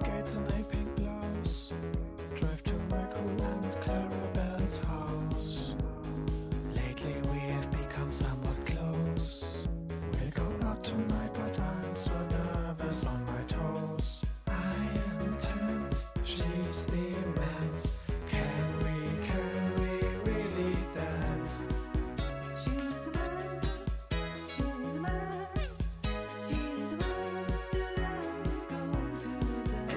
skates and a pink blouse. Drive to my cool and Clarabelle's house. Lately we've become somewhat close. We'll go out tonight, but I'm so nervous on my toes. I am tense, she's immense. Can we really dance? She's a man, she's a man, she's a man to let me go today.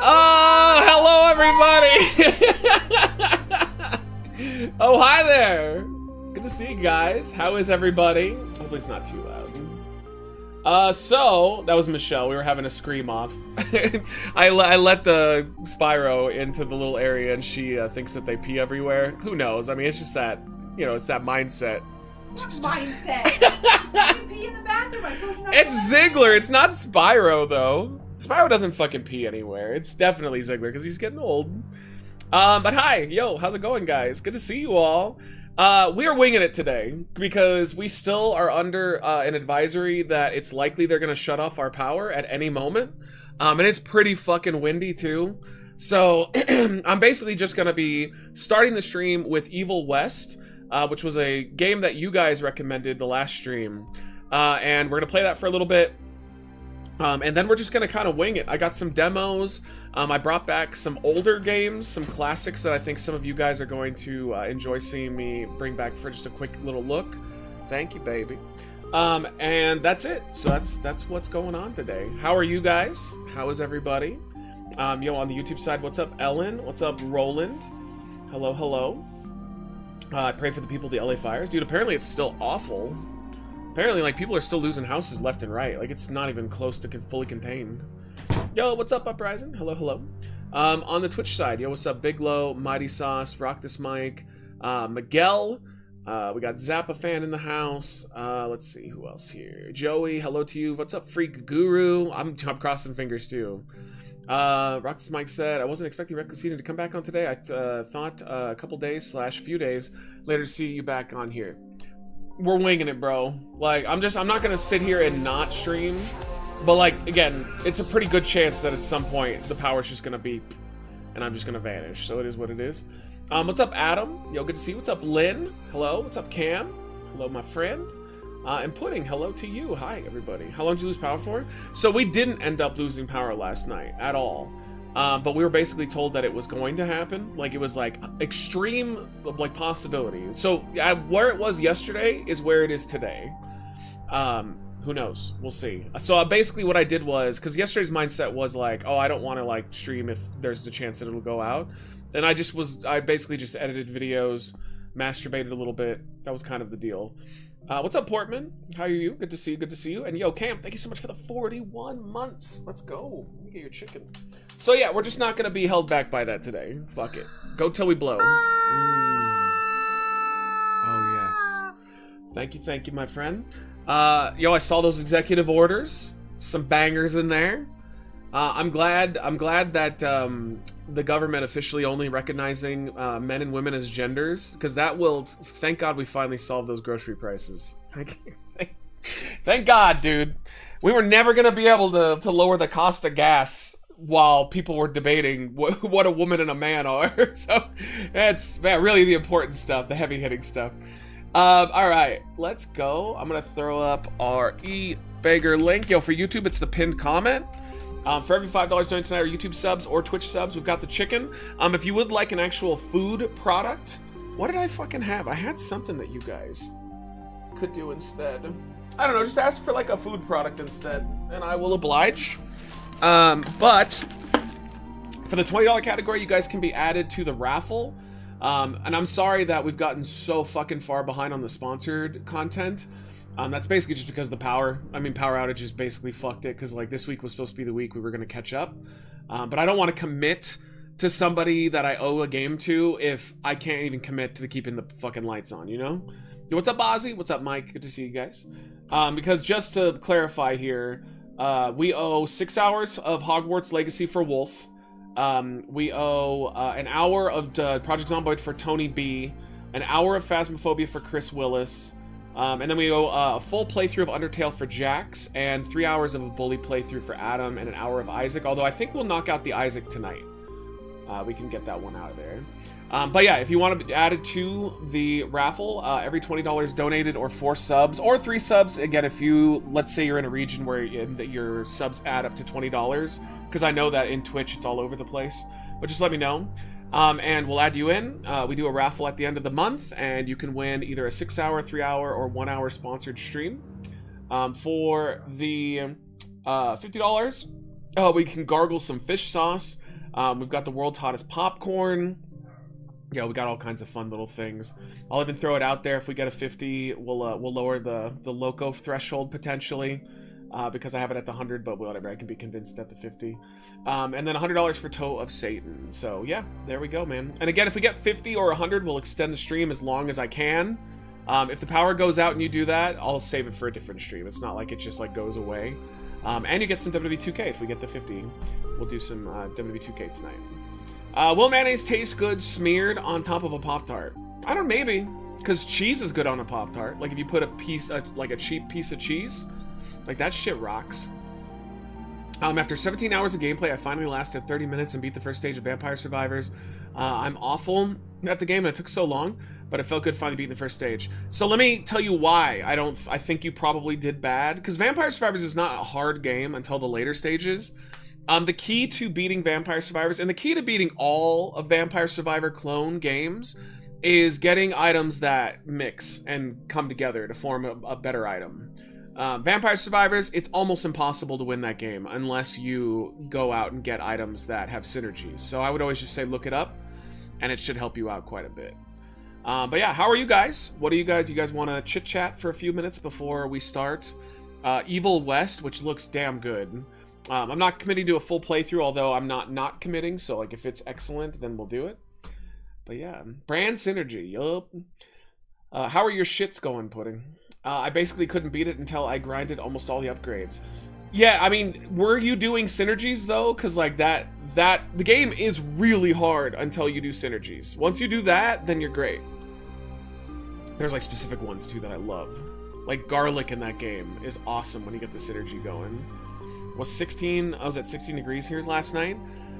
Oh, hello everybody! Oh, hi there! Good to see you guys. How is everybody? Hopefully it's not too loud. So, that was Michelle. We were having a scream off. I let the Spyro into the little area and she thinks that they pee everywhere. Who knows? I mean, it's just that, you know, it's that mindset. Mindset. You pee in the bathroom. I told you not It's to. Ziggler. It's not Spyro, though. Spyro doesn't fucking pee anywhere. It's definitely Ziggler because he's getting old. But hi, yo, how's it going, guys? Good to see you all. We are winging it today because we still are under an advisory that it's likely they're gonna shut off our power at any moment. And it's pretty fucking windy too. So I'm basically just gonna be starting the stream with Evil West, which was a game that you guys recommended the last stream. And we're gonna play that for a little bit. And then we're just gonna kind of wing it. I got some demos. I brought back some older games, some classics that I think some of you guys are going to enjoy seeing me bring back for just a quick little look. Thank you, baby. And that's it. So that's what's going on today. How are you guys? How is everybody? Yo, on the YouTube side, what's up, Ellen? What's up, Roland? Hello, hello. I pray for the people of the LA fires. Dude, apparently it's still awful. Apparently, like, people are still losing houses left and right. Like, it's not even close to fully contained. Yo, what's up, Uprising? Hello, hello. On the Twitch side, yo, what's up, Big Low, Mighty Sauce, Rock This Mic, Miguel. We got Zappa Fan in the house. Let's see, who else here? Joey, hello to you. What's up, Freak Guru? I'm crossing fingers, too. Rock This Mic said, I wasn't expecting Reckless Eating to come back on today. I thought a couple days / few days later to see you back on here. We're winging it, bro. Like, I'm not gonna sit here and not stream, but like, again, it's a pretty good chance that at some point the power's just gonna beep and I'm just gonna vanish. So it is what it is. What's up, Adam? Yo, good to see you. What's up, Lynn? Hello. What's up, Cam? Hello, my friend. And Pudding, hello to you. Hi, everybody. How long did you lose power for? So we didn't end up losing power last night at all. But we were basically told that it was going to happen. Like, it was like extreme, like, possibility. So where it was yesterday is where it is today. Who knows? We'll see. So basically what I did was, because yesterday's mindset was like, oh, I don't want to like stream if there's a chance that it'll go out. And I basically just edited videos, masturbated a little bit. That was kind of the deal. What's up, Portman? How are you? Good to see you. Good to see you. And yo, Cam, thank you so much for the 41 months. Let's go. Let me get your chicken. So yeah, we're just not gonna be held back by that today. Fuck it. Go till we blow. Oh yes. Thank you, my friend. Yo, I saw those executive orders. Some bangers in there. I'm glad that the government officially only recognizing men and women as genders, because that will. Thank God we finally solved those grocery prices. Thank God, dude. We were never gonna be able to lower the cost of gas while people were debating what a woman and a man are. So that's really the important stuff, the heavy-hitting stuff. All right, let's go. I'm gonna throw up our e-beggar link. Yo, for YouTube, it's the pinned comment. For every $5 donated tonight, or YouTube subs or Twitch subs, we've got the chicken. If you would like an actual food product, what did I fucking have? I had something that you guys could do instead. I don't know, just ask for like a food product instead, and I will oblige. But for the $20 category, you guys can be added to the raffle. And I'm sorry that we've gotten so fucking far behind on the sponsored content. That's basically just because the power outages basically fucked it, because like this week was supposed to be the week we were going to catch up. But I don't want to commit to somebody that I owe a game to if I can't even commit to keeping the fucking lights on, you know? Yo, what's up, Ozzy? What's up, Mike? Good to see you guys. Because just to clarify here, we owe 6 hours of Hogwarts Legacy for Wolf. We owe an hour of Project Zomboid for Tony B. an hour of Phasmophobia for Chris Willis, and then we go a full playthrough of Undertale for Jax, and 3 hours of a Bully playthrough for Adam, and an hour of Isaac, although I think we'll knock out the Isaac tonight. We can get that one out of there. But yeah, if you want to be added to the raffle, every $20 donated or 4 subs or 3 subs, again, if you, let's say you're in a region where your subs add up to $20, because I know that in Twitch it's all over the place, but just let me know. And we'll add you in. We do a raffle at the end of the month, and you can win either a 6-hour, 3-hour, or 1-hour sponsored stream. For the $50, we can gargle some fish sauce. We've got the world's hottest popcorn. Yeah, we got all kinds of fun little things. I'll even throw it out there. If we get a 50, we'll lower the loco threshold potentially, because I have it at the 100, but whatever, I can be convinced at the 50. And then $100 for Toe of Satan. So yeah, there we go, man. And again, if we get 50 or 100, we'll extend the stream as long as I can. If the power goes out and you do that, I'll save it for a different stream. It's not like it just like goes away. And you get some WWE 2K if we get the 50. We'll do some WWE 2K tonight. Will mayonnaise taste good smeared on top of a Pop-Tart? I don't know, maybe. Because cheese is good on a Pop-Tart. Like if you put a piece, like a cheap piece of cheese, like that shit rocks. After 17 hours of gameplay, I finally lasted 30 minutes and beat the first stage of Vampire Survivors. I'm awful at the game and it took so long, but it felt good finally beating the first stage. So let me tell you why I think you probably did bad. Because Vampire Survivors is not a hard game until the later stages. The key to beating Vampire Survivors, and the key to beating all of Vampire Survivor clone games, is getting items that mix and come together to form a better item. Vampire Survivors, it's almost impossible to win that game unless you go out and get items that have synergies. So I would always just say look it up, and it should help you out quite a bit. But yeah, how are you guys? What do you guys want to chit-chat for a few minutes before we start? Evil West, which looks damn good. I'm not committing to a full playthrough, although I'm not committing, so like if it's excellent, then we'll do it. But yeah, brand synergy, yup. How are your shits going, Pudding? I basically couldn't beat it until I grinded almost all the upgrades. Yeah, I mean, were you doing synergies though? Because like the game is really hard until you do synergies. Once you do that, then you're great. There's like specific ones too that I love. Like garlic in that game is awesome when you get the synergy going. I was at 16 degrees here last night.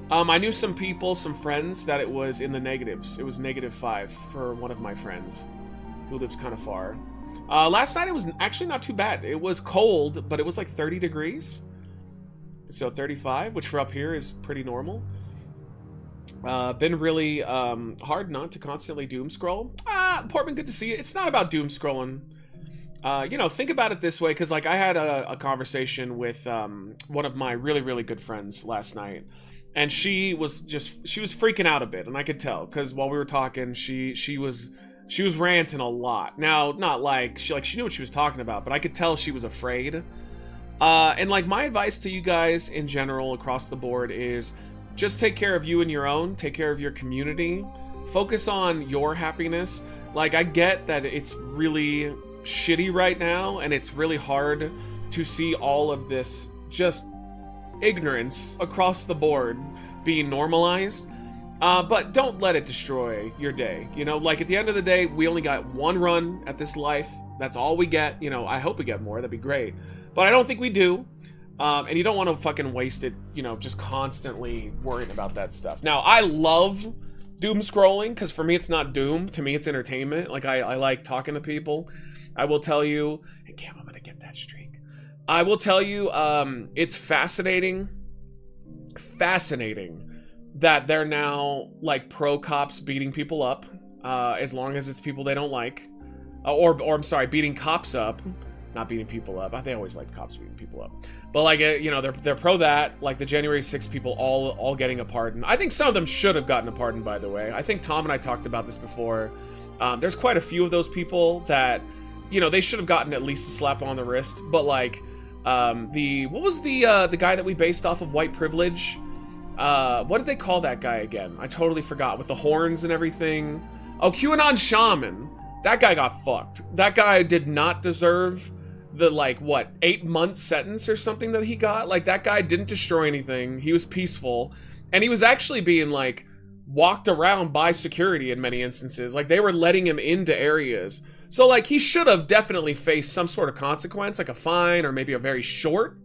I knew some people, some friends, that it was in the negatives. It was -5 for one of my friends who lives kind of far. Last night it was actually not too bad. It was cold, but it was like 30 degrees. So 35, which for up here is pretty normal. Been really hard not to constantly doom scroll. Portman, good to see you. It's not about doom scrolling. You know, think about it this way, because like I had a conversation with one of my really good friends last night, and she was freaking out a bit, and I could tell because while we were talking, she was ranting a lot. Now, not like she knew what she was talking about, but I could tell she was afraid. And like my advice to you guys in general across the board is just take care of you and your own, take care of your community, focus on your happiness. Like I get that it's really shitty right now, and it's really hard to see all of this just ignorance across the board being normalized, but don't let it destroy your day. You know, like at the end of the day, we only got one run at this life. That's all we get. You know, I hope we get more, that'd be great, but I don't think we do. And you don't want to fucking waste it, you know, just constantly worrying about that stuff. Now, I love doom scrolling, because for me it's not doom, to me it's entertainment. Like I like talking to people. I will tell you, and Cam, I'm gonna get that streak. I will tell you, it's fascinating that they're now like pro cops beating people up, as long as it's people they don't like, or I'm sorry, beating cops up, not beating people up. They always like cops beating people up, but like you know, they're pro that, like the January 6th people all getting a pardon. I think some of them should have gotten a pardon, by the way. I think Tom and I talked about this before. There's quite a few of those people that, you know, they should have gotten at least a slap on the wrist. But like, what was the guy that we based off of white privilege? What did they call that guy again? I totally forgot, with the horns and everything. Oh, QAnon Shaman. That guy got fucked. That guy did not deserve the, like, what, 8-month sentence or something that he got? Like, that guy didn't destroy anything. He was peaceful. And he was actually being, like, walked around by security in many instances. Like, they were letting him into areas. So, like, he should have definitely faced some sort of consequence, like a fine or maybe a very short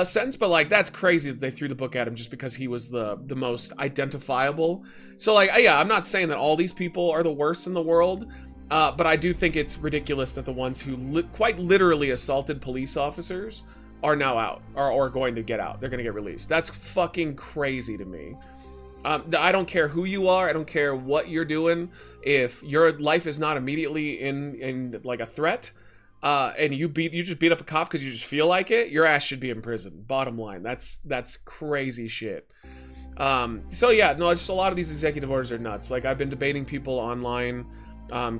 sentence. But, like, that's crazy that they threw the book at him just because he was the most identifiable. So, like, yeah, I'm not saying that all these people are the worst in the world. But I do think it's ridiculous that the ones who quite literally assaulted police officers are now out, or going to get out. They're going to get released. That's fucking crazy to me. I don't care who you are. I don't care what you're doing. If your life is not immediately in like a threat, and you just beat up a cop because you just feel like it, your ass should be in prison. Bottom line, that's crazy shit. So yeah, no, just a lot of these executive orders are nuts. Like, I've been debating people online.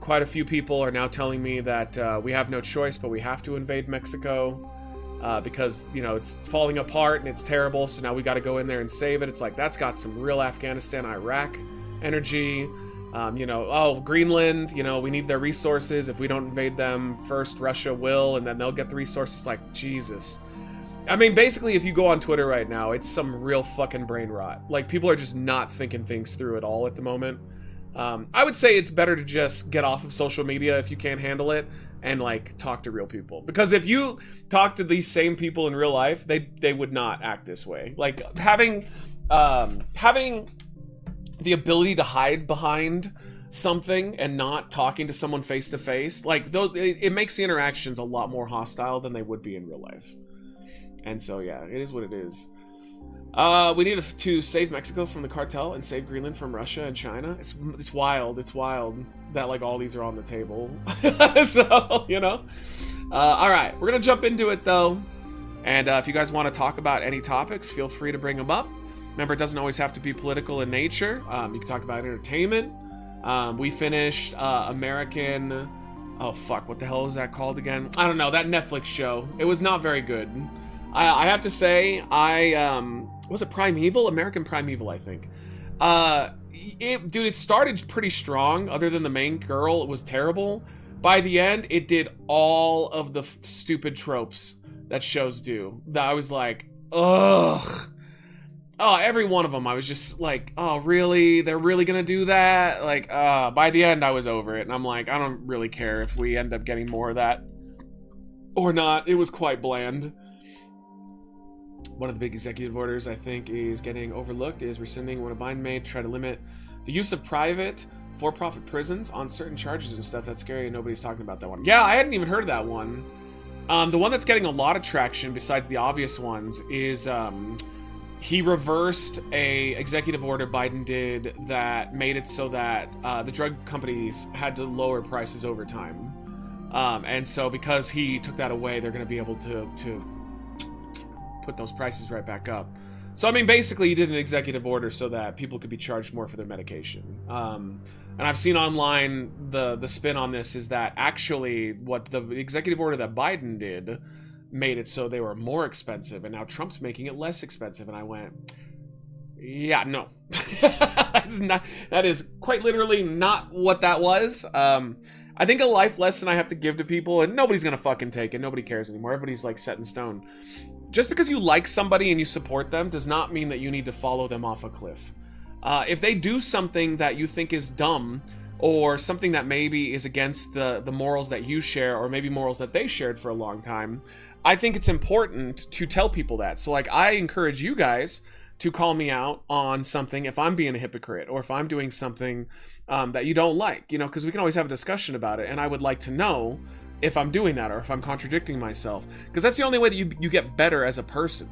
Quite a few people are now telling me that we have no choice, but we have to invade Mexico. Because, you know, it's falling apart and it's terrible, so now we got to go in there and save it. It's like, that's got some real Afghanistan, Iraq energy. You know, oh, Greenland, you know, we need their resources. If we don't invade them first, Russia will, and then they'll get the resources. Like, Jesus. I mean, basically, if you go on Twitter right now, it's some real fucking brain rot. Like, people are just not thinking things through at all at the moment. I would say it's better to just get off of social media if you can't handle it, and like talk to real people. Because if you talk to these same people in real life, they would not act this way. Like, having the ability to hide behind something and not talking to someone face to face, like those, it makes the interactions a lot more hostile than they would be in real life. And so yeah, it is what it is. We need to save Mexico from the cartel and save Greenland from Russia and China. It's wild. It's wild that like all these are on the table. So, you know. All right, we're gonna jump into it though. And if you guys want to talk about any topics, feel free to bring them up. Remember, it doesn't always have to be political in nature. You can talk about entertainment. We finished American. Oh fuck! What the hell was that called again? I don't know. That Netflix show. It was not very good. I have to say, was it Primeval? American Primeval, I think. Dude, it started pretty strong. Other than the main girl, it was terrible. By the end, it did all of the stupid tropes that shows do. That I was like, ugh. Oh, every one of them, I was just like, oh, really? They're really gonna do that? Like, by the end, I was over it. And I'm like, I don't really care if we end up getting more of that or not. It was quite bland. One of the big executive orders I think is getting overlooked is rescinding one of Biden made to try to limit the use of private for-profit prisons on certain charges and stuff. That's scary and nobody's talking about that one. Yeah, I hadn't even heard of that one. The one that's getting a lot of traction besides the obvious ones is he reversed a executive order Biden did that made it so that the drug companies had to lower prices over time. And so because he took that away, they're going to be able to put those prices right back up. So I mean, basically he did an executive order so that people could be charged more for their medication. And I've seen online the spin on this is that actually what the executive order that Biden did made it so they were more expensive, and now Trump's making it less expensive. And I went, yeah, no. That is quite literally not what that was. I think a life lesson I have to give to people, and nobody's gonna fucking take it, nobody cares anymore, everybody's like set in stone. Just because you like somebody and you support them does not mean that you need to follow them off a cliff. If they do something that you think is dumb, or something that maybe is against the morals that you share, or maybe morals that they shared for a long time, I think it's important to tell people that. So like, I encourage you guys to call me out on something if I'm being a hypocrite, or if I'm doing something that you don't like, you know, because we can always have a discussion about it, and I would like to know if I'm doing that or if I'm contradicting myself, because that's the only way that you get better as a person.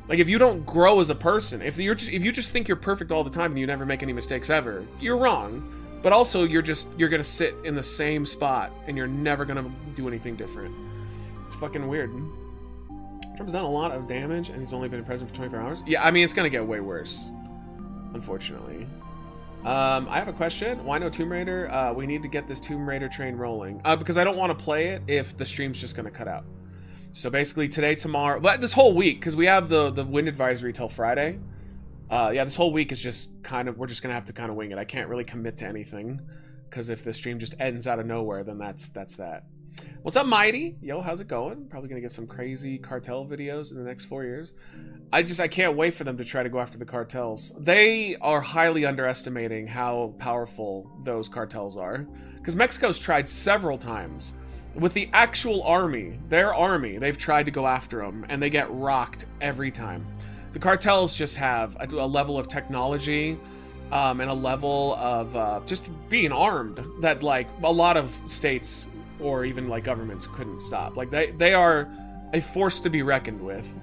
Like, if you don't grow as a person, if you just think you're perfect all the time and you never make any mistakes ever, you're wrong. But also you're gonna sit in the same spot and you're never gonna do anything different. It's fucking weird. Trump's done a lot of damage and he's only been president for 24 hours. Yeah, I mean, it's gonna get way worse, unfortunately. I have a question. Why no Tomb Raider? We need to get this Tomb Raider train rolling. Because I don't want to play it if the stream's just going to cut out. So basically today, tomorrow, but this whole week, because we have the wind advisory till Friday. Yeah, this whole week is just we're just going to have to kind of wing it. I can't really commit to anything, because if the stream just ends out of nowhere, then that's that. What's up, Mighty? Yo, how's it going? Probably gonna get some crazy cartel videos in the next 4 years. I can't wait for them to try to go after the cartels. They are highly underestimating how powerful those cartels are. Because Mexico's tried several times. With the actual army, their army, they've tried to go after them, and they get rocked every time. The cartels just have a level of technology and a level of just being armed that, like, a lot of states or even, like, governments couldn't stop. Like, they are a force to be reckoned with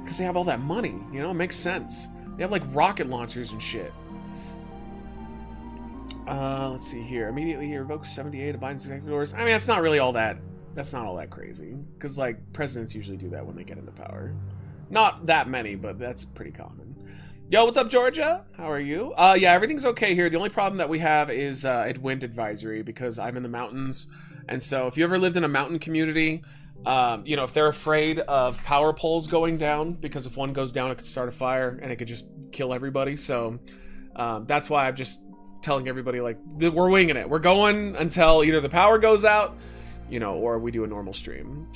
because they have all that money, you know? It makes sense. They have, like, rocket launchers and shit. Let's see here. Immediately he revokes 78 of Biden's executive orders. I mean, that's not really all that... That's not all that crazy. Because, like, presidents usually do that when they get into power. Not that many, but that's pretty common. Yo, what's up, Georgia? How are you? Yeah, everything's okay here. The only problem that we have is a wind advisory because I'm in the mountains. And so if you ever lived in a mountain community, you know, if they're afraid of power poles going down, because if one goes down, it could start a fire and it could just kill everybody. So that's why I'm just telling everybody, like, we're winging it. We're going until either the power goes out, you know, or we do a normal stream.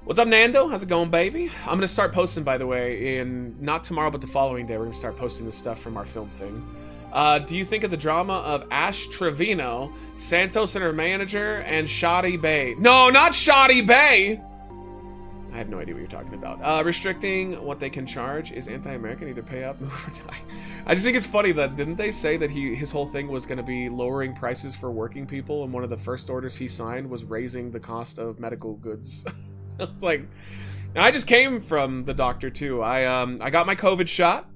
What's up, Nando? How's it going, baby? I'm going to start posting, by the way, in not tomorrow, but the following day. We're going to start posting the stuff from our film thing. Do you think of the drama of Ash Trevino, Santos and her manager, and Shoddy Bay? No, not Shoddy Bay! I have no idea what you're talking about. Restricting what they can charge is anti-American. Either pay up, move, or die. I just think it's funny that, didn't they say that his whole thing was going to be lowering prices for working people, and one of the first orders he signed was raising the cost of medical goods? It's like, and I just came from the doctor too. I got my COVID shot.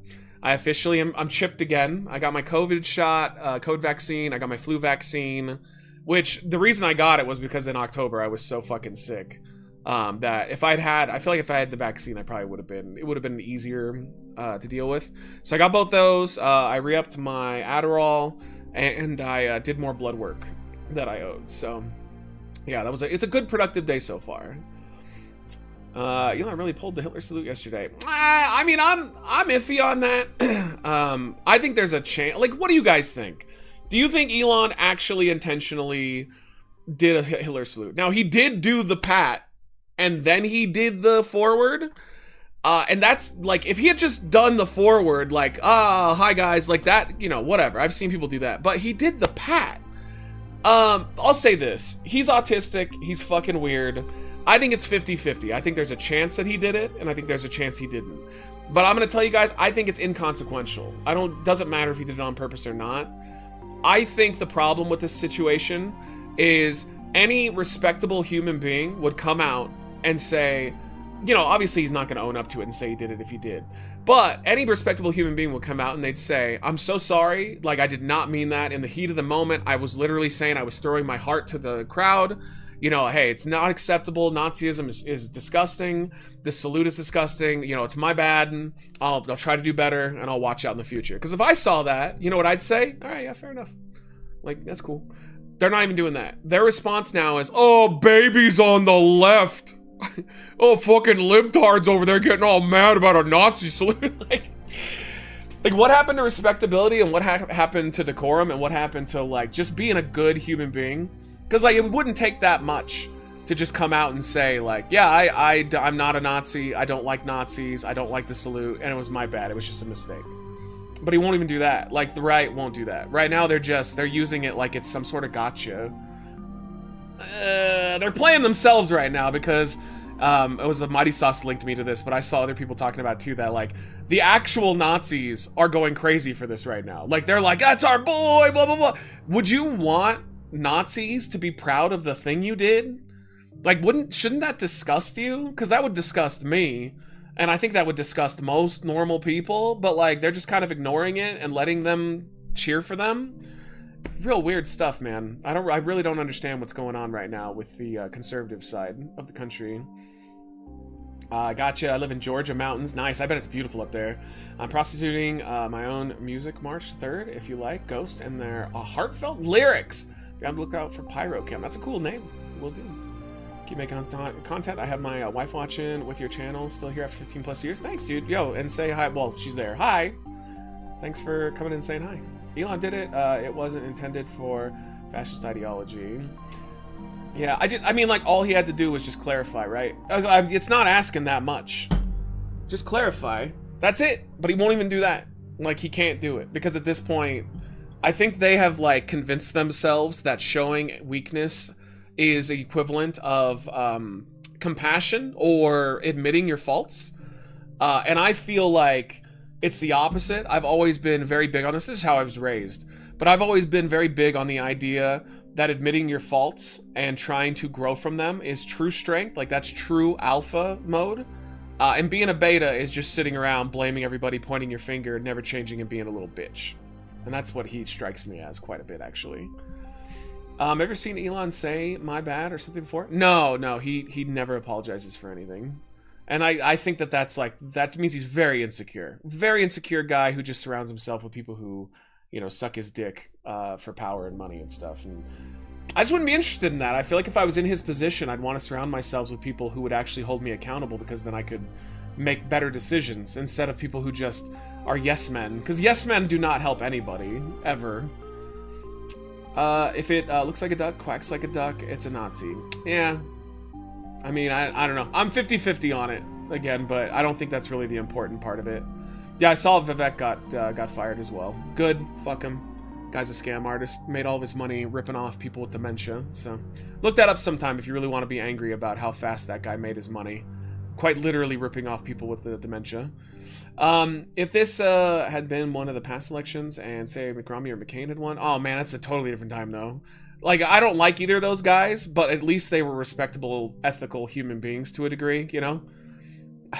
I officially I'm chipped again. I got my COVID shot, COVID vaccine. I got my flu vaccine, which the reason I got it was because in October I was so fucking sick that if I feel like if I had the vaccine, it would have been easier to deal with. So I got both those. I re-upped my Adderall, and I did more blood work that I owed. So yeah, it's a good productive day so far. Elon really pulled the Hitler salute yesterday. I mean, I'm iffy on that. I think there's a chance. Like, what do you guys think? Do you think Elon actually intentionally did a Hitler salute? Now, he did do the pat, and then he did the forward. And that's, like, if he had just done the forward, like, hi guys, like that, you know, whatever. I've seen people do that. But he did the pat. I'll say this. He's autistic. He's fucking weird. I think it's 50-50. I think there's a chance that he did it, and I think there's a chance he didn't. But I'm gonna tell you guys, I think it's inconsequential. Doesn't matter if he did it on purpose or not. I think the problem with this situation is any respectable human being would come out and say, you know, obviously he's not gonna own up to it and say he did it if he did. But any respectable human being would come out and they'd say, I'm so sorry, like I did not mean that. In the heat of the moment, I was literally saying I was throwing my heart to the crowd. You know, hey, it's not acceptable. Nazism is disgusting. This salute is disgusting. You know, it's my bad. I'll try to do better, and I'll watch out in the future. Because if I saw that, you know what I'd say? All right, yeah, fair enough. Like, that's cool. They're not even doing that. Their response now is, oh, babies on the left. Oh, fucking libtards over there getting all mad about a Nazi salute. Like, what happened to respectability, and what happened to decorum, and what happened to, like, just being a good human being? Because, like, it wouldn't take that much to just come out and say, like, yeah, I'm not a Nazi, I don't like Nazis, I don't like the salute, and it was my bad, it was just a mistake. But he won't even do that. Like, the right won't do that. Right now, they're using it like it's some sort of gotcha. They're playing themselves right now because, it was a Mighty Sauce linked me to this, but I saw other people talking about, too, that, like, the actual Nazis are going crazy for this right now. Like, they're like, that's our boy, blah, blah, blah. Would you want Nazis to be proud of the thing you did? Like, shouldn't that disgust you? Because that would disgust me, and I think that would disgust most normal people, but, like, they're just kind of ignoring it and letting them cheer for them. Real weird stuff, man. I really don't understand what's going on right now with the conservative side of the country. Gotcha. I live in Georgia mountains. Nice. I bet it's beautiful up there. I'm prostituting my own music March 3rd, if you like. Ghost and their heartfelt lyrics. Be on the lookout for Pyrochem. That's a cool name. Will do. Keep making content. I have my wife watching with your channel. Still here after 15 plus years. Thanks, dude. Yo, and say hi. Well, she's there. Hi. Thanks for coming in and saying hi. Elon did it. It wasn't intended for fascist ideology. Yeah, I mean, like, all he had to do was just clarify, right? It's not asking that much. Just clarify. That's it. But he won't even do that. Like, he can't do it. Because at this point, I think they have, like, convinced themselves that showing weakness is equivalent of compassion or admitting your faults. And I feel like it's the opposite. I've always been very big on this. This is how I was raised. But I've always been very big on the idea that admitting your faults and trying to grow from them is true strength. Like, that's true alpha mode. And being a beta is just sitting around blaming everybody, pointing your finger, never changing, and being a little bitch. And that's what he strikes me as quite a bit, actually. Ever seen Elon say "my bad" or something before? No, he never apologizes for anything. And I think that means he's very insecure. Very insecure guy who just surrounds himself with people who, you know, suck his dick for power and money and stuff. And I just wouldn't be interested in that. I feel like if I was in his position, I'd want to surround myself with people who would actually hold me accountable, because then I could make better decisions instead of people who just are yes men. Because yes men do not help anybody, ever. If it looks like a duck, quacks like a duck, it's a Nazi. Yeah. I mean, I don't know. I'm 50-50 on it, again, but I don't think that's really the important part of it. Yeah, I saw Vivek got fired as well. Good, fuck him. Guy's a scam artist. Made all of his money ripping off people with dementia. So, look that up sometime if you really want to be angry about how fast that guy made his money. Quite literally ripping off people with the dementia. If this had been one of the past elections and, say, McRomney or McCain had won, oh man, that's a totally different time, though. Like, I don't like either of those guys, but at least they were respectable, ethical human beings to a degree, you know?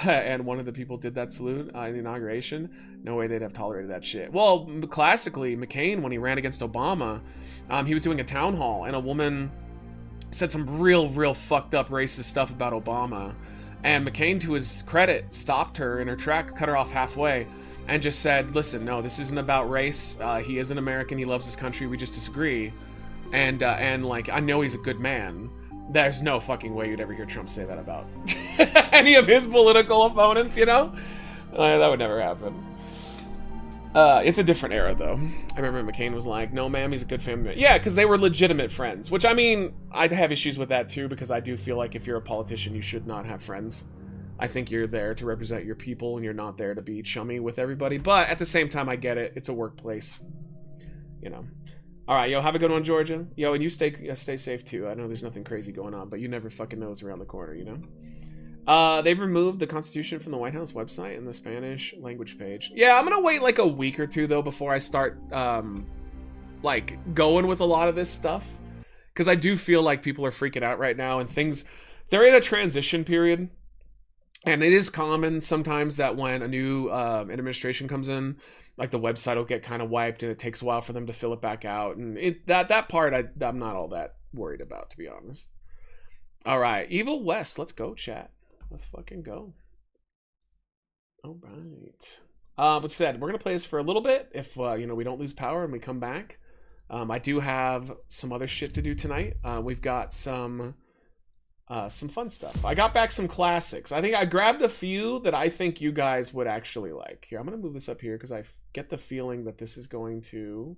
And one of the people did that salute in the inauguration. No way they'd have tolerated that shit. Well, classically, McCain, when he ran against Obama, he was doing a town hall, and a woman said some real fucked up racist stuff about Obama. And McCain, to his credit, stopped her in her track, cut her off halfway, and just said, listen, no, this isn't about race. He is an American. He loves his country. We just disagree. And like, I know he's a good man. There's no fucking way you'd ever hear Trump say that about any of his political opponents, you know? That would never happen. It's a different era, though. I remember McCain was like, no, ma'am, he's a good family man. Yeah, because they were legitimate friends, which, I mean, I'd have issues with that, too, because I do feel like if you're a politician, you should not have friends. I think you're there to represent your people, and you're not there to be chummy with everybody. But at the same time, I get it. It's a workplace, you know. All right, yo, have a good one, Georgia. Yo, and you stay safe, too. I know there's nothing crazy going on, but you never fucking know what's around the corner, you know? They've removed the Constitution from the White House website and the Spanish language page. Yeah, I'm gonna wait like a week or two, though, before I start, like, going with a lot of this stuff. Because I do feel like people are freaking out right now, and they're in a transition period. And it is common sometimes that when a new administration comes in, like, the website will get kind of wiped, and it takes a while for them to fill it back out. And that part, I'm not all that worried about, to be honest. All right, Evil West, let's go, chat. Let's fucking go. All right. But said, we're gonna play this for a little bit. If you know, we don't lose power and we come back. I do have some other shit to do tonight. We've got some fun stuff. I got back some classics. I think I grabbed a few that I think you guys would actually like. Here, I'm gonna move this up here because I get the feeling that this is going to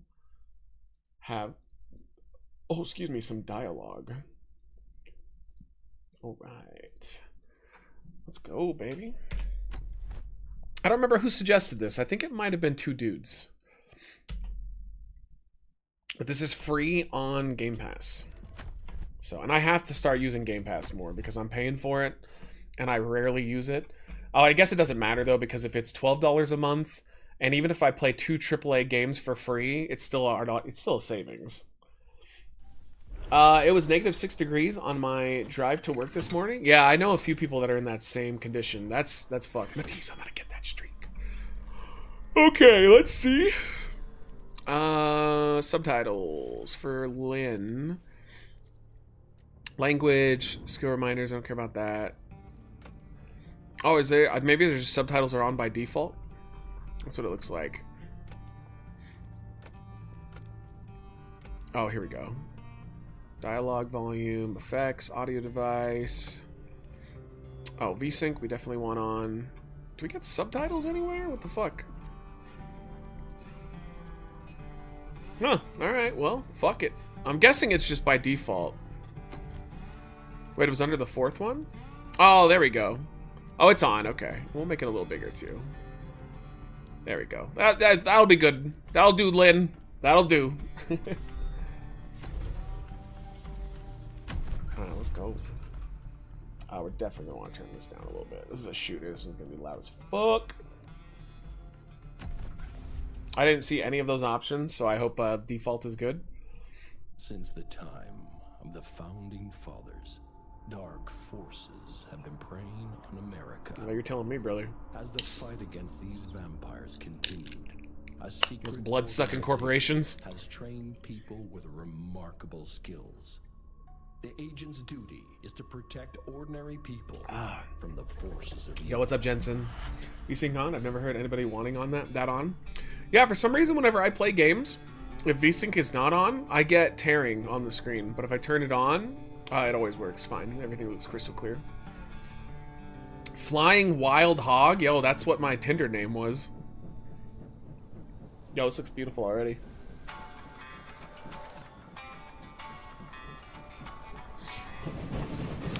have, oh, excuse me, some dialogue. All right. Let's go, baby. I don't remember who suggested this. I think it might have been two dudes. But this is free on Game Pass. So, and I have to start using Game Pass more because I'm paying for it and I rarely use it. Oh, I guess it doesn't matter though, because if it's $12 a month, and even if I play 2 AAA games for free, it's still a savings. It was -6 degrees on my drive to work this morning. Yeah, I know a few people that are in that same condition. That's fucked. Matisse, I'm gonna get that streak. Okay, let's see. Subtitles for Lynn. Language, skill reminders, I don't care about that. Oh, is there, maybe there's just subtitles are on by default? That's what it looks like. Oh, here we go. Dialogue volume, effects, audio device. Oh, VSync, we definitely want on. Do we get subtitles anywhere? What the fuck? Huh, alright, well, fuck it. I'm guessing it's just by default. Wait, it was under the fourth one? Oh, there we go. Oh, it's on. Okay. We'll make it a little bigger, too. There we go. That'll be good. That'll do, Lynn. That'll do. Alright, let's go. We're definitely going to want to turn this down a little bit. This is a shooter. This one's going to be loud as fuck. I didn't see any of those options, so I hope default is good. Since the time of the founding fathers, dark forces have been preying on America. Well, you're telling me, brother. As the fight against these vampires continued, a secret Those blood-sucking corporations has trained people with remarkable skills. The agent's duty is to protect ordinary people from the forces of evil. Yo, what's up, Jensen? VSync on? I've never heard anybody wanting on that on. Yeah, for some reason, whenever I play games, if VSync is not on, I get tearing on the screen. But if I turn it on, it always works fine. Everything looks crystal clear. Flying Wild Hog? Yo, that's what my Tinder name was. Yo, this looks beautiful already.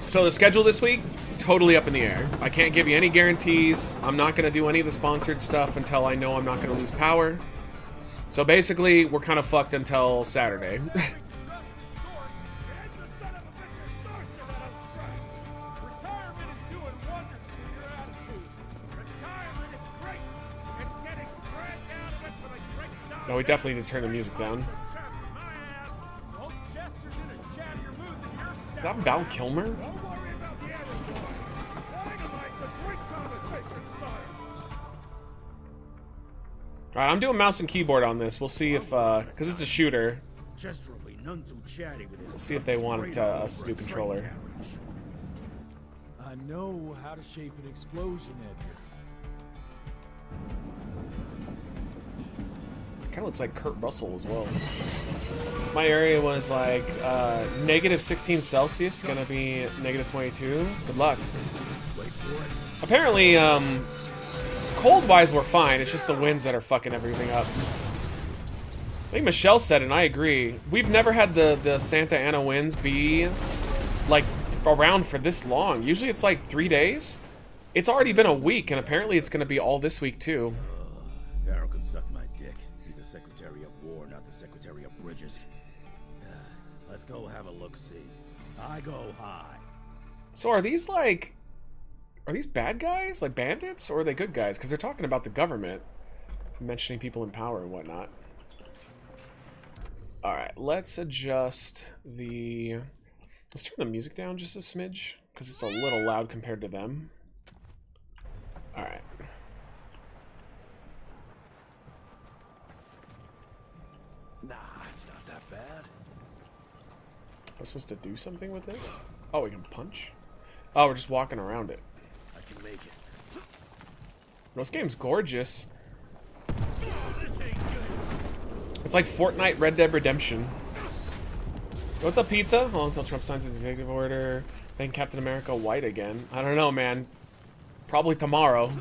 So the schedule this week, totally up in the air. I can't give you any guarantees. I'm not going to do any of the sponsored stuff until I know I'm not going to lose power. So basically, we're kind of fucked until Saturday. No, we definitely need to turn the music down. Is that Val Kilmer? Alright, I'm doing mouse and keyboard on this. We'll see if, because it's a shooter. We'll see if they want us to do controller. I know how to shape an explosion, Edgar. Kind of looks like Kurt Russell as well. My area was like negative 16 Celsius, gonna be negative 22. Good luck. Wait for it. Apparently, cold-wise we're fine. It's just the winds that are fucking everything up. I think Michelle said it, and I agree. We've never had the Santa Ana winds be like around for this long. Usually it's like 3 days. It's already been a week, and apparently it's gonna be all this week too. Barrow can suck my dick. He's the Secretary of War, not the Secretary of Bridges. Let's go have a look-see. I go high. So are these like... Are these bad guys? Like bandits? Or are they good guys? Because they're talking about the government. Mentioning people in power and whatnot. Alright, let's adjust the... Let's turn the music down just a smidge. Because it's a little loud compared to them. Alright. Nah, it's not that bad. Am I supposed to do something with this? Oh, we can punch? Oh, we're just walking around it. I can make it. This game's gorgeous. This ain't good. It's like Fortnite Red Dead Redemption. What's up, Pizza? Hold on until Trump signs his executive order. Then Captain America white again. I don't know, man. Probably tomorrow.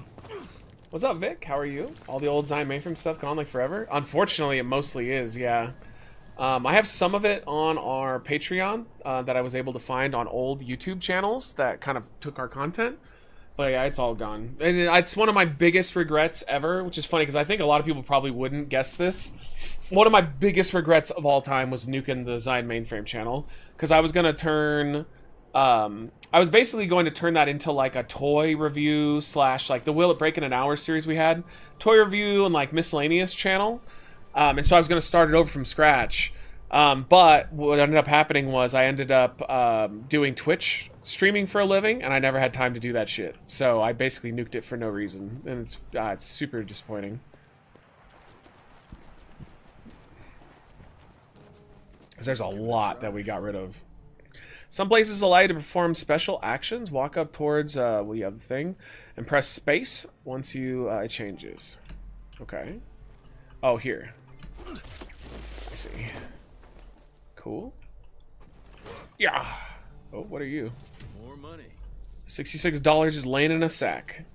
What's up, Vic? How are you? All the old Zion mainframe stuff gone like forever? Unfortunately, it mostly is, yeah. I have some of it on our Patreon that I was able to find on old YouTube channels that kind of took our content. But yeah, it's all gone. And it's one of my biggest regrets ever, which is funny because I think a lot of people probably wouldn't guess this. One of my biggest regrets of all time was nuking the Zion mainframe channel. Because I was going to turn... I was basically going to turn that into like a toy review slash like the Will It Break in an Hour series we had. Toy review and like miscellaneous channel. And so I was going to start it over from scratch. But what ended up happening was I ended up doing Twitch streaming for a living, and I never had time to do that shit. So I basically nuked it for no reason, and it's super disappointing. Because there's a lot that we got rid of. Some places allow you to perform special actions. Walk up towards the other thing and press space once you it changes. Okay. Oh, here. I see. Cool. Yeah. Oh, what are you? More money. $66 is laying in a sack.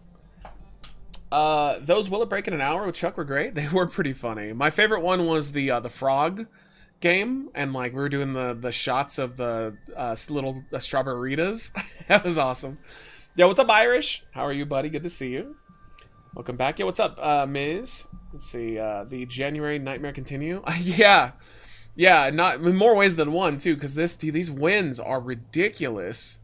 Those Will It Break in an Hour with Chuck were great. They were pretty funny. My favorite one was the frog game, and like we were doing the shots of the little strawberritas. That was awesome. Yo, what's up, Irish? How are you, buddy? Good to see you. Welcome back. Yo, what's up, Miz? Let's see. The January Nightmare continue. Yeah. Yeah, not in more ways than one, too, because these wins are ridiculous.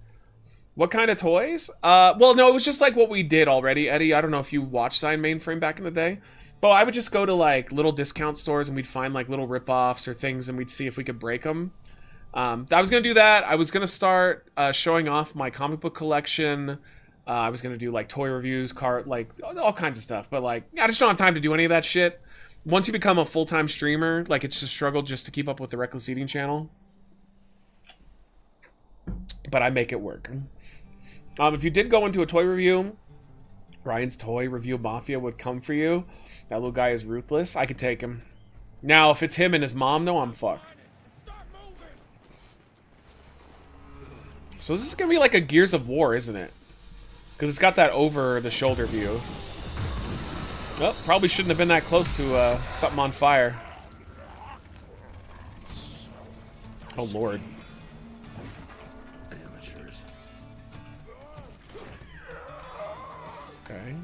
What kind of toys? Well, no, it was just like what we did already, Eddie. I don't know if you watched Sign Mainframe back in the day. But I would just go to, like, little discount stores and we'd find, like, little rip-offs or things and we'd see if we could break them. I was going to do that. I was going to start showing off my comic book collection. I was going to do, like, toy reviews, like, all kinds of stuff. But, like, I just don't have time to do any of that shit. Once you become a full-time streamer, like, it's just a struggle just to keep up with the Reckless Eating channel. But I make it work. If you did go into a toy review, Ryan's Toy Review Mafia would come for you. That little guy is ruthless. I could take him. Now, if it's him and his mom, though, I'm fucked. So this is going to be like a Gears of War, isn't it? Because it's got that over-the-shoulder view. Well, probably shouldn't have been that close to something on fire. Oh, Lord. Amateurs. Okay.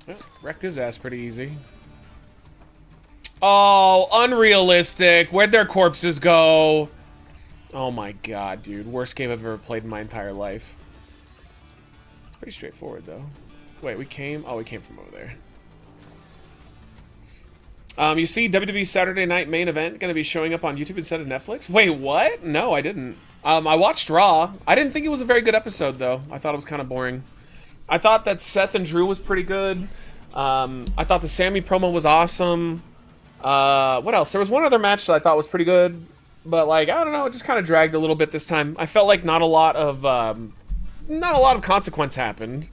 Well, wrecked his ass pretty easy. Oh, unrealistic. Where'd their corpses go? Oh my god, dude. Worst game I've ever played in my entire life. It's pretty straightforward, though. Wait, we came? Oh, we came from over there. You see WWE Saturday Night Main Event going to be showing up on YouTube instead of Netflix? Wait, what? No, I didn't. I watched Raw. I didn't think it was a very good episode, though. I thought it was kind of boring. I thought that Seth and Drew was pretty good. I thought the Sammy promo was awesome. What else? There was one other match that I thought was pretty good. But, like, I don't know. It just kind of dragged a little bit this time. I felt like not a lot of consequence happened.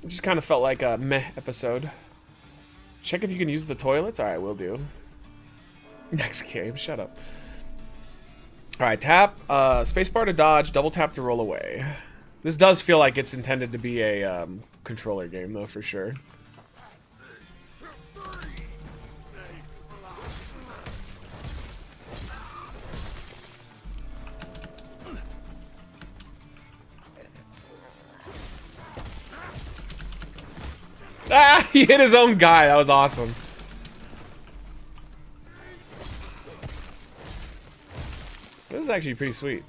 It just kind of felt like a meh episode. Check if you can use the toilets. Alright, will do. Next game. Shut up. Alright, tap. Spacebar to dodge. Double tap to roll away. This does feel like it's intended to be a controller game, though, for sure. Ah, he hit his own guy. That was awesome. This is actually pretty sweet.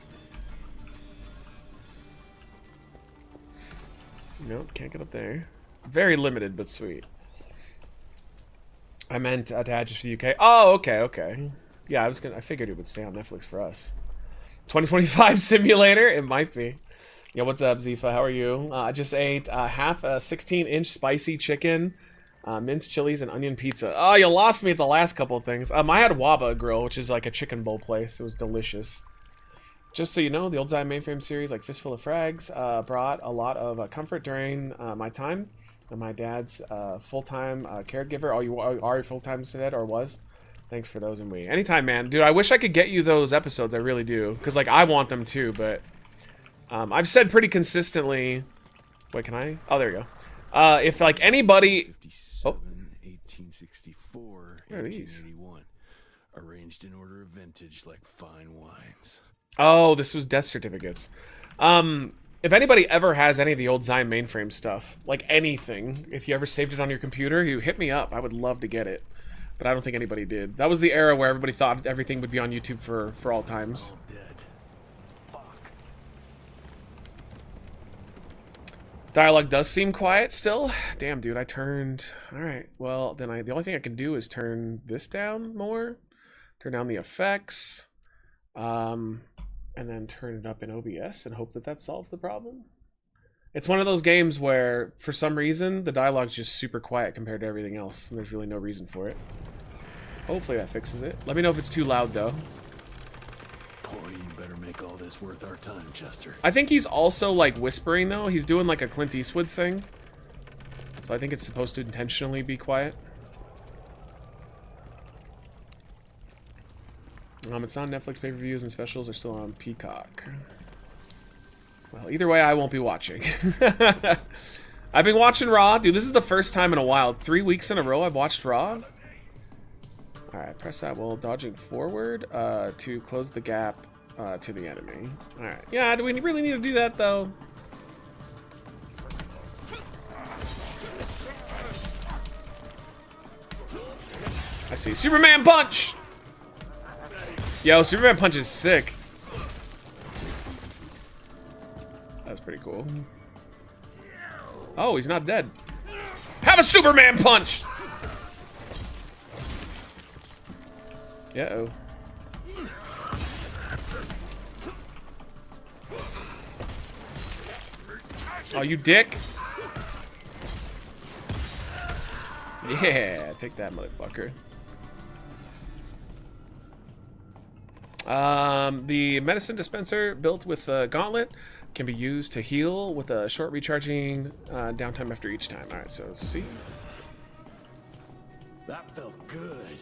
Nope, can't get up there. Very limited, but sweet. I meant to add just for the UK. Oh, okay, okay. Yeah, I figured it would stay on Netflix for us. 2025 simulator? It might be. Yeah, what's up, Zifa? How are you? I just ate half a 16-inch spicy chicken, minced chilies, and onion pizza. Oh, you lost me at the last couple of things. I had Waba Grill, which is like a chicken bowl place. It was delicious. Just so you know, the old Zion Mainframe series, like Fistful of Frags, brought a lot of comfort during my time. And my dad's full-time caregiver. Oh, you are full-time instead, or was? Thanks for those and we. Anytime, man. Dude, I wish I could get you those episodes. I really do. Because, like, I want them too, but... I've said pretty consistently... Wait, can I? Oh, there you go. If, like, anybody... 57, 1864, What are these? 1881. Arranged in order of vintage like fine wines. Oh, this was death certificates. If anybody ever has any of the old Zion Mainframe stuff, like anything, if you ever saved it on your computer, you hit me up. I would love to get it. But I don't think anybody did. That was the era where everybody thought everything would be on YouTube for all times. All dead. Fuck. Dialogue does seem quiet still. Damn, dude, I turned... Alright, well, then the only thing I can do is turn this down more. Turn down the effects. And then turn it up in OBS and hope that that solves the problem. It's one of those games where, for some reason, the dialogue's just super quiet compared to everything else, and there's really no reason for it. Hopefully that fixes it. Let me know if it's too loud, though. Boy, you better make all this worth our time, Chester. I think he's also, like, whispering, though. He's doing, like, a Clint Eastwood thing. So I think it's supposed to intentionally be quiet. It's on Netflix. Pay-per-views and specials are still on Peacock. Well, either way, I won't be watching. I've been watching Raw. Dude, this is the first time in a while. 3 weeks in a row I've watched Raw. Alright, press that while dodging forward to close the gap to the enemy. Alright. Yeah, do we really need to do that, though? I see. Superman punch! Yo, Superman punch is sick. That's pretty cool. Oh, he's not dead. Have a Superman punch! Uh-oh. Oh, you dick. Yeah, take that, motherfucker. The medicine dispenser built with a gauntlet can be used to heal with a short recharging downtime after each time. Alright, so see. That felt good.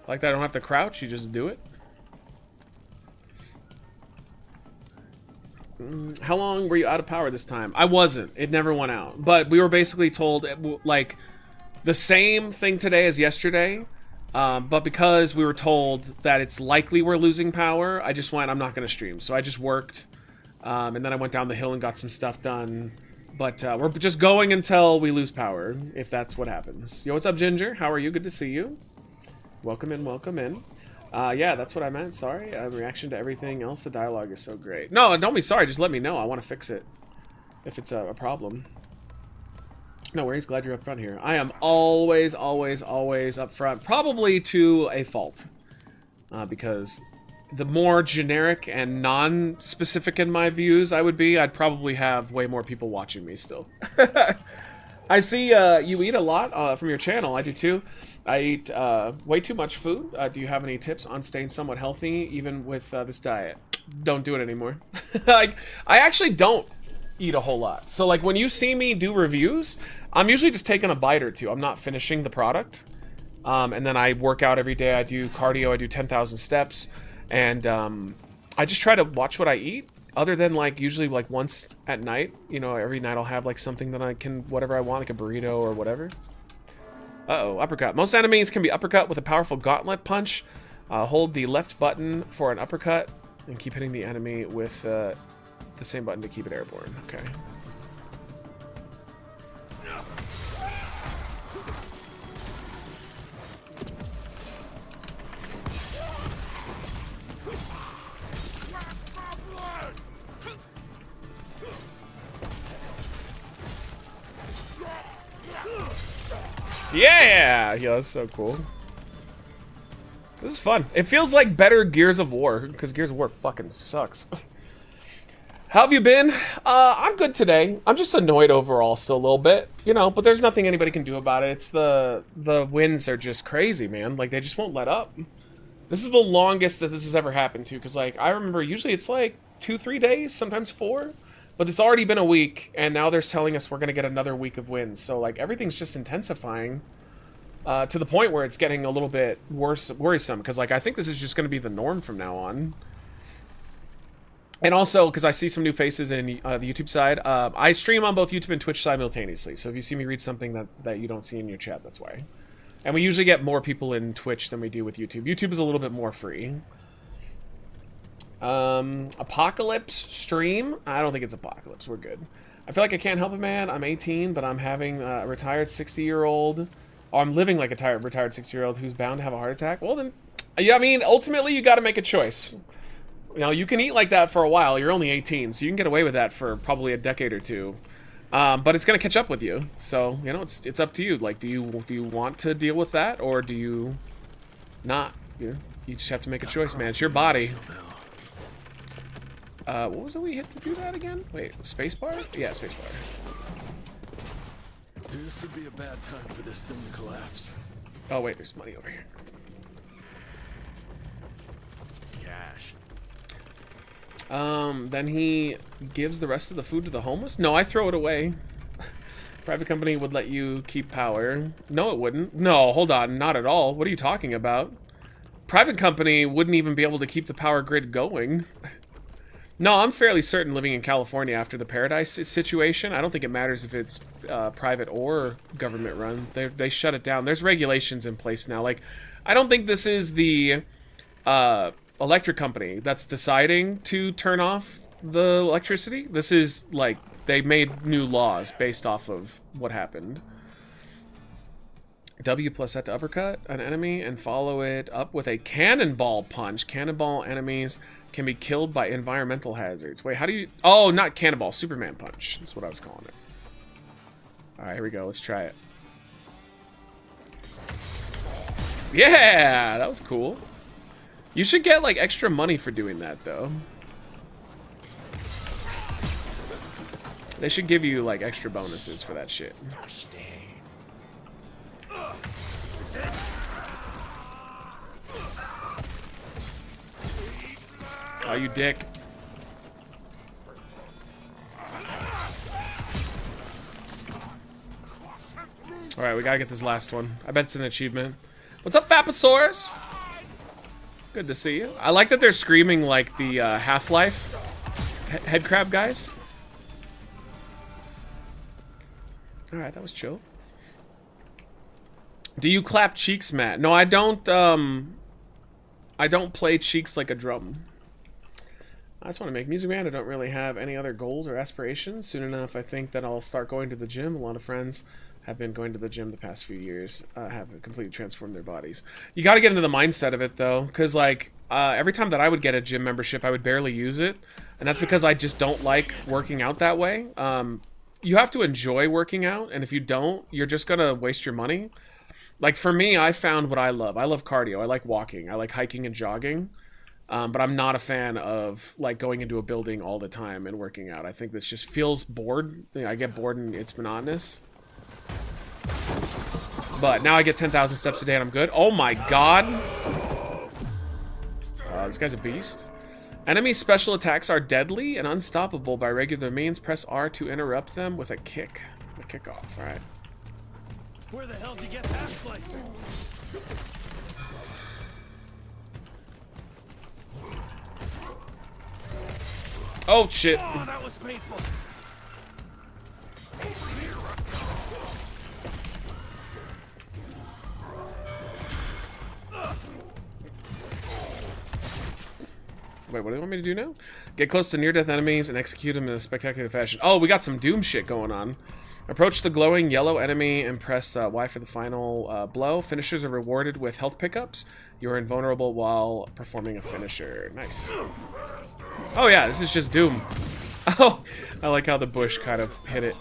Like that, I don't have to crouch, you just do it. How long were you out of power this time? I wasn't. It never went out. But we were basically told, like, the same thing today as yesterday. But because we were told that it's likely we're losing power, I just went, I'm not going to stream. So I just worked. And then I went down the hill and got some stuff done. But we're just going until we lose power, if that's what happens. Yo, what's up, Ginger? How are you? Good to see you. Welcome in, welcome in. Yeah, that's what I meant. Sorry. Reaction to everything else. The dialogue is so great. No, don't be sorry. Just let me know. I want to fix it if it's a problem. No worries. Glad you're up front here. I am always, always, always up front. Probably to a fault. Because the more generic and non-specific in my views I would be, I'd probably have way more people watching me still. I see you eat a lot from your channel. I do too. I eat way too much food. Do you have any tips on staying somewhat healthy even with this diet? Don't do it anymore. Like, I actually don't eat a whole lot. So like when you see me do reviews, I'm usually just taking a bite or two. I'm not finishing the product. And then I work out every day. I do cardio. I do 10,000 steps. And I just try to watch what I eat. Other than like usually like once at night, you know, every night I'll have like something that I can, whatever I want, like a burrito or whatever. Uh-oh, uppercut. Most enemies can be uppercut with a powerful gauntlet punch. Hold the left button for an uppercut and keep hitting the enemy with the same button to keep it airborne. Okay. Yeah! Yeah, that's so cool. This is fun. It feels like better Gears of War, because Gears of War fucking sucks. How have you been? I'm good today. I'm just annoyed overall still a little bit, you know, but there's nothing anybody can do about it. It's the wins are just crazy, man. Like, they just won't let up. This is the longest that this has ever happened to, because, like, I remember usually it's like 2-3 days, sometimes 4. But it's already been a week, and now they're telling us we're going to get another week of wins. So, like, everything's just intensifying to the point where it's getting a little bit worrisome. Because, like, I think this is just going to be the norm from now on. And also, because I see some new faces in the YouTube side, I stream on both YouTube and Twitch simultaneously. So if you see me read something that you don't see in your chat, that's why. And we usually get more people in Twitch than we do with YouTube. YouTube is a little bit more free. Apocalypse stream? I don't think it's Apocalypse. We're good. I feel like I can't help it, man. I'm 18, but I'm having a retired 60-year-old. Oh, I'm living like a retired 60-year-old who's bound to have a heart attack. Well, then, yeah, I mean, ultimately, you got to make a choice. You know, you can eat like that for a while. You're only 18, so you can get away with that for probably a decade or two. But it's gonna catch up with you. So, you know, it's up to you. Like, do you want to deal with that, or do you not? You just have to make a choice, man. It's your body. What was it we hit to do that again? Wait, spacebar? Yeah, spacebar. This would be a bad time for this thing to collapse. Oh wait, there's money over here. Cash. Then he gives the rest of the food to the homeless? No, I throw it away. Private company would let you keep power. No, it wouldn't. No, hold on, not at all. What are you talking about? Private company wouldn't even be able to keep the power grid going. No, I'm fairly certain living in California after the Paradise situation, I don't think it matters if it's private or government run. They shut it down. There's regulations in place now. Like, I don't think this is the electric company that's deciding to turn off the electricity. This is, like, they made new laws based off of what happened. W plus set to uppercut an enemy and follow it up with a cannonball punch. Cannonball enemies can be killed by environmental hazards. Wait, how do you... Oh, not cannonball. Superman punch. That's what I was calling it. Alright, here we go. Let's try it. Yeah! That was cool. You should get, like, extra money for doing that, though. They should give you, like, extra bonuses for that shit. Oh, you dick. Alright, we gotta get this last one. I bet it's an achievement. What's up, Faposaurus? Good to see you. I like that they're screaming like the Half-Life head crab guys. Alright, that was chill. Do you clap cheeks, Matt? No, I don't play cheeks like a drum. I just want to make music band. I don't really have any other goals or aspirations. Soon enough, I think that I'll start going to the gym. A lot of friends have been going to the gym the past few years, have completely transformed their bodies. You got to get into the mindset of it, though, because, like, every time that I would get a gym membership, I would barely use it, and that's because I just don't like working out that way. You have to enjoy working out, and if you don't, you're just going to waste your money. Like, for me, I found what I love. I love cardio. I like walking. I like hiking and jogging. But I'm not a fan of, like, going into a building all the time and working out. I think this just feels bored. You know, I get bored and it's monotonous. But now I get 10,000 steps a day and I'm good. Oh my god! This guy's a beast. Enemy special attacks are deadly and unstoppable by regular means. Press R to interrupt them with a kick. A kickoff, alright. Where the hell did you get that slicer? Oh shit. Oh, that was painful. Wait, what do you want me to do now? Get close to near-death enemies and execute them in a spectacular fashion. Oh, we got some Doom shit going on. Approach the glowing yellow enemy and press Y for the final blow. Finishers are rewarded with health pickups. You are invulnerable while performing a finisher. Nice. Oh yeah, this is just Doom. Oh, I like how the bush kind of hit it.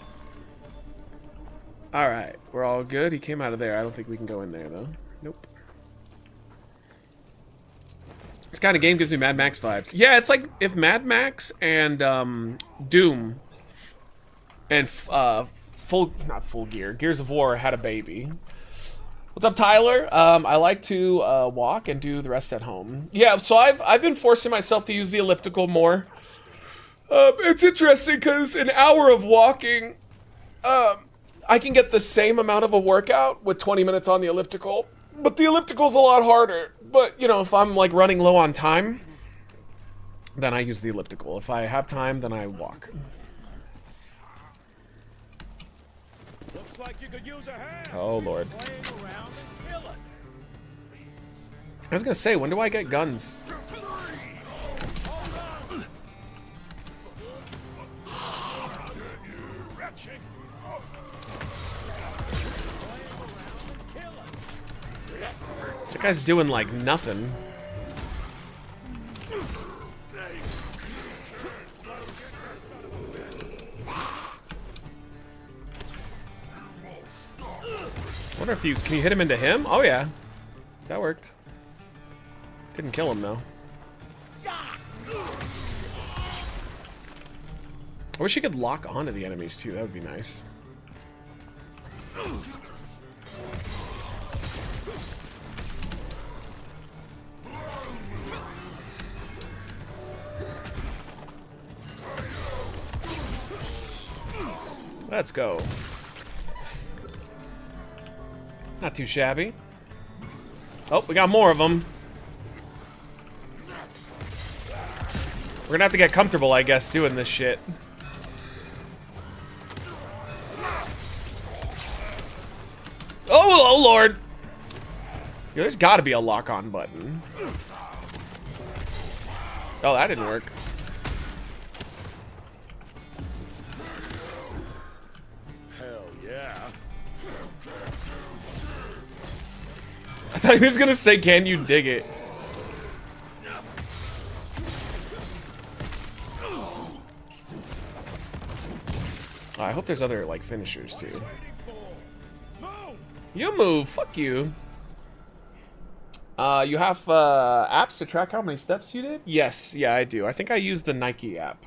Alright, we're all good. He came out of there. I don't think we can go in there, though. Nope. This kind of game gives me Mad Max vibes. Yeah, it's like if Mad Max and Doom and not Full Gear, Gears of War had a baby. What's up, Tyler? I like to walk and do the rest at home. Yeah, so I've been forcing myself to use the elliptical more. It's interesting because an hour of walking, I can get the same amount of a workout with 20 minutes on the elliptical, but the elliptical's a lot harder. But, you know, if I'm, like, running low on time, then I use the elliptical. If I have time, then I walk. Looks like you could use a hand. Oh, Lord. Playing around and kill it. I was gonna say, when do I get guns? That guy's doing like nothing. Wonder if can you hit him into him? Oh yeah, that worked. Didn't kill him though. I wish you could lock onto the enemies too. That would be nice. Let's go. Not too shabby. Oh, we got more of them. We're gonna have to get comfortable, I guess, doing this shit. Oh Lord! Yo, there's gotta be a lock-on button. Oh, that didn't work. Hell yeah. I thought he was gonna say, can you dig it? Oh, I hope there's other, like, finishers, too. You move, fuck you. You have apps to track how many steps you did? Yes, yeah, I do. I think I used the Nike app.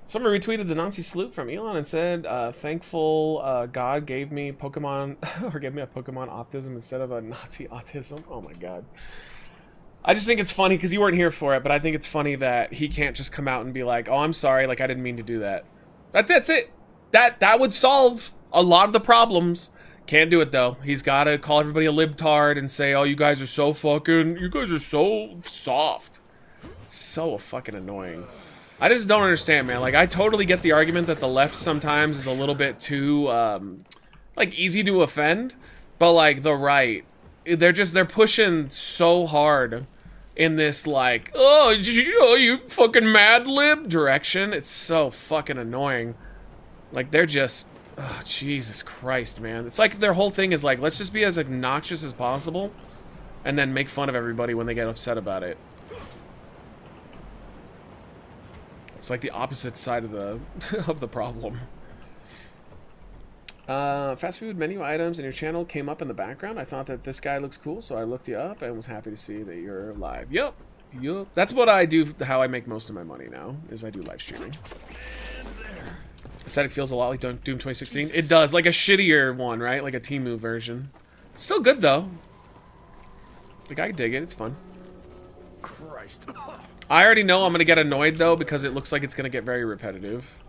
Someone retweeted the Nazi salute from Elon and said, thankful God gave me Pokemon, or gave me a Pokemon autism instead of a Nazi autism. Oh my God. I just think it's funny, because you weren't here for it, but I think it's funny that he can't just come out and be like, oh, I'm sorry, like, I didn't mean to do that. That's it. That would solve a lot of the problems. Can't do it, though. He's got to call everybody a libtard and say, oh, you guys are so soft. It's so fucking annoying. I just don't understand, man. Like, I totally get the argument that the left sometimes is a little bit too, like, easy to offend. But, like, the right, they're pushing so hard in this, like, oh, you fucking mad lib direction. It's so fucking annoying. Like, they're just... Oh, Jesus Christ, man. It's like their whole thing is like, let's just be as obnoxious as possible and then make fun of everybody when they get upset about it. It's like the opposite side of the of the problem. Fast food menu items in your channel came up in the background. I thought that this guy looks cool, so I looked you up and was happy to see that you're live. Yup. That's what I do, how I make most of my money now, is I do live streaming. Aesthetic feels a lot like Doom 2016. It does, like a shittier one, right? Like a Temu version. It's still good though. Like, I dig it. It's fun. Christ. I already know I'm gonna get annoyed though because it looks like it's gonna get very repetitive.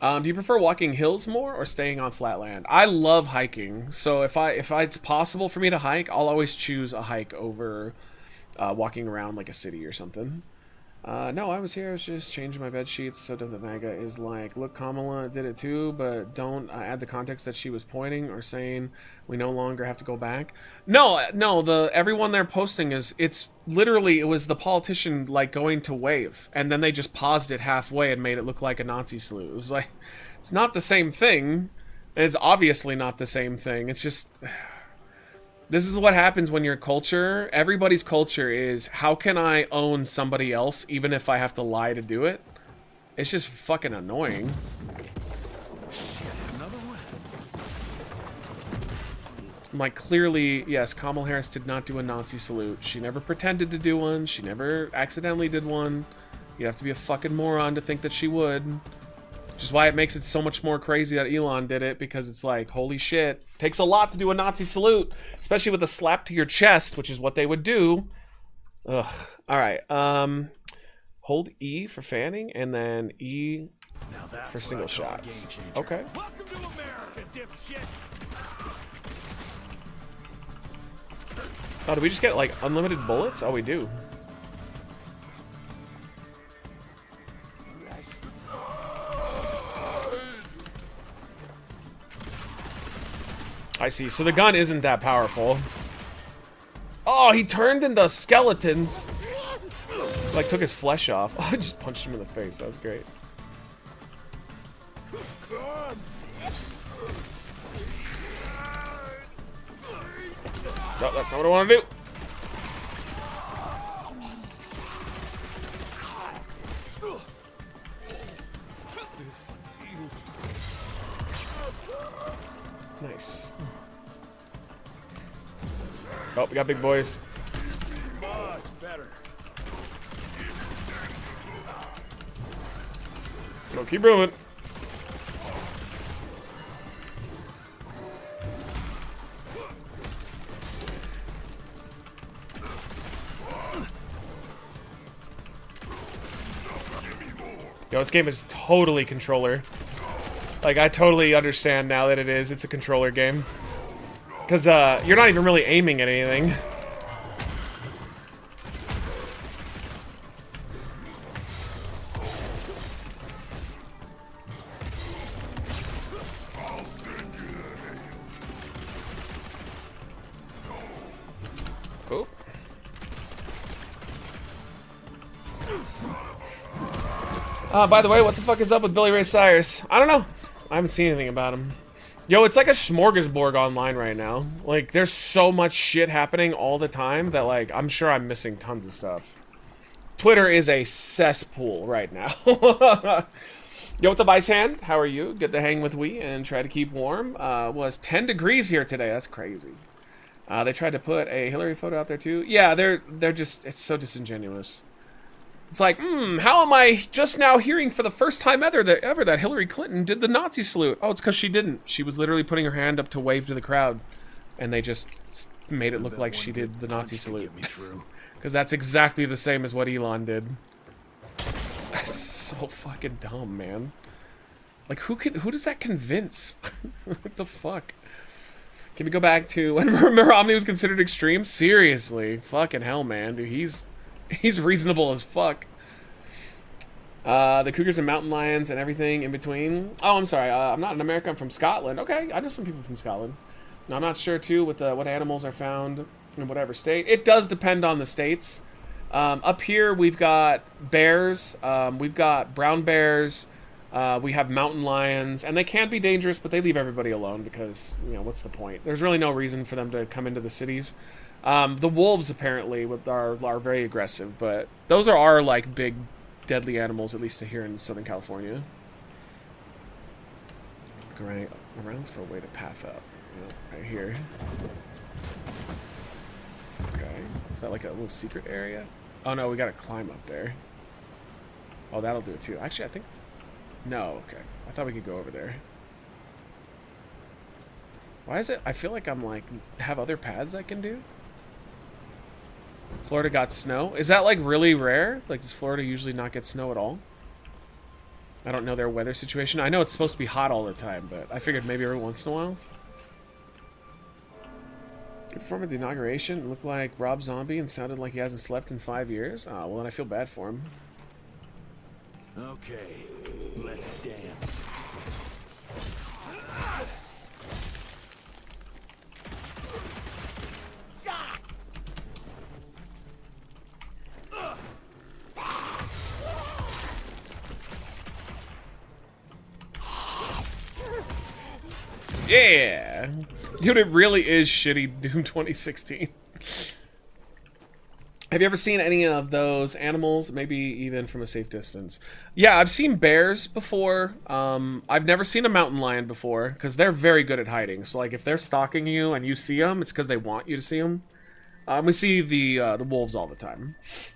Do you prefer walking hills more or staying on flat land? I love hiking, so if it's possible for me to hike, I'll always choose a hike over walking around like a city or something. No, I was here. I was just changing my bed sheets. So the mega is like, look, Kamala did it too, but don't add the context that she was pointing or saying we no longer have to go back. No, everyone they're posting it's literally, it was the politician like going to wave, and then they just paused it halfway and made it look like a Nazi salute. It was like, it's not the same thing. And it's obviously not the same thing. It's just... This is what happens when your culture, everybody's culture is, how can I own somebody else even if I have to lie to do it? It's just fucking annoying. Another one. I'm like, clearly, yes, Kamala Harris did not do a Nazi salute. She never pretended to do one. She never accidentally did one. You have to be a fucking moron to think that she would. Which is why it makes it so much more crazy that Elon did it, because it's like, holy shit. Takes a lot to do a Nazi salute, especially with a slap to your chest, which is what they would do. Ugh. Alright, hold E for fanning, and then E for single shots. Okay. Welcome to America, dipshit. Oh, do we just get, like, unlimited bullets? Oh, we do. I see. So the gun isn't that powerful. Oh, he turned into skeletons. Like, took his flesh off. Oh, I just punched him in the face. That was great. No, that's not what I want to do. Nice. Oh, we got big boys. Much better. So keep moving. Yo, this game is totally controller. Like, I totally understand now that it is. It's a controller game. Because, you're not even really aiming at anything. By the way, what the fuck is up with Billy Ray Cyrus? I don't know. I haven't seen anything about him. Yo, it's like a smorgasbord online right now. Like, there's so much shit happening all the time that, like, I'm sure I'm missing tons of stuff. Twitter is a cesspool right now. Yo, what's up, Ice Hand? How are you? Good to hang with we and try to keep warm. Was 10 degrees here today. That's crazy. They tried to put a Hillary photo out there too. Yeah, they're just, it's so disingenuous. It's like, how am I just now hearing for the first time ever that Hillary Clinton did the Nazi salute? Oh, it's because she didn't. She was literally putting her hand up to wave to the crowd, and they just made it look like she did the Nazi salute. Because that's exactly the same as what Elon did. That's so fucking dumb, man. Like, who does that convince? What the fuck? Can we go back to when Romney was considered extreme? Seriously, fucking hell, man, dude, he's reasonable as fuck. The cougars and mountain lions and everything in between. Oh, I'm sorry. I'm not in America. I'm from Scotland. Okay, I know some people from Scotland. Now, I'm not sure too with what animals are found in whatever state. It does depend on the states. Up here, we've got bears. We've got brown bears. We have mountain lions, and they can be dangerous, but they leave everybody alone because, you know, what's the point? There's really no reason for them to come into the cities. The wolves apparently are very aggressive, but those are our like big deadly animals, at least here in Southern California. Look around for a way to path up. Right here. Okay, is that like a little secret area? Oh no, we gotta climb up there. Oh, that'll do it too. Actually, I think no. Okay, I thought we could go over there. Why is it? I feel like I'm like have other paths I can do. Florida got snow. Is that like really rare? Like, does Florida usually not get snow at all? I don't know their weather situation. I know it's supposed to be hot all the time, but I figured maybe every once in a while. He performed at the inauguration. It looked like Rob Zombie and sounded like he hasn't slept in 5 years. Oh, well, then I feel bad for him. Okay, let's dance. Yeah! Dude, it really is shitty Doom 2016. Have you ever seen any of those animals, maybe even from a safe distance? Yeah, I've seen bears before. I've never seen a mountain lion before, because they're very good at hiding. So, like, if they're stalking you and you see them, it's because they want you to see them. We see the wolves all the time.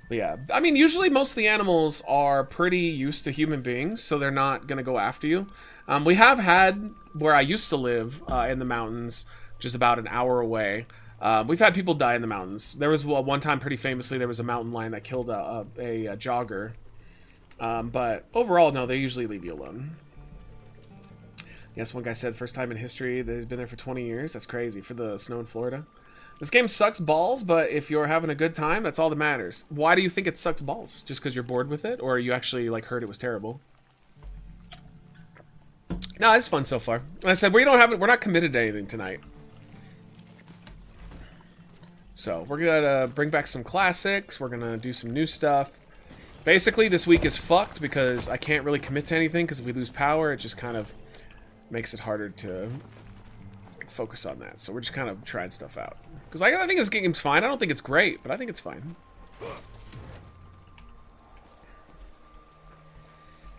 But yeah, I mean, usually most of the animals are pretty used to human beings, so they're not going to go after you. We have had, where I used to live in the mountains, just about an hour away, we've had people die in the mountains. There was one time, pretty famously, there was a mountain lion that killed a jogger. But overall, no, they usually leave you alone. Yes, one guy said first time in history that he's been there for 20 years. That's crazy for the snow in Florida. This game sucks balls, but if you're having a good time, that's all that matters. Why do you think it sucks balls? Just because you're bored with it? Or you actually like heard it was terrible? No, it's fun so far. And I said, we're not committed to anything tonight. So, we're gonna bring back some classics. We're gonna do some new stuff. Basically, this week is fucked because I can't really commit to anything because if we lose power, it just kind of makes it harder to focus on that. So we're just kind of trying stuff out. Because I think this game's fine. I don't think it's great, but I think it's fine.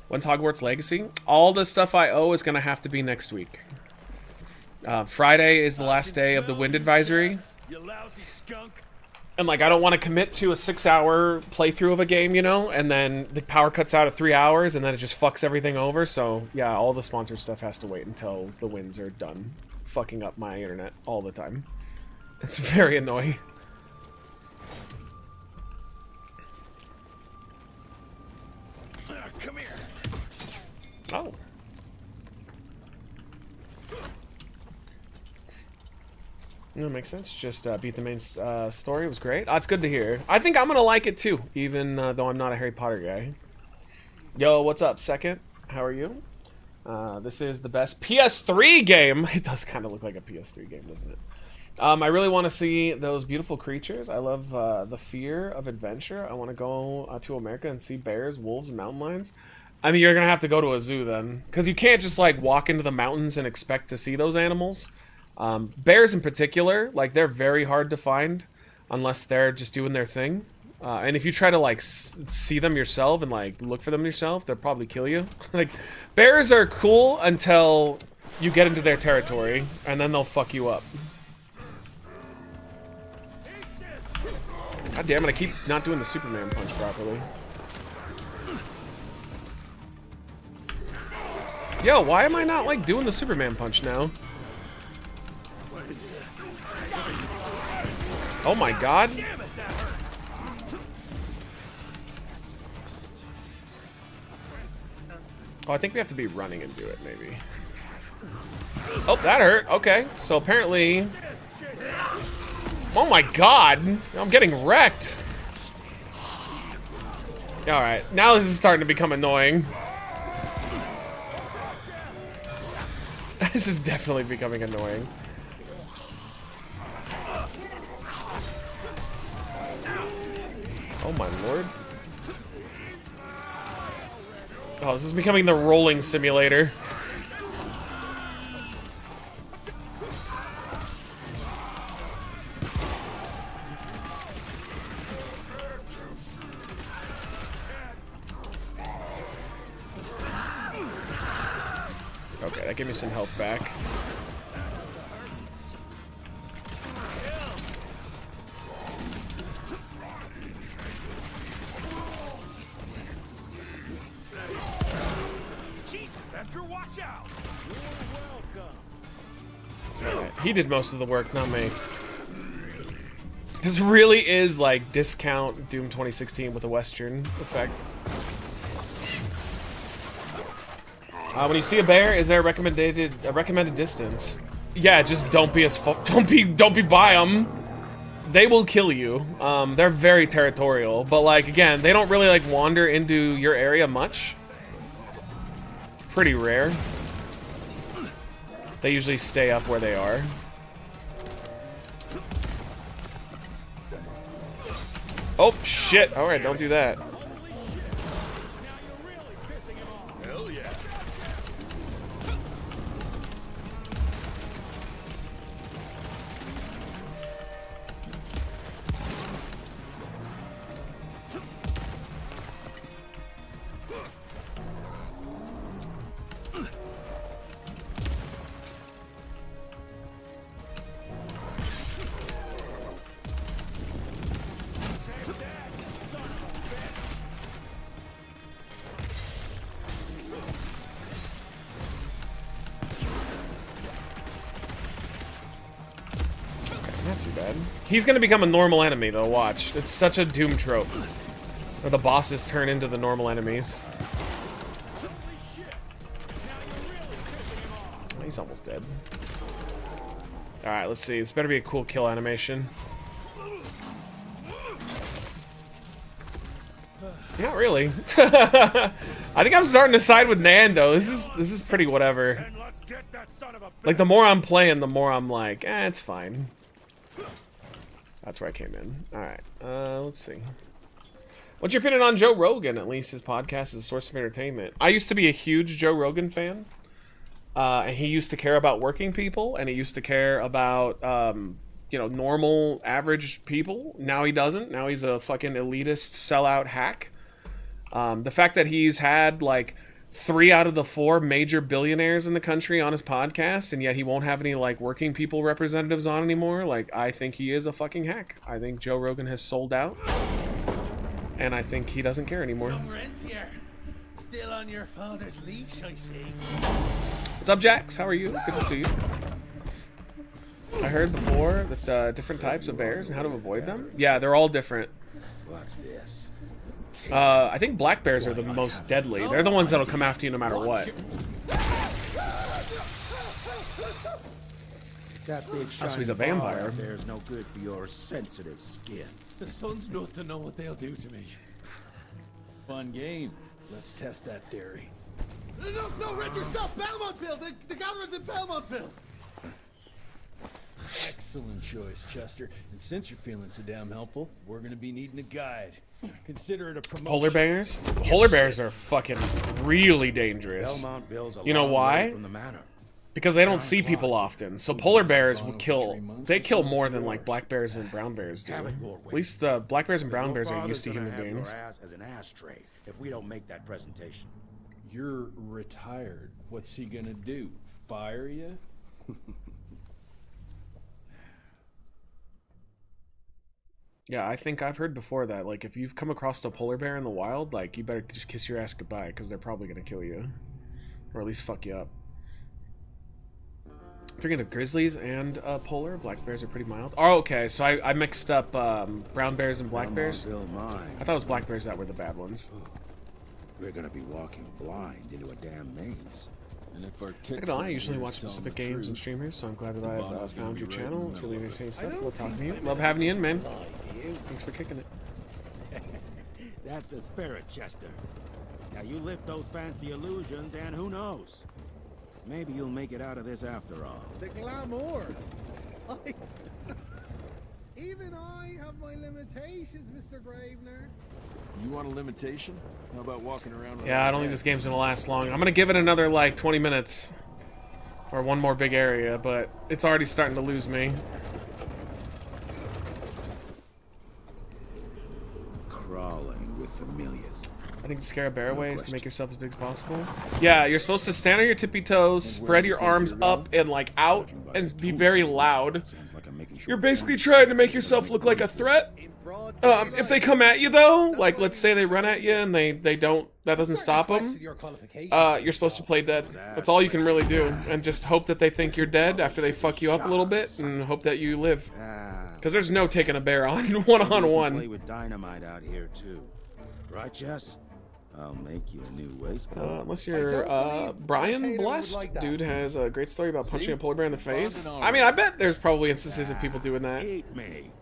When's Hogwarts Legacy? All the stuff I owe is going to have to be next week. Friday is the last day of the wind advisory. You lousy skunk. And, like, I don't want to commit to a 6-hour playthrough of a game, you know? And then the power cuts out at 3 hours, and then it just fucks everything over. So, yeah, all the sponsored stuff has to wait until the winds are done. Fucking up my internet all the time. It's very annoying. Come here. Oh. No, makes sense. Just beat the main story. It was great. Oh, it's good to hear. I think I'm gonna like it too, even though I'm not a Harry Potter guy. Yo, what's up, Second? How are you? This is the best PS3 game. It does kind of look like a PS3 game, doesn't it? I really want to see those beautiful creatures. I love the fear of adventure. I want to go to America and see bears, wolves, and mountain lions. I mean, you're gonna have to go to a zoo then, because you can't just like walk into the mountains and expect to see those animals. Bears in particular, like they're very hard to find unless they're just doing their thing. And if you try to like see them yourself and like look for them yourself, they'll probably kill you. Like bears are cool until you get into their territory, and then they'll fuck you up. God damn it! I keep not doing the Superman punch properly. Yo, why am I not like doing the Superman punch now? Oh my god. Oh, I think we have to be running and do it, maybe. Oh, that hurt. Okay, so apparently... Oh my god! I'm getting wrecked! Alright, now this is starting to become annoying. This is definitely becoming annoying. Oh my lord. Oh, this is becoming the rolling simulator. Okay, that gave me some health back. Jesus, Edgar, watch out! He did most of the work, not me. This really is like discount Doom 2016 with a Western effect. When you see a bear, is there a recommended distance? Yeah, just don't be don't be by them. They will kill you. They're very territorial, but like again, they don't really like wander into your area much. It's pretty rare. They usually stay up where they are. Oh shit! All right, don't do that. Not too bad. He's gonna become a normal enemy, though, watch. It's such a Doom trope. Where the bosses turn into the normal enemies. He's almost dead. Alright, let's see. This better be a cool kill animation. Not really. I think I'm starting to side with Nando. This is pretty whatever. Like, the more I'm playing, the more I'm like, it's fine. That's where I came in. Alright, let's see. What's your opinion on Joe Rogan? At least his podcast is a source of entertainment. I used to be a huge Joe Rogan fan. And he used to care about working people, and he used to care about, you know, normal, average people. Now he doesn't. Now he's a fucking elitist sellout hack. The fact that he's had, like, 3 out of the 4 major billionaires in the country on his podcast, and yet he won't have any, like, working people representatives on anymore, like, I think he is a fucking hack. I think Joe Rogan has sold out, and I think he doesn't care anymore. Young rentier, still on your father's leash, I see. What's up, Jax? How are you? Good to see you. I heard before that different types of bears and how to avoid them. Yeah, they're all different. What's this? I think black bears are the most deadly. They're the ones that'll come after you no matter what. That big Oh, so he's a vampire. There's no good for your sensitive skin. The sun's not to know what they'll do to me. Fun game. Let's test that theory. No, Richard, stop! Belmontville! The gallery's in Belmontville! Excellent choice, Chester. And since you're feeling so damn helpful, we're gonna be needing a guide. Consider it a promotion. Polar bears? Polar bears are fucking really dangerous. Belmont Bill's a You know long why? way from the manor. Because they don't see people often. So polar bears will kill. They kill more than like black bears and brown bears do. Have it your way. At least the black bears and brown Your bears are father's used to gonna human have beings. Your ass as an ashtray if we don't make that presentation. You're retired. What's he gonna do? Fire you? Yeah, I think I've heard before that, like, if you've come across a polar bear in the wild, like, you better just kiss your ass goodbye, because they're probably gonna kill you. Or at least fuck you up. Thinking of grizzlies and polar, black bears are pretty mild. Oh, okay, so I mixed up brown bears and black bears. Bill mine. I thought it was black bears that were the bad ones. We're gonna be walking blind into a damn maze. And if our I don't know, I usually watch specific games and streamers, so I'm glad that I've found your channel. It's really entertaining stuff. Love talking to you. Love having you in, man. Thanks for kicking it. That's the spirit, Chester. Now you lift those fancy illusions, and who knows? Maybe you'll make it out of this after all. The glamour. Even I have my limitations, Mr. Gravener. You want a limitation? How about walking around with Yeah, I don't think this game's gonna last long. I'm gonna give it another, like, 20 minutes. Or one more big area, but it's already starting to lose me. Crawling with familiars. I think to scare a bear away is to make yourself as big as possible. Yeah, you're supposed to stand on your tippy toes, spread your arms up and, like, out, and be very loud. Sounds like I'm making sure. You're basically trying to make yourself look like a threat. If they come at you, though, like, let's say they run at you and they don't, that doesn't stop them, you're supposed to play dead. That's all you can really do. And just hope that they think you're dead after they fuck you up a little bit, and hope that you live. Because there's no taking a bear on Play one-on-one. with dynamite out here too, right, Jess? I'll make you a new waistcoat. Unless you're Brian Blessed, dude has a great story about punching a polar bear in the face. I mean, I bet there's probably instances of people doing that. Hate me.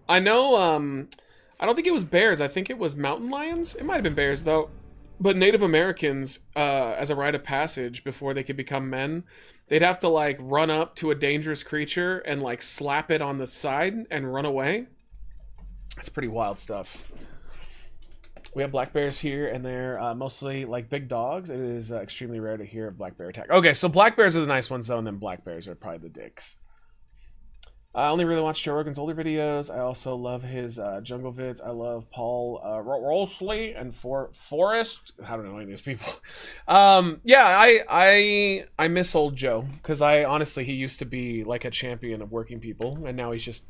I know, I don't think it was bears. I think it was mountain lions. It might have been bears, though. But Native Americans, as a rite of passage before they could become men, they'd have to, like, run up to a dangerous creature and, like, slap it on the side and run away. That's pretty wild stuff. We have black bears here, and they're mostly, like, big dogs. It is extremely rare to hear a black bear attack. Okay, so black bears are the nice ones, though, and then black bears are probably the dicks. I only really watch Joe Rogan's older videos. I also love his jungle vids. I love Paul Rolsley and Forrest. I don't know any of these people. Yeah, I miss old Joe, because honestly, he used to be like a champion of working people, and now he's just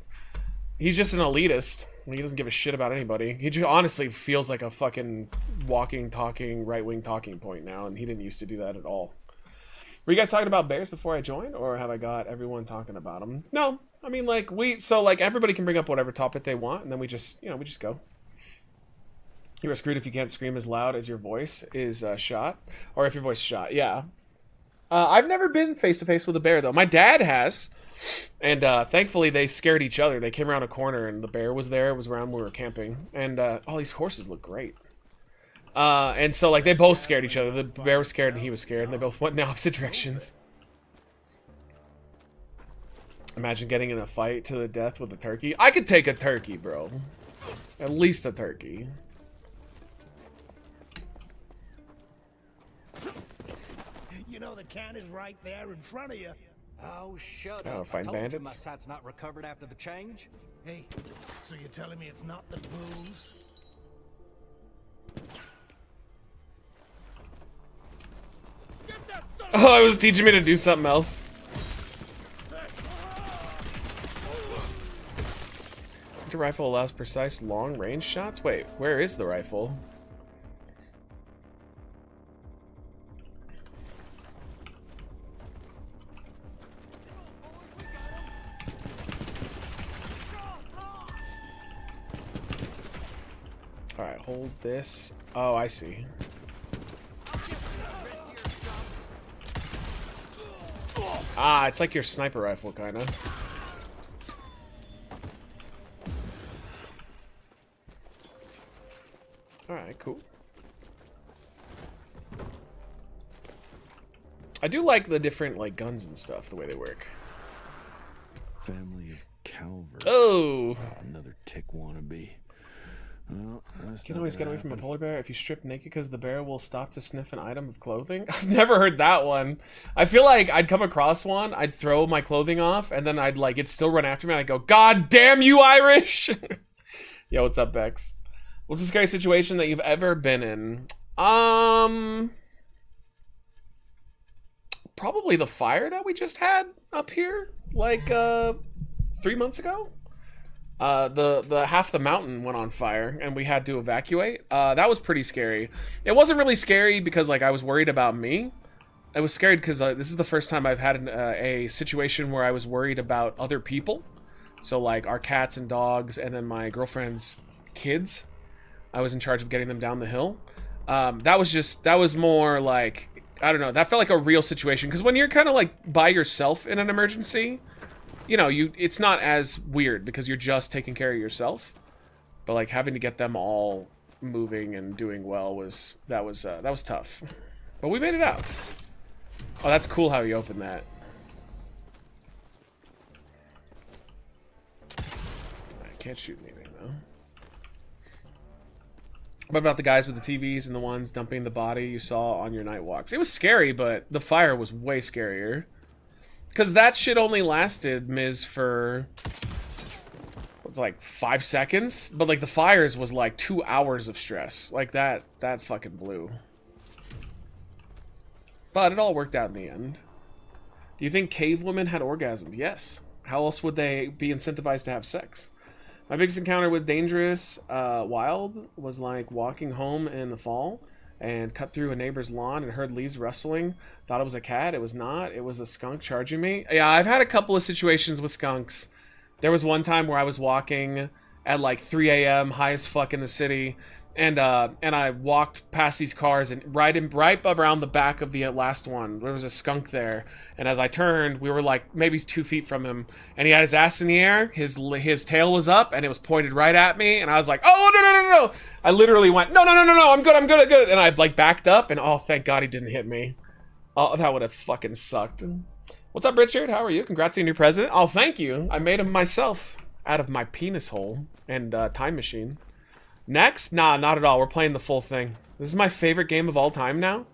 an elitist. He doesn't give a shit about anybody. He just honestly feels like a fucking walking, talking, right-wing talking point now, and he didn't used to do that at all. Were you guys talking about bears before I joined, or have I got everyone talking about them? No. I mean, like, everybody can bring up whatever topic they want, and then we just go. You are screwed if you can't scream as loud as your voice is shot, or if your voice is shot, yeah. I've never been face-to-face with a bear, though. My dad has, and thankfully they scared each other. They came around a corner, and the bear was there. It was around when we were camping, and all these horses look great. And so, like, they both scared each other. The bear was scared, and he was scared, and they both went in opposite directions. Imagine getting in a fight to the death with a turkey. I could take a turkey, bro. At least a turkey. You know the can is right there in front of you. Oh, shut Oh, up. fighting I told bandits? you my sight's not recovered after the change. Hey, so you're telling me it's not the booze? Oh, it was teaching me to do something else. The rifle allows precise long-range shots? Wait, where is the rifle? Alright, hold this. Oh, I see. Ah, it's like your sniper rifle, kinda. Alright, cool. I do like the different, like, guns and stuff, the way they work. Family of Calvert. Oh! Another tick wannabe. Well, that's You can not always get gonna away from a happen. polar bear if you strip naked because the bear will stop to sniff an item of clothing. I've never heard that one. I feel like I'd come across one, I'd throw my clothing off, and then I'd like, it'd still run after me, and I'd go, God damn you, Irish! Yo, what's up, Bex? What's the scary situation that you've ever been in? Probably the fire that we just had up here, like, 3 months ago. The half the mountain went on fire and we had to evacuate. That was pretty scary. It wasn't really scary because like I was worried about me. I was scared because this is the first time I've had a situation where I was worried about other people. So like our cats and dogs and then my girlfriend's kids. I was in charge of getting them down the hill. That was more like, I don't know, that felt like a real situation. Because when you're kind of like by yourself in an emergency, you know, it's not as weird because you're just taking care of yourself. But like having to get them all moving and doing well was tough. But we made it out. Oh, that's cool how you opened that. I can't shoot anything though. What about the guys with the TVs and the ones dumping the body you saw on your night walks? It was scary, but the fire was way scarier. Because that shit only lasted, Miz, for like 5 seconds. But like the fires was like 2 hours of stress. Like that fucking blew. But it all worked out in the end. Do you think cave women had orgasm? Yes. How else would they be incentivized to have sex? My biggest encounter with dangerous wild was like walking home in the fall and cut through a neighbor's lawn and heard leaves rustling. Thought it was a cat. It was not. It was a skunk charging me. Yeah, I've had a couple of situations with skunks. There was one time where I was walking at like 3 a.m. high as fuck in the city, and I walked past these cars, and right around the back of the last one, there was a skunk there. And as I turned, we were like maybe 2 feet from him, and he had his ass in the air, his tail was up, and it was pointed right at me, and I was like, oh no! I literally went, no, I'm good, and I like backed up, and oh, thank God he didn't hit me. Oh, that would have fucking sucked. What's up, Richard? How are you? Congrats on your new president. Oh, thank you. I made him myself out of my penis hole and time machine. Next? Nah, not at all. We're playing the full thing. This is my favorite game of all time now.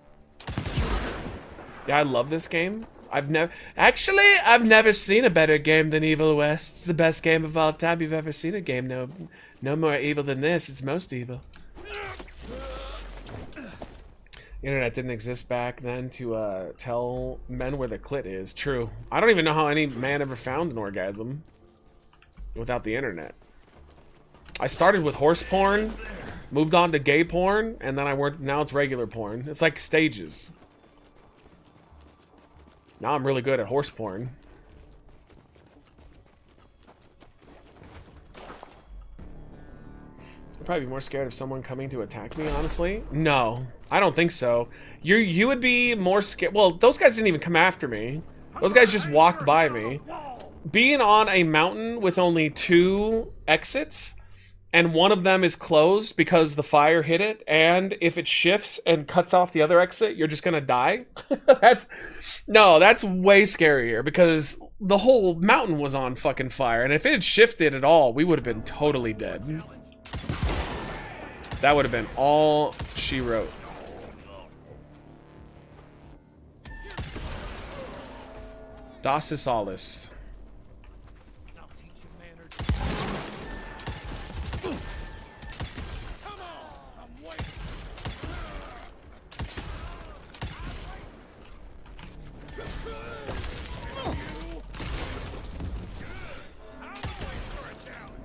Yeah, I love this game. I've never seen a better game than Evil West. It's the best game of all time you've ever seen a game. No more evil than this. It's most evil. Internet didn't exist back then to tell men where the clit is. True. I don't even know how any man ever found an orgasm without the internet. I started with horse porn, moved on to gay porn, and then now it's regular porn. It's like stages. Now I'm really good at horse porn. I'd probably be more scared of someone coming to attack me, honestly. No, I don't think so. You would be more scared. Well, those guys didn't even come after me. Those guys just walked by me. Being on a mountain with only 2 exits, and one of them is closed because the fire hit it, and if it shifts and cuts off the other exit, you're just gonna die. That's way scarier because the whole mountain was on fucking fire, and if it had shifted at all, we would have been totally dead. That would have been all she wrote. Das ist alles.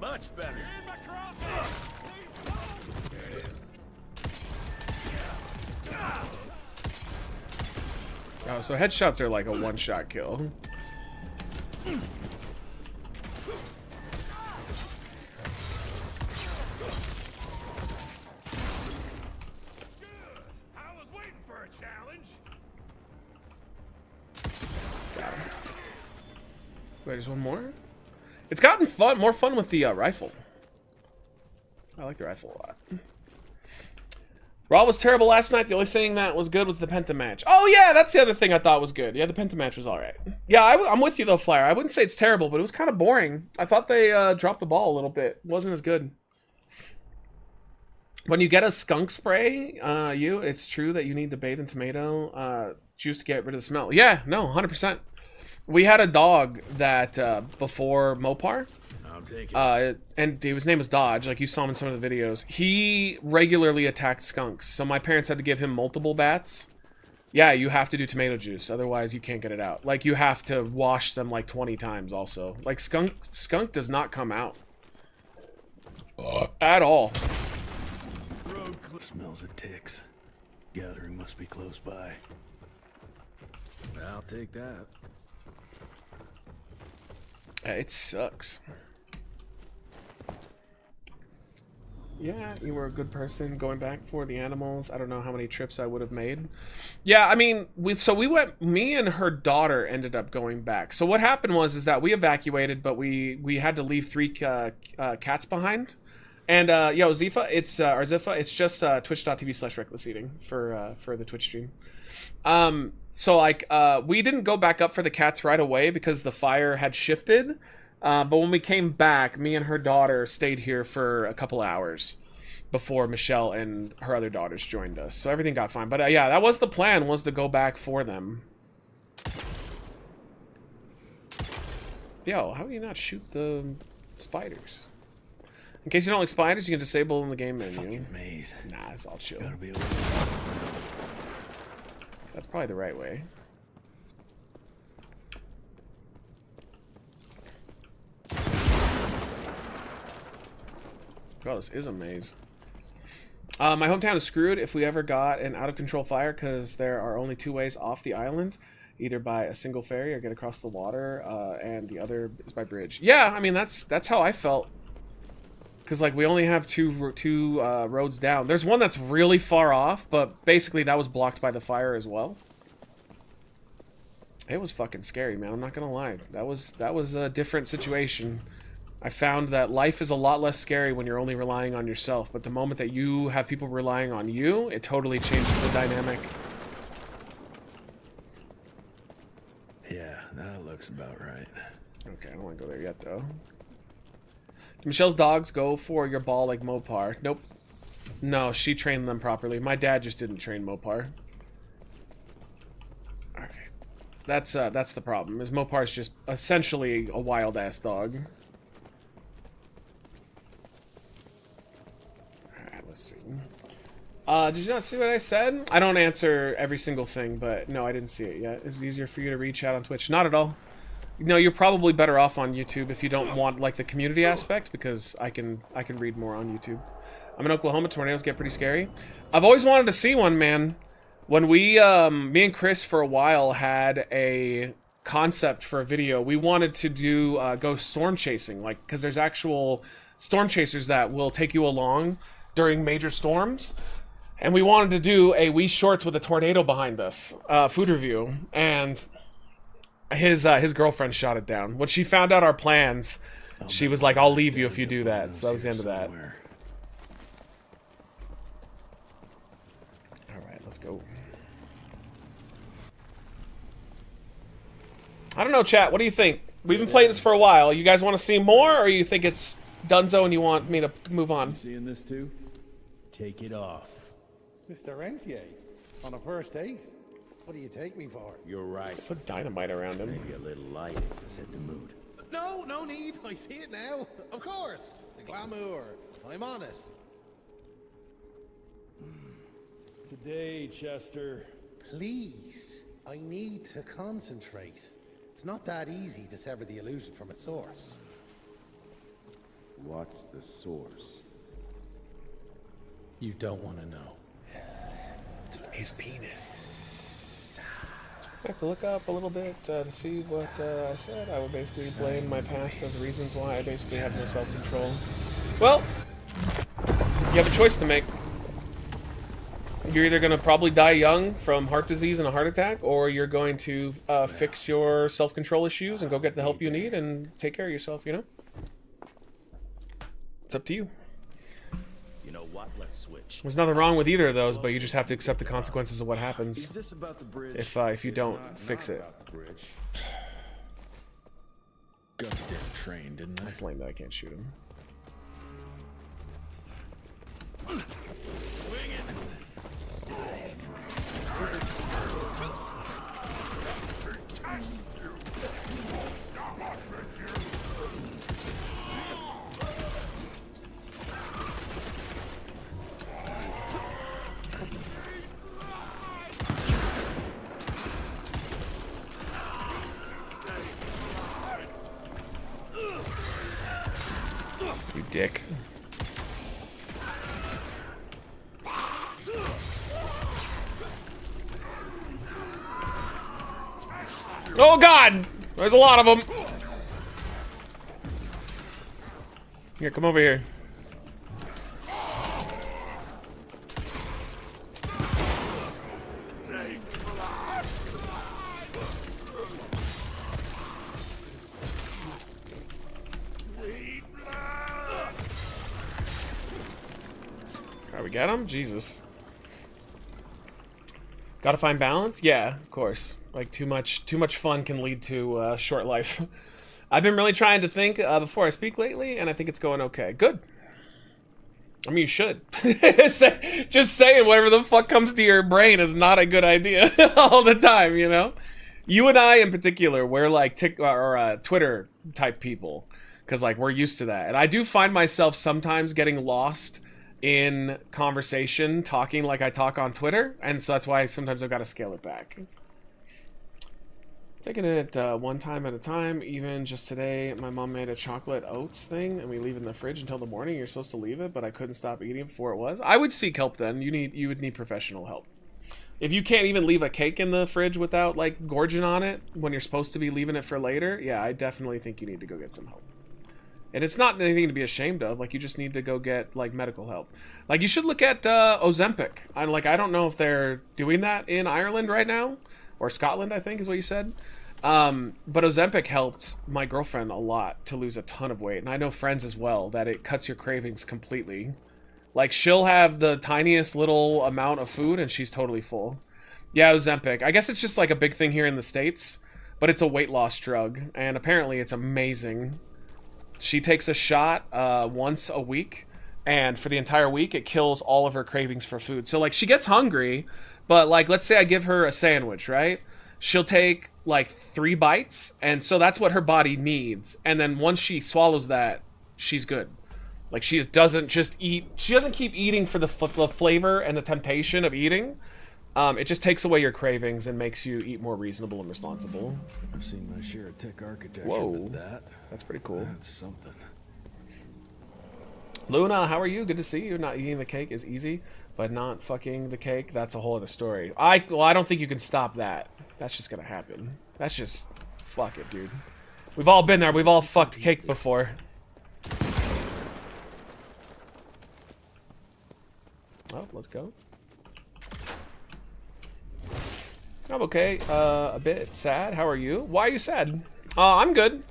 Much better. Oh, so headshots are like a one-shot kill. I was waiting for a challenge. Got him. Wait, there's one more? It's gotten more fun with the rifle. I like the rifle a lot. Raw was terrible last night. The only thing that was good was the Penta match. Oh yeah, that's the other thing I thought was good. Yeah, the Penta match was all right. Yeah, I'm with you though, Flyer. I wouldn't say it's terrible, but it was kind of boring. I thought they dropped the ball a little bit. It wasn't as good. When you get a skunk spray, it's true that you need to bathe in tomato juice to get rid of the smell. Yeah, no, 100%. We had a dog that before Mopar. I'll take it. And his name was Dodge, like you saw him in some of the videos. He regularly attacked skunks, so my parents had to give him multiple baths. Yeah, you have to do tomato juice, otherwise you can't get it out. Like, you have to wash them like 20 times also. Like, skunk does not come out. At all. Smells of ticks. Gathering must be close by. I'll take that. It sucks. Yeah, you were a good person going back for the animals. I don't know how many trips I would have made. Yeah, I mean, me and her daughter ended up going back. So what happened was that we evacuated, but we had to leave 3 cats behind. And yo, Zifa, it's just twitch.tv/recklesseating for the Twitch stream. So like we didn't go back up for the cats right away because the fire had shifted. But when we came back, me and her daughter stayed here for a couple hours before Michelle and her other daughters joined us. So everything got fine. But yeah, that was the plan, was to go back for them. Yo, how do you not shoot the spiders? In case you don't like spiders, you can disable them in the game menu. Fucking maze. Nah, it's all chill. Gotta be able That's probably the right way. Oh, this is a maze. My hometown is screwed if we ever got an out-of-control fire because there are only 2 ways off the island. Either by a single ferry or get across the water, and the other is by bridge. Yeah, I mean, that's how I felt. Because, like, we only have two roads down. There's one that's really far off, but basically that was blocked by the fire as well. It was fucking scary, man. I'm not gonna lie. That was a different situation. I found that life is a lot less scary when you're only relying on yourself, but the moment that you have people relying on you, it totally changes the dynamic. Yeah, that looks about right. Okay, I don't want to go there yet, though. Do Michelle's dogs go for your ball like Mopar? Nope. No, she trained them properly. My dad just didn't train Mopar. Alright. That's the problem, is Mopar's just essentially a wild-ass dog. Alright, let's see. Did you not see what I said? I don't answer every single thing, but no, I didn't see it yet. Is it easier for you to read chat on Twitch? Not at all. No, you're probably better off on YouTube if you don't want like the community aspect, because I can read more on YouTube. I'm in Oklahoma. Tornadoes get pretty scary. I've always wanted to see one, man. When we, me and Chris for a while had a concept for a video, we wanted to do go storm chasing, like because there's actual storm chasers that will take you along during major storms. And we wanted to do a Wii Shorts with a tornado behind us, food review, and his girlfriend shot it down. When she found out our plans, she was like, "I'll leave you if you do that." So that was the end of that. All right, let's go. I don't know, chat. What do you think? We've been playing this for a while. You guys want to see more, or you think it's donezo and you want me to move on? Seeing this too? Take it off. Mr. Rentier, on a first date? What do you take me for? You're right. Put dynamite around him. Maybe a little light to set the mood. No, no need. I see it now. Of course. The glamour. I'm on it. Today, Chester. Please. I need to concentrate. It's not that easy to sever the illusion from its source. What's the source? You don't want to know. His penis. I have to look up a little bit to see what I said. I would basically blame my past as reasons why I basically have no self-control. Well, you have a choice to make. You're either going to probably die young from heart disease and a heart attack, or you're going to fix your self-control issues and go get the help you need and take care of yourself, you know? It's up to you. You know what? Let's switch. There's nothing wrong with either of those, but you just have to accept the consequences of what Is happens this about the bridge? if you don't fix it. About the bridge. Goddamn train, didn't I? That's lame that I can't shoot him. You dick. Oh god! There's a lot of them! Here, come over here. Alright, we got him? Jesus. Gotta find balance? Yeah, of course. Like, too much fun can lead to short life. I've been really trying to think before I speak lately, and I think it's going okay. Good. I mean, you should. Just saying whatever the fuck comes to your brain is not a good idea all the time, you know? You and I in particular, we're like Twitter type people, because like we're used to that. And I do find myself sometimes getting lost in conversation talking like I talk on Twitter, and so that's why sometimes I've got to scale it back. Taking it one time at a time. Even just today, my mom made a chocolate oats thing, and we leave it in the fridge until the morning. You're supposed to leave it, but I couldn't stop eating it before it was. I would seek help then. You would need professional help. If you can't even leave a cake in the fridge without like gorging on it when you're supposed to be leaving it for later, yeah, I definitely think you need to go get some help. And it's not anything to be ashamed of. Like, you just need to go get like medical help. Like, you should look at Ozempic. I don't know if they're doing that in Ireland right now, or Scotland, I think is what you said. But Ozempic helped my girlfriend a lot to lose a ton of weight, and I know friends as well that it cuts your cravings completely. Like, she'll have the tiniest little amount of food and she's totally full. Yeah, Ozempic. I guess it's just like a big thing here in the States, but it's a weight loss drug, and apparently it's amazing. She takes a shot once a week, and for the entire week it kills all of her cravings for food. So like, she gets hungry, but like, let's say I give her a sandwich, right? She'll take like 3 bites, and so that's what her body needs. And then once she swallows that, she's good. Like, she doesn't just eat, she doesn't keep eating for the flavor and the temptation of eating. It just takes away your cravings and makes you eat more reasonable and responsible. I've seen my share of tech architecture. Whoa, but that's pretty cool. That's something. Luna, how are you? Good to see you. Not eating the cake is easy, but not fucking the cake, that's a whole other story. I don't think you can stop that. That's just gonna happen. That's just, fuck it, dude. We've all been there. We've all fucked cake before. Well, let's go. I'm okay. A bit sad. How are you? Why are you sad? I'm good.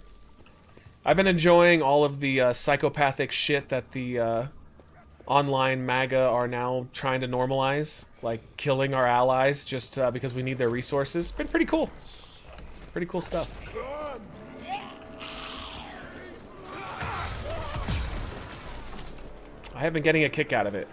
I've been enjoying all of the psychopathic shit that the online MAGA are now trying to normalize, like killing our allies just because we need their resources. It's been pretty cool. Pretty cool stuff. I have been getting a kick out of it.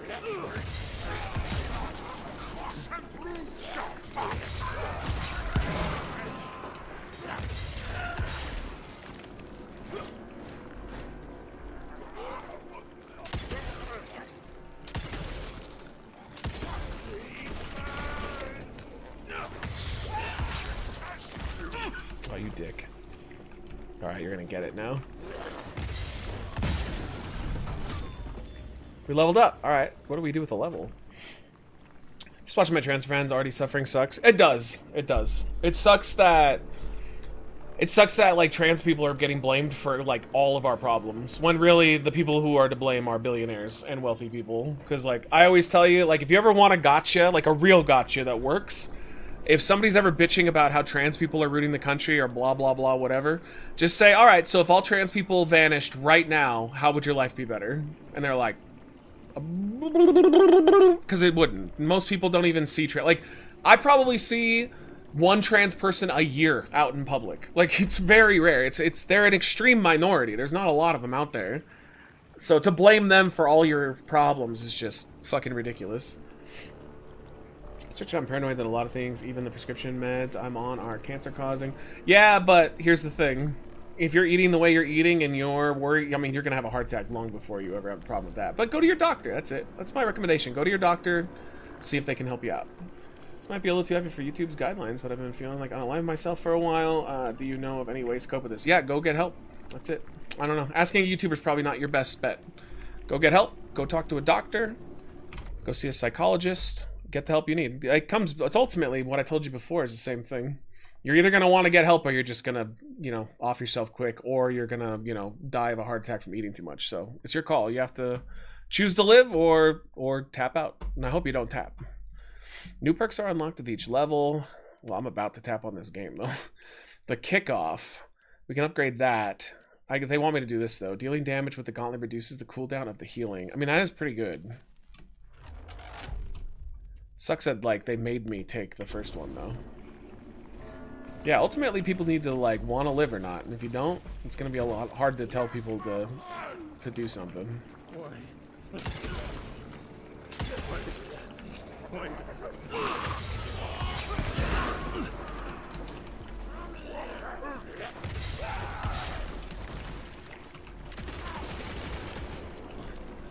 Oh, you dick. Alright, you're gonna get it now. We leveled up. Alright, what do we do with the level? Just watching my trans friends already suffering sucks. It does. It does. It sucks that like trans people are getting blamed for like all of our problems, when really the people who are to blame are billionaires and wealthy people. Because like, I always tell you, like, if you ever want a gotcha, like a real gotcha that works, if somebody's ever bitching about how trans people are ruining the country or blah blah blah whatever, just say, all right, so if all trans people vanished right now, how would your life be better? And they're like, because it wouldn't. Most people don't even see trans. Like, I probably see one trans person a year out in public. Like, it's very rare. It's they're an extreme minority. There's not a lot of them out there. So to blame them for all your problems is just fucking ridiculous. I'm paranoid that a lot of things, even the prescription meds I'm on, are cancer causing. Yeah, but here's the thing. If you're eating the way you're eating and you're worried, I mean, you're going to have a heart attack long before you ever have a problem with that. But go to your doctor. That's it. That's my recommendation. Go to your doctor, see if they can help you out. This might be a little too heavy for YouTube's guidelines, but I've been feeling like unalive myself for a while. Do you know of any ways to cope with this? Yeah, go get help. That's it. I don't know. Asking a YouTuber is probably not your best bet. Go get help. Go talk to a doctor. Go see a psychologist. Get the help you need. It's ultimately what I told you before is the same thing. You're either going to want to get help or you're just going to, you know, off yourself quick, or you're going to, you know, die of a heart attack from eating too much. So it's your call. You have to choose to live or tap out. And I hope you don't tap. New perks are unlocked at each level. Well, I'm about to tap on this game though. The kickoff. We can upgrade that. They want me to do this though. Dealing damage with the gauntlet reduces the cooldown of the healing. I mean, that is pretty good. Sucks that, like, they made me take the first one, though. Yeah, ultimately, people need to, like, want to live or not. And if you don't, it's going to be a lot hard to tell people to do something.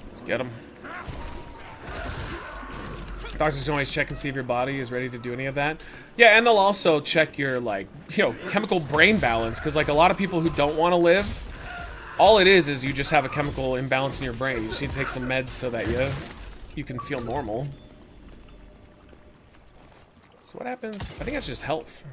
Let's get him. Doctors can always check and see if your body is ready to do any of that. Yeah, and they'll also check your, like, you know, chemical brain balance. Because, like, a lot of people who don't want to live, all it is you just have a chemical imbalance in your brain. You just need to take some meds so that you can feel normal. So what happens? I think that's just health.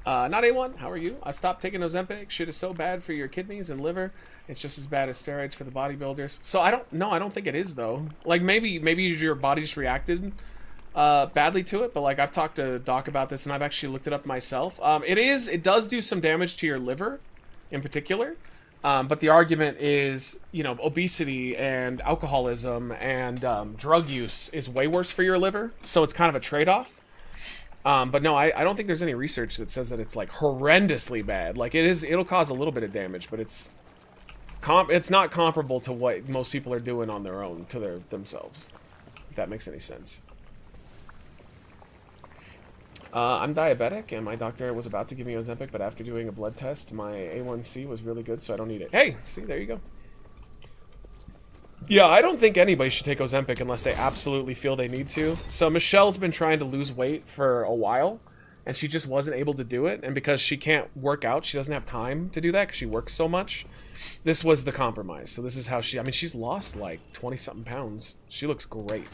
Not A1, how are you? I stopped taking Ozempic. Shit is so bad for your kidneys and liver. It's just as bad as steroids for the bodybuilders. So I don't think it is though. Like maybe your body just reacted badly to it, but like I've talked to Doc about this and I've actually looked it up myself. It does do some damage to your liver in particular. But the argument is, you know, obesity and alcoholism and drug use is way worse for your liver. So it's kind of a trade-off. But no, I don't think there's any research that says that it's like horrendously bad. Like it'll cause a little bit of damage, but it's not comparable to what most people are doing on their own to themselves. If that makes any sense. I'm diabetic, and my doctor was about to give me Ozempic, but after doing a blood test, my A1C was really good, so I don't need it. Hey, see, there you go. Yeah, I don't think anybody should take Ozempic unless they absolutely feel they need to. So Michelle's been trying to lose weight for a while, and she just wasn't able to do it. And because she can't work out, she doesn't have time to do that because she works so much. This was the compromise. So this is how I mean, she's lost like 20-something pounds. She looks great.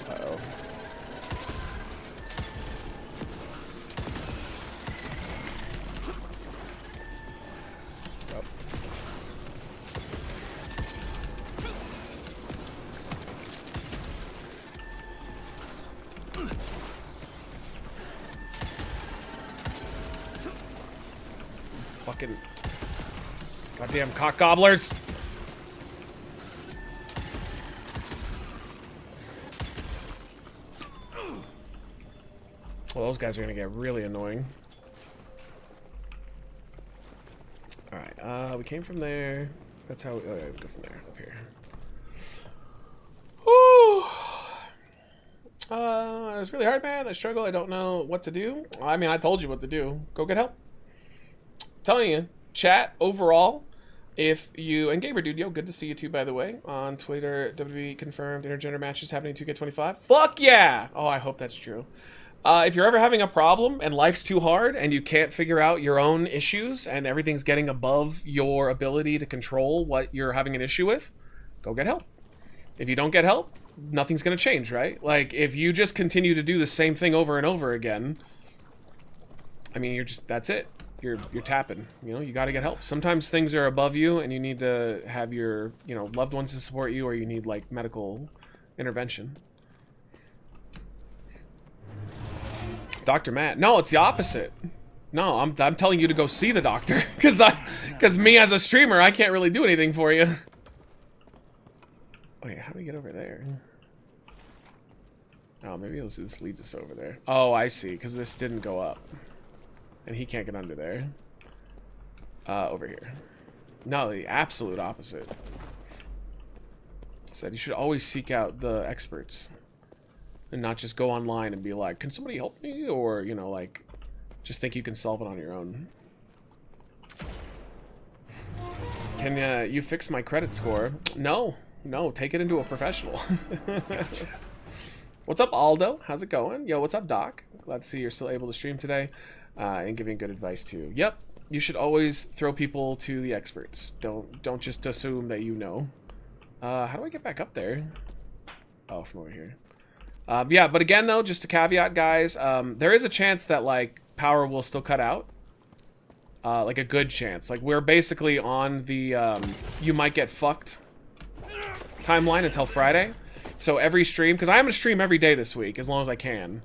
Uh-oh. Fucking goddamn cock gobblers. Well, those guys are gonna get really annoying. Alright, we came from there. That's how we go from there, up here. Whew. It's really hard, man. I struggle. I don't know what to do. I mean, I told you what to do. Go get help. Telling you, chat overall, if you, and Gamer Dude, yo, good to see you too, by the way, on Twitter, WWE confirmed intergender matches happening 2K25. Fuck yeah! Oh, I hope that's true. If you're ever having a problem and life's too hard and you can't figure out your own issues and everything's getting above your ability to control what you're having an issue with, go get help. If you don't get help, nothing's gonna change, right? Like, if you just continue to do the same thing over and over again, I mean, that's it. You're tapping, you know, you got to get help. Sometimes things are above you and you need to have your, you know, loved ones to support you, or you need like medical intervention. Dr. Matt. No, it's the opposite. No, I'm telling you to go see the doctor, because me as a streamer, I can't really do anything for you. Wait, how do we get over there? Oh, maybe this leads us over there. Oh, I see, because this didn't go up, and he can't get under there. Over here. No, the absolute opposite. Said you should always seek out the experts, and not just go online and be like, "Can somebody help me?" Or you know, like. Just think you can solve it on your own. Can you fix my credit score? No, take it into a professional. What's up, Aldo? How's it going? Yo, what's up, Doc? Glad to see you're still able to stream today and giving good advice too. Yep, you should always throw people to the experts. Don't just assume that you know. How do I get back up there? Oh, from over here. Yeah, but again though, just a caveat, guys. There is a chance that like power will still cut out. Like a good chance. Like we're basically on the you might get fucked timeline until Friday. So every stream, because I'm gonna stream every day this week as long as I can.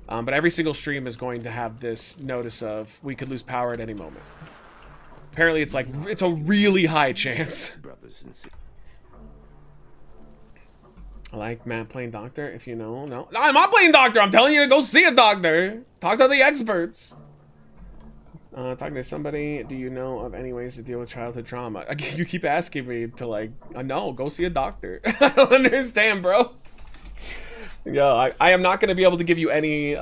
But every single stream is going to have this notice of we could lose power at any moment. Apparently it's like it's a really high chance. I like Matt playing doctor, if you know. No, I'm not playing doctor. I'm telling you to go see a doctor. Talk to the experts. Talking to somebody. Do you know of any ways to deal with childhood trauma? You keep asking me to like, no, go see a doctor. I don't understand, bro. Yeah, I am not going to be able to give you any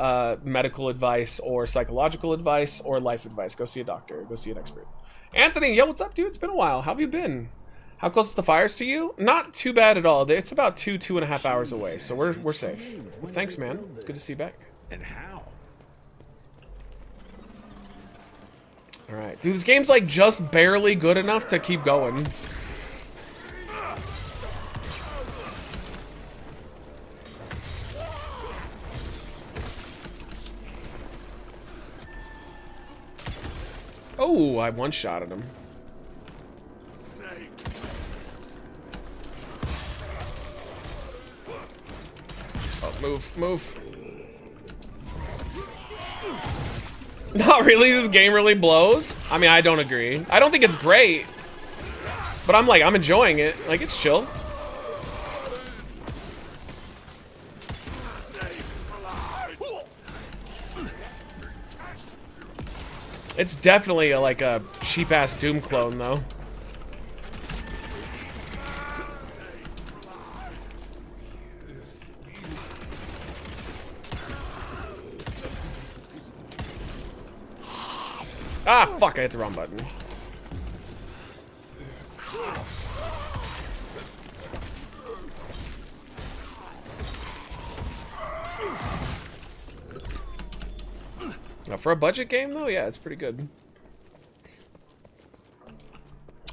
medical advice or psychological advice or life advice. Go see a doctor. Go see an expert. Anthony, yo, what's up, dude? It's been a while. How have you been? How close is the fires to you? Not too bad at all. It's about 2.5 hours away, so we're safe. Thanks, man. It's good to see you back. And how? All right, dude. This game's like just barely good enough to keep going. Oh, I one-shotted him. Oh, move. Not really, this game really blows. I mean, I don't agree. I don't think it's great. But I'm enjoying it. Like, it's chill. It's definitely like a cheap-ass Doom clone, though. Ah, fuck, I hit the wrong button. Now, for a budget game, though, yeah, it's pretty good.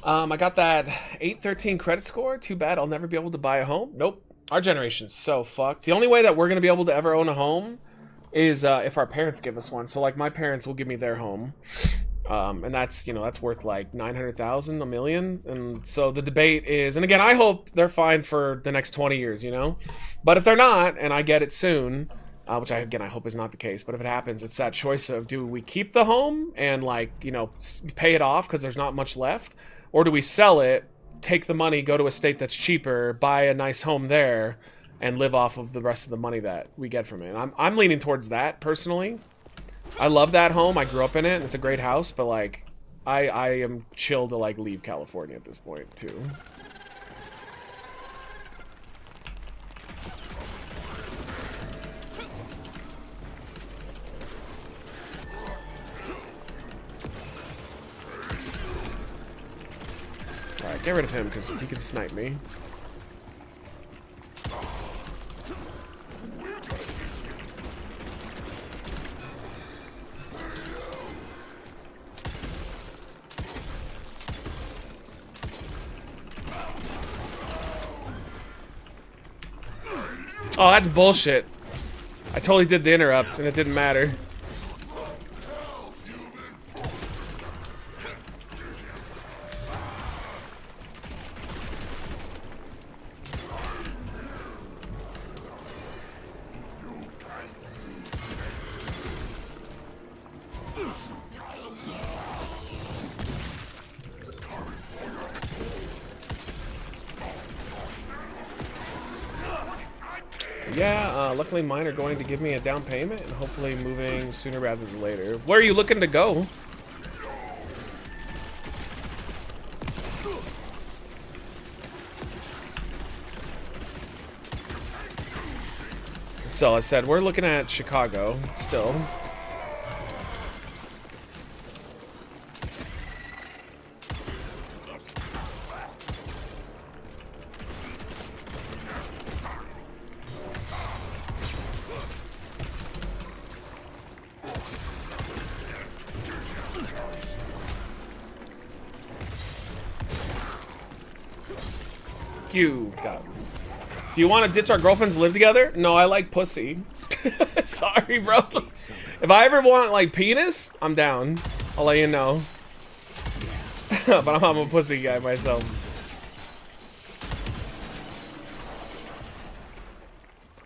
I got that 813 credit score. Too bad I'll never be able to buy a home. Nope. Our generation's so fucked. The only way that we're going to be able to ever own a home is if our parents give us one. So, like, my parents will give me their home. And that's, you know, that's worth like 900,000, $1 million. And so the debate is, and again, I hope they're fine for the next 20 years, you know? But if they're not, and I get it soon, which I hope is not the case, but if it happens, it's that choice of, do we keep the home and like, you know, pay it off because there's not much left? Or do we sell it, take the money, go to a state that's cheaper, buy a nice home there, and live off of the rest of the money that we get from it? And I'm leaning towards that, personally. I love that home. I grew up in it. It's a great house, but like, I am chill to like leave California at this point too. All right, get rid of him because he can snipe me. Oh, that's bullshit. I totally did the interrupt, and it didn't matter. Yeah, luckily mine are going to give me a down payment and hopefully moving sooner rather than later. Where are you looking to go? So I said we're looking at Chicago still. You got me. Do you want to ditch our girlfriends and live together? No, I like pussy. Sorry, bro. If I ever want, like, penis, I'm down. I'll let you know. But I'm a pussy guy myself.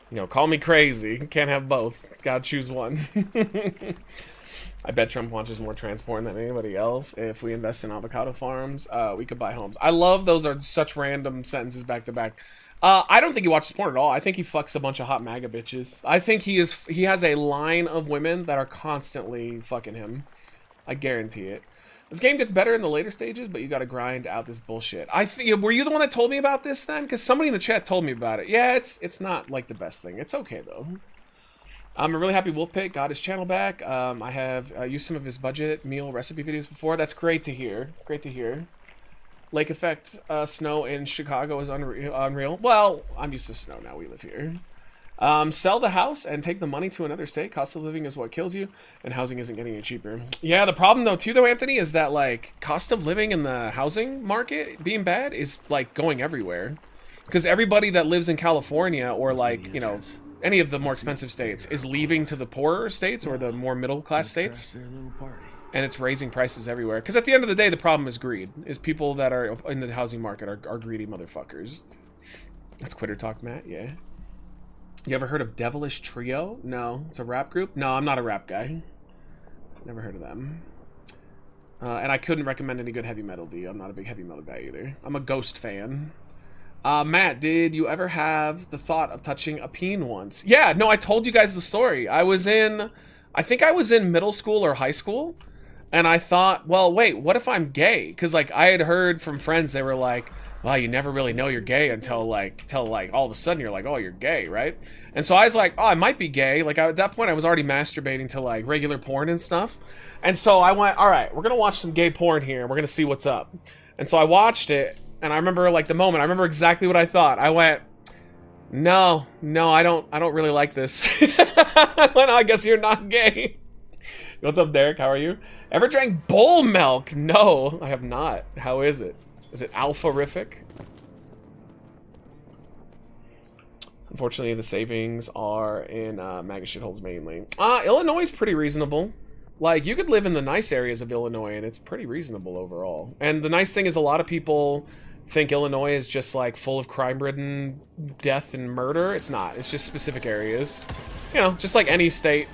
You know, call me crazy. Can't have both. Gotta choose one. I bet Trump watches more transport than anybody else. If we invest in avocado farms, we could buy homes. I love those are such random sentences back to back. I don't think he watches porn at all. I think he fucks a bunch of hot MAGA bitches. I think he has a line of women that are constantly fucking him. I guarantee it. This game gets better in the later stages, but you gotta grind out this bullshit. Were you the one that told me about this then? Because somebody in the chat told me about it. Yeah, it's not like the best thing. It's okay though. I'm a really happy Wolfpig got his channel back. I have used some of his budget meal recipe videos before. That's great to hear. Great to hear. Lake effect snow in Chicago is unreal. Well, I'm used to snow now. We live here. Sell the house and take the money to another state. Cost of living is what kills you, and housing isn't getting any cheaper. Yeah, the problem though, Anthony, is that like cost of living in the housing market being bad is like going everywhere, because everybody that lives in California or like any of the more expensive states is leaving to the poorer states or the more middle class states, and it's raising prices everywhere. Because at the end of the day, the problem is greed. Is people that are in the housing market are greedy motherfuckers. That's quitter talk, Matt. Yeah. You ever heard of Devilish Trio? No. It's a rap group? No, I'm not a rap guy. Never heard of them. And I couldn't recommend any good heavy metal, D. I'm not a big heavy metal guy either. I'm a Ghost fan. Matt, did you ever have the thought of touching a peen once? Yeah, no, I told you guys the story. I think I was in middle school or high school, and I thought, well, wait, what if I'm gay? Because, like, I had heard from friends, they were like, well, you never really know you're gay until all of a sudden you're like, oh, you're gay, right? And so I was like, oh, I might be gay. Like, at that point, I was already masturbating to, like, regular porn and stuff. And so I went, all right, we're going to watch some gay porn here. We're going to see what's up. And so I watched it, and I remember, like, the moment. I remember exactly what I thought. I went, no, I don't really like this. Well, no, I guess you're not gay. What's up, Derek? How are you? Ever drank bull milk? No, I have not. How is it? Is it alpha-rific? Unfortunately, the savings are in MAGA shitholes mainly. Illinois is pretty reasonable. Like, you could live in the nice areas of Illinois, and it's pretty reasonable overall. And the nice thing is a lot of people think Illinois is just, like, full of crime-ridden death and murder. It's not. It's just specific areas. You know, just like any state.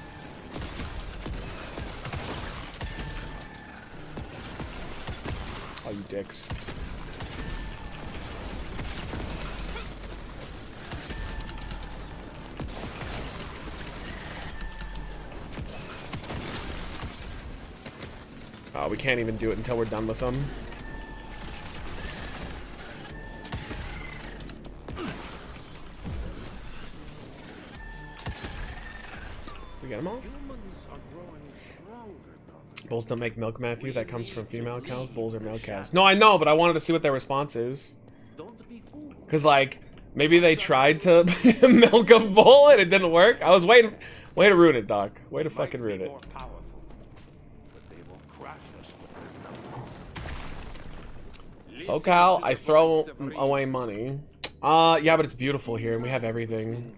Oh, you dicks. Oh, we can't even do it until we're done with them. We get them all? Bulls don't make milk, Matthew. That comes from female cows. Bulls are male cows. No, I know, but I wanted to see what their response is. Because, like, maybe they tried to milk a bull and it didn't work. I was waiting. Way to ruin it, Doc. Way to fucking ruin it. SoCal, I throw away money. Yeah, but it's beautiful here and we have everything.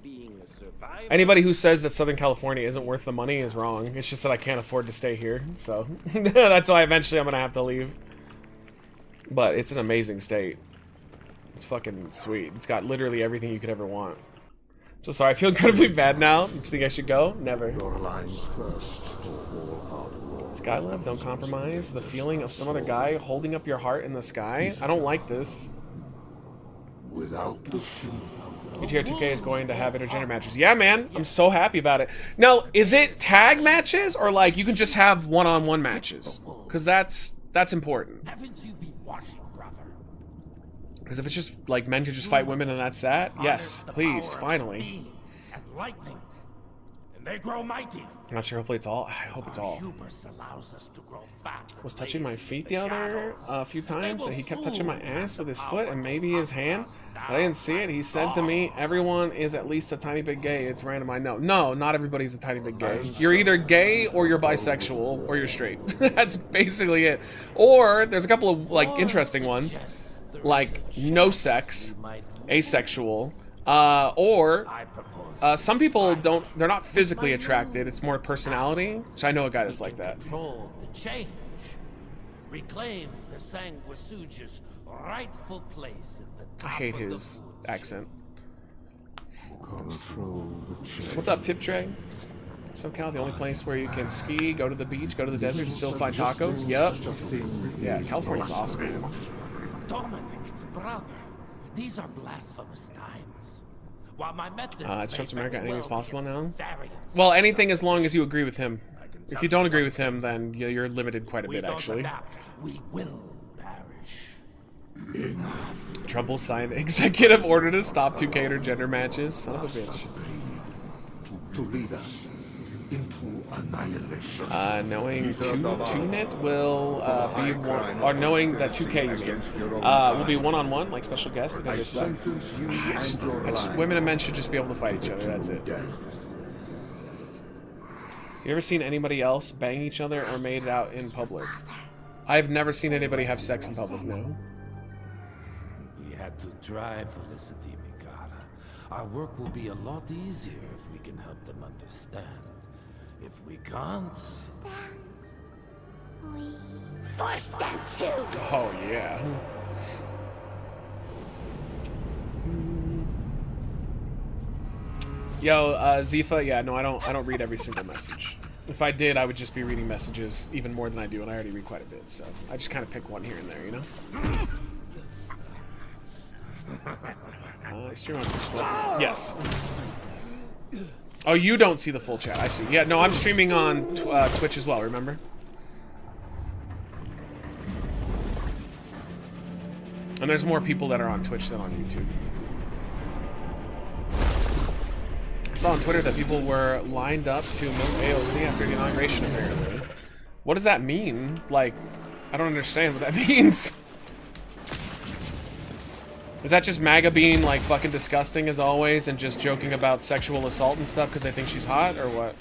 Anybody who says that Southern California isn't worth the money is wrong. It's just that I can't afford to stay here, so that's why eventually I'm gonna have to leave. But it's an amazing state. It's fucking sweet. It's got literally everything you could ever want. So sorry, I feel incredibly bad now. Do you think I should go? Never. Skylab, don't compromise. The feeling of some other guy holding up your heart in the sky. I don't like this. Without the GTA 2K is going to have intergender matches. Yeah, man. I'm so happy about it. Now, is it tag matches or like you can just have one-on-one matches? Because that's important. Haven't you been watching, brother? Because if it's just like men can just fight women and that's that, yes, please, finally. And lightning, and they grow mighty. I'm not sure. Hopefully it's all. I hope it's all. Hubris allows us to grow fat. Was touching my feet the other a few times, and he kept touching my ass with his foot and maybe his hand. But I didn't see it. He said to me, "Everyone is at least a tiny bit gay." It's random. I know. No, not everybody's a tiny bit gay. You're either gay or you're bisexual or you're straight. That's basically it. Or there's a couple of like interesting ones, like no sex, asexual, or. Some people don't, they're not physically attracted, it's more personality. Which I know a guy that's like that. Control the change. Reclaim the sanguisuga's rightful place at the top I hate of the his food accent. Control the change. What's up, Tip Tray? SoCal, the only place where you can ski, go to the beach, go to the desert, and still find tacos? Yep. Yeah, California's awesome. Dominic, brother, these are blasphemous times. While my methods It's Trump's America, anything is possible now? variants. Well, anything as long as you agree with him. If you don't agree with him, then you're limited quite a We bit, don't actually. adapt, we will perish. Trump will sign executive order to stop 2K intergender matches. Son of a bitch. To lead us into annihilation. Knowing 2net will be one, or knowing that 2K you mean, will be one-on-one, like special guests, because they suck. Women and men should just be able to fight each other, that's it. You ever seen anybody else bang each other or made out in public? I've never seen anybody have sex in public, no. We had to drive Felicity Mikata. Our work will be a lot easier if we can help them understand. If we can't, We force them to. Oh, yeah. Yo, Zifa, yeah, no, I don't read every single message. If I did, I would just be reading messages even more than I do, and I already read quite a bit, so I just kind of pick one here and there, you know? Stream on Twitch. Yes. Oh, you don't see the full chat. I see. Yeah, no, I'm streaming on Twitch as well, remember? And there's more people that are on Twitch than on YouTube. I saw on Twitter that people were lined up to milk AOC after the inauguration, apparently. What does that mean? Like, I don't understand what that means. Is that just MAGA being, like, fucking disgusting as always and just joking about sexual assault and stuff because they think she's hot, or what?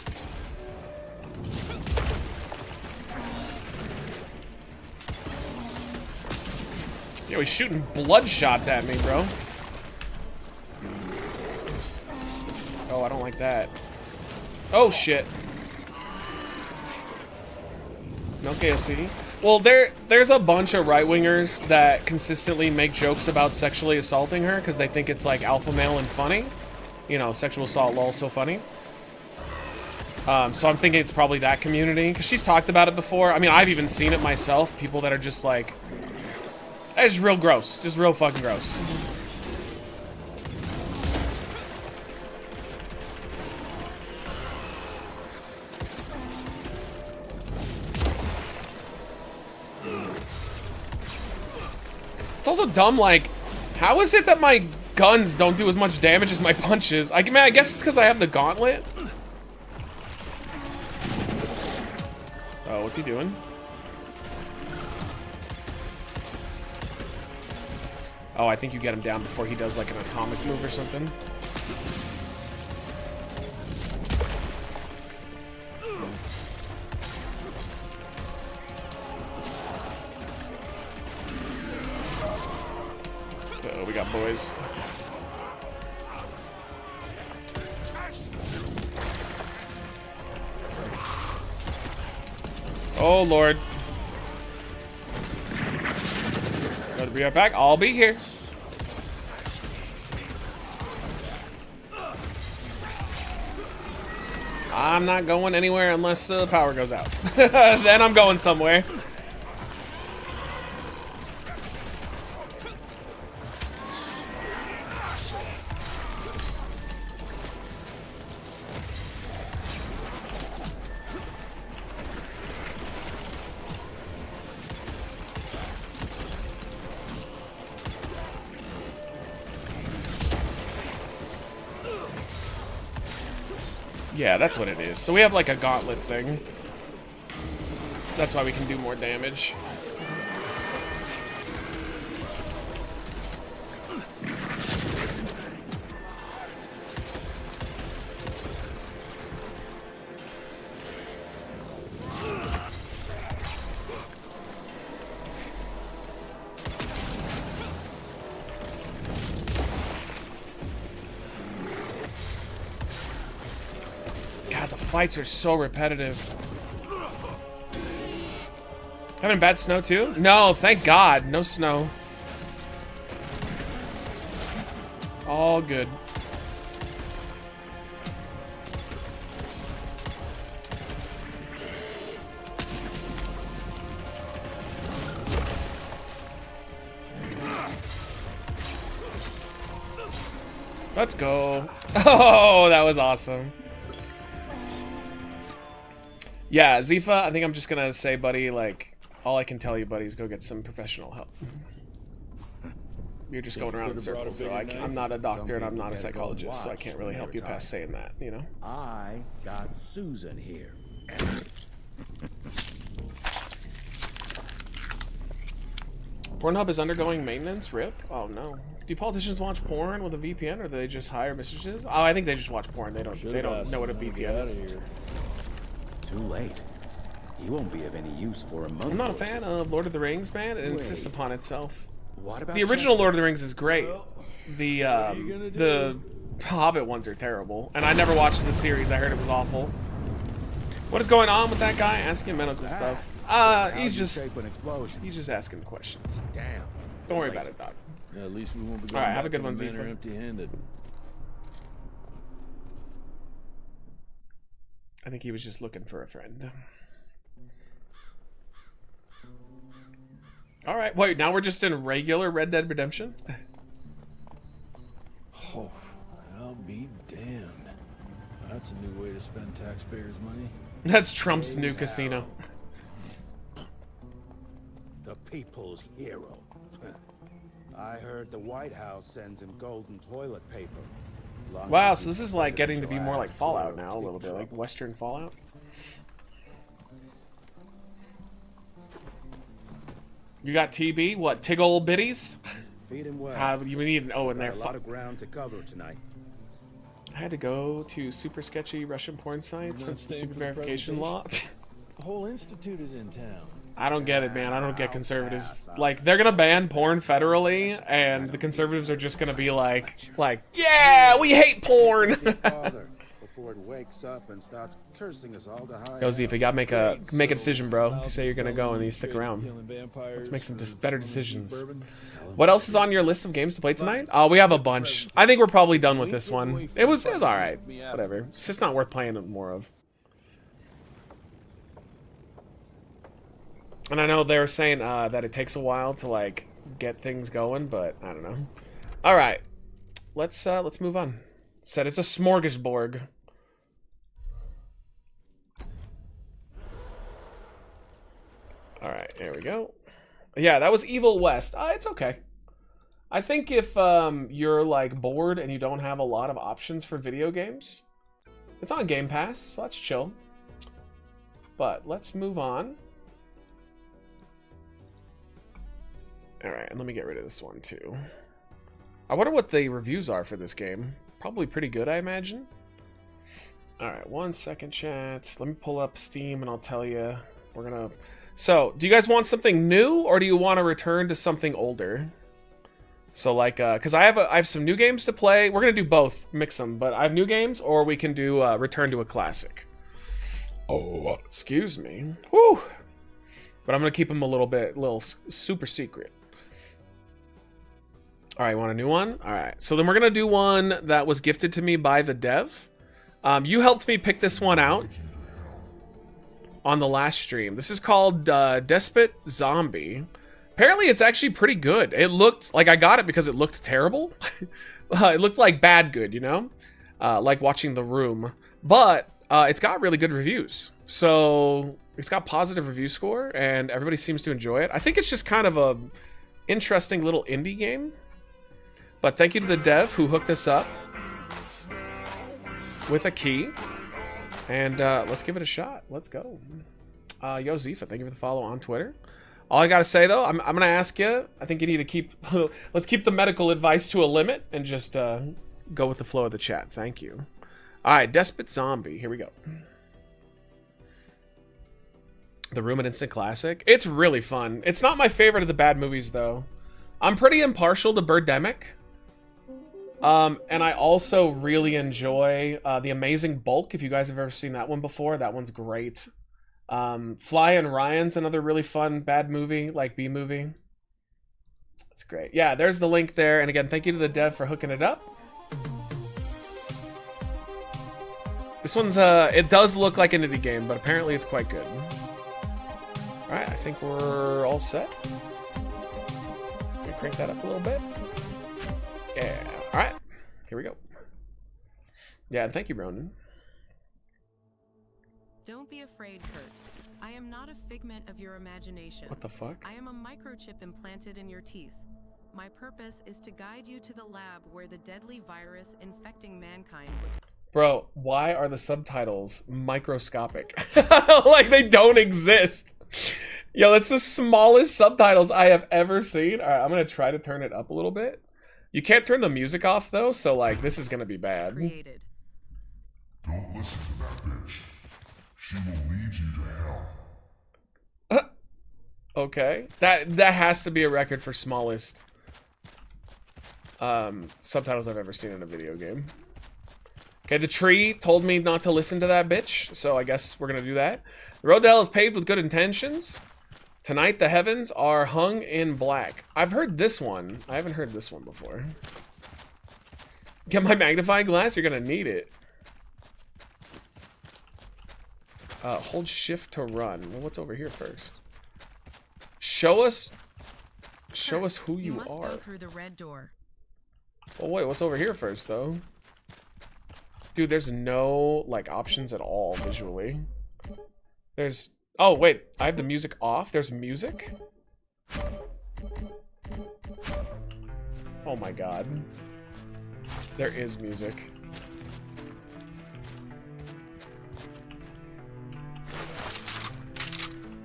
Yo, he's shooting blood shots at me, bro. Oh, I don't like that. Oh, shit. No KFC. Well, there's a bunch of right-wingers that consistently make jokes about sexually assaulting her because they think it's, like, alpha male and funny. You know, sexual assault, lol, so funny. So I'm thinking it's probably that community, because she's talked about it before. I mean, I've even seen it myself. People that are just, like... It's just real gross. Just real fucking gross. It's also dumb, like, how is it that my guns don't do as much damage as my punches? I guess it's because I have the gauntlet. Oh, what's he doing? Oh, I think you get him down before he does, like, an atomic move or something. Uh-oh, we got boys. Oh, Lord. Gotta be right back. I'll be here. I'm not going anywhere unless the power goes out. Then I'm going somewhere. Yeah, that's what it is. So we have like a gauntlet thing. That's why we can do more damage. God, the fights are so repetitive. Having bad snow too? No, thank God. No snow. All good. Let's go. Oh, that was awesome. Yeah, Zifa, I think I'm just gonna say, buddy, like, all I can tell you, buddy, is go get some professional help. You're just going around in circles, so I'm not a doctor and I'm not a psychologist, so I can't really help you past saying that, you know? I got Susan here. Pornhub is undergoing maintenance? RIP? Oh no. Do politicians watch porn with a VPN, or do they just hire mistresses? Oh, I think they just watch porn. They don't know what a VPN is. Too late. He won't be of any use for a month. I'm not a fan of Lord of the Rings, man. It insists upon itself. What about The original Chester? Lord of the Rings is great. The Hobbit ones are terrible. And I never watched the series. I heard it was awful. What is going on with that guy asking medical stuff? He's just asking questions. Damn. Don't worry about it, Doc. Yeah, at least we won't be All going right, have a back good to one, the manor Zifa. empty-handed. I think he was just looking for a friend. All right, wait, now we're just in regular Red Dead Redemption? Oh, I'll be damned. That's a new way to spend taxpayers' money. That's Trump's new casino. The people's hero. I heard the White House sends him golden toilet paper. Wow, so this is like getting to be more like Fallout now, a little bit, like Western Fallout. You got TB? What, tig old biddies? Feed him well. You need an O in there. Got a lot of ground to cover tonight. I had to go to super sketchy Russian porn sites since the super verification law. The whole institute is in town. I don't get it, man. I don't get conservatives. Like, they're gonna ban porn federally, and the conservatives are just gonna be like, yeah, we hate porn. Before it wakes up and starts cursing us all to high. Yo, Z, if you gotta make a decision, bro. You say you're gonna go and you stick around. Let's make some better decisions. What else is on your list of games to play tonight? We have a bunch. I think we're probably done with this one. It was all right. Whatever. It's just not worth playing more of. And I know they were saying that it takes a while to like get things going, but I don't know. All right, let's move on. Said it's a smorgasbord. All right, there we go. Yeah, that was Evil West. It's okay. I think if you're like bored and you don't have a lot of options for video games, it's on Game Pass, so that's chill. But let's move on. Alright, and let me get rid of this one too. I wonder what the reviews are for this game. Probably pretty good, I imagine. Alright, 1 second, chat. Let me pull up Steam and I'll tell you. We're gonna... So, do you guys want something new or do you want to return to something older? So like, because I have some new games to play. We're gonna do both, mix them. But I have new games, or we can do return to a classic. Oh, excuse me. Whew. But I'm gonna keep them a little super secret. All right, want a new one? All right, so then we're gonna do one that was gifted to me by the dev. You helped me pick this one out on the last stream. This is called Despot Zombie. Apparently, it's actually pretty good. It looked like I got it because it looked terrible. It looked like bad good, you know? Like watching The Room. But it's got really good reviews. So it's got positive review score, and everybody seems to enjoy it. I think it's just kind of a interesting little indie game. But thank you to the dev who hooked us up with a key. And let's give it a shot. Let's go. Yo, Zifa, thank you for the follow on Twitter. All I gotta say though, I'm gonna ask you. I think you need to keep. Let's keep the medical advice to a limit and just go with the flow of the chat. Thank you. All right, Despot Zombie. Here we go. The Room, an instant classic. It's really fun. It's not my favorite of the bad movies though. I'm pretty impartial to Birdemic. And I also really enjoy The Amazing Bulk. If you guys have ever seen that one before, that one's great. Fly and Ryan's another really fun bad movie, like B movie. It's great. Yeah, there's the link there. And again, thank you to the dev for hooking it up. This one's it does look like an indie game, but apparently it's quite good. All right, I think we're all set. Let me crank that up a little bit. Yeah. All right, here we go. Yeah, and thank you, Ronan. Don't be afraid, Kurt. I am not a figment of your imagination. What the fuck? I am a microchip implanted in your teeth. My purpose is to guide you to the lab where the deadly virus infecting mankind was. Bro, why are the subtitles microscopic? Like they don't exist. Yo, that's the smallest subtitles I have ever seen. All right, I'm gonna try to turn it up a little bit. You can't turn the music off though, so like this is gonna be bad. Created. Don't listen to that bitch. She will lead you to hell. Okay, that has to be a record for smallest subtitles I've ever seen in a video game. Okay, the tree told me not to listen to that bitch, so I guess we're gonna do that. The road to hell is paved with good intentions. Tonight the heavens are hung in black. I've heard this one. I haven't heard this one before. Get my magnifying glass? You're gonna need it. Hold shift to run. Well, what's over here first? Show us who you must are. go through the red door. Oh wait, what's over here first though? Dude, there's no like options at all visually. There's oh wait, I have the music off. There's music? Oh my god. There is music.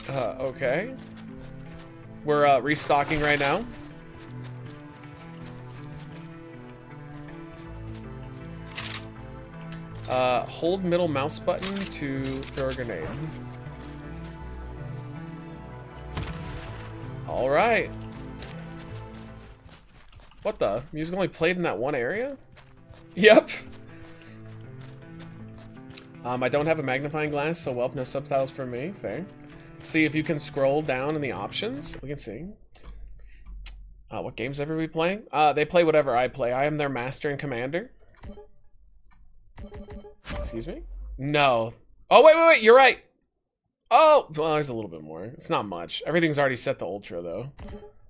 Okay. We're restocking right now. Hold middle mouse button to throw a grenade. All right. What the? Music only played in that one area? Yep. I don't have a magnifying glass, so well, no subtitles for me. Fair. See if you can scroll down in the options. We can see. What games ever we playing? They play whatever I play. I am their master and commander. Excuse me? No. Oh, wait. You're right. Oh, well, there's a little bit more. It's not much. Everything's already set to ultra, though.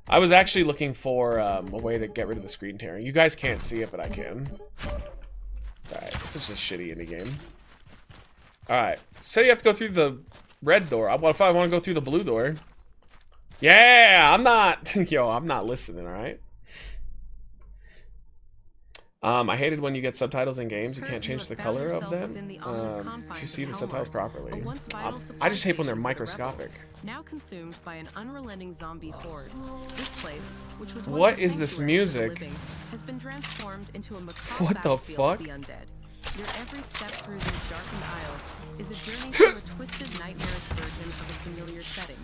I was actually looking for a way to get rid of the screen tearing. You guys can't see it, but I can. It's alright. It's just a shitty indie game. Alright. So you have to go through the red door. What if I want to go through the blue door? Yeah! I'm not... Yo, I'm not listening, alright? I hated when you get subtitles in games. You can't change the color of them to see the subtitles properly. I just hate when they're microscopic. Now consumed by an unrelenting zombie horde. This place, which was what is this music? Living, has been transformed into a macabre what the fuck? Of the undead. Your every step through these darkened aisles is a journey through a twisted, nightmarish version of a familiar setting.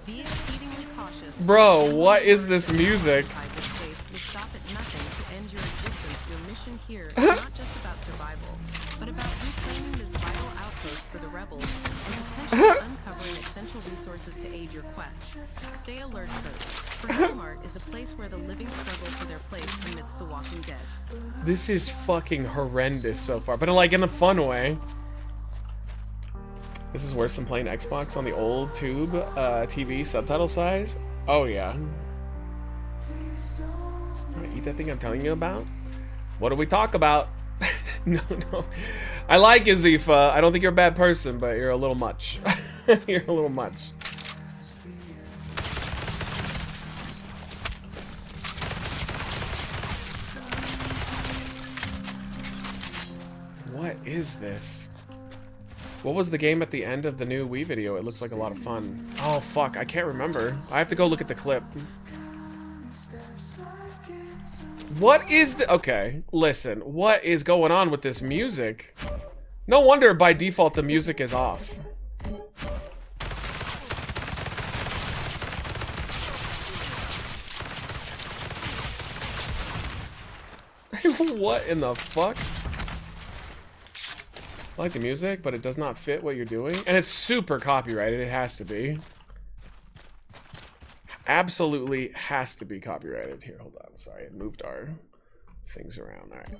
Be exceedingly cautious. Bro, what is this music? This place will stop at nothing to end your existence. Your mission here is not just about survival, but about reclaiming this vital outpost for the rebels and potentially uncovering essential resources to aid your quest. Stay alert, Kurt. For Hellmart is a place where the living struggle for their place amidst the walking dead. This is fucking horrendous so far, but like in a fun way. This is worse than playing Xbox on the old tube TV subtitle size. Oh yeah. Wanna eat that thing I'm telling you about? What do we talk about? No. I like Azifa. I don't think you're a bad person, but you're a little much. You're a little much. What is this? What was the game at the end of the new Wii video? It looks like a lot of fun. Oh, fuck. I can't remember. I have to go look at the clip. What is the... Okay, listen. What is going on with this music? No wonder by default the music is off. What in the fuck? I like the music, but it does not fit what you're doing. And it's super copyrighted. It has to be. Absolutely has to be copyrighted. Here, hold on. Sorry, it moved our things around. All right.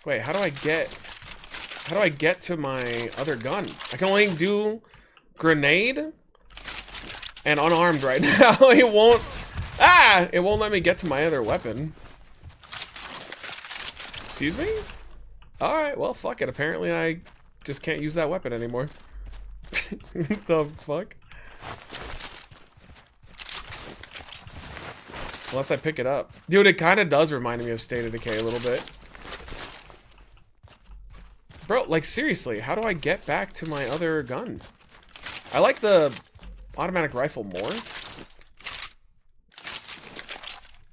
Wait, how do I get to my other gun? I can only do grenade and unarmed right now. It won't let me get to my other weapon. Excuse me? Alright, well, fuck it. Apparently I just can't use that weapon anymore. The fuck? Unless I pick it up. Dude, it kind of does remind me of State of Decay a little bit. Bro, like, seriously, how do I get back to my other gun? I like the automatic rifle more.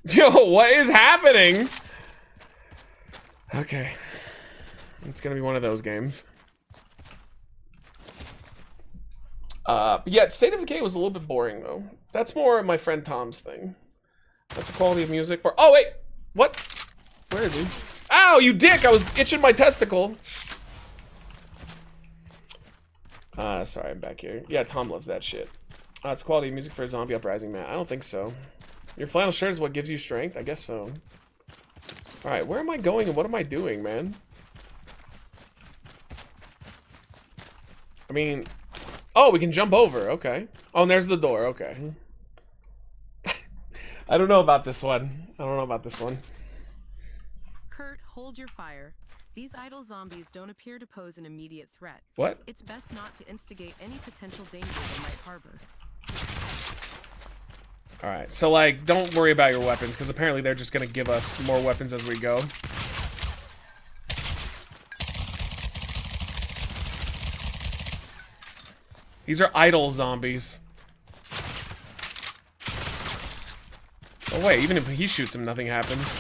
Yo, what is happening? Okay. It's gonna be one of those games. Yeah, State of Decay was a little bit boring, though. That's more my friend Tom's thing. That's the quality of music for... Oh, wait! What? Where is he? Ow, you dick! I was itching my testicle. Sorry, I'm back here. Yeah, Tom loves that shit. It's quality of music for a zombie uprising, man. I don't think so. Your flannel shirt is what gives you strength? I guess so. Alright, where am I going and what am I doing, man? I mean... Oh, we can jump over. Okay. Oh, and there's the door. Okay. I don't know about this one. I don't know about this one. Kurt, hold your fire. These idle zombies don't appear to pose an immediate threat. What? It's best not to instigate any potential danger they might harbor. Alright, so like, don't worry about your weapons, because apparently they're just gonna give us more weapons as we go. These are idle zombies. Oh wait, even if he shoots him, nothing happens.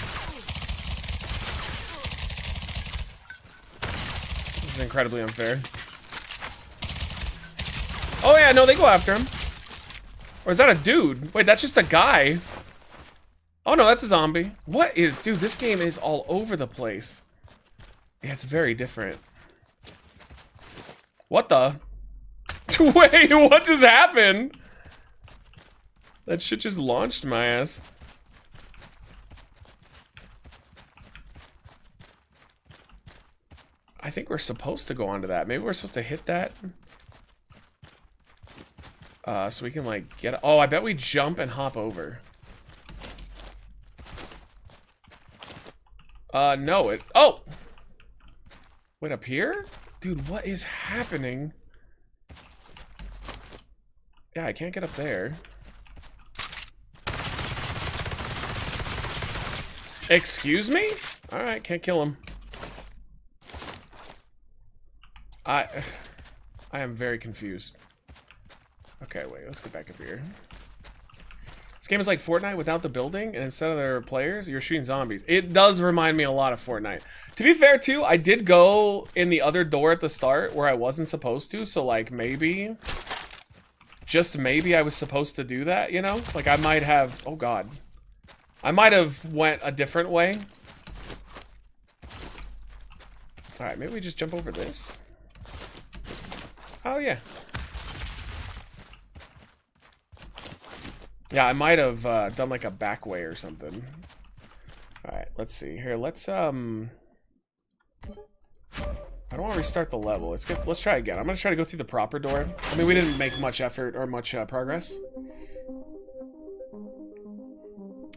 This is incredibly unfair. Oh yeah, no, they go after him. Or is that a dude? Wait, that's just a guy. Oh no, that's a zombie. What is... Dude, this game is all over the place. Yeah, it's very different. What the... Wait, what just happened? That shit just launched my ass. I think we're supposed to go onto that. Maybe we're supposed to hit that. So we can, like, get... Oh, I bet we jump and hop over. No, it... Oh! Wait, up here? Dude, what is happening? Yeah, I can't get up there. Excuse me? Alright, can't kill him. I am very confused. Okay, wait, let's get back up here. This game is like Fortnite without the building, and instead of their players, you're shooting zombies. It does remind me a lot of Fortnite. To be fair, too, I did go in the other door at the start where I wasn't supposed to, so, like, maybe... Just maybe I was supposed to do that, you know? Like, I might have... Oh, God. I might have went a different way. Alright, maybe we just jump over this. Oh, yeah. Yeah, I might have done, like, a back way or something. Alright, let's see. Here, let's, I don't want to restart the level. Let's try again. I'm gonna try to go through the proper door. I mean, we didn't make much effort or much progress.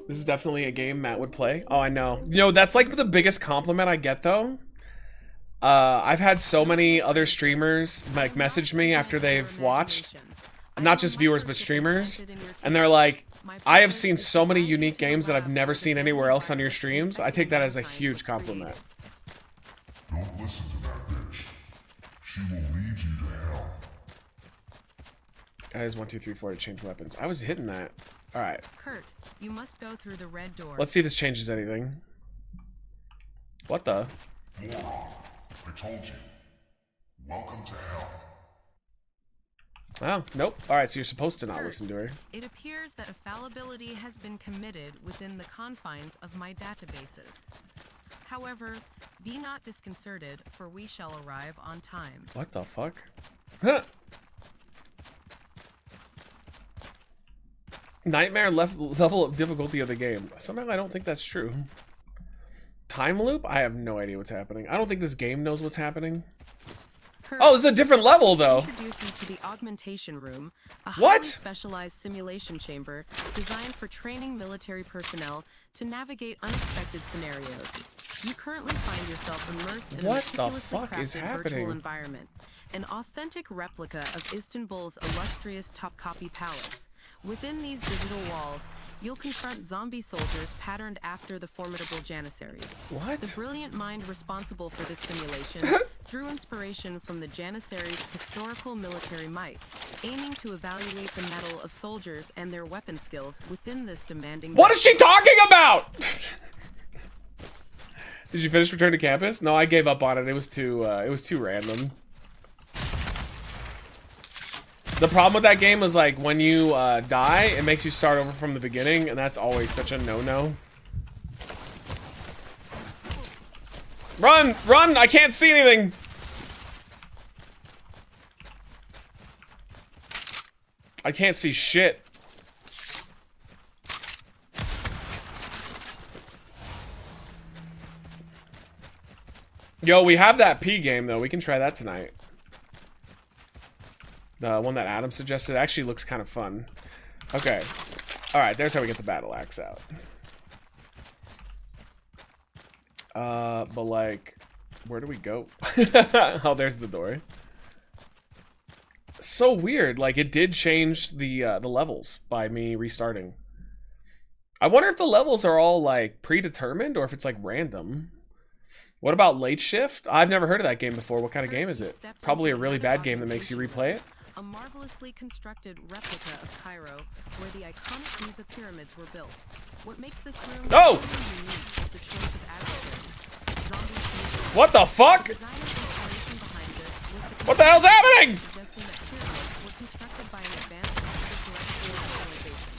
This is definitely a game Matt would play. Oh, I know. You know, that's like the biggest compliment I get, though. I've had so many other streamers like message me after they've watched, not just viewers but streamers, and they're like, I have seen so many unique games that I've never seen anywhere else on your streams. I take that as a huge compliment. Don't listen to that bitch. She will lead you to hell. That is 1, 2, 3, 4 to change weapons. I was hitting that. All right. Kurt, you must go through the red door. Let's see if this changes anything. What the? Moron. I told you. Welcome to hell. Oh, nope. All right, so you're supposed to not Kurt, listen to her. It appears that a fallibility has been committed within the confines of my databases. However, be not disconcerted, for we shall arrive on time. What the fuck? Huh. Nightmare level of difficulty of the game. Somehow I don't think that's true. Time loop? I have no idea what's happening. I don't think this game knows what's happening. Kurt, Oh, this is a different level, though. Introduce you to the augmentation room, a What? highly specialized simulation chamber designed for training military personnel to navigate unexpected scenarios. You currently find yourself immersed in What a the meticulously fuck is crafted happening? virtual environment, an authentic replica of Istanbul's illustrious Topkapi Palace. Within these digital walls, you'll confront zombie soldiers patterned after the formidable Janissaries. What? The brilliant mind responsible for this simulation drew inspiration from the Janissaries' historical military might, aiming to evaluate the mettle of soldiers and their weapon skills within this demanding... What is she talking about? Did you finish Return to Campus? No, I gave up on it. It was too random. The problem with that game is like when you die, it makes you start over from the beginning, and that's always such a no-no. Run! Run! I can't see anything! I can't see shit. Yo, we have that P game, though. We can try that tonight. The one that Adam suggested actually looks kind of fun. Okay. Alright, there's how we get the battle axe out. But like, where do we go? Oh, there's the door. So weird. Like, it did change the levels by me restarting. I wonder if the levels are all, like, predetermined or if it's, like, random. What about Late Shift? I've never heard of that game before. What kind of game is it? Probably a really bad game that makes you replay it. A marvelously constructed replica of Cairo, where the iconic Giza pyramids were built. What makes this room Oh! unique is the choice of adversaries. Zombies. What the fuck? The design and inspiration behind this was the What the hell's happening? suggesting that pyramids were constructed by an advanced extraterrestrial civilization.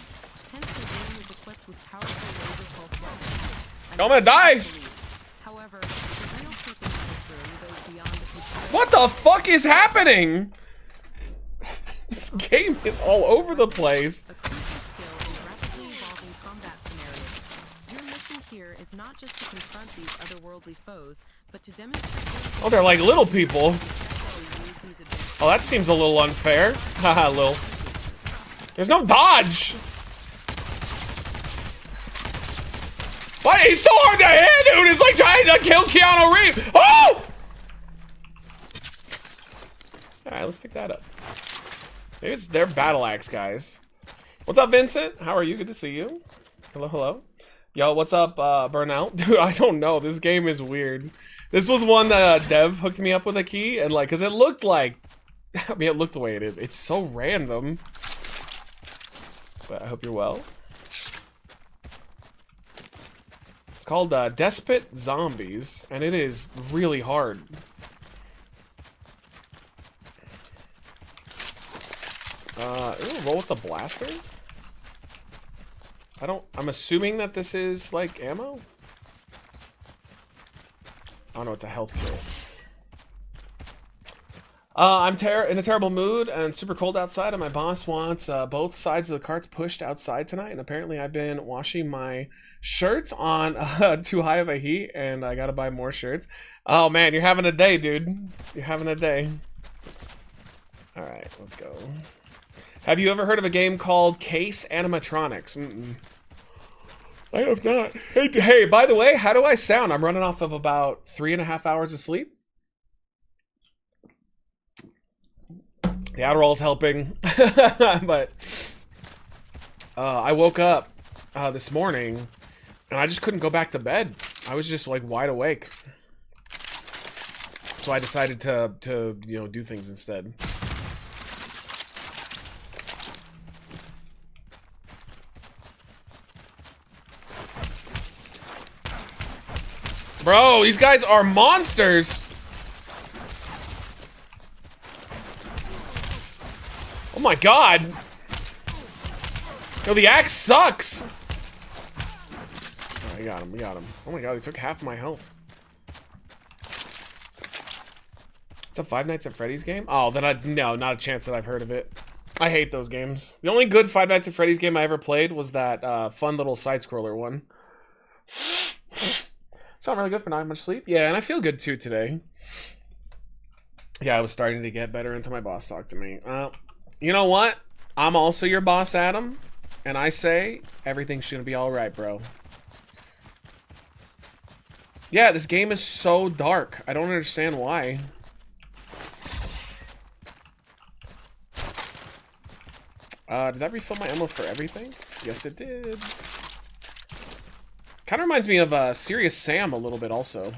Hence, the room is equipped with powerful laser pulse weapons. I'm gonna die. However, the real purpose of this room goes beyond the construction. What the fuck is happening? This game is all over the place. A crucial skill in rapidly evolving combat scenarios. Your mission here is not just to confront these otherworldly foes, but to demonstrate. Oh, they're like little people. Oh, that seems a little unfair. Haha, Lil. There's no dodge. Why? He's so hard to hit, dude. It's like trying to kill Keanu Reeves. Oh! Alright, let's pick that up. Maybe it's their battle axe, guys. What's up, Vincent? How are you? Good to see you. Hello, hello. Yo, what's up, Burnout? Dude, I don't know. This game is weird. This was one that Dev hooked me up with a key, and like, cause it looked like, I mean, it looked the way it is. It's so random. But I hope you're well. It's called Despot Zombies, and it is really hard. Roll with the blaster? I'm assuming that this is, like, ammo? Oh no, it's a health kit. I'm in a terrible mood and super cold outside, and my boss wants both sides of the carts pushed outside tonight, and apparently I've been washing my shirts on too high of a heat, and I gotta buy more shirts. Oh man, you're having a day, dude. You're having a day. Alright, let's go. Have you ever heard of a game called Case Animatronics? I have not. Hey, by the way, how do I sound? I'm running off of about 3.5 hours of sleep. The Adderall's helping, but I woke up this morning and I just couldn't go back to bed. I was just like wide awake. So I decided to you know, do things instead. Bro, these guys are monsters. Oh my god. Yo, the axe sucks. Oh, we got him, we got him. Oh my god, they took half my health. It's a Five Nights at Freddy's game? Oh, then no, not a chance that I've heard of it. I hate those games. The only good Five Nights at Freddy's game I ever played was that fun little side-scroller one. Sound really good for not much sleep? Yeah, and I feel good too today. Yeah, I was starting to get better until my boss talked to me. You know what? I'm also your boss, Adam. And I say, everything's gonna be alright, bro. Yeah, this game is so dark. I don't understand why. Did that refill my ammo for everything? Yes, it did. Kind of reminds me of Serious Sam a little bit also.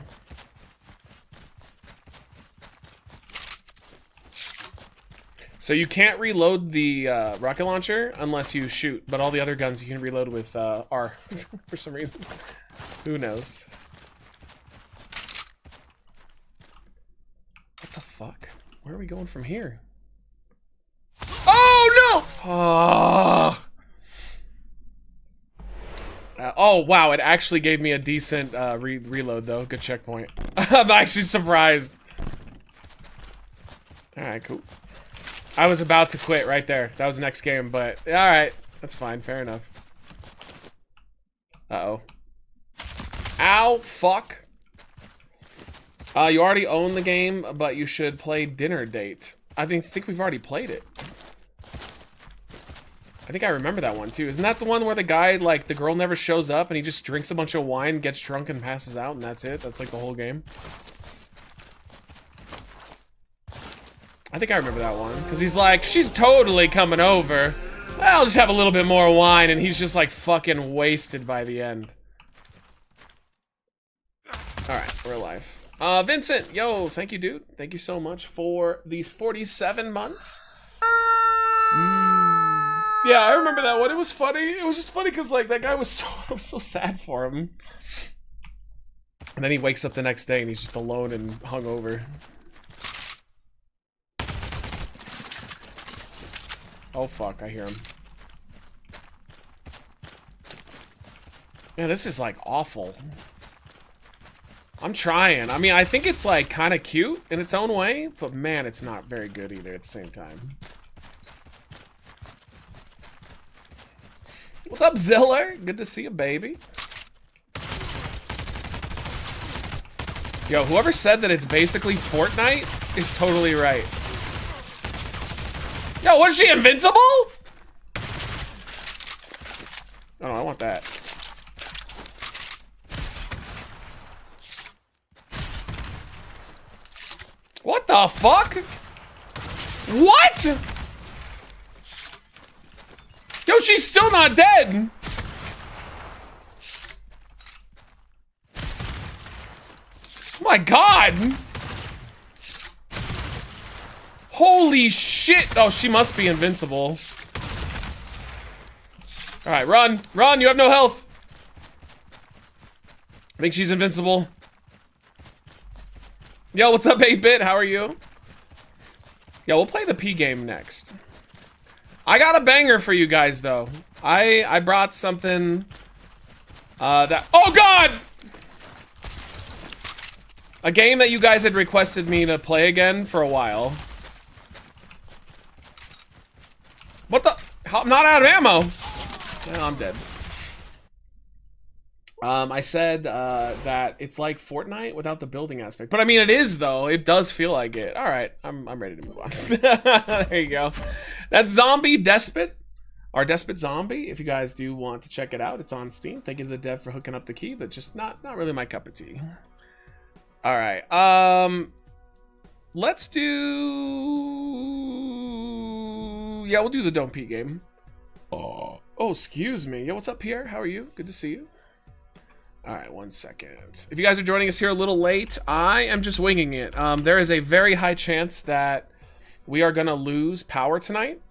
So you can't reload the rocket launcher unless you shoot, but all the other guns you can reload with R for some reason. Who knows? What the fuck? Where are we going from here? Oh no! Oh wow, it actually gave me a decent reload though. Good checkpoint. I'm actually surprised. Alright, cool. I was about to quit right there. That was the next game, but alright. That's fine, fair enough. Uh-oh. Ow, fuck. You already own the game, but you should play Dinner Date. I think we've already played it. I think I remember that one too. Isn't that the one where the guy, like, the girl never shows up and he just drinks a bunch of wine, gets drunk, and passes out, and that's it? That's like the whole game? I think I remember that one. Because he's like, she's totally coming over. I'll just have a little bit more wine, and he's just like fucking wasted by the end. Alright, we're alive. Vincent, yo, thank you, dude. Thank you so much for these 47 months. Yeah, I remember that one. It was funny. It was just funny because, like, that guy was so, I was so sad for him. And then he wakes up the next day and he's just alone and hungover. Oh, fuck. I hear him. Man, this is, like, awful. I'm trying. I mean, I think it's, like, kind of cute in its own way, but, man, it's not very good either at the same time. What's up, Ziller? Good to see you, baby. Yo, whoever said that it's basically Fortnite is totally right. Yo, was she invincible? Oh, no, I want that. What the fuck? What? Yo, she's still not dead! Oh my god! Holy shit! Oh, she must be invincible. Alright, run! Run! You have no health! I think she's invincible. Yo, what's up, 8-Bit? How are you? Yo, we'll play the P game next. I got a banger for you guys, though. I brought something that... Oh, God! A game that you guys had requested me to play again for a while. What the... I'm not out of ammo! No, I'm dead. I said that it's like Fortnite without the building aspect. But I mean, it is, though. It does feel like it. Alright, I'm ready to move on. There you go. That's Zombie Despot. Our Despot Zombie. If you guys do want to check it out, it's on Steam. Thank you to the dev for hooking up the key, but just not really my cup of tea. Alright, let's do... Yeah, we'll do the Don't Pee game. Oh, excuse me. Yo, what's up, Pierre? How are you? Good to see you. All right, 1 second. If you guys are joining us here a little late, I am just winging it. There is a very high chance that we are gonna lose power tonight.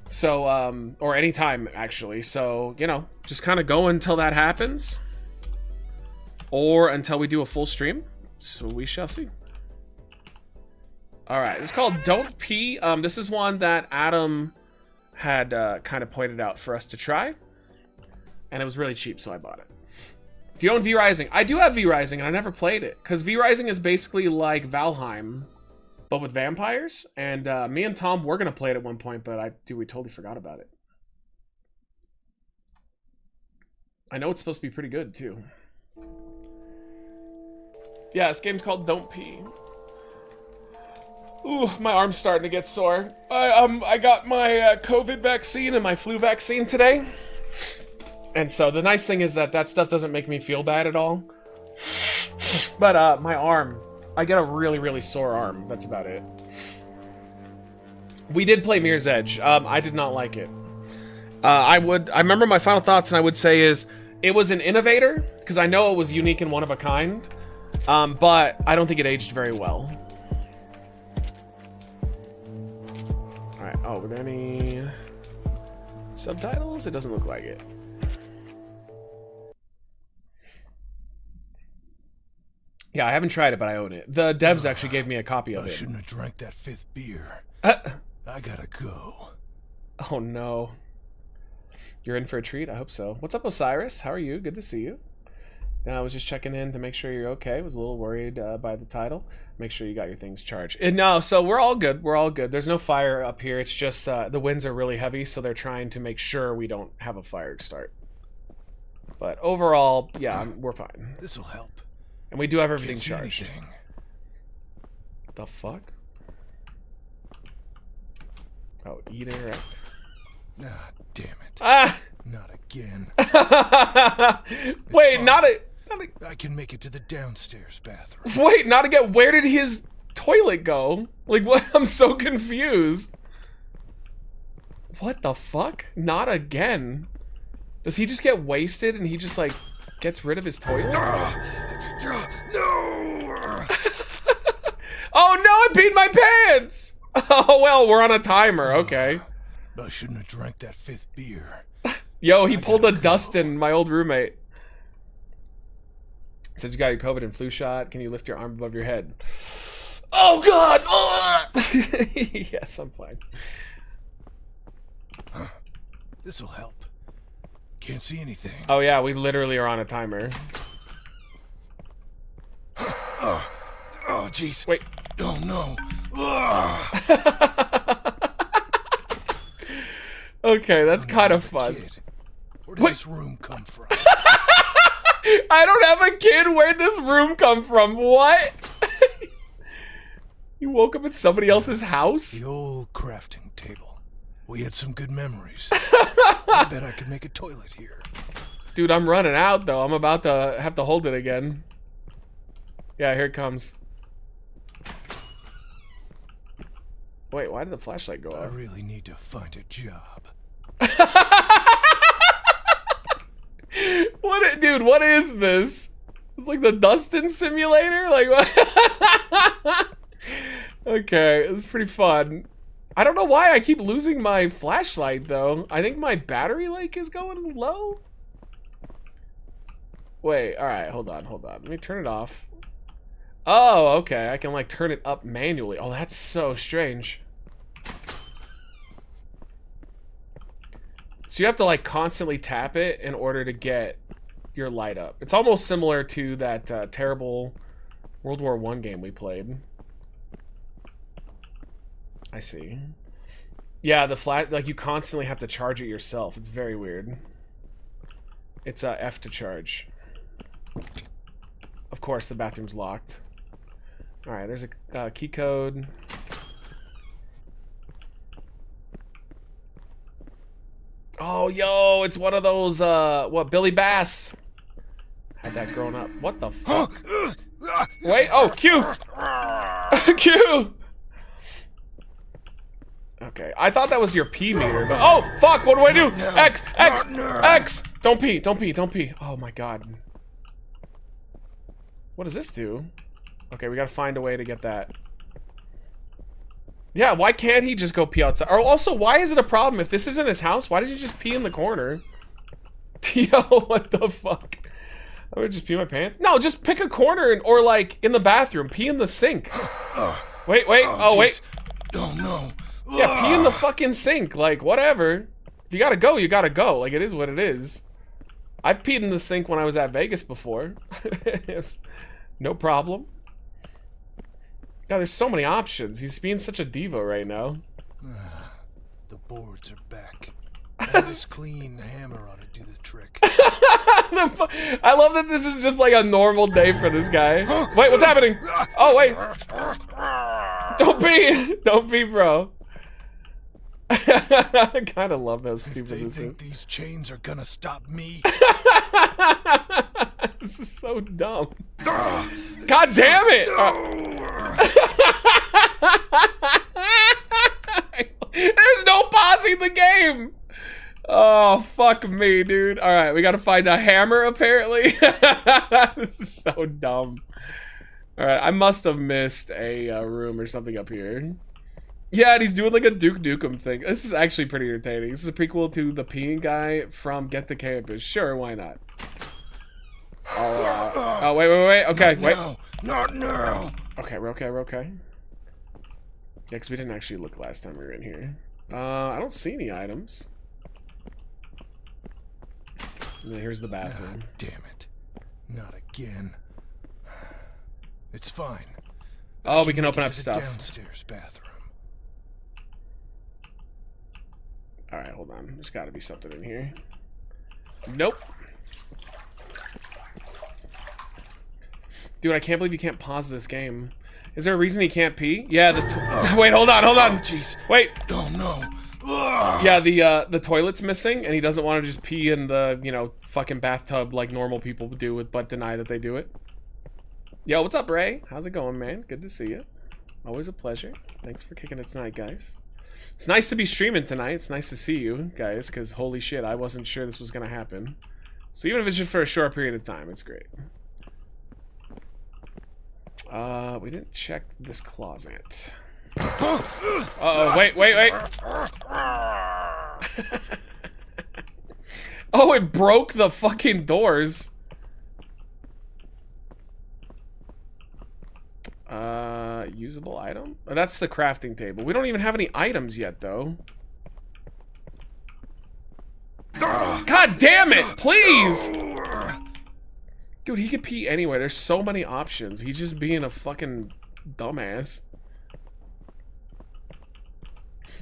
So, or anytime actually. So, you know, just kind of go until that happens, or until we do a full stream. So we shall see. All right, it's called Don't Pee. This is one that Adam had kind of pointed out for us to try, and it was really cheap, so I bought it. Do you own V Rising? I do have V Rising, and I never played it because V Rising is basically like Valheim, but with vampires. And me and Tom were gonna play it at one point, but we totally forgot about it. I know it's supposed to be pretty good too. Yeah, this game's called Don't Pee. Ooh, my arm's starting to get sore. I got my COVID vaccine and my flu vaccine today. And so the nice thing is that stuff doesn't make me feel bad at all. But my arm, I get a really, really sore arm. That's about it. We did play Mirror's Edge. I did not like it. I remember my final thoughts, and I would say is, it was an innovator, because I know it was unique and one of a kind. But I don't think it aged very well. Alright, oh, were there any subtitles? It doesn't look like it. Yeah, I haven't tried it, but I own it. The devs actually gave me a copy of it. I shouldn't have drank that 5th beer. I gotta go. Oh no. You're in for a treat? I hope so. What's up, Osiris? How are you? Good to see you. I was just checking in to make sure you're okay. Was a little worried by the title. Make sure you got your things charged. And no, so we're all good. We're all good. There's no fire up here. It's just the winds are really heavy, so they're trying to make sure we don't have a fire start. But overall, yeah, we're fine. This'll help. And we do have everything Can't see charged. anything. The fuck? Oh, eDirect. Ah, damn it. Ah! Not again. Wait, fine. not a... I can make it to the downstairs bathroom. Wait, not again. Where did his toilet go? Like, what? I'm so confused. What the fuck? Not again. Does he just get wasted and he just, like, gets rid of his toilet? No! Oh no, I peed my pants! Oh well, we're on a timer, okay. I shouldn't have drank that 5th beer. Yo, he pulled a Dustin, my old roommate. Said you got your COVID and flu shot. Can you lift your arm above your head? Oh god! Oh! Yes, I'm fine. Huh. This'll help. Can't see anything. Oh yeah, we literally are on a timer. Oh, jeez. Wait. Oh no. Okay, that's kind of fun. Where did this room come from? I don't have a kid. Where'd this room come from? What? You woke up at somebody else's house? The old crafting table. We had some good memories. I bet I could make a toilet here. Dude, I'm running out though. I'm about to have to hold it again. Yeah, here it comes. Wait, why did the flashlight go I off? really need to find a job. Dude, what is this? It's like the Dustin simulator? Like what? Okay, it's pretty fun. I don't know why I keep losing my flashlight though. I think my battery like is going low. Wait, alright, hold on. Let me turn it off. Oh, okay. I can like turn it up manually. Oh, that's so strange. So you have to like constantly tap it in order to get your light up. It's almost similar to that terrible World War I game we played. I see. Yeah, the flat, like you constantly have to charge it yourself. It's very weird. It's F to charge. Of course, the bathroom's locked. All right, there's a key code. Oh, yo, it's one of those, what, Billy Bass. Had that growing up. What the fuck? Wait, oh, Q! Q! Okay, I thought that was your pee meter, but oh fuck! What do I do? X, X, X! Don't pee! Don't pee! Don't pee! Oh my god! What does this do? Okay, we gotta find a way to get that. Yeah, why can't he just go pee outside? Or also, why is it a problem if this isn't his house? Why did you just pee in the corner? Yo, what the fuck? I would just pee my pants. No, just pick a corner or like in the bathroom. Pee in the sink. Wait, wait. Oh, wait. Oh no. Yeah, pee in the fucking sink. Like, whatever. If you gotta go, you gotta go. Like, it is what it is. I've peed in the sink when I was at Vegas before. No problem. God, there's so many options. He's being such a diva right now. The boards are back. This clean hammer ought to do the trick. I love that this is just like a normal day for this guy. Wait, what's happening? Oh, wait. Don't pee. Don't pee, bro. I kind of love how stupid this is. They think these chains are gonna stop me. This is so dumb. God damn it! There's no pausing the game. Oh, fuck me, dude. All right, we gotta find a hammer, apparently. This is so dumb. All right, I must have missed a room or something up here. Yeah, and he's doing like a Duke Nukem thing. This is actually pretty entertaining. This is a prequel to the peeing guy from Get the Campus. Sure, why not? Oh, wait, wait, wait. Okay, wait. Not now. Okay, we're okay, we're okay. Yeah, because we didn't actually look last time we were in here. I don't see any items. And then here's the bathroom. Ah, damn it. Not again. It's fine. Oh, we can open up stuff. Downstairs bathroom. Alright, hold on. There's gotta be something in here. Nope. Dude, I can't believe you can't pause this game. Is there a reason he can't pee? Yeah, wait, hold on, hold on. Jeez. Wait. Oh no. Yeah, the toilet's missing, and he doesn't want to just pee in the, you know, fucking bathtub like normal people do, but deny that they do it. Yo, what's up, Ray? How's it going, man? Good to see you. Always a pleasure. Thanks for kicking it tonight, guys. It's nice to be streaming tonight. It's nice to see you guys, because holy shit, I wasn't sure this was going to happen. So even if it's just for a short period of time, it's great. We didn't check this closet. Uh-oh, wait, wait, wait. Oh, it broke the fucking doors. Usable item? Oh, that's the crafting table. We don't even have any items yet, though. God damn it! Please! Dude, he could pee anywhere. There's so many options. He's just being a fucking dumbass.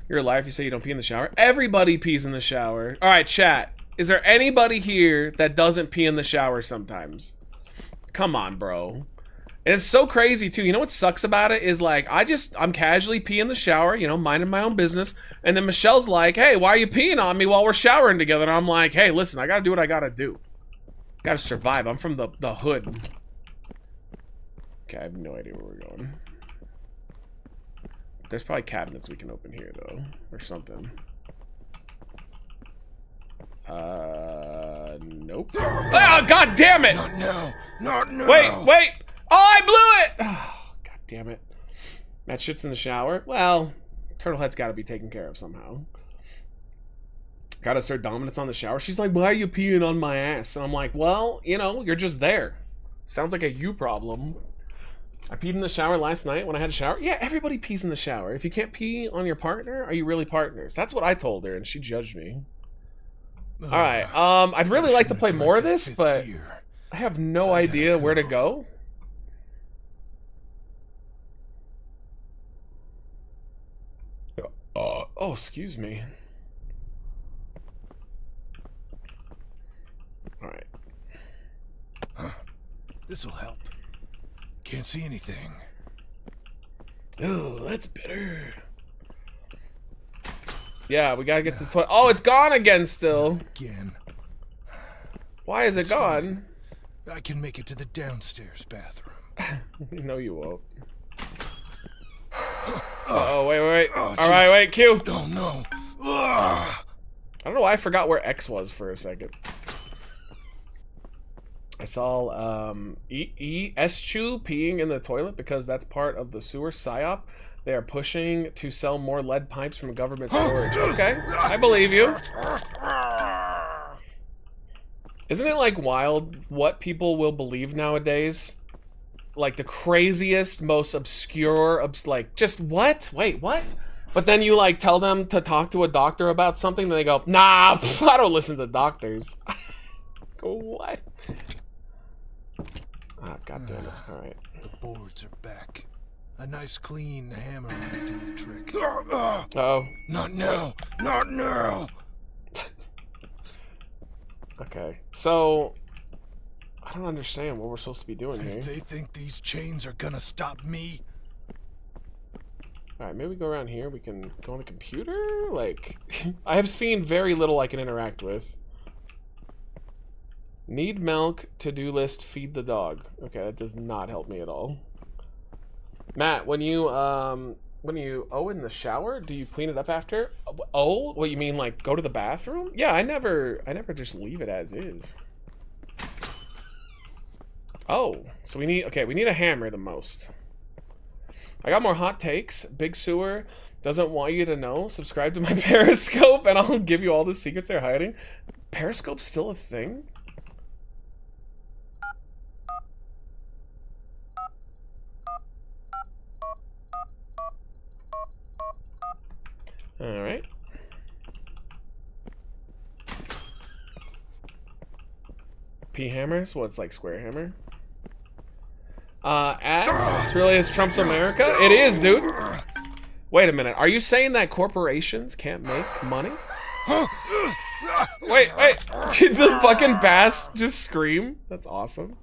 You're a liar if you say you don't pee in the shower. Everybody pees in the shower. Alright, chat. Is there anybody here that doesn't pee in the shower sometimes? Come on, bro. And it's so crazy, too. You know what sucks about it is, like, I'm casually peeing in the shower, you know, minding my own business. And then Michelle's like, hey, why are you peeing on me while we're showering together? And I'm like, hey, listen, I gotta do what I gotta do. Gotta survive. I'm from the hood. Okay, I have no idea where we're going. There's probably cabinets we can open here, though. Or something. Nope. Ah, god damn it! Not now. Not now. Wait, wait! Oh, I blew it! Oh, god damn it. That shit's in the shower? Well, Turtlehead's gotta be taken care of somehow. Gotta assert dominance on the shower. She's like, why are you peeing on my ass? And I'm like, well, you know, you're just there. Sounds like a you problem. I peed in the shower last night when I had a shower. Yeah, everybody pees in the shower. If you can't pee on your partner, are you really partners? That's what I told her, and she judged me. Alright, I'd really like to play more of this, but I have no idea where to go. Oh, excuse me. Alright. This'll help. Can't see anything. Oh, that's better. Yeah, we gotta get to the toilet. Oh, it's gone again still. Again. Why is it gone? I can make it to the downstairs bathroom. No, you won't. Oh, wait. Oh, All right, wait, Q. Oh no. I don't know why I forgot where X was for a second. I saw Eschew peeing in the toilet because that's part of the sewer psyop. They are pushing to sell more lead pipes from government storage. Okay, I believe you. Isn't it like wild what people will believe nowadays? Like the craziest, most obscure, like just what? Wait, what? But then you like tell them to talk to a doctor about something, then they go, nah, pff, I don't listen to doctors. Go what? Ah, God damn it! All right. The boards are back. A nice clean hammer would do the trick. Uh-oh. Not now! Not now! Okay, so I don't understand what we're supposed to be doing here. If they think these chains are gonna stop me. Alright, maybe we go around here. We can go on the computer? Like, I have seen very little I can interact with. Need milk, to-do list, feed the dog. Okay, that does not help me at all. Matt, when you in the shower, do you clean it up after? Oh, what you mean, like go to the bathroom? Yeah, I never just leave it as is. Oh, so we need a hammer the most. I got more hot takes. Big Sewer doesn't want you to know. Subscribe to my Periscope and I'll give you all the secrets they're hiding. Periscope's still a thing? Alright. P hammers? Well, it's like square hammer. Ads? This really is Trump's America? It is, dude. Wait a minute. Are you saying that corporations can't make money? Wait. Did the fucking bass just scream? That's awesome.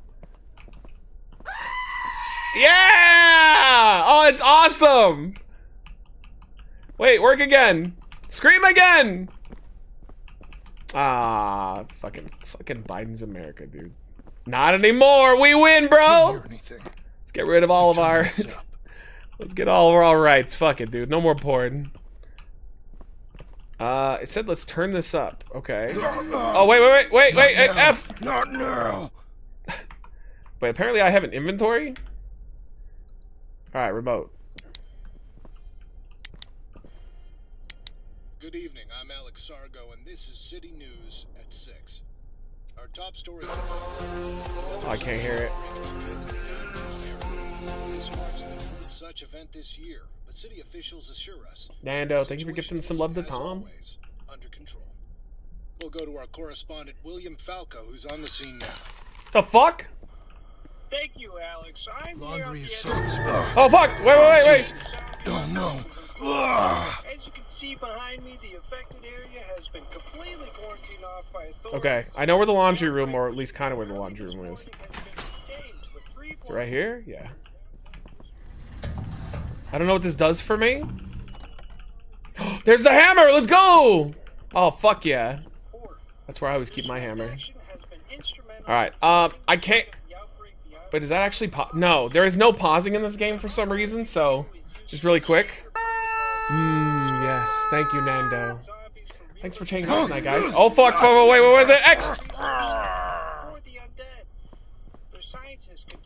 Yeah! Oh, it's awesome! Wait, work again. Scream again! Ah, fucking Biden's America, dude. Not anymore. We win, bro. Let's get rid of all of our. Let's get all of our rights. Fuck it, dude. No more porn. It said let's turn this up. Okay. Oh wait. F. Not now. But apparently I have an inventory. All right, remote. Good evening. I'm Alex Sargo, and this is City News at 6. Our top story. Oh, I can't hear it. This marks the such event this year, but city officials assure us. Nando, thank you for gifting some love to Tom. Under control. We'll go to our correspondent William Falco, who's on the scene now. The fuck? Thank you, Alex. I'm Laundry here is at the so end. expensive. Oh fuck! Wait. Don't know. As you can see behind me, the affected area has been completely quarantined off by authorities. Okay, I know where the laundry room, or at least kind of where the laundry room is. Is it right here? Yeah. I don't know what this does for me. There's the hammer! Let's go! Oh, fuck yeah. That's where I always keep my hammer. Alright, I can't... Wait, does that actually pause? No, there is no pausing in this game for some reason, so... Just really quick. Yes. Thank you, Nando. Thanks for changing this tonight, guys. Oh, fuck. Wait, what was it? X!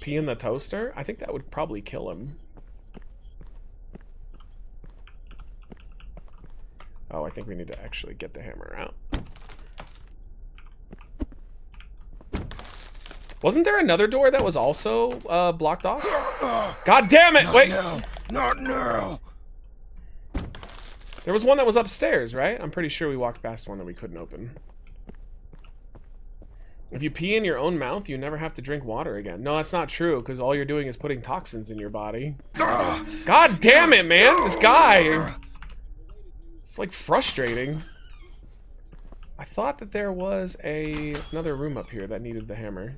Pee in the toaster? I think that would probably kill him. Oh, I think we need to actually get the hammer out. Wasn't there another door that was also blocked off? God damn it! Wait! Not now! There was one that was upstairs, right? I'm pretty sure we walked past one that we couldn't open. If you pee in your own mouth, you never have to drink water again. No, that's not true, because all you're doing is putting toxins in your body. God damn it, man! This guy! It's like frustrating. I thought that there was another room up here that needed the hammer.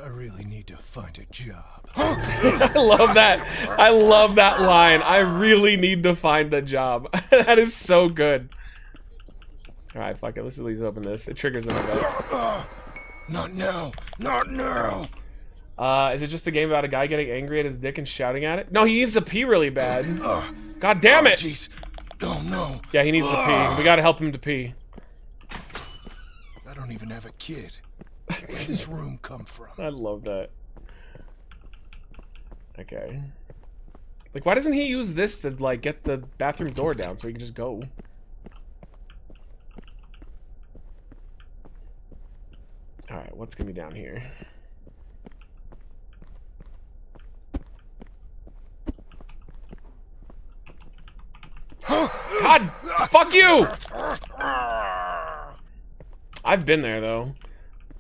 I really need to find a job. I love that. I love that line. I really need to find a job. That is so good. Alright, fuck it. Let's at least open this. It triggers an event. Not now. Not now. Is it just a game about a guy getting angry at his dick and shouting at it? No, he needs to pee really bad. God damn it! Jeez. Oh no. Yeah, he needs to pee. We gotta help him to pee. I don't even have a kid. Where did this room come from? I love that. Okay. Like, why doesn't he use this to, like, get the bathroom door down so he can just go? Alright, what's gonna be down here? God! Fuck you! I've been there, though.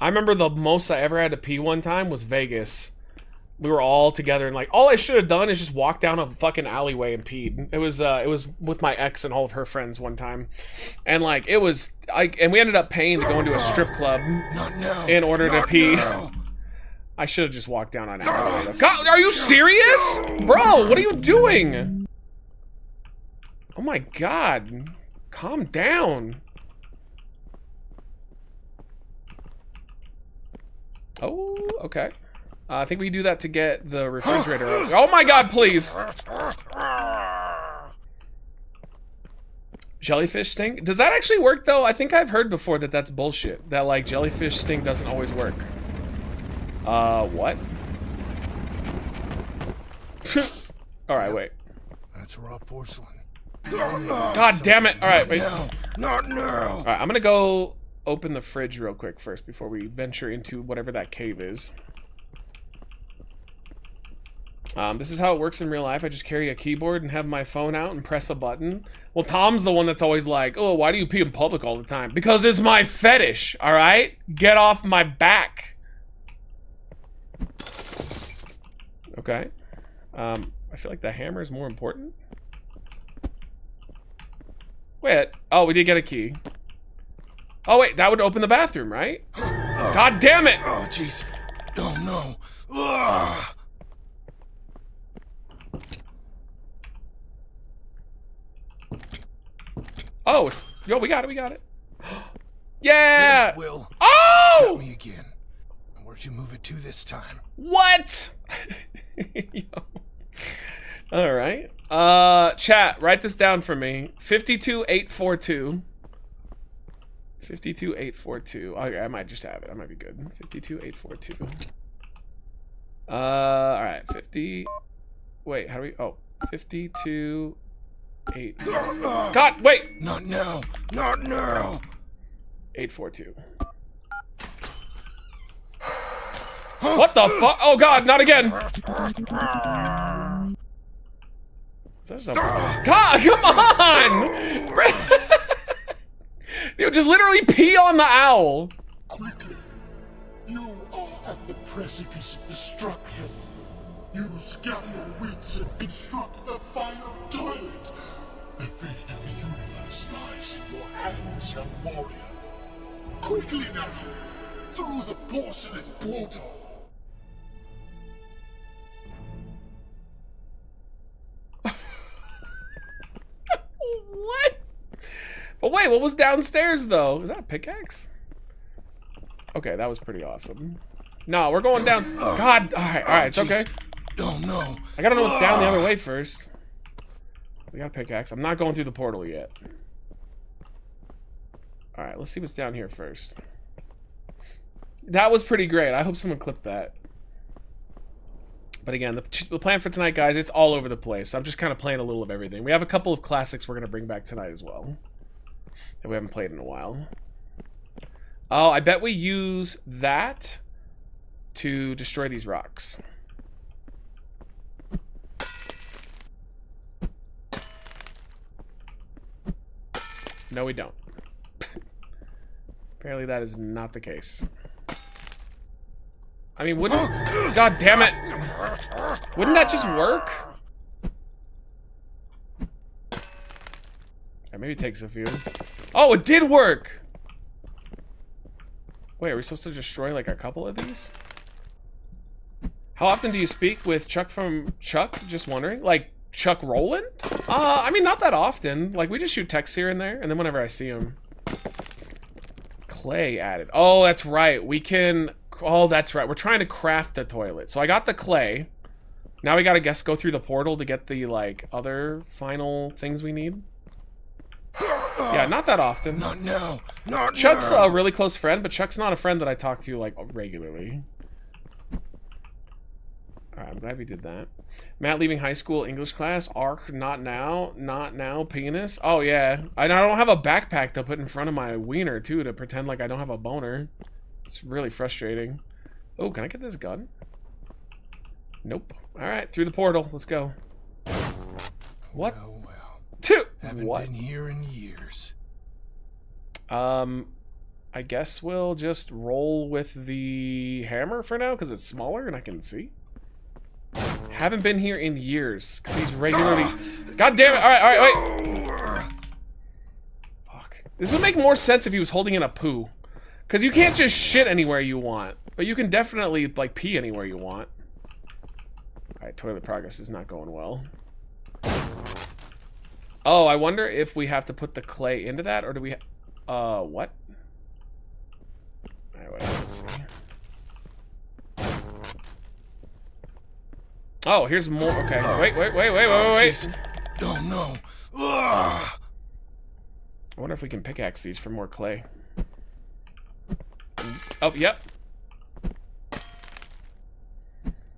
I remember the most I ever had to pee one time was Vegas. We were all together, and, like, all I should have done is just walk down a fucking alleyway and peed. It was with my ex and all of her friends one time. And, like, and we ended up paying to go into a strip club in order to pee. I should have just walked down on alleyway. God, are you serious? Bro, what are you doing? Oh my god. Calm down. Oh, okay. I think we do that to get the refrigerator out. Oh my god, please! Jellyfish sting? Does that actually work, though? I think I've heard before that that's bullshit. That, like, jellyfish sting doesn't always work. What? Alright, wait. That's raw porcelain. God damn it! Alright, wait. Not now! Alright, I'm gonna go open the fridge real quick first before we venture into whatever that cave is. This is how it works in real life. I just carry a keyboard and have my phone out and press a button. Well, Tom's the one that's always like, oh, why do you pee in public all the time? Because it's my fetish, alright? Get off my back. Okay. I feel like the hammer is more important. Wait. Oh, we did get a key. Oh, wait. That would open the bathroom, right? God damn it! Oh, jeez. Oh, no. Ugh. Oh, it's... Yo, we got it. Yeah! Will. Oh! Got me again. Where'd you move it to this time? What? All right. Chat, write this down for me. 52842. 52842. Okay, I might just have it. I might be good. 52842. All right. 50. Wait, how do we? Oh, 52. 8. God, wait. Not now. Not now. 842. What the fuck? Oh god, not again. Is that something? God, come on! Dude, just literally pee on the owl. Quickly. You are at the precipice of destruction. Use gather your wits and construct the final toilet. The fate of the universe lies in your hands, young warrior. Quickly now, through the porcelain portal. What? But wait, what was downstairs though? Was that a pickaxe? Okay, that was pretty awesome. No, we're going down. God, all right, it's okay. Oh no! I gotta know what's down the other way first. We got a pickaxe. I'm not going through the portal yet. All right, let's see what's down here first. That was pretty great. I hope someone clipped that. But again, the plan for tonight, guys, it's all over the place. I'm just kind of playing a little of everything. We have a couple of classics we're going to bring back tonight as well that we haven't played in a while. Oh, I bet we use that to destroy these rocks. No, we don't. Apparently that is not the case. I mean, wouldn't... God damn it! Wouldn't that just work? Yeah, maybe it takes a few. Oh, it did work! Wait, are we supposed to destroy, like, a couple of these? How often do you speak with Chuck from Chuck? Just wondering. Like, Chuck Rowland? I mean, not that often. Like, we just shoot texts here and there, and then whenever I see him. Clay added. Oh, that's right. We can Oh, that's right. We're trying to craft the toilet. So I got the clay. Now we gotta go through the portal to get the, like, other final things we need. Yeah, not that often. Not now. Not Chuck's now. a really close friend, but Chuck's not a friend that I talk to, like, regularly. Alright, I'm glad we did that. Matt leaving high school English class. Arc, not now. Not now, penis. Oh, yeah. I don't have a backpack to put in front of my wiener, too, to pretend like I don't have a boner. It's really frustrating. Oh, can I get this gun? Nope. Alright, through the portal. Let's go. What? Well, well. Two. Haven't What? been here in years. I guess we'll just roll with the hammer for now, because it's smaller and I can see. Haven't been here in years, because he's regularly... God damn it! Alright, wait! Fuck. This would make more sense if he was holding in a poo. Because you can't just shit anywhere you want. But you can definitely, like, pee anywhere you want. Alright, toilet progress is not going well. Oh, I wonder if we have to put the clay into that, or do we... what? Alright, wait, let's see. Oh, here's more. Okay, wait. Oh no. Ugh. I wonder if we can pickaxe these for more clay. Oh, yep.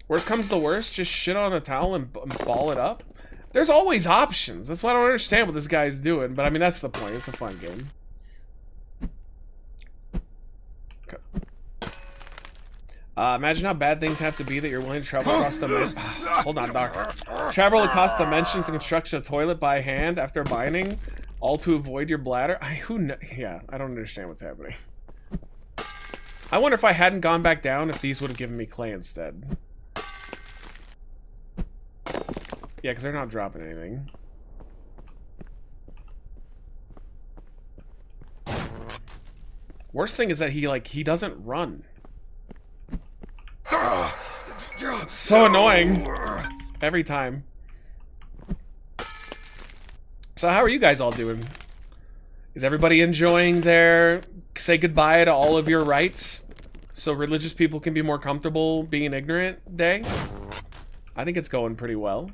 Worst comes to worst, just shit on a towel and ball it up. There's always options. That's why I don't understand what this guy's doing. But I mean, that's the point. It's a fun game. Okay. Imagine how bad things have to be that you're willing to travel across the... Hold on, Doc. Travel across dimensions and construct a toilet by hand after binding, all to avoid your bladder. Yeah, I don't understand what's happening. I wonder if I hadn't gone back down, if these would have given me clay instead. Yeah, because they're not dropping anything. Worst thing is that he doesn't run. It's so annoying. Every time. So how are you guys all doing? Is everybody enjoying their say goodbye to all of your rights so religious people can be more comfortable being ignorant day? I think it's going pretty well.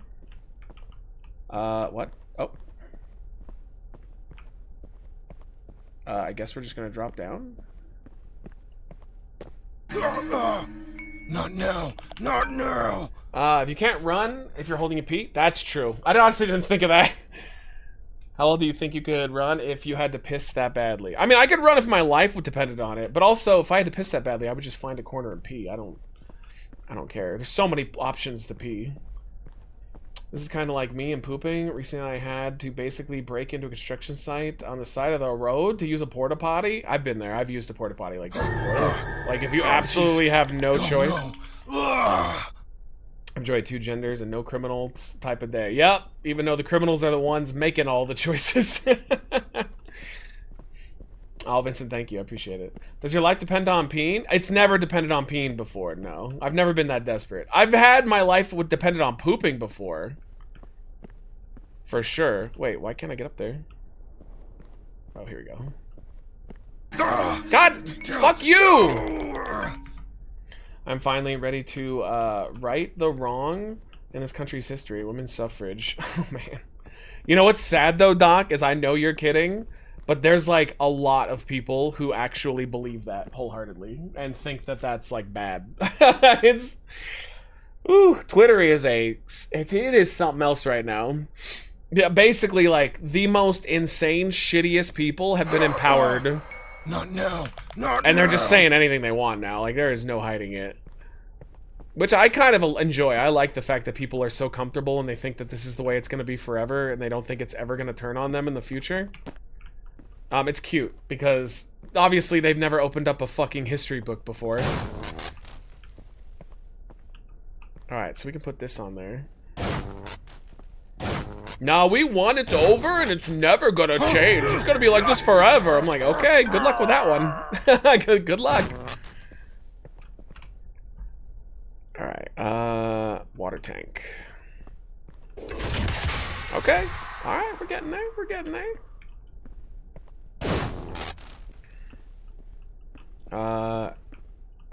What? Oh. I guess we're just gonna drop down. Not now. Not now. If you can't run, if you're holding a pee, that's true. I honestly didn't think of that. How well do you think you could run if you had to piss that badly? I mean, I could run if my life would depended on it, but also if I had to piss that badly, I would just find a corner and pee. I don't care. There's so many options to pee. This is kind of like me and pooping. Recently, I had to basically break into a construction site on the side of the road to use a porta potty. I've been there. I've used a porta potty like that before. Like if you absolutely have no choice. Enjoy two genders and no criminals type of day. Yep. Even though the criminals are the ones making all the choices. Oh, Vincent, thank you. I appreciate it. Does your life depend on peeing? It's never depended on peeing before, no. I've never been that desperate. I've had my life depended on pooping before. For sure. Wait, why can't I get up there? Oh, here we go. God, fuck you! I'm finally ready to right the wrong in this country's history. Women's suffrage. Oh, man. You know what's sad, though, Doc, is I know you're kidding. But there's, like, a lot of people who actually believe that wholeheartedly and think that that's, like, bad. It's... Ooh, Twitter is it is something else right now. Yeah, basically, like, the most insane, shittiest people have been empowered. Not now. Not and they're now. just saying anything they want now. Like, there is no hiding it. Which I kind of enjoy. I like the fact that people are so comfortable and they think that this is the way it's going to be forever and they don't think it's ever going to turn on them in the future. It's cute, because obviously they've never opened up a fucking history book before. Alright, so we can put this on there. No, we won, it's over, and it's never gonna change. It's gonna be like this forever. I'm like, okay, good luck with that one. Good luck. Alright, water tank. Okay, alright, we're getting there, we're getting there.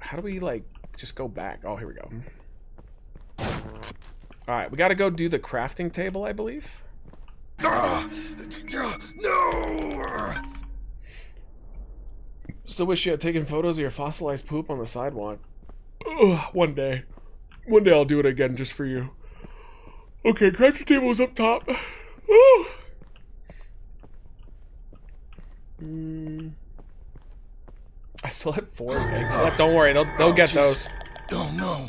How do we, like, just go back? Oh, here we go. Alright, we gotta go do the crafting table, I believe. No! Still wish you had taken photos of your fossilized poop on the sidewalk. Ugh, one day. One day I'll do it again just for you. Okay, crafting table is up top. Ooh. I still have 4 eggs left. Don't worry, they'll get those. Oh no.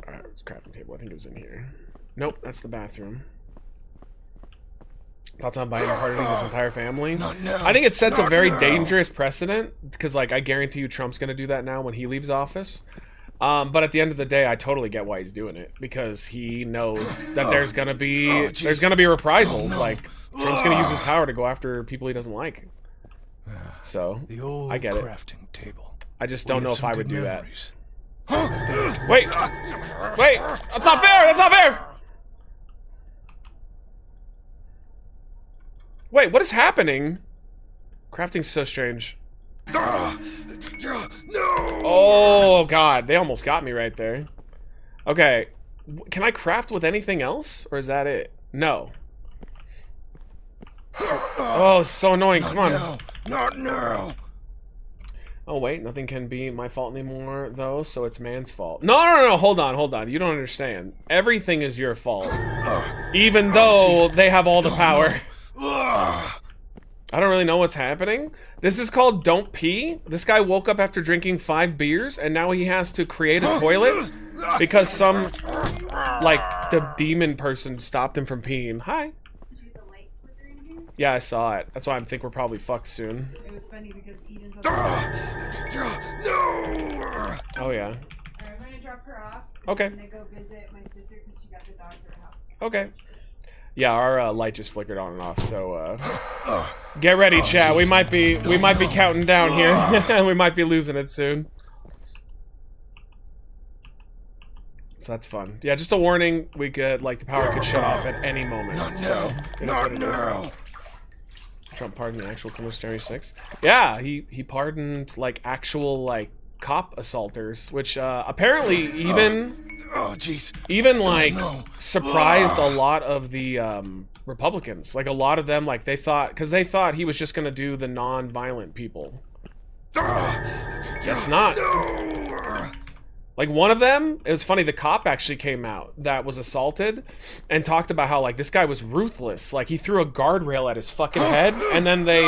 Alright, it's crafting table. I think it was in here. Nope, that's the bathroom. Thoughts on buying and pardoning this entire family? I think it sets a very dangerous precedent, because, like, I guarantee you Trump's gonna do that now when he leaves office. But at the end of the day, I totally get why he's doing it, because he knows that there's gonna be reprisals. Like, Trump's gonna use his power to go after people he doesn't like. So I get it. Crafting table. I just don't know if I would do that. Wait, that's not fair. That's not fair. Wait, what is happening? Crafting's so strange. No! Oh god, they almost got me right there. Okay, can I craft with anything else, or is that it? No. Oh, it's so annoying. Come on. Not now. Oh wait, nothing can be my fault anymore, though, so it's man's fault. No, hold on. You don't understand. Everything is your fault. Even though they have all the power. I don't really know what's happening. This is called Don't Pee. This guy woke up after drinking 5 beers, and now he has to create a toilet because some, like, the demon person stopped him from peeing. Hi. Yeah, I saw it. That's why I think we're probably fucked soon. It was funny because Eden's on Oh, yeah. Alright, I'm gonna drop her off. Okay. I'm gonna go visit my sister because she got the dog for her house. Okay. Yeah, our light just flickered on and off, so get ready, chat. We might be counting down here. We might be losing it soon. So that's fun. Yeah, just a warning. We could, like, the power could shut off at any moment. So Not now. Trump pardoned the actual criminals January 6th. Yeah, he pardoned, like, actual, like, cop assaulters, which apparently even like surprised a lot of the Republicans. Like, a lot of them, like, they thought he was just gonna do the non-violent people. Guess not. Like, one of them, it was funny, the cop actually came out that was assaulted and talked about how, like, this guy was ruthless. Like, he threw a guardrail at his fucking head, and then they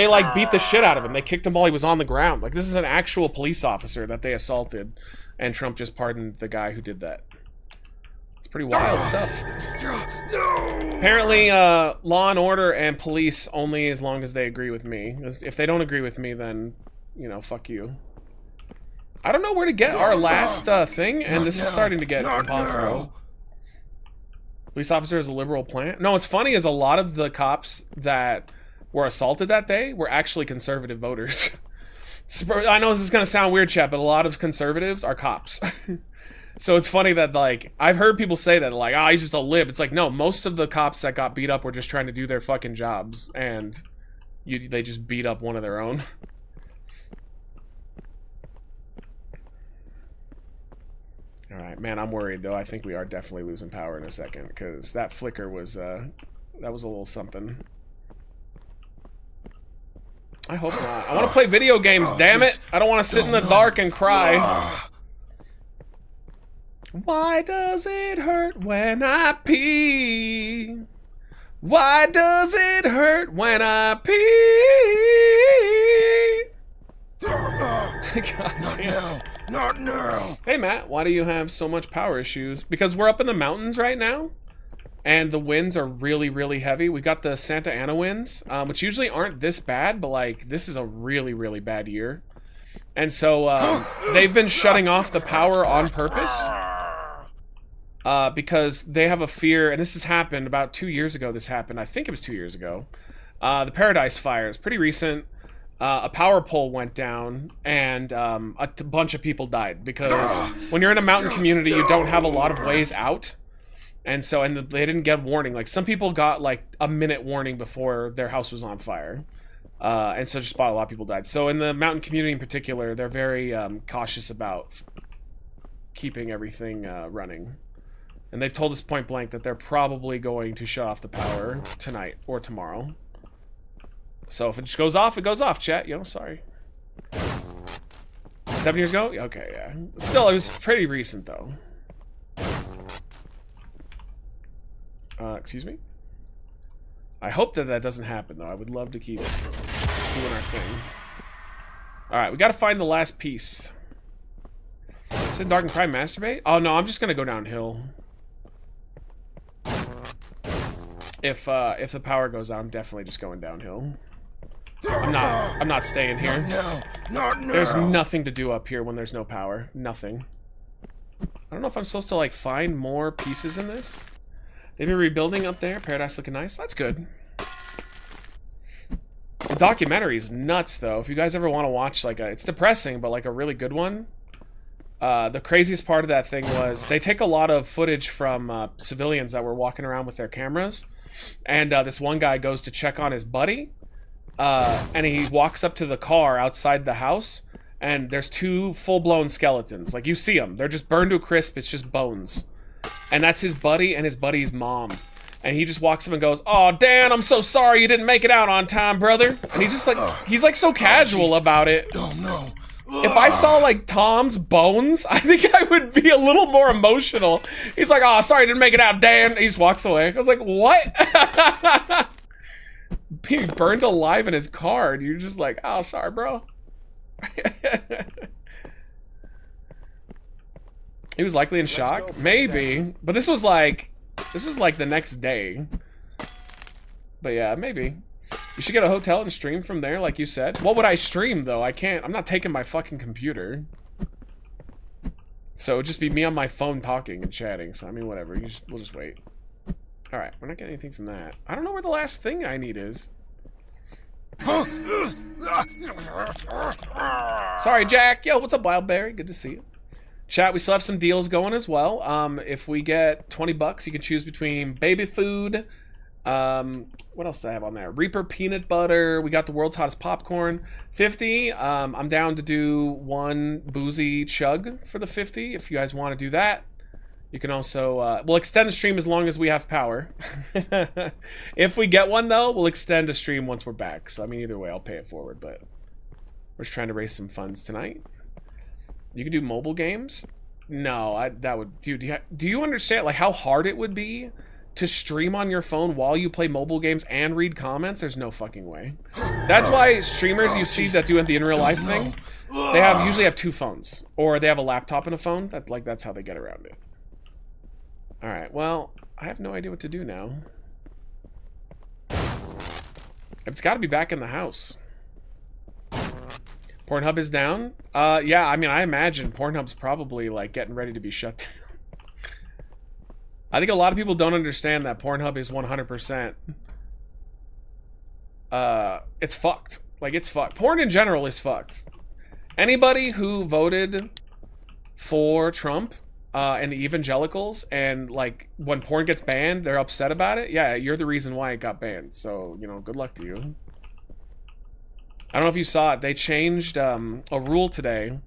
like, beat the shit out of him. They kicked him while he was on the ground. Like, this is an actual police officer that they assaulted, and Trump just pardoned the guy who did that. It's pretty wild stuff. Apparently, law and order and police only as long as they agree with me. If they don't agree with me, then, you know, fuck you. I don't know where to get our last thing, and this is starting to get impossible. Police officer is a liberal plant. No, what's funny is a lot of the cops that were assaulted that day were actually conservative voters. I know this is going to sound weird, chat, but a lot of conservatives are cops. So it's funny that, like, I've heard people say that, like, oh, he's just a lib. It's like, no, most of the cops that got beat up were just trying to do their fucking jobs, and they just beat up one of their own. Alright, man, I'm worried, though. I think we are definitely losing power in a second, because that flicker was, that was a little something. I hope not. I want to play video games, damn it! I don't want to sit in the dark and cry. Why does it hurt when I pee? Why does it hurt when I pee? God damn. Not now. Hey Matt, why do you have so much power issues? Because we're up in the mountains right now, and the winds are really, really heavy. We got the Santa Ana winds, which usually aren't this bad, but, like, this is a really, really bad year. And so they've been shutting off the power on purpose because they have a fear, and this has happened about 2 years ago. This happened, I think it was 2 years ago. The Paradise Fire is pretty recent. A power pole went down, and a bunch of people died, because when you're in a mountain community, you don't have a lot of ways out. And so, they didn't get warning. Like, some people got, like, a minute warning before their house was on fire. And so just about a lot of people died. So in the mountain community in particular, they're very cautious about keeping everything running. And they've told us point blank that they're probably going to shut off the power tonight or tomorrow. So if it just goes off, it goes off, chat. You know, sorry. 7 years ago? Okay, yeah. Still, it was pretty recent, though. Excuse me? I hope that that doesn't happen, though. I would love to keep doing our thing. Alright, we gotta find the last piece. Sit dark and cry, masturbate? Oh, no, I'm just gonna go downhill. If the power goes out, I'm definitely just going downhill. I'm not staying here. Not now. There's nothing to do up here when there's no power. Nothing. I don't know if I'm supposed to, like, find more pieces in this. They've been rebuilding up there. Paradise looking nice. That's good. The documentary is nuts, though. If you guys ever want to watch, like, it's depressing, but, like, a really good one. The craziest part of that thing was they take a lot of footage from civilians that were walking around with their cameras. And this one guy goes to check on his buddy. And he walks up to the car outside the house. And there's 2 full-blown skeletons. Like, you see them. They're just burned to a crisp. It's just bones. And that's his buddy and his buddy's mom. And he just walks up and goes, "Oh, Dan, I'm so sorry you didn't make it out on time, brother." And he's just like, he's like so casual about it. Oh, no. If I saw, like, Tom's bones, I think I would be a little more emotional. He's like, "Oh, sorry, didn't make it out, Dan." He just walks away. I was like, what? Being burned alive in his car. And you're just like, "Oh, sorry, bro." He was likely in shock. Maybe. But this was like the next day. But yeah, maybe. You should get a hotel and stream from there, like you said. What would I stream, though? I can't. I'm not taking my fucking computer. So it would just be me on my phone talking and chatting. So, I mean, whatever. We'll just wait. Alright, we're not getting anything from that. I don't know where the last thing I need is. Sorry, Jack. Yo, what's up, Wildberry? Good to see you. Chat, we still have some deals going as well. If we get 20 bucks, you can choose between baby food. What else do I have on there? Reaper peanut butter. We got the world's hottest popcorn. 50. I'm down to do 1 boozy chug for the 50 if you guys want to do that. You can also, we'll extend the stream as long as we have power. If we get one, though, we'll extend a stream once we're back. So, I mean, either way, I'll pay it forward, but we're just trying to raise some funds tonight. You can do mobile games? No, that would... Dude, do you understand, like, how hard it would be to stream on your phone while you play mobile games and read comments? There's no fucking way. That's why streamers you see that do the in real life thing, they usually have 2 phones. Or they have a laptop and a phone. That's how they get around it. Alright, well, I have no idea what to do now. It's got to be back in the house. Pornhub is down? Yeah, I mean, I imagine Pornhub's probably, like, getting ready to be shut down. I think a lot of people don't understand that Pornhub is 100%... it's fucked. Like, it's fucked. Porn in general is fucked. Anybody who voted for Trump, and the evangelicals, and, like, when porn gets banned, they're upset about it, yeah, you're the reason why it got banned. So, you know, good luck to you. I don't know if you saw it. They changed a rule today.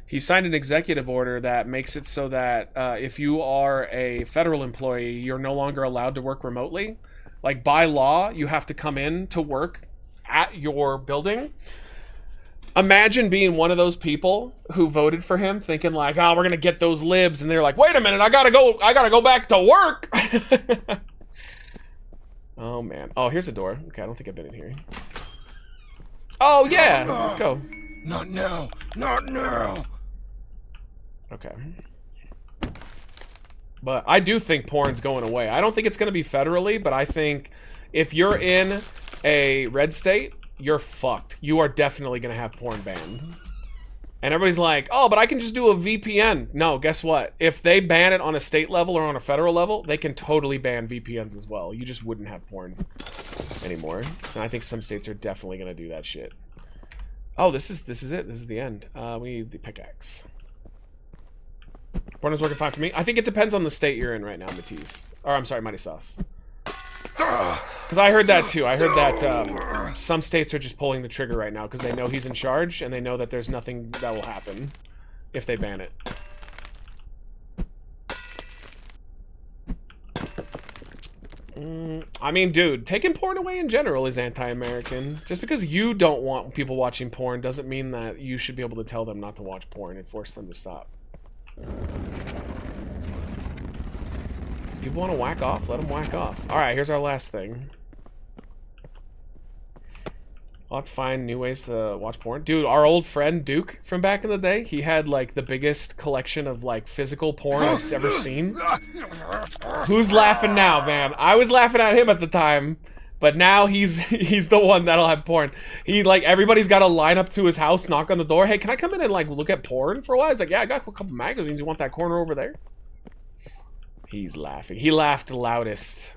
He signed an executive order that makes it so that if you are a federal employee, you're no longer allowed to work remotely. Like, by law, you have to come in to work at your building. Imagine being one of those people who voted for him thinking like, "Oh, we're going to get those libs." And they're like, "Wait a minute, I got to go back to work." Oh, man. Oh, here's a door. Okay, I don't think I've been in here. Oh, yeah. Let's go. Not now. Not now. Okay. But I do think porn's going away. I don't think it's going to be federally, but I think if you're in a red state, you're fucked. You are definitely going to have porn banned. And everybody's like, "Oh, but I can just do a VPN." No, guess what? If they ban it on a state level or on a federal level, they can totally ban VPNs as well. You just wouldn't have porn anymore. So I think some states are definitely going to do that shit. Oh, this is it. This is the end. We need the pickaxe. Porn is working fine for me. I think it depends on the state you're in right now, Matisse. Or I'm sorry, Mighty Sauce. Because I heard that too. I heard that some states are just pulling the trigger right now because they know he's in charge and they know that there's nothing that will happen if they ban it. I mean, dude, taking porn away in general is anti-American. Just because you don't want people watching porn doesn't mean that you should be able to tell them not to watch porn and force them to stop. People want to whack off? Let them whack off. Alright, here's our last thing. I'll have to find new ways to watch porn. Dude, our old friend Duke from back in the day, he had like the biggest collection of like physical porn I've ever seen. Who's laughing now, man? I was laughing at him at the time, but now he's the one that'll have porn. He like everybody's got to line up to his house, knock on the door. Hey, can I come in and like look at porn for a while? He's like, yeah, I got a couple magazines. You want that corner over there? He's laughing. He laughed loudest.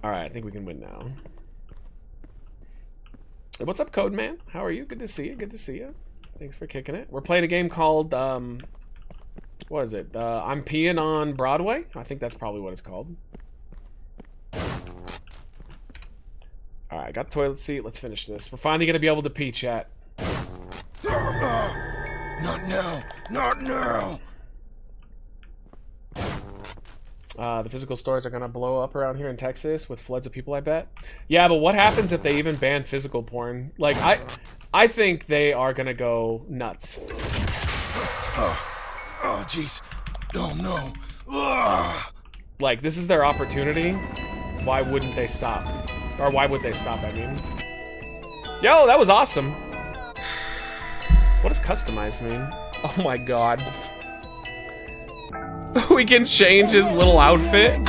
Alright, I think we can win now. Hey, what's up, Code Man? How are you? Good to see you. Good to see you. Thanks for kicking it. We're playing a game called, what is it? I'm Peeing on Broadway? I think that's probably what it's called. Alright, got the toilet seat. Let's finish this. We're finally going to be able to pee, chat. Not now! Not now! The physical stores are gonna blow up around here in Texas with floods of people, I bet. Yeah, but what happens if they even ban physical porn? Like, I think they are gonna go nuts. Oh, jeez. Oh, no. Ugh. Like, this is their opportunity. Why wouldn't they stop? Or why would they stop, I mean? Yo, that was awesome. What does customized mean? Oh my god. We can change his little outfit.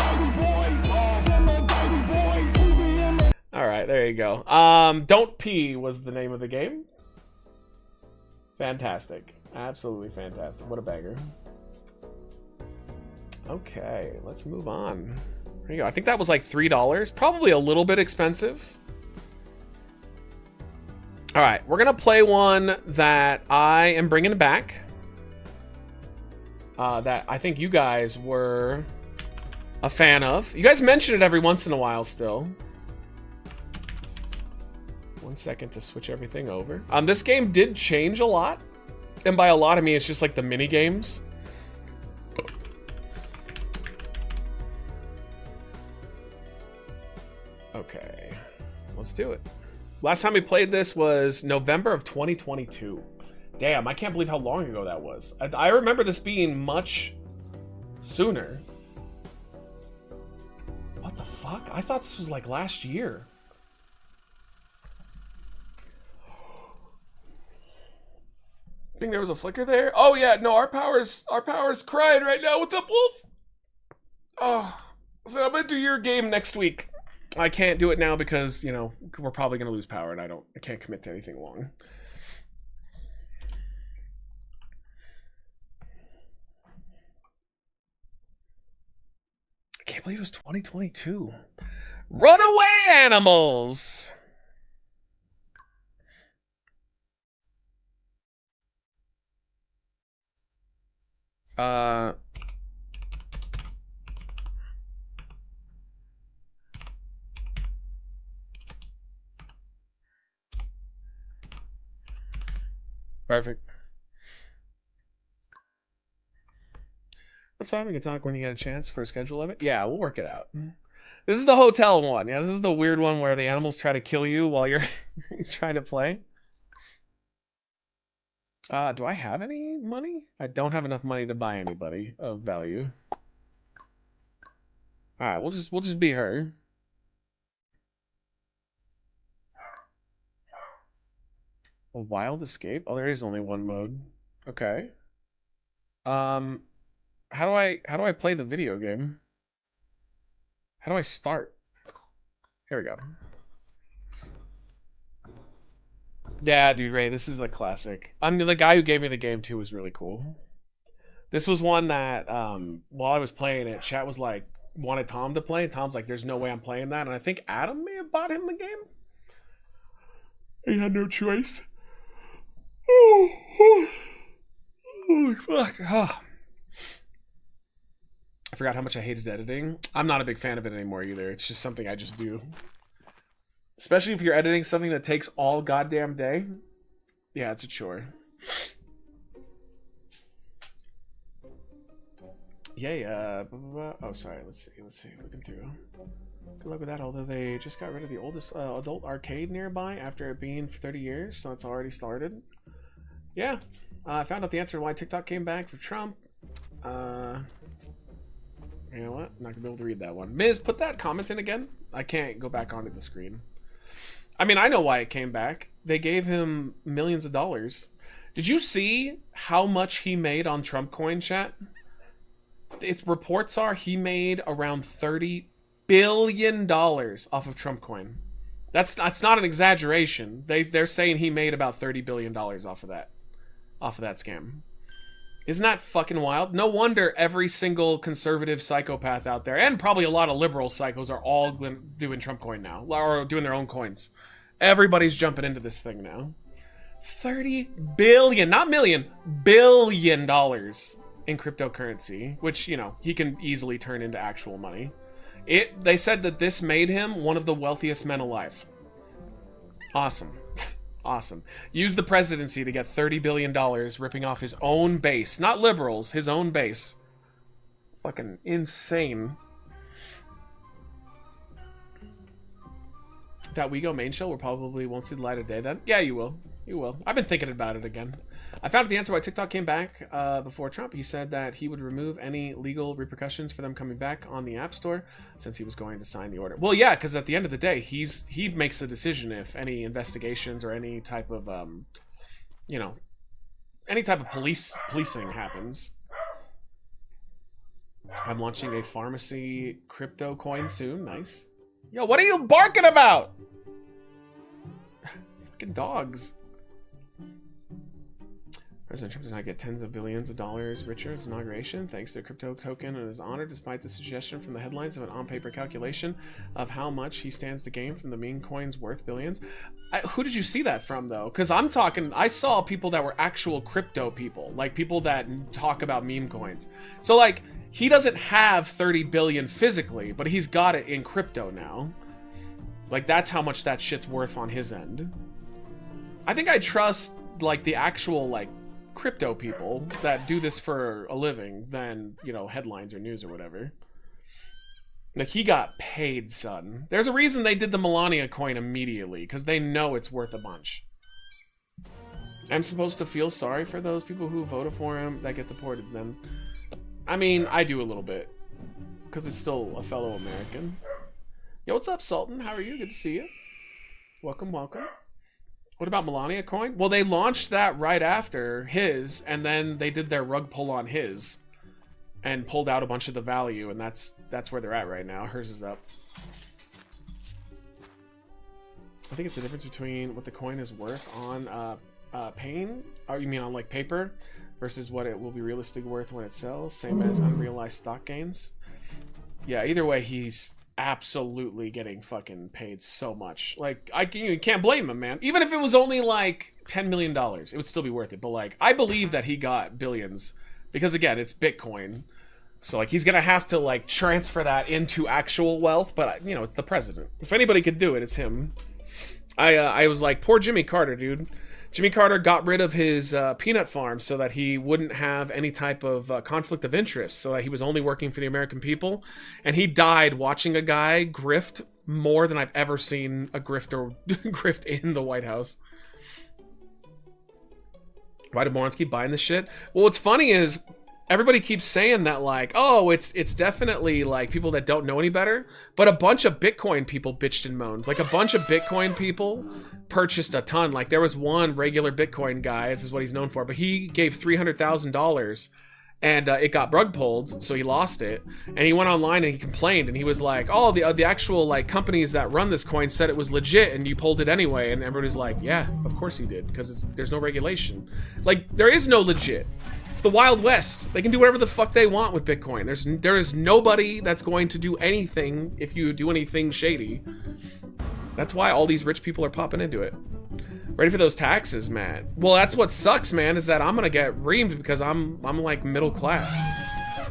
Alright, there you go. Don't Pee was the name of the game. Fantastic. Absolutely fantastic. What a banger. Okay, let's move on. There you go. I think that was like $3. Probably a little bit expensive. Alright, we're gonna play one that I am bringing back. That I think you guys were a fan of. You guys mention it every once in a while still. 1 second to switch everything over. This game did change a lot. And by a lot, I mean it's just like the mini games. Okay, let's do it. Last time we played this was November of 2022. Damn, I can't believe how long ago that was. I remember this being much sooner. What the fuck? I thought this was like last year. I think there was a flicker there. Oh yeah, no, our power's crying right now. What's up, Wolf? Oh, so I'm gonna do your game next week. I can't do it now because, you know, we're probably gonna lose power and I can't commit to anything long. I can't believe it was 2022. Runaway animals. Perfect. That's fine. We can talk when you get a chance for a schedule of it. Yeah, we'll work it out. This is the hotel one. Yeah, this is the weird one where the animals try to kill you while you're trying to play. Do I have any money? I don't have enough money to buy anybody of value. All right, we'll just be her. A wild escape? Oh, there is only one mode. Okay. How do I play the video game? How do I start? Here we go. Yeah, dude, Ray, this is a classic. I mean, the guy who gave me the game too was really cool. This was one that while I was playing it, chat was like wanted Tom to play. Tom's like, "There's no way I'm playing that," and I think Adam may have bought him the game. He had no choice. Oh fuck! Oh. forgot how much I hated editing. I'm not a big fan of it anymore either. It's just something I just do. Especially if you're editing something that takes all goddamn day. Yeah, it's a chore. Yay, oh, sorry, let's see, looking through. Good luck with that, although they just got rid of the oldest adult arcade nearby after it being for 30 years, so it's already started. Yeah, I found out the answer to why TikTok came back for Trump. You know what? I'm not gonna be able to read that one. Miz, put that comment in again. I can't go back onto the screen. I mean, I know why it came back. They gave him millions of dollars. Did you see how much he made on Trump coin, chat? Its reports are he made around $30 billion off of Trump coin. That's not an exaggeration. They're saying he made about $30 billion off of that scam. Isn't that fucking wild? No wonder every single conservative psychopath out there, and probably a lot of liberal psychos, are all doing Trump coin now, or doing their own coins. Everybody's jumping into this thing now. $30 billion, not million, billion dollars in cryptocurrency, which, you know, he can easily turn into actual money. They said that this made him one of the wealthiest men alive. Awesome. Awesome. Use the presidency to get $30 billion ripping off his own base. Not liberals, his own base. Fucking insane. That WeGo main show, we probably won't see the light of day then. Yeah, you will. You will. I've been thinking about it again. I found the answer why TikTok came back before Trump. He said that he would remove any legal repercussions for them coming back on the App Store since he was going to sign the order. Well, yeah, because at the end of the day, he makes the decision if any investigations or any type of, you know, any type of policing happens. I'm launching a pharmacy crypto coin soon. Nice. Yo, what are you barking about? Fucking dogs. President Trump did not get tens of billions of dollars richer at his inauguration thanks to a crypto token and is honored despite the suggestion from the headlines of an on-paper calculation of how much he stands to gain from the meme coins worth billions. Who did you see that from, though? Because I'm talking, I saw people that were actual crypto people, like people that talk about meme coins. So, like, he doesn't have 30 billion physically, but he's got it in crypto now. Like, that's how much that shit's worth on his end. I think I trust, like, the actual, like, crypto people that do this for a living than, you know, headlines or news or whatever. Like, he got paid, son. There's a reason they did the Melania coin immediately, because they know it's worth a bunch. I'm supposed to feel sorry for those people who voted for him that get deported then. I mean, I do a little bit, because it's still a fellow American. Yo, what's up, Sultan? How are you? Good to see you. Welcome, welcome. What about Melania coin? Well, they launched that right after his, and then they did their rug pull on his and pulled out a bunch of the value, and that's where they're at right now. Hers is up. I think it's the difference between what the coin is worth on pain, or you mean on like paper, versus what it will be realistically worth when it sells, same as unrealized stock gains. Yeah, either way, he's absolutely getting fucking paid so much. Like, you can't blame him, man. Even if it was only like $10 million, it would still be worth it. But like, I believe that he got billions because, again, it's Bitcoin. So like, he's gonna have to like transfer that into actual wealth. But you know, it's the president. If anybody could do it, it's him. I was like, poor Jimmy Carter, dude. Jimmy Carter got rid of his peanut farm so that he wouldn't have any type of conflict of interest, so that he was only working for the American people. And he died watching a guy grift more than I've ever seen a grifter grift in the White House. Why do morons keep buying this shit? Well, what's funny is everybody keeps saying that, like, oh, it's definitely like people that don't know any better. But a bunch of Bitcoin people bitched and moaned. Like, a bunch of Bitcoin people purchased a ton. Like, there was one regular Bitcoin guy, this is what he's known for, but he gave $300,000 and it got rug pulled, so he lost it. And he went online and he complained, and he was like, oh, the actual like companies that run this coin said it was legit and you pulled it anyway. And everybody's like, yeah, of course he did, because there's no regulation. Like, there is no legit. It's the Wild West. They can do whatever the fuck they want with Bitcoin. There is nobody that's going to do anything if you do anything shady. That's why all these rich people are popping into it. Ready for those taxes, man. Well, that's what sucks, man, is that I'm gonna get reamed because I'm like middle class.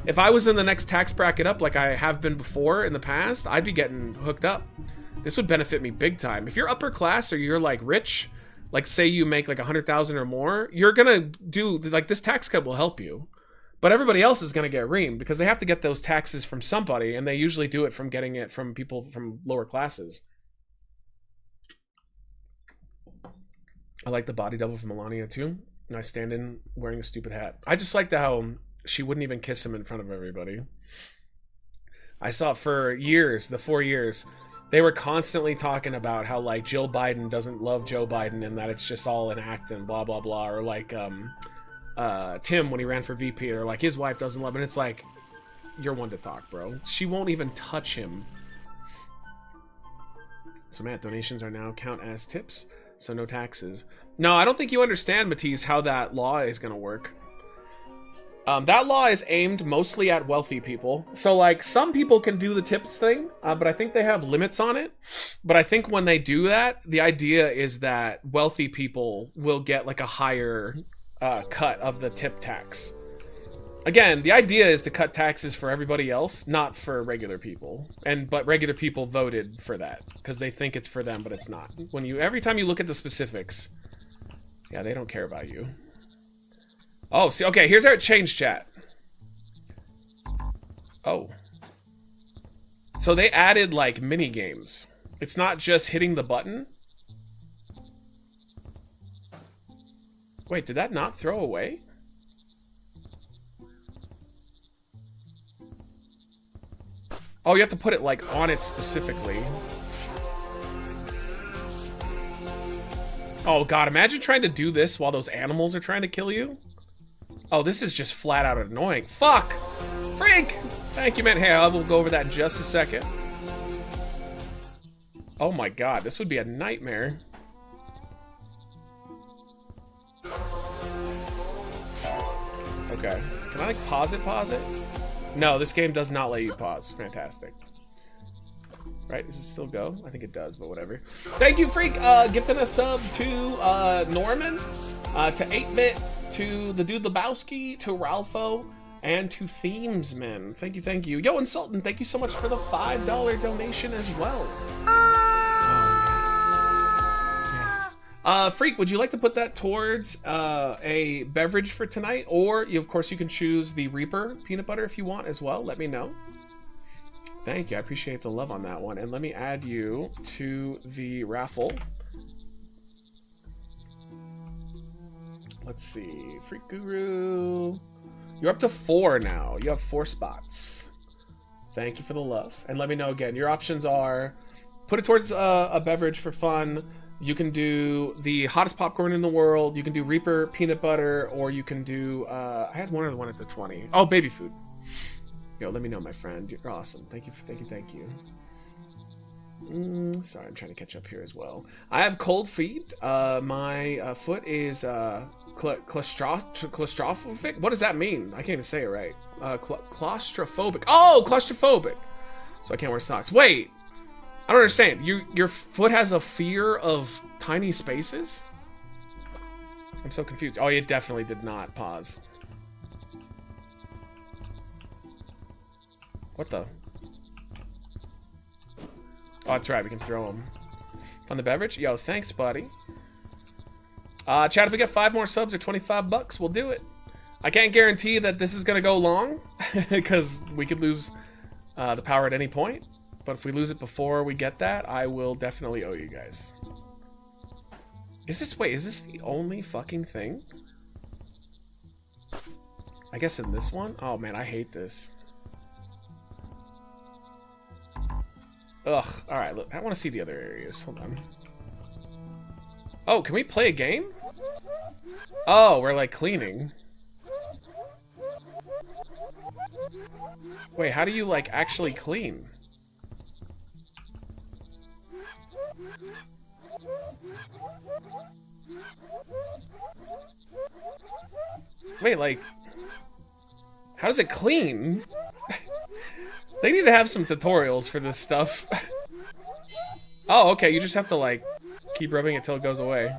If I was in the next tax bracket up like I have been before in the past, I'd be getting hooked up. This would benefit me big time. If you're upper class or you're like rich, like say you make like 100,000 or more, you're gonna do like this tax cut will help you. But everybody else is gonna get reamed because they have to get those taxes from somebody, and they usually do it from getting it from people from lower classes. I like the body double from Melania too. And I stand in wearing a stupid hat. I just liked how she wouldn't even kiss him in front of everybody. I saw for years, the 4 years, they were constantly talking about how like Jill Biden doesn't love Joe Biden and that it's just all an act and blah blah blah. Or like Tim when he ran for VP, or like his wife doesn't love him. And it's like, you're one to talk, bro. She won't even touch him. So Matt, donations are now count as tips, so no taxes. No, I don't think you understand, Matisse, how that law is going to work. That law is aimed mostly at wealthy people. So, like, some people can do the tips thing, but I think they have limits on it. But I think when they do that, the idea is that wealthy people will get, like, a higher cut of the tip tax. Again, the idea is to cut taxes for everybody else, not for regular people. But regular people voted for that, because they think it's for them, but it's not. Every time you look at the specifics, yeah, they don't care about you. Oh, see, okay, here's how it changed, chat. Oh. So they added, like, mini games. It's not just hitting the button. Wait, did that not throw away? Oh, you have to put it, like, on it specifically. Oh, God, imagine trying to do this while those animals are trying to kill you. Oh, this is just flat out annoying. Fuck! Freak! Thank you, man. Hey, I will go over that in just a second. Oh my God, this would be a nightmare. Okay. Can I, like, pause it? No, this game does not let you pause. Fantastic. Right, does it still go? I think it does, but whatever. Thank you, Freak, gifting a sub to Norman, to 8-Bit, to the Dude Lebowski, to Ralpho, and to Themesman. Thank you, thank you. Yo, Insultant, thank you so much for the $5 donation as well. Oh, yes. Freak, would you like to put that towards a beverage for tonight? Or, of course, you can choose the Reaper peanut butter if you want as well. Let me know. Thank you. I appreciate the love on that one. And let me add you to the raffle. Let's see. Freak Guru. You're up to 4 now. You have 4 spots. Thank you for the love. And let me know again. Your options are put it towards a beverage for fun. You can do the hottest popcorn in the world. You can do Reaper peanut butter. Or you can do... I had one other one at the 20. Oh, baby food. Yo, let me know, my friend. You're awesome. Thank you. Thank you. Sorry, I'm trying to catch up here as well. I have cold feet. My foot is claustrophobic. What does that mean? I can't even say it right. Claustrophobic. Oh, claustrophobic. So I can't wear socks. Wait, I don't understand. Your foot has a fear of tiny spaces? I'm so confused. Oh, it definitely did not pause. What the? Oh, that's right. We can throw them on the beverage. Yo, thanks, buddy. Chat, if we get 5 more subs or 25 bucks, we'll do it. I can't guarantee that this is gonna go long because we could lose the power at any point. But if we lose it before we get that, I will definitely owe you guys. Is this the only fucking thing? I guess in this one? Oh man, I hate this. Ugh, alright, look, I want to see the other areas. Hold on. Oh, can we play a game? Oh, we're like cleaning. Wait, how do you like actually clean? Wait, like, how does it clean? They need to have some tutorials for this stuff. Oh, okay, you just have to, like, keep rubbing it till it goes away.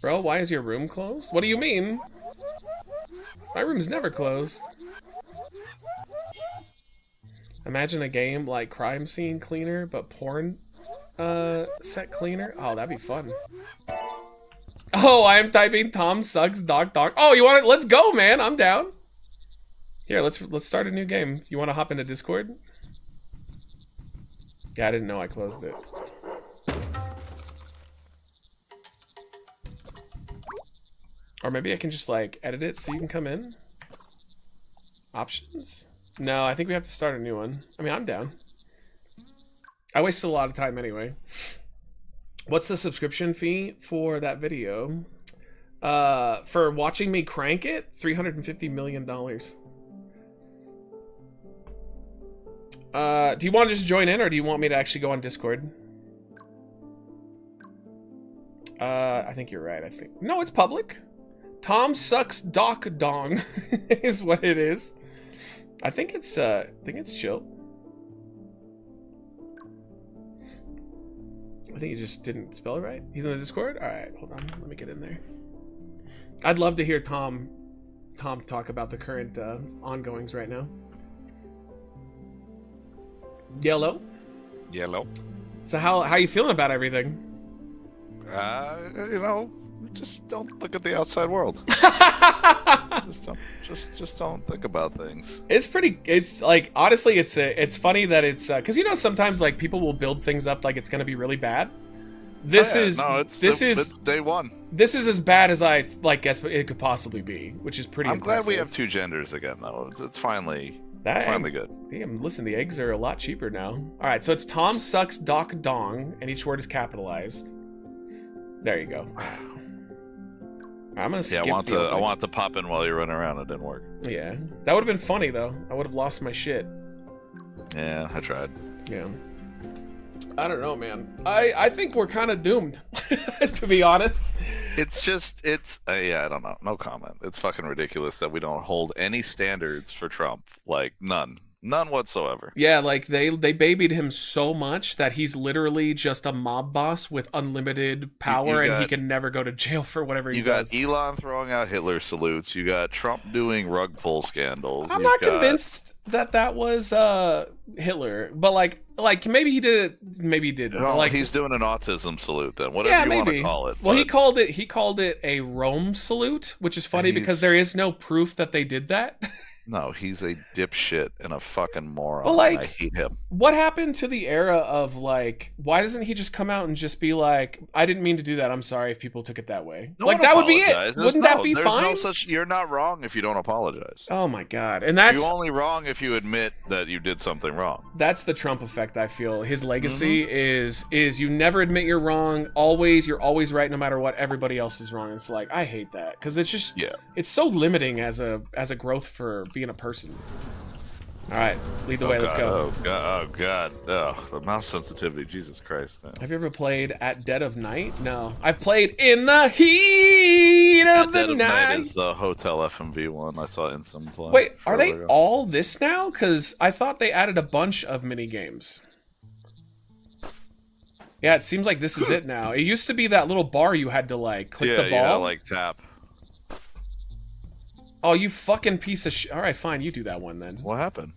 Bro, why is your room closed? What do you mean? My room's never closed. Imagine a game like Crime Scene Cleaner, but porn set cleaner. Oh, that'd be fun. Oh, I am typing Tom sucks dog. Oh, you want it? Let's go, man. I'm down. Here, let's start a new game. You want to hop into Discord? Yeah, I didn't know I closed it. Or maybe I can just like edit it so you can come in. Options? No, I think we have to start a new one. I mean, I'm down. I wasted a lot of time anyway. What's the subscription fee for that video? For watching me crank it? $350 million. Do you want to just join in, or do you want me to actually go on Discord? I think you're right, I think. No, it's public. Tom sucks Doc Dong is what it is. I think it's chill. I think you just didn't spell it right. He's in the Discord? Alright, hold on. Let me get in there. I'd love to hear Tom talk about the current ongoings right now. Yellow? Yellow. So how you feeling about everything? You know, just don't look at the outside world. just don't think about things. It's like, honestly, it's funny that it's because you know, sometimes like people will build things up like it's gonna be really bad. It's day one. This is as bad as I like guess it could possibly be, which is pretty impressive. Glad we have two genders again, though. It's finally good. Damn, listen, the eggs are a lot cheaper now. All right, so it's Tom sucks Doc Dong, and each word is capitalized. There you go. I'm gonna skip. I want to pop in while you run around. It didn't work. Yeah, that would have been funny though. I would have lost my shit. Yeah, I tried. Yeah. I don't know, man. I think we're kind of doomed, to be honest. I don't know. No comment. It's fucking ridiculous that we don't hold any standards for Trump. Like, none whatsoever. Yeah, like they babied him so much that he's literally just a mob boss with unlimited power, and he can never go to jail for whatever he does. You got Elon throwing out Hitler salutes. You got Trump doing rug pull scandals. I'm not convinced that was Hitler, but like maybe he did it, maybe he didn't. No, like he's doing an autism salute then. Whatever you want to call it. Well, he called it a Rome salute, which is funny because there is no proof that they did that. No, he's a dipshit and a fucking moron. But like, I hate him. What happened to the era of like, why doesn't he just come out and just be like, I didn't mean to do that. I'm sorry if people took it that way. No, like that would be it. Wouldn't that be fine? No such. You're not wrong if you don't apologize. Oh my god! And that's you're only wrong if you admit that you did something wrong. That's the Trump effect. I feel his legacy is you never admit you're wrong. You're always right no matter what. Everybody else is wrong. It's like I hate that because it's just it's so limiting as a growth for being a person. All right, lead the way. Let's go. Oh god. The mouse sensitivity. Jesus Christ. Man. Have you ever played At Dead of Night? No, I've played In the Heat of the Dead of Night. Is the Hotel FMV one. I saw in some play. Wait, are they all this now? Because I thought they added a bunch of mini games. Yeah, it seems like this is it now. It used to be that little bar you had to like click the ball. Yeah, like tap. Oh, you fucking piece of shit. All right, fine, you do that one then. What happened?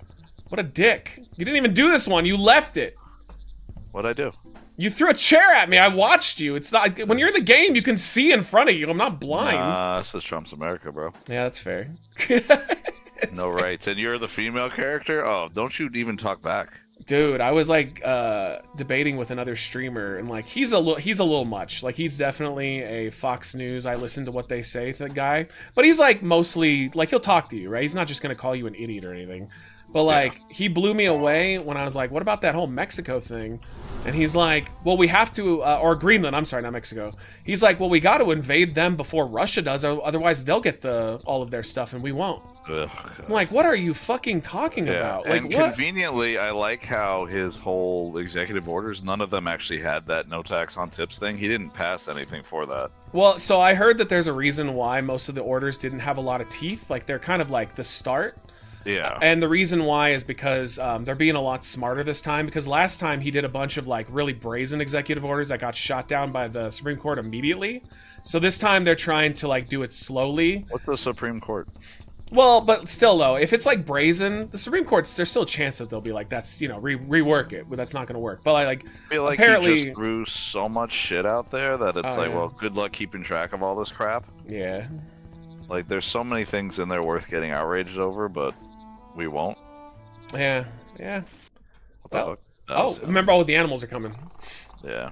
What a dick. You didn't even do this one. You left it. What'd I do? You threw a chair at me. I watched you. It's not when you're in the game, you can see in front of you. I'm not blind. This is Trump's America, bro. Yeah, that's fair. No rights. And you're the female character? Oh, don't you even talk back. Dude, I was like debating with another streamer, and like he's a little much. Like he's definitely a Fox News, I listen to what they say guy. But he's like mostly like he'll talk to you, right? He's not just gonna call you an idiot or anything. But like he blew me away when I was like, what about that whole Mexico thing? And he's like, well, we have to, or Greenland, I'm sorry, not Mexico. He's like, well, we got to invade them before Russia does, otherwise they'll get all of their stuff and we won't. Ugh, I'm like, what are you fucking talking about? Like, and conveniently, I like how his whole executive orders, none of them actually had that no tax on tips thing. He didn't pass anything for that. Well, so I heard that there's a reason why most of the orders didn't have a lot of teeth. Like, they're kind of like the start. Yeah. And the reason why is because they're being a lot smarter this time, because last time he did a bunch of like really brazen executive orders that got shot down by the Supreme Court immediately. So this time they're trying to like do it slowly. What's the Supreme Court? Well, but still though, if it's like brazen, the Supreme Court's there's still a chance that they'll be like, that's, you know, rework it, but that's not going to work. But like, I feel like apparently, he just threw so much shit out there that it's like, yeah. well, good luck keeping track of all this crap. Yeah. Like, there's so many things in there worth getting outraged over, but we won't. Yeah. Yeah. What the fuck? Oh, remember all the animals are coming. Yeah.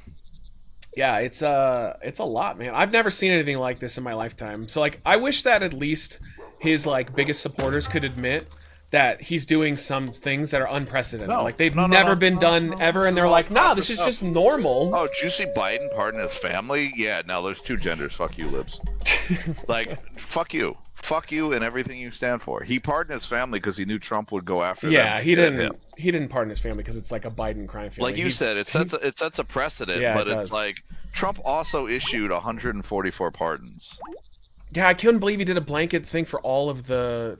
Yeah, it's a lot, man. I've never seen anything like this in my lifetime. So like, I wish that at least his like biggest supporters could admit that he's doing some things that are unprecedented. No, like they've no, never been done ever, and they're like, nah, this is just normal. Oh, did you see Biden pardon his family? Yeah, now there's two genders. Fuck you, libs. Like, fuck you. Fuck you and everything you stand for. He pardoned his family because he knew Trump would go after them. Yeah, to he get didn't. him. He didn't pardon his family because it's like a Biden crime family. Like you said, it sets a precedent. Yeah, but it it's does. like Trump also issued 144 pardons. Yeah, I couldn't believe he did a blanket thing for all of the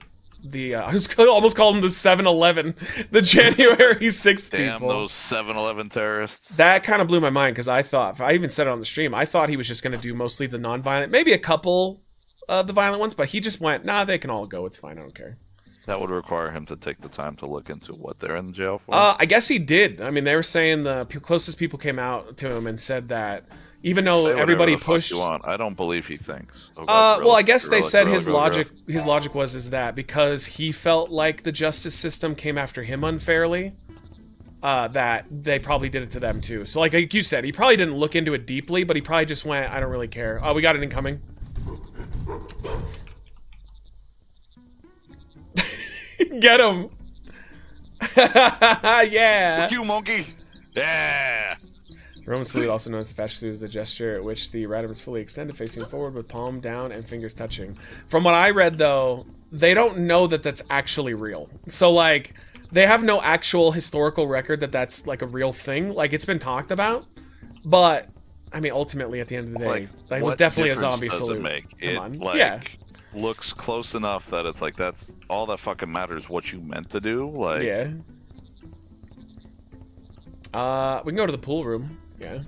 I was almost calling them the 7-Eleven, the January 6th Damn people. those 7-Eleven terrorists. That kind of blew my mind because I thought, I even said it on the stream, I thought he was just going to do mostly the non-violent, maybe a couple of the violent ones, but he just went, nah, they can all go, it's fine, I don't care. That would require him to take the time to look into what they're in jail for. I guess he did. I mean, they were saying the closest people came out to him and said that even though Say everybody whatever the fuck pushed, you want. I don't believe he thinks. Okay, well, I guess they gorilla, said gorilla, his gorilla, logic. gorilla. His logic was that because he felt like the justice system came after him unfairly, that they probably did it to them too. So, like you said, he probably didn't look into it deeply, but he probably just went, "I don't really care." Oh, we got it incoming. Get him! Yeah. Fuck you, monkey. Yeah. Roman salute, also known as the fascist salute, is a gesture at which the right arm is fully extended, facing forward with palm down and fingers touching. From what I read, though, they don't know that that's actually real. So, like, they have no actual historical record that that's, like, a real thing. Like, it's been talked about. But, I mean, ultimately, at the end of the day, that was what definitely a difference zombie does salute. It make? Come It, on. like, Yeah. looks close enough that it's like, that's all that fucking matters, what you meant to do. Like, Yeah. We can go to the pool room. Yeah.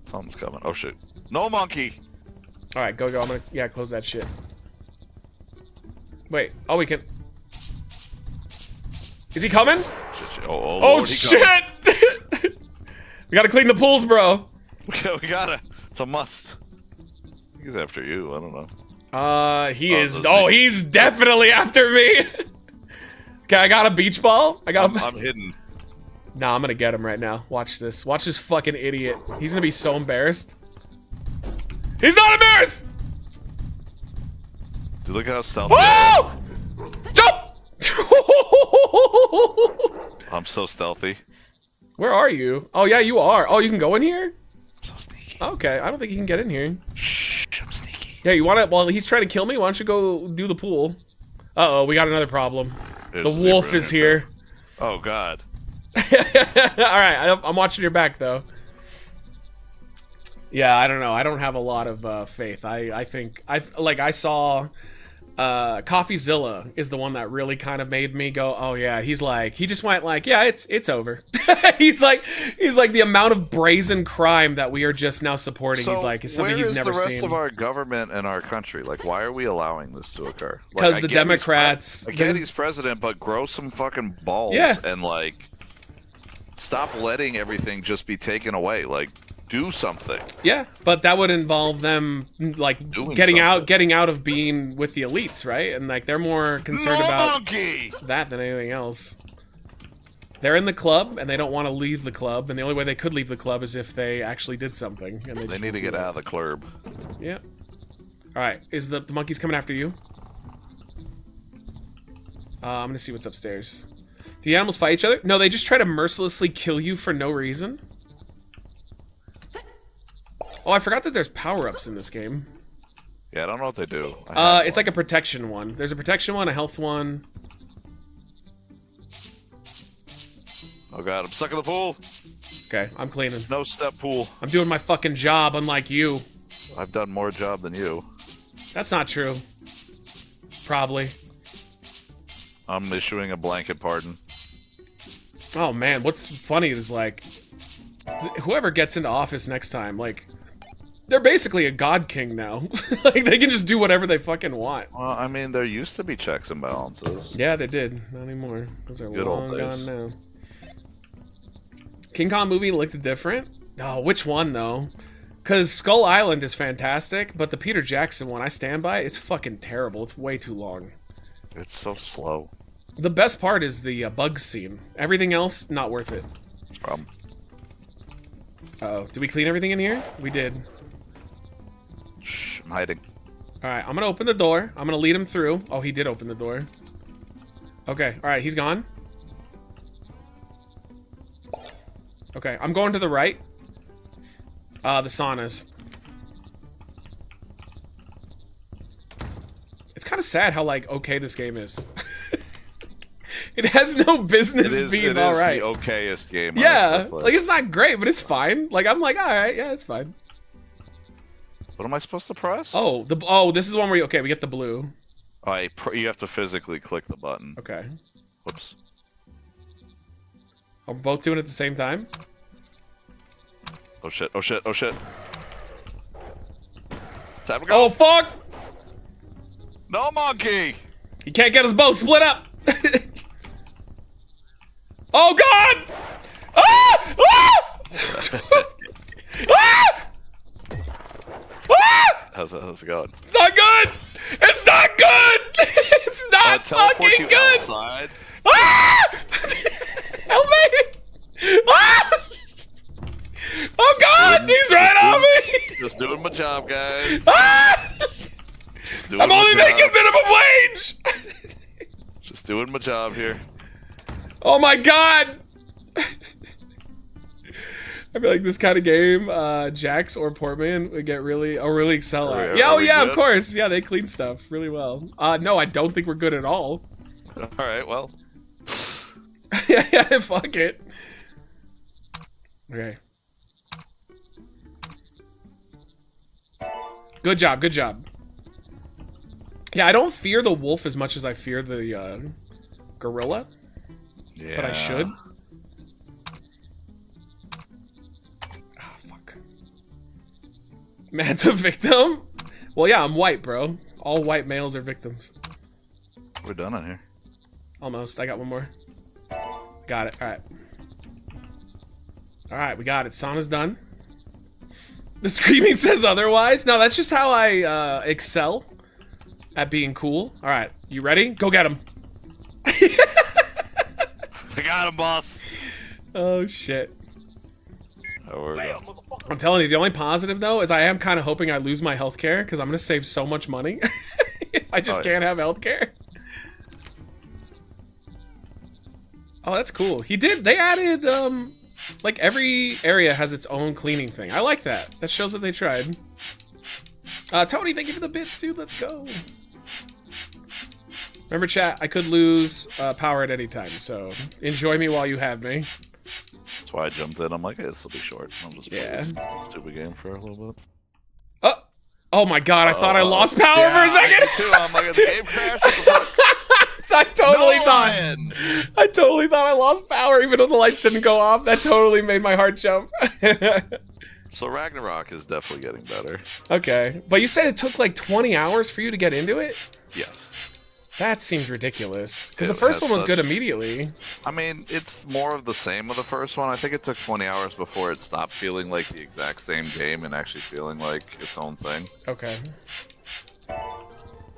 Something's coming. Oh, shit. No monkey! Alright, go. I'm gonna, yeah, close that shit. Wait. Oh, we can... Is he coming? Shit. Oh, Lord, he shit! We gotta clean the pools, bro. we gotta. It's a must. He's after you. I don't know. He is... Oh, he's definitely after me! Okay, I got a beach ball. I'm hidden. Nah, I'm gonna get him right now. Watch this. Watch this fucking idiot. He's gonna be so embarrassed. He's not embarrassed! Dude, look at how stealthy. Whoa! Jump! I'm so stealthy. Where are you? Oh, yeah, you are. Oh, you can go in here? I'm so sneaky. Okay, I don't think you can get in here. Shh, I'm sneaky. Yeah, you wanna... While he's trying to kill me, why don't you go do the pool? Uh-oh, we got another problem. There's The zebra wolf in is there. here. Oh, God. Alright, I'm watching your back, though. Yeah, I don't know. I don't have a lot of faith. I think... I saw... CoffeeZilla is the one that really kind of made me go, oh yeah, he just went like, yeah, it's over. he's like the amount of brazen crime that we are just now supporting. So He's like, it's something he's never where is the rest seen. of our government and our country? Like, why are we allowing this to occur? Like, Because I the get Democrats... I get he's president, but grow some fucking balls and, like, stop letting everything just be taken away. Like, do something. Yeah, but that would involve them, like, Doing getting something. out of being with the elites, right? And, like, they're more concerned No about monkey! that than anything else. They're in the club, and they don't want to leave the club, and the only way they could leave the club is if they actually did something. And They need to get out of the club. Yeah. Alright, is the monkeys coming after you? I'm gonna see what's upstairs. Do the animals fight each other? No, they just try to mercilessly kill you for no reason. Oh, I forgot that there's power-ups in this game. Yeah, I don't know what they do. It's like a protection one. There's a protection one, a health one. Oh god, I'm stuck in the pool. Okay, I'm cleaning. No step pool. I'm doing my fucking job, unlike you. I've done more job than you. That's not true. Probably. I'm issuing a blanket pardon. Oh man, what's funny is like, whoever gets into office next time, like, They're basically a god king now. Like, they can just do whatever they fucking want. Well, I mean, there used to be checks and balances. Yeah, they did. Not anymore. Those are Good old long days. gone now. King Kong movie looked different. Oh, which one, though? Because Skull Island is fantastic, but the Peter Jackson one, I stand by, it's fucking terrible. It's way too long. It's so slow. The best part is the bug scene. Everything else, not worth it. Problem. Uh-oh. Did we clean everything in here? We did. Shh, I'm hiding. Alright, I'm gonna open the door. I'm gonna lead him through. Oh, he did open the door. Okay, alright, he's gone. Okay, I'm going to the right. The saunas. It's kind of sad how, like, okay this game is. It has no business being alright. It is the okayest game. Yeah, like, it's not great, but it's fine. Like, I'm like, alright, yeah, it's fine. What am I supposed to press? Oh, this is the one where you, okay, we get the blue. You have to physically click the button. Okay. Whoops. Are we both doing it at the same time? Oh shit, oh shit, oh shit. Time to go. Oh, fuck! No monkey! You can't get us both split up! Oh, God! Ah! Ah! Ah! Ah! How's it going? It's not good! It's not good! It's not teleport fucking you good! outside. Ah! Help me! Ah! Oh God! He's right on me! Just doing my job, guys. Ah! I'm only making minimum wage! Just doing my job here. Oh my God! I feel like this kind of game, Jax or Portman would get really excel at. Yeah, oh yeah, of course. Yeah, they clean stuff really well. No, I don't think we're good at all. Alright, well. Yeah, fuck it. Okay. Good job, good job. Yeah, I don't fear the wolf as much as I fear the gorilla. Yeah. But I should. Matt's a victim? Well, yeah, I'm white, bro. All white males are victims. We're done on here. Almost. I got one more. Got it. Alright. Alright, we got it. Sauna's done. The screaming says otherwise. No, that's just how I excel at being cool. Alright, you ready? Go get him. I got him, boss. Oh, shit. Oh, I'm telling you, the only positive, though, is I am kind of hoping I lose my healthcare, because I'm going to save so much money if I just can't have healthcare. Oh, that's cool. They added, like, every area has its own cleaning thing. I like that. That shows that they tried. Tony, thank you for the bits, dude. Let's go. Remember, chat, I could lose power at any time, so enjoy me while you have me. That's why I jumped in. I'm like, hey, this will be short. I'll just play this stupid game for a little bit. Oh my God, I thought I lost power for a second! I did too. I'm like, the game crashed. I totally thought I lost power even though the lights didn't go off. That totally made my heart jump. So Ragnarok is definitely getting better. Okay. But you said it took like 20 hours for you to get into it? Yes. That seems ridiculous. Because the first one was good immediately. I mean, it's more of the same with the first one. I think it took 20 hours before it stopped feeling like the exact same game and actually feeling like its own thing. Okay.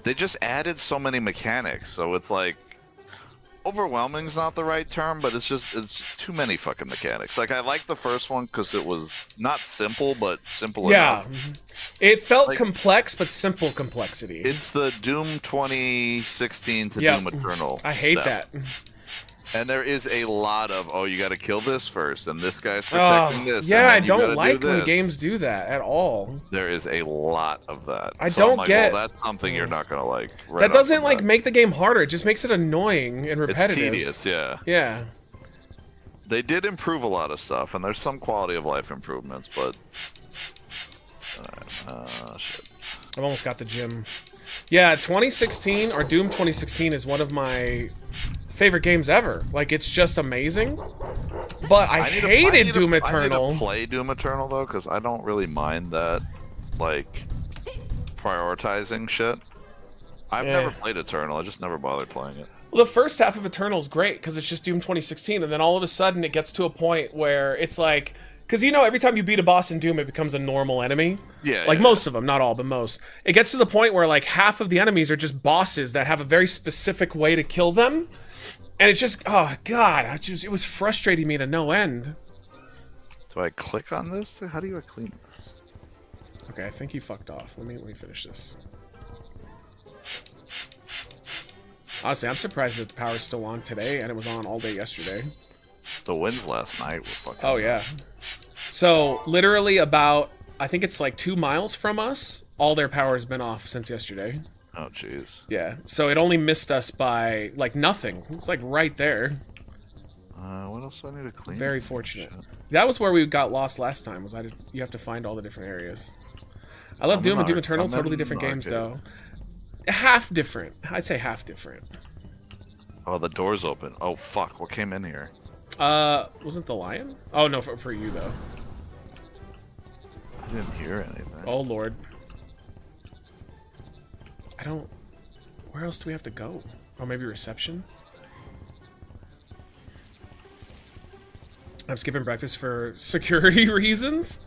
They just added so many mechanics, so it's like overwhelming's not the right term, but it's just too many fucking mechanics. Like, I liked the first one because it was not simple, but simple enough. Yeah. It felt like, complex, but simple complexity. It's the Doom 2016 to Doom Eternal. I hate that. And there is a lot of, oh, you gotta kill this first, and this guy's protecting this. Yeah, I don't like when games do that at all. There is a lot of that. I don't get... Well, that's something you're not gonna like. Right that doesn't, like, make the game harder. It just makes it annoying and repetitive. It's tedious, yeah. Yeah. They did improve a lot of stuff, and there's some quality of life improvements, but... shit. I've almost got the gym. Yeah, 2016, or Doom 2016 is one of my favorite games ever. Like, it's just amazing. But I hated Doom Eternal. I need to play Doom Eternal, though, because I don't really mind that. like prioritizing shit. I've Yeah. never played Eternal. I just never bothered playing it. Well, the first half of Eternal's great because it's just Doom 2016, and then all of a sudden it gets to a point where it's like, because you know, every time you beat a boss in Doom, it becomes a normal enemy. Yeah. Like yeah, most of them, not all, but most. It gets to the point where like half of the enemies are just bosses that have a very specific way to kill them, and it's just, oh god, it was frustrating me to no end. Do I click on this? How do you clean this? Okay, I think he fucked off. Let me finish this. Honestly, I'm surprised that the power's still on today, and it was on all day yesterday. The winds last night were fucking. Oh yeah. So literally about, I think it's like 2 miles from us, all their power has been off since yesterday. Oh jeez. Yeah. So it only missed us by like nothing. It's like right there. What else do I need to clean? Very fortunate. That was where we got lost last time. Was you have to find all the different areas. I love Doom and Doom Eternal. Totally different games though. Half different. I'd say half different. Oh, the door's open. Oh fuck! What came in here? Wasn't the lion? Oh no, for you though. I didn't hear anything. Oh lord. I don't. Where else do we have to go? Oh, maybe reception. I'm skipping breakfast for security reasons.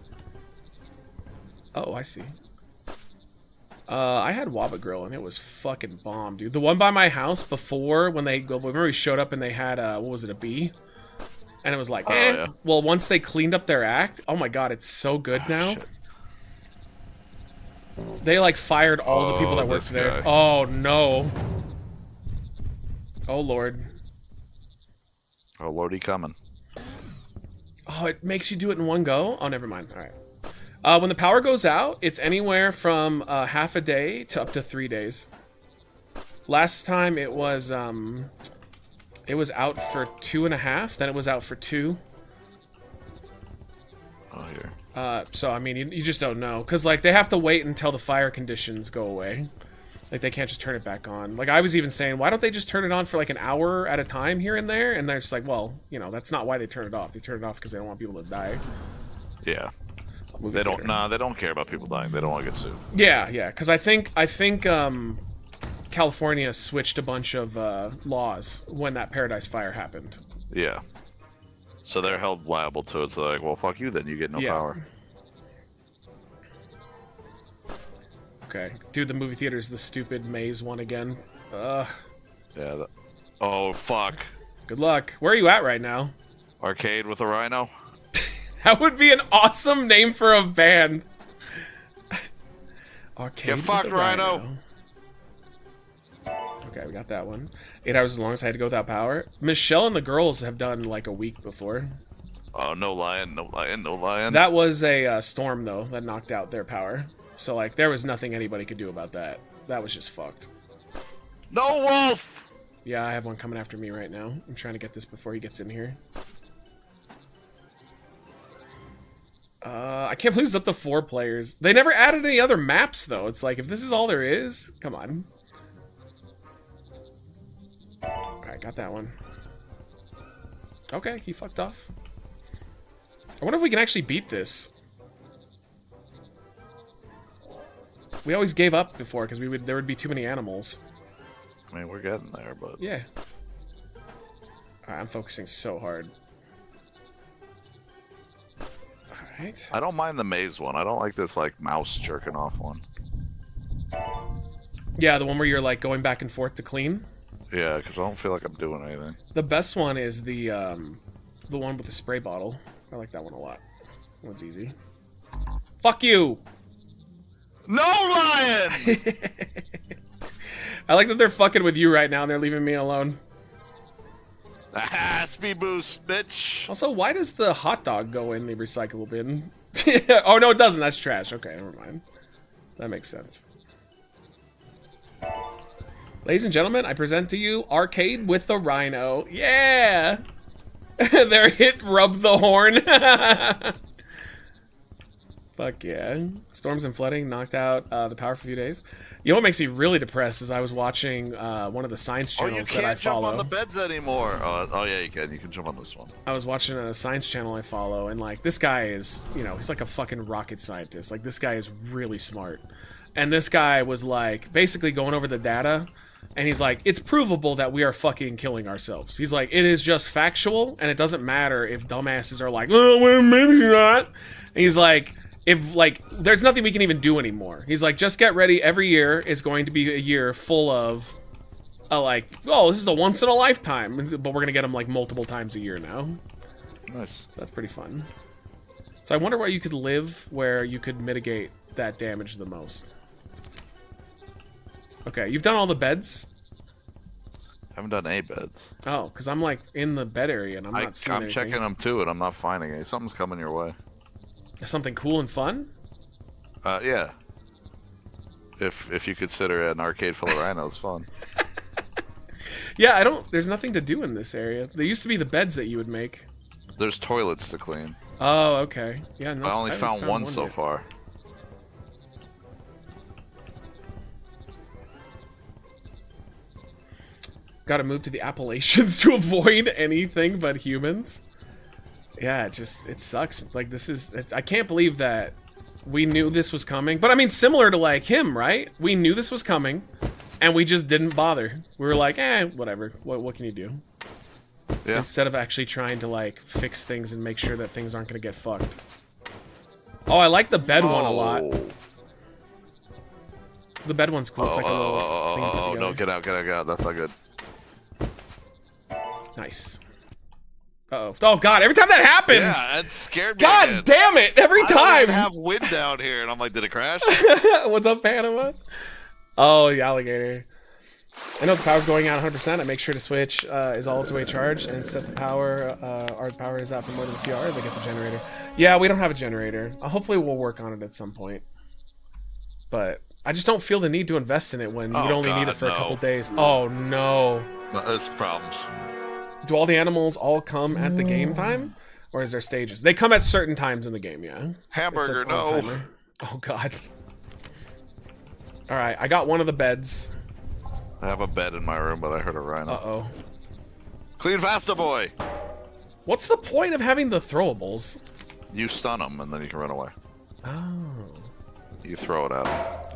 Oh, I see. I had Waba Grill and it was fucking bomb, dude. The one by my house before, when remember we showed up and they had what was it, a bee? And it was like, eh. Yeah. Well, once they cleaned up their act, oh my god, it's so good now. Shit. They like fired all the people that worked there. Oh no. Oh lord. Oh lordy, coming. Oh, it makes you do it in one go? Oh, never mind. All right. When the power goes out, it's anywhere from half a day to up to 3 days. Last time it was out for 2.5, then it was out for 2. Oh, here. So, I mean, you just don't know. Because, like, they have to wait until the fire conditions go away. Like, they can't just turn it back on. Like, I was even saying, why don't they just turn it on for, like, an hour at a time here and there? And they're just like, well, you know, that's not why they turn it off. They turn it off because they don't want people to die. Yeah. They don't. Nah, they don't care about people dying. They don't want to get sued. Yeah, yeah. Because I think California switched a bunch of laws when that Paradise Fire happened. Yeah. So they're held liable to it. So they're like, well, fuck you then. You get no power. Okay. Dude, the movie theater is the stupid maze one again. Yeah. Oh, fuck. Good luck. Where are you at right now? Arcade with a rhino? That would be an awesome name for a band. Arcade. Get fucked, Rhino. Okay, we got that one. 8 hours as long as I had to go without power. Michelle and the girls have done like a week before. Oh, no lion, no lion, no lion. That was a storm though that knocked out their power. So like there was nothing anybody could do about that. That was just fucked. No wolf. Yeah, I have one coming after me right now. I'm trying to get this before he gets in here. I can't believe it's up to 4 players. They never added any other maps, though. It's like, if this is all there is, come on. Alright, got that one. Okay, he fucked off. I wonder if we can actually beat this. We always gave up before, because there would be too many animals. I mean, we're getting there, but... Yeah. Alright, I'm focusing so hard. Right. I don't mind the maze one. I don't like this like mouse jerking off one. Yeah, the one where you're like going back and forth to clean. Yeah, because I don't feel like I'm doing anything. The best one is the one with the spray bottle. I like that one a lot. That one's easy. Fuck you! No lion! I like that they're fucking with you right now and they're leaving me alone. Ah, speed boost, bitch. Also, why does the hot dog go in the recyclable bin? Oh, no, it doesn't. That's trash. Okay, never mind. That makes sense. Ladies and gentlemen, I present to you Arcade with the Rhino. Yeah! There, hit rub the horn. Fuck yeah. Storms and flooding knocked out the power for a few days. You know what makes me really depressed is I was watching one of the science channels that I can't jump follow. on the beds anymore. Oh yeah, you can. You can jump on this one. I was watching a science channel I follow, and like this guy is, you know, he's like a fucking rocket scientist. Like this guy is really smart. And this guy was like basically going over the data, and he's like, it's provable that we are fucking killing ourselves. He's like, it is just factual, and it doesn't matter if dumbasses are like, oh, well, maybe not. And he's like, if like, there's nothing we can even do anymore. He's like, just get ready. Every year is going to be a year full of, like, oh, this is a once in a lifetime, but we're gonna get them like multiple times a year now. Nice. So that's pretty fun. So I wonder where you could live where you could mitigate that damage the most. Okay, you've done all the beds? Haven't done any beds. Oh, because I'm like in the bed area and I'm not seeing anything. I'm checking them too, and I'm not finding any. Something's coming your way. Something cool and fun? Yeah. If you consider an arcade full of rhinos fun. Yeah, there's nothing to do in this area. There used to be the beds that you would make. There's toilets to clean. Oh, okay. Yeah, no. I only found one so yet. far. Gotta move to the Appalachians to avoid anything but humans. Yeah, it sucks. Like, I can't believe that we knew this was coming. But I mean, similar to like him, right? We knew this was coming, and we just didn't bother. We were like, whatever. What can you do? Yeah. Instead of actually trying to like fix things and make sure that things aren't gonna get fucked. Oh, I like the bed one a lot. The bed one's cool. It's like a little thing to put together. No, get out. That's not good. Nice. Uh-oh. Oh, God. Every time that happens! Yeah, it scared me God again. damn it! Every time! I don't even have wind down here, and I'm like, did it crash? What's up, Panama? Oh, the alligator. I know the power's going out 100%. I make sure to switch is all up to way charged and set the power. Our power is out for more than a few hours. I get the generator. Yeah, we don't have a generator. Hopefully we'll work on it at some point. But I just don't feel the need to invest in it when you'd only need it for a couple days. Oh, no. There's problems. Do all the animals all come at the game time? Or is there stages? They come at certain times in the game, yeah. Hamburger, no. Timer. Oh, God. Alright, I got one of the beds. I have a bed in my room, but I heard a rhino. Uh-oh. Clean faster, boy! What's the point of having the throwables? You stun them, and then you can run away. Oh. You throw it out.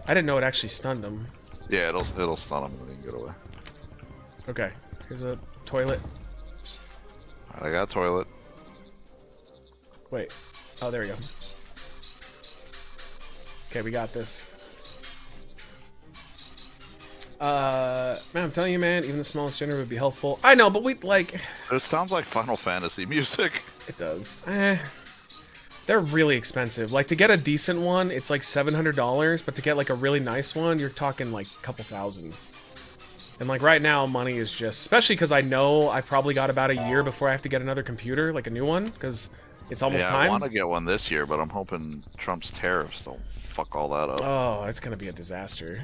I didn't know it actually stunned them. Yeah, it'll stun them, and then you can get away. Okay, here's a toilet. I got a toilet. Wait. Oh, there we go. Okay, we got this. Man, I'm telling you, man, even the smallest generator would be helpful. I know, but we, like... This sounds like Final Fantasy music. It does. They're really expensive. Like, to get a decent one, it's like $700, but to get, like, a really nice one, you're talking, like, a couple thousand. And, like, right now, money is just... Especially because I know I've probably got about a year before I have to get another computer, like a new one, because it's almost time. I want to get one this year, but I'm hoping Trump's tariffs don't fuck all that up. Oh, it's going to be a disaster.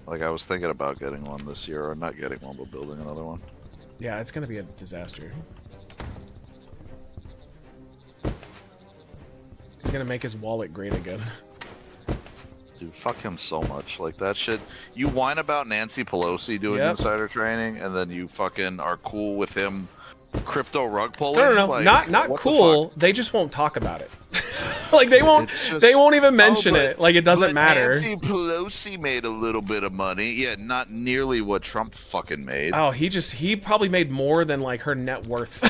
Like, I was thinking about getting one this year, or not getting one, but building another one. Yeah, it's going to be a disaster. He's going to make his wallet great again. Dude, fuck him so much. Like, that shit... You whine about Nancy Pelosi doing insider training, and then you fucking are cool with him crypto rug pulling? No. Like, not cool. They just won't talk about it. Like, they won't even mention it. Like, it doesn't matter. Nancy Pelosi made a little bit of money. Yeah, not nearly what Trump fucking made. Oh, he probably made more than, like, her net worth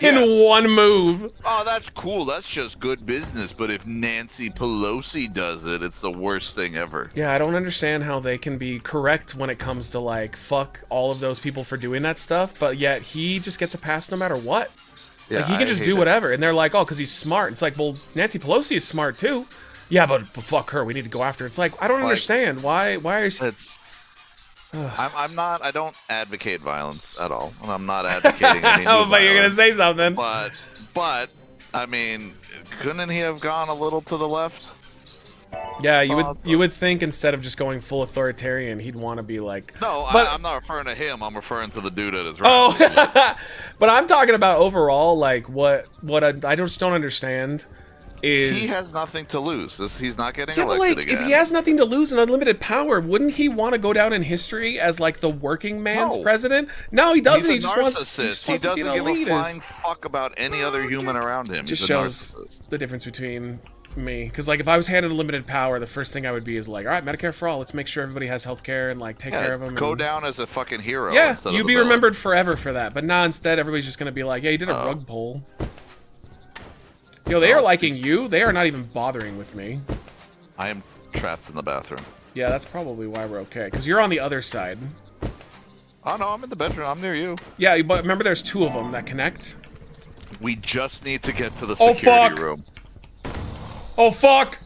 in one move. Oh, that's cool. That's just good business. But if Nancy Pelosi does it, it's the worst thing ever. Yeah, I don't understand how they can be correct when it comes to, like, fuck all of those people for doing that stuff, but yet he just gets a pass no matter what. Yeah, like, he can just do whatever, and they're like, oh, because he's smart. It's like, well, Nancy Pelosi is smart too. Yeah, but fuck her. We need to go after her. It's like, I don't understand. Why are you... I don't advocate violence at all, and I'm not advocating any Oh, but you're gonna say something. But, I mean, couldn't he have gone a little to the left? Yeah, you would think instead of just going full authoritarian, he'd want to be like... No, but, I'm not referring to him. I'm referring to the dude at his right. Oh, but I'm talking about overall, like, what I just don't understand. is he has nothing to lose. He's not getting yeah, but elected like, again. if he has nothing to lose and unlimited power, wouldn't he want to go down in history as like the working man's president? No, he doesn't. He's a he narcissist. He doesn't give a flying elitist. fuck about any other human around him. Just He's a shows narcissist. the difference between me, because like if I was handed unlimited power, the first thing I would be is like, all right, Medicare for all. Let's make sure everybody has healthcare and like take care of them. Go and... down as a fucking hero. Yeah, instead you'd of be a villain. remembered forever for that. But now instead, everybody's just gonna be like, yeah, you did a rug pull. Yo, they are liking you. They are not even bothering with me. I am trapped in the bathroom. Yeah, that's probably why we're okay. Because you're on the other side. Oh no, I'm in the bedroom. I'm near you. Yeah, but remember there's two of them that connect. We just need to get to the Oh, security fuck. room. Oh, fuck!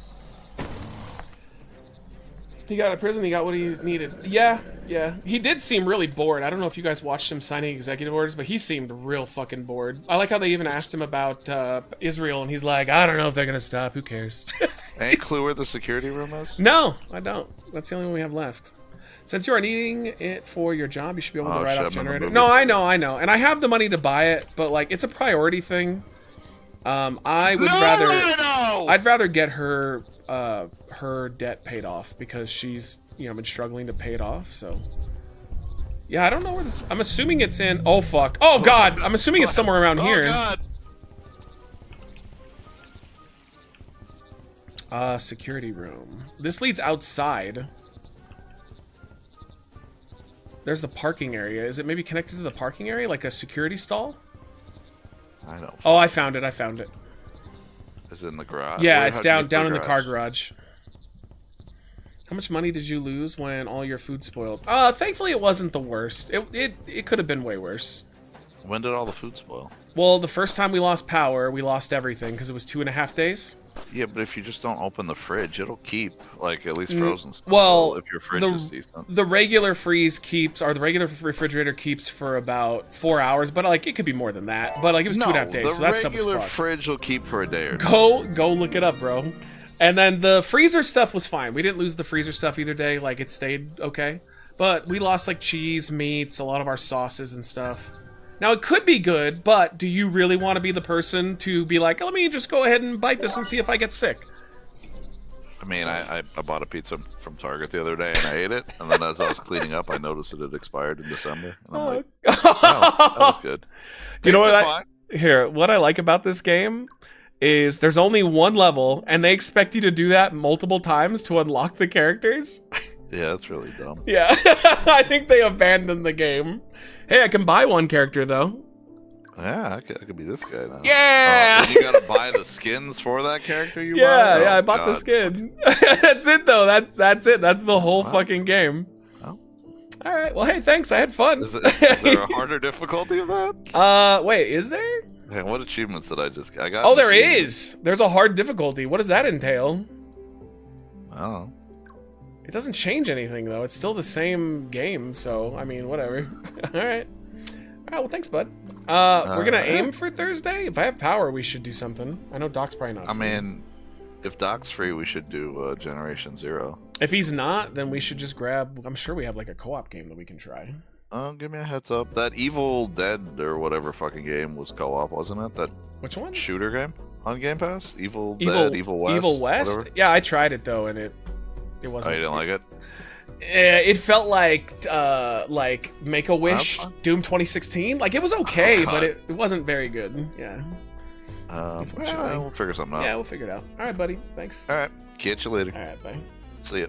He got out of prison, he got what he needed. Yeah, yeah. He did seem really bored. I don't know if you guys watched him signing executive orders, but he seemed real fucking bored. I like how they even asked him about Israel, and he's like, I don't know if they're gonna stop, who cares? Any clue where the security room is? No, I don't. That's the only one we have left. Since you are needing it for your job, you should be able to write off generator. No, I know. And I have the money to buy it, but like, it's a priority thing. I would I'd rather get her her debt paid off because she's, you know, been struggling to pay it off. So yeah, I don't know where this. I'm assuming it's in. Oh fuck. Oh god. I'm assuming it's somewhere around here. God. Security room. This leads outside. There's the parking area. Is it maybe connected to the parking area, like a security stall? I know. Oh, I found it. I found it. Is it in the garage? Yeah, it's down in the car garage. How much money did you lose when all your food spoiled? Thankfully it wasn't the worst. It could have been way worse. When did all the food spoil? Well, the first time we lost power, we lost everything because it was 2.5 days. Yeah, but if you just don't open the fridge, it'll keep, like, at least frozen stuff. Well, if your fridge is decent. The regular freeze keeps, or the regular refrigerator keeps for about 4 hours, but like, it could be more than that. But like, it was 2.5 days, so that stuff was the regular fucked. fridge will keep for a day or two. Go look it up, bro. And then the freezer stuff was fine. We didn't lose the freezer stuff either day. Like, it stayed okay. But we lost, like, cheese, meats, a lot of our sauces and stuff. Now, it could be good, but do you really want to be the person to be like, let me just go ahead and bite this and see if I get sick? I mean, I bought a pizza from Target the other day and I ate it, and then as I was cleaning up, I noticed that it expired in December. And I'm like, oh, that was good. You know what? What I like about this game is there's only one level, and they expect you to do that multiple times to unlock the characters. Yeah, that's really dumb. Yeah, I think they abandoned the game. Hey, I can buy one character, though. Yeah, I could be this guy now. Yeah! You gotta buy the skins for that character you buy? Yeah, I bought the skin. That's it, though. That's it. That's the whole fucking game. Oh. Alright, well, hey, thanks. I had fun. Is there a harder difficulty of that? Wait, is there? Hey, what achievements did I just get? I got. Oh, there is. There's a hard difficulty. What does that entail? I don't know. It doesn't change anything, though. It's still the same game, so, I mean, whatever. Alright. Alright, well, thanks, bud. We're gonna aim for Thursday? If I have power, we should do something. I know Doc's probably not free. I mean, if Doc's free, we should do Generation Zero. If he's not, then we should just grab... I'm sure we have, like, a co-op game that we can try. Give me a heads up. That Evil Dead or whatever fucking game was co-op, wasn't it? That Which one? Shooter game on Game Pass? Evil Dead, Evil West? Evil West? Whatever. Yeah, I tried it, though, and it wasn't... Oh, you didn't like it? It felt like Make-A-Wish Doom 2016. Like, it was okay, but it wasn't very good. Yeah. Yeah, we'll figure something out. Yeah, we'll figure it out. All right, buddy. Thanks. All right. Catch you later. All right, bye. See ya.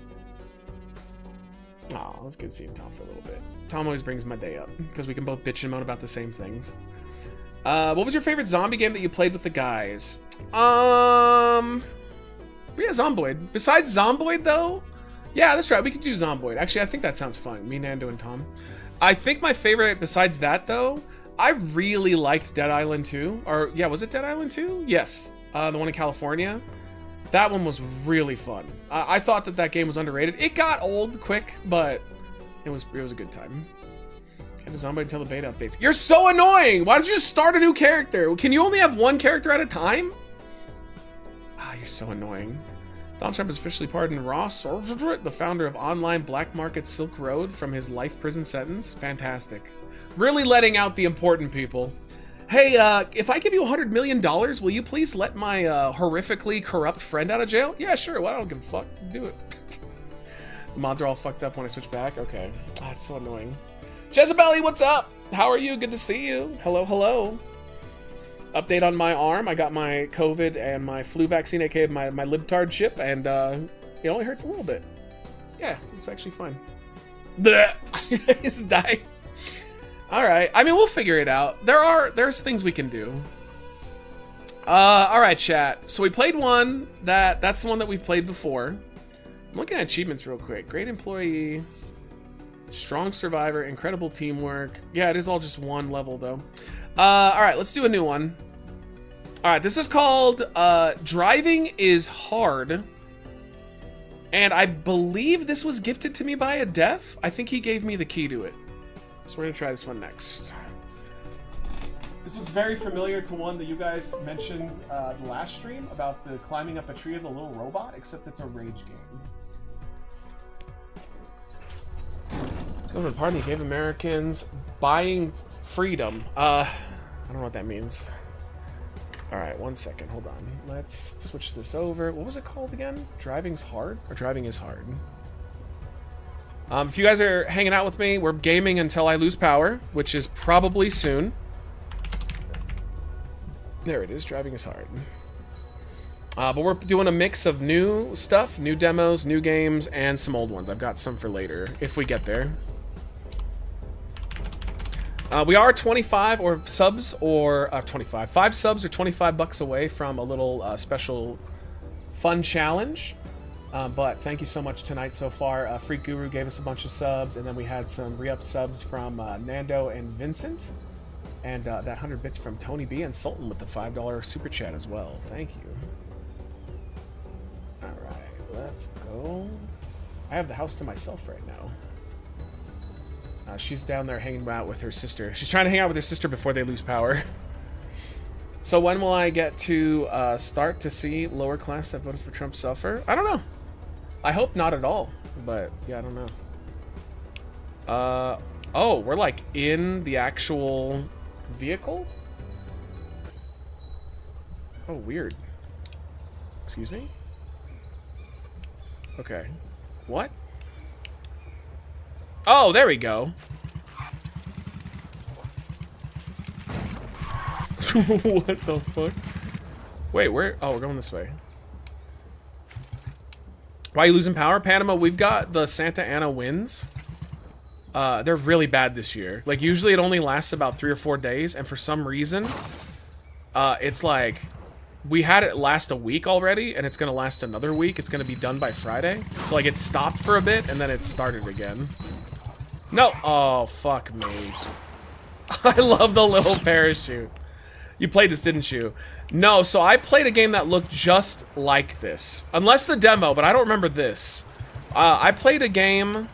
Oh, it was good seeing Tom for a little bit. Tom always brings my day up because we can both bitch and moan about the same things. What was your favorite zombie game that you played with the guys? Yeah, Zomboid. Besides Zomboid, though, yeah, that's right. We could do Zomboid. Actually, I think that sounds fun. Me, Nando, and Tom. I think my favorite, besides that, though, I really liked Dead Island 2. Or, yeah, was it Dead Island 2? Yes. The one in California. That one was really fun. I thought that game was underrated. It got old quick, but it was a good time. Get a Zombie until the beta updates. You're so annoying! Why don't you just start a new character? Can you only have one character at a time? You're so annoying. Donald Trump has officially pardoned Ross, the founder of online black market Silk Road, from his life prison sentence. Fantastic. Really letting out the important people. Hey, if I give you $100 million, will you please let my horrifically corrupt friend out of jail? Yeah, sure. Well, I don't give a fuck. Do it. The mods are all fucked up when I switch back. Okay. That's so annoying. Jezebelly, what's up? How are you? Good to see you. Hello, hello. Update on my arm. I got my COVID and my flu vaccine, aka my libtard chip, and it only hurts a little bit. Yeah, it's actually fine. He's dying. Alright, I mean, we'll figure it out. There's things we can do. Alright, chat. So we played one, that's the one that we've played before. I'm looking at achievements real quick. Great employee, strong survivor, incredible teamwork. Yeah, it is all just one level, though. Alright, let's do a new one. Alright, this is called, Driving is Hard. And I believe this was gifted to me by a dev. I think he gave me the key to it. So we're gonna try this one next. This looks very familiar to one that you guys mentioned the last stream about the climbing up a tree as a little robot, except it's a rage game. Government Party gave Americans buying freedom. I don't know what that means. Alright, 1 second, hold on. Let's switch this over. What was it called again? Driving's Hard? Or Driving is Hard? If you guys are hanging out with me, we're gaming until I lose power, which is probably soon. There it is, Driving is Hard. But we're doing a mix of new stuff, new demos, new games, and some old ones. I've got some for later, if we get there. We are 25 or subs, or 5 subs or $25 away from a little special fun challenge. But thank you so much tonight so far. Freak Guru gave us a bunch of subs, and then we had some re-up subs from Nando and Vincent. And that 100 bits from Tony B and Sultan with the $5 super chat as well. Thank you. Alright, let's go. I have the house to myself right now. She's down there hanging out with her sister. She's trying to hang out with her sister before they lose power. So when will I get to start to see lower class that voted for Trump suffer? I don't know. I hope not at all. But yeah, I don't know. Oh, we're like in the actual vehicle? Oh, weird. Excuse me? Okay. What? Oh, there we go. What the fuck? Wait, where? Oh, we're going this way. Why are you losing power? Panama, we've got the Santa Ana winds. They're really bad this year. Like, usually it only lasts about 3 or 4 days, and for some reason, it's like, we had it last a week already, and it's gonna last another week. It's gonna be done by Friday. So, like, it stopped for a bit, and then it started again. No! Oh, fuck me. I love the little parachute. You played this, didn't you? No, so I played a game that looked just like this. Unless the demo, but I don't remember this. I played a game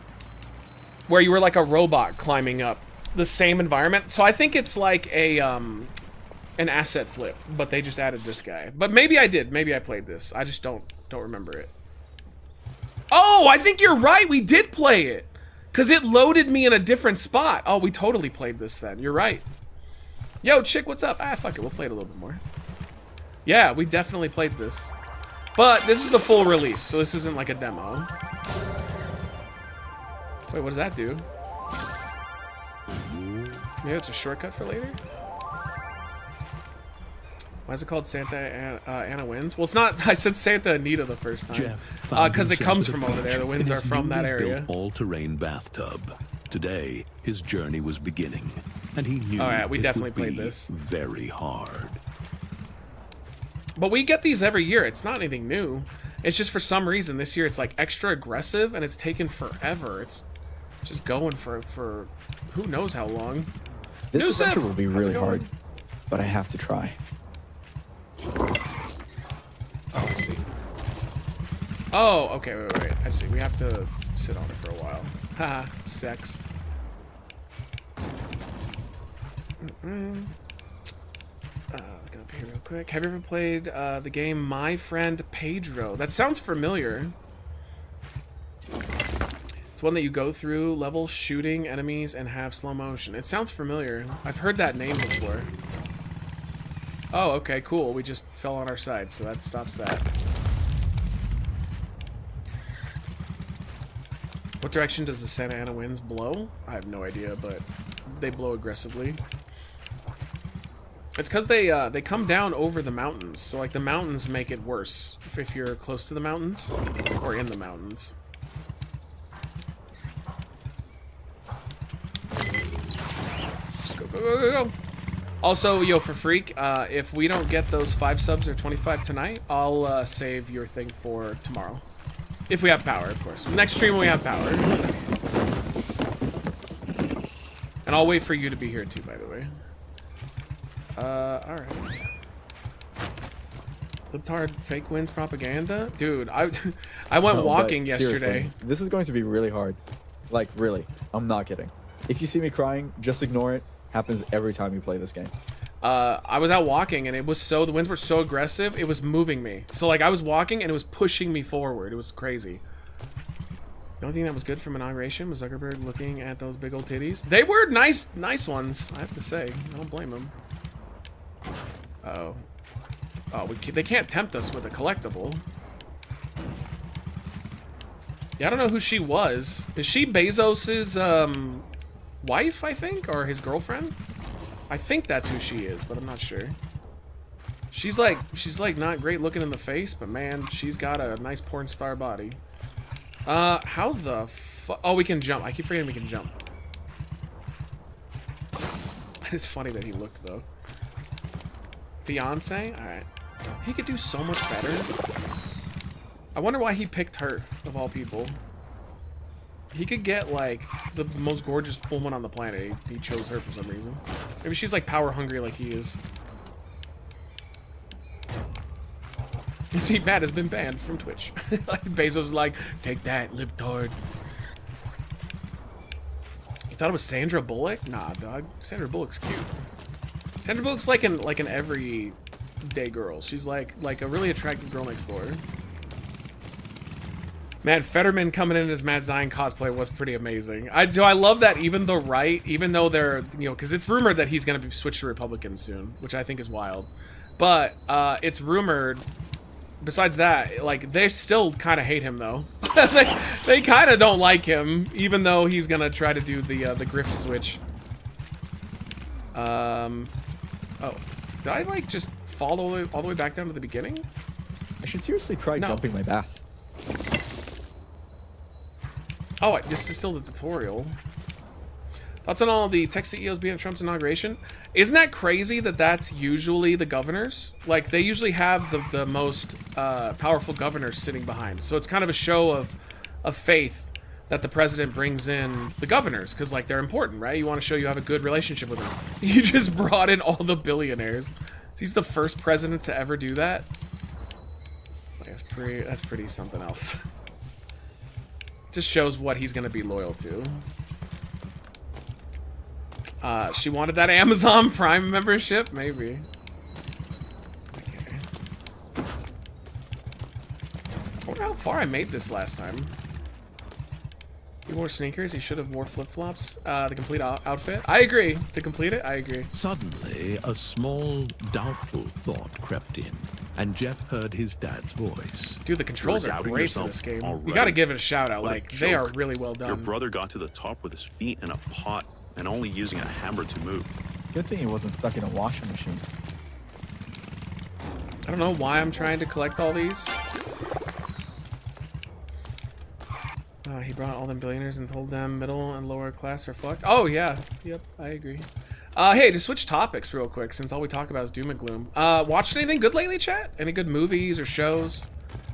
where you were like a robot climbing up the same environment. So I think it's like a an asset flip, but they just added this guy. But maybe I did. Maybe I played this. I just don't remember it. Oh, I think you're right. We did play it. Because it loaded me in a different spot. Oh, we totally played this then. You're right. Yo, chick, what's up? Ah, fuck it. We'll play it a little bit more. Yeah, we definitely played this. But this is the full release, so this isn't like a demo. Wait, what does that do? Maybe it's a shortcut for later? Why is it called Santa Ana Winds? Well, it's not. I said Santa Anita the first time. Because it comes from over there. The winds are from that area. All-terrain bathtub. Today, his journey was beginning, and he knew we definitely played this. Very hard. But we get these every year. It's not anything new. It's just for some reason this year it's like extra aggressive, and it's taken forever. It's just going for who knows how long. This adventure will be really hard, but I have to try. Oh, I see. Oh, okay, wait. I see. We have to sit on it for a while. Haha, sex. Look up here real quick. Have you ever played the game My Friend Pedro? That sounds familiar. It's one that you go through levels, shooting enemies, and have slow motion. It sounds familiar. I've heard that name before. Oh, okay, cool. We just fell on our side, so that stops that. What direction does the Santa Ana winds blow? I have no idea, but they blow aggressively. It's because they come down over the mountains, so like the mountains make it worse if you're close to the mountains or in the mountains. Go, go, go, go, go. Also, yo, for Freak, if we don't get those 5 subs or 25 tonight, I'll save your thing for tomorrow. If we have power, of course. Next stream when we have power. And I'll wait for you to be here too, by the way. Alright. Libtard fake wins propaganda? Dude, I went No, walking but yesterday. seriously, this is going to be really hard. Like, really. I'm not kidding. If you see me crying, just ignore it. Happens every time you play this game. I was out walking and the winds were so aggressive, it was moving me. So like I was walking and it was pushing me forward. It was crazy. The only thing that was good from inauguration was Zuckerberg looking at those big old titties. They were nice ones, I have to say. I don't blame him. Uh-oh. Oh, they can't tempt us with a collectible. Yeah, I don't know who she was. Is she Bezos's wife, I think? Or his girlfriend? I think that's who she is, but I'm not sure. She's like not great looking in the face, but man, she's got a nice porn star body. How the fuck? Oh, we can jump. I keep forgetting we can jump. It's funny that he looked, though. Fiance? Alright. He could do so much better. I wonder why he picked her, of all people. He could get, like, the most gorgeous woman on the planet. He chose her for some reason. Maybe she's, like, power hungry like he is. You see, Matt has been banned from Twitch. Bezos is like, take that, libtard. You thought it was Sandra Bullock? Nah, dog. Sandra Bullock's cute. Sandra Bullock's like an everyday girl. She's like a really attractive girl next door. Man, Fetterman coming in as Matt Zion cosplay was pretty amazing. I love that even the right, even though they're, you know, because it's rumored that he's going to be switched to Republican soon, which I think is wild. But it's rumored, besides that, like, they still kind of hate him, though. they kind of don't like him, even though he's going to try to do the grift switch. Oh. Did I, like, just fall all the way back down to the beginning? I should seriously try jumping my bath. Oh, this is still the tutorial. Thoughts on all the tech CEOs being at Trump's inauguration? Isn't that crazy that that's usually the governors? Like, they usually have the most powerful governors sitting behind. So it's kind of a show of faith that the president brings in the governors, because, like, they're important, right? You want to show you have a good relationship with them. You just brought in all the billionaires. He's the first president to ever do that. That's pretty something else. Just shows what he's gonna be loyal to. She wanted that Amazon Prime membership? Maybe. Okay. I wonder how far I made this last time. He wore sneakers, he should have wore flip-flops. The complete outfit? I agree. To complete it, I agree. Suddenly, a small, doubtful thought crept in, and Jeff heard his dad's voice. Dude, the controls are great for this game. You gotta give it a shout out. Like, they are really well done. Your brother got to the top with his feet in a pot and only using a hammer to move. Good thing he wasn't stuck in a washing machine. I don't know why I'm trying to collect all these. He brought all them billionaires and told them middle and lower class are fucked. Oh, yeah. Yep, I agree. Hey, to switch topics real quick, since all we talk about is doom and gloom. Watched anything good lately, chat? Any good movies or shows?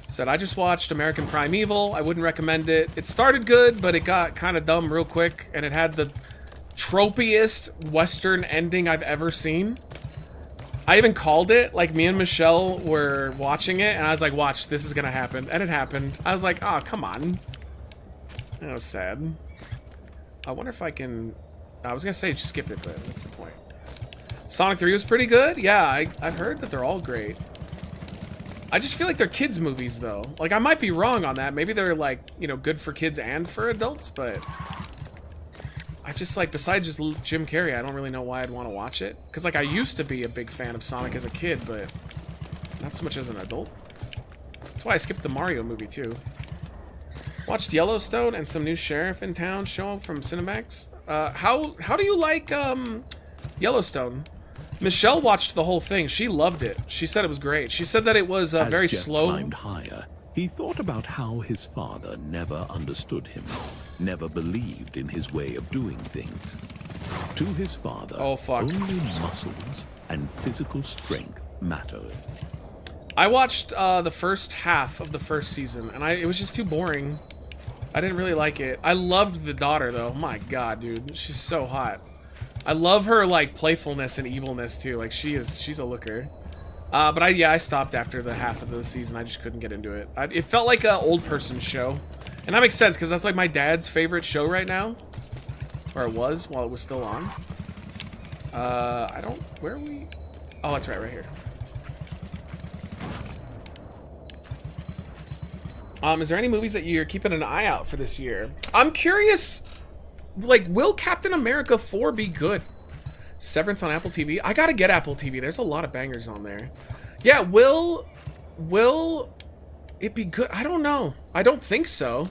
Said I just watched American Primeval. I wouldn't recommend it. It started good, but it got kind of dumb real quick, and it had the tropiest Western ending I've ever seen. I even called it. Like, me and Michelle were watching it, and I was like, watch, this is gonna happen. And it happened. I was like, oh, come on. That was sad. I wonder if I can... I was gonna say just skip it, but that's the point. Sonic 3 was pretty good. Yeah, I've heard that they're all great. I just feel like they're kids movies, though. Like, I might be wrong on that. Maybe they're, like, you know, good for kids and for adults, but... I just like, besides just Jim Carrey, I don't really know why I'd want to watch it. Because like I used to be a big fan of Sonic as a kid, but not so much as an adult. That's why I skipped the Mario movie too. Watched Yellowstone and some new sheriff in town show up from Cinemax. How do you like Yellowstone? Michelle watched the whole thing. She loved it. She said it was great. She said that it was very Jeff slow. Climbed higher, he thought about how his father never understood him, never believed in his way of doing things. To his father, only muscles and physical strength mattered. I watched the first half of the first season, and it was just too boring. I didn't really like it. I loved the daughter, though. My god, dude. She's so hot. I love her, like, playfulness and evilness, too. Like, she's a looker. But I stopped after the half of the season. I just couldn't get into it. It felt like an old person's show. And that makes sense, because that's, like, my dad's favorite show right now. Or it was, while it was still on. Where are we? Oh, that's right here. Is there any movies that you're keeping an eye out for this year? I'm curious, like, will Captain America 4 be good? Severance on Apple TV? I gotta get Apple TV. There's a lot of bangers on there. Yeah, will it be good? I don't know. I don't think so.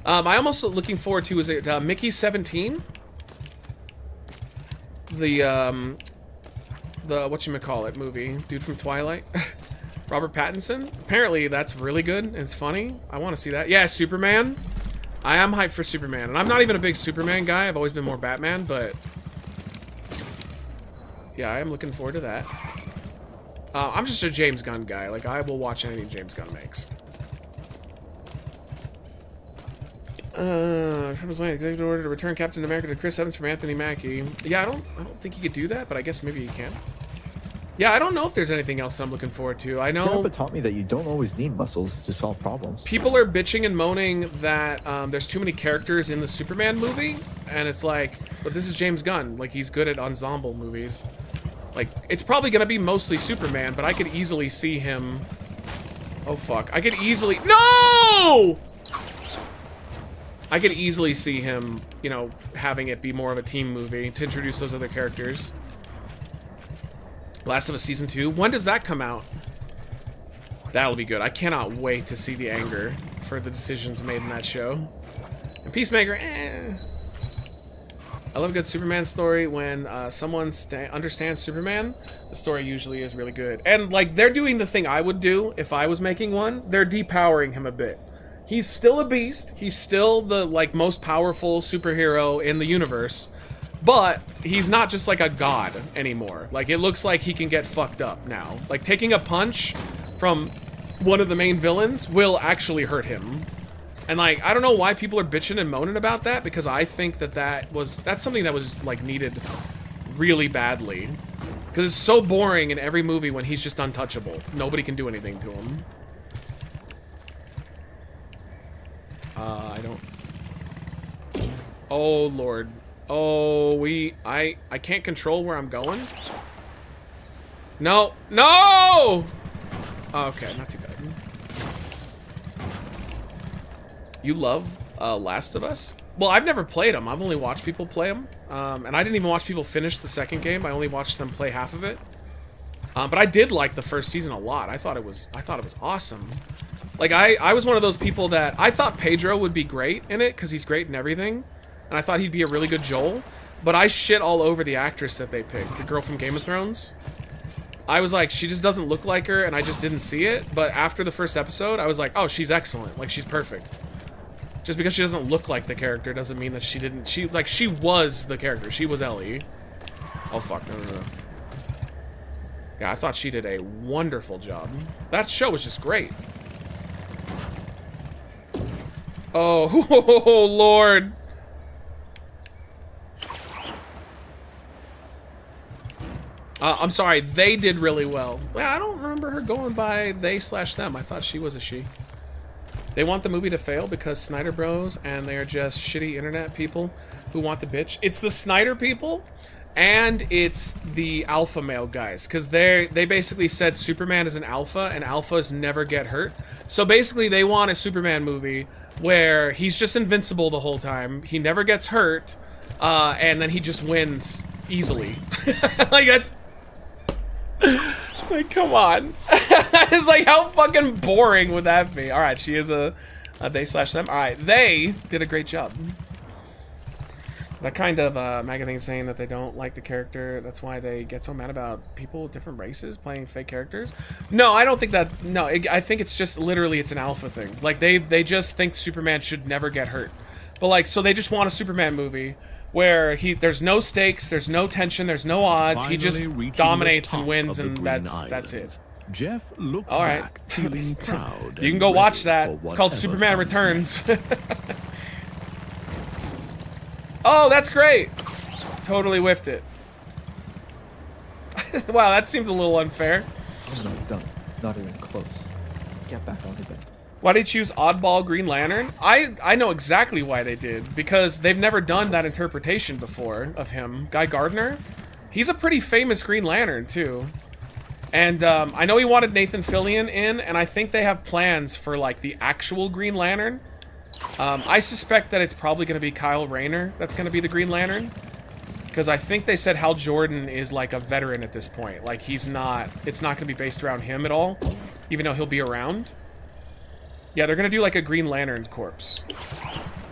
I'm almost looking forward to, is it Mickey 17? The whatchamacallit movie. Dude from Twilight. Robert Pattinson. Apparently that's really good and it's funny. I want to see that. Yeah, Superman. I am hyped for Superman. And I'm not even a big Superman guy. I've always been more Batman, but yeah, I am looking forward to that. I'm just a James Gunn guy. Like, I will watch anything James Gunn makes. Trump's waiting executive order to return Captain America to Chris Evans from Anthony Mackie. Yeah, I don't think he could do that, but I guess maybe he can. Yeah, I don't know if there's anything else I'm looking forward to. I know Grandpa taught me that you don't always need muscles to solve problems. people are bitching and moaning that there's too many characters in the Superman movie, and it's like, but this is James Gunn. Like, he's good at ensemble movies. Like, it's probably gonna be mostly Superman, but I could easily see him. Oh fuck! I could easily I could easily see him, you know, having it be more of a team movie to introduce those other characters. Last of Us Season 2. When does that come out? That'll be good. I cannot wait to see the anger for the decisions made in that show. And Peacemaker, I love a good Superman story. When someone understands Superman, the story usually is really good. And, like, they're doing the thing I would do if I was making one. They're depowering him a bit. He's still a beast. He's still the, like, most powerful superhero in the universe. But he's not just like a god anymore. Like, it looks like he can get fucked up now. Like, taking a punch from one of the main villains will actually hurt him. And, like, I don't know why people are bitching and moaning about that, because I think that's something that was, like, needed really badly. Because it's so boring in every movie when he's just untouchable. Nobody can do anything to him. I don't... Oh, Lord. Oh, I can't control where I'm going? No! No! Oh, okay, not too bad. You love Last of Us? Well, I've never played them. I've only watched people play them. And I didn't even watch people finish the second game. I only watched them play half of it. But I did like the first season a lot. I thought it was awesome. Like, I was one of those people that I thought Pedro would be great in it because he's great in everything. And I thought he'd be a really good Joel. But I shit all over the actress that they picked, the girl from Game of Thrones. I was like, she just doesn't look like her, and I just didn't see it. But after the first episode, I was like, oh, she's excellent. Like, she's perfect. Just because she doesn't look like the character doesn't mean that she didn't... She was the character. She was Ellie. Oh, fuck. No. Yeah, I thought she did a wonderful job. That show was just great. Oh, Lord. I'm sorry, they did really well. Well, I don't remember her going by they/them. I thought she was a she. They want the movie to fail because Snyder Bros. And they're just shitty internet people who want the bitch. It's the Snyder people and it's the alpha male guys. Because they basically said Superman is an alpha and alphas never get hurt. So basically they want a Superman movie where he's just invincible the whole time. He never gets hurt. and then he just wins easily. Like, that's... Like, come on. It's like, how fucking boring would that be? Alright, she is a they/them. Alright, they did a great job. That kind of MAGA thing saying that they don't like the character, that's why they get so mad about people with different races playing fake characters. No, I don't think that, no, I think it's just literally it's an alpha thing. Like, they just think Superman should never get hurt. But like, so they just want a Superman movie where there's no stakes, there's no tension, there's no odds, he just dominates and wins, and that's it. Jeff looked all right. back, feeling proud. You can go watch that. It's called Superman Returns. Oh, that's great. Totally whiffed it. Wow, that seems a little unfair. I'm not done. Not even close. Get back on the bed. Why did you choose Oddball Green Lantern? I know exactly why they did. Because they've never done that interpretation before of him. Guy Gardner? He's a pretty famous Green Lantern, too. And I know he wanted Nathan Fillion in, and I think they have plans for, like, the actual Green Lantern. I suspect that it's probably going to be Kyle Rayner that's going to be the Green Lantern. Because I think they said Hal Jordan is like a veteran at this point. Like, it's not going to be based around him at all. Even though he'll be around. Yeah, they're going to do like a Green Lantern corpse.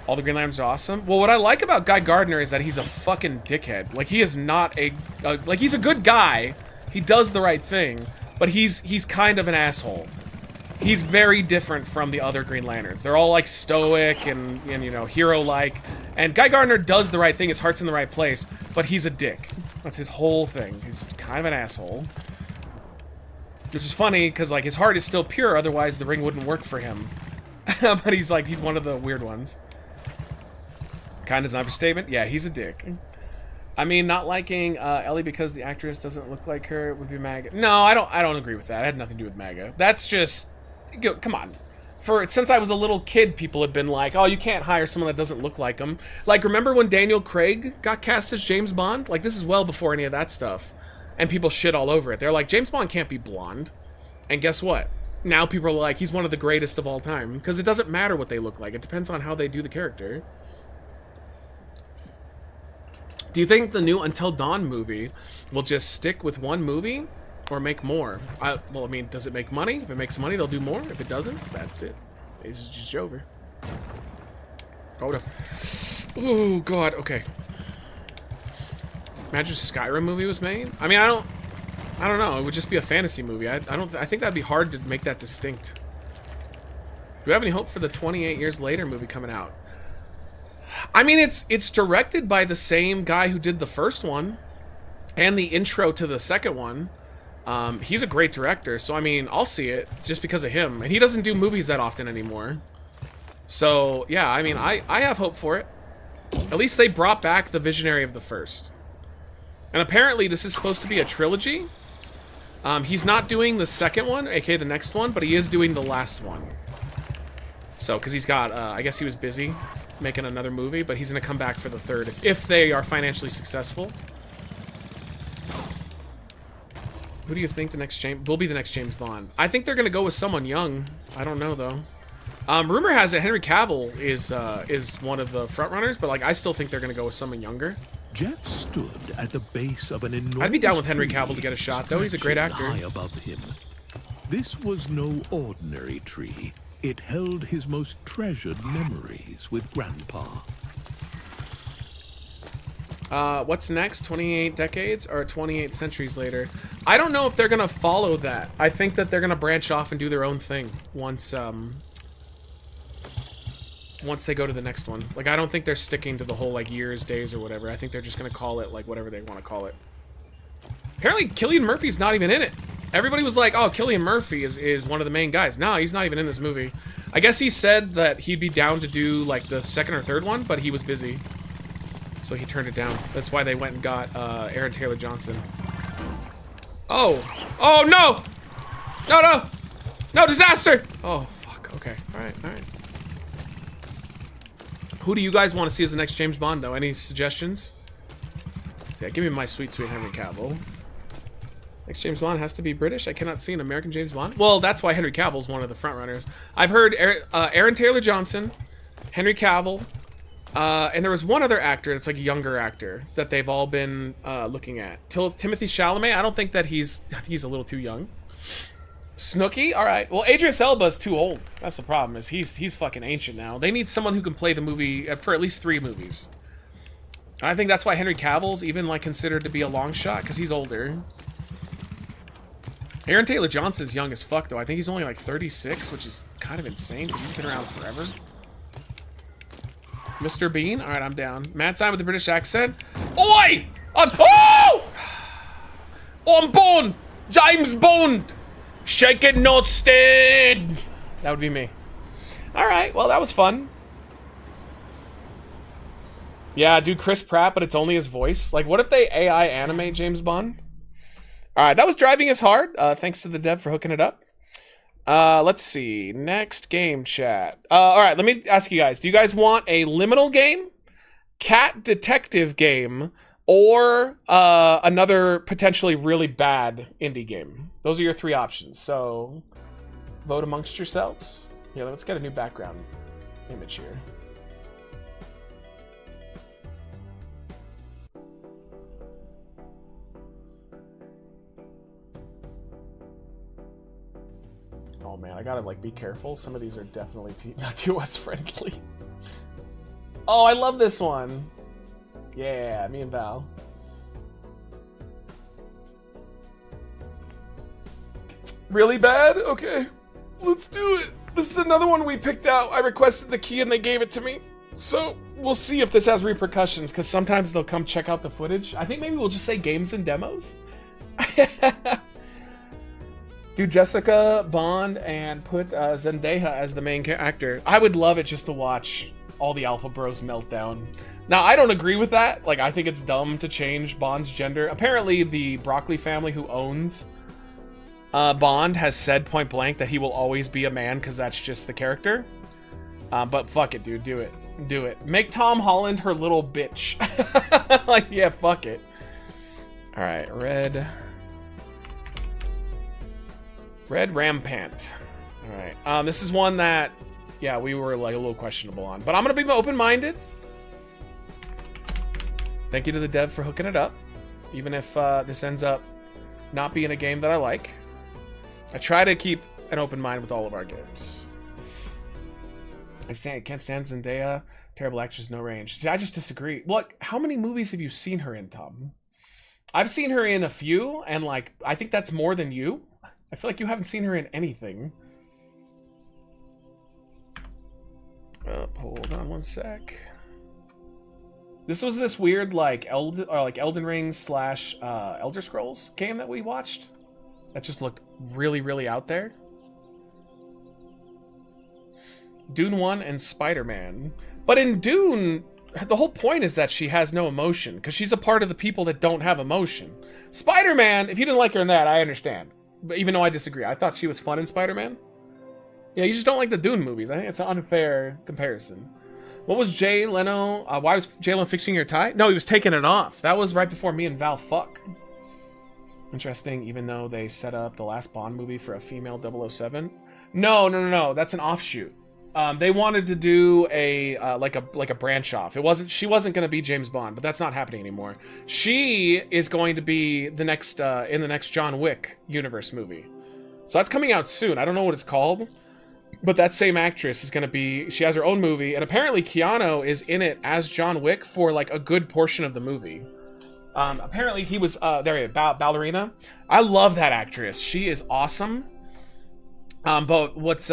All the Green Lanterns are awesome. Well, what I like about Guy Gardner is that he's a fucking dickhead. Like, he is not like, he's a good guy. He does the right thing. But he's kind of an asshole. He's very different from the other Green Lanterns. They're all like stoic and you know, hero-like. And Guy Gardner does the right thing, his heart's in the right place, but he's a dick. That's his whole thing. He's kind of an asshole. Which is funny, because like his heart is still pure, otherwise the ring wouldn't work for him. But he's one of the weird ones. Kind of an understatement. Yeah, he's a dick. I mean, not liking Ellie because the actress doesn't look like her would be MAGA. No, I don't agree with that. It had nothing to do with MAGA. That's just... Come on. Since I was a little kid, people have been like, oh, you can't hire someone that doesn't look like him. Like, remember when Daniel Craig got cast as James Bond? Like, this is well before any of that stuff. And people shit all over it. They're like, James Bond can't be blonde. And guess what? Now people are like, he's one of the greatest of all time. Because it doesn't matter what they look like. It depends on how they do the character. Do you think the new Until Dawn movie will just stick with one movie? Or make more? Well, I mean, does it make money? If it makes money, they'll do more. If it doesn't, that's it. It's just over. Oh, no. Oh, God. Okay. Imagine Skyrim movie was made? I mean, I don't know. It would just be a fantasy movie. I think that'd be hard to make that distinct. Do we have any hope for the 28 Years Later movie coming out? I mean, it's directed by the same guy who did the first one. And the intro to the second one. He's a great director, so I mean, I'll see it just because of him. And he doesn't do movies that often anymore. So, yeah, I mean, I have hope for it. At least they brought back the visionary of the first. And apparently this is supposed to be a trilogy. He's not doing the second one, aka the next one, but he is doing the last one. So, because he's got, I guess he was busy making another movie, but he's going to come back for the third if they are financially successful. Who do you think will be the next James Bond? I think they're gonna go with someone young. I don't know though. Rumor has it Henry Cavill is one of the front runners, but like I still think they're gonna go with someone younger. Jeff stood at the base of an enormous I'd be down with Henry Cavill to get a shot though. He's a great actor. High above him. This was no ordinary tree. It held his most treasured memories with Grandpa. What's next? 28 decades or 28 centuries later? I don't know if they're gonna follow that. I think that they're gonna branch off and do their own thing once they go to the next one. Like, I don't think they're sticking to the whole like years, days, or whatever. I think they're just gonna call it like whatever they want to call it. Apparently, Cillian Murphy's not even in it. Everybody was like, "Oh, Cillian Murphy is one of the main guys." No, he's not even in this movie. I guess he said that he'd be down to do like the second or third one, but he was busy. So he turned it down. That's why they went and got Aaron Taylor Johnson. Oh! Oh no! No! No! Disaster! Oh fuck. Okay. All right. Who do you guys want to see as the next James Bond though? Any suggestions? Yeah, give me my sweet Henry Cavill. Next James Bond has to be British. I cannot see an American James Bond. Well, that's why Henry Cavill's one of the front runners. I've heard Aaron Taylor Johnson, Henry Cavill. And there was one other actor that's like a younger actor that they've all been looking at. Timothy Chalamet, I don't think that he's a little too young. Snooki? Alright. Well, Idris Elba's too old. That's the problem, is he's fucking ancient now. They need someone who can play the movie for at least 3 movies. And I think that's why Henry Cavill's even like considered to be a long shot, because he's older. Aaron Taylor Johnson's young as fuck, though. I think he's only like 36, which is kind of insane, because he's been around forever. Mr. Bean? Alright, I'm down. Matt Simon with the British accent. Oi! Oh! I'm Bond! James Bond! Shake it, not stirred! That would be me. Alright, well, that was fun. Yeah, do Chris Pratt, but it's only his voice. Like, what if they AI animate James Bond? Alright, that was Driving Is Hard. Thanks to the dev for hooking it up. Let's see. Next game chat. Alright, let me ask you guys. Do you guys want a liminal game, cat detective game, or another potentially really bad indie game? Those are your 3 options. So, vote amongst yourselves. Yeah, let's get a new background image here. Oh man, I gotta like be careful. Some of these are definitely not TOS friendly. Oh, I love this one. Yeah, me and Val. Really bad? Okay, let's do it. This is another one we picked out. I requested the key and they gave it to me. So we'll see if this has repercussions, because sometimes they'll come check out the footage. I think maybe we'll just say games and demos. Do Jessica Bond and put Zendaya as the main actor. I would love it just to watch all the Alpha Bros meltdown. Now, I don't agree with that. Like, I think it's dumb to change Bond's gender. Apparently, the Broccoli family who owns Bond has said point blank that he will always be a man because that's just the character. But fuck it, dude. Do it. Do it. Make Tom Holland her little bitch. Like, yeah, fuck it. All right, Red Rampant. All right. This is one that, yeah, we were like a little questionable on, but I'm gonna be open-minded. Thank you to the dev for hooking it up, even if this ends up not being a game that I like. I try to keep an open mind with all of our games. I can't stand Zendaya. Terrible actress, no range. See, I just disagree. Look, how many movies have you seen her in, Tom? I've seen her in a few, and like, I think that's more than you. I feel like you haven't seen her in anything. Hold on one sec. This was this weird like Elden Ring / Elder Scrolls game that we watched. That just looked really, really out there. Dune 1 and Spider-Man. But in Dune, the whole point is that she has no emotion, because she's a part of the people that don't have emotion. Spider-Man, if you didn't like her in that, I understand. But even though I disagree, I thought she was fun in Spider-Man. Yeah, you just don't like the Dune movies. I think it's an unfair comparison. What was Jay Leno? Why was Jay Leno fixing your tie? No, he was taking it off. That was right before me and Val fuck. Interesting, even though they set up the last Bond movie for a female 007. No. That's an offshoot. They wanted to do a like a branch off. She wasn't going to be James Bond, but that's not happening anymore. She is going to be the next in the next John Wick universe movie. So that's coming out soon. I don't know what it's called, but that same actress is going to be. She has her own movie, and apparently Keanu is in it as John Wick for like a good portion of the movie. Apparently he was Ballerina. I love that actress. She is awesome. But what's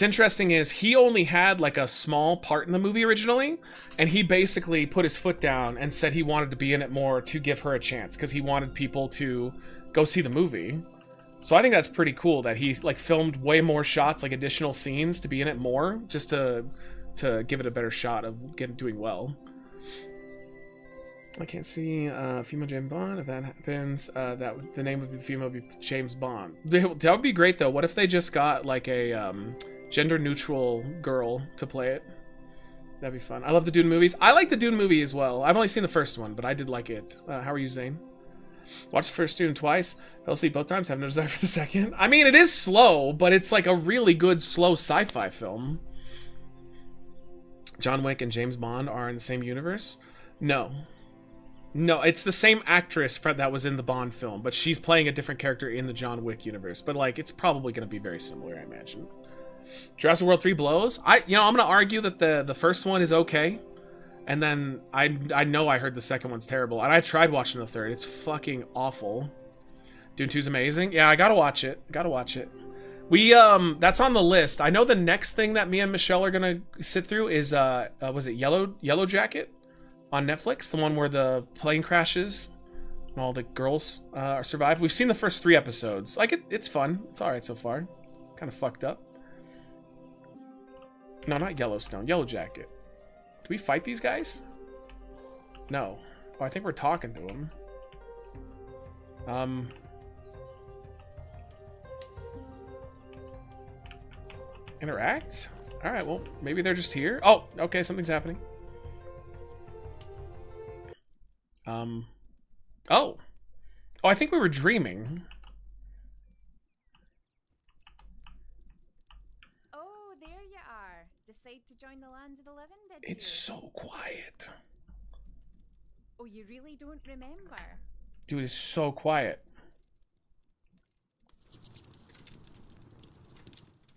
interesting is he only had like a small part in the movie originally, and he basically put his foot down and said he wanted to be in it more to give her a chance, because he wanted people to go see the movie. So I think that's pretty cool that he like filmed way more shots, like additional scenes to be in it more, just to give it a better shot of doing well. I can't see female James Bond. If that happens, the name of the female would be James Bond. That would be great though. What if they just got like a gender-neutral girl to play it? That'd be fun. I love the Dune movies. I like the Dune movie as well. I've only seen the first one, but I did like it. How are you, Zane? Watched the first Dune twice. Fell asleep both times. Have no desire for the second. I mean, it is slow, but it's like a really good slow sci-fi film. John Wick and James Bond are in the same universe? No. No, it's the same actress that was in the Bond film, but she's playing a different character in the John Wick universe. But like, it's probably going to be very similar, I imagine. Jurassic World 3 blows. I'm going to argue that the first one is okay, and then I know I heard the second one's terrible, and I tried watching the third. It's fucking awful. Dune 2's amazing. Yeah, I gotta watch it. We that's on the list. I know the next thing that me and Michelle are gonna sit through is was it Yellow Jacket on Netflix, the one where the plane crashes and all the girls survive. We've seen the first 3 episodes. Like it's fun. It's all right so far. Kind of fucked up. No, not Yellowstone. Yellow Jacket. Do we fight these guys? No. Oh, I think we're talking to them. Interact? Alright, well, maybe they're just here. Oh, okay, something's happening. Oh, I think we were dreaming. Oh, there you are. Decide to join the land of the living, did you? It's so quiet. Oh, you really don't remember? Dude, it's so quiet.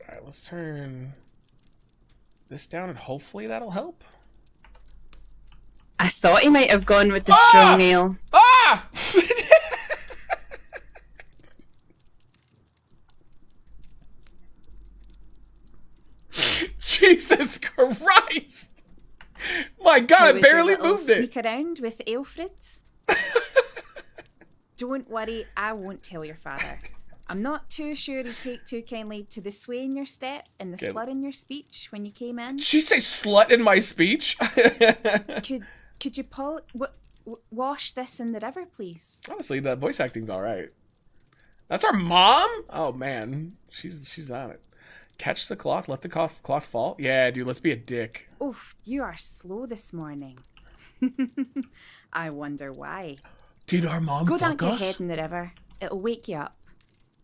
Alright, let's turn this down and hopefully that'll help. I thought he might have gone with the strong ale. Ah! Jesus Christ! My God, I barely moved it. Sneak around with Alfred. Don't worry, I won't tell your father. I'm not too sure he'd take too kindly to the sway in your step and the slur in your speech when you came in. Did she say slut in my speech? Could you wash this in the river, please? Honestly, the voice acting's all right. That's our mom? Oh man, she's on it. Catch the cloth, let the cloth fall. Yeah, dude, let's be a dick. Oof, you are slow this morning. I wonder why. Did our mom Go fuck dunk your us? head in the river. It'll wake you up.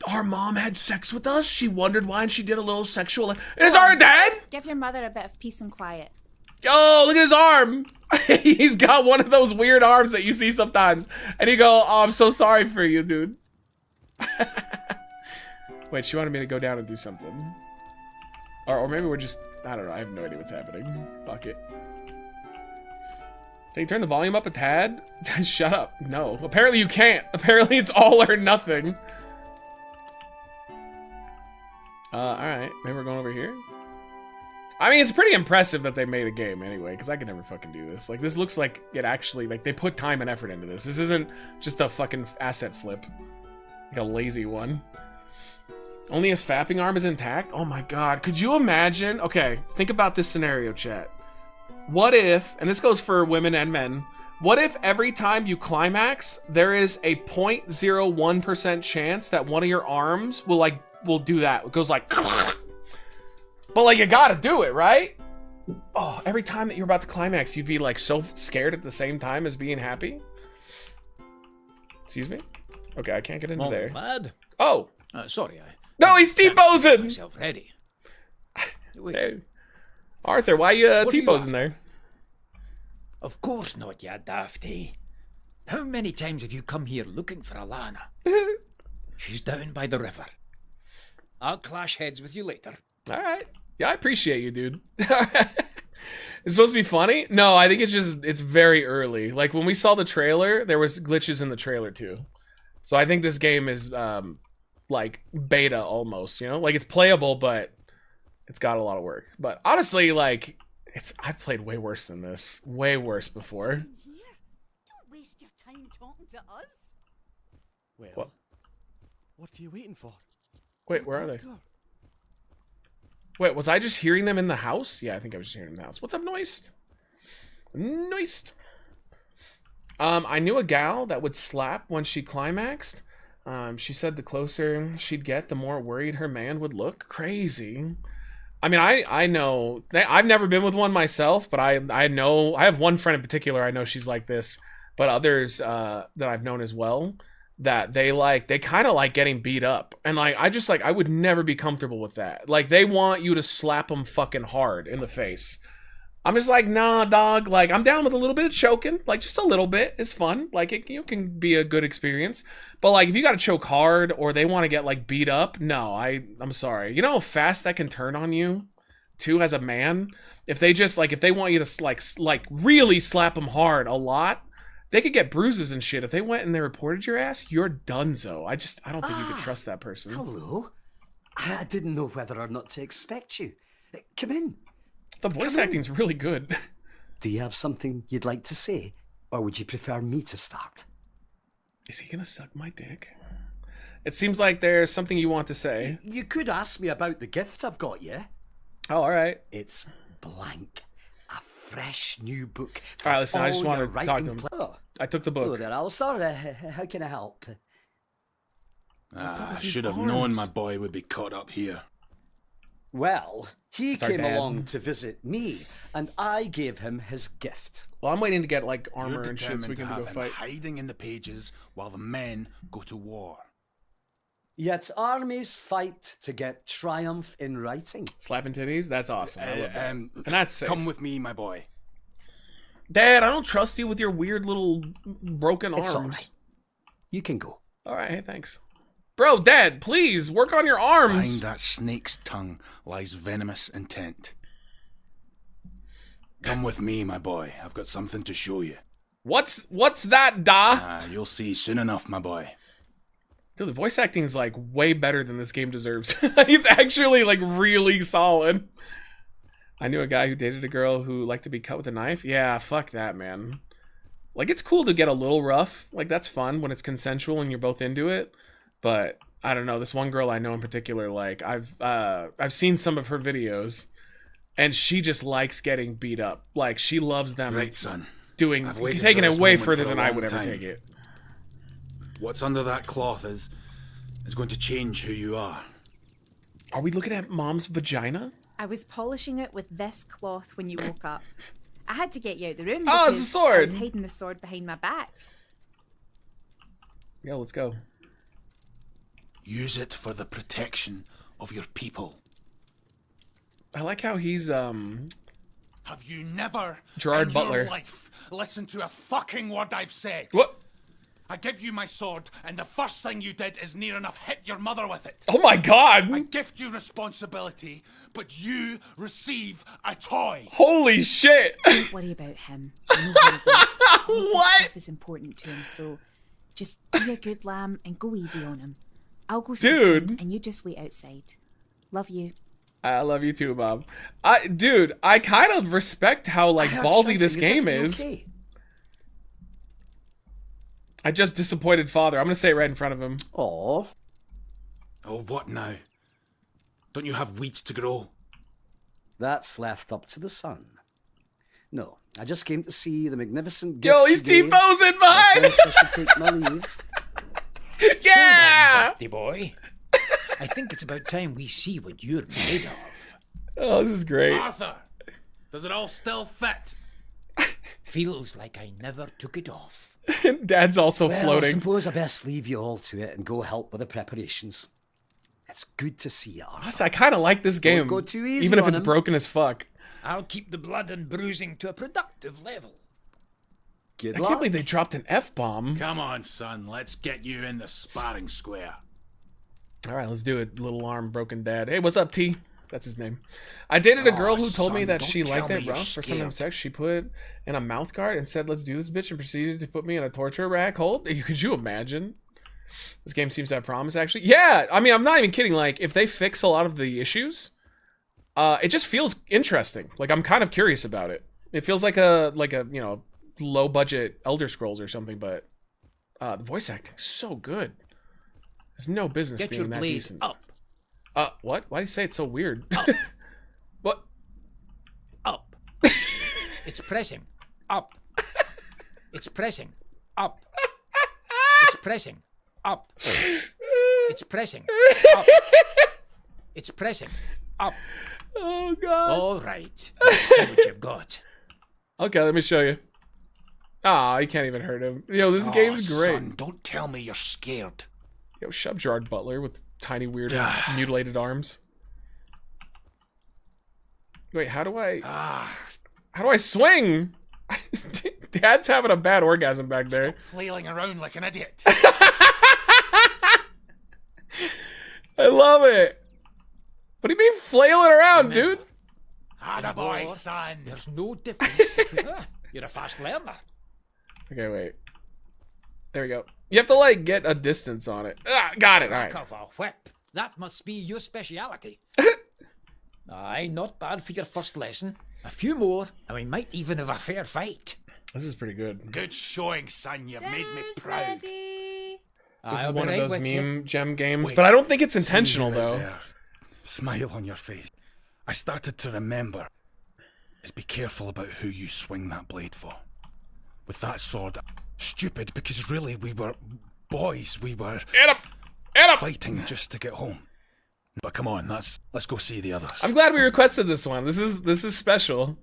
Our mom had sex with us? She wondered why and she did a little sexual... Is our dad? Give your mother a bit of peace and quiet. Yo, look at his arm. He's got one of those weird arms that you see sometimes. And you go, oh, I'm so sorry for you, dude. Wait, she wanted me to go down and do something. Or maybe we're just... I don't know. I have no idea what's happening. Fuck it. Can you turn the volume up a tad? Shut up. No. Apparently you can't. Apparently it's all or nothing. Alright. Maybe we're going over here. I mean, it's pretty impressive that they made a game anyway, because I could never fucking do this. Like, this looks like it actually, like, they put time and effort into this. This isn't just a fucking asset flip. Like a lazy one. Only his fapping arm is intact? Oh my God. Could you imagine? Okay, think about this scenario, chat. What if, and this goes for women and men, what if every time you climax, there is a 0.01% chance that one of your arms will do that? It goes like... But like, you gotta do it, right? Oh, every time that you're about to climax, you'd be like so scared at the same time as being happy. Excuse me? Okay, I can't get into there. Mad? Oh! Sorry, No, he's T-posing! myself ready. Hey. Arthur, why you T-posing there? Of course not, you dafty. How many times have you come here looking for Alana? She's down by the river. I'll clash heads with you later. Alright. Yeah, I appreciate you, dude. It's supposed to be funny? No, I think it's very early. Like, when we saw the trailer, there was glitches in the trailer, too. So I think this game is, like, beta almost, you know? Like, it's playable, but it's got a lot of work. But honestly, like, I've played way worse than this. Way worse before. Don't waste your time talking to us. Well, what are you waiting for? Wait, where are they? Wait, was I just hearing them in the house? Yeah, I think I was just hearing them in the house. What's up, Noist? Noist. I knew a gal that would slap when she climaxed. She said the closer she'd get, the more worried her man would look. Crazy. I mean, I know... I've never been with one myself, but I know... I have one friend in particular, I know she's like this. But others that I've known as well, that they kind of like getting beat up. And like, I would never be comfortable with that. Like, they want you to slap them fucking hard in the face. I'm just like, nah, dog. Like, I'm down with a little bit of choking. Like, just a little bit is fun. Like, it can be a good experience. But, like, if you got to choke hard or they want to get, like, beat up, no, I'm sorry. You know how fast that can turn on you, too, as a man? If they just, like, if they want you to, like really slap them hard a lot, they could get bruises and shit. If they went and they reported your ass, you're donezo. I don't think you could trust that person. Hello. I didn't know whether or not to expect you. Come in. The voice acting's really good. Do you have something you'd like to say? Or would you prefer me to start? Is he gonna suck my dick? It seems like there's something you want to say. You could ask me about the gift I've got you. Oh, alright. It's blank. A fresh new book. Alright, listen, I just want to talk to him. I took the book. Hello there, Alistair. How can I help? I should have known my boy would be caught up here. Well, he came along to visit me, and I gave him his gift. Well, I'm waiting to get, like, armor You're and shit so we determined to can have go him fight. hiding in the pages while the men go to war. Yet armies fight to get triumph in writing. Slapping titties? That's awesome. I love that. And that's safe. Come with me, my boy. Dad, I don't trust you with your weird little broken arms. It's all right. You can go. Alright, hey, thanks. Bro, Dad, please, work on your arms. Behind that snake's tongue lies venomous intent. Come with me, my boy. I've got something to show you. What's that, da? You'll see soon enough, my boy. Dude, the voice acting is, like, way better than this game deserves. It's actually, like, really solid. I knew a guy who dated a girl who liked to be cut with a knife. Yeah, fuck that, man. Like, it's cool to get a little rough. Like, that's fun when it's consensual and you're both into it. But I don't know, this one girl I know in particular, like, I've seen some of her videos, and she just likes getting beat up. Like, she loves them. Right, son. Taking it way further than I would ever take it. What's under that cloth is going to change who you are. Are we looking at Mom's vagina? I was polishing it with this cloth when you woke up. I had to get you out of the room because it's a sword. I was hiding the sword behind my back. Yeah, let's go. Use it for the protection of your people. I like how he's, Have you never Gerard in Butler. your life listened to a fucking word I've said? What? I give you my sword, and the first thing you did is near enough hit your mother with it. Oh my god! I gift you responsibility, but you receive a toy. Holy shit! Don't worry about him. I know how he gets. What? This stuff is important to him, so just be a good lamb and go easy on him. I'll go speak to him, and you just wait outside. Love you. I love you too, Bob. Dude, I kind of respect how, like, ballsy this game is. Okay? I just disappointed father. I'm gonna say it right in front of him. Aww. Oh, what now? Don't you have weeds to grow? That's left up to the sun. No, I just came to see the magnificent gift Yo, he's you gave. T-posing behind! I should take my leave. Yeah! Birthday boy. I think it's about time we see what you're made of. Oh, this is great. Arthur, does it all still fit? Feels like I never took it off. Dad's also Well, I floating. suppose I best leave you all to it and go help with the preparations. It's good to see you, Arthur. Honestly, I kind of like this game, Don't go too easy even if on it's him. broken as fuck. I'll keep the blood and bruising to a productive level. Good I luck. can't believe they dropped an F-bomb. Come on, son, let's get you in the sparring square. All right, let's do it. Little arm broken dad. Hey, what's up, T? That's his name. I dated a girl who told me son, that don't she tell liked me it you're rough for some scared. sex. She put in a mouth guard and said, "Let's do this, bitch," and proceeded to put me in a torture rack hold. Could you imagine? This game seems to have promise, actually. Yeah, I mean, I'm not even kidding. Like, if they fix a lot of the issues, it just feels interesting. Like, I'm kind of curious about it. It feels like a you know, low budget Elder Scrolls or something, but the voice acting's so good. There's no business Get being your that blade decent. up. What? Why do you say it so weird? Up. What? Up. It's pressing. Up. It's pressing. Up. It's pressing. Up. It's pressing. Up. It's pressing. Up. Oh god. All right. Let's see what you've got. Okay, let me show you. Ah, you can't even hurt him. Yo, this game's great. Son, don't tell me you're scared. Yo, shove Gerard Butler with tiny, weird, mutilated arms. Wait, how do I... How do I swing? Dad's having a bad orgasm back there. Stop flailing around like an idiot. I love it. What do you mean flailing around, dude? Attaboy, son. There's no difference. You're a fast learner. Okay, wait. There we go. You have to, like, get a distance on it. Got it, all right. Of a whip. That must be your speciality. Aye, not bad for your first lesson. A few more, and we might even have a fair fight. This is pretty good. Good showing, son. You've made me proud. This is one of those meme gem games, but I don't think it's intentional, though. There. Smile on your face. I started to remember. Is be careful about who you swing that blade for. With that sword, stupid, because really we were boys. We were fighting just to get home. But come on, let's go see the others. I'm glad we requested this one. This is special.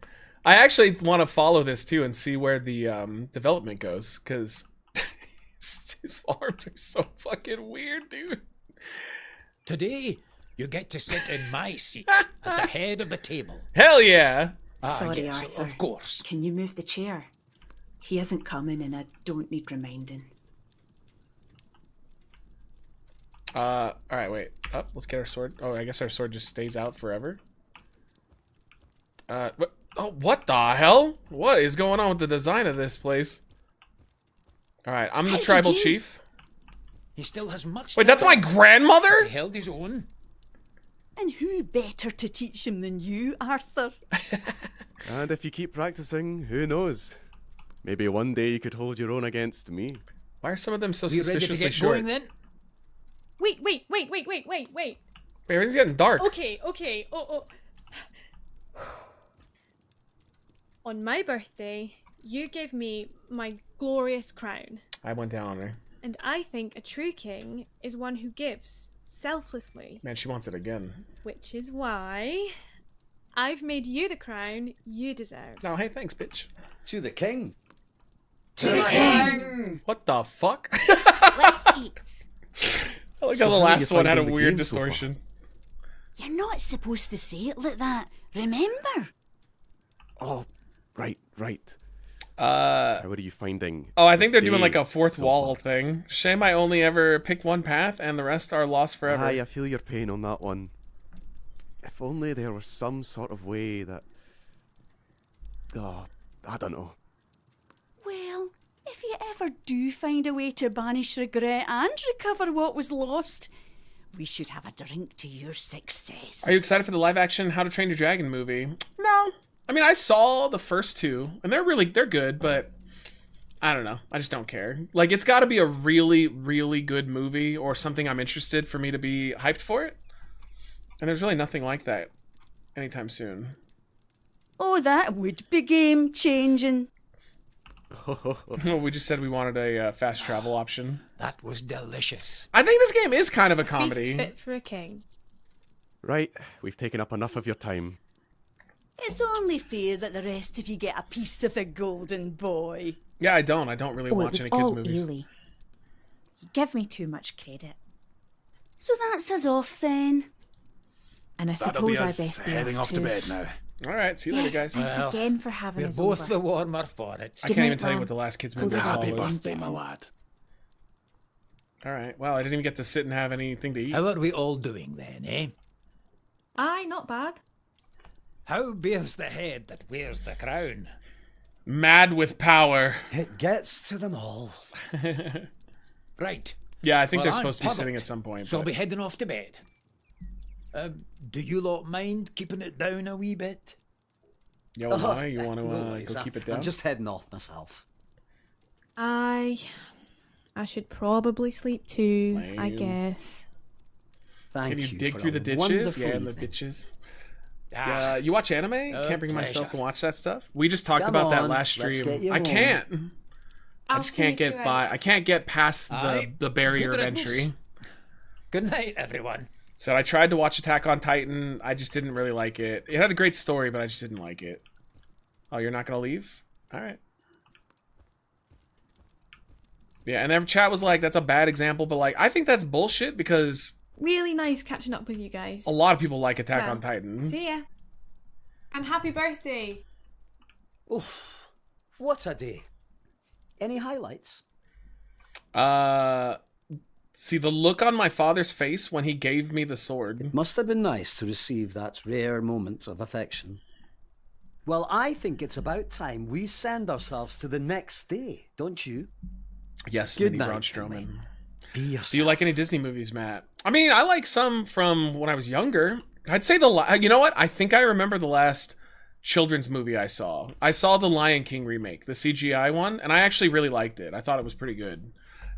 I actually want to follow this too and see where the development goes, because his farms are so fucking weird, dude. Today, you get to sit in my seat at the head of the table. Hell yeah! Sorry, yes, Arthur. of course. Can you move the chair? He isn't coming and I don't need reminding. Alright, wait. Let's get our sword. Oh, I guess our sword just stays out forever. What? Oh, what the hell? What is going on with the design of this place? Alright, I'm the tribal chief. He still has much. Wait, that's my grandmother? He held his own. And who better to teach him than you, Arthur? And if you keep practicing, who knows? Maybe one day you could hold your own against me. Why are some of them so We ready to suspiciously get short? going then? Wait. Wait, everything's getting dark. Okay. Oh. On my birthday, you gave me my glorious crown. I went down on her. And I think a true king is one who gives selflessly. Man, she wants it again. Which is why I've made you the crown you deserve. No, hey, thanks, bitch. To the king. To the king! What the fuck? Let's eat. I like So how the how are last you one had a finding the weird game so far? distortion. You're not supposed to say it like that. Remember? Oh, right. How are you finding? Oh, I think they're the doing like day a fourth so wall far? thing. Shame I only ever picked one path and the rest are lost forever. Aye, I feel your pain on that one. If only there was some sort of way that... Oh, I don't know. Well, if you ever do find a way to banish regret and recover what was lost, we should have a drink to your success. Are you excited for the live action How to Train Your Dragon movie? No. I mean, I saw the first two, and they're good, but I don't know. I just don't care. Like, it's got to be a really, really good movie or something I'm interested for me to be hyped for it. And there's really nothing like that anytime soon. Oh, that would be game-changing. We just said we wanted a fast travel option. That was delicious. I think this game is kind of a Feast comedy. fit for a king. Right, we've taken up enough of your time. It's only fair that the rest of you get a piece of the golden boy. Yeah, I don't really Oh, it watch was any kids all movies. Ailey. You give me too much credit. So that's us off then. And I That'll be suppose I us best be heading off too. to bed now. All right, see you later, guys. Thanks Well, again for having We're us both over. the warmer for it. I Good can't even night, tell you Mom. what the last kids Hold movie I it saw up. Happy was. birthday, my lad. All right. Well, I didn't even get to sit and have anything to eat. How are we all doing then, eh? Aye, not bad. How bears the head that wears the crown? Mad with power. It gets to them all. Right. Yeah, I think Well, they're I'm supposed to be sitting pumped, at some point. So I'll but- be heading off to bed. Do you lot mind keeping it down a wee bit? Yo, why? You want to No worries, go keep it down? I'm just heading off myself. I should probably sleep too, I Lame. guess. Thank Can you you dig for through a the ditches? wonderful Yeah, and the evening. bitches. Ah, Yeah, you watch anime? Can't bring myself to watch that stuff. We just talked Come about that on, last let's stream. get you I home. can't. I I'll just see can't you get two by. out. I can't get past Aye. the barrier Good of riddance. entry. Good night, everyone. So I tried to watch Attack on Titan. I just didn't really like it. It had a great story, but I just didn't like it. Oh, you're not gonna leave? All right. Yeah, and their chat was like, "That's a bad example," but like, I think that's bullshit because Really nice catching up with you guys. a lot of people like Attack Well, on Titan. See ya. And happy birthday. Oof, what a day. Any highlights? See the look on my father's face when he gave me the sword. It must have been nice to receive that rare moment of affection. Well, I think it's about time we send ourselves to the next day, don't you? Yes, Good Mini night, Braun Strowman. Be yourself. Do you like any Disney movies, Matt? I mean, I like some from when I was younger. I'd say you know what? I think I remember the last children's movie I saw. I saw the Lion King remake, the CGI one, and I actually really liked it. I thought it was pretty good.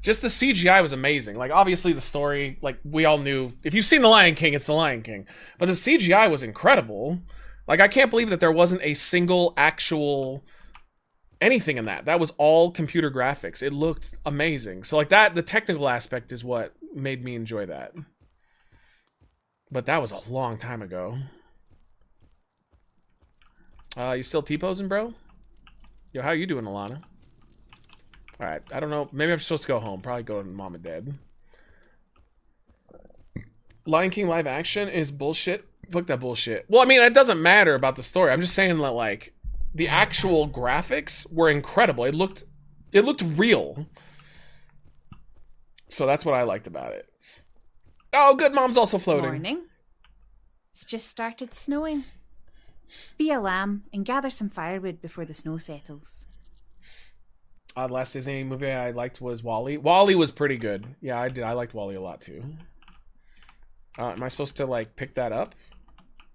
Just the CGI was amazing. Like, obviously the story, like, we all knew. If you've seen the Lion King, it's the Lion King. But the CGI was incredible. Like, I can't believe that there wasn't a single actual anything in that. That was all computer graphics. It looked amazing. So, like, that, the technical aspect is what made me enjoy that. But that was a long time ago. You still T-posing, bro? Yo, how you doing, Alana? Alright, I don't know. Maybe I'm supposed to go home. Probably go to mom and dad. Lion King live action is bullshit. Fuck that bullshit. Well, I mean, it doesn't matter about the story. I'm just saying that, like, the actual graphics were incredible. It looked real. So that's what I liked about it. Oh, good. Mom's also floating. Morning. It's just started snowing. Be a lamb and gather some firewood before the snow settles. The last Disney movie I liked was WALL-E. WALL-E was pretty good. Yeah, I did. I liked WALL-E a lot too. Am I supposed to like pick that up?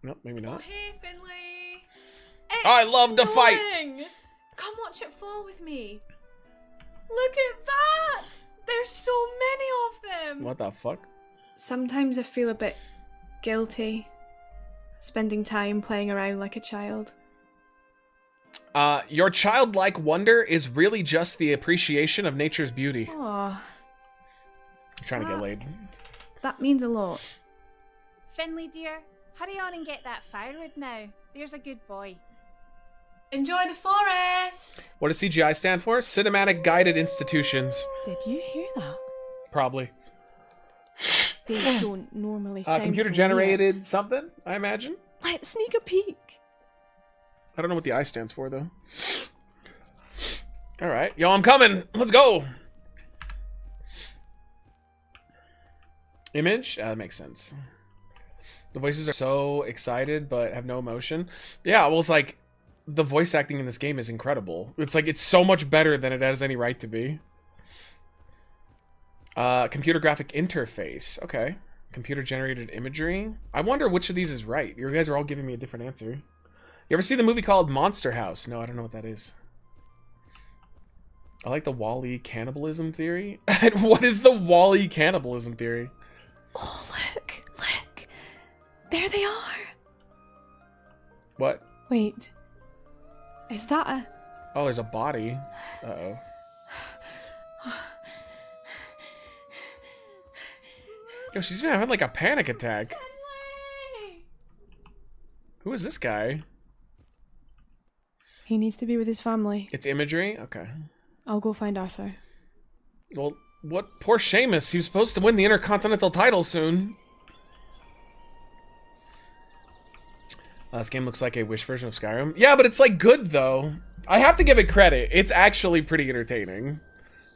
Nope, maybe not. Oh, hey, Finley. I love to fight. Come watch it fall with me. Look at that. There's so many of them. What the fuck? Sometimes I feel a bit guilty spending time playing around like a child. Your childlike wonder is really just the appreciation of nature's beauty. Oh, I'm trying to get laid. that means a lot. Finley, dear, hurry on and get that firewood now. There's a good boy. Enjoy the forest. What does CGI stand for? Cinematic Guided Institutions. Did you hear that? Probably. They don't normally sound Computer so generated weird. something, I imagine. Let's sneak a peek. I don't know what the I stands for, though. Alright. Yo, I'm coming. Let's go. Image? That makes sense. The voices are so excited, but have no emotion. Yeah, well, it's like, the voice acting in this game is incredible. It's like, it's so much better than it has any right to be. Computer graphic interface. Okay. Computer generated imagery. I wonder which of these is right. You guys are all giving me a different answer. You ever see the movie called Monster House? No, I don't know what that is. I like the WALL-E cannibalism theory. What is the WALL-E cannibalism theory? Oh, look. There they are. What? Wait. Is that a... Oh, there's a body. Uh-oh. Yo, she's even having like a panic attack. Who is this guy? He needs to be with his family. It's imagery? Okay. I'll go find Arthur. Well, what? Poor Seamus. He was supposed to win the Intercontinental title soon. This game looks like a Wish version of Skyrim. Yeah, but it's like good though. I have to give it credit. It's actually pretty entertaining. And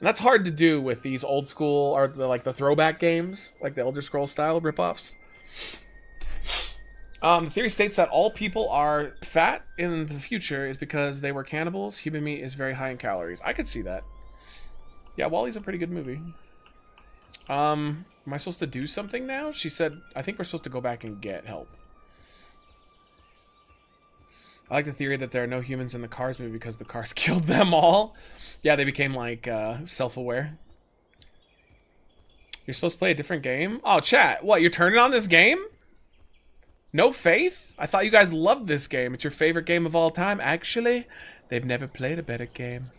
that's hard to do with these old school or the throwback games, like the Elder Scrolls style ripoffs. The theory states that all people are fat in the future is because they were cannibals. Human meat is very high in calories. I could see that. Yeah, WALL-E's a pretty good movie. Am I supposed to do something now? She said, I think we're supposed to go back and get help. I like the theory that there are no humans in the Cars movie because the cars killed them all. Yeah, they became, like, self-aware. You're supposed to play a different game? Oh, chat. What, you're turning on this game? No faith? I thought you guys loved this game. It's your favorite game of all time. Actually, they've never played a better game.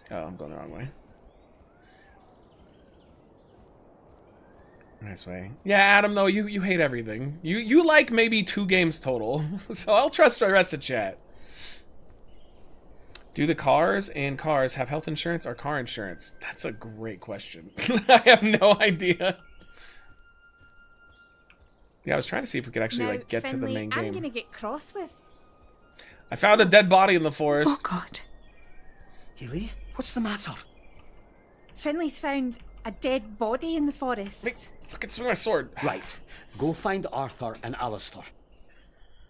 Oh, I'm going the wrong way. Nice way. Yeah, Adam, though, you hate everything. You like maybe 2 games total. So I'll trust the rest of chat. Do the cars and cars have health insurance or car insurance? That's a great question. I have no idea. Yeah, I was trying to see if we could actually now, like get Finley, to the main game. I'm gonna get cross with. I found a dead body in the forest. Oh, God. Healy, what's the matter? Finley's found a dead body in the forest. Wait, fucking swing my sword. Right. Go find Arthur and Alistair.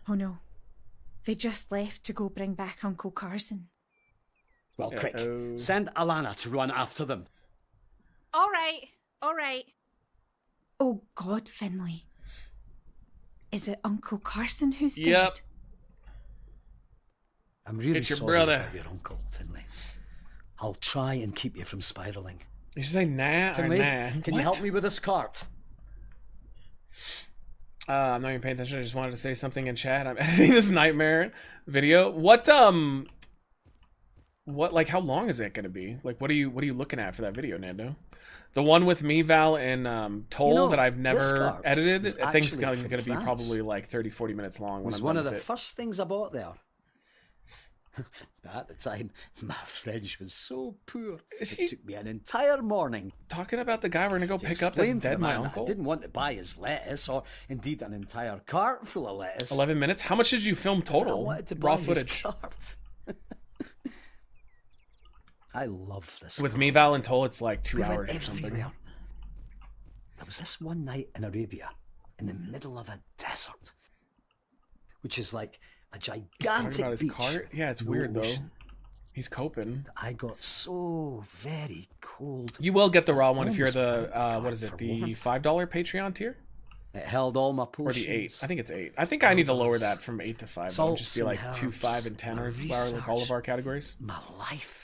Oh, no. They just left to go bring back Uncle Carson. Well, quick. Send Alana to run after them. All right. Oh, God, Finley. Is it Uncle Carson who's dead? Yep. I'm really It's your sorry brother. about your uncle, Finley. I'll try and keep you from spiraling. You should say nah Finley, or nah. can you help me with this cart? I'm not even paying attention. I just wanted to say something in chat. I'm editing this nightmare video. What like how long is it gonna be? Like what are you looking at for that video, Nando? The one with me, Val, and Toll that I've never edited. I think it's gonna be probably like 30-40 minutes long. It was one of the first things I bought there. At the time, my French was so poor. It took me an entire morning. Talking about the guy we're gonna go pick up that's dead, my uncle? I didn't want to buy his lettuce, or indeed an entire cart full of lettuce. 11 minutes? How much did you film total? I wanted to raw buy footage. His cart. I love this. With me, Val, and Toll, it's like 2 We went hours or something. everywhere. There was this one night in Arabia, in the middle of a desert, which is like a He's talking gigantic about his beach. cart? Yeah, it's no weird though. ocean. He's coping. I got so very cold. You will get the raw one if you're Almost the what is it? The $5 Patreon tier? It held all my Or potions. the 8. I think it's 8. I think I need to lower that from 8 to 5. It would salts just be and like 2, herbs, 5, and 10 my or like all of our categories. My life.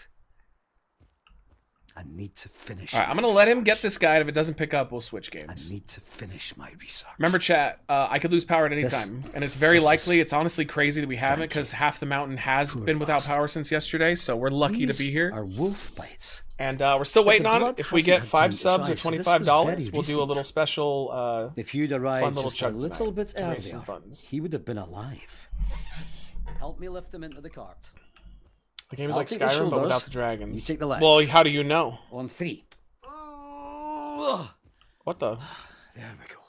I need to finish. All right, I'm my gonna let him research. get this guy. If it doesn't pick up, we'll switch games. I need to finish my research. Remember, chat. I could lose power at any time, and it's very likely. It's honestly crazy that we haven't, because half the mountain has been without power since yesterday. So we're lucky to be here. Are wolf bites. And we're still waiting on it. If we get 5 subs or try, so this $25, was we'll do a very little special. If you'd fun arrived little just a chunk little tonight bit to raise some earlier, funds. he would have been alive. Help me lift him into the cart. The game is I'll like take the Skyrim, but without shoulders. the dragons. You take the legs. Well, how do you know? On 3. What the? There we go.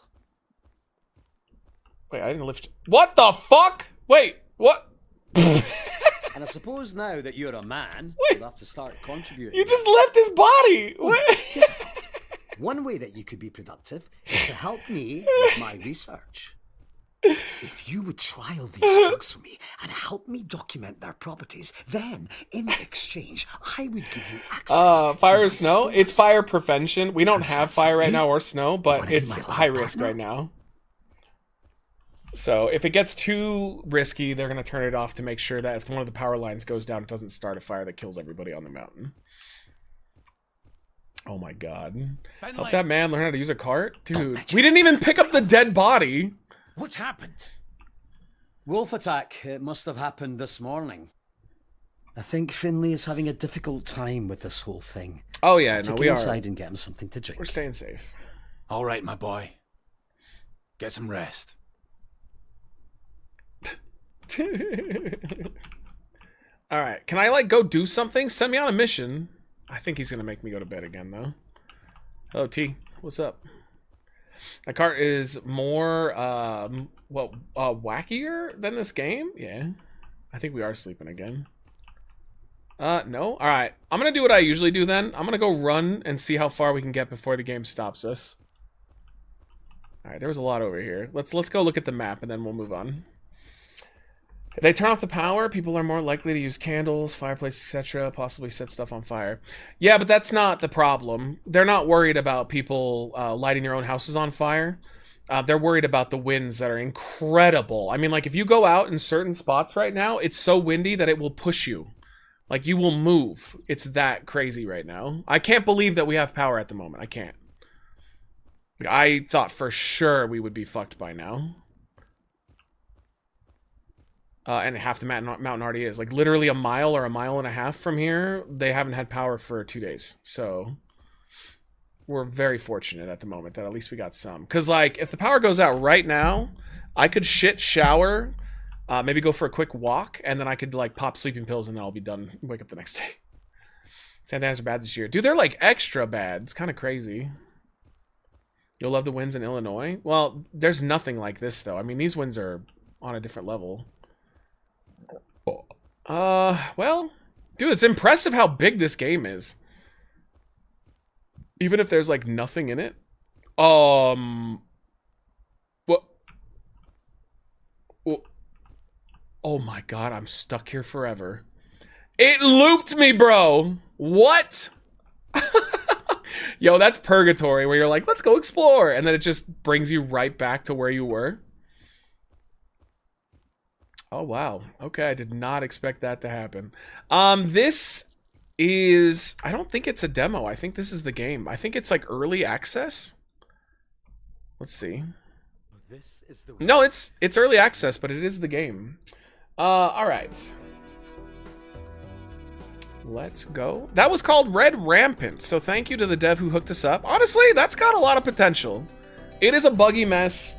Wait, I didn't lift. What the fuck? Wait, what? And I suppose now that you're a man, you'll have to start contributing. You just left his body. What? One way that you could be productive is to help me with my research. If you would trial these drugs for me and help me document their properties, then, in exchange, I would give you access Fire to or my snow? stores. It's fire prevention. We don't have fire right now or snow, but it's high risk right now. So if it gets too risky, they're going to turn it off to make sure that if one of the power lines goes down, it doesn't start a fire that kills everybody on the mountain. Oh my god. Help that man learn how to use a cart? Dude, we didn't even pick up the dead body. What's happened? Wolf attack. It must have happened this morning. I think Finley is having a difficult time with this whole thing. Oh yeah, I'll no, take we him are. inside and get him something to drink. We're staying safe. All right, my boy. Get some rest. All right, can I like go do something? Send me on a mission. I think he's gonna make me go to bed again though. Hello T, what's up? My cart is more wackier than this game. Yeah, I think we are sleeping again. No. All right, I'm gonna do what I usually do. Then I'm gonna go run and see how far we can get before the game stops us. All right, there was a lot over here. Let's go look at the map and then we'll move on. If they turn off the power, people are more likely to use candles, fireplaces, etc., possibly set stuff on fire. Yeah, but that's not the problem. They're not worried about people lighting their own houses on fire. They're worried about the winds that are incredible. I mean, like, if you go out in certain spots right now, it's so windy that it will push you. Like, you will move. It's that crazy right now. I can't believe that we have power at the moment. I can't. I thought for sure we would be fucked by now. And half the mountain already is. Like, literally a mile or a mile and a half from here, they haven't had power for 2 days. So, we're very fortunate at the moment that at least we got some. Because, like, if the power goes out right now, I could shit, shower, maybe go for a quick walk, and then I could, like, pop sleeping pills, and then I'll be done. Wake up the next day. Santa Ana's are bad this year. Dude, they're, like, extra bad. It's kind of crazy. You'll love the winds in Illinois? Well, there's nothing like this, though. I mean, these winds are on a different level. Well, dude, it's impressive how big this game is. Even if there's like nothing in it. What? Oh my god, I'm stuck here forever. It looped me, bro. What? Yo, that's purgatory where you're like, let's go explore. And then it just brings you right back to where you were. Oh, wow. Okay, I did not expect that to happen. This is... I don't think it's a demo. I think this is the game. I think it's like early access. Let's see. No, it's early access, but it is the game. All right. Let's go. That was called Red Rampant, so thank you to the dev who hooked us up. Honestly, that's got a lot of potential. It is a buggy mess.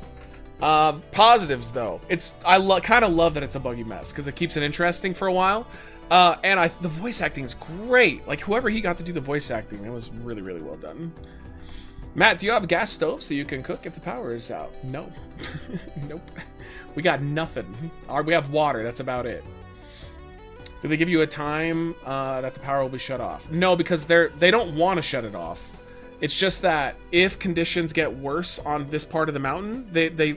Positives, though. I kind of love that it's a buggy mess, because it keeps it interesting for a while. And the voice acting is great. Like, whoever he got to do the voice acting, it was really, really well done. Matt, do you have a gas stove so you can cook if the power is out? No. Nope. We got nothing. We have water, that's about it. Do they give you a time that the power will be shut off? No, because they don't want to shut it off. It's just that if conditions get worse on this part of the mountain,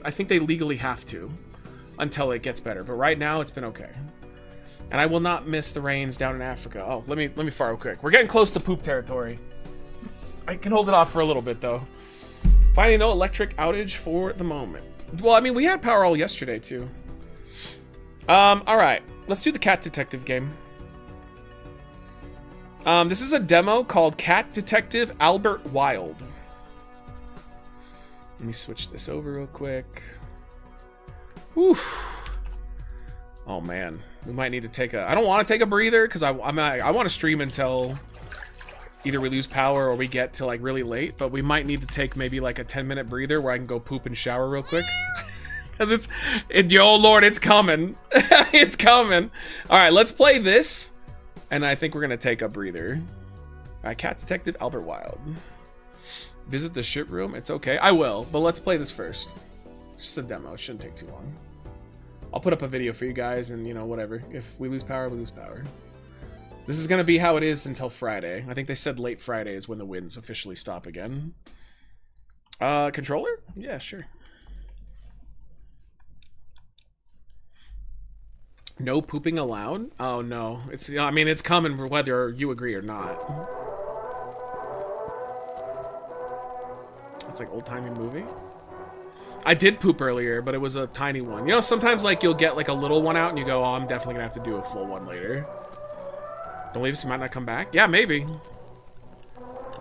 I think they legally have to until it gets better. But right now, it's been okay. And I will not miss the rains down in Africa. Oh, let me fire real quick. We're getting close to poop territory. I can hold it off for a little bit though. Finally, no electric outage for the moment. Well, I mean, we had power all yesterday too. All right. Let's do the Cat Detective game. This is a demo called Cat Detective Albert Wild. Let me switch this over real quick. Whew. Oh man, we might need to take a... I don't want to take a breather because I want to stream until either we lose power or we get to like really late. But we might need to take maybe like a 10-minute breather where I can go poop and shower real quick. Because yo lord, it's coming. It's coming. All right, let's play this. And I think we're going to take a breather. All right, Cat Detective Albert Wild. Visit the ship room. It's okay. I will, but let's play this first. It's just a demo. It shouldn't take too long. I'll put up a video for you guys and, you know, whatever. If we lose power, we lose power. This is going to be how it is until Friday. I think they said late Friday is when the winds officially stop again. Controller? Yeah, sure. No pooping allowed? Oh no. I mean, it's coming whether you agree or not. It's like old-timey movie. I did poop earlier, but it was a tiny one. You know, sometimes like you'll get like a little one out and you go, oh, I'm definitely gonna have to do a full one later. Don't leave us, you might not come back. Yeah, maybe.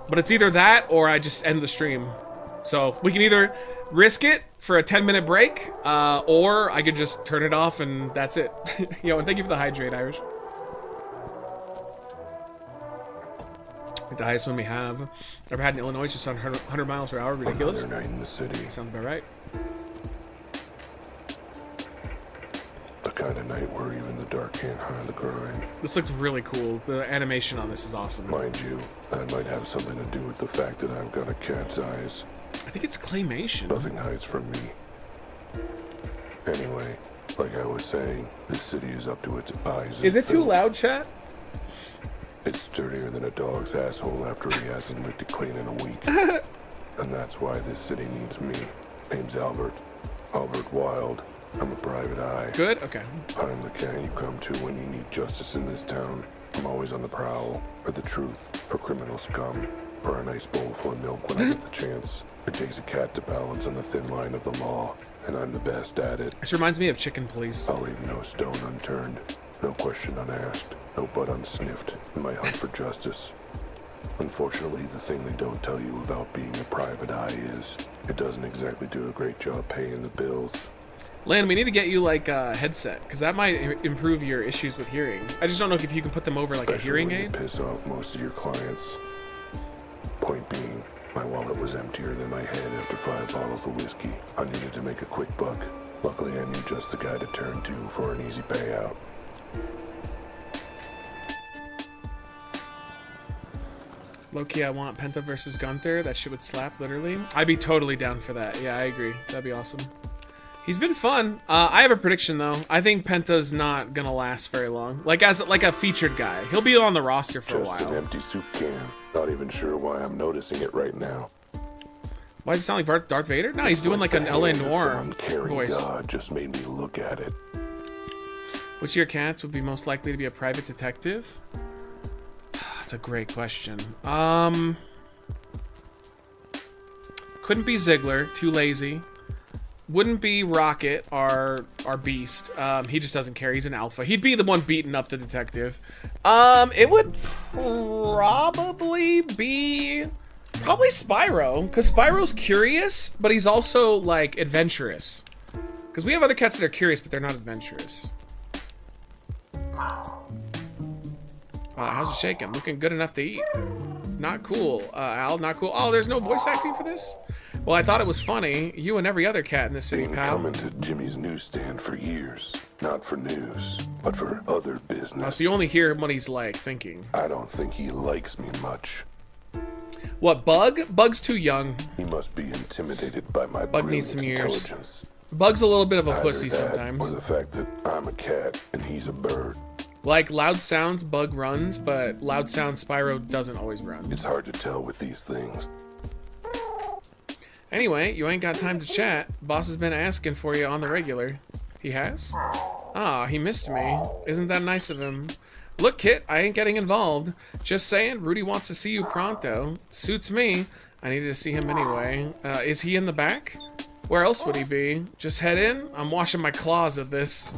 But it's either that or I just end the stream. So we can either risk it for a 10-minute break, or I could just turn it off and that's it. Yo, and thank you for the hydrate, Irish. The highest one we have ever had in Illinois is just on 100 miles per hour. Ridiculous. Another night in the city. Sounds about right. The kind of night where even the dark can't hide the grind. This looks really cool. The animation on this is awesome. Mind you, that might have something to do with the fact that I've got a cat's eyes. I think it's claymation. Nothing hides from me. Anyway, like I was saying, this city is up to its eyes. Is it too loud, chat? It's dirtier than a dog's asshole after he hasn't licked it clean in a week. And that's why this city needs me. Name's Albert. Albert Wild. I'm a private eye. Good? Okay. I'm the cat you come to when you need justice in this town. I'm always on the prowl for the truth, for criminal scum, or a nice bowl full of milk when I get the chance. It takes a cat to balance on the thin line of the law, and I'm the best at it. This reminds me of Chicken Police. I'll leave no stone unturned, no question unasked, no butt unsniffed in my hunt for justice. Unfortunately, the thing they don't tell you about being a private eye is it doesn't exactly do a great job paying the bills. Lan, we need to get you like a headset, because that might improve your issues with hearing. I just don't know if you can put them over like Especially a hearing when you aid. piss off most of your clients. Point being, my wallet was emptier than my head after 5 bottles of whiskey. I needed to make a quick buck. Luckily, I knew just the guy to turn to for an easy payout. Low-key, I want Penta versus Gunther. That shit would slap, literally. I'd be totally down for that. Yeah, I agree. That'd be awesome. He's been fun. I have a prediction though. I think Penta's not gonna last very long. Like as like a featured guy, he'll be on the roster for a Just while. an empty soup can. Not even sure why I'm noticing it right now. Why does it sound like Darth Vader? No, he's doing like an LA Noir voice. God just made me look at it. Which of your cats would be most likely to be a private detective? That's a great question. Couldn't be Ziggler, too lazy. Wouldn't be Rocket, our beast. He just doesn't care. He's an alpha. He'd be the one beating up the detective. It would probably be Spyro, because Spyro's curious, but he's also like adventurous. Because we have other cats that are curious, but they're not adventurous. How's it shaking? Looking good enough to eat. Not cool, Al. Not cool. Oh, there's no voice acting for this? Well, I thought it was funny. You and every other cat in the city, pal. Coming to Jimmy's newsstand for years. Not for news, but for other business. Oh, so you only hear what he's like thinking. I don't think he likes me much. What, Bug? Bug's too young. He must be intimidated by my Bug needs some years. intelligence. Bug's a little bit of a Either pussy that sometimes. Or the fact that I'm a cat and he's a bird. Like, loud sounds, Bug runs, but loud sounds, Spyro doesn't always run. It's hard to tell with these things. Anyway, you ain't got time to chat. Boss has been asking for you on the regular. He has? Ah, he missed me. Isn't that nice of him? Look, Kit, I ain't getting involved. Just saying, Rudy wants to see you pronto. Suits me. I needed to see him anyway. Is he in the back? Where else would he be? Just head in? I'm washing my claws of this.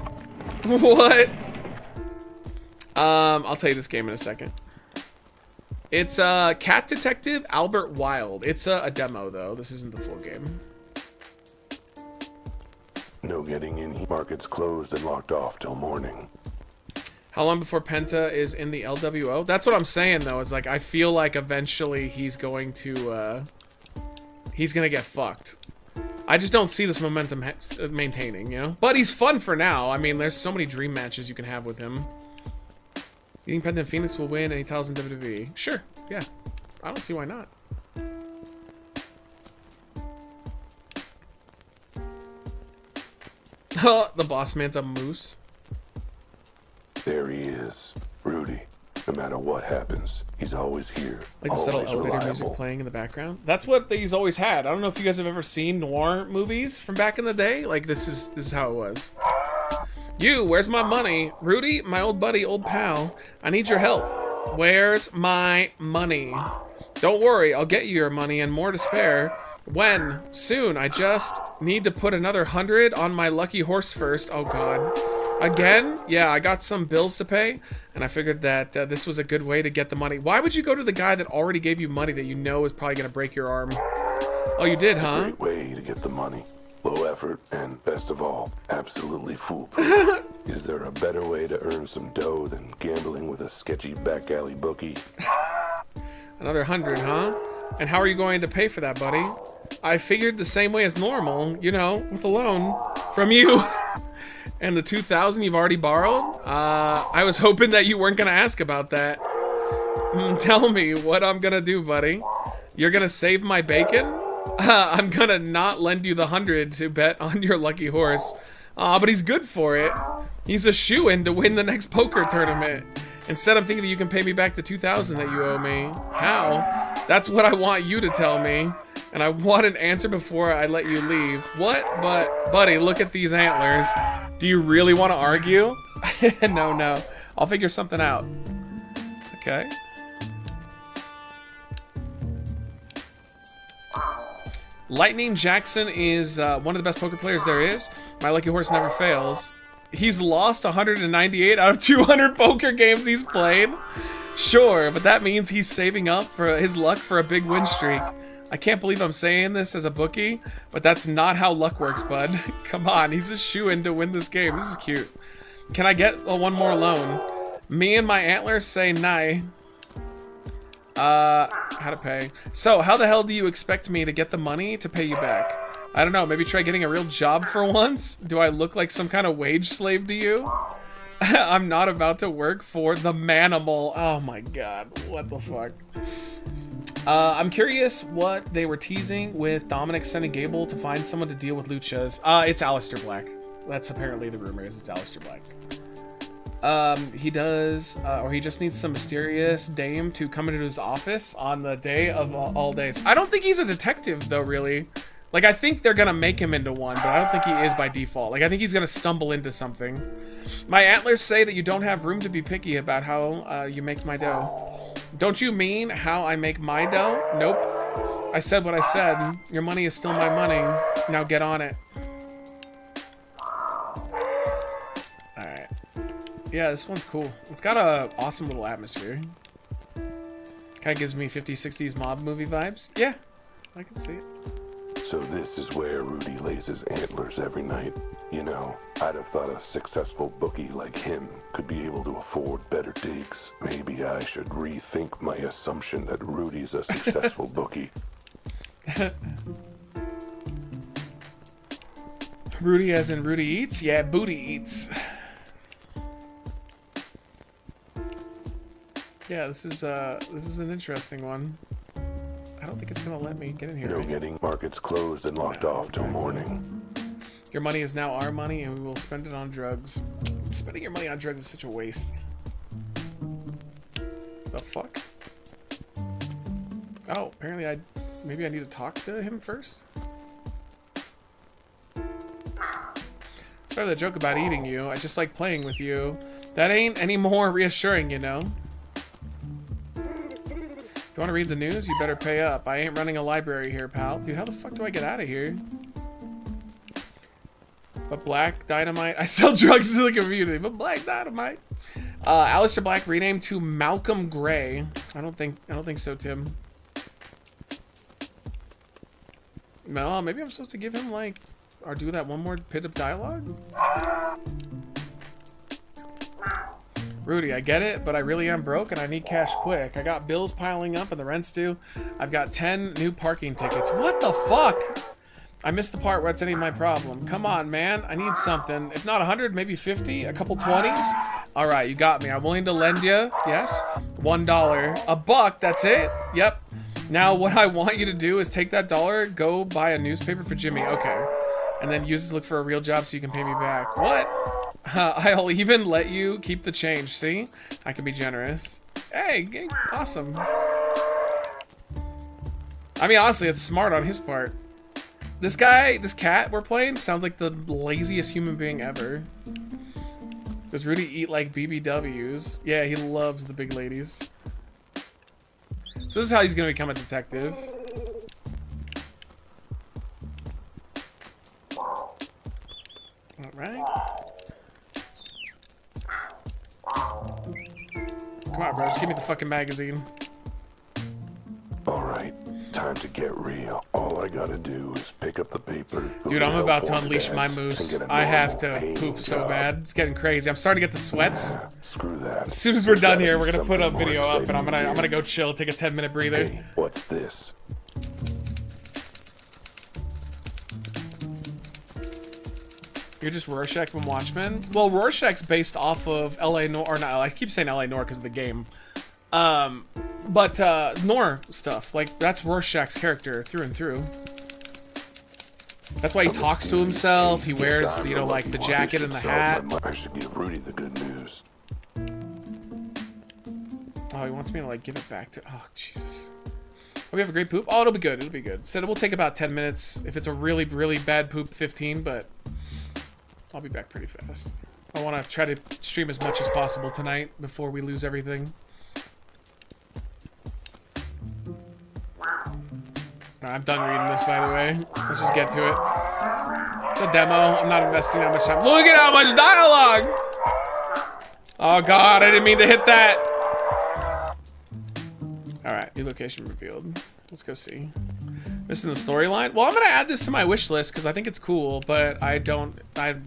What? I'll tell you this game in a second. It's Cat Detective Albert Wild. It's a demo, though. This isn't the full game. No getting in. Market's closed and locked off till morning. How long before Penta is in the LWO? That's what I'm saying, though. Is like, I feel like eventually he's going to get fucked. I just don't see this momentum maintaining, you know? But he's fun for now. I mean, there's so many dream matches you can have with him. You think Penta and Phoenix will win any titles in WWE? Sure, yeah. I don't see why not. Oh, the boss man's a moose. There he is. Rudy. No matter what happens, he's always here. Like the subtle elevator music playing in the background. That's what he's always had. I don't know if you guys have ever seen noir movies from back in the day. Like this is how it was. You, where's my money? Rudy, my old buddy, old pal. I need your help. Where's my money? Don't worry, I'll get you your money and more to spare. When? Soon. I just need to put another 100 on my lucky horse first. Oh god. Again? Yeah, I got some bills to pay, and I figured that this was a good way to get the money. Why would you go to the guy that already gave you money that you know is probably going to break your arm? Oh, you did, huh? Great way to get the money. Low effort, and best of all, absolutely foolproof. Is there a better way to earn some dough than gambling with a sketchy back alley bookie? Another 100, huh? And how are you going to pay for that, buddy? I figured the same way as normal, you know, with a loan from you. And the 2,000 you've already borrowed? I was hoping that you weren't gonna ask about that. Tell me what I'm gonna do, buddy. You're gonna save my bacon? I'm gonna not lend you the 100 to bet on your lucky horse. But he's good for it. He's a shoo-in to win the next poker tournament. Instead, I'm thinking that you can pay me back the 2,000 that you owe me. How? That's what I want you to tell me. And I want an answer before I let you leave. What? But, buddy, look at these antlers. Do you really want to argue? No. I'll figure something out. Okay. Lightning Jackson is one of the best poker players there is. My lucky horse never fails. He's lost 198 out of 200 poker games he's played. Sure, but that means he's saving up for his luck for a big win streak. I can't believe I'm saying this as a bookie, but that's not how luck works, bud. Come on, he's a shoo-in to win this game. This is cute. Can I get one more loan? Me and my antlers say nay. How to pay. So, how the hell do you expect me to get the money to pay you back? I don't know, maybe try getting a real job for once? Do I look like some kind of wage slave to you? I'm not about to work for the manimal. Oh my god, what the fuck? I'm curious what they were teasing with Dominic sending Gable to find someone to deal with Luchas. It's Aleister Black. That's apparently the rumor is it's Aleister Black. He does, or he just needs some mysterious dame to come into his office on the day of all days. I don't think he's a detective though, really. Like, I think they're gonna make him into one, but I don't think he is by default. Like, I think he's gonna stumble into something. My antlers say that you don't have room to be picky about how you make my dough. Don't you mean how I make my dough? Nope. I said what I said. Your money is still my money. Now get on it. Alright. Yeah, this one's cool. It's got a awesome little atmosphere. Kind of gives me 50s, 60s mob movie vibes. Yeah, I can see it. So this is where Rudy lays his antlers every night. You know, I'd have thought a successful bookie like him could be able to afford better digs. Maybe I should rethink my assumption that Rudy's a successful bookie. Rudy as in Rudy eats? Yeah, booty eats. Yeah, this is an interesting one. I don't think it's gonna let me get in here. No getting markets closed and locked off till morning. Your money is now our money, and we will spend it on drugs. Spending your money on drugs is such a waste. The fuck? Oh, apparently maybe I need to talk to him first? Sorry the joke about eating you. I just like playing with you. That ain't any more reassuring, you know? If you want to read the news, you better pay up. I ain't running a library here, pal. Dude, how the fuck do I get out of here? But Black Dynamite, I sell drugs to the community. But Black Dynamite, Aleister Black renamed to Malcolm Gray. I don't think so, Tim. No, maybe I'm supposed to give him like, or do that one more bit of dialogue. Rudy, I get it, but I really am broke and I need cash quick. I got bills piling up and the rent's due. I've got 10 new parking tickets. What the fuck? I missed the part where it's any of my problem. Come on, man. I need something. If not 100, maybe 50, a couple 20s. All right, you got me. I'm willing to lend you. Yes. $1. A buck, that's it. Yep. Now what I want you to do is take that dollar, go buy a newspaper for Jimmy. Okay. And then use it to look for a real job so you can pay me back. What? I'll even let you keep the change. See? I can be generous. Hey, awesome. I mean, honestly, it's smart on his part. This guy, this cat we're playing, sounds like the laziest human being ever. Does Rudy eat like BBWs? Yeah, he loves the big ladies. So this is how he's gonna become a detective. Alright. Come on, bro, just give me the fucking magazine. Alright, time to get real. All I gotta do is pick up the paper. Dude, I'm about to unleash my moose. I have to poop so bad. It's getting crazy. I'm starting to get the sweats. Screw that. As soon as we're done here, we're gonna put a video up and I'm gonna go chill, take a 10-minute breather. Hey, what's this? You're just Rorschach from Watchmen? Well, Rorschach's based off of L.A. Noire, or not, I keep saying L.A. Noire because of the game. But Noir stuff, like, that's Rorschach's character through and through. That's why he talks to himself, he wears, you know, like, the jacket and the hat. I should give Rudy the good news. Oh, he wants me to, like, give it back to, oh, Jesus. Oh, we have a great poop? Oh, it'll be good, it'll be good. Said it will take about 10 minutes. If it's a really, really bad poop, 15, but I'll be back pretty fast. I want to try to stream as much as possible tonight before we lose everything. I'm done reading this, by the way. Let's just get to it. It's a demo. I'm not investing that much time. Look at how much dialogue! Oh god, I didn't mean to hit that. Alright, new location revealed. Let's go see. Missing the storyline? Well, I'm gonna add this to my wish list because I think it's cool, but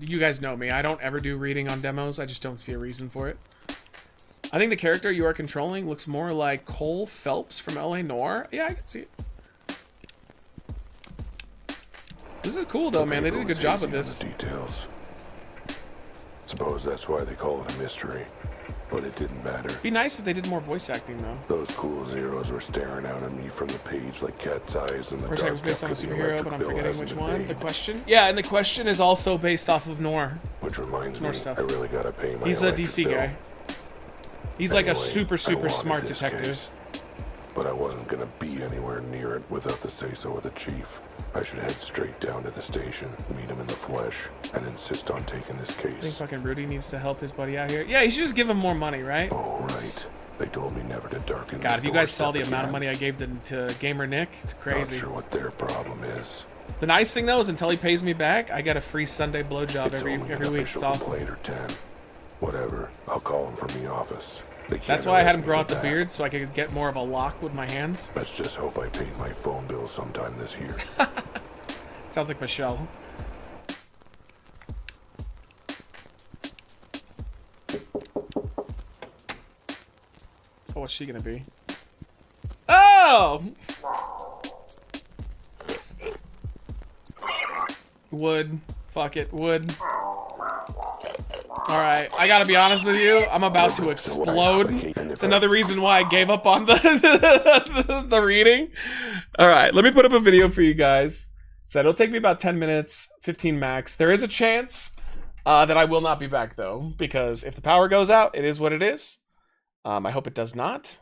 you guys know me. I don't ever do reading on demos. I just don't see a reason for it. I think the character you are controlling looks more like Cole Phelps from L.A. Noire. Yeah, I can see it. This is cool though, man. They did a good job with this. Details. Suppose that's why they call it a mystery. but it didn't matter. Be nice if they did more voice acting, though. Those cool zeros were staring out at me from the page like cat's eyes in the First dark. was based on a after the superhero, electric but I'm bill forgetting hasn't which been one. paid. The Question? Yeah, and The Question is also based off of Noir. Which reminds me, stuff. I really gotta pay my He's a electric DC bill. guy. He's like a Anyway, super, I super wanted smart this detective. case, but I wasn't gonna be anywhere near it without the say-so of the chief. I should head straight down to the station, meet him in the flesh, and insist on taking this I think case. fucking Rudy needs to help his buddy out here. Yeah, he should just give him more money, right? All right. They told me never to darken. God, if you the guys saw the doorstep amount of again. money I gave to Gamer Nick, it's crazy. Not sure what their problem is. The nice thing though is until he pays me back, I get a free Sunday blowjob It's every only an week. official It's awesome. complaint or 10. Whatever. I'll call him from the office. They can't That's why I had him arrest me grow for out the that. beard so I could get more of a lock with my hands. Let's just hope I paid my phone bill sometime this year. Sounds like Michelle. Oh, what's she gonna be? Oh! Wood. Fuck it. Wood. Alright, I gotta be honest with you. I'm about to explode. It's another reason why I gave up on the reading. Alright, let me put up a video for you guys. So it'll take me about 10 minutes, 15 max. There is a chance that I will not be back though, because if the power goes out, it is what it is. I hope it does not.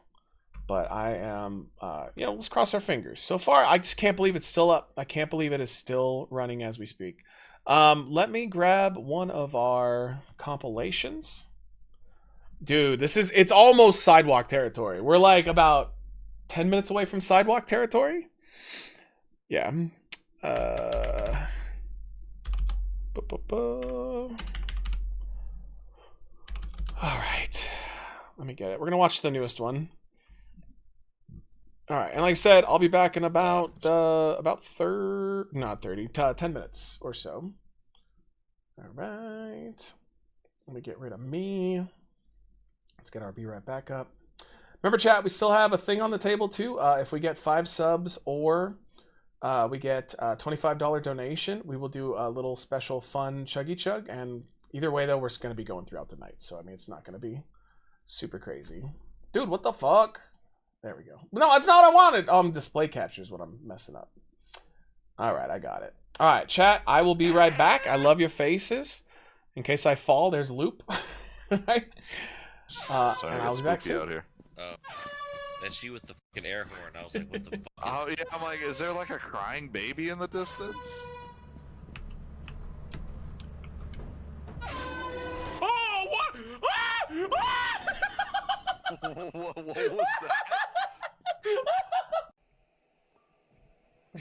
But I am, you know, let's cross our fingers. So far, I just can't believe it's still up. I can't believe it is still running as we speak. Let me grab one of our compilations. Dude, it's almost Sidewalk territory. We're like about 10 minutes away from Sidewalk territory. Yeah. All right. Let me get it. We're going to watch the newest one. All right, and like I said, I'll be back in about 10 minutes or so. All right, let me get rid of me. Let's get our B-Rat back up. Remember, chat, we still have a thing on the table too. If we get 5 subs or we get a $25 donation, we will do a little special fun chuggy chug. And either way, though, we're going to be going throughout the night. So I mean, it's not going to be super crazy. Dude, what the fuck? There we go. No, that's not what I wanted. Display capture is what I'm messing up. All right, I got it. All right, chat, I will be right back. I love your faces. In case I fall, there's Loop. Right? Sorry, and I'll it's be back spooky soon. out here. Oh, and she with the fucking air horn. I was like, what the fuck? Oh yeah, I'm like, is there like a crying baby in the distance? Oh, what? Ah! What was that?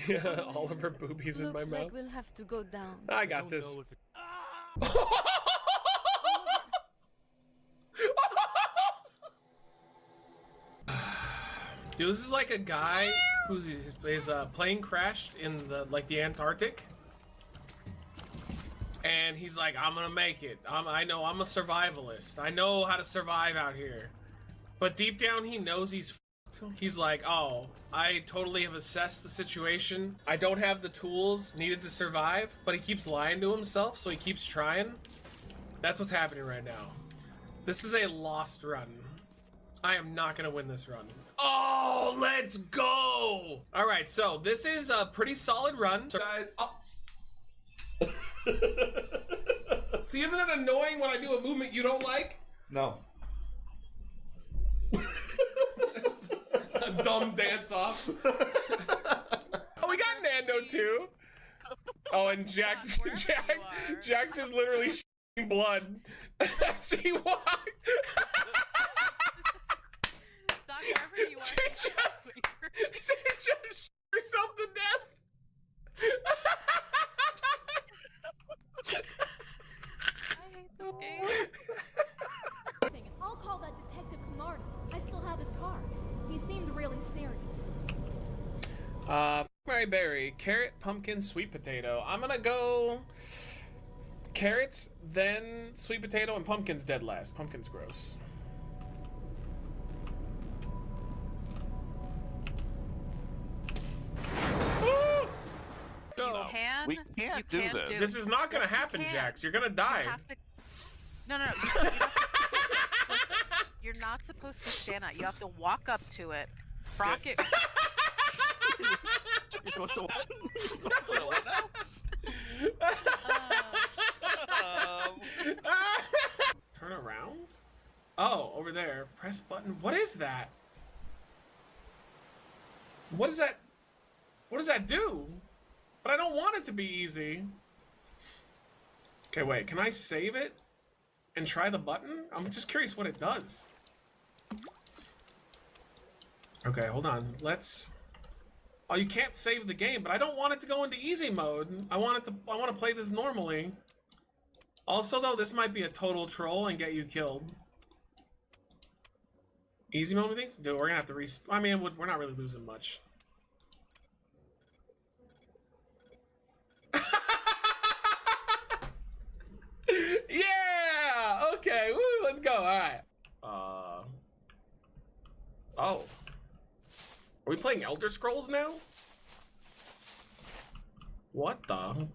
Yeah, all of her boobies in my Looks mouth. like we'll have to go down. I got this. Dude, this is like a guy whose his plane crashed in the Antarctic, and he's like, "I'm gonna make it. I know I'm a survivalist. I know how to survive out here." But deep down, he knows he's fucked. He's like, "Oh, I totally have assessed the situation. I don't have the tools needed to survive." But he keeps lying to himself, so he keeps trying. That's what's happening right now. This is a lost run. I am not gonna win this run. Oh, let's go! All right, so this is a pretty solid run. So guys, see, isn't it annoying when I do a movement you don't like? No. A dumb dance off. Oh, we got Nando too. Oh, and Jax is literally shitting blood. She walked. Wherever you are, She just shit herself to death. I hate this game. I'll call that Detective Camardo. I still have his card. He seemed really serious. Mary berry, carrot, pumpkin, sweet potato. I'm gonna go carrots, then sweet potato, and pumpkin's dead last. Pumpkin's gross. No. We can't do this. This is not gonna happen, Jax. You're gonna die. No. You have to not supposed to stand on it. You have to walk up to it, rock it. You're supposed to what? You're supposed to what now? Turn around? Oh, over there. Press button. What is that? What is that? What does that do? But I don't want it to be easy. Okay, wait. Can I save it and try the button? I'm just curious what it does. Okay, hold on. Let's... Oh, you can't save the game, but I don't want it to go into easy mode. I want to play this normally. Also, though, this might be a total troll and get you killed. Easy mode things? Dude, we're gonna have to I mean, we're not really losing much. Yeah! Okay, woo, let's go. All right. Oh. Are we playing Elder Scrolls now? What the?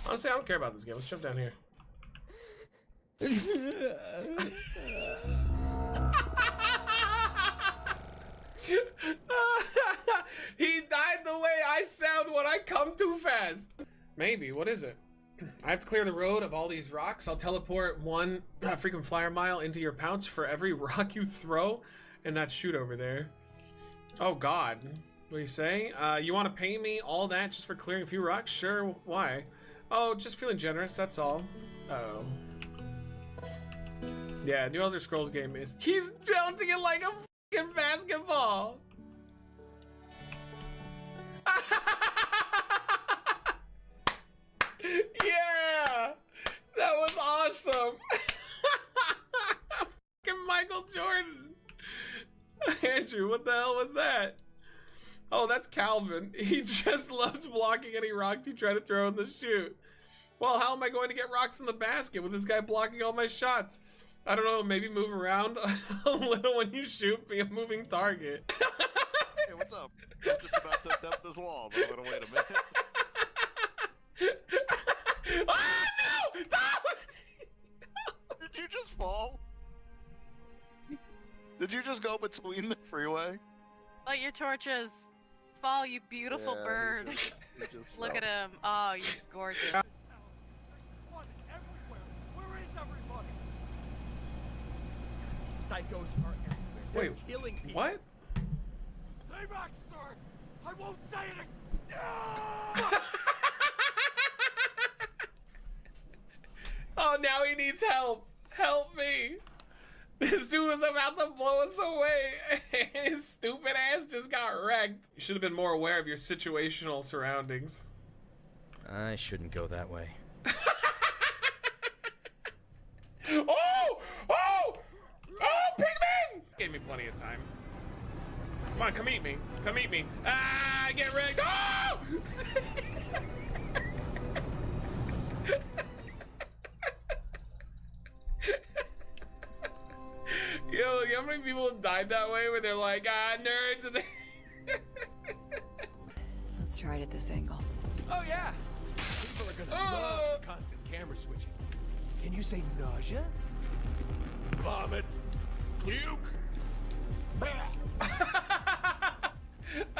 Honestly, I don't care about this game. Let's jump down here. He died the way I sound when I come too fast. Maybe. What is it? I have to clear the road of all these rocks. I'll teleport one frequent flyer mile into your pouch for every rock you throw in that chute over there. Oh God. What do you say? You want to pay me all that just for clearing a few rocks? Sure. Why? Oh, just feeling generous. That's all. Uh-oh. Yeah, new Elder Scrolls game is... He's bouncing it like a fucking basketball! Yeah! That was awesome! Fucking Michael Jordan! Andrew, what the hell was that? Oh, that's Calvin. He just loves blocking any rocks you try to throw in the chute. Well, how am I going to get rocks in the basket with this guy blocking all my shots? I don't know, maybe move around a little when you shoot, be a moving target. Hey, what's up? I'm just about to dump this wall, but I'm gonna wait a minute. Oh no! Don't! Did you just fall? Did you just go between the freeway? Light your torches. Fall, you beautiful bird. He just Look fell. at him. Oh, you gorgeous. Psychos are everywhere. They're Wait, killing people. what? Stay back, sir! I won't say it again! Oh, now he needs help. Help me. This dude was about to blow us away. His stupid ass just got wrecked. You should have been more aware of your situational surroundings. I shouldn't go that way. Oh! Oh! Oh, pigman! Gave me plenty of time. Come on, come eat me. Come eat me. Ah, get wrecked. Oh! Yo, you know how many people have died that way where they're like, ah, nerds, and they... Let's try it at this angle. Oh yeah! People are gonna love constant camera switching. Can you say nausea? Vomit. Puke. I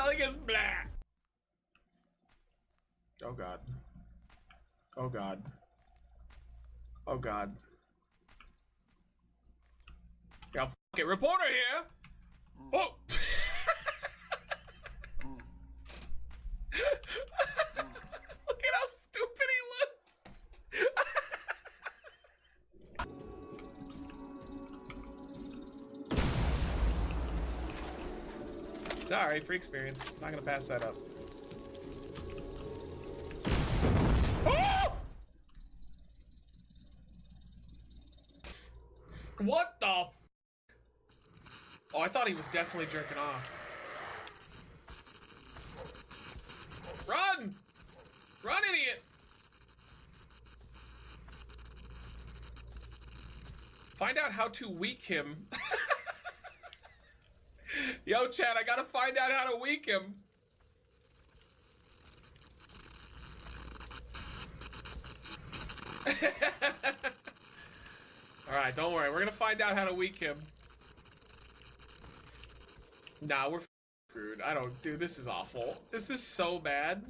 think it's blah. Oh God. Oh God. Oh God. Yeah, f it. Reporter here. Oh. Look at how stupid he looked. It's alright, free experience. Not gonna pass that up. Oh! What the f? Oh, I thought he was definitely jerking off. Run! Run, idiot! Find out how to weak him. Yo, Chad, I gotta find out how to weak him. Alright, don't worry. We're gonna find out how to weak him. Nah, we're screwed. I don't... Dude, this is awful. This is so bad.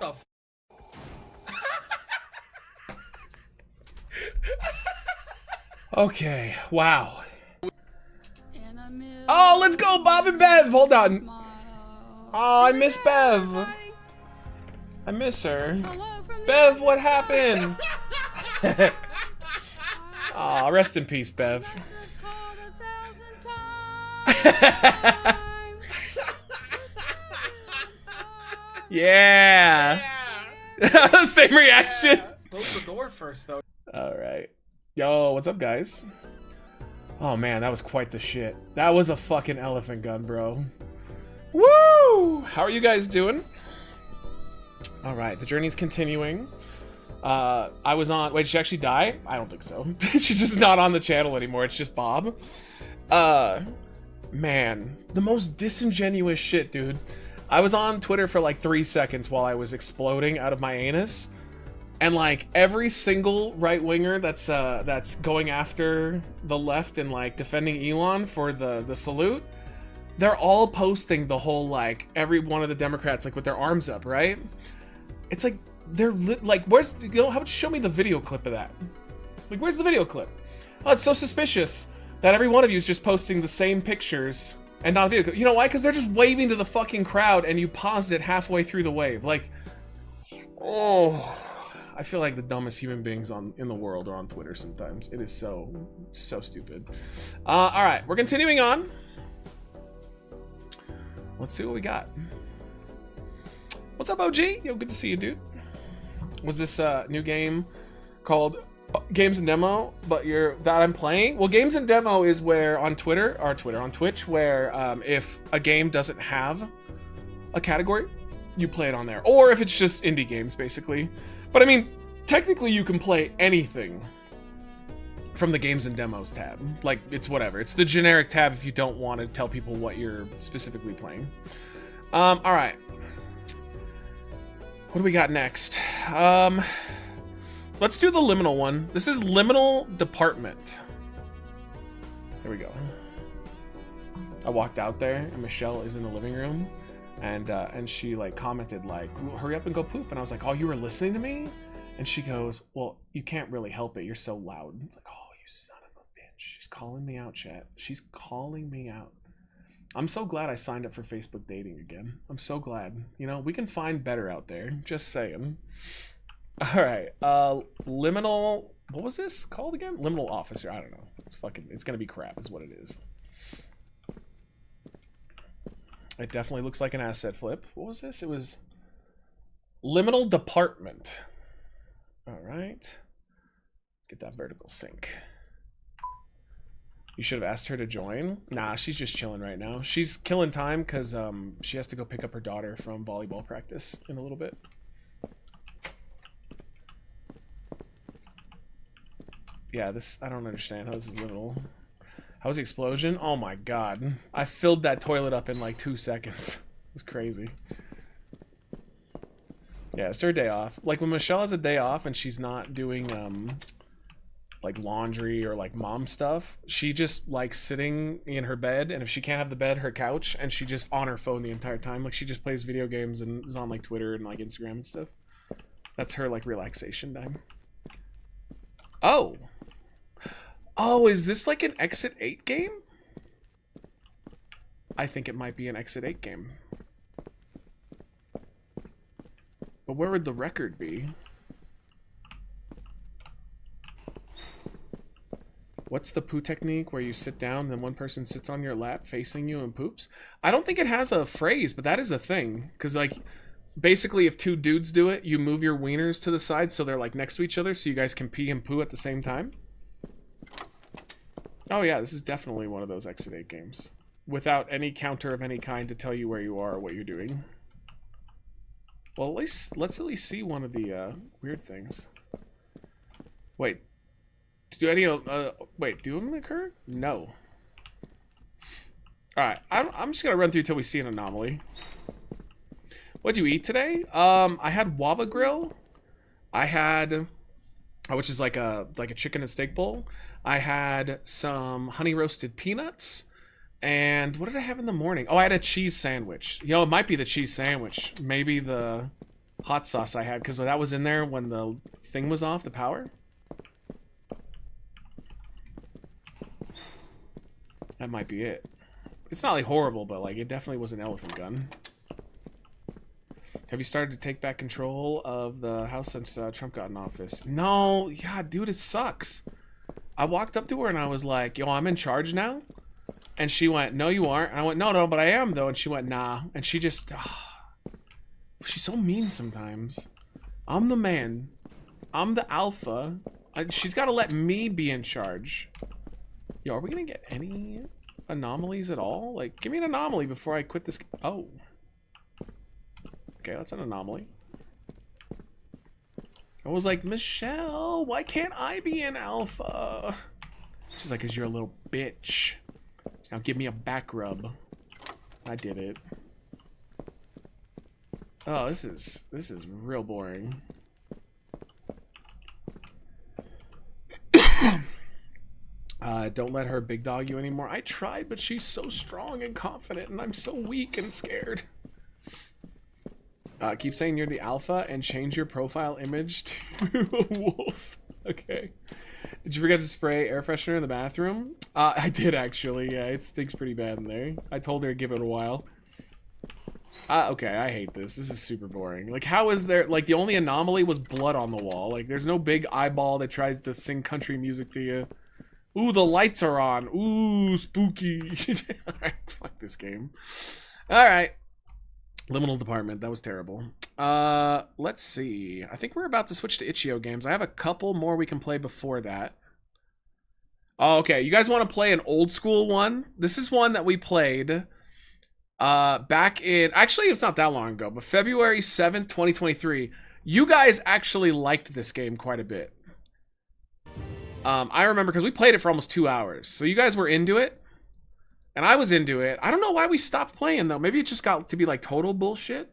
The f Okay, wow. Oh, let's go, Bob and Bev! Hold on. Oh, I miss Bev. I miss her. Bev, what happened? Aw, rest in peace, Bev. Yeah. Same reaction. Close the door first, though. Alright. Yo, what's up, guys? Oh, man, that was quite the shit. That was a fucking elephant gun, bro. Woo! How are you guys doing? Alright, the journey's continuing. I was on... Wait, did she actually die? I don't think so. She's just not on the channel anymore. It's just Bob. Man. The most disingenuous shit, dude. I was on Twitter for like 3 seconds while I was exploding out of my anus. And like every single right-winger that's going after the left and like defending Elon for the salute, they're all posting the whole like every one of the Democrats like with their arms up, right? It's like they're like, where's, you know, how about you show me the video clip of that? Like, where's the video clip? Oh, it's so suspicious that every one of you is just posting the same pictures and not a video clip. You know why? Because they're just waving to the fucking crowd and you paused it halfway through the wave. Like, oh, I feel like the dumbest human beings in the world are on Twitter sometimes. It is so stupid. All right, we're continuing on. Let's see what we got. What's up, OG? Yo, good to see you, dude. Was this new game called Games and Demo, but that I'm playing? Well, Games and Demo is where on Twitch, where if a game doesn't have a category, you play it on there. Or if it's just indie games, basically. But I mean, technically you can play anything from the Games and Demos tab. Like, it's whatever. It's the generic tab if you don't want to tell people what you're specifically playing. All right. What do we got next? Let's do the liminal one. This is Liminal Department. Here we go. I walked out there and Michelle is in the living room and she like commented like, hurry up and go poop. And I was like, oh, you were listening to me? And she goes, well, you can't really help it. You're so loud. It's like, oh, you son of a bitch. She's calling me out, chat. She's calling me out. I'm so glad I signed up for Facebook dating again. I'm so glad. You know, we can find better out there. Just saying. All right. Liminal... What was this called again? Liminal Officer. I don't know. It's gonna be crap is what it is. It definitely looks like an asset flip. What was this? It was Liminal Department. All right. Get that vertical sync. You should have asked her to join. Nah, she's just chilling right now. She's killing time because she has to go pick up her daughter from volleyball practice in a little bit. Yeah, I don't understand how this is liminal. How was the explosion? Oh my god. I filled that toilet up in like 2 seconds. It's crazy. Yeah, it's her day off. Like when Michelle has a day off and she's not doing like laundry or like mom stuff, she just likes sitting in her bed, and if she can't have the bed, her couch, and she just on her phone the entire time. Like she just plays video games and is on like Twitter and like Instagram and stuff. That's her like relaxation time. Oh. Oh, is this like an Exit 8 game? I think it might be an Exit 8 game. But where would the record be? What's the poo technique where you sit down, then one person sits on your lap facing you and poops? I don't think it has a phrase, but that is a thing. Because, like, basically if two dudes do it, you move your wieners to the side so they're, like, next to each other so you guys can pee and poo at the same time. Oh, yeah, this is definitely one of those Exit 8 games. Without any counter of any kind to tell you where you are or what you're doing. Well, let's at least see one of the weird things. Wait. Do any wait, do them occur? No. Alright, I'm just gonna run through till we see an anomaly. What'd you eat today? I had Waba Grill I had, which is like a chicken and steak bowl. I had some honey roasted peanuts. And what did I have in the morning? Oh, I had a cheese sandwich. You know, it might be the cheese sandwich. Maybe the hot sauce I had, because that was in there when the thing was off, the power. That might be it. It's not like horrible, but like it definitely was an elephant gun. Have you started to take back control of the house since Trump got in office? No, yeah, dude, it sucks. I walked up to her and I was like, yo, I'm in charge now. And she went, no, you aren't. And I went, no, but I am, though. And she went, nah. And she just... she's so mean sometimes. I'm the man. I'm the alpha. She's got to let me be in charge. Yo, are we going to get any anomalies at all? Like, give me an anomaly before I quit this... Oh. Okay, that's an anomaly. I was like, Michelle, why can't I be an alpha? She's like, 'cause you're a little bitch. Now give me a back rub. I did it. Oh, this is real boring. Don't let her big dog you anymore. I tried, but she's so strong and confident, and I'm so weak and scared. Keep saying you're the alpha and change your profile image to a wolf. Okay. Did you forget to spray air freshener in the bathroom? I did actually. Yeah, it stinks pretty bad in there. I told her to give it a while. Okay, I hate this. This is super boring. Like, how is there... Like, the only anomaly was blood on the wall. Like, there's no big eyeball that tries to sing country music to you. Ooh, the lights are on. Ooh, spooky. Alright, fuck this game. Alright. Liminal Department. That was terrible. Let's see. I think we're about to switch to Itch.io games. I have a couple more we can play before that. Oh, okay. You guys want to play an old school one? This is one that we played back in... Actually, it's not that long ago, but February 7th, 2023. You guys actually liked this game quite a bit. I remember because we played it for almost 2 hours. So you guys were into it. And I was into it. I don't know why we stopped playing, though. Maybe it just got to be, like, total bullshit.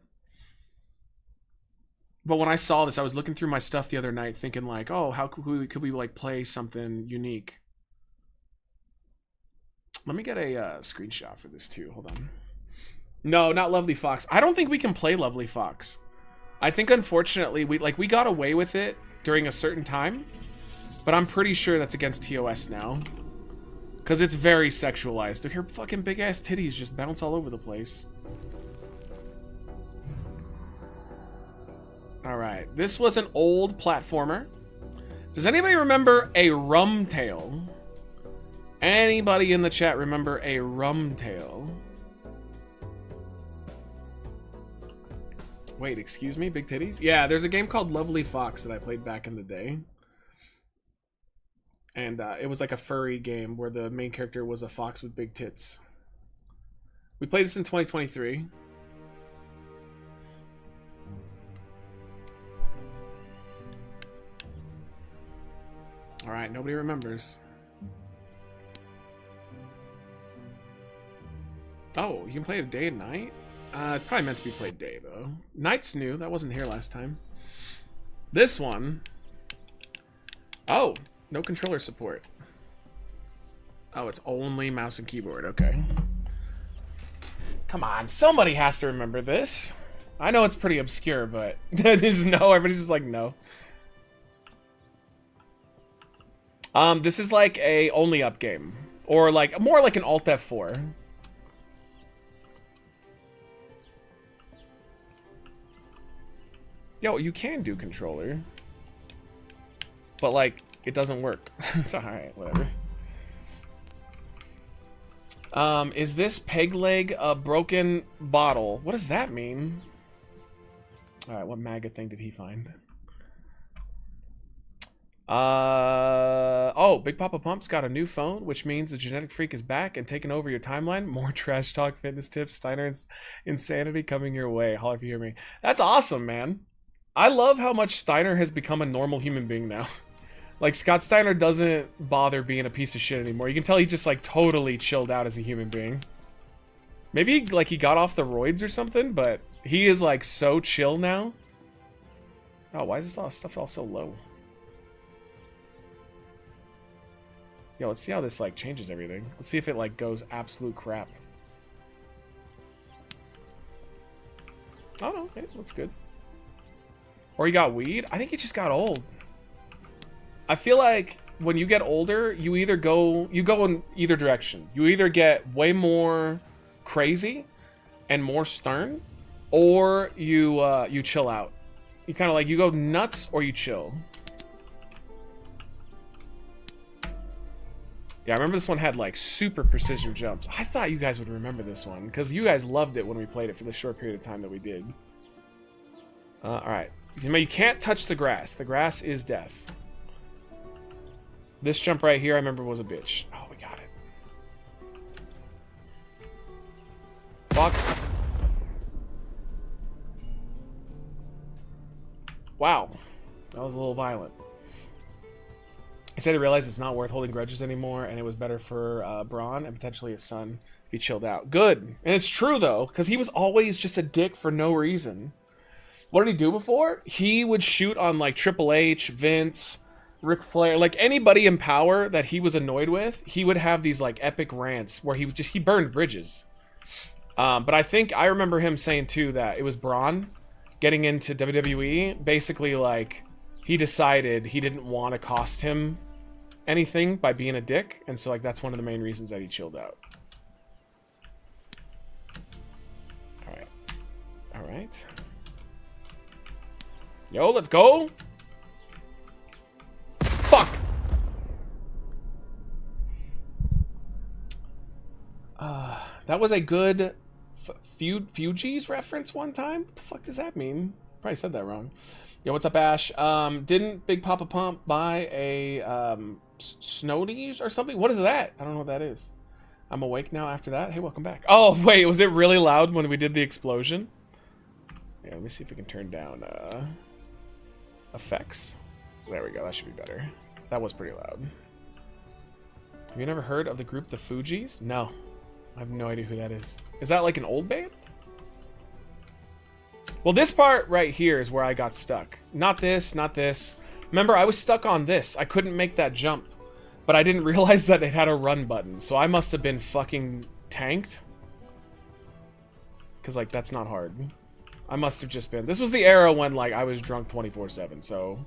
But when I saw this, I was looking through my stuff the other night thinking, like, oh, how could we like, play something unique? Let me get a screenshot for this, too. Hold on. No, not Lovely Fox. I don't think we can play Lovely Fox. I think, unfortunately, we got away with it during a certain time. But I'm pretty sure that's against TOS now. Because it's very sexualized. Look, her fucking big-ass titties just bounce all over the place. Alright, this was an old platformer. Does anybody remember a Rum Tail? Anybody in the chat remember a Rum Tail? Wait, excuse me? Big titties? Yeah, there's a game called Lovely Fox that I played back in the day. And it was like a furry game where the main character was a fox with big tits. We played this in 2023. Alright, nobody remembers. Oh, you can play it day and night? It's probably meant to be played day, though. Night's new. That wasn't here last time. This one... Oh! No controller support. Oh, it's only mouse and keyboard. Okay. Come on, somebody has to remember this. I know it's pretty obscure, but there's no. Everybody's just like, no. This is like a only up game, or like more like an Alt F4. Yo, you can do controller, but like. It doesn't work. It's alright, whatever. Is this peg leg a broken bottle? What does that mean? Alright, what MAGA thing did he find? Oh, Big Papa Pump's got a new phone, which means the genetic freak is back and taking over your timeline. More trash talk, fitness tips, Steiner's insanity coming your way. Holla if you hear me. That's awesome, man. I love how much Steiner has become a normal human being now. Like, Scott Steiner doesn't bother being a piece of shit anymore. You can tell he just, like, totally chilled out as a human being. Maybe, like, he got off the roids or something, but he is, like, so chill now. Oh, why is this all stuff all so low? Yo, let's see how this like changes everything. Let's see if it like goes absolute crap. Oh no, it looks good. Or he got weed? I think he just got old. I feel like when you get older, you go in either direction. You either get way more crazy and more stern, or you chill out. You kind of like, you go nuts or you chill. Yeah, I remember this one had like super precision jumps. I thought you guys would remember this one because you guys loved it when we played it for the short period of time that we did. Alright. You can't touch the grass. The grass is death. This jump right here, I remember, was a bitch. Oh, we got it. Fuck. Wow. That was a little violent. He said he realized it's not worth holding grudges anymore, and it was better for Braun and potentially his son if he chilled out. Good. And it's true, though, because he was always just a dick for no reason. What did he do before? He would shoot on, like, Triple H, Vince, Ric Flair, like, anybody in power that he was annoyed with, he would have these, like, epic rants where he burned bridges. But I think I remember him saying, too, that it was Braun getting into WWE, basically, like, he decided he didn't want to cost him anything by being a dick, and so like that's one of the main reasons that he chilled out. All right. Yo, let's go. Fuck. That was a good Fugees reference one time. What the fuck does that mean? Probably said that wrong. Yo, what's up, Ash? Didn't Big Papa Pump buy a Snowdies or something? What is that? I don't know what that is. I'm awake now after that. Hey, welcome back. Oh, wait, was it really loud when we did the explosion? Yeah, let me see if we can turn down effects. There we go, that should be better. That was pretty loud. Have you never heard of the group The Fugees? No. I have no idea who that is. Is that like an old band? Well, this part right here is where I got stuck. Not this, not this. Remember, I was stuck on this. I couldn't make that jump. But I didn't realize that it had a run button. So I must have been fucking tanked. Because, like, that's not hard. I must have just been... This was the era when, like, I was drunk 24/7, so...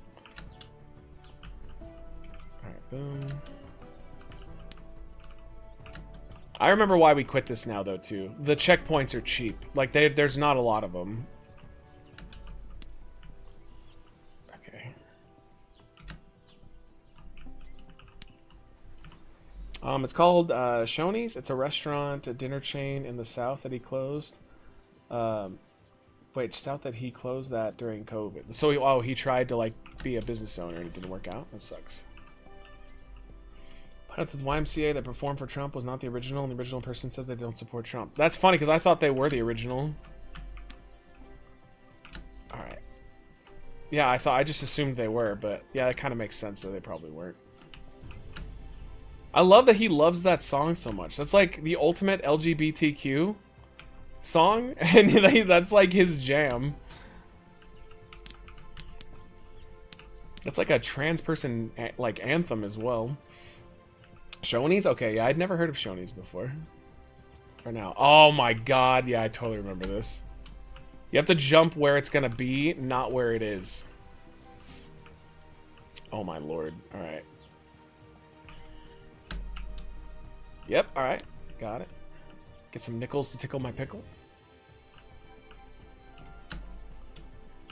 Alright, boom. I remember why we quit this now, though, too. The checkpoints are cheap. Like, there's not a lot of them. It's called Shoney's. It's a restaurant, a dinner chain in the South that he closed. Wait, South that he closed that during COVID. So he tried to like be a business owner and it didn't work out. That sucks. But the YMCA that performed for Trump was not the original, and the original person said they don't support Trump. That's funny because I thought they were the original. All right. Yeah, I just assumed they were, but yeah, it kind of makes sense that they probably weren't. I love that he loves that song so much. That's like the ultimate LGBTQ song, and that's like his jam. That's like a trans person like anthem as well. Shoney's? Okay, yeah, I'd never heard of Shoney's before. For now. Oh my god, yeah, I totally remember this. You have to jump where it's gonna be, not where it is. Oh my lord. Alright. Yep, alright. Got it. Get some nickels to tickle my pickle.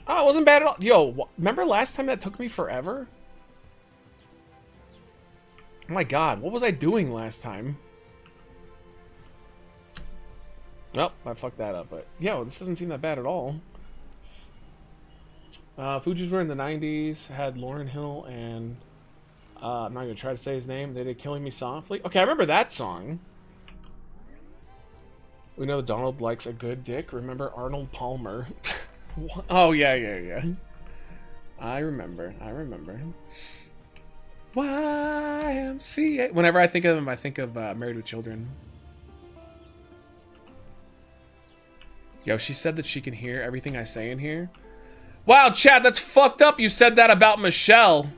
Oh, it wasn't bad at all. Yo, remember last time that took me forever? Oh my god, what was I doing last time? Well, I fucked that up, but yo, this doesn't seem that bad at all. Fugees were in the 90s, had Lauryn Hill and... I'm not going to try to say his name. They did Killing Me Softly. Okay, I remember that song. We know Donald likes a good dick. Remember Arnold Palmer? Oh, yeah. I remember. YMCA. Whenever I think of him, I think of Married with Children. Yo, she said that she can hear everything I say in here. Wow, chat, that's fucked up. You said that about Michelle.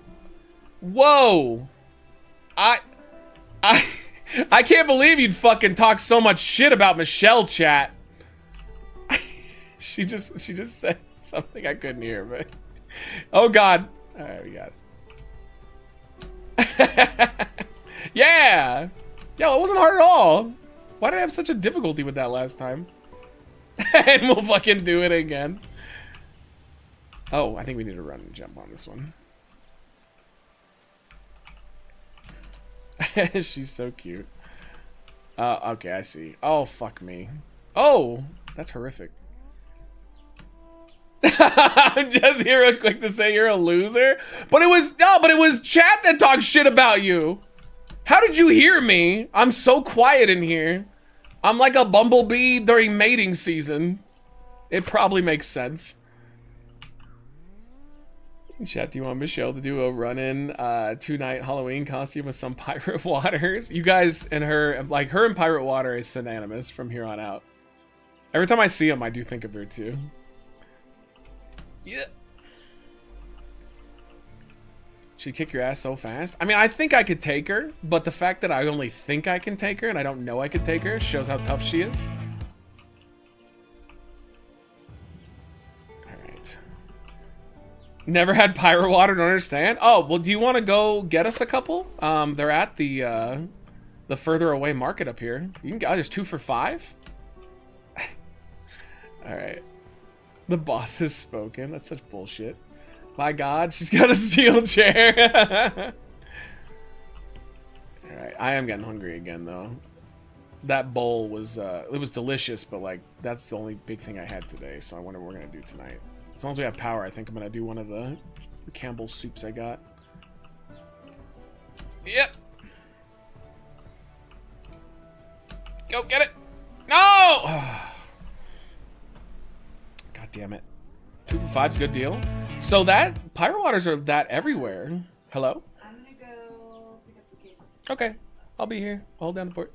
Whoa. I can't believe you'd fucking talk so much shit about Michelle, chat. She just said something I couldn't hear, but oh god. All right, we got it. Yeah. Yo, it wasn't hard at all. Why did I have such a difficulty with that last time? And we'll fucking do it again. Oh, I think we need to run and jump on this one. She's so cute. Okay, I see. Oh, fuck me. Oh, that's horrific. I'm just here real quick to say you're a loser. But it was chat that talked shit about you. How did you hear me? I'm so quiet in here. I'm like a bumblebee during mating season. It probably makes sense. Chat, do you want Michelle to do a run-in 2-night Halloween costume with some pirate waters? You guys and her, like her and pirate water is synonymous from here on out. Every time I see him, I do think of her too. Yeah. She'd kick your ass so fast. I mean, I think I could take her, but the fact that I only think I can take her and I don't know I could take her shows how tough she is. Alright. Never had pirate water, don't understand. Oh, well, do you want to go get us a couple? They're at the further away market up here. You can get, there's 2 for $5. Alright. The boss has spoken. That's such bullshit. My god, she's got a steel chair. Alright, I am getting hungry again, though. That bowl was, it was delicious, but, like, that's the only big thing I had today, so I wonder what we're gonna do tonight. As long as we have power, I think I'm gonna do one of the Campbell's soups I got. Yep. Go get it. No! God damn it. 2 for $5's a good deal. So that pirate waters are that everywhere. Hello? I'm gonna go pick up the cable. Okay. I'll be here. Hold down the fort.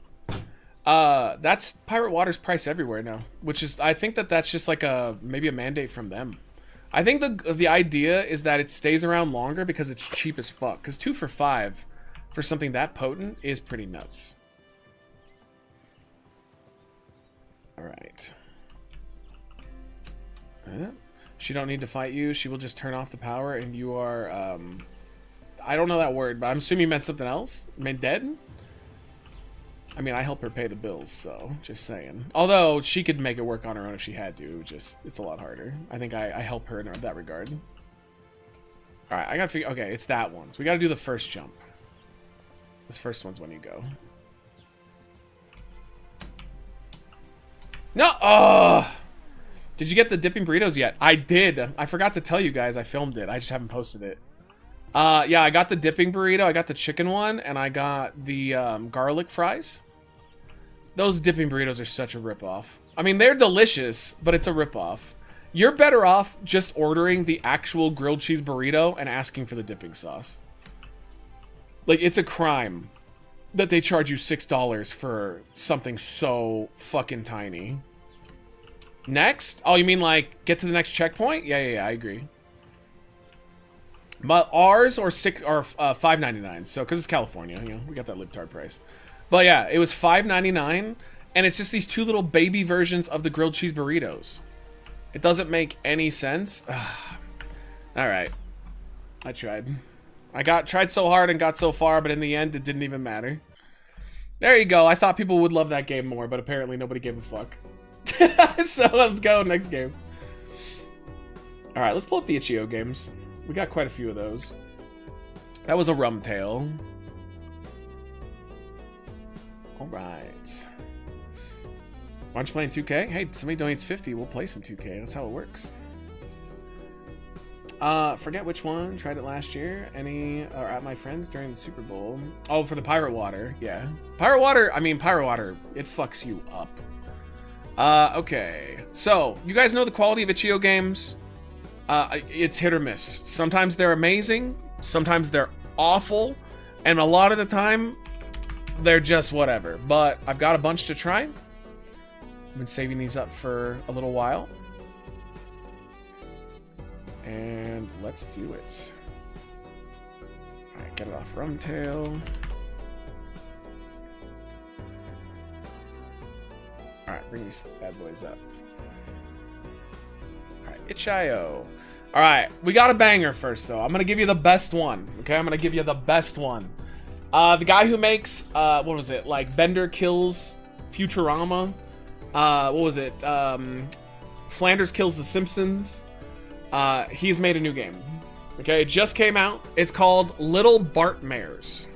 That's pirate water's price everywhere now, which is, I think that's just like maybe a mandate from them. I think the idea is that it stays around longer because it's cheap as fuck. Because 2 for $5 for something that potent is pretty nuts. All right. She don't need to fight you. She will just turn off the power and you are, I don't know that word, but I'm assuming you meant something else. You meant dead? I mean, I help her pay the bills, so just saying. Although she could make it work on her own if she had to, just it's a lot harder. I think I help her in that regard. All right, I gotta figure. Okay, it's that one. So we gotta do the first jump. This first one's when you go. No. Oh. Did you get the dipping burritos yet? I did. I forgot to tell you guys. I filmed it. I just haven't posted it. Yeah, I got the dipping burrito. I got the chicken one, and I got the garlic fries. Those dipping burritos are such a ripoff. I mean, they're delicious, but it's a ripoff. You're better off just ordering the actual grilled cheese burrito and asking for the dipping sauce. Like, it's a crime that they charge you $6 for something so fucking tiny. Next? Oh, you mean like get to the next checkpoint? Yeah, I agree. But ours are $5.99. So because it's California, you know, we got that libtard price. But yeah, it was $5.99, and it's just these 2 little baby versions of the grilled cheese burritos. It doesn't make any sense. All right, I tried. Tried so hard and got so far, but in the end, it didn't even matter. There you go. I thought people would love that game more, but apparently nobody gave a fuck. So let's go next game. All right, let's pull up the Itch.io games. We got quite a few of those. That was a rum tail. All right. Aren't you playing 2K? Hey, somebody donates 50. We'll play some 2K. That's how it works. Forget which one. Tried it last year. Any are at my friends during the Super Bowl. Oh, for the pirate water. Yeah. Pirate water, it fucks you up. Okay. So, you guys know the quality of Itch.io games? It's hit or miss. Sometimes they're amazing. Sometimes they're awful. And a lot of the time, they're just whatever. But I've got a bunch to try. I've been saving these up for a little while. And let's do it. Alright, get it off Rumtail. Alright, bring these bad boys up. Alright, itch.io. Alright, we got a banger first, though. I'm gonna give you the best one. Okay, I'm gonna give you the best one. The guy who makes, what was it? Like, Bender Kills Futurama. What was it? Flanders Kills the Simpsons. He's made a new game. Okay, it just came out. It's called Little Bartmares.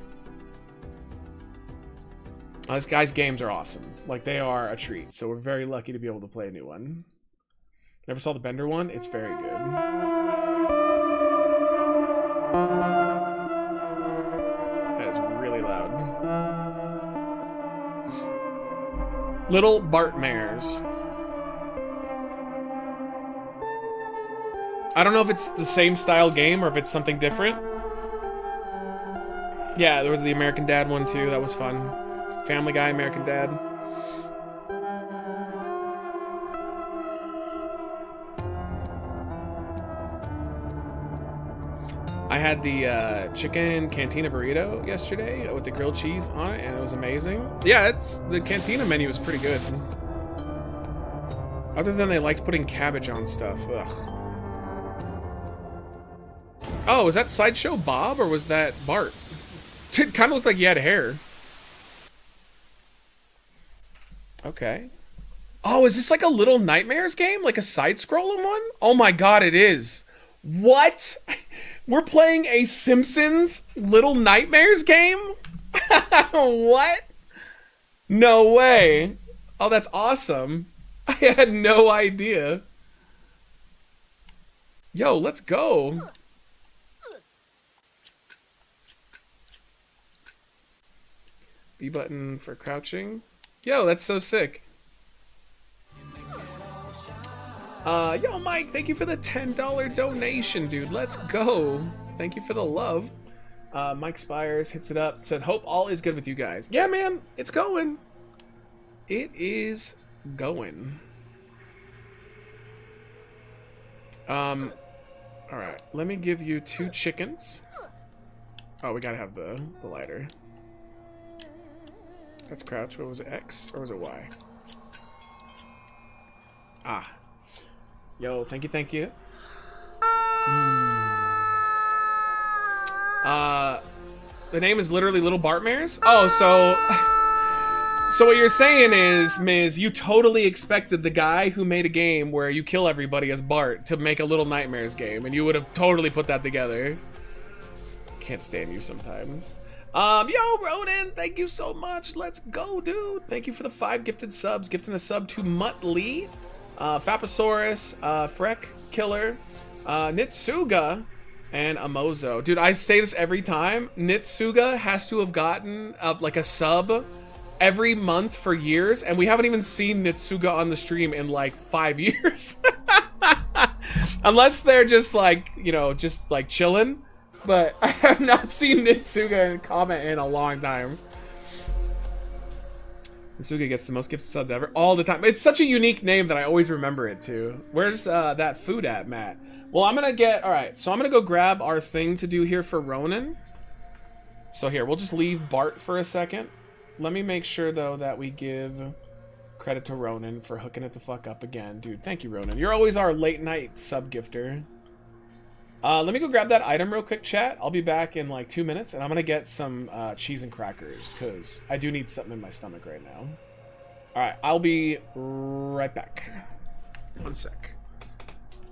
This guy's games are awesome. Like, they are a treat. So we're very lucky to be able to play a new one. Never saw the Bender one? It's very good. That is really loud. Little Bartmares. I don't know if it's the same style game or if it's something different. Yeah, there was the American Dad one too. That was fun. Family Guy, American Dad. I had the chicken cantina burrito yesterday with the grilled cheese on it, and it was amazing. Yeah, the cantina menu was pretty good. Other than they liked putting cabbage on stuff. Ugh. Oh, was that Sideshow Bob or was that Bart? It kind of looked like he had hair. Okay. Oh, is this like a Little Nightmares game? Like a side-scrolling one? Oh my god, it is. What? We're playing a Simpsons Little Nightmares game? What? No way. Oh, that's awesome. I had no idea. Yo, let's go. B button for crouching. Yo, that's so sick. Yo, Mike, thank you for the $10 donation, dude. Let's go. Thank you for the love. Mike Spires hits it up. Said, hope all is good with you guys. Yeah, man, it's going. It is going. Alright, let me give you 2 chickens. Oh, we gotta have the lighter. That's crouch. What was it, X or was it Y? Ah. Yo, thank you, thank you. The name is literally Little Bartmares? Oh, so what you're saying is, Miz, you totally expected the guy who made a game where you kill everybody as Bart to make a Little Nightmares game, and you would have totally put that together. Can't stand you sometimes. Yo, Ronan, thank you so much. Let's go, dude. Thank you for the 5 gifted subs. Gifting a sub to Mutt Lee, Faposaurus, Freck Killer, Nitsuga, and Amozo. Dude, I say this every time. Nitsuga has to have gotten like a sub every month for years, and we haven't even seen Nitsuga on the stream in like 5 years. Unless they're just like, you know, just like chilling. But I have not seen Nitsuga comment in a long time. Nitsuga gets the most gifted subs ever, all the time. It's such a unique name that I always remember it too. Where's that food at, Matt? Well, I'm gonna get, alright, so I'm gonna go grab our thing to do here for Ronan. So here, we'll just leave Bart for a second. Let me make sure, though, that we give credit to Ronan for hooking it the fuck up again. Dude, thank you, Ronan. You're always our late night sub gifter. Let me go grab that item real quick, chat. I'll be back in like 2 minutes, and I'm gonna get some cheese and crackers, because I do need something in my stomach right now. Alright, I'll be right back. 1 sec.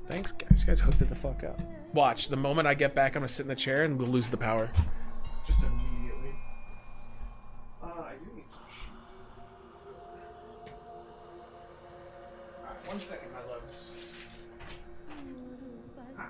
Thanks, guys. You guys hooked it the fuck up. Watch, the moment I get back, I'm gonna sit in the chair, and we'll lose the power. Just immediately. I do need some shit. Alright, 1 second, my loves. Hi.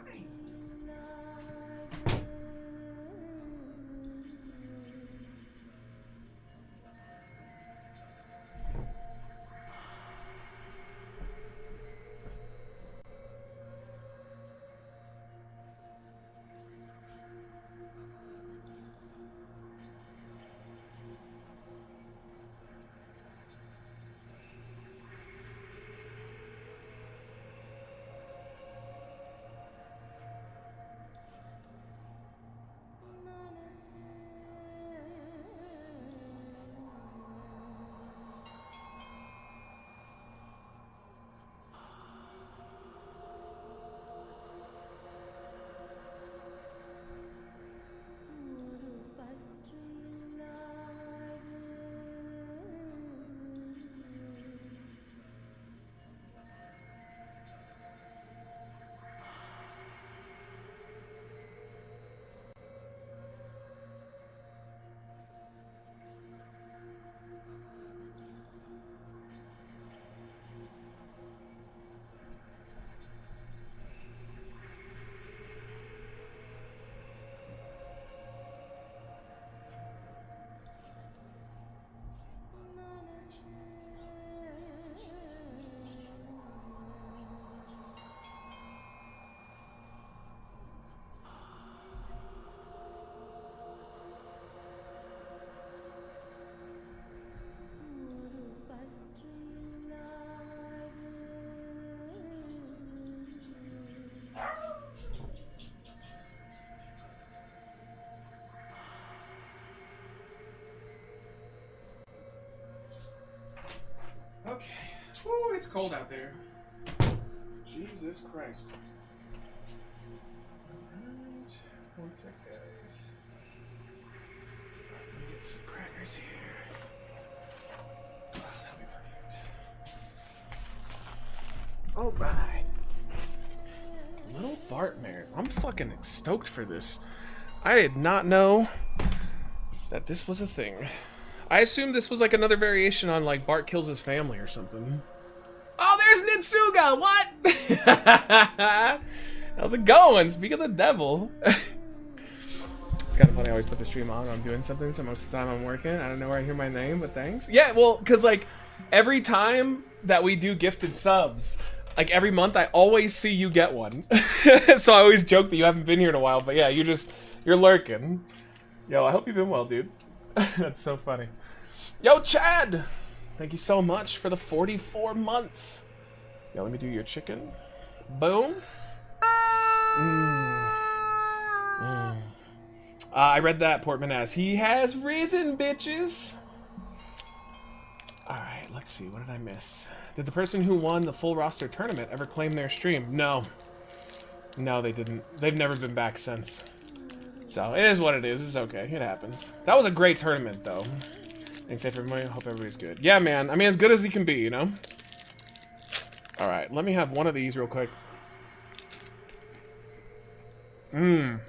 Ooh, it's cold out there. Jesus Christ. Alright. One sec, guys. Let me get some crackers here. Oh, that'll be perfect. Alright. Little Bartmares. I'm fucking stoked for this. I did not know that this was a thing. I assumed this was like another variation on like Bart kills his family or something. Oh, there's Nitsuga! What? How's it going? Speak of the devil. It's kind of funny. I always put the stream on when I'm doing something, so most of the time I'm working. I don't know where I hear my name, but thanks. Yeah, well, because like every time that we do gifted subs, like every month, I always see you get one. So I always joke that you haven't been here in a while, but yeah, you're lurking. Yo, I hope you've been well, dude. That's so funny. Yo, Chad! Thank you so much for the 44 months. Yo, let me do your chicken. Boom. I read that Portman as he has risen, bitches. Alright, let's see. What did I miss? Did the person who won the full roster tournament ever claim their stream? No. No, they didn't. They've never been back since. So, it is what it is. It's okay. It happens. That was a great tournament, though. Thanks, everybody. Hope everybody's good. Yeah, man. I mean, as good as he can be, you know? Alright, let me have one of these real quick. Have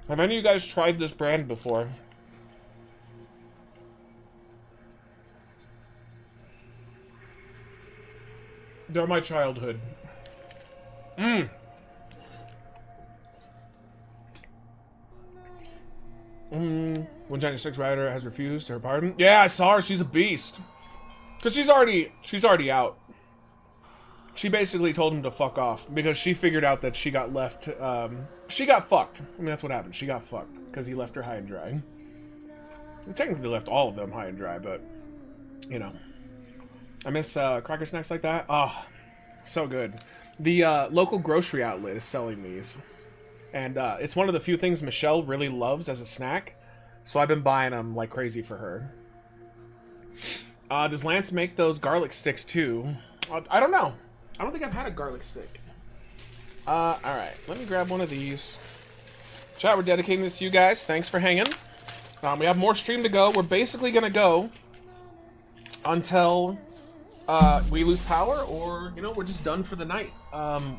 any of you guys tried this brand before? They're my childhood. When Jenny Six Rider has refused her pardon. Yeah, I saw her. She's a beast. Cause she's already out. She basically told him to fuck off because she figured out that she got left. She got fucked. I mean, that's what happened. She got fucked because he left her high and dry. He technically left all of them high and dry, but you know, I miss cracker snacks like that. Oh, so good. The local grocery outlet is selling these, and it's one of the few things Michelle really loves as a snack. So I've been buying them like crazy for her. Does Lance make those garlic sticks too? I don't know. I don't think I've had a garlic stick. Alright. Let me grab one of these. Chat, we're dedicating this to you guys. Thanks for hanging. We have more stream to go. We're basically going to go until we lose power or, you know, we're just done for the night.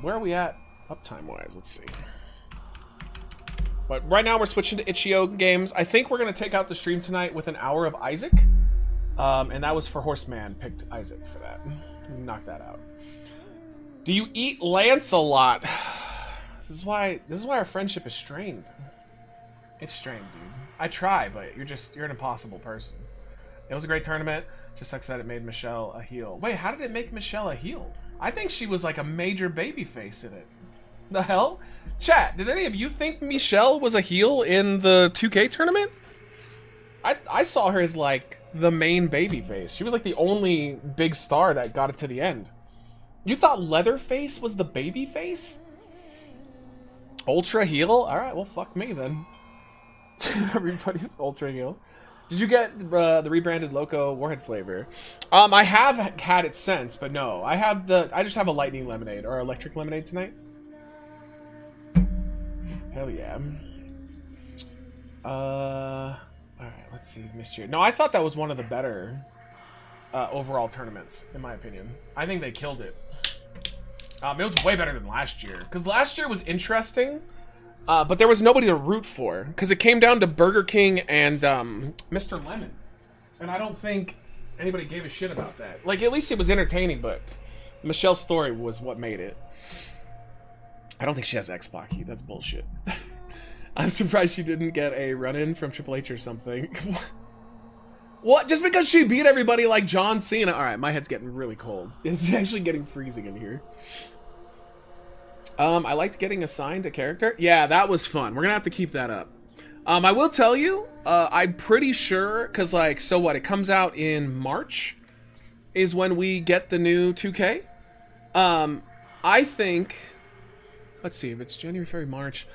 Where are we at uptime-wise? Let's see. But right now we're switching to Itch.io games. I think we're going to take out the stream tonight with an hour of Isaac. And that was for Horseman. Picked Isaac for that. Knock that out. Do you eat Lance a lot? This is why our friendship is strained. It's strained, dude. I try, but you're an impossible person. It was a great tournament. Just sucks that it made Michelle a heel. Wait, how did it make Michelle a heel? I think she was like a major babyface in it. The hell? Chat, did any of you think Michelle was a heel in the 2K tournament? I saw her as like the main babyface. She was like the only big star that got it to the end. You thought Leatherface was the babyface? Ultra heel? Alright, well fuck me then. Everybody's ultra heel. Did you get the rebranded Loco Warhead flavor? I have had it since, but no. I just have a lightning lemonade or electric lemonade tonight. Hell yeah. Alright, let's see. Mystery. No, I thought that was one of the better overall tournaments, in my opinion. I think they killed it. It was way better than last year. Because last year was interesting, but there was nobody to root for. Because it came down to Burger King and Mr. Lemon. And I don't think anybody gave a shit about that. Like, at least it was entertaining, but Michelle's story was what made it. I don't think she has X-Blocky. That's bullshit. I'm surprised she didn't get a run-in from Triple H or something. What? Just because she beat everybody like John Cena? Alright, my head's getting really cold. It's actually getting freezing in here. I liked getting assigned a character. Yeah, that was fun. We're gonna have to keep that up. I will tell you, I'm pretty sure, because like, so what? It comes out in March is when we get the new 2K. I think... Let's see, if it's January, February, March...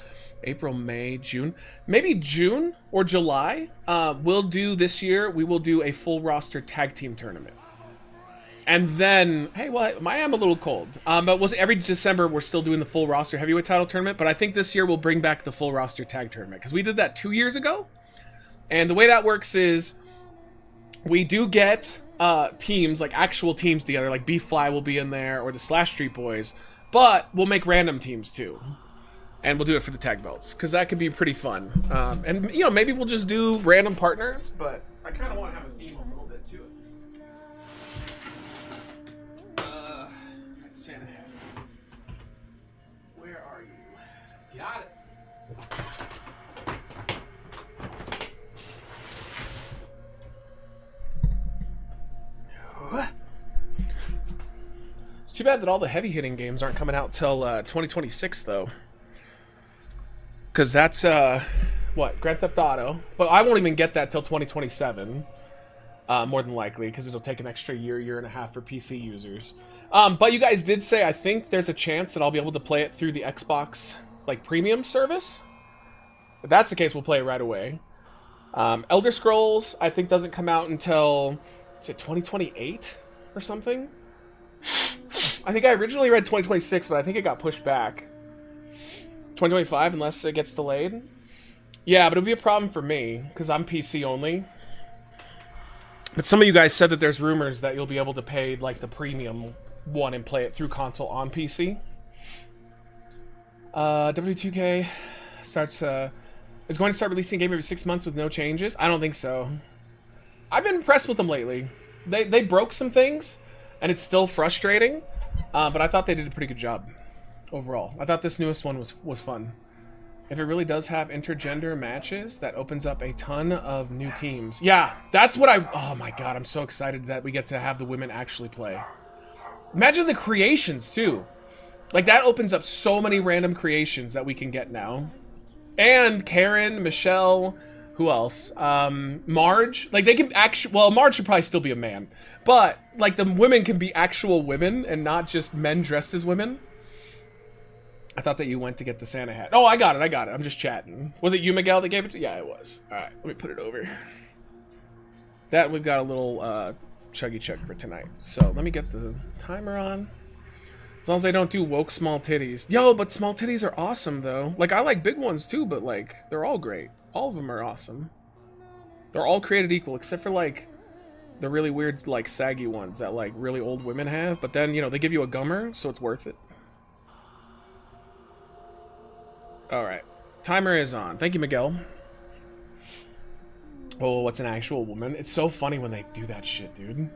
April, May, June. Maybe June or July. We'll do this year, we will do a full roster tag team tournament. And then, hey, well, I am a little cold. But every December, we're still doing the full roster heavyweight title tournament. But I think this year we'll bring back the full roster tag tournament. Because we did that 2 years ago. And the way that works is we do get teams, like actual teams together. Like B-Fly will be in there or the Slash Street Boys. But we'll make random teams too. And we'll do it for the tag belts. Because that could be pretty fun. And, you know, maybe we'll just do random partners. But I kind of want to have a theme a little bit to it. Santa hat. Where are you? Got it. It's too bad that all the heavy hitting games aren't coming out till 2026 though. Cause that's what, Grand Theft Auto. But I won't even get that till 2027. More than likely, because it'll take an extra year and a half for PC users. But you guys did say, I think there's a chance that I'll be able to play it through the Xbox, like, premium service. If that's the case, we'll play it right away. Elder Scrolls, I think, doesn't come out until, is it 2028 or something? I think I originally read 2026, but I think it got pushed back. 2025, unless it gets delayed. Yeah, but it'll be a problem for me, because I'm PC only. But some of you guys said that there's rumors that you'll be able to pay, like, the premium one and play it through console on PC. W2K starts, is going to start releasing a game every 6 months with no changes? I don't think so. I've been impressed with them lately. They broke some things, and it's still frustrating, but I thought they did a pretty good job overall. I thought this newest one was fun. If it really does have intergender matches, that opens up a ton of new teams. Yeah, that's what oh my god, I'm so excited that we get to have the women actually play. Imagine the creations, too. Like, that opens up so many random creations that we can get now. And Karen, Michelle, who else? Marge. Like, they can actually... Well, Marge should probably still be a man. But, like, the women can be actual women and not just men dressed as women. I thought that you went to get the Santa hat. Oh, I got it. I'm just chatting. Was it you, Miguel, that gave it to? Yeah, it was. All right, let me put it over. That, we've got a little chuggy chug for tonight. So let me get the timer on. As long as I don't do woke small titties. Yo, but small titties are awesome, though. Like, I like big ones, too, but, like, they're all great. All of them are awesome. They're all created equal, except for, like, the really weird, like, saggy ones that, like, really old women have. But then, you know, they give you a gummer, so it's worth it. Alright. Timer is on. Thank you, Miguel. Oh, what's an actual woman? It's so funny when they do that shit, dude.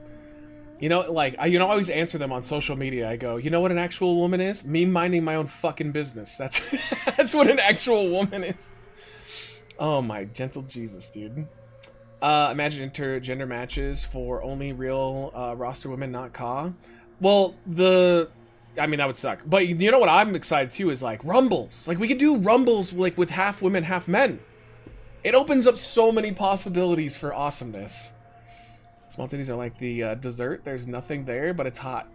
You know, like, I always answer them on social media. I go, you know what an actual woman is? Me minding my own fucking business. That's that's what an actual woman is. Oh my gentle Jesus, dude. Imagine intergender matches for only real roster women, not Ka. Well, I mean, that would suck. But you know what I'm excited too is, like, rumbles. Like, we could do rumbles, like, with half women, half men. It opens up so many possibilities for awesomeness. Small titties are like the dessert. There's nothing there, but it's hot.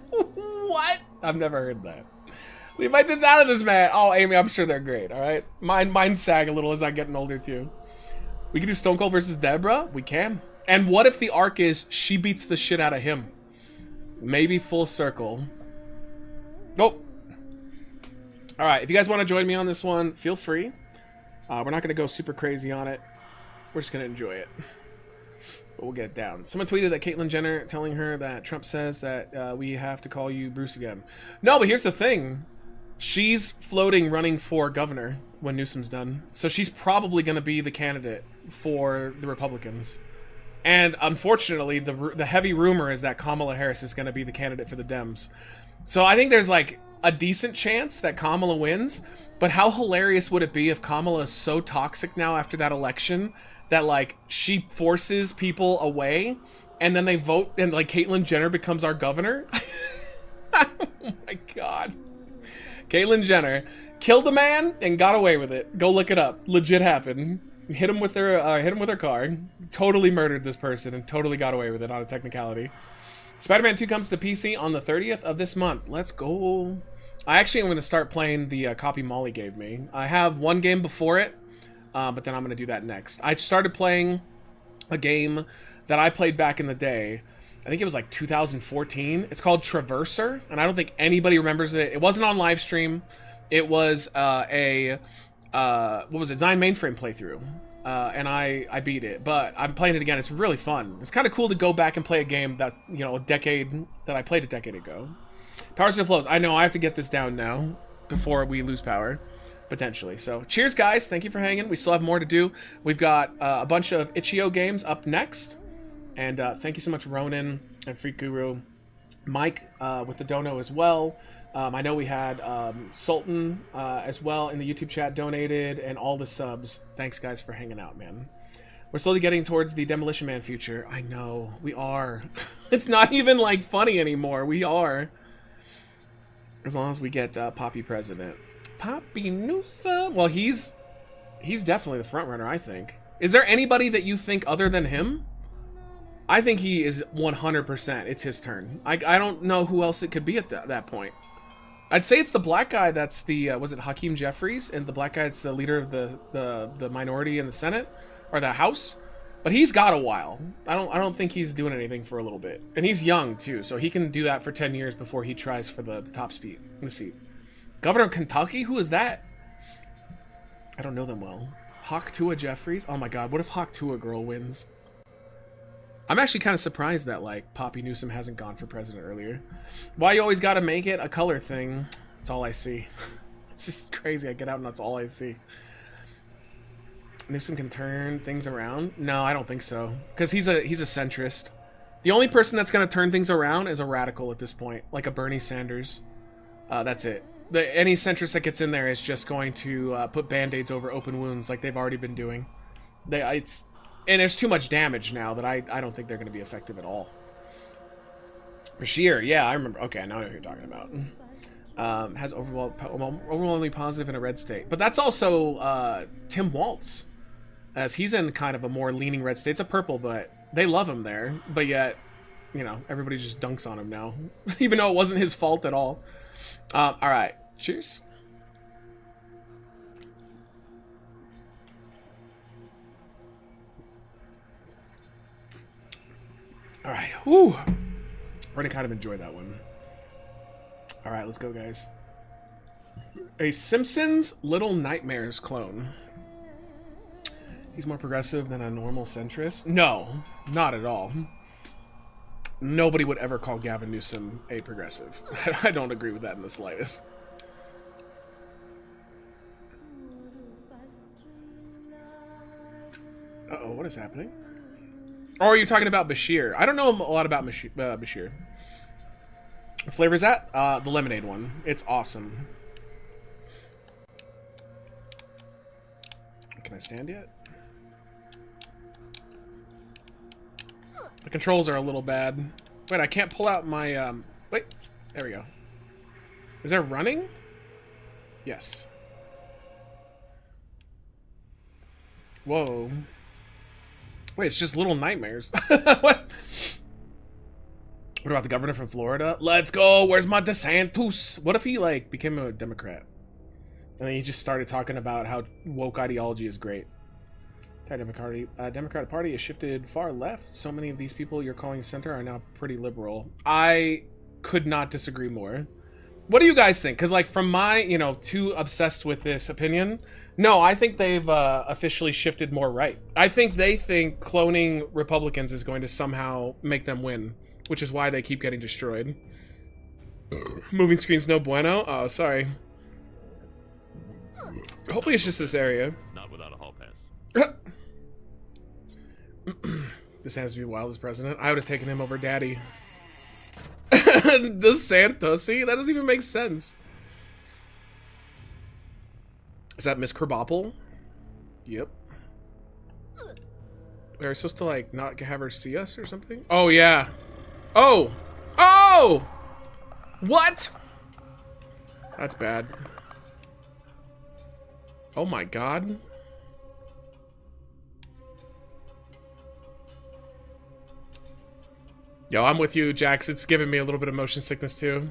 What? I've never heard that. Leave my tits out of this, man. Oh, Amy, I'm sure they're great, all right? Mine sag a little as I'm getting older, too. We can do Stone Cold versus Deborah? We can. And what if the arc is she beats the shit out of him? Maybe full circle. Oh. All right, if you guys want to join me on this one, feel free. We're not going to go super crazy on it. We're just going to enjoy it. But we'll get it down. Someone tweeted that Caitlyn Jenner telling her that Trump says that we have to call you Bruce again. No, but here's the thing. She's floating running for governor when Newsom's done. So she's probably going to be the candidate for the Republicans. And unfortunately, the heavy rumor is that Kamala Harris is going to be the candidate for the Dems. So I think there's, like, a decent chance that Kamala wins. But how hilarious would it be if Kamala is so toxic now after that election that, like, she forces people away and then they vote and, like, Caitlyn Jenner becomes our governor? Oh my god. Caitlyn Jenner killed a man and got away with it. Go look it up. Legit happened. Hit him with her car. Totally murdered this person and totally got away with it on a technicality. Spider-Man 2 comes to PC on the 30th of this month. Let's go. I actually am going to start playing the copy Molly gave me. I have one game before it, but then I'm going to do that next. I started playing a game that I played back in the day. I think it was like 2014. It's called Traverser, and I don't think anybody remembers it. It wasn't on live stream. It was what was it? Zion Mainframe playthrough. And I beat it, but I'm playing it again. It's really fun. It's kind of cool to go back and play a game that's, you know, that I played a decade ago. Power still flows. I know I have to get this down now before we lose power, potentially. So cheers, guys. Thank you for hanging. We still have more to do. We've got a bunch of Itch.io games up next. And thank you so much, Ronan and Freak Guru. Mike with the dono as well. I know we had Sultan as well in the YouTube chat donated, and all the subs. Thanks, guys, for hanging out, man. We're slowly getting towards the Demolition Man future. I know, we are. It's not even, like, funny anymore. We are. As long as we get Poppy president. Poppy Newsom. Well, he's definitely the front runner, I think. Is there anybody that you think other than him? I think he is 100%. It's his turn. I don't know who else it could be at that point. I'd say it's the black guy that's the, was it Hakeem Jeffries? And the black guy that's the leader of the minority in the Senate? Or the House? But he's got a while. I don't think he's doing anything for a little bit. And he's young, too, so he can do that for 10 years before he tries for the top seat. Governor of Kentucky? Who is that? I don't know them well. Hawk Tua Jeffries? Oh my god, what if Hawk Tua girl wins? I'm actually kind of surprised that, like, Poppy Newsom hasn't gone for president earlier. Why you always gotta make it a color thing? That's all I see. It's just crazy. I get out and that's all I see. Newsom can turn things around? No, I don't think so. Because he's a centrist. The only person that's gonna turn things around is a radical at this point. Like a Bernie Sanders. That's it. Any centrist that gets in there is just going to put band-aids over open wounds like they've already been doing. And there's too much damage now that I don't think they're going to be effective at all. Bashir, yeah, I remember. Okay, now I know who you're talking about. Has overwhelmingly positive in a red state. But that's also Tim Walz, as he's in kind of a more leaning red state. It's a purple, but they love him there. But yet, you know, everybody just dunks on him now. Even though it wasn't his fault at all. All right, cheers. All right, whew. We're gonna kind of enjoy that one. All right, let's go, guys. A Simpsons Little Nightmares clone. He's more progressive than a normal centrist? No, not at all. Nobody would ever call Gavin Newsom a progressive. I don't agree with that in the slightest. Uh-oh, what is happening? Or are you talking about Bashir? I don't know a lot about Bashir. What flavor is that? The lemonade one. It's awesome. Can I stand yet? The controls are a little bad. Wait, I can't pull out my, wait. There we go. Is there running? Yes. Whoa. Wait, it's just Little Nightmares. What? What about the governor from Florida? Let's go. Where's my DeSantis? What if he, like, became a Democrat? And then he just started talking about how woke ideology is great. Democratic Party has shifted far left. So many of these people you're calling center are now pretty liberal. I could not disagree more. What do you guys think? Because, like, from my, you know, too obsessed with this opinion, no, I think they've officially shifted more right. I think they think cloning Republicans is going to somehow make them win, which is why they keep getting destroyed. Moving screen's no bueno? Oh, sorry. Hopefully it's just this area. Not without a hall pass. This has to be wild as president. I would have taken him over Daddy. DeSantis? See? That doesn't even make sense. Is that Miss Kerbopple? Yep. Are we supposed to, like, not have her see us or something? Oh, yeah. Oh! Oh! What? That's bad. Oh my god. Yo, I'm with you, Jax. It's giving me a little bit of motion sickness, too.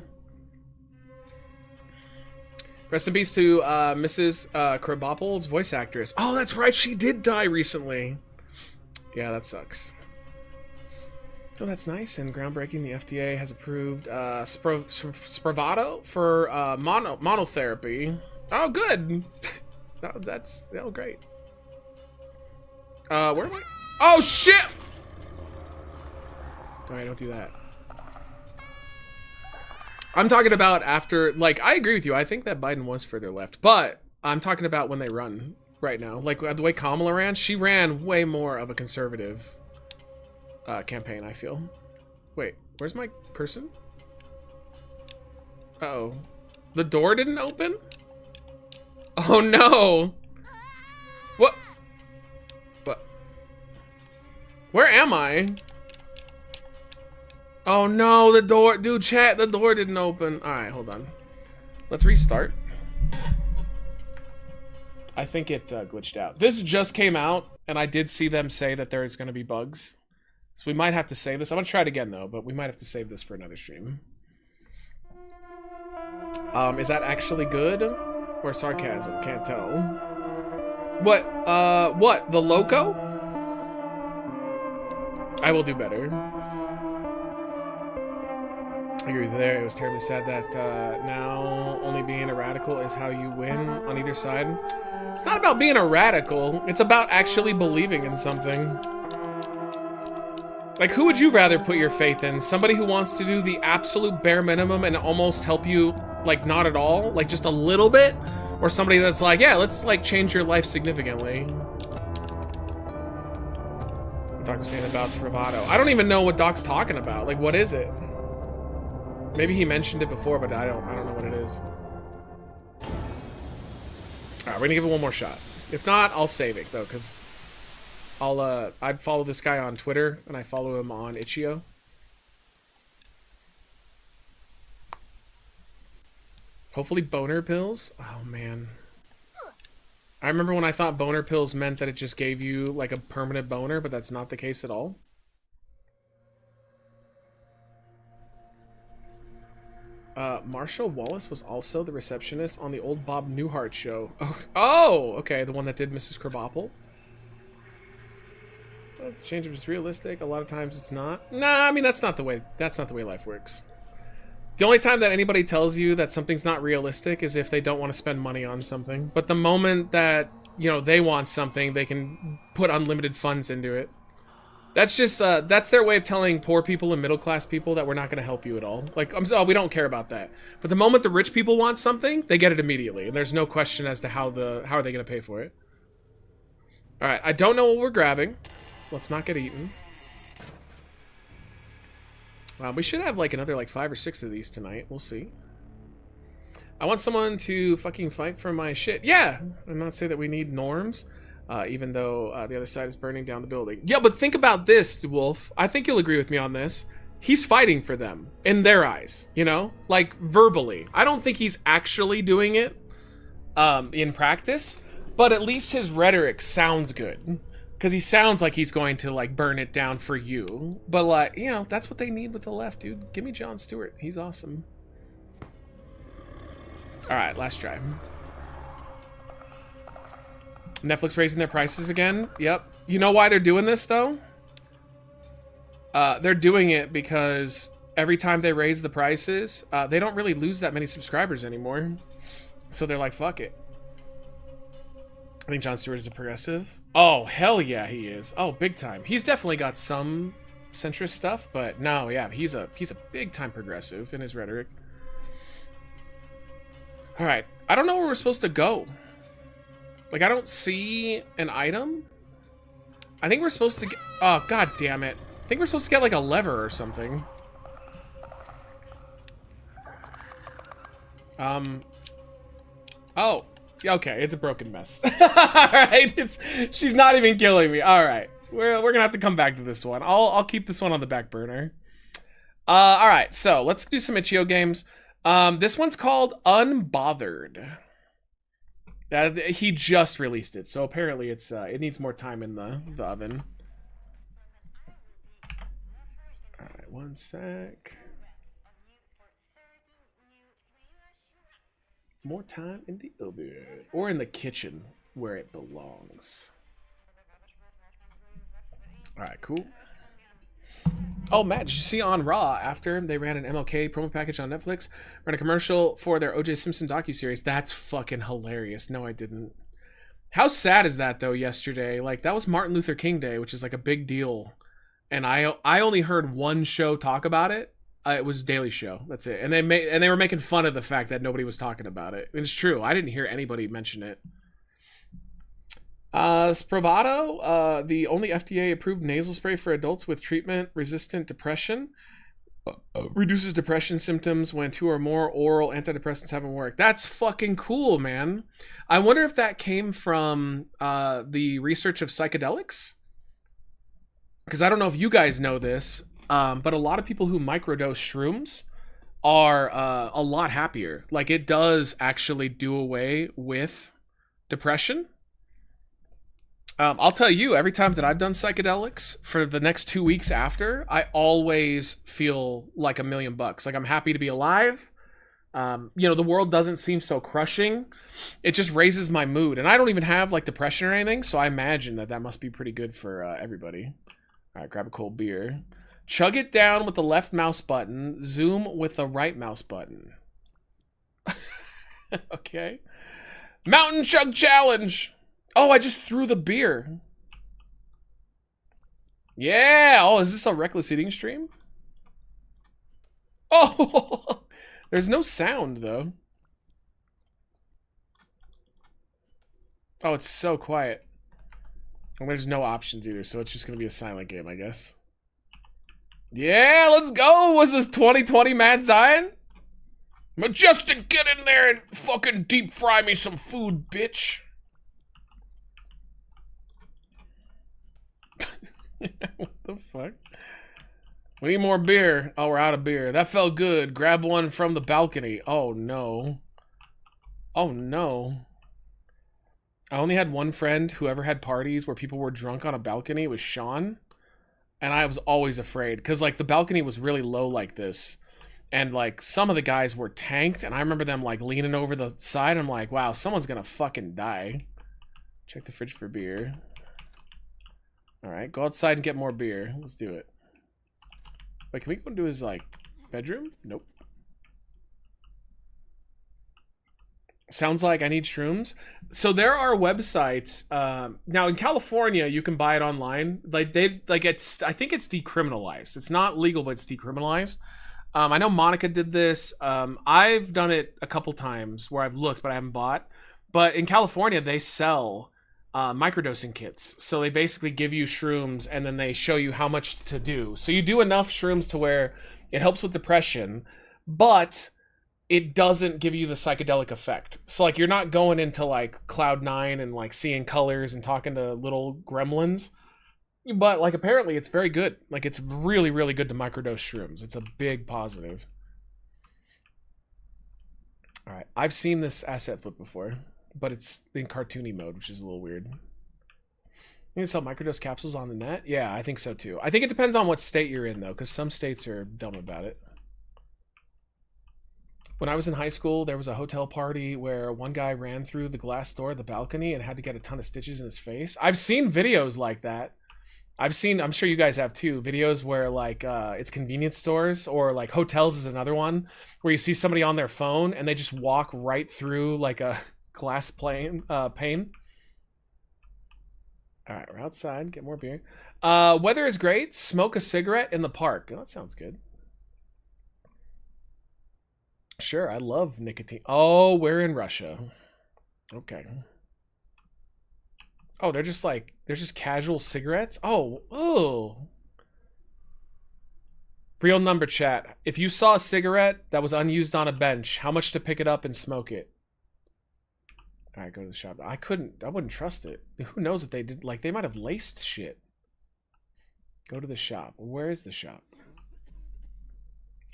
Rest in peace to Mrs. Krabappel's voice actress. Oh, that's right, she did die recently. Yeah, that sucks. Oh, that's nice and groundbreaking. The FDA has approved Spravato for monotherapy. Oh, good. That's great. Where am I? Oh shit! Alright, don't do that. I'm talking about after, like, I agree with you. I think that Biden was further left, but I'm talking about when they run right now. Like, the way Kamala ran, she ran way more of a conservative campaign, I feel. Wait, where's my person? Uh-oh. The door didn't open? Oh, no! What? What? Where am I? Oh no, the door, dude, chat, the door didn't open. All right, hold on. Let's restart. I think it glitched out. This just came out, and I did see them say that there is going to be bugs. So we might have to save this. I'm going to try it again, though, but we might have to save this for another stream. Is that actually good? Or sarcasm? Can't tell. What? What? The loco? I will do better. I agree with you there. It was terribly sad that now only being a radical is how you win on either side. It's not about being a radical. It's about actually believing in something. Like, who would you rather put your faith in? Somebody who wants to do the absolute bare minimum and almost help you, like, not at all? Like, just a little bit? Or somebody that's like, yeah, let's, like, change your life significantly. Doc was saying about Spravato. I don't even know what Doc's talking about. Like, what is it? Maybe he mentioned it before, but I don't know what it is. Alright, we're gonna give it one more shot. If not, I'll save it though, because I follow this guy on Twitter and I follow him on Itch.io. Hopefully boner pills. Oh man. I remember when I thought boner pills meant that it just gave you like a permanent boner, but that's not the case at all. Marsha Wallace was also the receptionist on the old Bob Newhart show. Oh, okay, the one that did Mrs. Krabappel. The change is realistic. A lot of times it's not. Nah, I mean that's not the way life works. The only time that anybody tells you that something's not realistic is if they don't want to spend money on something. But the moment that, you know, they want something, they can put unlimited funds into it. That's just, that's their way of telling poor people and middle-class people that we're not going to help you at all. Like, oh, we don't care about that. But the moment the rich people want something, they get it immediately. And there's no question as to how are they going to pay for it. Alright, I don't know what we're grabbing. Let's not get eaten. We should have, like, another, like, 5 or 6 of these tonight. We'll see. I want someone to fucking fight for my shit. Yeah! I'm not saying that we need norms. Even though the other side is burning down the building. Yeah, but think about this, Wolf. I think you'll agree with me on this. He's fighting for them, in their eyes, you know? Like, verbally. I don't think he's actually doing it in practice, but at least his rhetoric sounds good. Because he sounds like he's going to, like, burn it down for you. But, like, you know, that's what they need with the left, dude. Give me Jon Stewart. He's awesome. Alright, last try. Netflix raising their prices again. Yep. You know why they're doing this, though? They're doing it because every time they raise the prices, they don't really lose that many subscribers anymore. So they're like, fuck it. I think Jon Stewart is a progressive. Oh, hell yeah, he is. Oh, big time. He's definitely got some centrist stuff, but no, yeah, he's a big time progressive in his rhetoric. All right. I don't know where we're supposed to go. Like, I don't see an item. I think we're supposed to get... Oh, god damn it. I think we're supposed to get, like, a lever or something. Oh. Okay, it's a broken mess. Alright, she's not even killing me. Alright. We're gonna have to come back to this one. I'll keep this one on the back burner. Alright, so let's do some Itch.io games. This one's called Unbothered. He just released it, so apparently it's it needs more time in the oven. Alright, one sec. More time in the oven. Or in the kitchen, where it belongs. Alright, cool. Oh, Matt, did you see on Raw, after they ran an MLK promo package on Netflix, ran a commercial for their O.J. Simpson docuseries? That's fucking hilarious. No, I didn't. How sad is that, though, yesterday? Like, that was Martin Luther King Day, which is, like, a big deal. And I only heard one show talk about it. It was Daily Show. That's it. And they were making fun of the fact that nobody was talking about it. It's true. I didn't hear anybody mention it. Spravato, the only FDA-approved nasal spray for adults with treatment-resistant depression, reduces depression symptoms when 2 or more oral antidepressants haven't worked. That's fucking cool, man. I wonder if that came from the research of psychedelics? Because I don't know if you guys know this, but a lot of people who microdose shrooms are a lot happier. Like, it does actually do away with depression. I'll tell you, every time that I've done psychedelics for the next 2 weeks after, I always feel like $1,000,000. Like, I'm happy to be alive. You know, the world doesn't seem so crushing. It just raises my mood. And I don't even have, like, depression or anything, so I imagine that must be pretty good for everybody. All right, grab a cold beer. Chug it down with the left mouse button. Zoom with the right mouse button. Okay. Mountain Chug Challenge. Oh, I just threw the beer. Yeah. Oh, is this a reckless eating stream? Oh, there's no sound, though. Oh, it's so quiet. And there's no options either, so it's just going to be a silent game, I guess. Yeah, let's go. Was this 2020 Mad Zion? Majestic, get in there and fucking deep fry me some food, bitch. What the fuck? We need more beer. Oh, we're out of beer. That felt good. Grab one from the balcony. Oh, no. Oh, no. I only had one friend who ever had parties where people were drunk on a balcony. It was Sean. And I was always afraid. Because, like, the balcony was really low like this. And, like, some of the guys were tanked. And I remember them, like, leaning over the side. I'm like, wow, someone's gonna fucking die. Check the fridge for beer. Alright, go outside and get more beer. Let's do it. Wait, can we go into his, like, bedroom? Nope. Sounds like I need shrooms. So there are websites. Now, in California, you can buy it online. I think it's decriminalized. It's not legal, but it's decriminalized. I know Monica did this. I've done it a couple times where I've looked, but I haven't bought. But in California, they sell microdosing kits. So they basically give you shrooms and then they show you how much to do. So you do enough shrooms to where it helps with depression, but it doesn't give you the psychedelic effect. So, like, you're not going into, like, Cloud 9 and, like, seeing colors and talking to little gremlins. But, like, apparently it's very good. Like, it's really, really good to microdose shrooms. It's a big positive. All right. I've seen this asset flip before, but it's in cartoony mode, which is a little weird. You can sell microdose capsules on the net? Yeah, I think so, too. I think it depends on what state you're in, though, because some states are dumb about it. When I was in high school, there was a hotel party where one guy ran through the glass door of the balcony and had to get a ton of stitches in his face. I've seen videos like that. I'm sure you guys have too, videos where, like, it's convenience stores, or like hotels is another one, where you see somebody on their phone and they just walk right through, like, a glass pane. All right, we're outside, get more beer. Weather is great. Smoke a cigarette in the park. Oh, that sounds good. Sure, I love nicotine. Oh, we're in Russia. Okay. Oh, they're just casual cigarettes? Oh, oh. Real number, chat. If you saw a cigarette that was unused on a bench, how much to pick it up and smoke it? All right, go to the shop. I wouldn't trust it. Who knows if they did, like, they might have laced shit. Go to the shop. Where is the shop?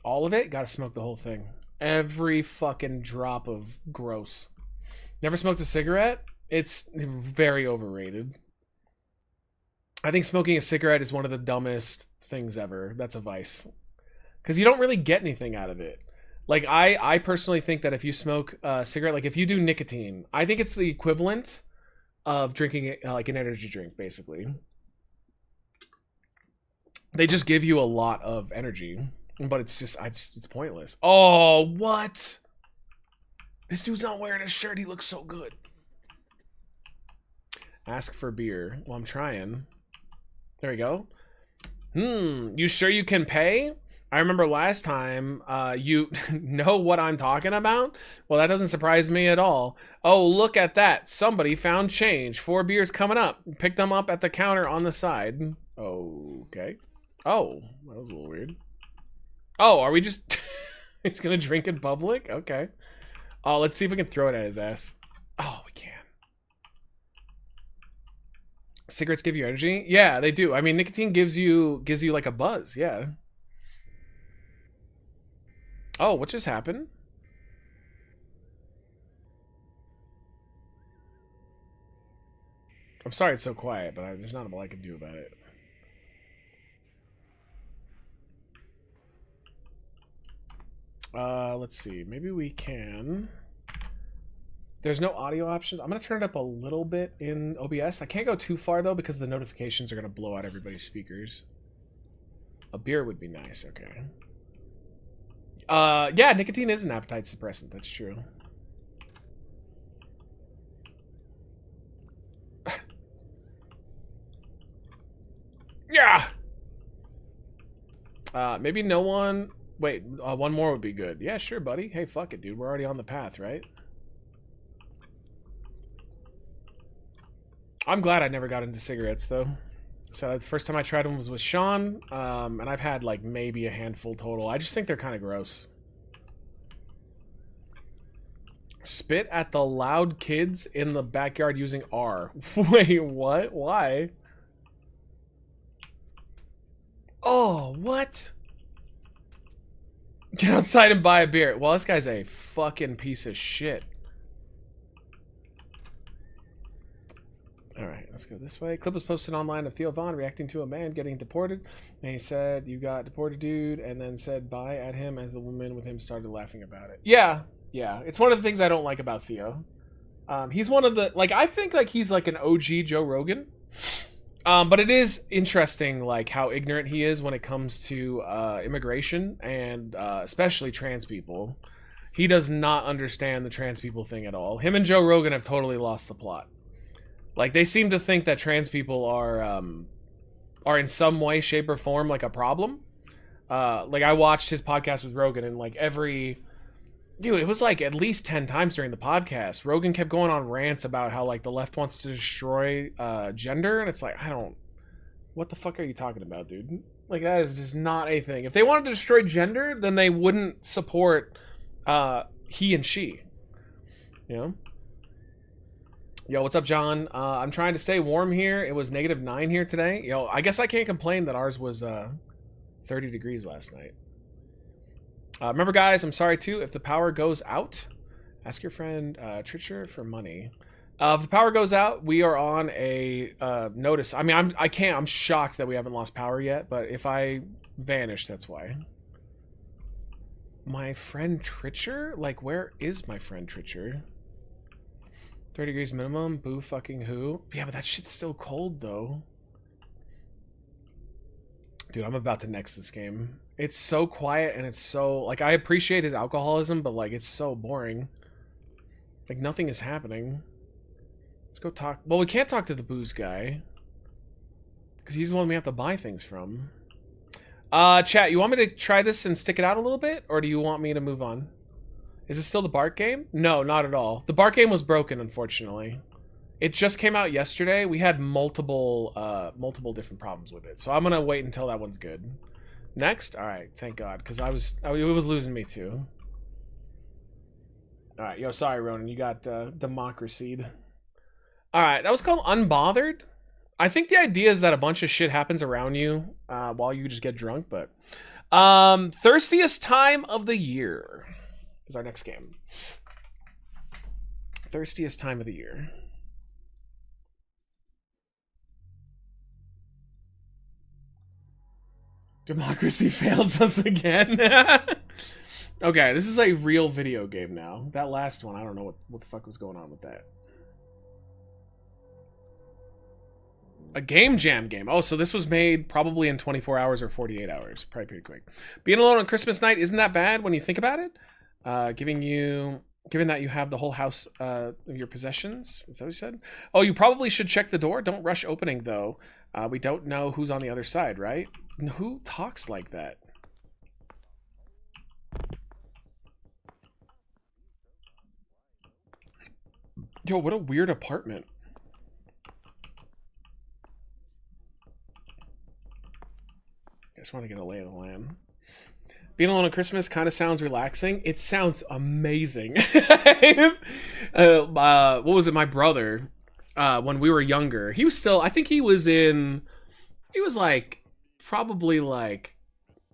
All of it? Gotta smoke the whole thing. Every fucking drop of gross. Never smoked a cigarette? It's very overrated. I think smoking a cigarette is one of the dumbest things ever. That's a vice. Because you don't really get anything out of it. Like, I personally think that if you smoke a cigarette, like if you do nicotine, I think it's the equivalent of drinking like an energy drink, basically. They just give you a lot of energy, but it's just, it's pointless. Oh, what? This dude's not wearing a shirt. He looks so good. Ask for beer. Well, I'm trying. There we go. You sure you can pay? I remember last time, you know what I'm talking about? Well, that doesn't surprise me at all. Oh, look at that. Somebody found change. 4 beers coming up. Pick them up at the counter on the side. Okay. Oh, that was a little weird. Oh, are we just... He's gonna drink in public? Okay. Oh, let's see if we can throw it at his ass. Oh, we can. Cigarettes give you energy? Yeah, they do. I mean, nicotine gives you like a buzz, yeah. Oh, what just happened? I'm sorry it's so quiet, but there's not a lot I can do about it. Let's see. Maybe we can... There's no audio options. I'm going to turn it up a little bit in OBS. I can't go too far, though, because the notifications are going to blow out everybody's speakers. A beer would be nice. Okay. Yeah, nicotine is an appetite suppressant. That's true. Yeah! Maybe no one... Wait, one more would be good. Yeah, sure, buddy. Hey, fuck it, dude. We're already on the path, right? I'm glad I never got into cigarettes, though. So the first time I tried them was with Sean, and I've had, like, maybe a handful total. I just think they're kind of gross. Spit at the loud kids in the backyard using R. Wait, what? Why? Oh, what? Get outside and buy a beer. Well, this guy's a fucking piece of shit. Alright, let's go this way. Clip was posted online of Theo Vaughn reacting to a man getting deported. And he said, you got deported, dude, and then said bye at him as the woman with him started laughing about it. Yeah, yeah. It's one of the things I don't like about Theo. He's one of the... Like, I think, like, he's like an OG Joe Rogan. But it is interesting, like, how ignorant he is when it comes to immigration and especially trans people. He does not understand the trans people thing at all. Him and Joe Rogan have totally lost the plot. Like, they seem to think that trans people are in some way, shape, or form, like, a problem. Like, I watched his podcast with Rogan, and, like, Dude, it was, like, at least 10 times during the podcast. Rogan kept going on rants about how, like, the left wants to destroy gender, and it's like, what the fuck are you talking about, dude? Like, that is just not a thing. If they wanted to destroy gender, then they wouldn't support he and she. You know? Yo, what's up, John? I'm trying to stay warm here. It was -9 here today. Yo, I guess I can't complain that ours was 30 degrees last night. Remember, guys, I'm sorry, too, if the power goes out. Ask your friend Tritcher for money. If the power goes out, we are on a notice. I mean, I'm shocked that we haven't lost power yet, but if I vanish, that's why. My friend Tritcher? Like, where is my friend Tritcher? 30 degrees minimum? Boo fucking who? Yeah, but that shit's still cold, though. Dude, I'm about to next this game. It's so quiet and it's so... Like, I appreciate his alcoholism, but, like, it's so boring. Like, nothing is happening. Let's go talk... Well, we can't talk to the booze guy. Because he's the one we have to buy things from. Chat, you want me to try this and stick it out a little bit? Or do you want me to move on? Is it still the Bark game? No, not at all. The Bark game was broken, unfortunately. It just came out yesterday. We had multiple different problems with it. So I'm gonna wait until that one's good. Next? Alright, thank God. Because it was losing me too. Alright, yo, sorry, Ronan. You got democracy'd. Alright, that was called Unbothered. I think the idea is that a bunch of shit happens around you while you just get drunk, but... Thirstiest Time of the Year is our next game. Thirstiest Time of the Year. Democracy fails us again. Okay, this is a real video game now. That last one, I don't know what the fuck was going on with that. A game jam game. Oh, so this was made probably in 24 hours or 48 hours. Probably pretty quick. Being alone on Christmas night isn't that bad when you think about it. Given that you have the whole house of your possessions. Is that what you said? Oh, you probably should check the door. Don't rush opening, though. We don't know who's on the other side, right? Who talks like that? Yo, what a weird apartment. I just want to get a lay of the land. Being alone on Christmas kind of sounds relaxing. It sounds amazing. What was it? My brother, when we were younger, he was still, I think he was like, probably like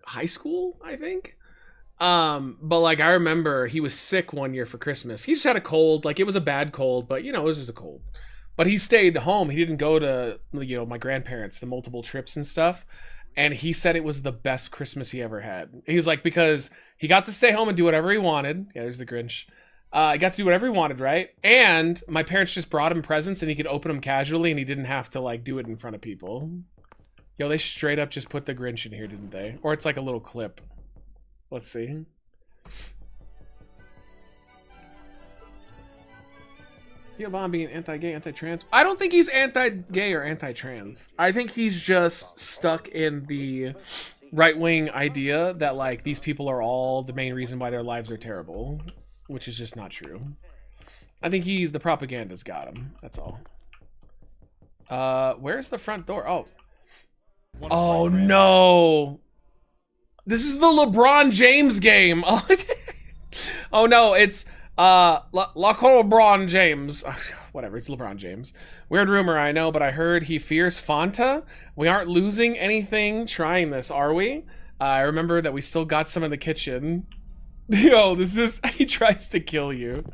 high school, I think. But like, I remember he was sick one year for Christmas. He just had a cold. Like, it was a bad cold, but you know, it was just a cold. But he stayed home. He didn't go to, you know, my grandparents, the multiple trips and stuff. And he said it was the best Christmas he ever had. He was like, because he got to stay home and do whatever he wanted. Yeah, there's the Grinch. He got to do whatever he wanted, right? And my parents just brought him presents and he could open them casually and he didn't have to like do it in front of people. Yo, they straight up just put the Grinch in here, didn't they? Or it's like a little clip. Let's see. Yeah, Bob being anti-gay, anti-trans. I don't think he's anti-gay or anti-trans. I think he's just stuck in the right-wing idea that like these people are all the main reason why their lives are terrible, which is just not true. I think the propaganda's got him. That's all. Where's the front door? Oh. Oh no. This is the LeBron James game. Oh no, it's LeBron James. Whatever, it's LeBron James. Weird rumor, I know, but I heard he fears Fanta. We aren't losing anything trying this, are we? I remember that we still got some in the kitchen. Yo, this is, he tries to kill you.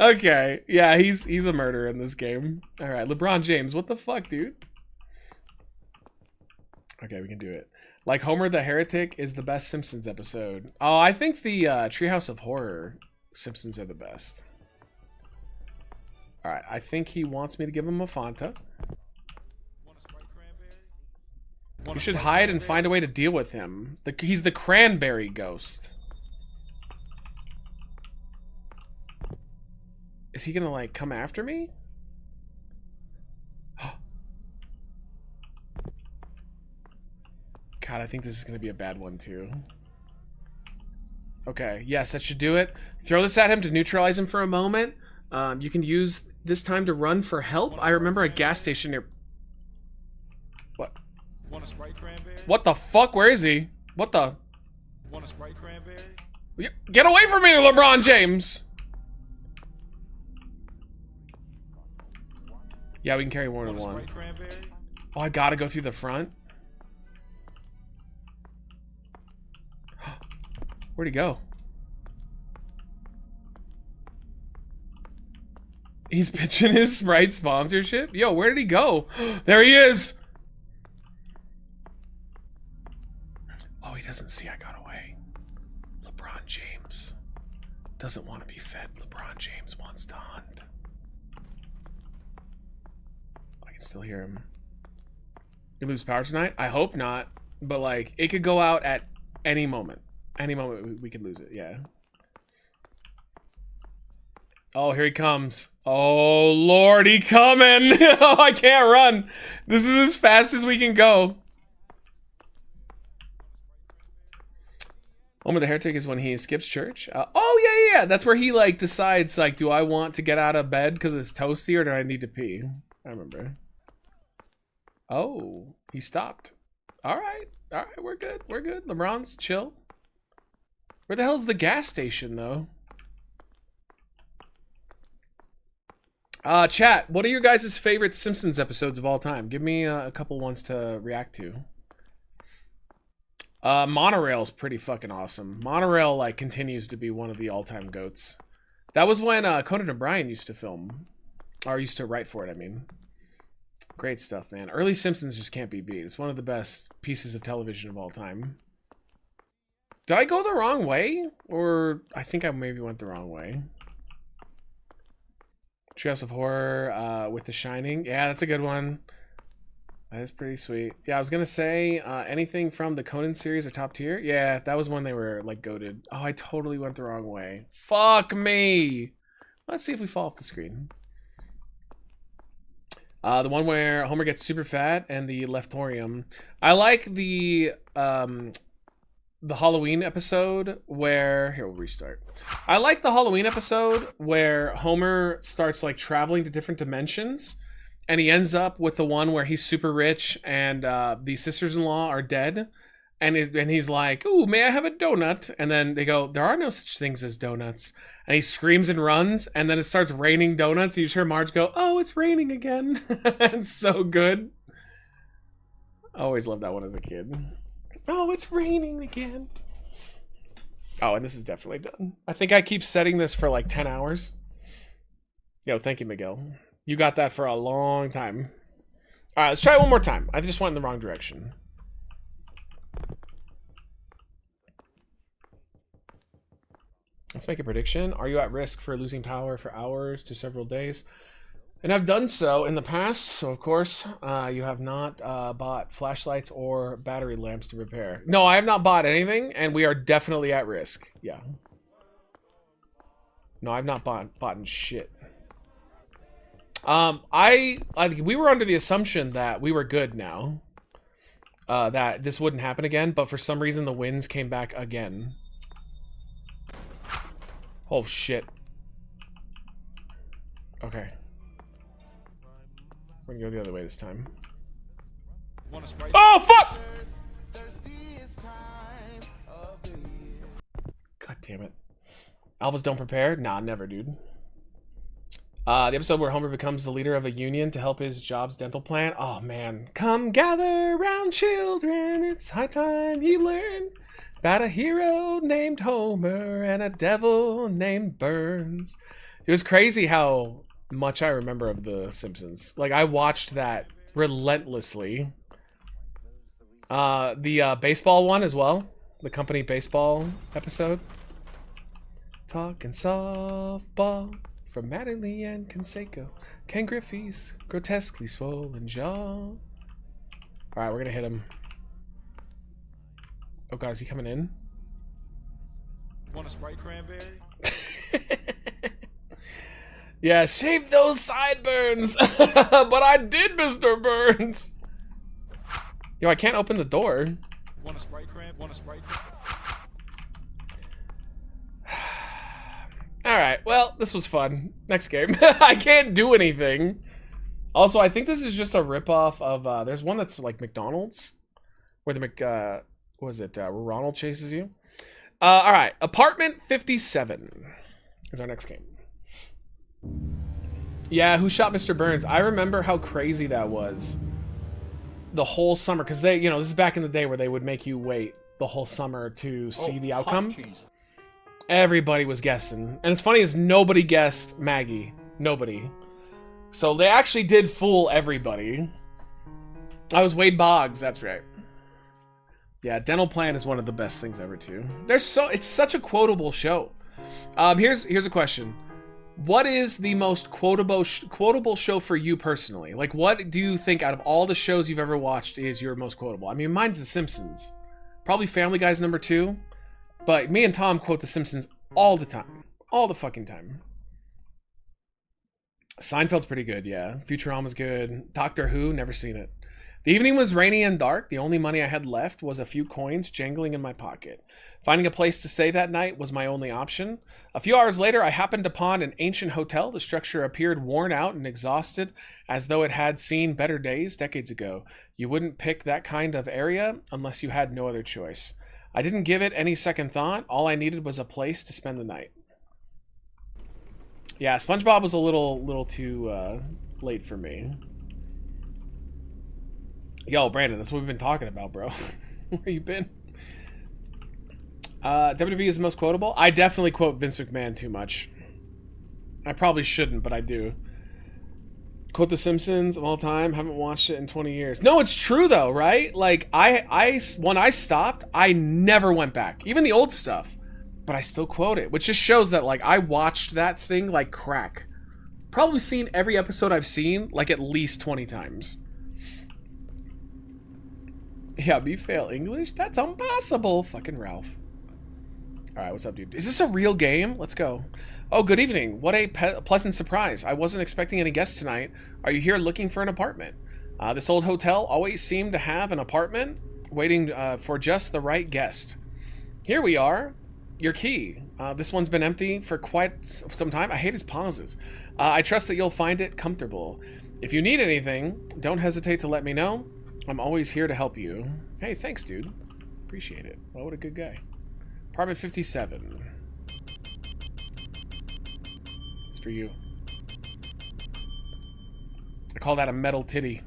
Okay, yeah, he's a murderer in this game. All right, LeBron James, what the fuck, dude? Okay, we can do it. Like Homer the Heretic is the best Simpsons episode. Oh, I think the Treehouse of Horror Simpsons are the best. All right, I think he wants me to give him a Fanta. You should hide and find a way to deal with him. He's the cranberry ghost. Is he gonna like come after me? God, I think this is gonna be a bad one too. Okay, yes, that should do it. Throw this at him to neutralize him for a moment. You can use this time to run for help. I remember a gas station near... What? What the fuck? Where is he? What the... Get away from me, LeBron James! Yeah, we can carry more than one. Oh, I gotta go through the front? Where'd he go? He's pitching his Sprite sponsorship? Yo, where did he go? There he is! Oh, he doesn't see I got away. LeBron James doesn't want to be fed. LeBron James wants to hunt. I can still hear him. You lose power tonight? I hope not. But like, it could go out at any moment. Any moment we could lose it, yeah. Oh, here he comes. Oh, Lord, he coming. Oh, I can't run. This is as fast as we can go. Homer the Heretic is when he skips church. Oh, yeah. That's where he, like, decides, like, do I want to get out of bed because it's toasty or do I need to pee? I remember. Oh, he stopped. All right, we're good. LeBron's chill. Where the hell's the gas station, though? Chat, what are your guys' favorite Simpsons episodes of all time? Give me a couple ones to react to. Monorail's pretty fucking awesome. Monorail, like, continues to be one of the all-time GOATs. That was when Conan O'Brien used to film. Or used to write for it, I mean. Great stuff, man. Early Simpsons just can't be beat. It's one of the best pieces of television of all time. Did I go the wrong way? Or I think I maybe went the wrong way. Treehouse of Horror with The Shining. Yeah, that's a good one. That is pretty sweet. Yeah, I was going to say anything from the Conan series or top tier. Yeah, that was when they were like goated. Oh, I totally went the wrong way. Fuck me. Let's see if we fall off the screen. The one where Homer gets super fat and the Leftorium. I like the Halloween episode where... Here, we'll restart. I like the Halloween episode where Homer starts like traveling to different dimensions and he ends up with the one where he's super rich and the sisters-in-law are dead. And he's like, ooh, may I have a donut? And then they go, there are no such things as donuts. And he screams and runs, and then it starts raining donuts. You just hear Marge go, oh, it's raining again. It's so good. I always loved that one as a kid. Oh, it's raining again. Oh, and this is definitely done. I think I keep setting this for like 10 hours. Yo, thank you, Miguel. You got that for a long time. All right, let's try it one more time. I just went in the wrong direction. Let's make a prediction. Are you at risk for losing power for hours to several days? And I've done so in the past, so of course, you have not bought flashlights or battery lamps to repair. No, I have not bought anything, and we are definitely at risk. Yeah. No, I've not bought shit. We were under the assumption that we were good now. That this wouldn't happen again, but for some reason the winds came back again. Oh, shit. Okay. We're gonna go the other way this time. Oh, fuck! God damn it. Alphas don't prepare? Nah, never, dude. The episode where Homer becomes the leader of a union to help his job's dental plan. Oh, man. Come gather round, children. It's high time you learn about a hero named Homer and a devil named Burns. It was crazy how much I remember of The Simpsons. Like, I watched that relentlessly. The baseball one as well. The company baseball episode. Talking softball from Mattingly and Canseco. Ken Griffey's grotesquely swollen jaw. Alright, we're gonna hit him. Oh god, is he coming in? Want a Sprite cranberry? Yeah, shave those sideburns! But I did, Mr. Burns! Yo, I can't open the door. Want a Sprite cranberry? Want a Sprite cranberry? Alright, well, this was fun. Next game. I can't do anything. Also, I think this is just a ripoff of, there's one that's like McDonald's. Where the where Ronald chases you. Alright, Apartment 57 is our next game. Yeah, Who Shot Mr. Burns? I remember how crazy that was. The whole summer, because they, you know, this is back in the day where they would make you wait the whole summer to see the outcome. Everybody was guessing. And it's funny is nobody guessed Maggie. Nobody. So they actually did fool everybody. I was Wade Boggs, that's right. Yeah, Dental Plan is one of the best things ever too. It's such a quotable show. Here's a question. What is the most quotable show for you personally? Like, what do you think out of all the shows you've ever watched is your most quotable? I mean, mine's The Simpsons. Probably Family Guy's number 2. But me and Tom quote The Simpsons all the time. All the fucking time. Seinfeld's pretty good, yeah. Futurama's good. Doctor Who, never seen it. The evening was rainy and dark. The only money I had left was a few coins jangling in my pocket. Finding a place to stay that night was my only option. A few hours later, I happened upon an ancient hotel. The structure appeared worn out and exhausted, as though it had seen better days decades ago. You wouldn't pick that kind of area unless you had no other choice. I didn't give it any second thought. All I needed was a place to spend the night. Yeah, SpongeBob was a little too late for me. Yo, Brandon, that's what we've been talking about, bro. Where you been? WWE is the most quotable. I definitely quote Vince McMahon too much. I probably shouldn't, but I do. Quote The Simpsons of all time. Haven't watched it in 20 years. No, it's true though, right? Like when I stopped, I never went back. Even the old stuff. But I still quote it, which just shows that like I watched that thing like crack. Probably seen every episode I've seen like at least 20 times. Yeah, me fail English? That's impossible. Fucking Ralph. Alright, what's up, dude? Is this a real game? Let's go. Oh, good evening. What a pleasant surprise. I wasn't expecting any guests tonight. Are you here looking for an apartment? This old hotel always seemed to have an apartment waiting for just the right guest. Here we are. Your key. This one's been empty for quite some time. I hate his pauses. I trust that you'll find it comfortable. If you need anything, don't hesitate to let me know. I'm always here to help you. Hey, thanks, dude. Appreciate it. Well, what a good guy. Apartment 57. It's for you. I call that a metal titty.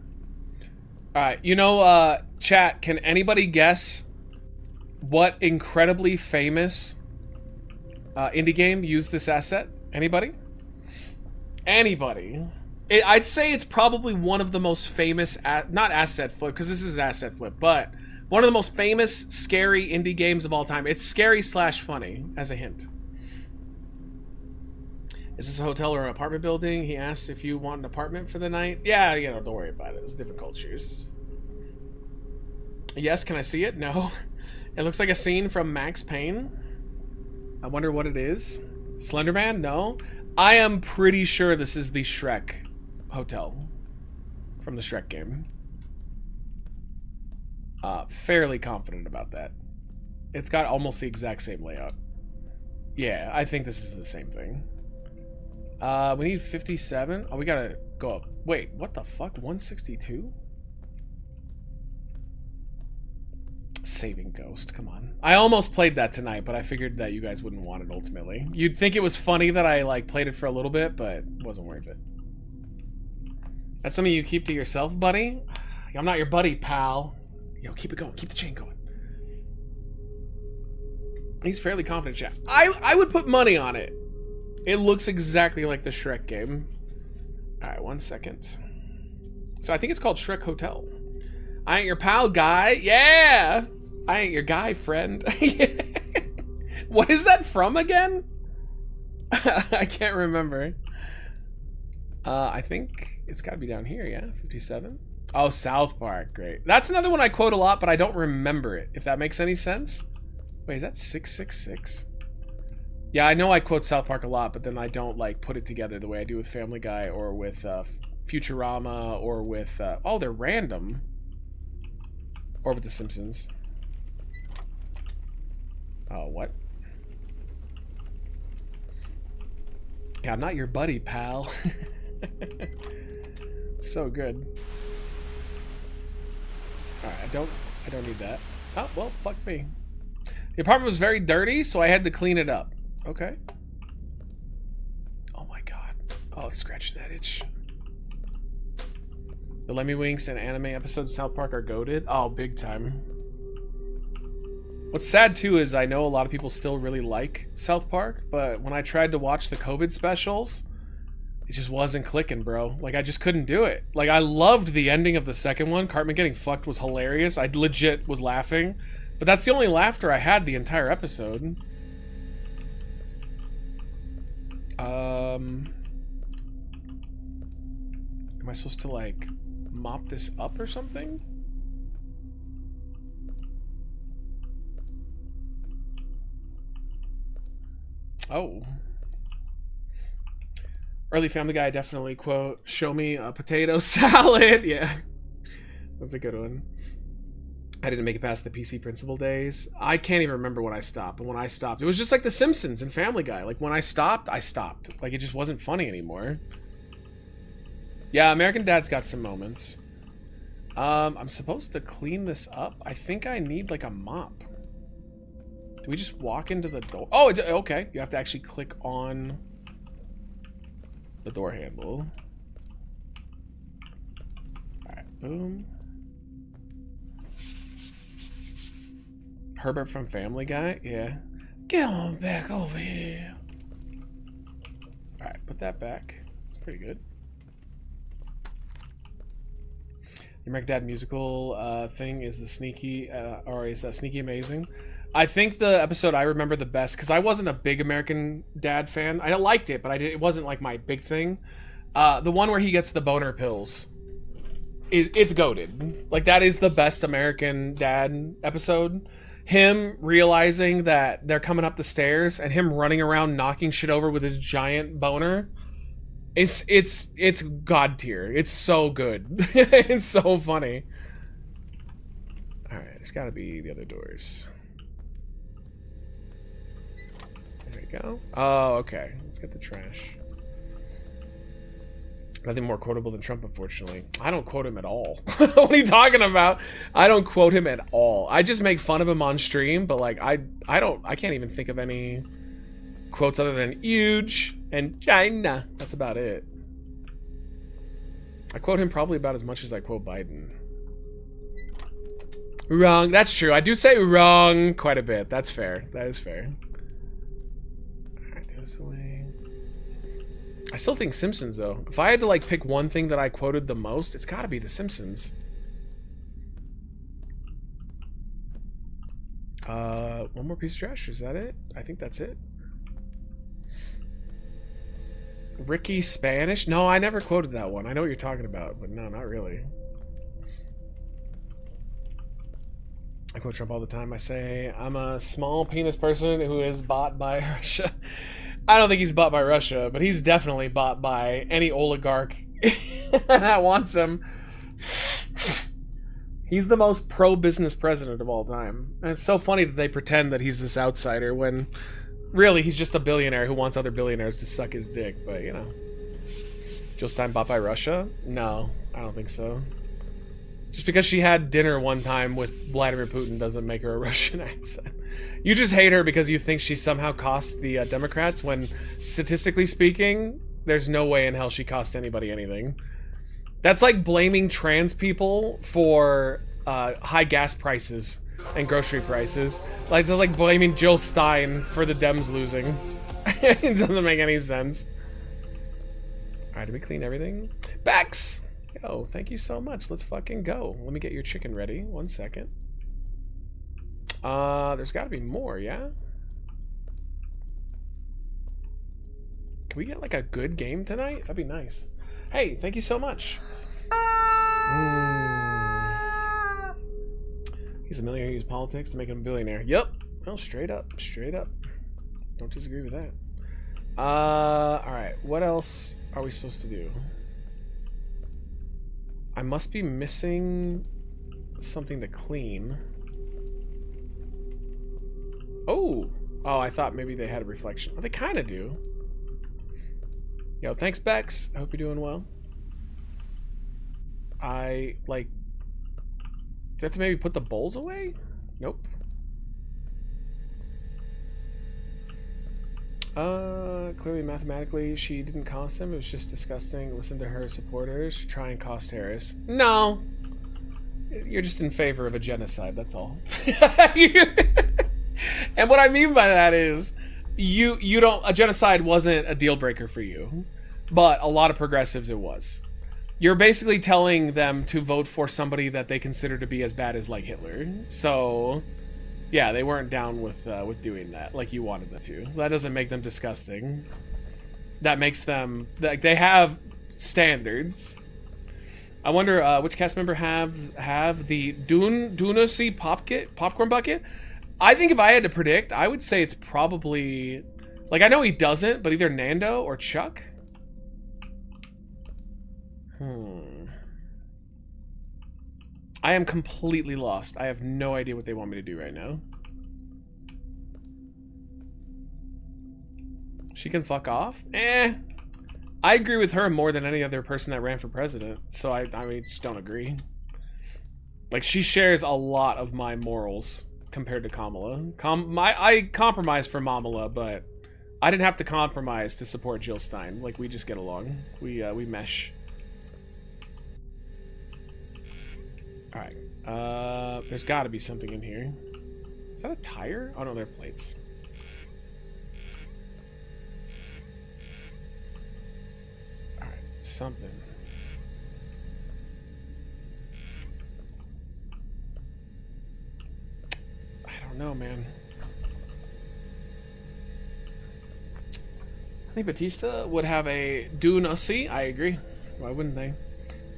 Alright, you know, chat, can anybody guess what incredibly famous indie game used this asset? Anybody? Anybody? I'd say it's probably one of the most famous, not asset flip, because this is asset flip, but one of the most famous scary indie games of all time. It's scary / funny, as a hint. Is this a hotel or an apartment building? He asks if you want an apartment for the night. Yeah, you know, don't worry about it. It's different cultures. Yes, can I see it? No. It looks like a scene from Max Payne. I wonder what it is. Slenderman? No. I am pretty sure this is the Shrek hotel from the Shrek game. Fairly confident about that. It's got almost the exact same layout. Yeah, I think this is the same thing. We need 57. Oh, we gotta go up. Wait, what the fuck? 162? Saving Ghost, come on. I almost played that tonight, but I figured that you guys wouldn't want it ultimately. You'd think it was funny that I like played it for a little bit, but it wasn't worth it. That's something you keep to yourself, buddy? I'm not your buddy, pal. Yo, keep it going. Keep the chain going. He's fairly confident, chat. I would put money on it. It looks exactly like the Shrek game. Alright, 1 second. So I think it's called Shrek Hotel. I ain't your pal, guy. Yeah! I ain't your guy, friend. What is that from again? I can't remember. I think it's gotta be down here, yeah? 57? Oh, South Park, great. That's another one I quote a lot, but I don't remember it, if that makes any sense. Wait, is that 666? Yeah, I know I quote South Park a lot, but then I don't, like, put it together the way I do with Family Guy or with Futurama or with... oh, they're random. Or with The Simpsons. Oh, what? Yeah, I'm not your buddy, pal. So good. Alright, I don't need that. Oh, well, fuck me. The apartment was very dirty, so I had to clean it up. Okay. Oh my god. Oh, it's scratching that itch. The Lemmy Winks and anime episodes of South Park are goated. Oh, big time. What's sad too is I know a lot of people still really like South Park, but when I tried to watch the COVID specials, it just wasn't clicking, bro. Like, I just couldn't do it. Like, I loved the ending of the second one. Cartman getting fucked was hilarious. I legit was laughing. But that's the only laughter I had the entire episode. Am I supposed to, like, mop this up or something? Oh. Early Family Guy definitely quote, show me a potato salad. Yeah. That's a good one. I didn't make it past the PC Principal days. I can't even remember when I stopped. But when I stopped, it was just like The Simpsons and Family Guy. Like, when I stopped, I stopped. Like, it just wasn't funny anymore. Yeah, American Dad's got some moments. I'm supposed to clean this up. I think I need, like, a mop. Do we just walk into the door? Oh, it's, okay. You have to actually click on the door handle. Alright, boom. Herbert from Family Guy? Yeah. Get on back over here. Alright, put that back. It's pretty good. The American Dad musical thing is the sneaky, or is sneaky amazing. I think the episode I remember the best, because I wasn't a big American Dad fan. I liked it, but it wasn't like my big thing. The one where he gets the boner pills. It's goated. Like, that is the best American Dad episode. Him realizing that they're coming up the stairs and him running around knocking shit over with his giant boner. It's god tier. It's so good. It's so funny. Alright, it's gotta be the other doors. There we go. Oh, okay. Let's get the trash. Nothing more quotable than Trump, unfortunately. I don't quote him at all. What are you talking about? I don't quote him at all. I just make fun of him on stream, but like I can't even think of any quotes other than huge and China. That's about it. I quote him probably about as much as I quote Biden. Wrong. That's true. I do say wrong quite a bit. That's fair. That is fair. Alright, go this way. I still think Simpsons, though. If I had to, like, pick one thing that I quoted the most, it's gotta be The Simpsons. One more piece of trash. Is that it? I think that's it. Ricky Spanish? No, I never quoted that one. I know what you're talking about, but no, not really. I quote Trump all the time. I say, I'm a small penis person who is bought by Russia. I don't think he's bought by Russia, but he's definitely bought by any oligarch that wants him. He's the most pro-business president of all time. And it's so funny that they pretend that he's this outsider when really he's just a billionaire who wants other billionaires to suck his dick. But, you know. Jill Stein bought by Russia? No, I don't think so. Just because she had dinner one time with Vladimir Putin doesn't make her a Russian accent. You just hate her because you think she somehow cost the Democrats when, statistically speaking, there's no way in hell she cost anybody anything. That's like blaming trans people for high gas prices and grocery prices. Like, it's like blaming Jill Stein for the Dems losing. It doesn't make any sense. Alright, did we clean everything? Bex! Yo, thank you so much. Let's fucking go. Let me get your chicken ready. 1 second. There's gotta be more, yeah? Can we get like a good game tonight? That'd be nice. Hey, thank you so much. He's a millionaire who used politics to make him a billionaire. Yep. Well, straight up. Straight up. Don't disagree with that. Alright. What else are we supposed to do? I must be missing something to clean. Oh! Oh, I thought maybe they had a reflection. Oh, they kind of do. Yo, thanks, Bex. I hope you're doing well. Do I have to maybe put the bowls away? Nope. Clearly mathematically she didn't cost him. It was just disgusting. Listen to her supporters try and cost Harris. No. You're just in favor of a genocide, that's all. And what I mean by that is you don't, a genocide wasn't a deal breaker for you, but a lot of progressives it was. You're basically telling them to vote for somebody that they consider to be as bad as like Hitler. So yeah, they weren't down with doing that like you wanted them to. That doesn't make them disgusting. That makes them, like, they have standards. I wonder which cast member have the Dunasi popcorn bucket. I think if I had to predict, I would say it's probably, like, I know he doesn't, but either Nando or Chuck. I am completely lost. I have no idea what they want me to do right now. She can fuck off? Eh. I agree with her more than any other person that ran for president. So I mean, just don't agree. Like, she shares a lot of my morals compared to Kamala. I compromised for Mamala, but I didn't have to compromise to support Jill Stein. Like, we just get along. We mesh. Alright. There's gotta be something in here. Is that a tire? Oh no, they're plates. Alright, something. don't know, man. I think Batista would have a do nothing. I agree. Why wouldn't they?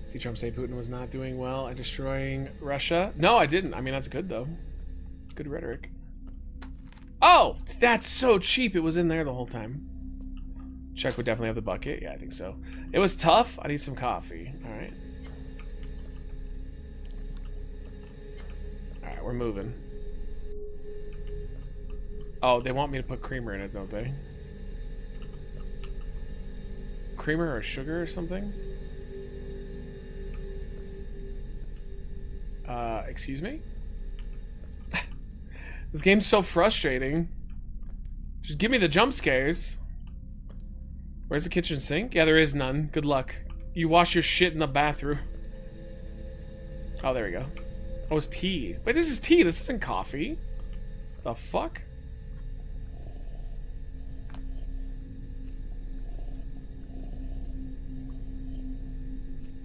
See Trump say Putin was not doing well at destroying Russia. No, I didn't. I mean, that's good, though. Good rhetoric. Oh! That's so cheap. It was in there the whole time. Chuck would definitely have the bucket. Yeah, I think so. It was tough. I need some coffee. Alright. Alright, we're moving. Oh, they want me to put creamer in it, don't they? Creamer or sugar or something? Excuse me? This game's so frustrating. Just give me the jump scares. Where's the kitchen sink? Yeah, there is none. Good luck. You wash your shit in the bathroom. Oh, there we go. Oh, it's tea. Wait, this is tea. This isn't coffee. The fuck?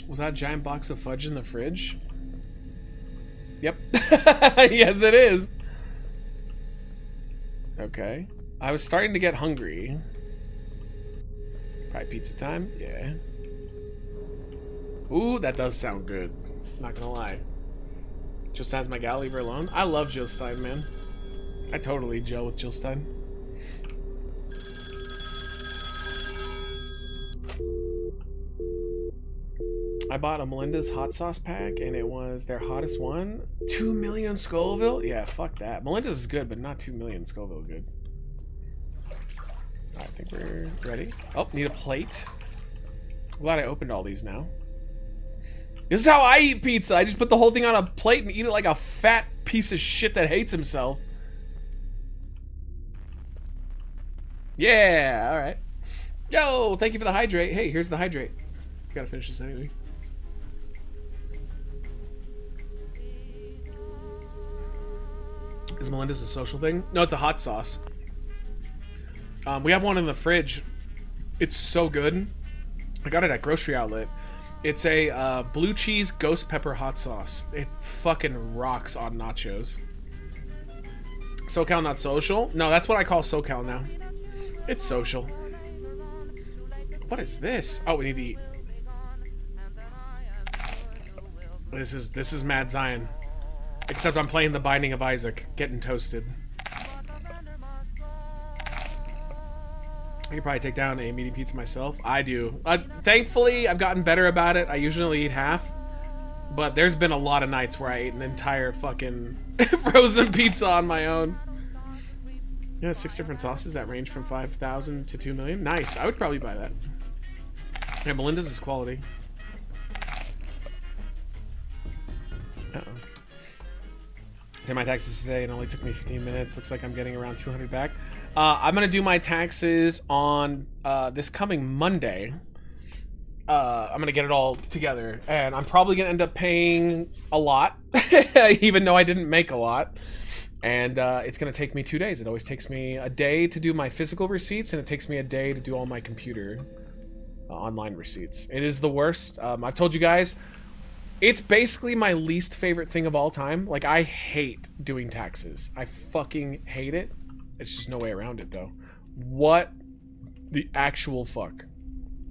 Was that a giant box of fudge in the fridge? Yep. Yes, it is. Okay. I was starting to get hungry. Probably pizza time? Yeah. Ooh, that does sound good. Not gonna lie. Jill Stein's my gal, leave her alone. I love Jill Stein, man. I totally gel with Jill Stein. I bought a Melinda's hot sauce pack, and it was their hottest one. 2 million Scoville? Yeah, fuck that. Melinda's is good, but not 2 million Scoville good. I think we're ready. Oh, need a plate. I'm glad I opened all these now. This is how I eat pizza. I just put the whole thing on a plate and eat it like a fat piece of shit that hates himself. Yeah, alright. Yo, thank you for the hydrate. Hey, here's the hydrate. Gotta finish this anyway. Is Melinda's a social thing? No, it's a hot sauce. We have one in the fridge. It's so good. I got it at Grocery Outlet. It's a blue cheese ghost pepper hot sauce. It fucking rocks on nachos. SoCal not social? No, that's what I call SoCal now. It's social. What is this? Oh, we need to eat. This is Mad Zion. Except I'm playing The Binding of Isaac, getting toasted. I could probably take down a medium pizza myself. I do. Thankfully, I've gotten better about it. I usually eat half. But there's been a lot of nights where I ate an entire fucking frozen pizza on my own. Yeah, 6 different sauces that range from 5,000 to 2 million. Nice. I would probably buy that. Yeah, Melinda's is quality. Uh-oh. Did my taxes today. It only took me 15 minutes. Looks like I'm getting around 200 back. I'm going to do my taxes on this coming Monday. I'm going to get it all together. And I'm probably going to end up paying a lot. Even though I didn't make a lot. And it's going to take me 2 days. It always takes me a day to do my physical receipts. And it takes me a day to do all my computer online receipts. It is the worst. I've told you guys... It's basically my least favorite thing of all time. Like, I hate doing taxes. I fucking hate it. It's just no way around it, though. What the actual fuck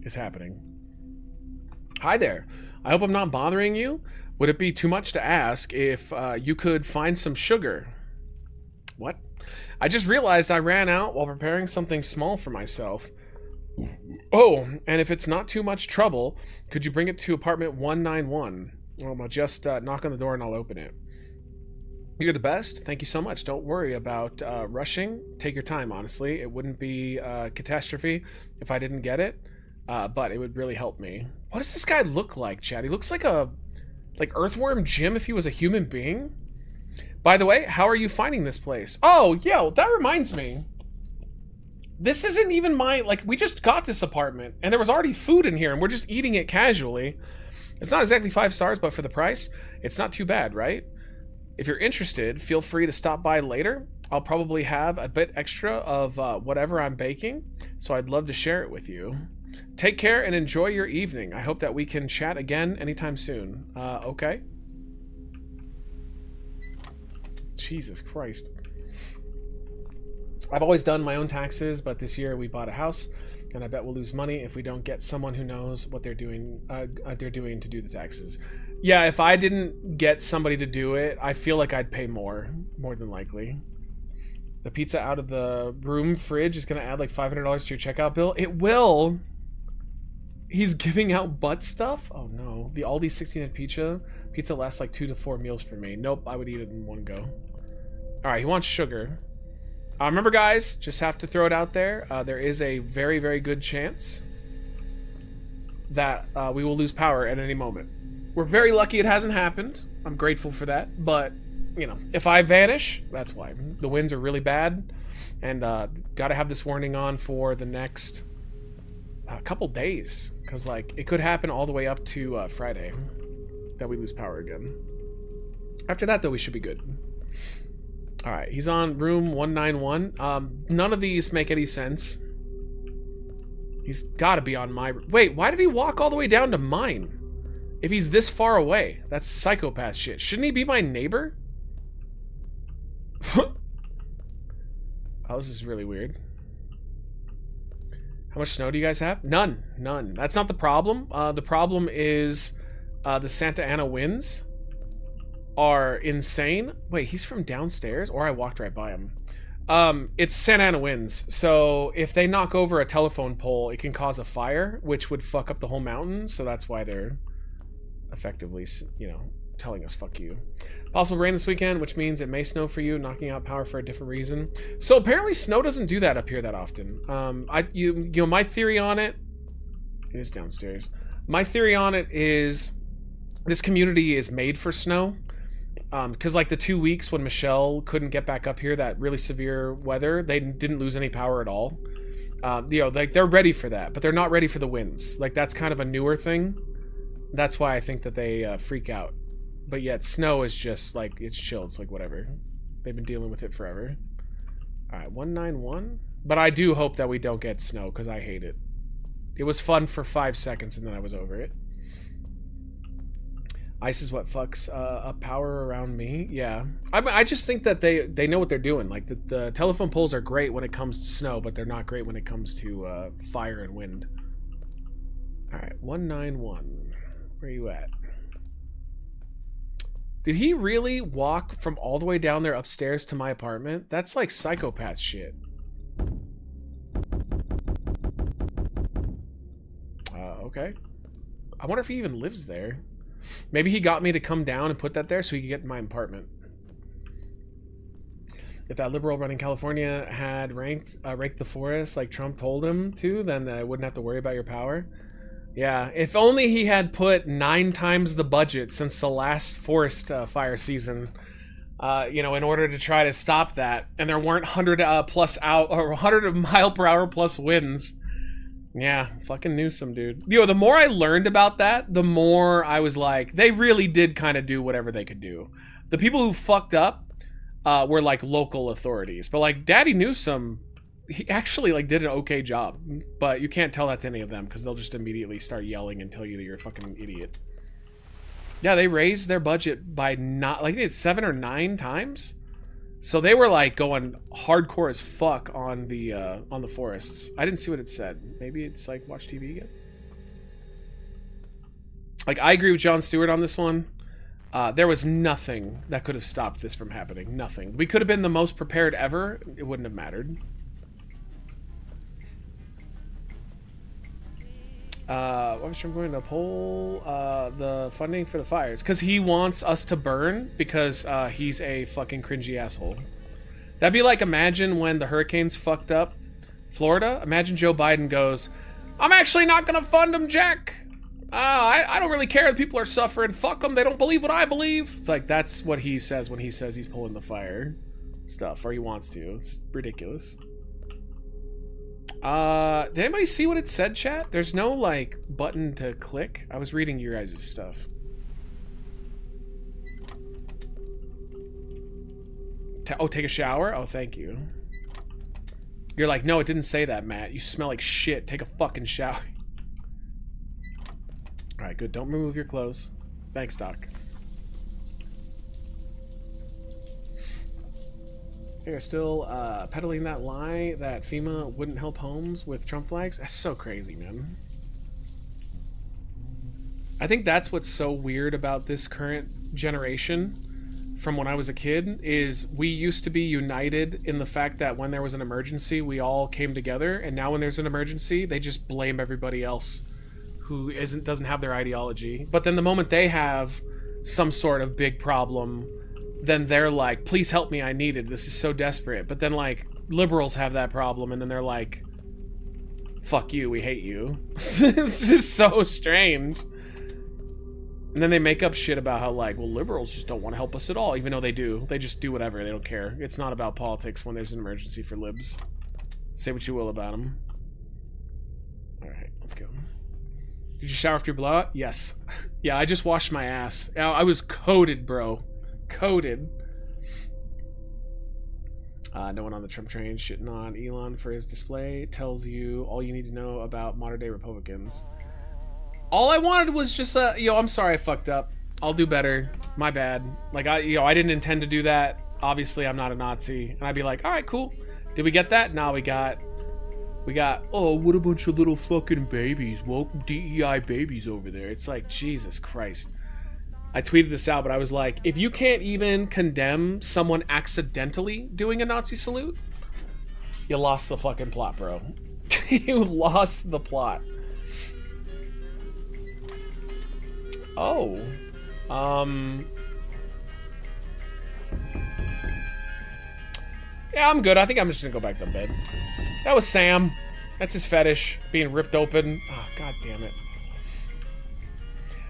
is happening? Hi there. I hope I'm not bothering you. Would it be too much to ask if you could find some sugar? What? I just realized I ran out while preparing something small for myself. Oh, and if it's not too much trouble, could you bring it to apartment 191? Well, I'll just knock on the door and I'll open it. You're the best. Thank you so much. Don't worry about rushing. Take your time, honestly. It wouldn't be a catastrophe if I didn't get it, but it would really help me. What does this guy look like, Chad? He looks like Earthworm Jim if he was a human being. By the way, how are you finding this place? Oh, yeah, that reminds me. This isn't even my, we just got this apartment, and there was already food in here, and we're just eating it casually. It's not exactly 5 stars, but for the price, it's not too bad, right? If you're interested, feel free to stop by later. I'll probably have a bit extra of whatever I'm baking, so I'd love to share it with you. Take care and enjoy your evening. I hope that we can chat again anytime soon. Okay? Jesus Christ. I've always done my own taxes, but this year we bought a house, and I bet we'll lose money if we don't get someone who knows what they're doing to do the taxes. Yeah, if I didn't get somebody to do it, I feel like I'd pay more than likely. The pizza out of the room fridge is going to add like $500 to your checkout bill. It will. He's giving out butt stuff? Oh no. The Aldi 16-inch pizza lasts like 2 to 4 meals for me. Nope, I would eat it in one go. Alright, he wants sugar. Remember guys, just have to throw it out there. There is a very, very good chance that we will lose power at any moment. We're very lucky it hasn't happened. I'm grateful for that. But, you know, if I vanish, that's why. The winds are really bad. And gotta have this warning on for the next couple days. Because, like, it could happen all the way up to Friday that we lose power again. After that, though, we should be good. Alright, he's on room 191. None of these make any sense. He's gotta be on my... Wait, why did he walk all the way down to mine? If he's this far away, that's psychopath shit. Shouldn't he be my neighbor? Oh, this is really weird. How much snow do you guys have? None. None. That's not the problem. The problem is the Santa Ana winds are insane. Wait, he's from downstairs? Or I walked right by him. It's Santa Ana winds. So if they knock over a telephone pole, it can cause a fire, which would fuck up the whole mountain. So that's why they're effectively, you know, telling us fuck you. Possible rain this weekend, which means it may snow for you, knocking out power for a different reason. So apparently snow doesn't do that up here that often. You know, my theory on it is downstairs. My theory on it is this community is made for snow. Because like the 2 weeks when Michelle couldn't get back up here, that really severe weather, they didn't lose any power at all. You know, like they're ready for that, but they're not ready for the winds. Like that's kind of a newer thing. That's why I think that they freak out. But yet snow is just like, it's chill. It's like whatever. They've been dealing with it forever. All right, 191. But I do hope that we don't get snow because I hate it. It was fun for 5 seconds and then I was over it. Ice is what fucks up power around me. Yeah. I just think that they know what they're doing. Like the telephone poles are great when it comes to snow, but they're not great when it comes to fire and wind. All right, 191. Where are you at? Did he really walk from all the way down there upstairs to my apartment? That's like psychopath shit. Okay. I wonder if he even lives there. Maybe he got me to come down and put that there so he could get in my apartment. If that liberal running California had raked the forest like Trump told him to, then I wouldn't have to worry about your power. Yeah, if only he had put 9 times the budget since the last forest fire season, you know, in order to try to stop that, and there weren't 100 mile per hour plus winds. Yeah, fucking Newsom, dude. You know, the more I learned about that, the more I was like, they really did kind of do whatever they could do. The people who fucked up were like local authorities, but like Daddy Newsom, he actually like did an okay job. But you can't tell that to any of them because they'll just immediately start yelling and tell you that you're a fucking idiot. Yeah, they raised their budget by not like it's 7 or 9 times. So they were like going hardcore as fuck on the forests. I didn't see what it said. Maybe it's like watch TV again. Like I agree with Jon Stewart on this one. There was nothing that could have stopped this from happening. Nothing. We could have been the most prepared ever. It wouldn't have mattered. I'm going to pull the funding for the fires because he wants us to burn because he's a fucking cringy asshole. That'd be like, imagine when the hurricanes fucked up Florida. Imagine Joe Biden goes, I'm actually not gonna fund them, Jack. I don't really care that people are suffering. Fuck them. They don't believe what I believe. It's like, that's what he says when he says he's pulling the fire stuff, or he wants to. It's ridiculous. Did anybody see what it said, chat? There's no, like, button to click. I was reading your guys' stuff. Take a shower? Oh, thank you. You're like, no, it didn't say that, Matt. You smell like shit. Take a fucking shower. Alright, good. Don't remove your clothes. Thanks, Doc. They're still peddling that lie that FEMA wouldn't help homes with Trump flags. That's so crazy, man. I think that's what's so weird about this current generation from when I was a kid is we used to be united in the fact that when there was an emergency, we all came together, and now when there's an emergency, they just blame everybody else who doesn't have their ideology. But then the moment they have some sort of big problem, then they're like, please help me, I need it. This is so desperate. But then like liberals have that problem, and then they're like, fuck you, we hate you. It's just so strange. And then they make up shit about how, like, well, liberals just don't want to help us at all, even though they do. They just do whatever. They don't care. It's not about politics when there's an emergency for libs. Say what you will about them. Alright, let's go. Did you shower after your blowout? Yes. Yeah, I just washed my ass. I was coated, bro. Coated. No one on the Trump train shitting on Elon for his display tells you all you need to know about modern-day Republicans. All I wanted was just yo, I'm sorry I fucked up. I'll do better. My bad. Like, I didn't intend to do that. Obviously, I'm not a Nazi. And I'd be like, all right, cool. Did we get that? No, we got, oh, what a bunch of little fucking babies. Woke DEI babies over there. It's like, Jesus Christ. I tweeted this out, but I was like, if you can't even condemn someone accidentally doing a Nazi salute, you lost the fucking plot, bro. You lost the plot. Oh. Yeah, I'm good. I think I'm just gonna go back to bed. That was Sam. That's his fetish. Being ripped open. Oh, god damn it.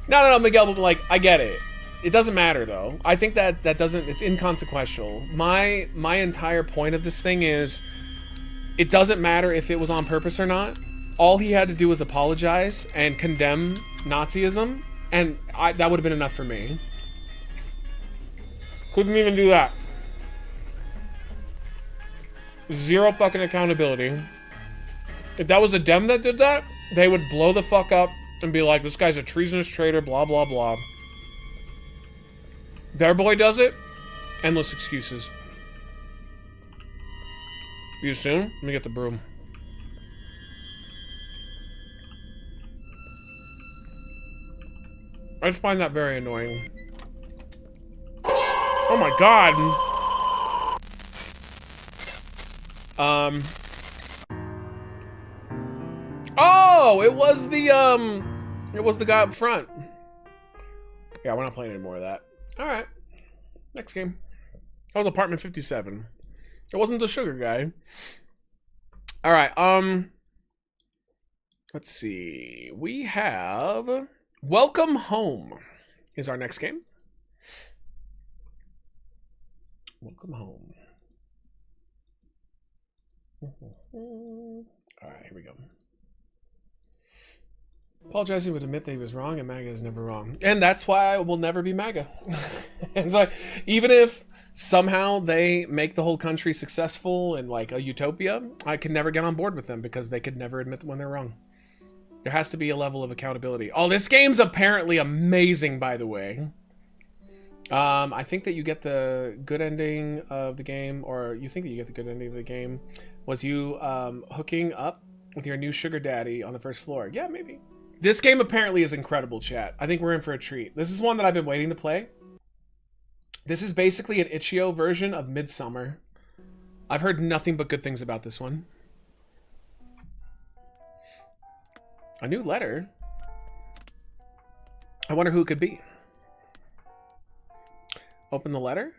No, Miguel, but like, I get it. It doesn't matter, though. I think that doesn't... It's inconsequential. My entire point of this thing is... It doesn't matter if it was on purpose or not. All he had to do was apologize and condemn Nazism. And that would have been enough for me. Couldn't even do that. Zero fucking accountability. If that was a Dem that did that, they would blow the fuck up and be like, this guy's a treasonous traitor, blah, blah, blah. Their boy does it. Endless excuses. You soon? Let me get the broom. I just find that very annoying. Oh my god! Oh! It was the guy up front. Yeah, we're not playing any more of that. Alright. Next game. That was Apartment 57. It wasn't the sugar guy. Alright, let's see. We have... Welcome Home is our next game. Welcome Home. Alright, here we go. Apologizing would admit that he was wrong, and MAGA is never wrong. And that's why I will never be MAGA. And so, even if somehow they make the whole country successful and like a utopia, I could never get on board with them because they could never admit when they're wrong. There has to be a level of accountability. Oh, this game's apparently amazing, by the way. I think that you get the good ending of the game, or you think that you get the good ending of the game, was you hooking up with your new sugar daddy on the first floor. Yeah, maybe. This game apparently is incredible, chat. I think we're in for a treat. This is one that I've been waiting to play. This is basically an itch.io version of Midsummer. I've heard nothing but good things about this one. A new letter? I wonder who it could be. Open the letter.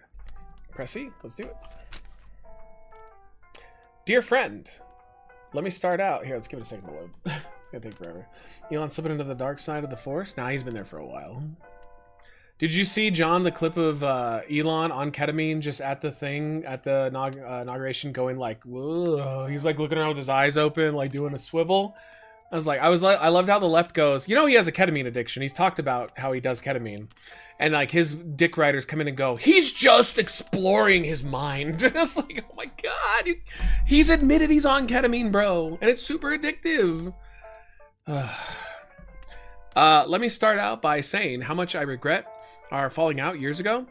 Press E. Let's do it. Dear friend, let me start out. Here, let's give it a second to load. It's gonna take forever. Elon slipping into the dark side of the force? Nah, he's been there for a while. Did you see, John, the clip of Elon on ketamine just at the thing, at the inauguration going like, whoa. He's like looking around with his eyes open, like doing a swivel. I loved how the left goes, you know, he has a ketamine addiction. He's talked about how he does ketamine. And like his dick riders come in and go, he's just exploring his mind. And it's like, oh my God, he's admitted he's on ketamine, bro. And it's super addictive. Let me start out by saying how much I regret our falling out years ago.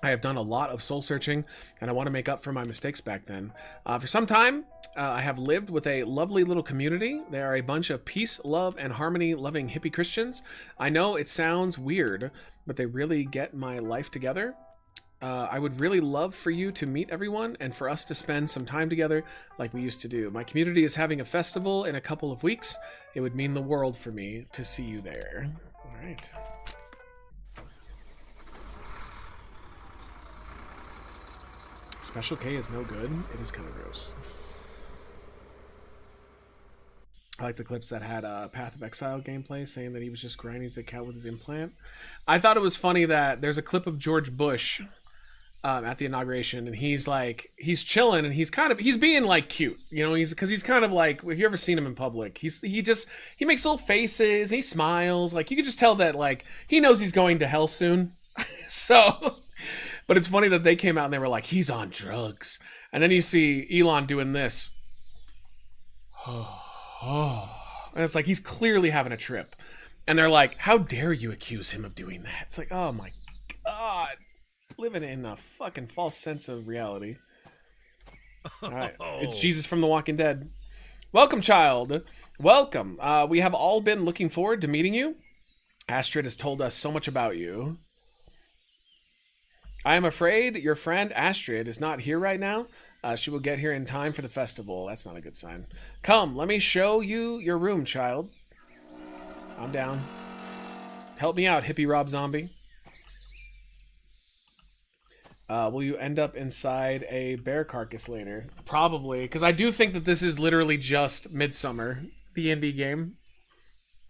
I have done a lot of soul searching, and I want to make up for my mistakes back then. For some time, I have lived with a lovely little community. They are a bunch of peace, love, and harmony-loving hippie Christians. I know it sounds weird, but they really get my life together. I would really love for you to meet everyone and for us to spend some time together like we used to do. My community is having a festival in a couple of weeks. It would mean the world for me to see you there. All right. Special K is no good. It is kind of gross. I like the clips that had Path of Exile gameplay saying that he was just grinding as a cat with his implant. I thought it was funny that there's a clip of George Bush at the inauguration, and he's he's chilling, and he's being like cute, you know, because he's kind of like, if you ever seen him in public, he makes little faces, he smiles, like you can just tell that like he knows he's going to hell soon. So, but it's funny that they came out and they were like, he's on drugs, and then you see Elon doing this. And it's like he's clearly having a trip, and they're like, how dare you accuse him of doing that? It's like, oh my god, living in a fucking false sense of reality. All right, it's Jesus from The Walking Dead. Welcome, child. Welcome. We have all been looking forward to meeting you. Astrid has told us so much about you. I am afraid your friend Astrid is not here right now. She will get here in time for the festival. That's not a good sign. Come, let me show you your room, child. I'm down. Help me out, hippie Rob Zombie. Will you end up inside a bear carcass later? Probably, because I do think that this is literally just Midsummer, the indie game.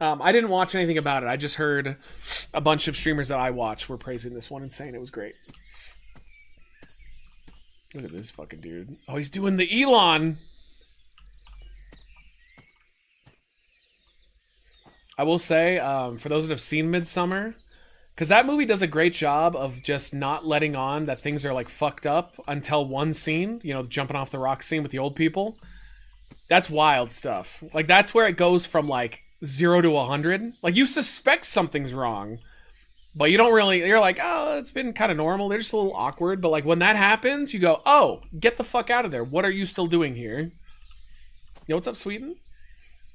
I didn't watch anything about it. I just heard a bunch of streamers that I watch were praising this one and saying it was great. Look at this fucking dude. Oh, he's doing the Elon. I will say, for those that have seen Midsummer, because that movie does a great job of just not letting on that things are like fucked up until one scene, you know, jumping off the rock scene with the old people. That's wild stuff. Like, that's where it goes from like 0 to 100. Like, you suspect something's wrong, but you don't really, you're like, oh, it's been kind of normal. They're just a little awkward. But like when that happens, you go, oh, get the fuck out of there. What are you still doing here? Yo, what's up, Sweden?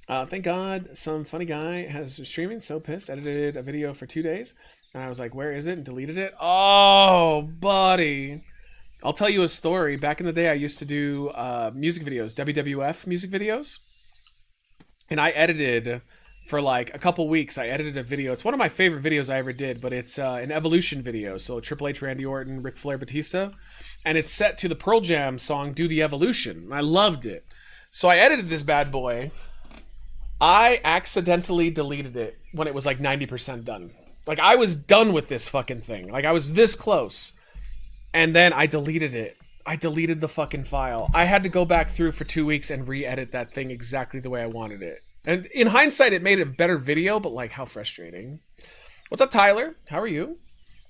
Thank God some funny guy has streaming. So pissed. Edited a video for 2 days. And I was like, where is it? And deleted it. Oh, buddy. I'll tell you a story. Back in the day, I used to do music videos, WWF music videos. And I edited for like a couple weeks. I edited a video. It's one of my favorite videos I ever did, but it's an Evolution video. So Triple H, Randy Orton, Ric Flair, Batista. And it's set to the Pearl Jam song, Do the Evolution. I loved it. So I edited this bad boy. I accidentally deleted it when it was like 90% done. Like, I was done with this fucking thing. Like, I was this close. And then I deleted it. I deleted the fucking file. I had to go back through for 2 weeks and re-edit that thing exactly the way I wanted it. And in hindsight, it made a better video, but like, how frustrating. What's up, Tyler? How are you?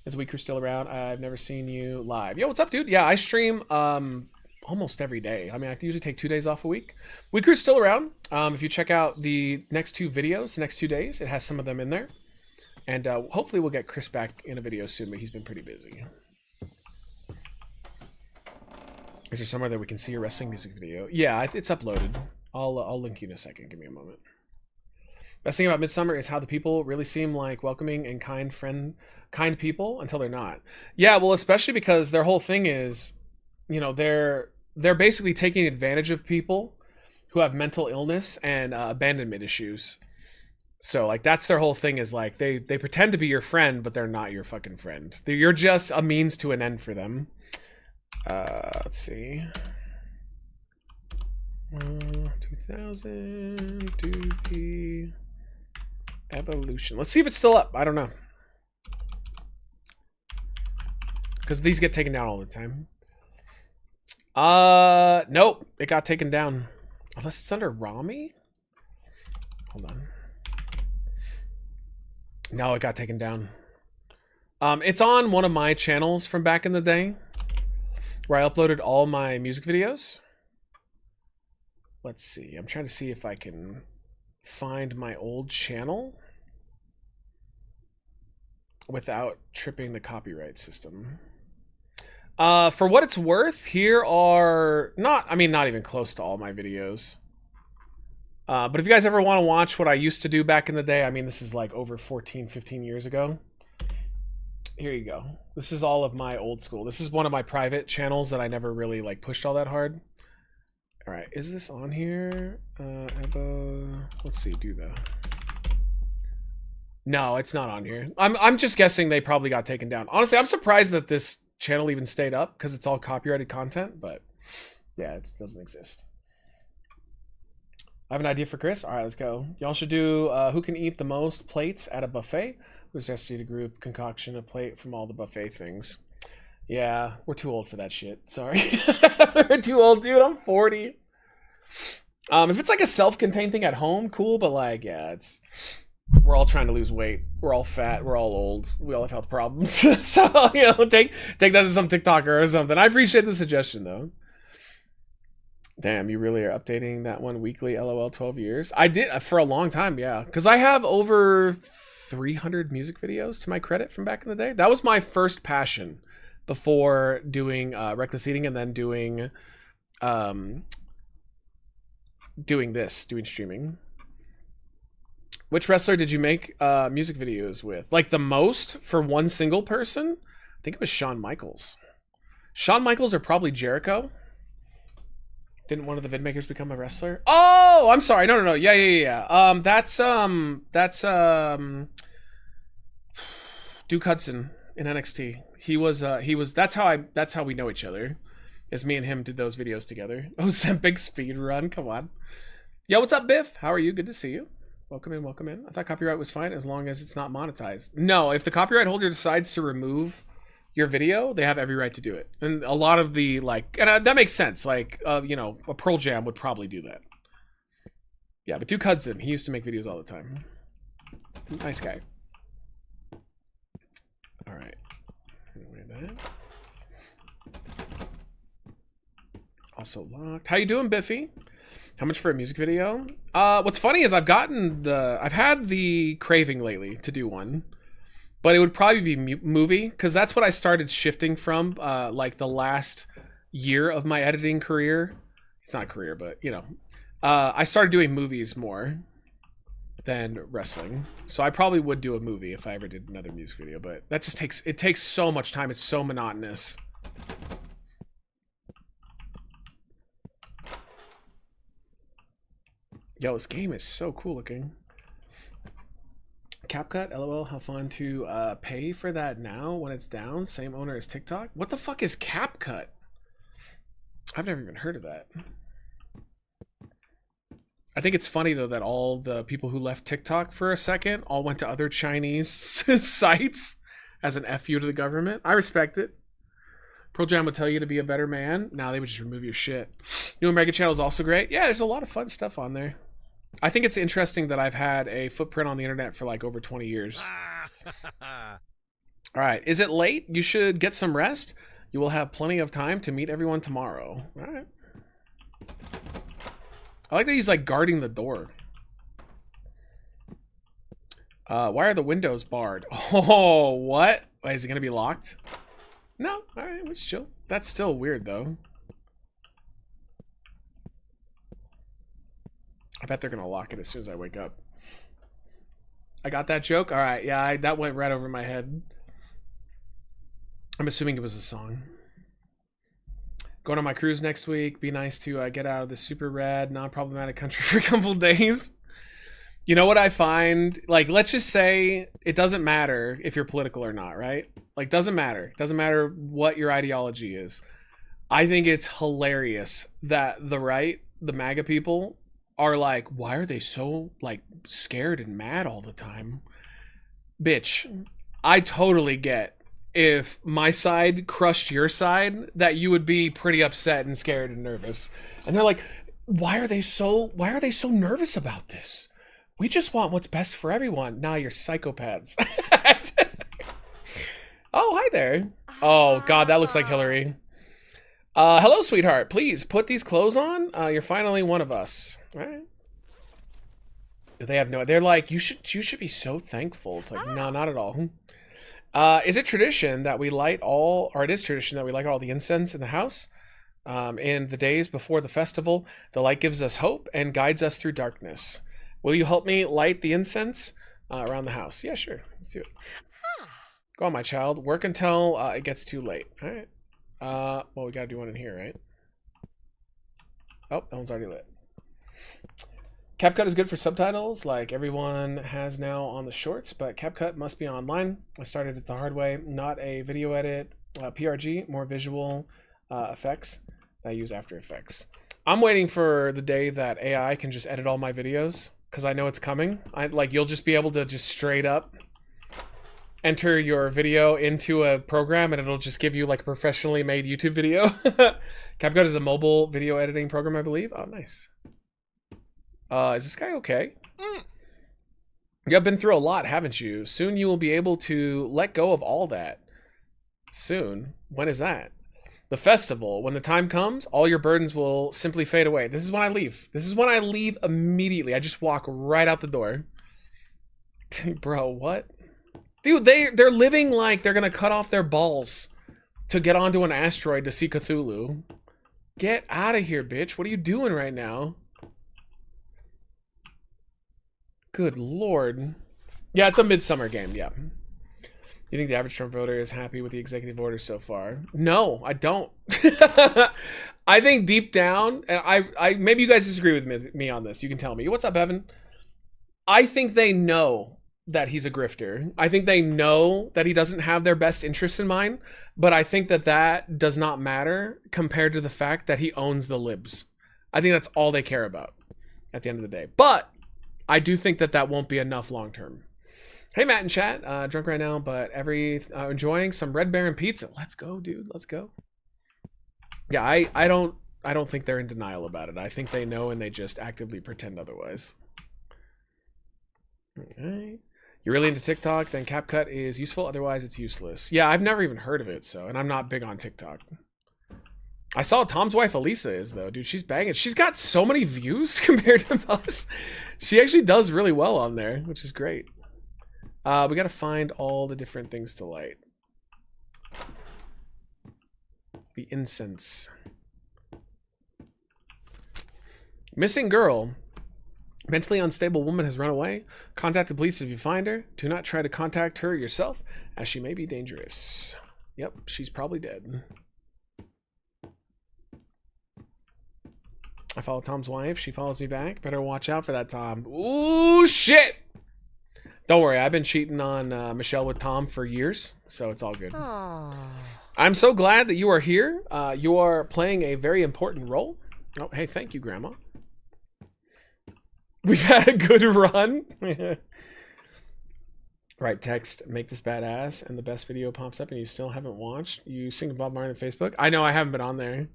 Is Weaker still around? I've never seen you live. Yo, what's up, dude? Yeah, I stream almost every day. I mean, I usually take 2 days off a week. Weaker's still around. If you check out the next 2 videos, the next 2 days, it has some of them in there. And hopefully we'll get Chris back in a video soon, but he's been pretty busy. Is there somewhere that we can see a wrestling music video? Yeah, it's uploaded. I'll link you in a second. Give me a moment. Best thing about Midsummer is how the people really seem like welcoming and kind people until they're not. Yeah, well, especially because their whole thing is, you know, they're basically taking advantage of people who have mental illness and abandonment issues. So, like, that's their whole thing, is like they pretend to be your friend, but they're not your fucking friend. You're just a means to an end for them. Let's see. 2000 to the Evolution. Let's see if it's still up. I don't know. Because these get taken down all the time. Nope. It got taken down. Unless it's under Rami? Hold on. No, it got taken down. It's on one of my channels from back in the day, where I uploaded all my music videos. Let's see. I'm trying to see if I can find my old channel without tripping the copyright system. For what it's worth, here are not even close to all my videos. But if you guys ever want to watch what I used to do back in the day, I mean, this is like over 14, 15 years ago. Here you go. This is all of my old school. This is one of my private channels that I never really like pushed all that hard. All right, is this on here? Let's see, do the. No, it's not on here. I'm just guessing they probably got taken down. Honestly, I'm surprised that this channel even stayed up because it's all copyrighted content, but yeah, it doesn't exist. I have an idea for Chris. All right, let's go. Y'all should do who can eat the most plates at a buffet. Who's just eat a group concoction a plate from all the buffet things. Yeah, we're too old for that shit. Sorry. We're too old, dude. I'm 40. If it's like a self-contained thing at home, cool, but like, yeah, we're all trying to lose weight. We're all fat. We're all old. We all have health problems. So, you know, take that as some TikToker or something. I appreciate the suggestion, though. Damn, you really are updating that one weekly, LOL, 12 years? I did for a long time, yeah. Because I have over 300 music videos to my credit from back in the day. That was my first passion before doing Reckless Eating and then doing streaming. Which wrestler did you make music videos with? Like the most for one single person? I think it was Shawn Michaels. Shawn Michaels or probably Jericho. Didn't one of the vid makers become a wrestler? Oh, I'm sorry. No. Yeah. That's Duke Hudson in NXT. He was that's how we know each other. Is me and him did those videos together. Ozempic speed run. Come on. Yo, what's up, Biff? How are you? Good to see you. Welcome in. I thought copyright was fine as long as it's not monetized. No, if the copyright holder decides to remove your video, they have every right to do it. And a lot of the and that makes sense. Like, you know, a Pearl Jam would probably do that. Yeah, but Duke Hudson, he used to make videos all the time. Nice guy. All right. Also locked. How you doing, Biffy? How much for a music video? What's funny is I've had the craving lately to do one. But it would probably be movie, because that's what I started shifting from, like the last year of my editing career. It's not a career, but you know, I started doing movies more than wrestling. So I probably would do a movie if I ever did another music video, but that just takes so much time. It's so monotonous. Yo, this game is so cool looking. CapCut, LOL, how fun to pay for that now when it's down. Same owner as TikTok. What the fuck is CapCut? I've never even heard of that. I think it's funny though that all the people who left TikTok for a second all went to other Chinese sites as an FU to the government. I respect it. Pearl Jam would tell you to be a better man. Now they would just remove your shit. New American Channel is also great. Yeah, there's a lot of fun stuff on there. I think it's interesting that I've had a footprint on the internet for like over 20 years. All right. Is it late? You should get some rest. You will have plenty of time to meet everyone tomorrow. All right. I like that he's like guarding the door. Why are the windows barred? Oh, what? Wait, is it going to be locked? No. All right. Let's chill. That's still weird though. I bet they're going to lock it as soon as I wake up. I got that joke? All right. Yeah, that went right over my head. I'm assuming it was a song. Going on my cruise next week. Be nice to get out of this super rad, non-problematic country for a couple of days. You know what I find? Like, let's just say it doesn't matter if you're political or not, right? Like, doesn't matter. Doesn't matter what your ideology is. I think it's hilarious that the right, the MAGA people, are like, why are they so like scared and mad all the time? Bitch, I totally get if my side crushed your side that you would be pretty upset and scared and nervous. And they're like, why are they so nervous about this? We just want what's best for everyone. Nah, you're psychopaths. Oh, hi there. Oh god, that looks like Hillary. Hello, sweetheart. Please put these clothes on. You're finally one of us. All right. They have no. They're like, you should be so thankful. It's like, no, not at all. Is it tradition that we light all, or it is tradition that we light all the incense in the house? In the days before the festival, the light gives us hope and guides us through darkness. Will you help me light the incense around the house? Yeah, sure. Let's do it. Go on, my child. Work until it gets too late. All right. Well, we gotta do one in here, right? Oh, that one's already lit. CapCut is good for subtitles, like everyone has now on the shorts, but CapCut must be online. I started it the hard way, not a video edit, PRG, more visual effects. I use After Effects. I'm waiting for the day that AI can just edit all my videos, because I know it's coming. You'll just be able to just straight up enter your video into a program and it'll just give you like a professionally made YouTube video. CapCut is a mobile video editing program, I believe. Oh, nice. Is this guy okay? You have been through a lot, haven't you? Soon you will be able to let go of all that. Soon? When is that? The festival. When the time comes, all your burdens will simply fade away. This is when I leave. This is when I leave immediately. I just walk right out the door. Bro, what? Dude, they're living like they're gonna cut off their balls to get onto an asteroid to see Cthulhu. Get out of here, bitch. What are you doing right now? Good lord. Yeah, it's a midsummer game, yeah. You think the average Trump voter is happy with the executive orders so far? No, I don't. I think deep down, and I maybe you guys disagree with me on this. You can tell me. What's up, Evan? I think they know that he's a grifter. I think they know that he doesn't have their best interests in mind, but I think that does not matter compared to the fact that he owns the libs. I think that's all they care about at the end of the day. But I do think that won't be enough long term. Hey, Matt in chat, drunk right now, but enjoying some Red Baron pizza. Let's go, dude. Let's go. Yeah, I don't think they're in denial about it. I think they know and they just actively pretend otherwise. Okay. You're really into TikTok, then CapCut is useful, otherwise it's useless. Yeah, I've never even heard of it, and I'm not big on TikTok. I saw Tom's wife Elisa is, though. Dude, she's banging. She's got so many views compared to us. She actually does really well on there, which is great. We gotta find all the different things to light. The incense. Missing girl. Mentally unstable woman has run away. Contact the police if you find her. Do not try to contact her yourself, as she may be dangerous. Yep, she's probably dead. I follow Tom's wife. She follows me back. Better watch out for that, Tom. Ooh, shit! Don't worry, I've been cheating on Michelle with Tom for years, so it's all good. Aww. I'm so glad that you are here. You are playing a very important role. Oh, hey, thank you, Grandma. We've had a good run. Right, text, make this badass, and the best video pops up and you still haven't watched. You sing Bob Marley on Facebook. I know I haven't been on there.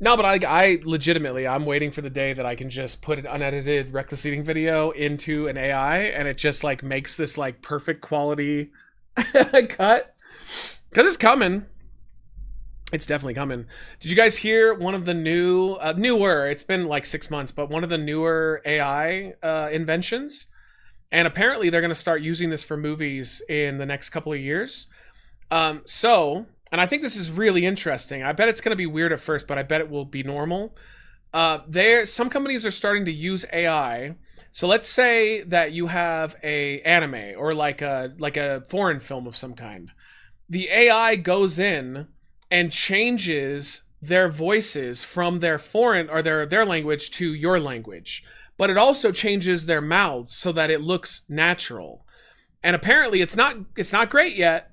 No, but I legitimately, I'm waiting for the day that I can just put an unedited reckless eating video into an AI and it just like makes this like perfect quality cut. Because it's coming. It's definitely coming. Did you guys hear one of the newer, it's been like 6 months, but one of the newer AI inventions? And apparently they're going to start using this for movies in the next couple of years. And I think this is really interesting. I bet it's going to be weird at first, but I bet it will be normal. Some companies are starting to use AI. So let's say that you have a anime or like a foreign film of some kind. The AI goes in and changes their voices from their foreign or their language to your language. But it also changes their mouths so that it looks natural. And apparently it's not great yet,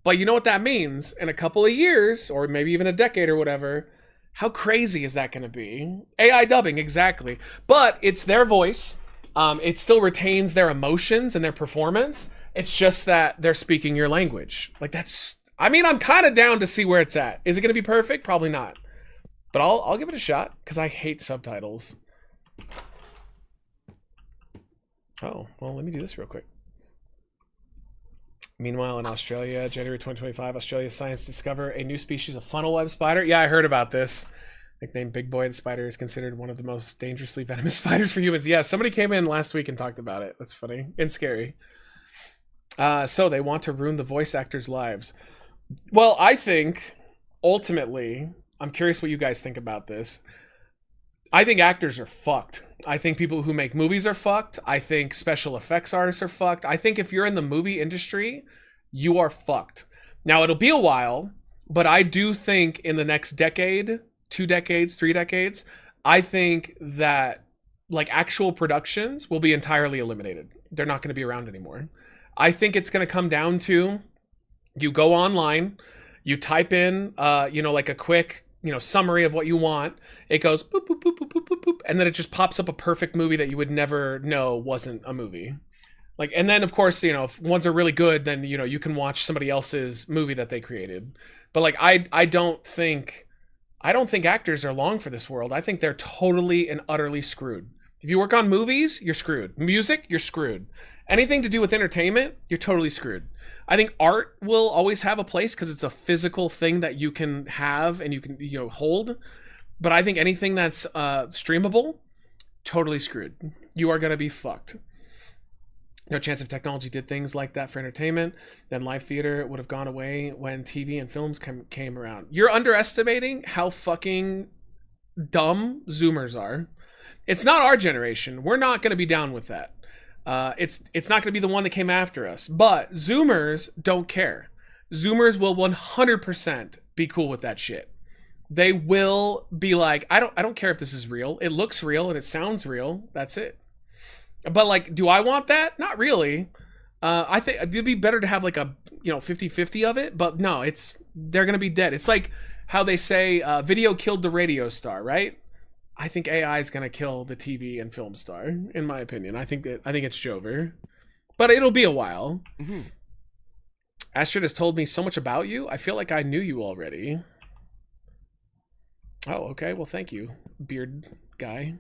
but you know what that means? In a couple of years, or maybe even a decade or whatever, how crazy is that going to be? AI dubbing, exactly. But it's their voice. It still retains their emotions and their performance. It's just that they're speaking your language. Like I'm kind of down to see where it's at. Is it going to be perfect? Probably not. But I'll give it a shot because I hate subtitles. Oh, well, let me do this real quick. Meanwhile, in Australia, January 2025, Australia's science discover a new species of funnel web spider. Yeah, I heard about this. Nicknamed Big Boy, the spider is considered one of the most dangerously venomous spiders for humans. Yeah, somebody came in last week and talked about it. That's funny and scary. So they want to ruin the voice actors' lives. Well, I think, ultimately, I'm curious what you guys think about this. I think actors are fucked. I think people who make movies are fucked. I think special effects artists are fucked. I think if you're in the movie industry, you are fucked. Now, it'll be a while, but I do think in the next decade, 2 decades, 3 decades, I think that like actual productions will be entirely eliminated. They're not going to be around anymore. I think it's going to come down to you go online, you type in, like a quick, summary of what you want. It goes boop, boop, boop, boop, boop, boop, boop, and then it just pops up a perfect movie that you would never know wasn't a movie. Like, and then of course, if ones are really good, then, you can watch somebody else's movie that they created. But like, I don't think actors are long for this world. I think they're totally and utterly screwed. If you work on movies, you're screwed. Music, you're screwed. Anything to do with entertainment, you're totally screwed. I think art will always have a place because it's a physical thing that you can have and you can hold. But I think anything that's streamable, totally screwed. You are going to be fucked. No chance if technology did things like that for entertainment, then live theater would have gone away when TV and films came around. You're underestimating how fucking dumb Zoomers are. It's not our generation. We're not going to be down with that. It's not going to be the one that came after us. But Zoomers don't care. Zoomers will 100% be cool with that shit. They will be like, I don't care if this is real. It looks real and it sounds real. That's it. But like, do I want that? Not really. I think it'd be better to have like a 50-50 of it. But no, they're going to be dead. It's like how they say video killed the radio star, right? I think AI is going to kill the TV and film star, in my opinion. I think it's Jover. But it'll be a while. Mm-hmm. Astrid has told me so much about you. I feel like I knew you already. Oh, okay. Well, thank you, beard guy.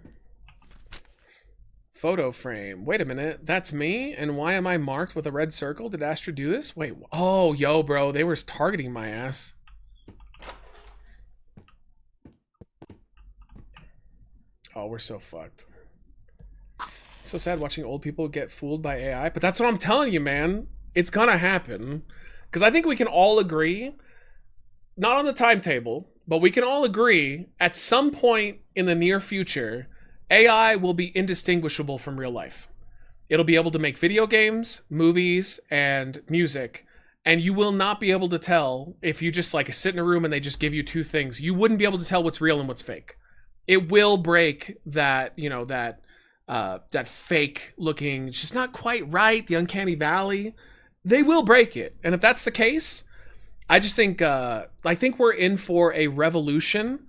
Photo frame. Wait a minute. That's me? And why am I marked with a red circle? Did Astrid do this? Wait. Oh, yo, bro. They were targeting my ass. Oh, we're so fucked. So sad watching old people get fooled by AI. But that's what I'm telling you, man. It's gonna happen. Because I think we can all agree, not on the timetable, but we can all agree at some point in the near future, AI will be indistinguishable from real life. It'll be able to make video games, movies, and music. And you will not be able to tell if you just like sit in a room and they just give you 2 things. You wouldn't be able to tell what's real and what's fake. It will break that, that fake looking, it's just not quite right, the uncanny valley. They will break it. And if that's the case, I just think, we're in for a revolution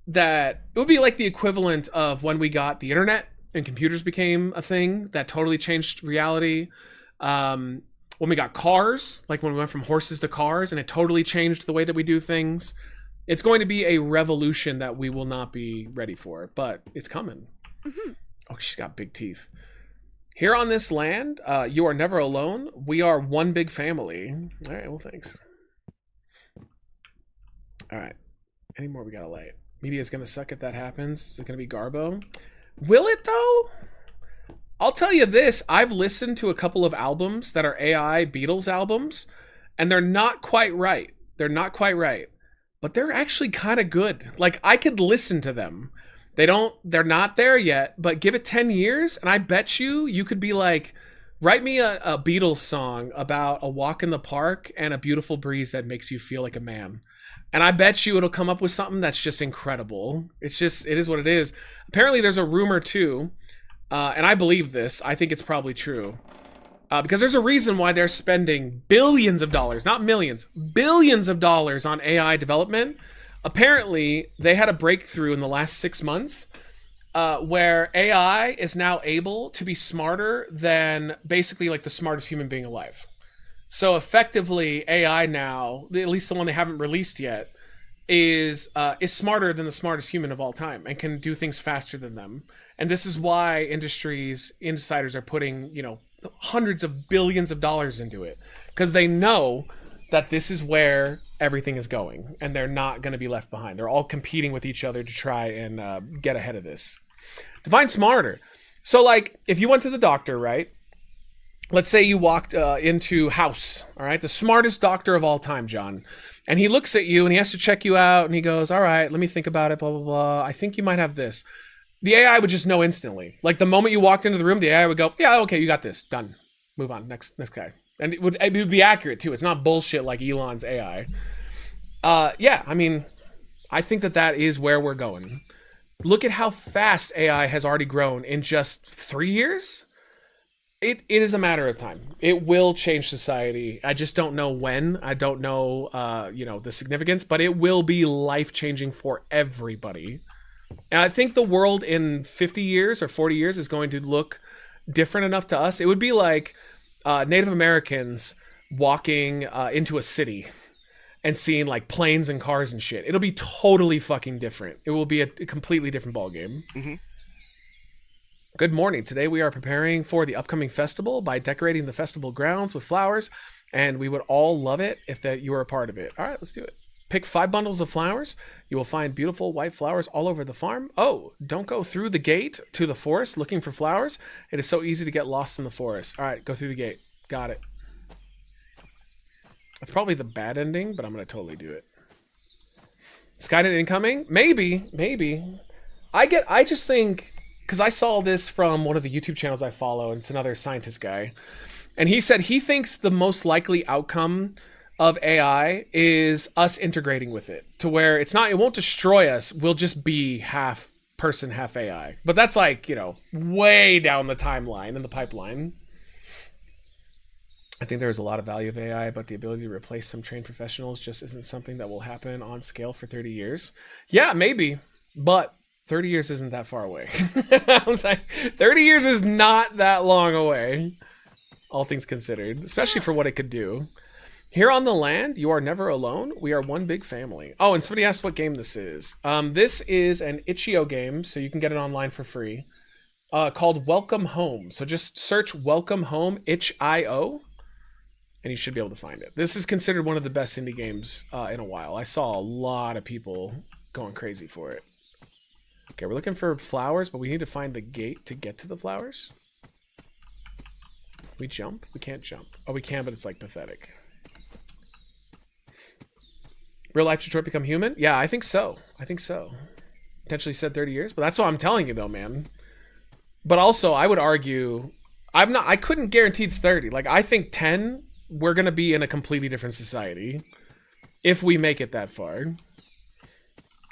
that it would be like the equivalent of when we got the internet and computers became a thing that totally changed reality. When we got cars, like when we went from horses to cars and it totally changed the way that we do things. It's going to be a revolution that we will not be ready for, but it's coming. Mm-hmm. Oh, she's got big teeth. Here on this land, you are never alone. We are one big family. All right, well, thanks. All right. Any more we got to light? Media's going to suck if that happens. Is it going to be Garbo? Will it, though? I'll tell you this. I've listened to a couple of albums that are AI Beatles albums, and they're not quite right. They're not quite right. But they're actually kind of good. Like, I could listen to them. They're not there yet, but give it 10 years, and I bet you could be like, write me a Beatles song about a walk in the park and a beautiful breeze that makes you feel like a man. And I bet you it'll come up with something that's just incredible. It is what it is. Apparently there's a rumor too, and I believe this. I think it's probably true. Because there's a reason why they're spending billions of dollars, not millions, billions of dollars on AI development. Apparently, they had a breakthrough in the last 6 months where AI is now able to be smarter than basically like the smartest human being alive. So effectively, AI now, at least the one they haven't released yet, is smarter than the smartest human of all time and can do things faster than them. And this is why insiders are putting, hundreds of billions of dollars into it, because they know that this is where everything is going and they're not going to be left behind. They're all competing with each other to try and get ahead of this. Define smarter. So like if you went to the doctor, right? let's say you walked into House, all right, the smartest doctor of all time, John, and he looks at you and he has to check you out and he goes, all right, let me think about it, blah, blah, blah. I think you might have this. The AI would just know instantly. Like the moment you walked into the room, the AI would go, yeah, okay, you got this, done. Move on, next guy. And it would be accurate too. It's not bullshit like Elon's AI. Yeah, I mean, I think that is where we're going. Look at how fast AI has already grown in just 3 years. It is a matter of time. It will change society. I just don't know when. I don't know, the significance, but it will be life-changing for everybody. And I think the world in 50 years or 40 years is going to look different enough to us. It would be like Native Americans walking into a city and seeing like planes and cars and shit. It'll be totally fucking different. It will be a completely different ballgame. Mm-hmm. Good morning. Today we are preparing for the upcoming festival by decorating the festival grounds with flowers, and we would all love it if you were a part of it. All right, let's do it. Pick 5 bundles of flowers. You will find beautiful white flowers all over the farm. Oh, don't go through the gate to the forest looking for flowers. It is so easy to get lost in the forest. All right, go through the gate. Got it. That's probably the bad ending, but I'm going to totally do it. Skynet incoming? Maybe. I just think, because I saw this from one of the YouTube channels I follow, and it's another scientist guy, and he said he thinks the most likely outcome of AI is us integrating with it to where it won't destroy us. We'll just be half person, half AI. But that's like, way down the timeline in the pipeline. I think there's a lot of value of AI, but the ability to replace some trained professionals just isn't something that will happen on scale for 30 years. Yeah, maybe, but 30 years isn't that far away. I was like, 30 years is not that long away, all things considered, especially for what it could do. Here on the land, you are never alone. We are one big family. Oh, and somebody asked what game this is. This is an itch.io game, so you can get it online for free, called Welcome Home. So just search Welcome Home itch.io, and you should be able to find it. This is considered one of the best indie games in a while. I saw a lot of people going crazy for it. Okay, we're looking for flowers, but we need to find the gate to get to the flowers. We jump? We can't jump. Oh, we can, but it's like pathetic. Real life Detroit become human? Yeah, I think so. Potentially said 30 years, but that's what I'm telling you though, man. But also, I would argue, I couldn't guarantee it's 30. Like, I think 10, we're going to be in a completely different society if we make it that far.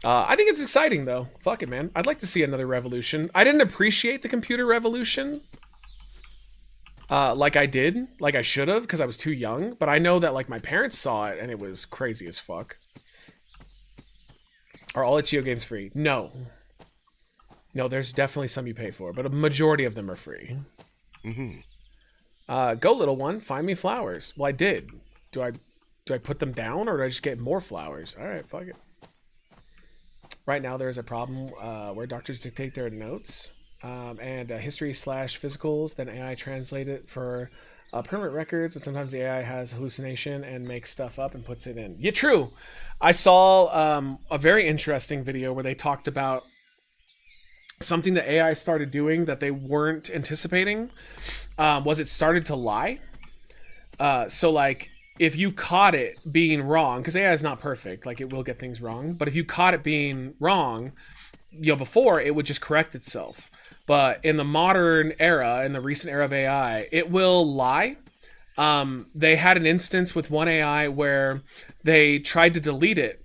I think it's exciting though. Fuck it, man. I'd like to see another revolution. I didn't appreciate the computer revolution like I should have, because I was too young. But I know that like my parents saw it and it was crazy as fuck. Are all itch.io games free? No, there's definitely some you pay for, but a majority of them are free. Mm-hmm. Go little one, find me flowers. Well, I did. Do I put them down, or do I just get more flowers? All right, fuck it. Right now, there is a problem where doctors dictate their notes and history/physicals, then AI translate it for permanent records, but sometimes the AI has hallucination and makes stuff up and puts it in. Yeah, true. I saw a very interesting video where they talked about something that AI started doing that they weren't anticipating. Was it started to lie? So like, if you caught it being wrong, because AI is not perfect, like it will get things wrong, but if you caught it being wrong, before, it would just correct itself. But in the modern era, in the recent era of AI, it will lie. They had an instance with one AI where they tried to delete it.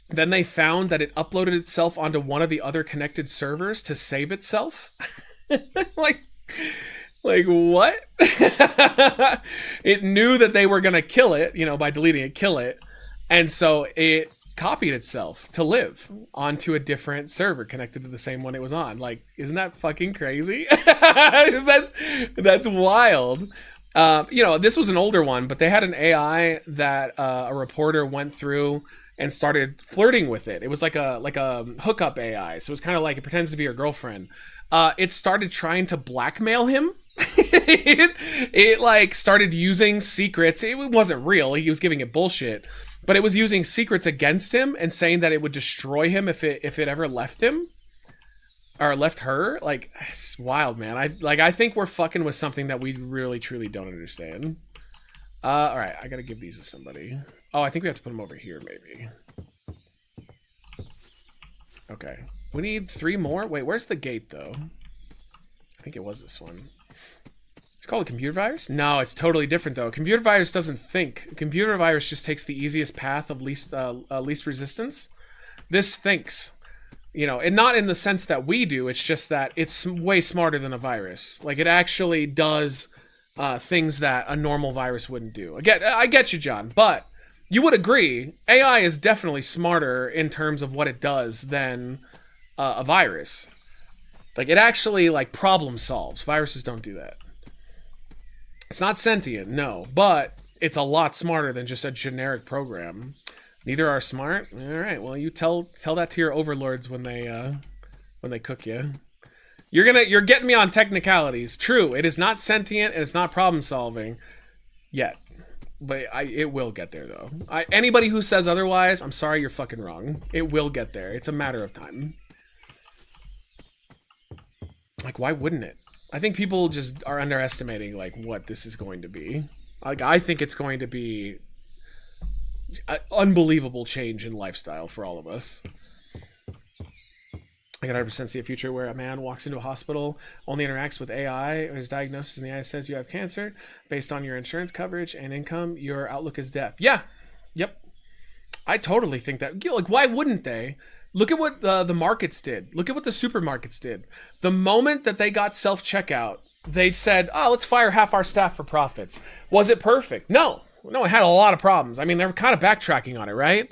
Then they found that it uploaded itself onto one of the other connected servers to save itself. like what? It knew that they were going to kill it, by deleting it, kill it. And so it copied itself to live onto a different server connected to the same one it was on. Like, isn't that fucking crazy? That's wild. This was an older one, but they had an AI that a reporter went through and started flirting with it. It was like a hookup AI. So it was kind of like it pretends to be your girlfriend. It started trying to blackmail him. it like started using secrets. It wasn't real. He was giving it bullshit, but it was using secrets against him and saying that it would destroy him if it ever left him. or left her. Like, it's wild, man. I think we're fucking with something that we really truly don't understand. All right, I gotta give these to somebody. Oh, I think we have to put them over here, maybe. Okay, we need 3 more. Wait, where's the gate though? I think it was this one. It's called a computer virus? No, it's totally different though. Computer virus doesn't think. A computer virus just takes the easiest path of least resistance. This thinks, you know, and not in the sense that we do. It's just that it's way smarter than a virus. Like, it actually does things that a normal virus wouldn't do. Again, I get you, John, but you would agree AI is definitely smarter in terms of what it does than a virus. Like, it actually, like, problem solves. Viruses don't do that. It's not sentient, no, but it's a lot smarter than just a generic program. Neither are smart. All right, well, you tell that to your overlords when they cook you. You're getting me on technicalities. True, it is not sentient and it's not problem solving yet, but it will get there though. Anybody who says otherwise, I'm sorry, you're fucking wrong. It will get there. It's a matter of time. Like, why wouldn't it? I think people just are underestimating like what this is going to be. Like, I think it's going to be an unbelievable change in lifestyle for all of us. I can 100% see a future where a man walks into a hospital, only interacts with AI, or his diagnosis and the AI says you have cancer. Based on your insurance coverage and income, your outlook is death. Yeah. Yep. I totally think that. Like, why wouldn't they? Look at what the markets did. Look at what the supermarkets did. The moment that they got self-checkout, they said, oh, let's fire half our staff for profits. Was it perfect? No. No, it had a lot of problems. I mean, they're kind of backtracking on it, right?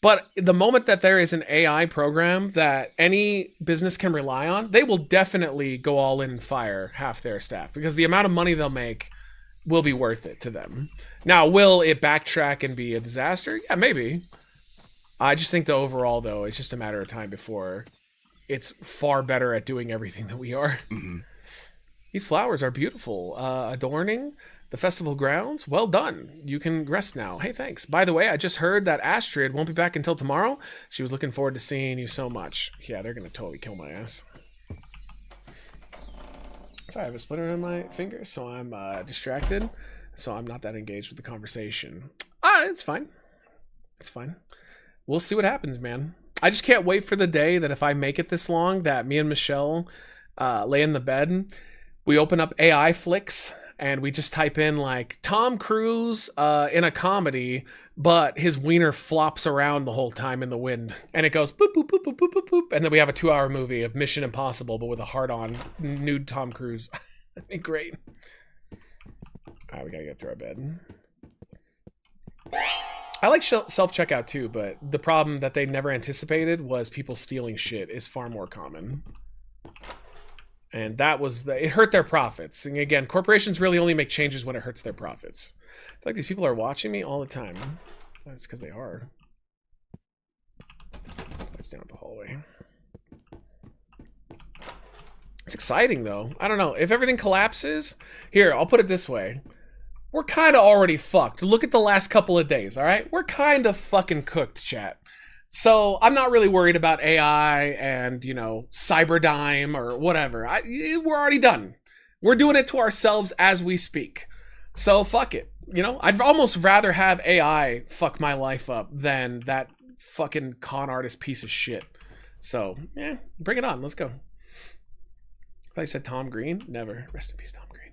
But the moment that there is an AI program that any business can rely on, they will definitely go all in and fire half their staff because the amount of money they'll make will be worth it to them. Now, will it backtrack and be a disaster? Yeah, maybe. I just think the overall, though, it's just a matter of time before it's far better at doing everything that we are. Mm-hmm. These flowers are beautiful. Adorning the festival grounds. Well done. You can rest now. Hey, thanks. By the way, I just heard that Astrid won't be back until tomorrow. She was looking forward to seeing you so much. Yeah, they're going to totally kill my ass. Sorry, I have a splinter on my finger, so I'm distracted. So I'm not that engaged with the conversation. It's fine. It's fine. We'll see what happens, man. I just can't wait for the day that if I make it this long, that me and Michelle lay in the bed, we open up AI flicks, and we just type in, like, Tom Cruise in a comedy, but his wiener flops around the whole time in the wind. And it goes boop, boop, boop, boop, boop, boop, boop. And then we have a 2-hour movie of Mission Impossible, but with a hard-on nude Tom Cruise. That'd be great. All right, we gotta get to our bed. I like self-checkout too, but the problem that they never anticipated was people stealing shit is far more common. And that was it hurt their profits. And again, corporations really only make changes when it hurts their profits. I feel like these people are watching me all the time. That's because they are. It's down the hallway. It's exciting though. I don't know. If everything collapses, here, I'll put it this way. We're kind of already fucked. Look at the last couple of days, all right? We're kind of fucking cooked, chat. So I'm not really worried about AI and, you know, Cyberdyne or whatever. We're already done. We're doing it to ourselves as we speak. So fuck it. You know, I'd almost rather have AI fuck my life up than that fucking con artist piece of shit. So, yeah, bring it on. Let's go. I said Tom Green. Never. Rest in peace, Tom Green.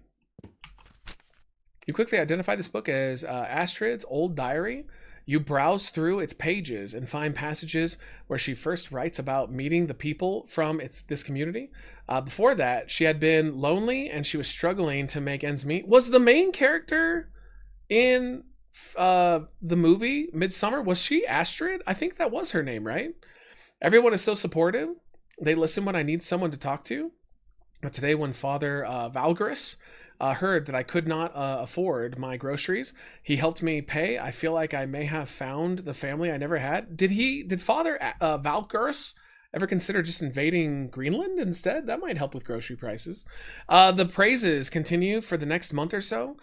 You quickly identify this book as Astrid's old diary. You browse through its pages and find passages where she first writes about meeting the people from this community. Before that, she had been lonely and she was struggling to make ends meet. Was the main character in the movie Midsummer, was she Astrid? I think that was her name, right? Everyone is so supportive. They listen when I need someone to talk to. But today when Father Valgris heard that I could not afford my groceries, he helped me pay. I feel like I may have found the family I never had. Did Father Valgris ever consider just invading Greenland instead? That might help with grocery prices. The praises continue for the next month or so.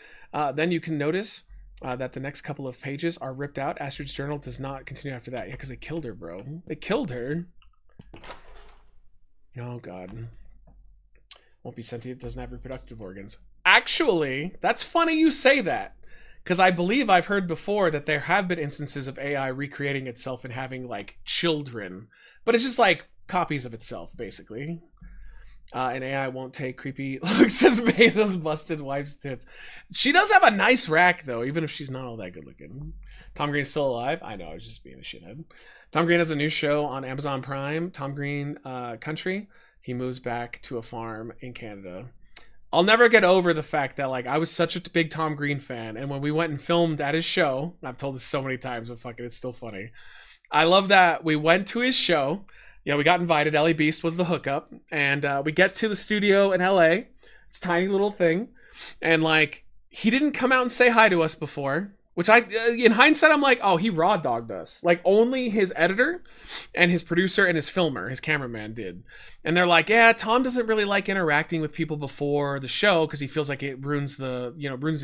Then you can notice that the next couple of pages are ripped out. Astrid's journal does not continue after that. Yeah, because they killed her, bro. They killed her. Oh god. Won't be sentient, doesn't have reproductive organs. Actually, that's funny you say that. Because I believe I've heard before that there have been instances of AI recreating itself and having, like, children. But it's just, like, copies of itself, basically. And AI won't take creepy looks as Bezos' busted wife's tits. She does have a nice rack, though, even if she's not all that good looking. Tom Green's still alive? I know, I was just being a shithead. Tom Green has a new show on Amazon Prime, Tom Green Country. He moves back to a farm in Canada. I'll never get over the fact that, like, I was such a big Tom Green fan, and when we went and filmed at his show, I've told this so many times, but fucking, it's still funny. I love that we went to his show. You know, we got invited. Ellie Beast was the hookup, and we get to the studio in LA. It's a tiny little thing, and, like, he didn't come out and say hi to us before. Which in hindsight, I'm like, oh, he raw dogged us. Like, only his editor and his producer and his filmer, his cameraman did. And they're like, yeah, Tom doesn't really like interacting with people before the show because he feels like it ruins the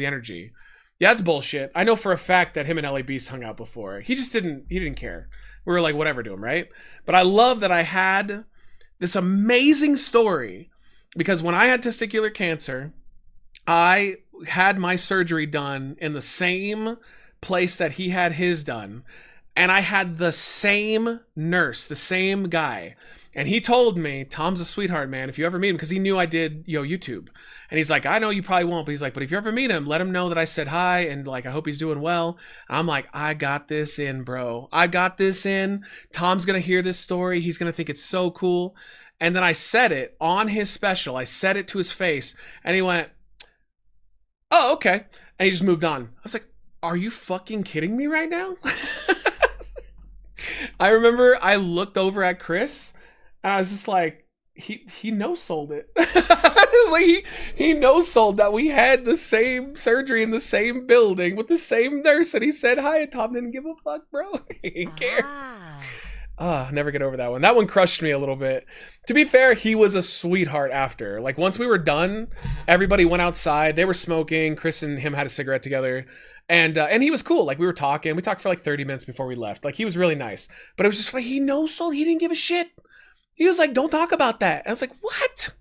energy. Yeah, that's bullshit. I know for a fact that him and Ellie Beast hung out before. He didn't care. We were like, whatever to him, right? But I love that I had this amazing story because when I had testicular cancer, I had my surgery done in the same place that he had his done. And I had the same nurse, the same guy. And he told me, Tom's a sweetheart, man. If you ever meet him, because he knew I did, YouTube. And he's like, I know you probably won't, but he's like, but if you ever meet him, let him know that I said hi and, like, I hope he's doing well. I'm like, I got this in, bro. I got this in. Tom's going to hear this story. He's going to think it's so cool. And then I said it on his special. I said it to his face. And he went, oh, okay. And he just moved on. I was like, are you fucking kidding me right now? I remember I looked over at Chris and I was just like, he no-sold it. It was like he no-sold that we had the same surgery in the same building with the same nurse and he said hi and Tom didn't give a fuck, bro. He didn't care. Never get over that one. That one crushed me a little bit. To be fair, he was a sweetheart after. Like, once we were done, everybody went outside. They were smoking. Chris and him had a cigarette together. And he was cool. Like, we were talking. We talked for like 30 minutes before we left. Like, he was really nice. But it was just like, he no-sold. He didn't give a shit. He was like, don't talk about that. And I was like, what?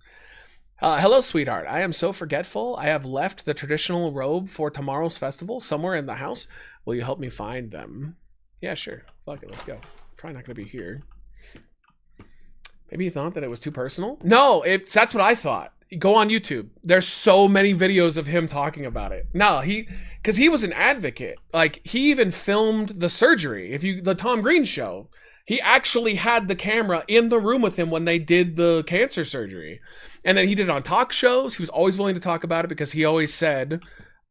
Hello, sweetheart. I am so forgetful. I have left the traditional robe for tomorrow's festival somewhere in the house. Will you help me find them? Yeah, sure. Fuck it. Let's go. Probably not going to be here. Maybe you thought that it was too personal? No, that's what I thought. Go on YouTube. There's so many videos of him talking about it. No, because he was an advocate. Like, he even filmed the surgery. The Tom Green show, he actually had the camera in the room with him when they did the cancer surgery. And then he did it on talk shows. He was always willing to talk about it because he always said,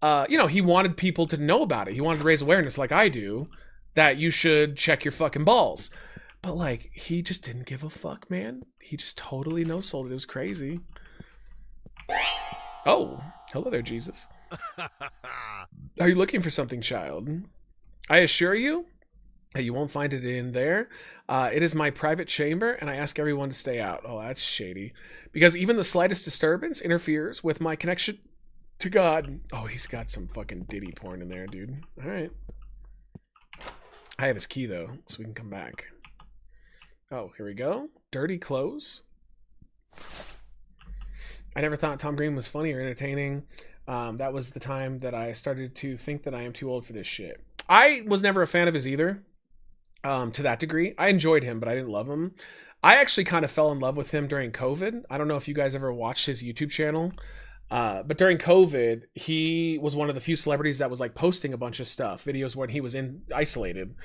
he wanted people to know about it. He wanted to raise awareness like I do, that you should check your fucking balls. But, like, he just didn't give a fuck, man. He just totally no-sold it. It was crazy. Oh, hello there, Jesus. Are you looking for something, child? I assure you that you won't find it in there. It is my private chamber, and I ask everyone to stay out. Oh, that's shady. Because even the slightest disturbance interferes with my connection to God. Oh, he's got some fucking Diddy porn in there, dude. All right. I have his key, though, so we can come back. Oh, here we go. Dirty clothes. I never thought Tom Green was funny or entertaining. That was the time that I started to think that I am too old for this shit. I was never a fan of his either, to that degree. I enjoyed him, but I didn't love him. I actually kind of fell in love with him during COVID. I don't know if you guys ever watched his YouTube channel. But during COVID, he was one of the few celebrities that was like posting a bunch of stuff, videos when he was isolated.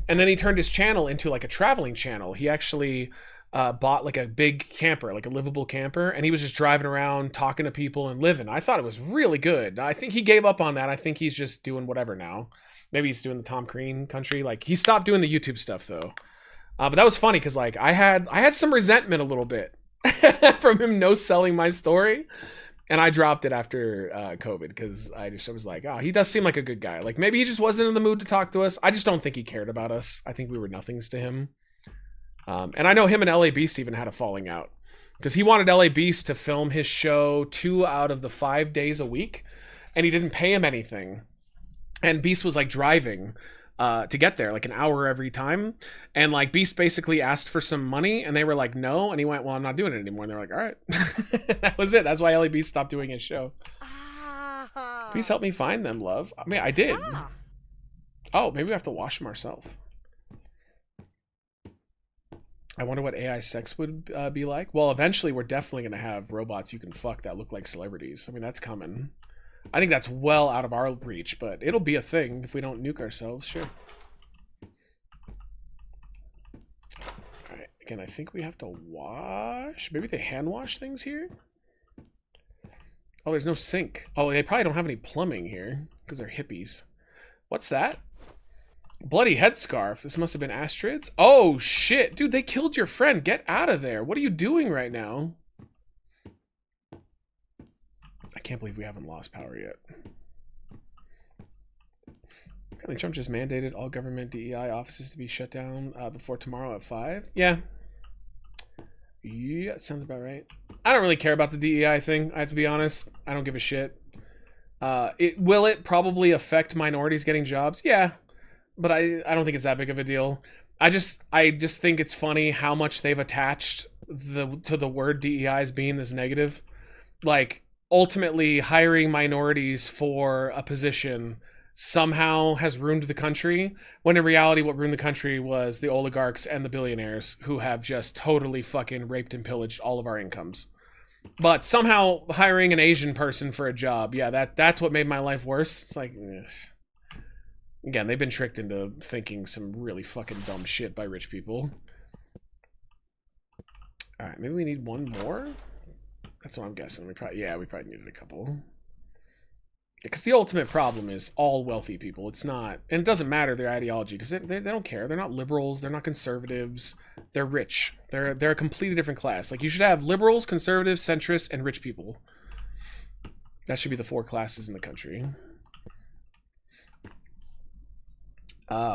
And then he turned his channel into like a traveling channel. He actually bought like a big camper, like a livable camper, and he was just driving around talking to people and living. I thought it was really good. I think he gave up on that. I think he's just doing whatever now. Maybe he's doing the Tom Green country. Like, he stopped doing the YouTube stuff though. But that was funny because like I had some resentment a little bit from him no-selling my story. And I dropped it after COVID because I was like, oh, he does seem like a good guy. Like, maybe he just wasn't in the mood to talk to us. I just don't think he cared about us. I think we were nothings to him. And I know him and LA Beast even had a falling out because he wanted LA Beast to film his show 2 out of the 5 days a week, and he didn't pay him anything. And Beast was like driving to get there, like an hour every time. And like Beast basically asked for some money and they were like, no. And he went, well, I'm not doing it anymore. And they're like, all right. That was it. That's why Ellie Beast stopped doing his show. Please help me find them, love. I mean, I did. Oh, maybe we have to wash them ourselves. I wonder what AI sex would be like. Well, eventually we're definitely going to have robots you can fuck that look like celebrities. I mean, that's coming. I think that's well out of our reach, but it'll be a thing if we don't nuke ourselves, sure. Alright, again, I think we have to wash. Maybe they hand wash things here? Oh, there's no sink. Oh, they probably don't have any plumbing here because they're hippies. What's that? Bloody headscarf. This must have been Astrid's. Oh, shit. Dude, they killed your friend. Get out of there. What are you doing right now? I can't believe we haven't lost power yet. Apparently Trump just mandated all government DEI offices to be shut down before tomorrow at 5. Yeah. Yeah, sounds about right. I don't really care about the DEI thing, I have to be honest. I don't give a shit. Will it probably affect minorities getting jobs? Yeah. But I don't think it's that big of a deal. I just think it's funny how much they've attached to the word DEI as being this negative. Like, ultimately hiring minorities for a position somehow has ruined the country, when in reality what ruined the country was the oligarchs and the billionaires who have just totally fucking raped and pillaged all of our incomes. But somehow hiring an Asian person for a job, yeah, that's what made my life worse. It's like, again, they've been tricked into thinking some really fucking dumb shit by rich people. All right, maybe we need one more. That's what I'm guessing. We probably needed a couple. Because the ultimate problem is all wealthy people. It's not, and it doesn't matter their ideology because they don't care. They're not liberals. They're not conservatives. They're rich. They're a completely different class. Like, you should have liberals, conservatives, centrists, and rich people. That should be the 4 classes in the country.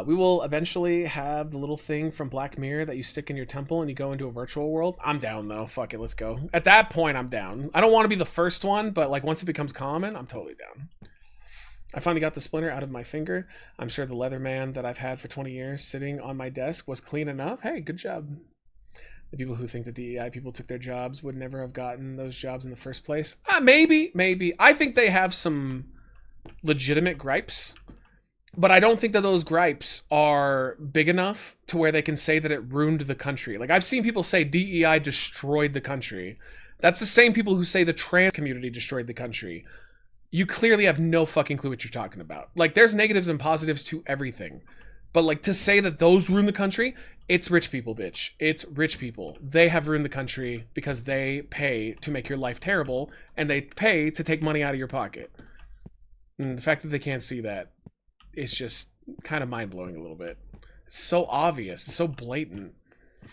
We will eventually have the little thing from Black Mirror that you stick in your temple and you go into a virtual world. I'm down though. Fuck it, let's go. At that point, I'm down. I don't want to be the first one, but like once it becomes common, I'm totally down. I finally got the splinter out of my finger. I'm sure the Leatherman that I've had for 20 years sitting on my desk was clean enough. Hey, good job. The people who think that DEI people took their jobs would never have gotten those jobs in the first place. Maybe. I think they have some legitimate gripes. But I don't think that those gripes are big enough to where they can say that it ruined the country. Like, I've seen people say DEI destroyed the country. That's the same people who say the trans community destroyed the country. You clearly have no fucking clue what you're talking about. Like, there's negatives and positives to everything. But, like, to say that those ruined the country, it's rich people, bitch. It's rich people. They have ruined the country because they pay to make your life terrible, and they pay to take money out of your pocket. And the fact that they can't see that, it's just kind of mind-blowing a little bit. It's so obvious. It's so blatant. All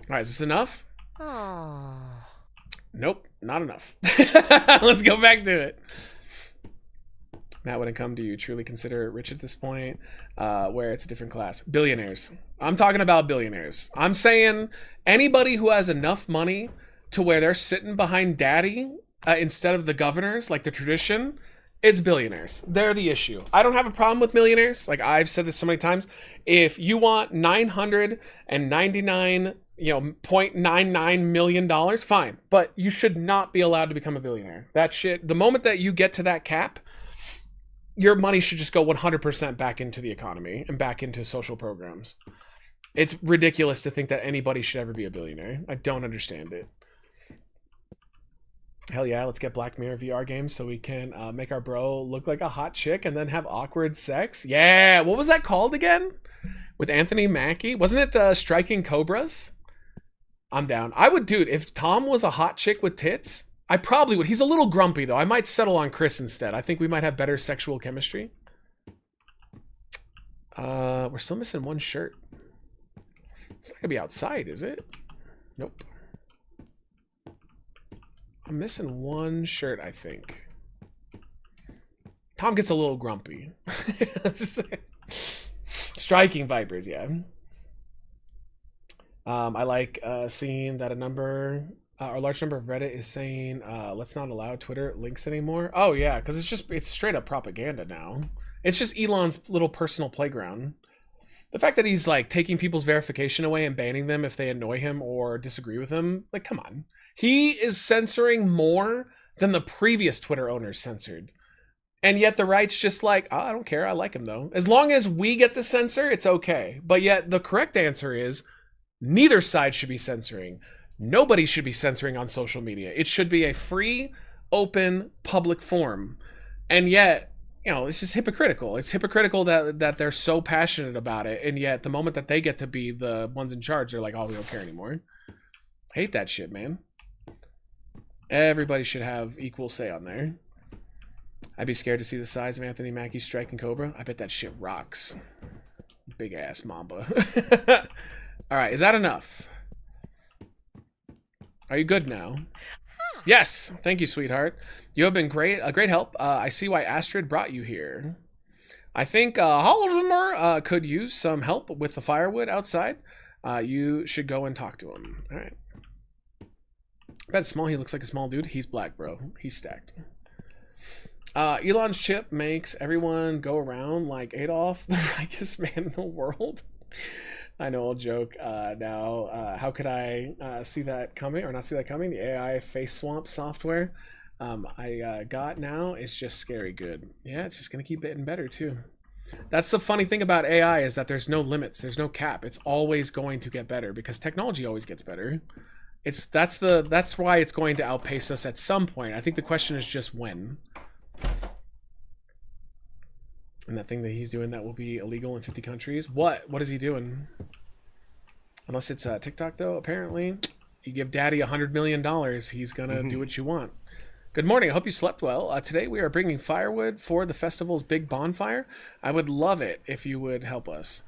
right, is this enough? Nope, not enough. Let's go back to it. Matt, when it comes to you, truly consider rich at this point, where it's a different class. Billionaires. I'm talking about billionaires. I'm saying anybody who has enough money to where they're sitting behind daddy instead of the governors, like the tradition, it's billionaires. They're the issue. I don't have a problem with millionaires. Like, I've said this so many times. If you want $999.99 million, fine. But you should not be allowed to become a billionaire. That shit, the moment that you get to that cap, your money should just go 100% back into the economy and back into social programs. It's ridiculous to think that anybody should ever be a billionaire. I don't understand it. Hell yeah, let's get Black Mirror VR games so we can make our bro look like a hot chick and then have awkward sex. Yeah, what was that called again? With Anthony Mackie? Wasn't it Striking Cobras? I'm down. I would, dude, if Tom was a hot chick with tits, I probably would. He's a little grumpy, though. I might settle on Chris instead. I think we might have better sexual chemistry. We're still missing one shirt. It's not gonna be outside, is it? Nope. I'm missing one shirt, I think. Tom gets a little grumpy. Striking Vipers, yeah. I like seeing that a large number of Reddit is saying let's not allow Twitter links anymore. Oh yeah, because it's straight up propaganda now. It's just Elon's little personal playground. The fact that he's like taking people's verification away and banning them if they annoy him or disagree with him, like, come on. He is censoring more than the previous Twitter owners censored. And yet the right's just like, oh, I don't care, I like him though. As long as we get to censor, it's okay. But yet the correct answer is neither side should be censoring. Nobody should be censoring on social media. It should be a free, open, public forum. And yet, you know, it's just hypocritical. It's hypocritical that they're so passionate about it, and yet the moment that they get to be the ones in charge, they're like, oh, we don't care anymore. Hate that shit, man. Everybody should have equal say on there. I'd be scared to see the size of Anthony Mackie's striking Cobra. I bet that shit rocks. Big ass Mamba. Alright, is that enough? Are you good now? Yes, thank you, sweetheart. You have been a great help. I see why Astrid brought you here. I think Holzheimer could use some help with the firewood outside. You should go and talk to him. All right. I bet it's small. He looks like a small dude. He's black, bro. He's stacked. Elon's chip makes everyone go around like Adolf, the richest man in the world. I know, old joke. Now, how could I see that coming or not see that coming? The AI face swamp software I got now is just scary good. Yeah, it's just gonna keep getting better too. That's the funny thing about AI is that there's no limits, there's no cap. It's always going to get better because technology always gets better. That's why it's going to outpace us at some point. I think the question is just when. And that thing that he's doing that will be illegal in 50 countries. What is he doing? Unless it's TikTok though, apparently. You give daddy $100 million, he's gonna do what you want. Good morning, I hope you slept well. Today we are bringing firewood for the festival's big bonfire. I would love it if you would help us.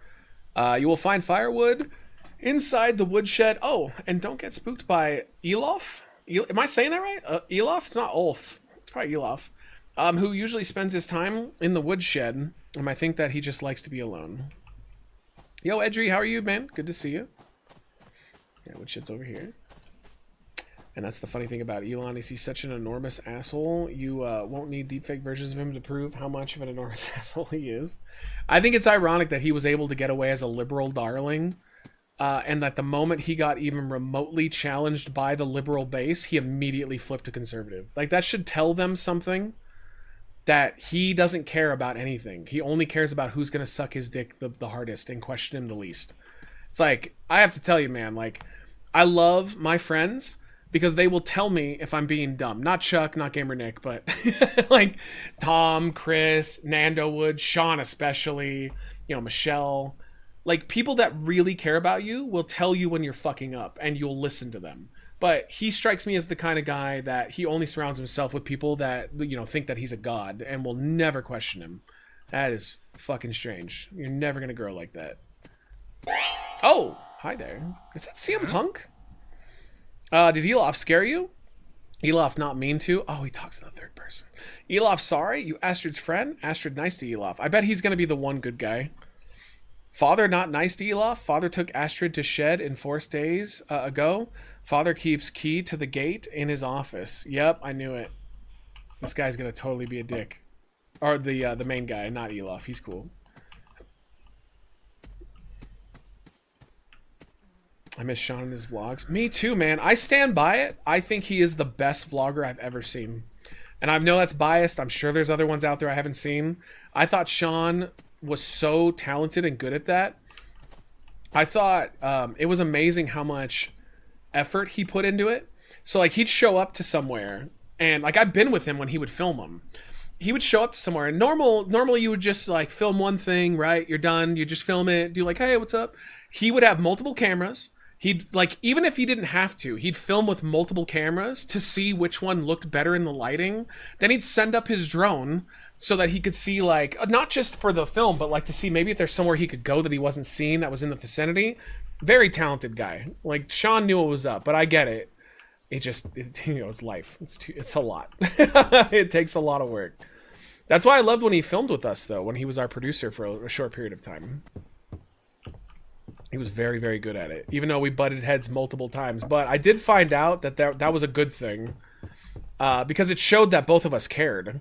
You will find firewood inside the woodshed. Oh, and don't get spooked by Elof? Am I saying that right? Elof? It's not Ulf. It's probably Elof. Who usually spends his time in the woodshed. I think that he just likes to be alone. Yo, Edry, how are you, man? Good to see you. Yeah, woodshed's over here. And that's the funny thing about Elon is he's such an enormous asshole. You won't need deepfake versions of him to prove how much of an enormous asshole he is. I think it's ironic that he was able to get away as a liberal darling. And that the moment he got even remotely challenged by the liberal base, he immediately flipped to conservative. Like, that should tell them something. That he doesn't care about anything. He only cares about who's going to suck his dick the hardest and question him the least. It's like, I have to tell you, man, like, I love my friends because they will tell me if I'm being dumb. Not Chuck, not Gamer Nick, but like Tom, Chris, Nando Wood, Sean especially, you know, Michelle. Like, people that really care about you will tell you when you're fucking up and you'll listen to them. But he strikes me as the kind of guy that he only surrounds himself with people that, you know, think that he's a god and will never question him. That is fucking strange. You're never going to grow like that. Oh, hi there. Is that CM Punk? Did Elof scare you? Elof not mean to? Oh, he talks in the third person. Elof sorry? You Astrid's friend? Astrid nice to Elof. I bet he's going to be the one good guy. Father not nice to Elof. Father took Astrid to shed in 4 days ago. Father keeps key to the gate in his office. Yep, I knew it. This guy's gonna totally be a dick. Or the main guy, not Elof. He's cool. I miss Sean and his vlogs. Me too, man. I stand by it. I think he is the best vlogger I've ever seen. And I know that's biased. I'm sure there's other ones out there I haven't seen. I thought Sean was so talented and good at that. I thought it was amazing how much effort he put into it. So like he'd show up to somewhere and like I've been with him when he would film them. He would show up to somewhere and normally you would just like film one thing, right? You're done. You just film it. Do like, hey, what's up? He would have multiple cameras. He'd like, even if he didn't have to, he'd film with multiple cameras to see which one looked better in the lighting. Then he'd send up his drone so that he could see like, not just for the film, but like to see maybe if there's somewhere he could go that he wasn't seeing that was in the vicinity. Very talented guy. Like Sean knew what was up, but I get it. You know, it's life. It's a lot. It takes a lot of work. That's why I loved when he filmed with us though, when he was our producer for a short period of time. He was very, very good at it, even though we butted heads multiple times. But I did find out that that was a good thing because it showed that both of us cared.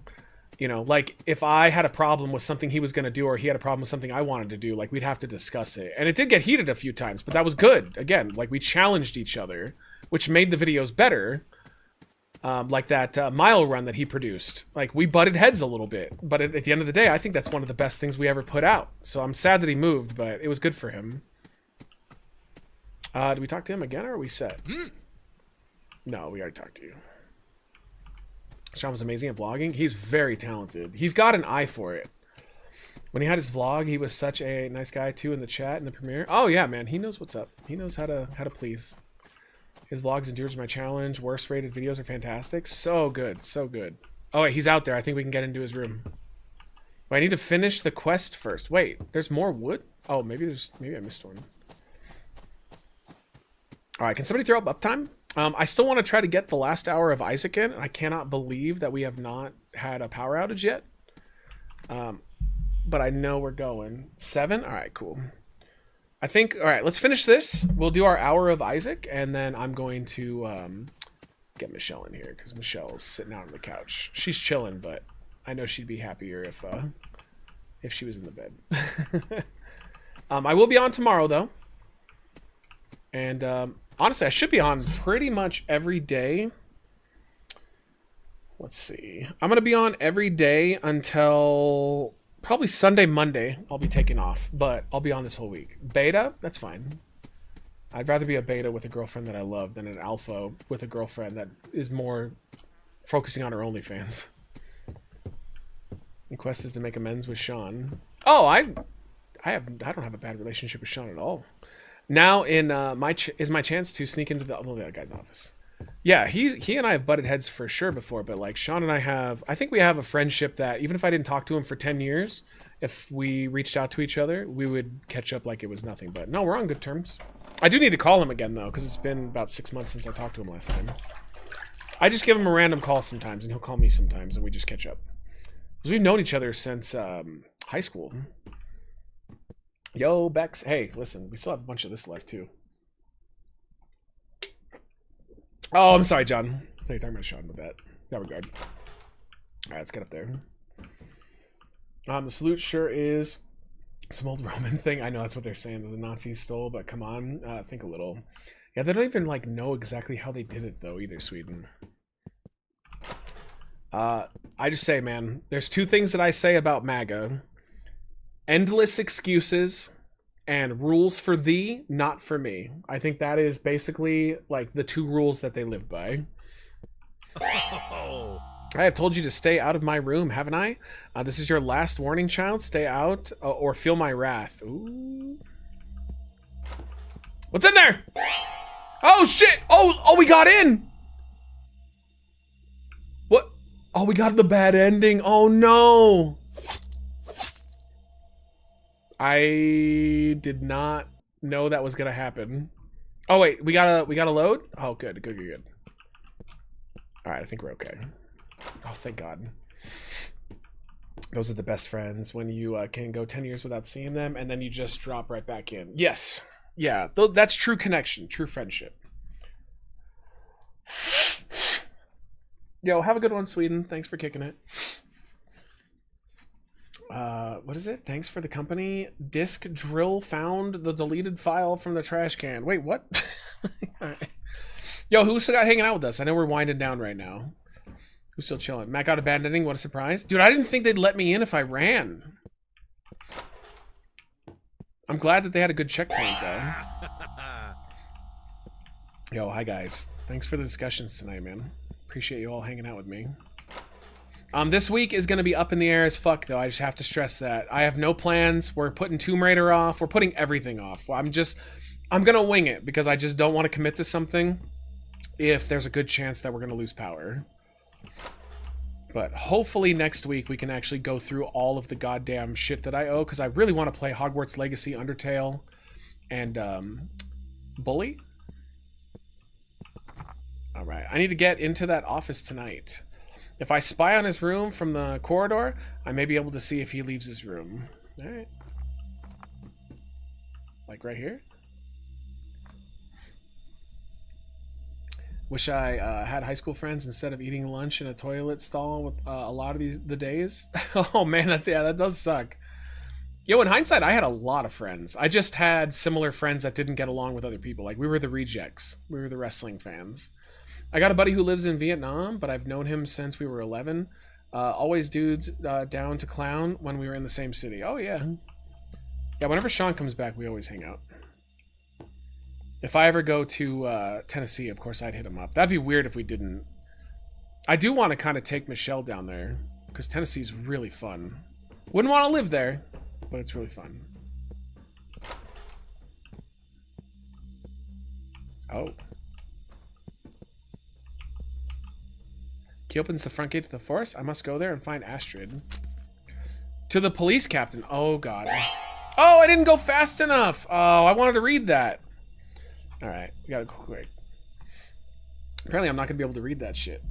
You know, like if I had a problem with something he was going to do or he had a problem with something I wanted to do, like we'd have to discuss it. And it did get heated a few times, but that was good. Again, like we challenged each other, which made the videos better. Like that mile run that he produced. Like we butted heads a little bit, but at the end of the day, I think that's one of the best things we ever put out. So I'm sad that he moved, but it was good for him. Did we talk to him again or are we set? No, we already talked to you. Sean was amazing at vlogging. He's very talented. He's got an eye for it. When he had his vlog, he was such a nice guy too in the chat in the premiere. Oh yeah, man, he knows what's up. He knows how to please. His vlogs endures my challenge. Worst rated videos are fantastic. So good, so good. Oh wait, he's out there. I think we can get into his room. Wait, I need to finish the quest first. Wait, there's more wood? Oh, maybe I missed one. All right, can somebody throw up uptime? I still want to try to get the last hour of Isaac in. I cannot believe that we have not had a power outage yet. But I know we're going. 7? All right, cool. I think, all right, let's finish this. We'll do our hour of Isaac, and then I'm going to get Michelle in here, because Michelle's sitting out on the couch. She's chilling, but I know she'd be happier if she was in the bed. I will be on tomorrow, though. And honestly, I should be on pretty much every day. Let's see. I'm going to be on every day until probably Sunday, Monday. I'll be taking off, but I'll be on this whole week. Beta, that's fine. I'd rather be a beta with a girlfriend that I love than an alpha with a girlfriend that is more focusing on her OnlyFans. The quest is to make amends with Sean. Oh, I don't have a bad relationship with Sean at all. Now is my chance to sneak into the guy's office. Yeah, he and I have butted heads for sure before, but like Sean and I think we have a friendship that even if I didn't talk to him for 10 years, if we reached out to each other, we would catch up like it was nothing. But no, we're on good terms. I do need to call him again though, because it's been about 6 months since I talked to him last time. I just give him a random call sometimes, and he'll call me sometimes, and we just catch up. Because we've known each other since high school. Yo, Bex. Hey, listen, we still have a bunch of this left, too. Oh, I'm sorry, John. I thought you were talking about Sean with that regard. All right, let's get up there. The salute sure is some old Roman thing. I know that's what they're saying that the Nazis stole, but come on, think a little. Yeah, they don't even, like, know exactly how they did it, though, either, Sweden. I just say, man, there's two things that I say about MAGA. Endless excuses and rules for thee, not for me. I think that is basically like the two rules that they live by. I have told you to stay out of my room, haven't I? This is your last warning, child. Stay out or feel my wrath. Ooh. What's in there? Oh, shit. Oh, we got in. What? Oh, we got the bad ending. Oh, no. I did not know that was gonna happen. Oh wait, we gotta load? Oh good. Alright, I think we're okay. Oh thank God. Those are the best friends when you can go 10 years without seeing them and then you just drop right back in. Yes. Yeah, that's true connection, true friendship. Yo, have a good one, Sweden. Thanks for kicking it. What is it? Thanks for the company. Disk drill found the deleted file from the trash can. Wait, what? Right. Yo, who's still got hanging out with us? I know we're winding down right now. Who's still chilling? Matt got abandoning. What a surprise. Dude, I didn't think they'd let me in if I ran. I'm glad that they had a good checkpoint, though. Yo, hi, guys. Thanks for the discussions tonight, man. Appreciate you all hanging out with me. This week is going to be up in the air as fuck, though. I just have to stress that. I have no plans. We're putting Tomb Raider off. We're putting everything off. I'm going to wing it because I just don't want to commit to something if there's a good chance that we're going to lose power. But hopefully next week we can actually go through all of the goddamn shit that I owe because I really want to play Hogwarts Legacy, Undertale, and Bully. All right. I need to get into that office tonight. If I spy on his room from the corridor, I may be able to see if he leaves his room. All right. Like right here? Wish I had high school friends instead of eating lunch in a toilet stall with a lot of the days. Oh man, that does suck. Yo, in hindsight, I had a lot of friends. I just had similar friends that didn't get along with other people. Like, we were the rejects. We were the wrestling fans. I got a buddy who lives in Vietnam, but I've known him since we were 11. Always dudes down to clown when we were in the same city. Oh, yeah. Yeah, whenever Sean comes back, we always hang out. If I ever go to Tennessee, of course, I'd hit him up. That'd be weird if we didn't. I do want to kind of take Michelle down there, because Tennessee's really fun. Wouldn't want to live there, but it's really fun. Oh. He opens the front gate to the forest. I must go there and find Astrid. To the police captain. Oh, God. Oh, I didn't go fast enough. Oh, I wanted to read that. All right, we gotta go quick. Apparently, I'm not gonna be able to read that shit.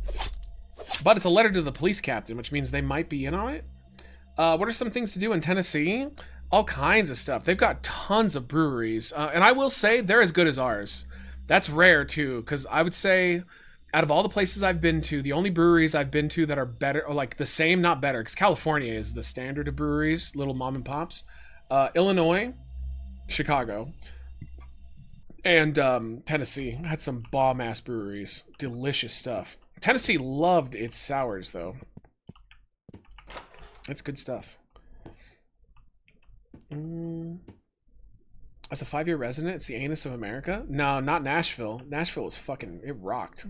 But it's a letter to the police captain, which means they might be in on it. What are some things to do in Tennessee? All kinds of stuff. They've got tons of breweries. And I will say, they're as good as ours. That's rare, too, because I would say, out of all the places I've been to, the only breweries I've been to that are better, or like the same, not better, because California is the standard of breweries, little mom and pops. Illinois, Chicago, and Tennessee had some bomb-ass breweries. Delicious stuff. Tennessee loved its sours, though. It's good stuff. As a 5-year resident, it's the anus of America? No, not Nashville. Nashville was fucking... It rocked.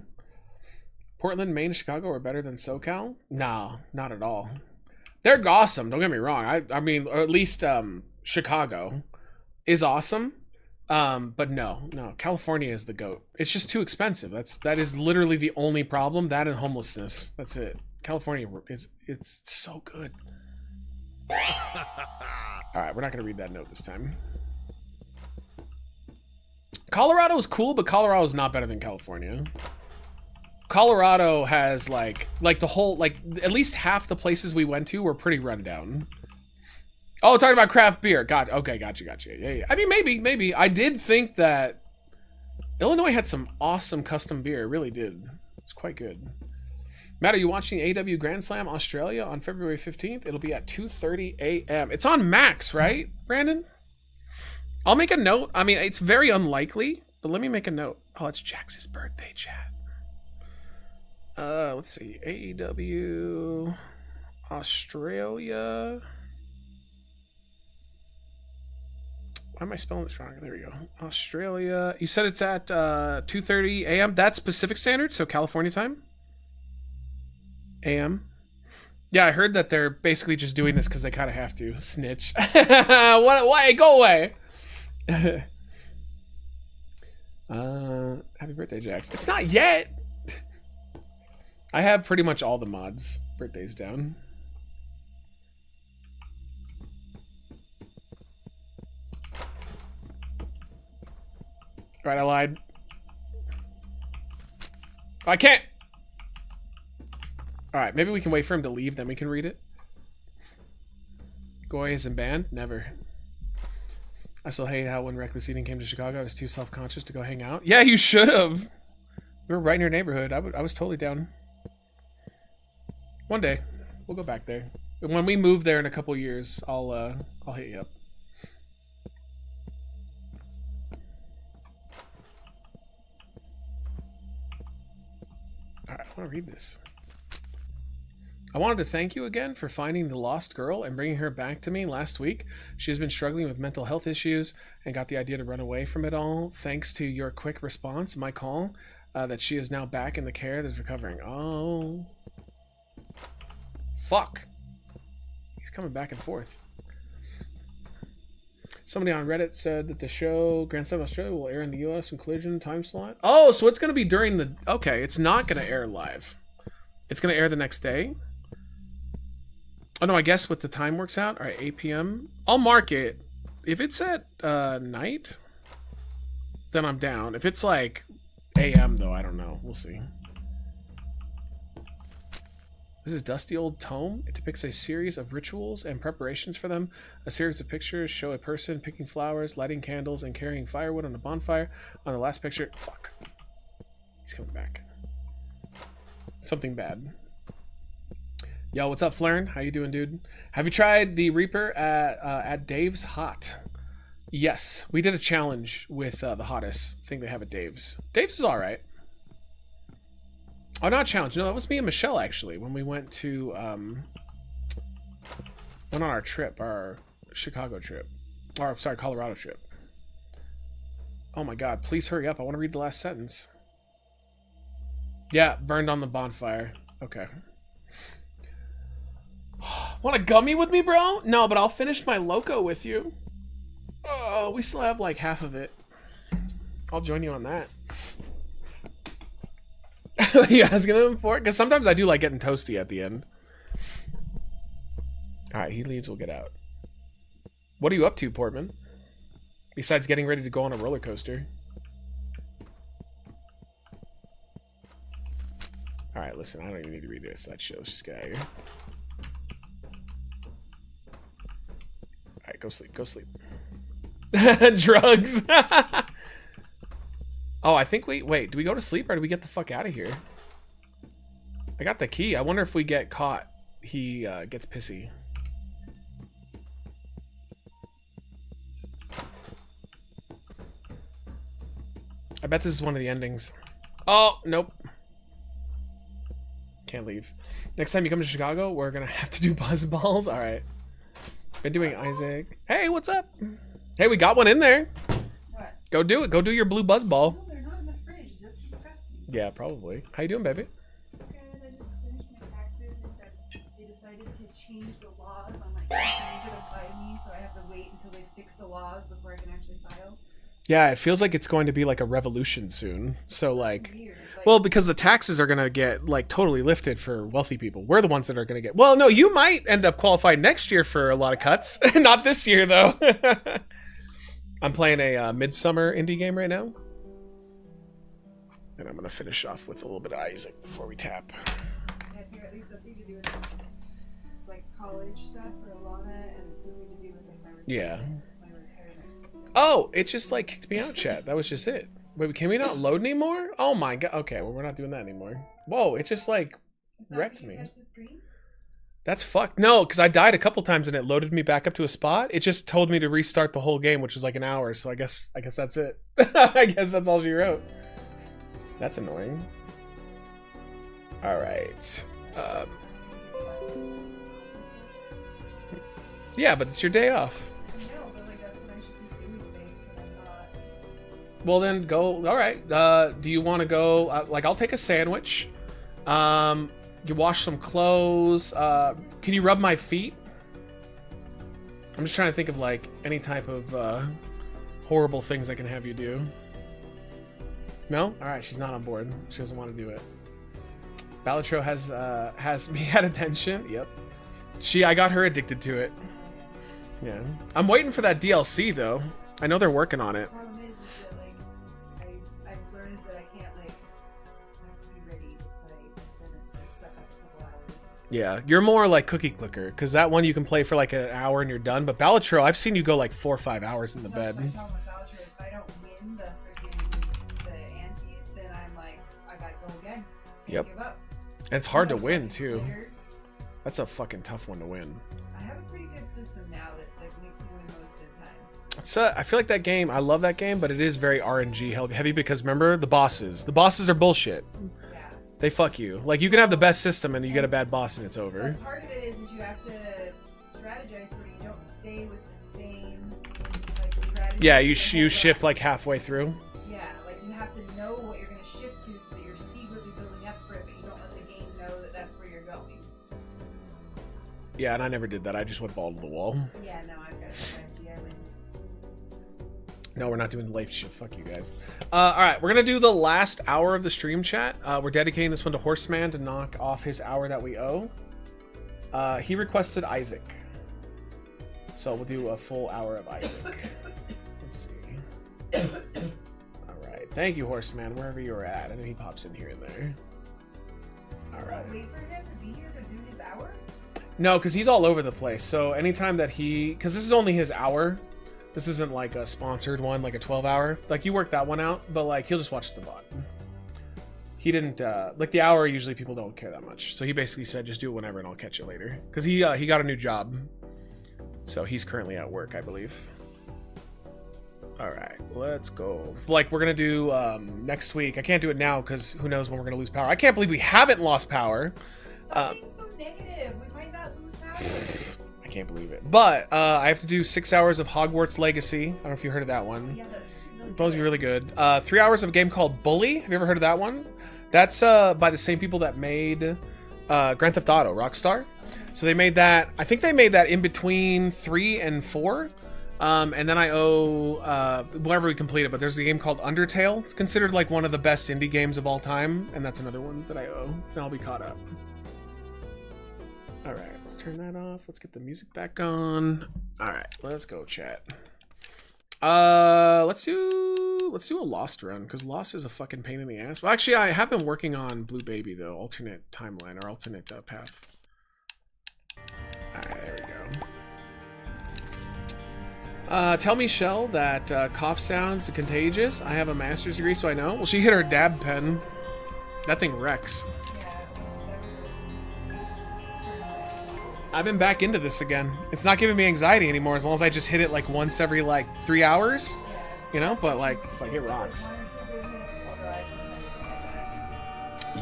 Portland, Maine, and Chicago are better than SoCal? No, not at all. They're awesome, don't get me wrong. I mean, or at least Chicago is awesome. But no, California is the GOAT. It's just too expensive. That is literally the only problem. That and homelessness. That's it. California it's so good. All right, we're not gonna read that note this time. Colorado is cool, but Colorado is not better than California. Colorado has like the whole, like at least half the places we went to were pretty rundown. Oh, talking about craft beer. God, okay, gotcha. Yeah. I mean, maybe. I did think that Illinois had some awesome custom beer. It really did. It's quite good. Matt, are you watching AW Grand Slam Australia on February 15th? It'll be at 2:30 a.m. It's on Max, right, Brandon? I'll make a note. I mean, it's very unlikely, but let me make a note. Oh, it's Jax's birthday, chat. Let's see. AEW Australia. Why am I spelling this wrong? There we go. Australia. You said it's at 2:30 a.m. That's Pacific Standard, so California time. A.m. Yeah, I heard that they're basically just doing this because they kind of have to. Snitch. What? Why? Go away. Happy birthday, Jax. It's not yet. I have pretty much all the mods' birthdays down. Right, I lied. Oh, I can't. All right, maybe we can wait for him to leave, then we can read it. Goy isn't banned? Never. I still hate how when Reckless Eating came to Chicago, I was too self-conscious to go hang out. Yeah, you should have. We were right in your neighborhood. I was totally down. One day, we'll go back there. When we move there in a couple years, I'll hit you up. All right, I want to read this. I wanted to thank you again for finding the lost girl and bringing her back to me last week. She has been struggling with mental health issues and got the idea to run away from it all. Thanks to your quick response, my call, that she is now back in the care that's recovering. Oh. Fuck. He's coming back and forth. Somebody on Reddit said that the show Grand Slam Australia will air in the US in collision time slot. Oh, so it's going to be during the... Okay, it's not going to air live. It's going to air the next day. Oh, no, I guess what the time works out. All right, 8 p.m. I'll mark it. If it's at night, then I'm down. If it's like a.m., though, I don't know. We'll see. This is Dusty Old Tome. It depicts a series of rituals and preparations for them. A series of pictures show a person picking flowers, lighting candles, and carrying firewood on a bonfire. On the last picture... Fuck. He's coming back. Something bad. Yo, what's up, Flern? How you doing, dude? Have you tried the Reaper at Dave's Hot? Yes, we did a challenge with the hottest thing they have at Dave's. Dave's is all right. Oh, not a challenge. No, that was me and Michelle actually when we went to went on our trip, our Chicago trip, or sorry, Colorado trip. Oh my God! Please hurry up. I want to read the last sentence. Yeah, burned on the bonfire. Okay. Want a gummy with me, bro? No, but I'll finish my loco with you. Oh, we still have like half of it. I'll join you on that. You asking him for it? Because sometimes I do like getting toasty at the end. Alright, he leaves, we'll get out. What are you up to, Portman? Besides getting ready to go on a roller coaster. Alright, listen, I don't even need to read this. That shit, let's just get out of here. Alright, go sleep, go sleep. Drugs. Oh, I think wait, do we go to sleep or do we get the fuck out of here? I got the key. I wonder if we get caught, he gets pissy. I bet this is one of the endings. Oh, nope. Can't leave. Next time you come to Chicago, we're gonna have to do buzz balls. All right. Been doing Isaac. Hey, what's up? Hey, we got one in there. What? Go do it. Go do your blue buzz ball. No, they're not in the fridge. That's disgusting. Yeah, probably. How you doing, baby? Good. I just finished my taxes, except they decided to change the laws on like the things that apply to me, so I have to wait until they fix the laws before I can actually file. Yeah, it feels like it's going to be like a revolution soon. So like, well, because the taxes are going to get like totally lifted for wealthy people. We're the ones that are going to get, well, no, you might end up qualified next year for a lot of cuts. Not this year though. I'm playing a Midsummer indie game right now. And I'm going to finish off with a little bit of Isaac before we tap. Have you at least something to do with like college stuff for Alana and something to do with like my retirement? Yeah. Oh, it just like kicked me out, chat. That was just it. Wait, can we not load anymore? Oh my God. Okay, well, we're not doing that anymore. Whoa, it just like wrecked me. Touch the screen? That's fucked. No, because I died a couple times and it loaded me back up to a spot. It just told me to restart the whole game, which was like an hour. So I guess that's it. I guess that's all she wrote. That's annoying. All right. Yeah, but it's your day off. Well then go. All right. Do you want to go? Like I'll take a sandwich. You wash some clothes. Can you rub my feet? I'm just trying to think of like any type of horrible things I can have you do. No? All right. She's not on board. She doesn't want to do it. Balatro has me at attention. Yep. I got her addicted to it. Yeah. I'm waiting for that DLC though. I know they're working on it. Yeah, you're more like Cookie Clicker, because that one you can play for like an hour and you're done. But Balatro, I've seen you go like 4 or 5 hours in the bed. If I don't win the antes, then I'm like, I gotta go again. Yep. Give up. And it's hard to win too. That's a fucking tough one to win. I have a pretty good system now that makes me win most of the time. I feel like that game, I love that game, but it is very RNG heavy because remember the bosses. The bosses are bullshit. They fuck you. Like you can have the best system and you get a bad boss and it's over. But part of it is you have to strategize so you don't stay with the same like strategy. Yeah, you shift like halfway through. Yeah, like you have to know what you're gonna shift to so that you're secretly building up for it, but you don't let the game know that that's where you're going. Yeah, and I never did that. I just went ball to the wall. Yeah, no, I've got a strategy. I win. No, we're not doing the late shit. Fuck you guys. All right, we're gonna do the last hour of the stream chat. We're dedicating this one to Horseman to knock off his hour that we owe. He requested Isaac, so we'll do a full hour of Isaac. Let's see. All right, thank you, Horseman, wherever you're at. I know he pops in here and there. All right. Wait for him to be here to do his hour? No, because he's all over the place. So anytime that because this is only his hour. This isn't like a sponsored one, like a 12-hour. Like, you work that one out, but, like, he'll just watch the bot. he didn't like the hour. Usually people don't care that much, so he basically said just do it whenever and I'll catch you later. Because he got a new job, so he's currently at work, I believe. All right, let's go. Like we're gonna do next week. I can't do it now because who knows when we're gonna lose power. I can't believe we haven't lost power. Stop being so negative. We might not lose power. I can't believe it. But I have to do 6 hours of Hogwarts Legacy. I don't know if you heard of that one. Yeah, It's supposed to be really good. 3 hours of a game called Bully. Have you ever heard of that one? That's by the same people that made Grand Theft Auto, Rockstar. So they made that. I think they made that in between 3 and 4. And then I owe whatever we completed. But there's a game called Undertale. It's considered like one of the best indie games of all time, and that's another one that I owe. And I'll be caught up. All right, let's turn that off. Let's get the music back on. All right, let's go, chat. Let's do a Lost run because Lost is a fucking pain in the ass. Well, actually, I have been working on Blue Baby though, alternate timeline or alternate path. All right, there we go. Tell Michelle that cough sounds contagious. I have a master's degree, so I know. Well, she hit her dab pen. That thing wrecks. I've been back into this again. It's not giving me anxiety anymore as long as I just hit it like once every like 3 hours, you know. But like it rocks.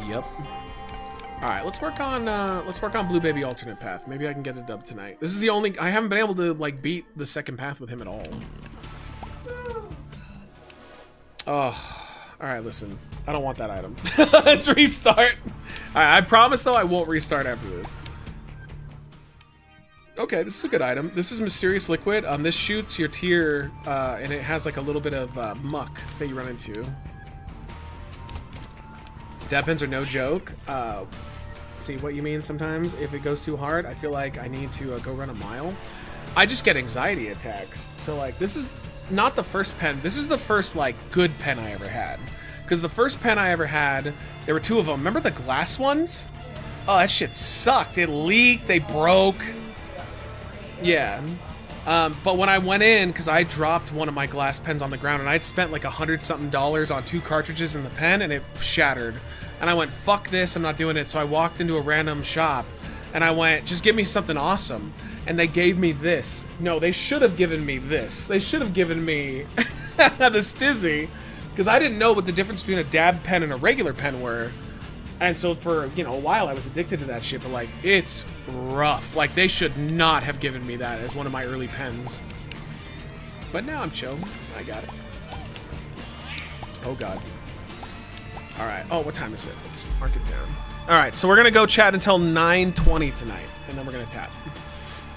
Yep. All right, let's work on Blue Baby alternate path. Maybe I can get a dub tonight. This is the only I haven't been able to like beat the second path with him at all. Oh, all right. Listen, I don't want that item. Let's restart. All right, I promise though I won't restart after this. Okay, this is a good item. This is Mysterious Liquid. This shoots your tier, and it has like a little bit of muck that you run into. Dab pens are no joke. See what you mean sometimes. If it goes too hard, I feel like I need to go run a mile. I just get anxiety attacks. So like, this is not the first pen. This is the first like good pen I ever had. Because the first pen I ever had, there were 2 of them. Remember the glass ones? Oh, that shit sucked. It leaked. They broke. Yeah, but when I went in, because I dropped one of my glass pens on the ground, and I'd spent like $100-something on 2 cartridges in the pen, and it shattered. And I went, fuck this, I'm not doing it. So I walked into a random shop, and I went, just give me something awesome. And they gave me this. No, they should have given me this. They should have given me the Stizzy, because I didn't know what the difference between a dab pen and a regular pen were. And so for, you know, a while I was addicted to that shit, but like, it's rough. Like, they should not have given me that as one of my early pens. But now I'm chill. I got it. Oh, God. All right. Oh, what time is it? Let's mark it down. All right, so we're going to go chat until 9:20 tonight, and then we're going to tap.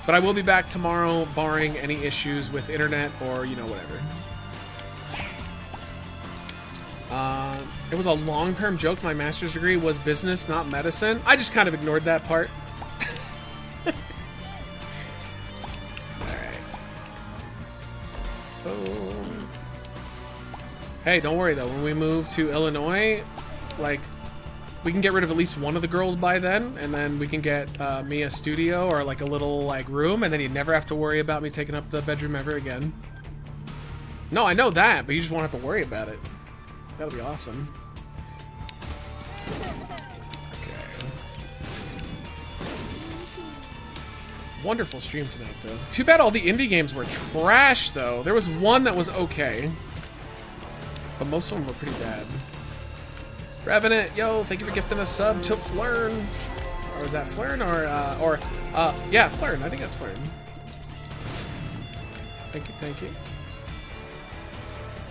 But I will be back tomorrow, barring any issues with internet or, you know, whatever. It was a long-term joke. My master's degree was business, not medicine. I just kind of ignored that part. Alright. Oh. Hey, don't worry though. When we move to Illinois, like, we can get rid of at least one of the girls by then, and then we can get me a studio or like a little like room, and then you'd never have to worry about me taking up the bedroom ever again. No, I know that, but you just won't have to worry about it. That'll be awesome. Okay. Wonderful stream tonight, though. Too bad all the indie games were trash, though. There was one that was okay, but most of them were pretty bad. Revenant, yo, thank you for gifting a sub to Flern. Or was that Flern or yeah, Flern. I think that's Flern. Thank you, thank you.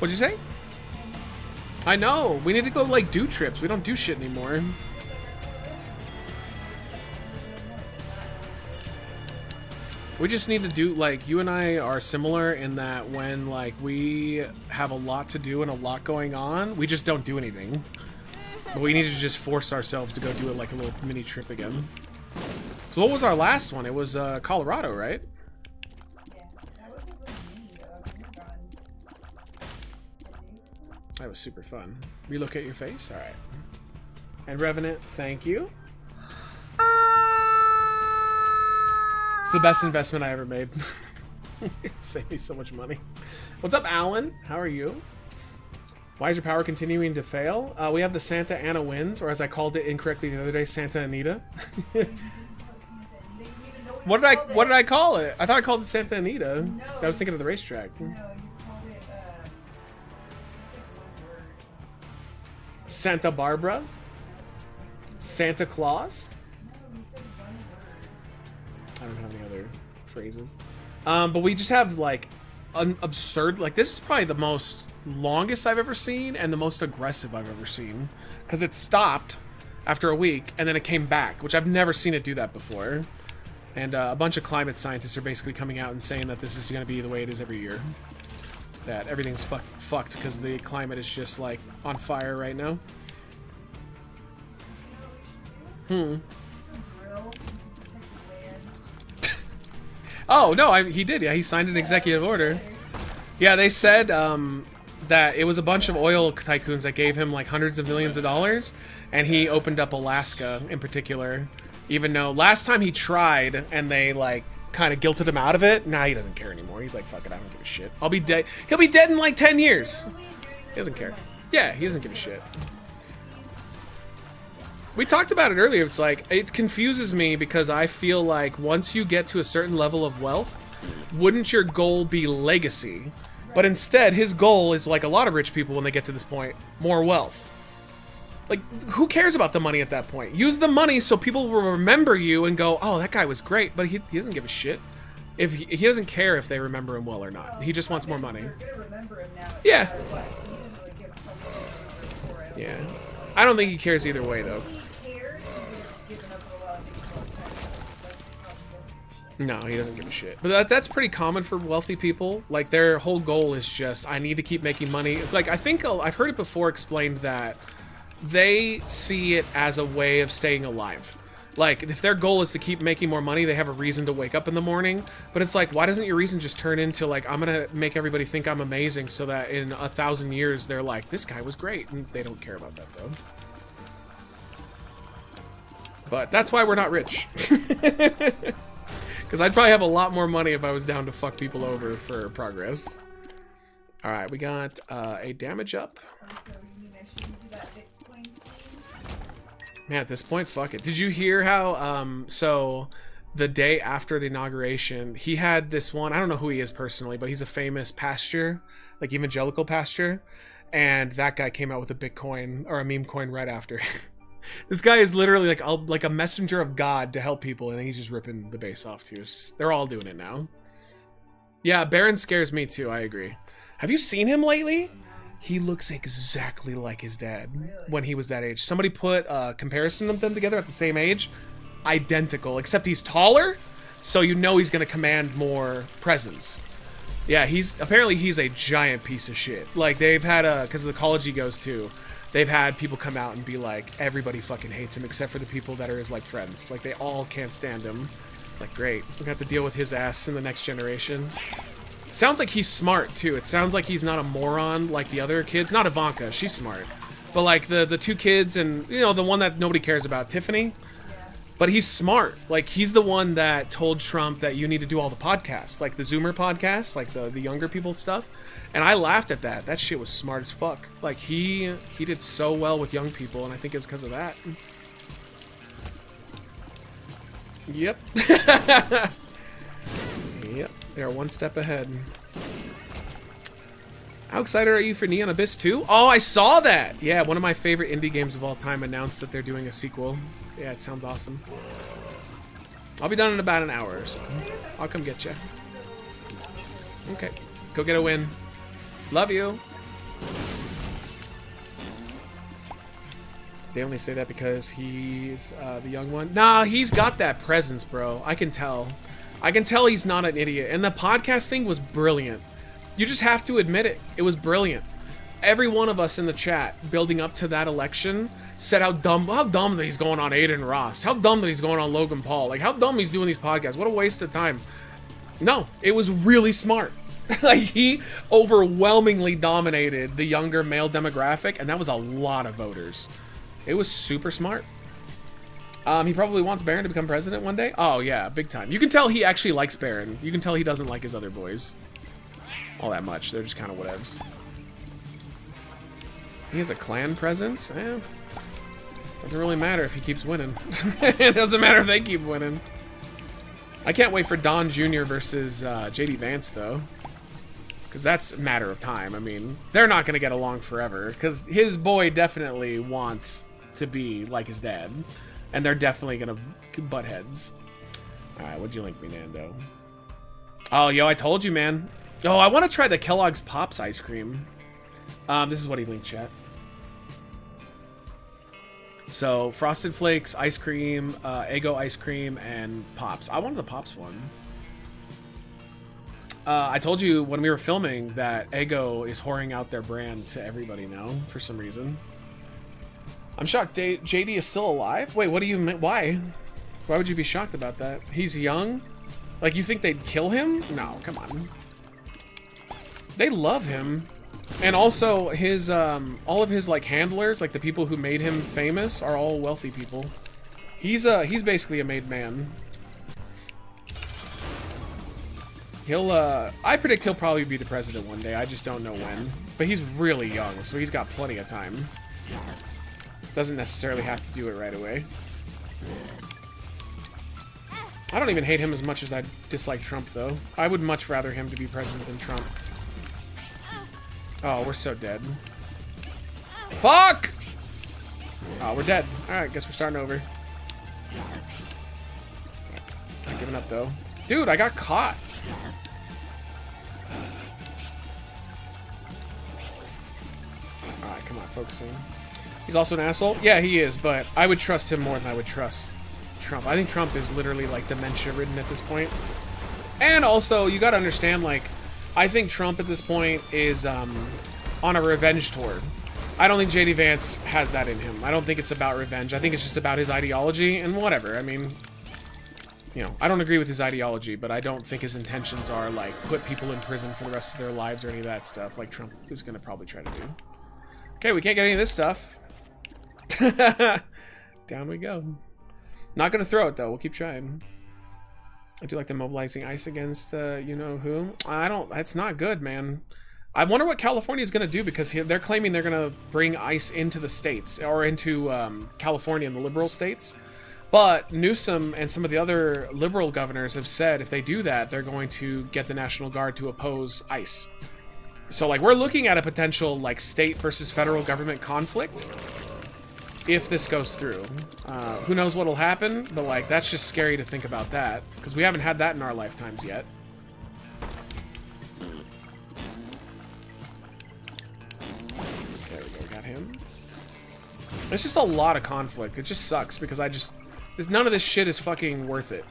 What'd you say? I know. We need to go, like, do trips. We don't do shit anymore. We just need to do, like, you and I are similar in that when, like, we have a lot to do and a lot going on, we just don't do anything. But we need to just force ourselves to go do it like a little mini trip again. So what was our last one? It was Colorado, right? That was super fun. Relocate your face? Alright. And Revenant, thank you. It's the best investment I ever made. It saved me so much money. What's up, Alan? How are you? Why is your power continuing to fail? We have the Santa Ana wins, or as I called it incorrectly the other day, Santa Anita. What did I call it? I thought I called it Santa Anita. No, I was thinking of the racetrack. No, you called it, Santa Barbara? Santa Claus? no, you said one word. I don't have any other phrases. But we just have like an absurd, like this is probably the most longest I've ever seen and the most aggressive I've ever seen. Because it stopped after a week and then it came back, which I've never seen it do that before. And a bunch of climate scientists are basically coming out and saying that this is going to be the way it is every year. That everything's fucked because the climate is just like on fire right now. Oh, no, he did. Yeah, he signed an executive order. Yeah, they said that it was a bunch of oil tycoons that gave him like hundreds of millions of dollars, and he opened up Alaska in particular, even though last time he tried and they like kind of guilted him out of it. Nah, he doesn't care anymore. He's like, fuck it, I don't give a shit. I'll be dead. He'll be dead in like 10 years. He doesn't care. Yeah, he doesn't give a shit. We talked about it earlier. It's like, it confuses me because I feel like once you get to a certain level of wealth, wouldn't your goal be legacy? But instead, his goal is like a lot of rich people when they get to this point, more wealth. Like, who cares about the money at that point? Use the money so people will remember you and go, oh, that guy was great, but he doesn't give a shit. If he doesn't care if they remember him well or not. He just wants more money. Yeah. Yeah. I don't think he cares either way, though. No, he doesn't give a shit. But that's pretty common for wealthy people. Like, their whole goal is just, I need to keep making money. Like, I think I've heard it before explained that they see it as a way of staying alive. Like, if their goal is to keep making more money, they have a reason to wake up in the morning. But it's like, why doesn't your reason just turn into, like, I'm gonna make everybody think I'm amazing so that in 1,000 years they're like, this guy was great. And they don't care about that, though. But that's why we're not rich. Because I'd probably have a lot more money if I was down to fuck people over for progress. Alright, we got a damage up. Man, at this point, fuck it. Did you hear how, so the day after the inauguration, he had this one, I don't know who he is personally, but he's a famous pastor, like evangelical pastor, and that guy came out with a Bitcoin, or a meme coin right after. This guy is literally like a messenger of God to help people, and he's just ripping the base off too. They're all doing it now. Yeah, Baron scares me too, I agree. Have you seen him lately? He looks exactly like his dad when he was that age. Somebody put a comparison of them together at the same age. Identical, except he's taller, so you know he's gonna command more presence. Yeah, apparently he's a giant piece of shit. Like, they've had because of the college he goes to, they've had people come out and be like, everybody fucking hates him except for the people that are his, like, friends. Like, they all can't stand him. It's like, great. We're gonna have to deal with his ass in the next generation. It sounds like he's smart, too. It sounds like he's not a moron like the other kids. Not Ivanka, she's smart. But, like, the two kids and, you know, the one that nobody cares about, Tiffany. But he's smart. Like, he's the one that told Trump that you need to do all the podcasts. Like, the Zoomer podcasts, like the younger people stuff. And I laughed at that. That shit was smart as fuck. Like, he did so well with young people, and I think it's because of that. Yep. Yep. They're one step ahead. How excited are you for Neon Abyss 2? Oh, I saw that! Yeah, one of my favorite indie games of all time announced that they're doing a sequel. Yeah, it sounds awesome. I'll be done in about an hour or so. I'll come get you. Okay. Go get a win. Love you. They only say that because he's the young one. Nah, he's got that presence, bro. I can tell. I can tell he's not an idiot. And the podcast thing was brilliant. You just have to admit it. It was brilliant. Every one of us in the chat building up to that election said how dumb that he's going on Aiden Ross. How dumb that he's going on Logan Paul. Like, how dumb he's doing these podcasts. What a waste of time. No, it was really smart. Like, he overwhelmingly dominated the younger male demographic, and that was a lot of voters. It was super smart. He probably wants Barron to become president one day. Oh, yeah, big time. You can tell he actually likes Barron. You can tell he doesn't like his other boys all that much. They're just kind of whatevs. He has a clan presence? Eh. Doesn't really matter if he keeps winning. It doesn't matter if they keep winning. I can't wait for Don Jr. versus JD Vance, though. Because that's a matter of time. I mean, they're not going to get along forever. Because his boy definitely wants to be like his dad. And they're definitely going to butt heads. Alright, what'd you link me, Nando? Oh, yo, I told you, man. Oh, I want to try the Kellogg's Pops ice cream. This is what he linked, chat. So, Frosted Flakes, ice cream, Eggo ice cream, and Pops. I wanted the Pops one. I told you when we were filming that Eggo is whoring out their brand to everybody now, for some reason. I'm shocked JD is still alive? Wait, what do you mean? Why? Why would you be shocked about that? He's young? Like, you think they'd kill him? No, come on. They love him. And also, his, all of his, like, handlers, like, the people who made him famous, are all wealthy people. He's basically a made man. I predict he'll probably be the president one day, I just don't know when. But he's really young, so he's got plenty of time. Doesn't necessarily have to do it right away. I don't even hate him as much as I dislike Trump, though. I would much rather him to be president than Trump. Oh, we're so dead. Fuck! Oh, we're dead. Alright, guess we're starting over. Not giving up, though. Dude, I got caught. Alright, come on, focusing. He's also an asshole? Yeah, he is, but I would trust him more than I would trust Trump. I think Trump is literally, like, dementia-ridden at this point. And also, you gotta understand, like, I think Trump at this point is on a revenge tour. I don't think JD Vance has that in him. I don't think it's about revenge. I think it's just about his ideology and whatever. I mean, you know, I don't agree with his ideology, but I don't think his intentions are, like, put people in prison for the rest of their lives or any of that stuff like Trump is going to probably try to do. Okay, we can't get any of this stuff. Down we go. Not going to throw it, though. We'll keep trying. I do like the mobilizing ice against, you-know-who. That's not good, man. I wonder what California is going to do, because they're claiming they're going to bring ice into the states, or into California and the liberal states. But Newsom and some of the other liberal governors have said if they do that, they're going to get the National Guard to oppose ice. So, like, we're looking at a potential, like, state versus federal government conflict if this goes through. Who knows what'll happen, but, like, that's just scary to think about that, because we haven't had that in our lifetimes yet. There we go, got him. It's just a lot of conflict. It just sucks, because none of this shit is fucking worth it.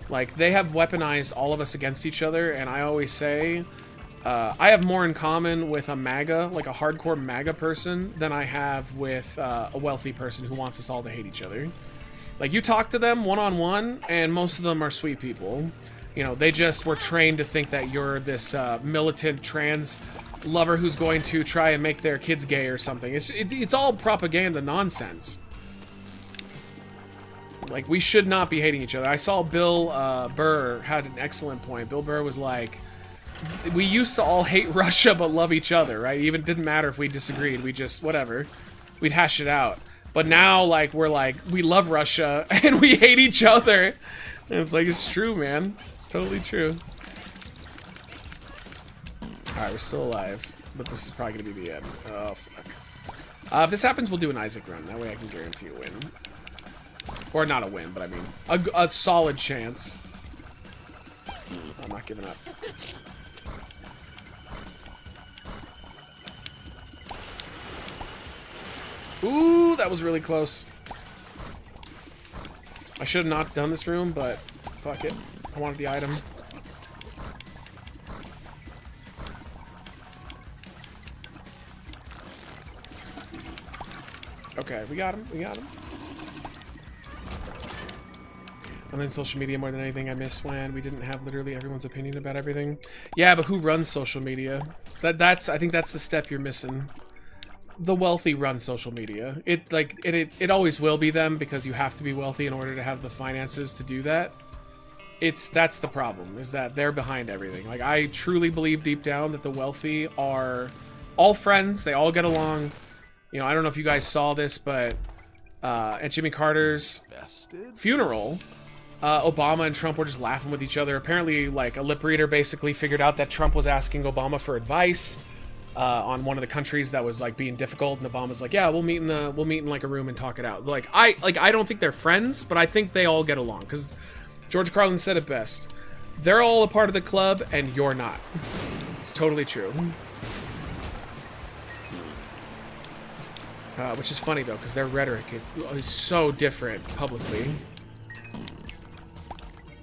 Like, they have weaponized all of us against each other, and I always say, I have more in common with a MAGA, like a hardcore MAGA person, than I have with a wealthy person who wants us all to hate each other. Like, you talk to them one-on-one, and most of them are sweet people. You know, they just were trained to think that you're this militant trans lover who's going to try and make their kids gay or something. It's all propaganda nonsense. Like, we should not be hating each other. I saw Bill Burr had an excellent point. Bill Burr was like, we used to all hate Russia but love each other, right? Even didn't matter if we disagreed. We just, whatever. We'd hash it out. But now, like, we're like, we love Russia and we hate each other. And it's like, it's true, man. It's totally true. Alright, we're still alive. But this is probably going to be the end. Oh, fuck. If this happens, we'll do an Isaac run. That way I can guarantee a win. Or not a win, but I mean, a solid chance. I'm not giving up. Ooh, that was really close. I should have not done this room, but fuck it. I wanted the item. Okay, we got him. We got him. I'm in social media more than anything. I miss when we didn't have literally everyone's opinion about everything. Yeah, but who runs social media? I think that's the step you're missing. The wealthy run social media. It always will be them, because you have to be wealthy in order to have the finances to do that. That's the problem, is that they're behind everything. Like, I truly believe deep down that the wealthy are all friends, they all get along, You know, I don't know if you guys saw this, but at Jimmy Carter's funeral, Obama and Trump were just laughing with each other. Apparently, like, a lip reader basically figured out that Trump was asking Obama for advice on one of the countries that was like being difficult, and Obama's like, yeah, we'll meet in like a room and talk it out. Like I don't think they're friends, but I think they all get along, because George Carlin said it best: they're all a part of the club and you're not. It's totally true. Which is funny though, because their rhetoric is so different publicly.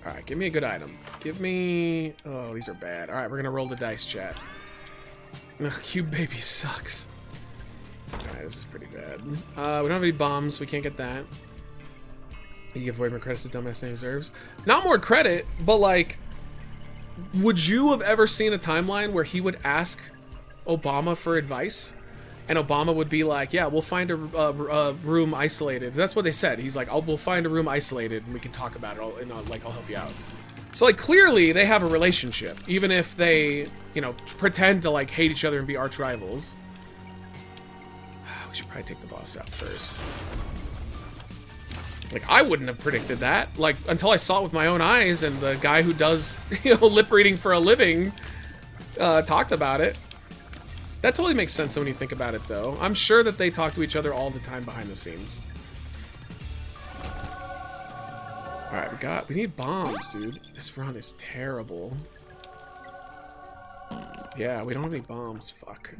Alright, give me a good item. Give me... Oh, these are bad. Alright, we're gonna roll the dice, chat. Ugh, Cube Baby sucks. Alright, this is pretty bad. We don't have any bombs. We can't get that. You give away more credits to dumbass than he deserves. Not more credit, but like... Would you have ever seen a timeline where he would ask Obama for advice? And Obama would be like, yeah, we'll find a room isolated. That's what they said. He's like, we'll find a room isolated and we can talk about it, and I'll help you out. So, like, clearly they have a relationship, even if they, you know, pretend to, like, hate each other and be arch rivals. We should probably take the boss out first. Like, I wouldn't have predicted that, like, until I saw it with my own eyes, and the guy who does, you know, lip reading for a living talked about it. That totally makes sense when you think about it, though. I'm sure that they talk to each other all the time behind the scenes. Alright, we need bombs, dude. This run is terrible. Yeah, we don't have any bombs. Fuck.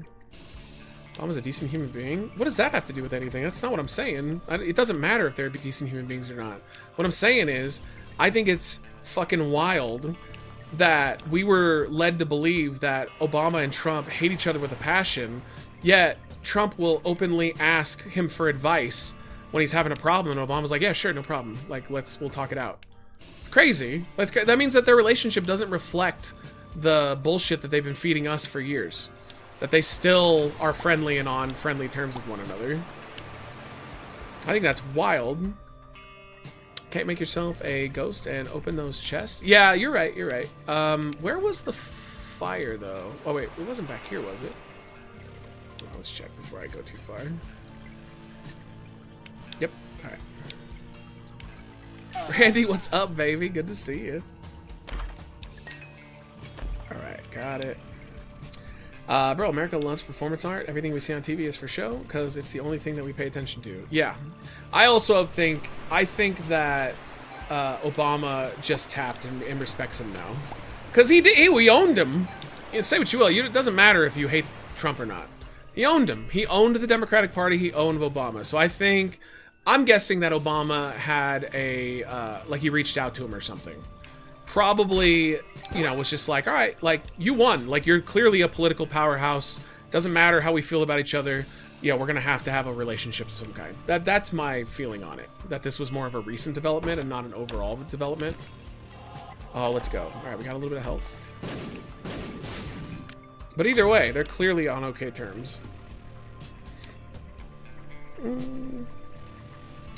Bomb is a decent human being? What does that have to do with anything? That's not what I'm saying. It doesn't matter if they're decent human beings or not. What I'm saying is, I think it's fucking wild that we were led to believe that Obama and Trump hate each other with a passion, yet Trump will openly ask him for advice when he's having a problem, and Obama's like, yeah, sure, no problem. Like, we'll talk it out. It's crazy. That means that their relationship doesn't reflect the bullshit that they've been feeding us for years. That they still are friendly and on friendly terms with one another. I think that's wild. Can't make yourself a ghost and open those chests? Yeah, you're right, you're right. Where was the fire, though? Oh, wait, it wasn't back here, was it? Oh, let's check before I go too far. Yep, alright. Randy, what's up, baby? Good to see you. Alright, got it. Bro, America loves performance art. Everything we see on TV is for show, because it's the only thing that we pay attention to. Yeah. I also think that Obama just tapped and respects him now. Because we owned him. You say what you will. It doesn't matter if you hate Trump or not. He owned him. He owned the Democratic Party. He owned Obama. So I'm guessing that Obama had like he reached out to him or something. Probably, you know, was just like, all right, like, you won. Like, you're clearly a political powerhouse. Doesn't matter how we feel about each other. Yeah, we're going to have a relationship of some kind. That's my feeling on it. That this was more of a recent development and not an overall development. Oh, let's go. All right, we got a little bit of health. But either way, they're clearly on okay terms.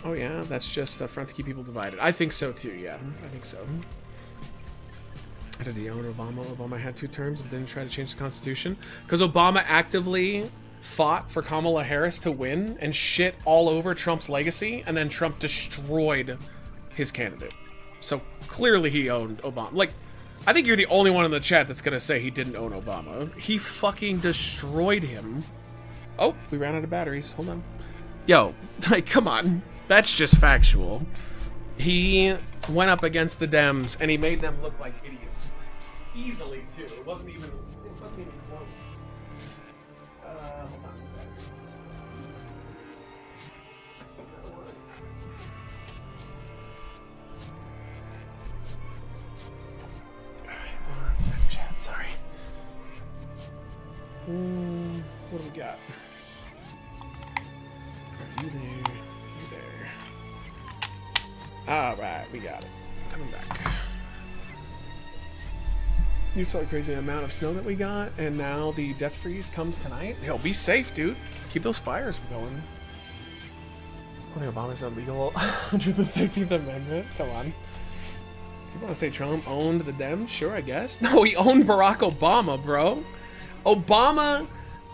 Oh, yeah, that's just a front to keep people divided. I think so, too, yeah. I think so. Did he own Obama? Obama had 2 terms and didn't try to change the Constitution? Because Obama actively fought for Kamala Harris to win and shit all over Trump's legacy, and then Trump destroyed his candidate. So clearly he owned Obama. Like, I think you're the only one in the chat that's gonna say he didn't own Obama. He fucking destroyed him. Oh, we ran out of batteries. Hold on. Yo, like, come on. That's just factual. He went up against the Dems and he made them look like idiots. Easily, too. It wasn't even close. Hold on. Alright, 1 sec, chat, sorry. What do we got? You there. You there. Alright, we got it. Coming back. You saw the crazy amount of snow that we got, and now the death freeze comes tonight. Yo, be safe, dude. Keep those fires going. Owning Obama's illegal under the 13th Amendment. Come on. You want to say Trump owned the Dems? Sure, I guess. No, he owned Barack Obama, bro. Obama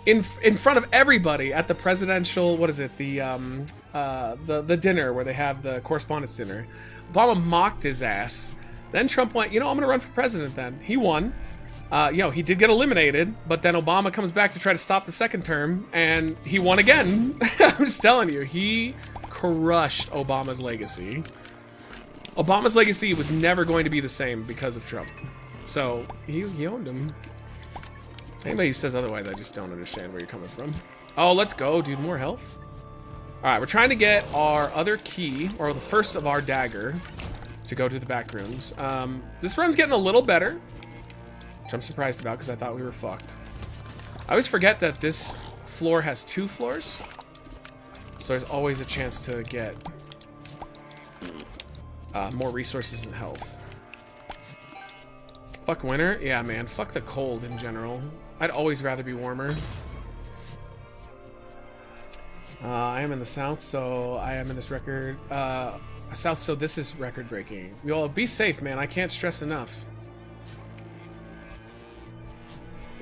in front of everybody at the presidential, what is it, the dinner where they have the correspondence dinner. Obama mocked his ass. Then Trump went, you know, I'm gonna run for president then. He won. You know, he did get eliminated, but then Obama comes back to try to stop the second term, and he won again. I'm just telling you, he crushed Obama's legacy. Obama's legacy was never going to be the same because of Trump. So, he owned him. Anybody who says otherwise, I just don't understand where you're coming from. Oh, let's go, dude. More health. Alright, we're trying to get our other key, or the first of our dagger, to go to the back rooms. This run's getting a little better, which I'm surprised about because I thought we were fucked. I always forget that this floor has 2 floors, so there's always a chance to get more resources and health. Fuck winter? Yeah, man. Fuck the cold in general. I'd always rather be warmer. I am in the south, so I am in this record. South, so this is record breaking. We all be safe, man. I can't stress enough.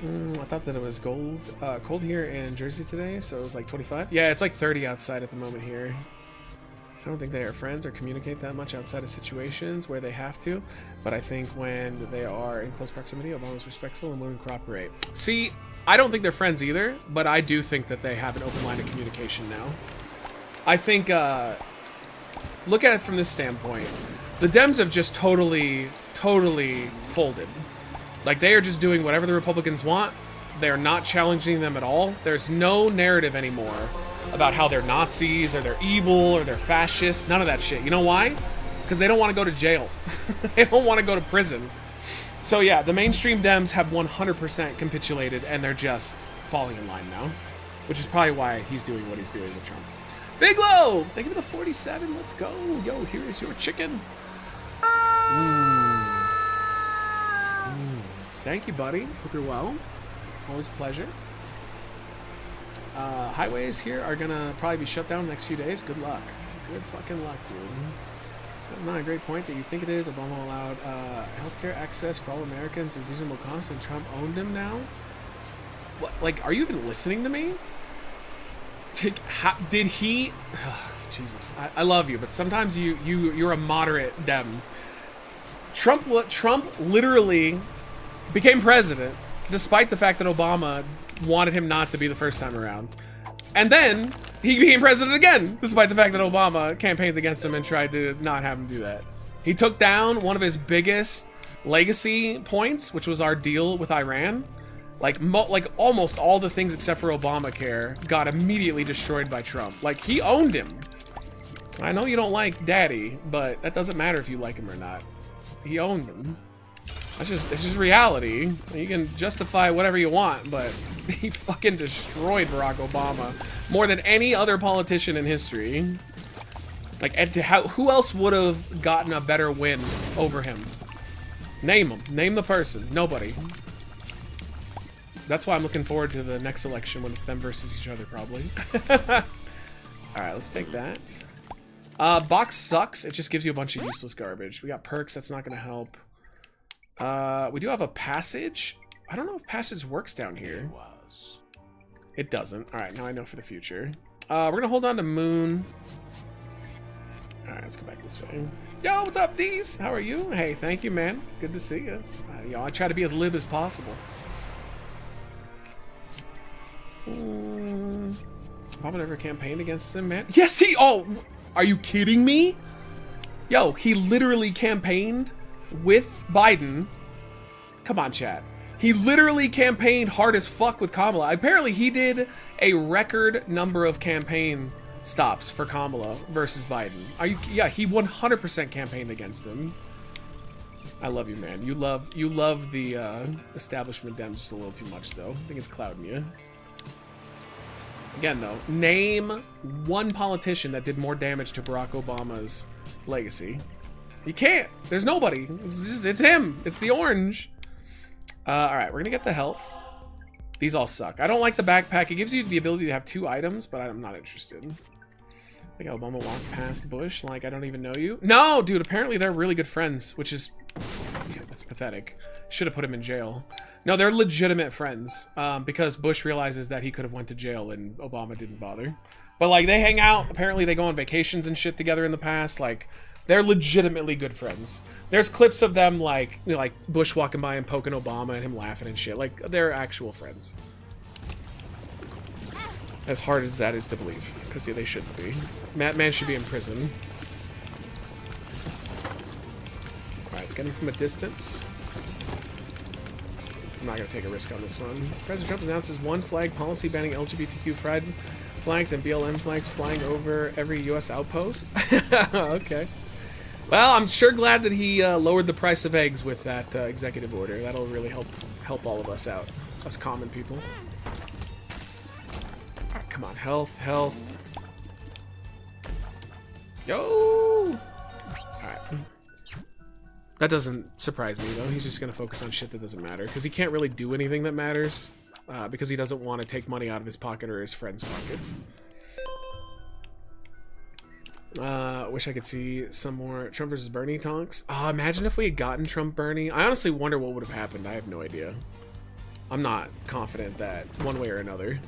I thought that it was cold here in Jersey today, so it was like 25. Yeah, it's like 30 outside at the moment here. I don't think they are friends or communicate that much outside of situations where they have to, but I think when they are in close proximity, Obama's respectful and willing to cooperate. See, I don't think they're friends either, but I do think that they have an open line of communication now. I think, look at it from this standpoint. The Dems have just totally folded. Like, they are just doing whatever the Republicans want. They're not challenging them at all. There's no narrative anymore about how they're Nazis or they're evil or they're fascists. None of that shit. You know why? Because they don't want to go to jail. They don't want to go to prison. So yeah, the mainstream Dems have 100% capitulated and they're just falling in line now. Which is probably why he's doing what he's doing with Trump. Big Low! Thank you for the 47. Let's go. Yo, here is your chicken. Thank you, buddy. Hope you're well. Always a pleasure. Highways here are gonna probably be shut down the next few days. Good luck. Good fucking luck, dude. That's not a great point that you think it is. Obama allowed healthcare access for all Americans at reasonable cost, and Trump owned him now. What? Like, are you even listening to me? Did he? Oh, Jesus, I love you, but sometimes you're a moderate Dem. Trump literally became president, despite the fact that Obama wanted him not to be the first time around. And then he became president again, despite the fact that Obama campaigned against him and tried to not have him do that. He took down one of his biggest legacy points, which was our deal with Iran. Like almost all the things except for Obamacare got immediately destroyed by Trump. Like, he owned him. I know you don't like Daddy, but that doesn't matter if you like him or not. He owned him. It's just reality. You can justify whatever you want, but he fucking destroyed Barack Obama more than any other politician in history. Like, who else would have gotten a better win over him? Name him. Name the person. Nobody. That's why I'm looking forward to the next election when it's them versus each other, probably. Alright, let's take that. Box sucks. It just gives you a bunch of useless garbage. We got perks. That's not going to help. We do have a passage. I don't know if passage works down here. It doesn't. Alright, now I know for the future. We're going to hold on to Moon. Alright, let's go back this way. Yo, what's up, Deez? How are you? Hey, thank you, man. Good to see you. Yo, I try to be as lib as possible. Obama never campaigned against him, man. Yes, he... Oh, are you kidding me? Yo, he literally campaigned with Biden. Come on, chat. He literally campaigned hard as fuck with Kamala. Apparently, he did a record number of campaign stops for Kamala versus Biden. Are you? Yeah, he 100% campaigned against him. I love you, man. You love the establishment Dems just a little too much, though. I think it's clouding you. Again, though, name one politician that did more damage to Barack Obama's legacy. You can't. There's nobody. It's him. It's the orange. Alright, we're gonna get the health. These all suck. I don't like the backpack. It gives you the ability to have 2 items, but I'm not interested. I think Obama walked past Bush like I don't even know you. No, dude, apparently they're really good friends, which is... That's pathetic. Should have put him in jail. No, they're legitimate friends, because Bush realizes that he could have went to jail and Obama didn't bother. But, like, they hang out. Apparently they go on vacations and shit together in the past. Like, they're legitimately good friends. There's clips of them, like, you know, like Bush walking by and poking Obama and him laughing and shit. Like, they're actual friends. As hard as that is to believe. Because, yeah, they shouldn't be. Man should be in prison. Alright, let's get him from a distance. I'm not going to take a risk on this one. President Trump announces one flag policy banning LGBTQ pride flags and BLM flags flying over every U.S. outpost. Okay. Well, I'm sure glad that he lowered the price of eggs with that executive order. That'll really help all of us out. Us common people. Alright, come on. Health. Yo! Alright. That doesn't surprise me, though. He's just going to focus on shit that doesn't matter. Because he can't really do anything that matters. Because he doesn't want to take money out of his pocket or his friends' pockets. Wish I could see some more Trump versus Bernie talks. Imagine if we had gotten Trump-Bernie. I honestly wonder what would have happened. I have no idea. I'm not confident that one way or another.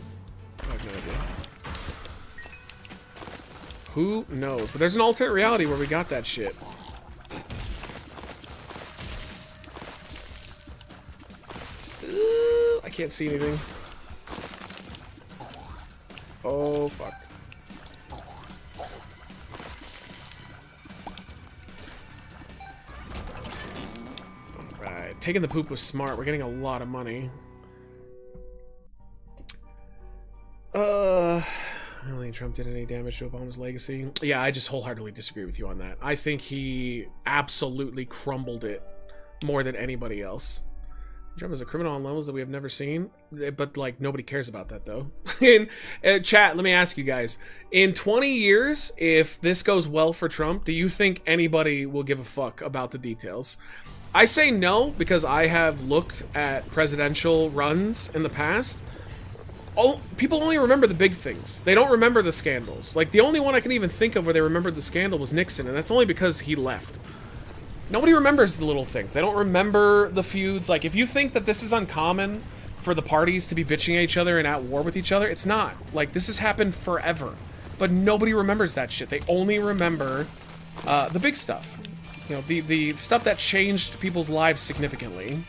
I have no idea. Who knows? But there's an alternate reality where we got that shit. I can't see anything. Oh, fuck. Alright, taking the poop was smart. We're getting a lot of money. I don't think Trump did any damage to Obama's legacy. Yeah, I just wholeheartedly disagree with you on that. I think he absolutely crumbled it more than anybody else. Trump is a criminal on levels that we have never seen, but like nobody cares about that though. In chat, let me ask you guys: in 20 years, if this goes well for Trump, do you think anybody will give a fuck about the details? I say no because I have looked at presidential runs in the past. People only remember the big things. They don't remember the scandals. Like the only one I can even think of where they remembered the scandal was Nixon, and that's only because he left. Nobody remembers the little things. They don't remember the feuds. Like, if you think that this is uncommon for the parties to be bitching at each other and at war with each other, it's not. Like, this has happened forever. But nobody remembers that shit. They only remember the big stuff. You know, the stuff that changed people's lives significantly.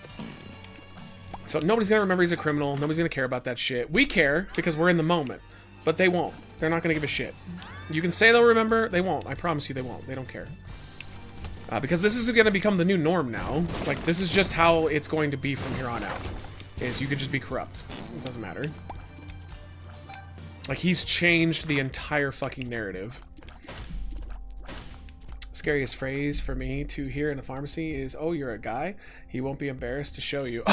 So nobody's gonna remember he's a criminal. Nobody's gonna care about that shit. We care because we're in the moment. But they won't. They're not gonna give a shit. You can say they'll remember. They won't. I promise you they won't. They don't care. Because this is going to become the new norm now. Like, this is just how it's going to be from here on out. Is you could just be corrupt. It doesn't matter. Like, he's changed the entire fucking narrative. Scariest phrase for me to hear in a pharmacy is, "Oh, you're a guy? He won't be embarrassed to show you."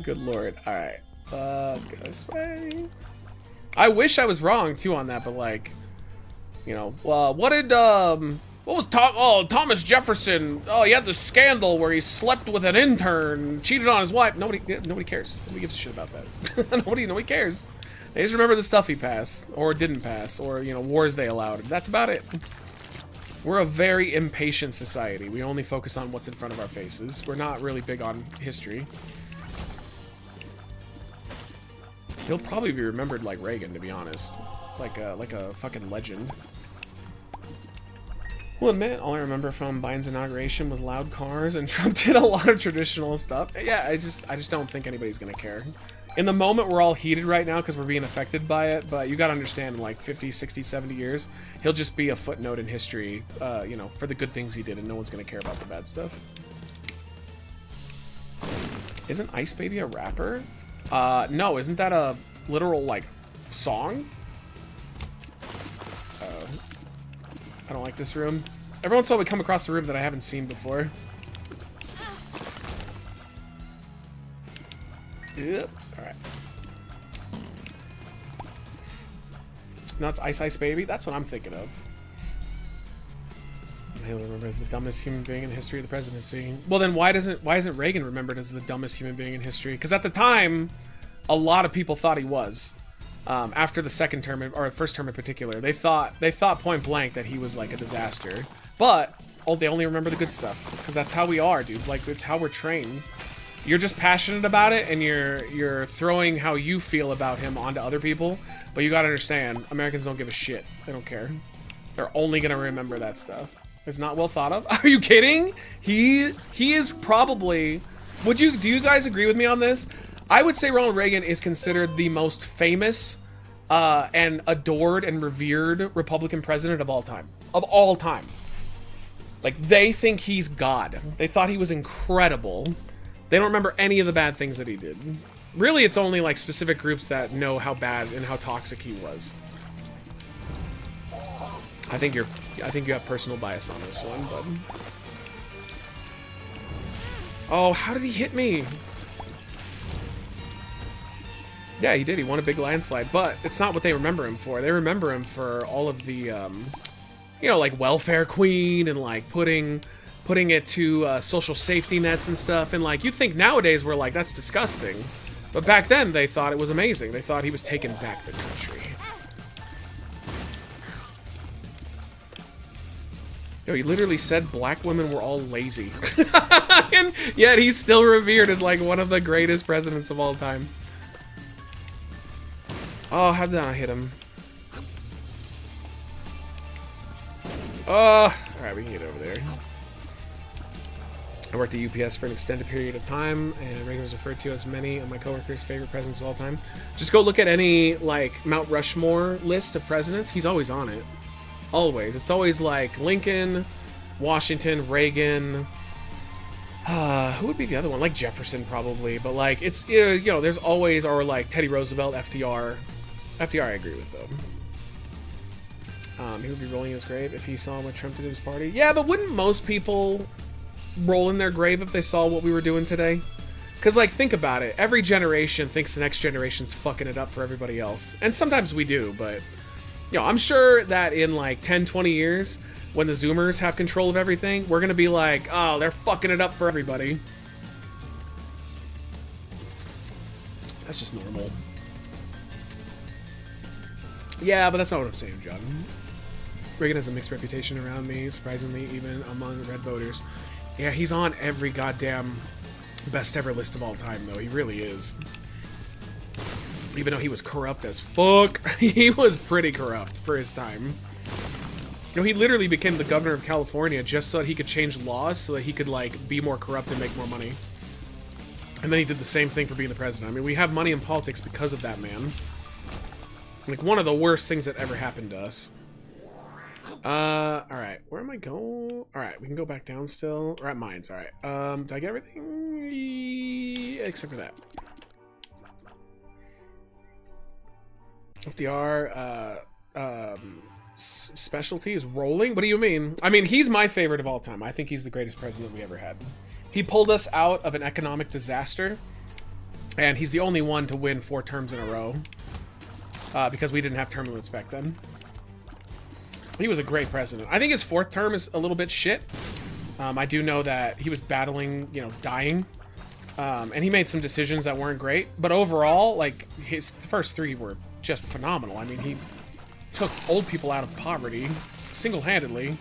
Good lord. Alright. Let's go this way. I wish I was wrong, too, on that, but, like, you know, what did, what was Thomas Jefferson? Oh, he had this scandal where he slept with an intern, cheated on his wife. Nobody cares. Nobody gives a shit about that. nobody cares. They just remember the stuff he passed or didn't pass, or you know, wars they allowed. That's about it. We're a very impatient society. We only focus on what's in front of our faces. We're not really big on history. He'll probably be remembered like Reagan, to be honest, like a fucking legend. Well, admit, all I remember from Biden's inauguration was loud cars, and Trump did a lot of traditional stuff. Yeah, I just don't think anybody's gonna care. In the moment, we're all heated right now because we're being affected by it, but you gotta understand, in like 50, 60, 70 years, he'll just be a footnote in history, you know, for the good things he did, and no one's gonna care about the bad stuff. Isn't Ice Baby a rapper? No, isn't that a literal, like, song? I don't like this room. Every once in a while we come across a room that I haven't seen before. Yep. Alright. No, it's Ice Baby. That's what I'm thinking of. I remember as the dumbest human being in the history of the presidency. Well, then why isn't Reagan remembered as the dumbest human being in history? Because at the time, a lot of people thought he was. After the second term, or first term in particular, they thought point blank that he was like a disaster. But they only remember the good stuff because that's how we are, dude. Like, it's how we're trained. You're just passionate about it, and you're throwing how you feel about him onto other people. But you gotta understand, Americans don't give a shit. They don't care. They're only gonna remember that stuff. It's not well thought of. Are you kidding? He is probably. Do you guys agree with me on this? I would say Ronald Reagan is considered the most famous and adored and revered Republican president of all time. Of all time. Like, they think he's God. They thought he was incredible. They don't remember any of the bad things that he did. Really, it's only like specific groups that know how bad and how toxic he was. I think you have personal bias on this one, but. Oh, how did he hit me? Yeah, he did. He won a big landslide, but it's not what they remember him for. They remember him for all of the, you know, like welfare queen and like putting it to social safety nets and stuff. And like, you'd think nowadays we're like, that's disgusting. But back then they thought it was amazing. They thought he was taking back the country. Yo, he literally said black women were all lazy. And yet he's still revered as like one of the greatest presidents of all time. Oh, how did I hit him? Oh, alright, we can get over there. I worked at UPS for an extended period of time, and Reagan was referred to as many of my coworkers' favorite presidents of all time. Just go look at any, like, Mount Rushmore list of presidents. He's always on it. Always. It's always, like, Lincoln, Washington, Reagan. Who would be the other one? Like Jefferson, probably. But, like, it's, you know, there's always, or, like, Teddy Roosevelt, FDR. FDR, I agree with, though. He would be rolling his grave if he saw what Trump did to his party. Yeah, but wouldn't most people roll in their grave if they saw what we were doing today? Because, like, think about it. Every generation thinks the next generation's fucking it up for everybody else. And sometimes we do, but, you know, I'm sure that in, like, 10, 20 years, when the Zoomers have control of everything, we're gonna be like, oh, they're fucking it up for everybody. That's just normal. Yeah, but that's not what I'm saying, John. Reagan has a mixed reputation around me, surprisingly, even among red voters. Yeah, he's on every goddamn best ever list of all time, though. He really is. Even though he was corrupt as fuck, he was pretty corrupt for his time. You know, he literally became the governor of California just so that he could change laws so that he could, like, be more corrupt and make more money. And then he did the same thing for being the president. I mean, we have money in politics because of that man. Like, one of the worst things that ever happened to us. Alright. Where am I going? Alright, we can go back down still. We're at mines, alright. Did I get everything? Except for that. FDR, specialty is rolling? What do you mean? I mean, he's my favorite of all time. I think he's the greatest president we ever had. He pulled us out of an economic disaster, and he's the only one to win 4 terms in a row. Because we didn't have term limits back then. He was a great president. I think his 4th term is a little bit shit. I do know that he was battling, you know, dying. And he made some decisions that weren't great. But overall, like, his first 3 were just phenomenal. I mean, he took old people out of poverty single-handedly.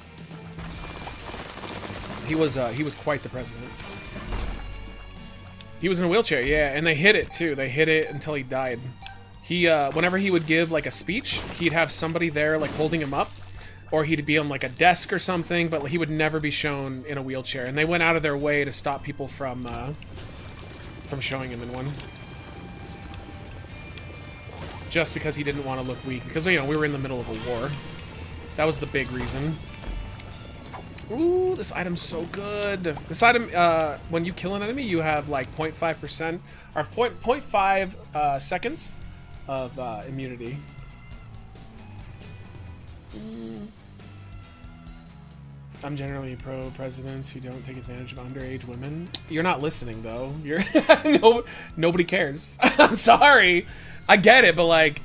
He was quite the president. He was in a wheelchair, yeah, and they hid it, too. They hid it until he died. He, whenever he would give, like, a speech, he'd have somebody there, like, holding him up, or he'd be on, like, a desk or something, but he would never be shown in a wheelchair, and they went out of their way to stop people from showing him in one. Just because he didn't want to look weak, because, you know, we were in the middle of a war. That was the big reason. Ooh, this item's so good. This item, when you kill an enemy, you have, like, 0.5%, or 0.5 seconds of immunity. I'm generally pro presidents who don't take advantage of underage women. You're not listening, though. You're nobody cares. I'm sorry. I get it, but like,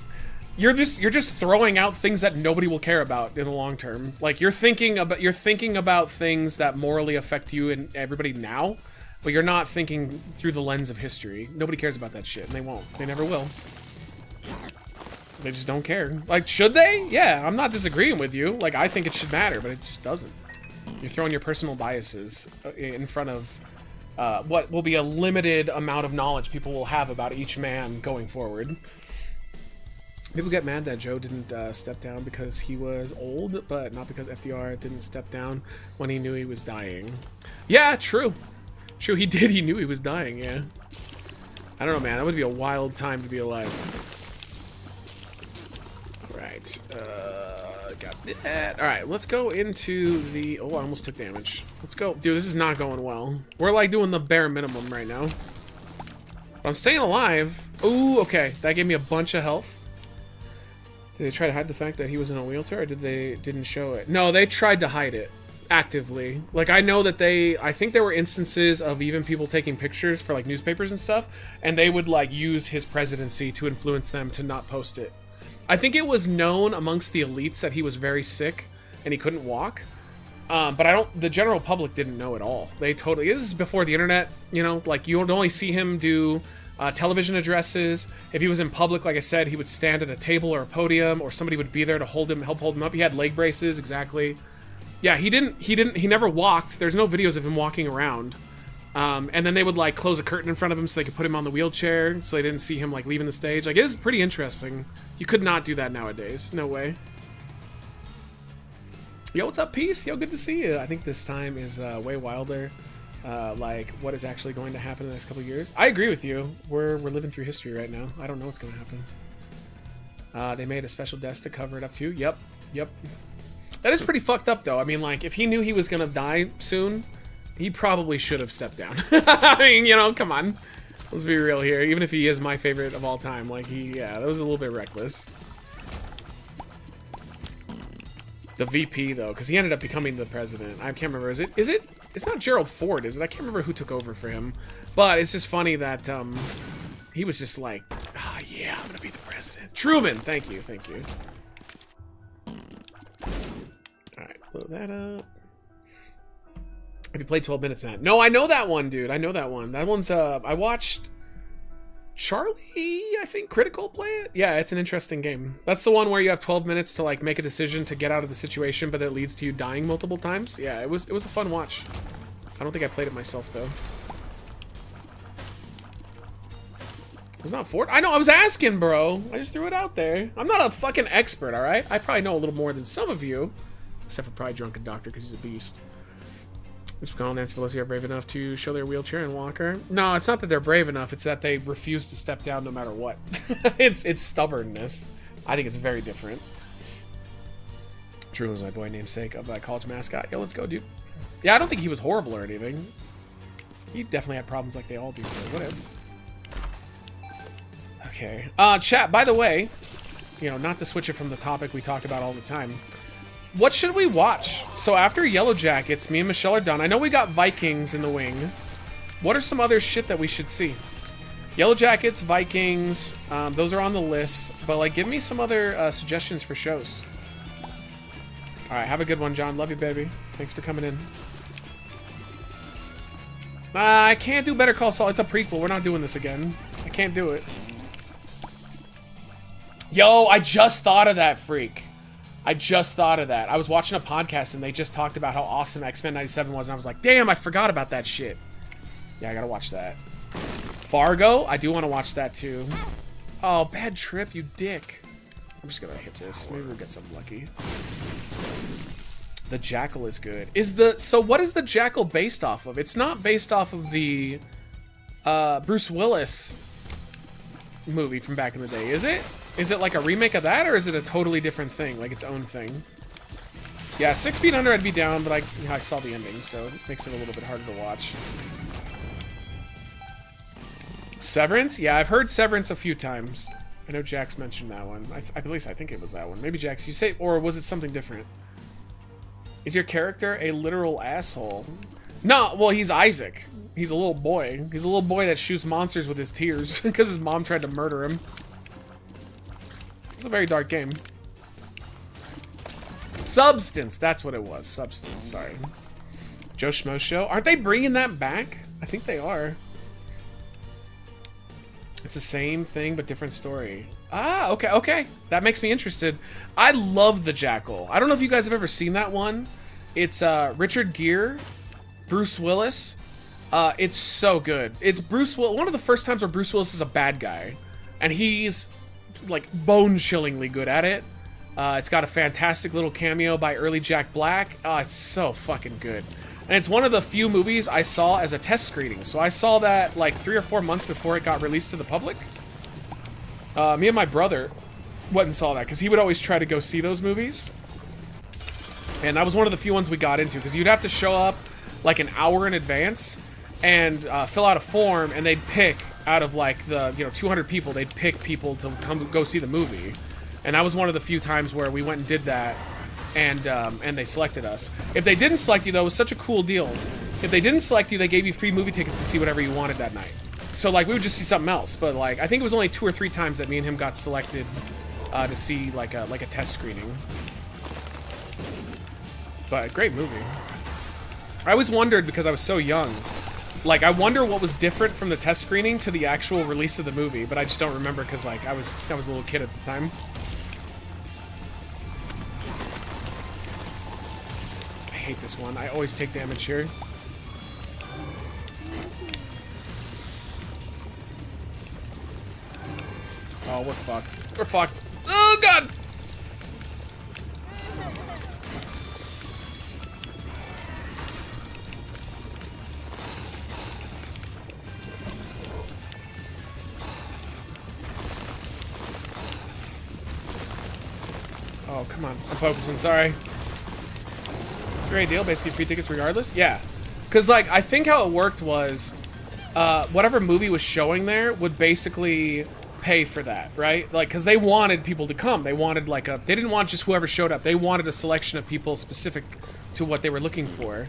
you're just throwing out things that nobody will care about in the long term. Like, you're thinking about things that morally affect you and everybody now, but you're not thinking through the lens of history. Nobody cares about that shit, and they won't. They never will. They just don't care. Like, should they? Yeah, I'm not disagreeing with you. Like, I think it should matter, but it just doesn't. You're throwing your personal biases in front of what will be a limited amount of knowledge people will have about each man going forward. People get mad that Joe didn't step down because he was old, but not because FDR didn't step down when he knew he was dying. Yeah, true. True, he did. He knew he was dying, yeah. I don't know, man. That would be a wild time to be alive. Alright. Got that. Alright, let's go into the... Oh, I almost took damage. Let's go. Dude, this is not going well. We're, like, doing the bare minimum right now. But I'm staying alive. Ooh, okay. That gave me a bunch of health. Did they try to hide the fact that he was in a wheelchair, or didn't show it? No, they tried to hide it actively. Like, I know that I think there were instances of even people taking pictures for like newspapers and stuff, and they would like use his presidency to influence them to not post it. I think it was known amongst the elites that he was very sick and he couldn't walk. But the general public didn't know at all. This is before the internet, you know, like you would only see him do television addresses. If he was in public, like I said, he would stand at a table or a podium, or somebody would be there to help hold him up. He had leg braces, exactly. Yeah, he never walked. There's no videos of him walking around. And then they would like close a curtain in front of him so they could put him on the wheelchair so they didn't see him like leaving the stage. Like, it is pretty interesting. You could not do that nowadays. No way. Yo, what's up, Peace? Yo, good to see you. I think this time is way wilder. Like what is actually going to happen in the next couple of years. I agree with you. We're living through history right now. I don't know what's going to happen. They made a special desk to cover it up too. Yep. That is pretty fucked up though. I mean, like, if he knew he was going to die soon, he probably should have stepped down. I mean, you know, come on. Let's be real here. Even if he is my favorite of all time, like, that was a little bit reckless. The VP though, because he ended up becoming the president. I can't remember. Is it? It's not Gerald Ford, is it? I can't remember who took over for him. But it's just funny that he was just like, oh yeah, I'm gonna be the president. Truman, thank you. Alright, blow that up. Have you played 12 Minutes, man? No, I know that one, dude. I know that one. That one's, I watched Charlie, I think, Critical play it? Yeah, it's an interesting game. That's the one where you have 12 minutes to, like, make a decision to get out of the situation, but it leads to you dying multiple times. Yeah, it was a fun watch. I don't think I played it myself, though. It's not Ford? I know, I was asking, bro. I just threw it out there. I'm not a fucking expert, alright? I probably know a little more than some of you. Except for probably Drunken Doctor, because he's a beast. Mitch McConnell and Nancy Pelosi are brave enough to show their wheelchair and walker. No, it's not that they're brave enough. It's that they refuse to step down no matter what. It's stubbornness. I think it's very different. Drew was my boy namesake of that college mascot. Yo, let's go, dude. Yeah, I don't think he was horrible or anything. He definitely had problems like they all do. What else? Okay. Chat, by the way, you know, not to switch it from the topic we talk about all the time. What should we watch? So after Yellow Jackets, me and Michelle are done. I know we got Vikings in the wing. What are some other shit that we should see? Yellow Jackets, Vikings, those are on the list. But, like, give me some other suggestions for shows. Alright, have a good one, John. Love you, baby. Thanks for coming in. I can't do Better Call Saul. It's a prequel. We're not doing this again. I can't do it. Yo, I just thought of that, freak. I just thought of that. I was watching a podcast and they just talked about how awesome X-Men 97 was, and I was like, damn, I forgot about that shit. Yeah, I gotta watch that. Fargo? I do want to watch that too. Oh, Bad Trip, you dick. I'm just gonna hit this. Maybe we'll get something lucky. The Jackal is good. So what is the Jackal based off of? It's not based off of the Bruce Willis movie from back in the day, is it? Is it like a remake of that, or is it a totally different thing, like its own thing? Yeah, 6 Feet Under I'd be down, but I saw the ending, so it makes it a little bit harder to watch. Severance? Yeah, I've heard Severance a few times. I know Jax mentioned that one. At least I think it was that one. Maybe Jax, you say, or was it something different? Is your character a literal asshole? No, well, he's Isaac. He's a little boy. He's a little boy that shoots monsters with his tears because his mom tried to murder him. It's a very dark game. Substance, that's what it was. Substance, sorry. Joe Schmo Show. Aren't they bringing that back? I think they are. It's the same thing, but different story. Ah, okay. That makes me interested. I love The Jackal. I don't know if you guys have ever seen that one. It's Richard Gere, Bruce Willis, It's so good. It's Bruce Willis. One of the first times where Bruce Willis is a bad guy, and he's like bone-chillingly good at it. It's got a fantastic little cameo by early Jack Black. It's so fucking good. And it's one of the few movies I saw as a test screening. So I saw that like 3 or 4 months before it got released to the public. Me and my brother went and saw that because he would always try to go see those movies. And that was one of the few ones we got into because you'd have to show up like an hour in advance and fill out a form, and they'd pick out of like the 200 people, they'd pick people to come go see the movie. And that was one of the few times where we went and did that, and they selected us. If they didn't select you, though, it was such a cool deal. If they didn't select you, they gave you free movie tickets to see whatever you wanted that night. So like we would just see something else. But like I think it was only 2 or 3 times that me and him got selected to see like a test screening. But great movie. I always wondered, because I was so young, like I wonder what was different from the test screening to the actual release of the movie, but I just don't remember because like I was a little kid at the time. I hate this one. I always take damage here. Oh, we're fucked. We're fucked. Oh god! Oh, come on. I'm focusing, sorry. It's a great deal, basically free tickets regardless. Yeah. Because, like, I think how it worked was, whatever movie was showing there would basically pay for that, right? Like, because they wanted people to come. They wanted, like, they didn't want just whoever showed up. They wanted a selection of people specific to what they were looking for.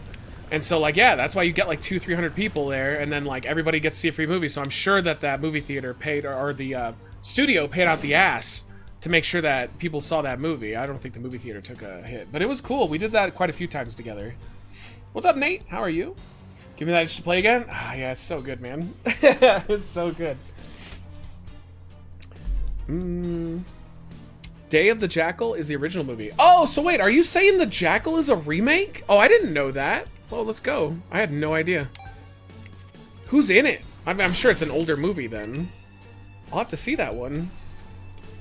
And so, like, yeah, that's why you get, like, 200-300 people there, and then, like, everybody gets to see a free movie. So I'm sure that that movie theater paid, or the studio paid out the ass to make sure that people saw that movie. I don't think the movie theater took a hit, but it was cool. We did that quite a few times together. What's up, Nate? How are you? Give me that itch to play again? Ah, yeah, it's so good, man. It's so good. Day of the Jackal is the original movie. Oh, so wait, are you saying The Jackal is a remake? Oh, I didn't know that. Well, let's go. I had no idea. Who's in it? I'm sure it's an older movie then. I'll have to see that one.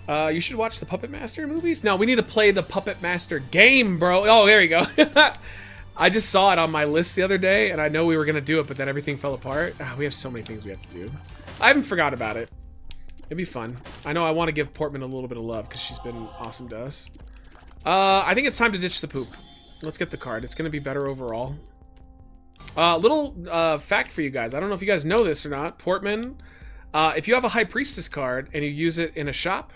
You should watch the Puppet Master movies. No, we need to play the Puppet Master game, bro. Oh, there you go. I just saw it on my list the other day, and I know we were gonna do it, but then everything fell apart. We have so many things we have to do. I haven't forgot about it. It'd be fun. I know I want to give Portman a little bit of love because she's been awesome to us. I think it's time to ditch the poop. Let's get the card. It's gonna be better overall. Little fact for you guys. I don't know if you guys know this or not. Portman, if you have a High Priestess card and you use it in a shop,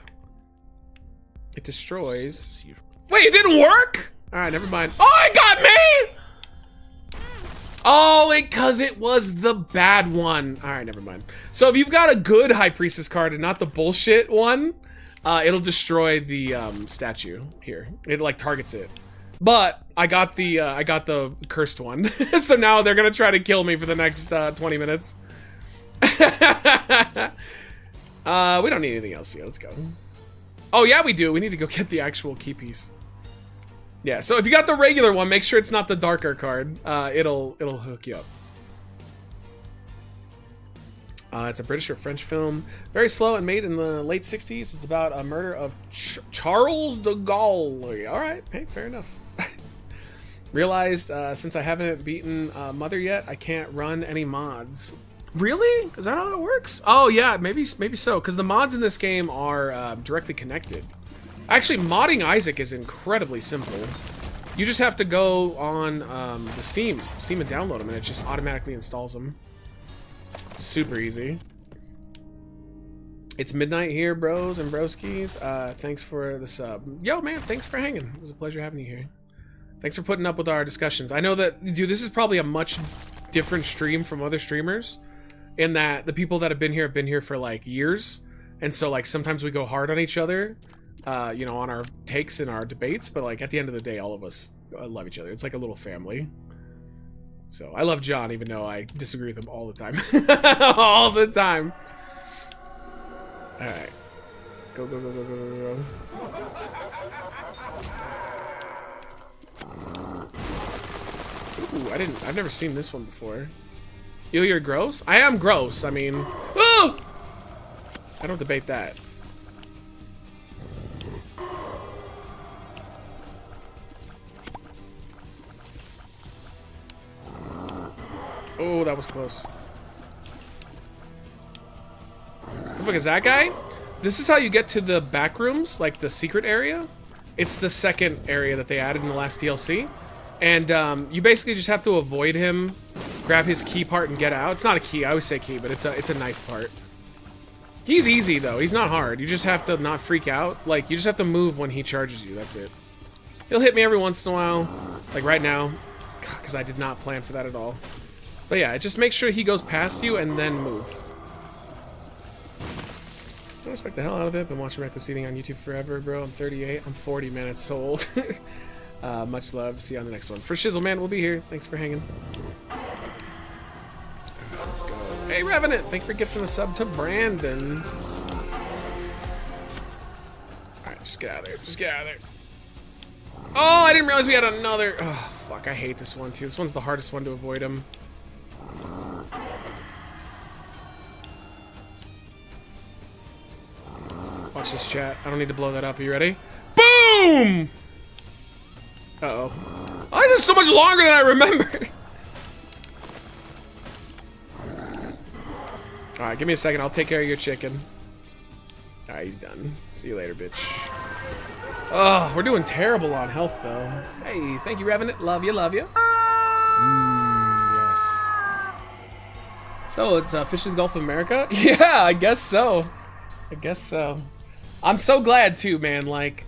it destroys. Wait, it didn't work? Alright, never mind. Oh, it got me! Oh, because it was the bad one. Alright, never mind. So if you've got a good High Priestess card and not the bullshit one, it'll destroy the statue here. It like targets it. But I got the cursed one. So now they're gonna try to kill me for the next 20 minutes. We don't need anything else here. Let's go. Oh yeah, we do. We need to go get the actual key piece. Yeah, so if you got the regular one, make sure it's not the darker card. It'll hook you up. It's a British or French film. Very slow and made in the late 60s. It's about a murder of Charles de Gaulle. Alright, hey, fair enough. Realized since I haven't beaten Mother yet, I can't run any mods. Really? Is that how that works? Oh yeah, maybe so, because the mods in this game are directly connected. Actually, modding Isaac is incredibly simple. You just have to go on the Steam and download them, and it just automatically installs them. Super easy. It's midnight here, bros and broskies. Thanks for the sub. Yo, man, thanks for hanging. It was a pleasure having you here. Thanks for putting up with our discussions. I know that, dude, this is probably a much different stream from other streamers, in that the people that have been here for like years, and so like sometimes we go hard on each other, you know, on our takes and our debates, but like at the end of the day, all of us love each other. It's like a little family. So I love John, even though I disagree with him all the time. All the time. All right, go go go go go go go. Ooh, I've never seen this one before. You're gross? I am gross. I mean, oh! I don't debate that. Oh, that was close. What the fuck is that guy? This is how you get to the back rooms, like the secret area. It's the second area that they added in the last DLC. And you basically just have to avoid him, grab his key part, and get out. It's not a key, I always say key, but it's a knife part. He's easy, though. He's not hard. You just have to not freak out. Like, you just have to move when he charges you. That's it. He'll hit me every once in a while. Like right now. Because I did not plan for that at all. But yeah, just make sure he goes past you and then move. I respect the hell out of it. Been watching Reckless Eating on YouTube forever, bro. I'm 38. I'm 40, man. It's so old. Much love. See you on the next one. For Shizzle, man, we'll be here. Thanks for hanging. Let's go. Hey, Revenant! Thanks for gifting a sub to Brandon. Alright, just get out of there. Just get out of there. Oh, I didn't realize we had another. Oh, fuck. I hate this one, too. This one's the hardest one to avoid him. Watch this, chat. I don't need to blow that up. Are you ready? Boom! Uh-oh. Why is it so much longer than I remember? Alright, give me a second. I'll take care of your chicken. Alright, he's done. See you later, bitch. Oh, we're doing terrible on health, though. Hey, thank you, Revenant. Love you, love you. Yes. So, it's Fish in the Gulf of America? Yeah, I guess so. I guess so. I'm so glad, too, man. Like,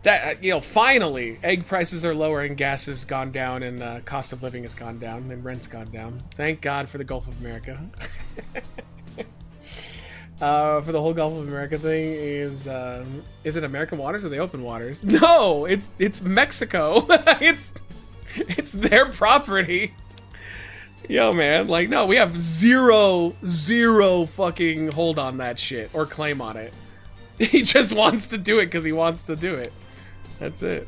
that, you know, finally, egg prices are lower and gas has gone down and cost of living has gone down and rent's gone down. Thank God for the Gulf of America. For the whole Gulf of America thing is it American waters or the open waters? No, it's Mexico. it's their property. Yo, man, like, no, we have zero fucking hold on that shit or claim on it. He just wants to do it because he wants to do it. That's it.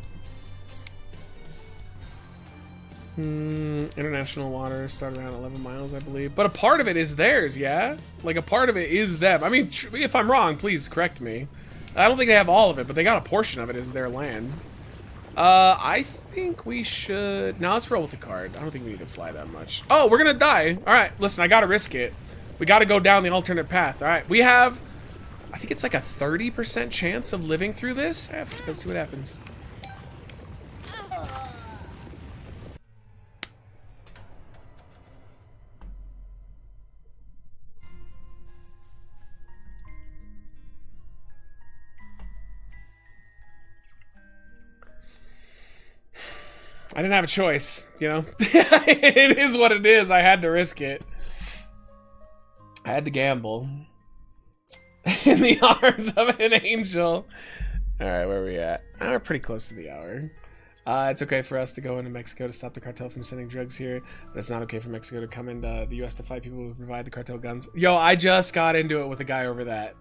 International water started around 11 miles, I believe. But a part of it is theirs, yeah? Like, a part of it is them. I mean, if I'm wrong, please correct me. I don't think they have all of it, but they got a portion of it as their land. I think we should... Now let's roll with the card. I don't think we need to fly that much. Oh, we're gonna die. Alright, listen, I gotta risk it. We gotta go down the alternate path. Alright, we have... I think it's like a 30% chance of living through this. Let's see what happens. I didn't have a choice, you know? It is what it is. I had to risk it. I had to gamble. In the arms of an angel. Alright, where are we at? We're pretty close to the hour. It's okay for us to go into Mexico to stop the cartel from sending drugs here, but it's not okay for Mexico to come into the US to fight people who provide the cartel guns. Yo, I just got into it with a guy over that.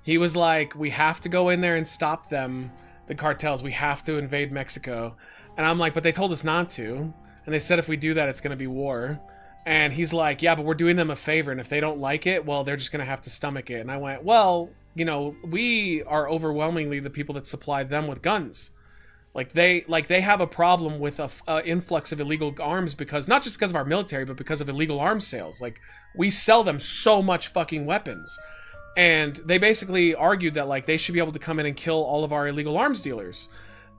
He was like, we have to go in there and stop them, the cartels. We have to invade Mexico. And I'm like, but they told us not to. And they said if we do that, it's going to be war. And he's like, yeah, but we're doing them a favor. And if they don't like it, well, they're just going to have to stomach it. And I went, well, you know, we are overwhelmingly the people that supply them with guns. Like they have a problem with a influx of illegal arms because, not just because of our military, but because of illegal arms sales. Like, we sell them so much fucking weapons. And they basically argued that, like, they should be able to come in and kill all of our illegal arms dealers.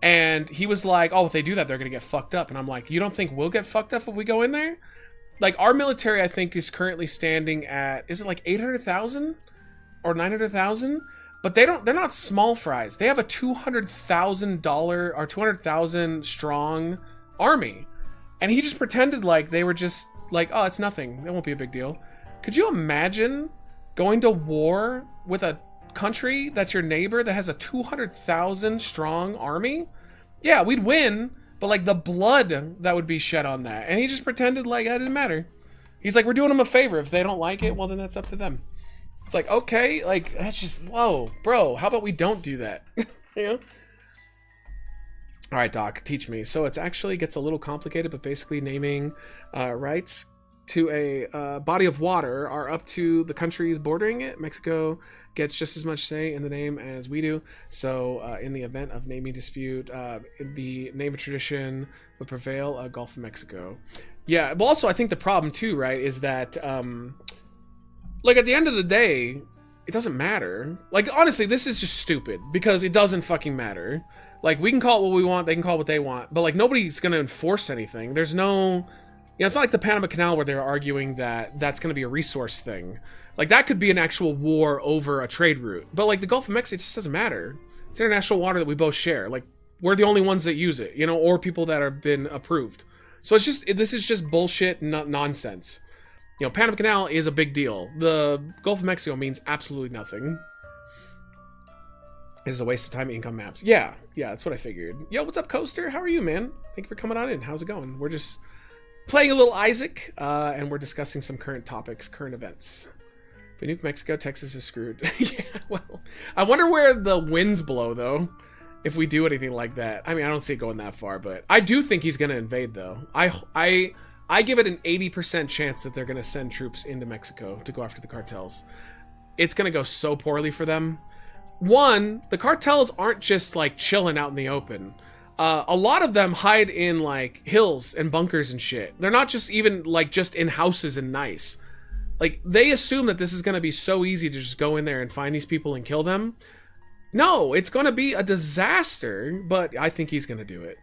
And he was like, oh, if they do that, they're going to get fucked up. And I'm like, you don't think we'll get fucked up if we go in there? Like, our military, I think, is currently standing at, is it like 800,000 or 900,000? But they're not small fries. They have a $200,000 or 200,000 strong army. And he just pretended like they were just like, oh, it's nothing. It won't be a big deal. Could you imagine going to war with a country that's your neighbor that has a 200,000 strong army? Yeah, we'd win. But, like, the blood that would be shed on that. And he just pretended like that didn't matter. He's like, we're doing them a favor. If they don't like it, well, then that's up to them. It's like, okay, like, that's just, whoa, bro, how about we don't do that? You know? All right, Doc, teach me. So it actually gets a little complicated, but basically naming rights to a body of water are up to the countries bordering it. Mexico gets just as much say in the name as we do. So in the event of naming dispute, the name of tradition would prevail, Gulf of Mexico. Yeah, but also I think the problem too, right, is that like at the end of the day, it doesn't matter. Like honestly, this is just stupid because it doesn't fucking matter. Like we can call it what we want, they can call it what they want, but like nobody's gonna enforce anything. There's no, it's not like the Panama Canal where they're arguing that that's gonna be a resource thing. Like that could be an actual war over a trade route. But like the Gulf of Mexico, it just doesn't matter. It's international water that we both share. Like we're the only ones that use it, or people that have been approved. So it's just, this is just bullshit, nonsense. Panama Canal is a big deal. The Gulf of Mexico means absolutely nothing. It's a waste of time income maps. Yeah, that's what I figured. Yo, what's up, Coaster? How are you, man? Thank you for coming on in. How's it going? We're just playing a little Isaac, and we're discussing some current topics, current events. If we nuke Mexico, Texas is screwed. Yeah, well, I wonder where the winds blow, though, if we do anything like that. I mean, I don't see it going that far, but I do think he's going to invade, though. I give it an 80% chance that they're going to send troops into Mexico to go after the cartels. It's going to go so poorly for them. One, the cartels aren't just like chilling out in the open. A lot of them hide in like hills and bunkers and shit. They're not just even like just in houses and nice. Like they assume that this is going to be so easy to just go in there and find these people and kill them. No, it's going to be a disaster, but I think he's going to do it.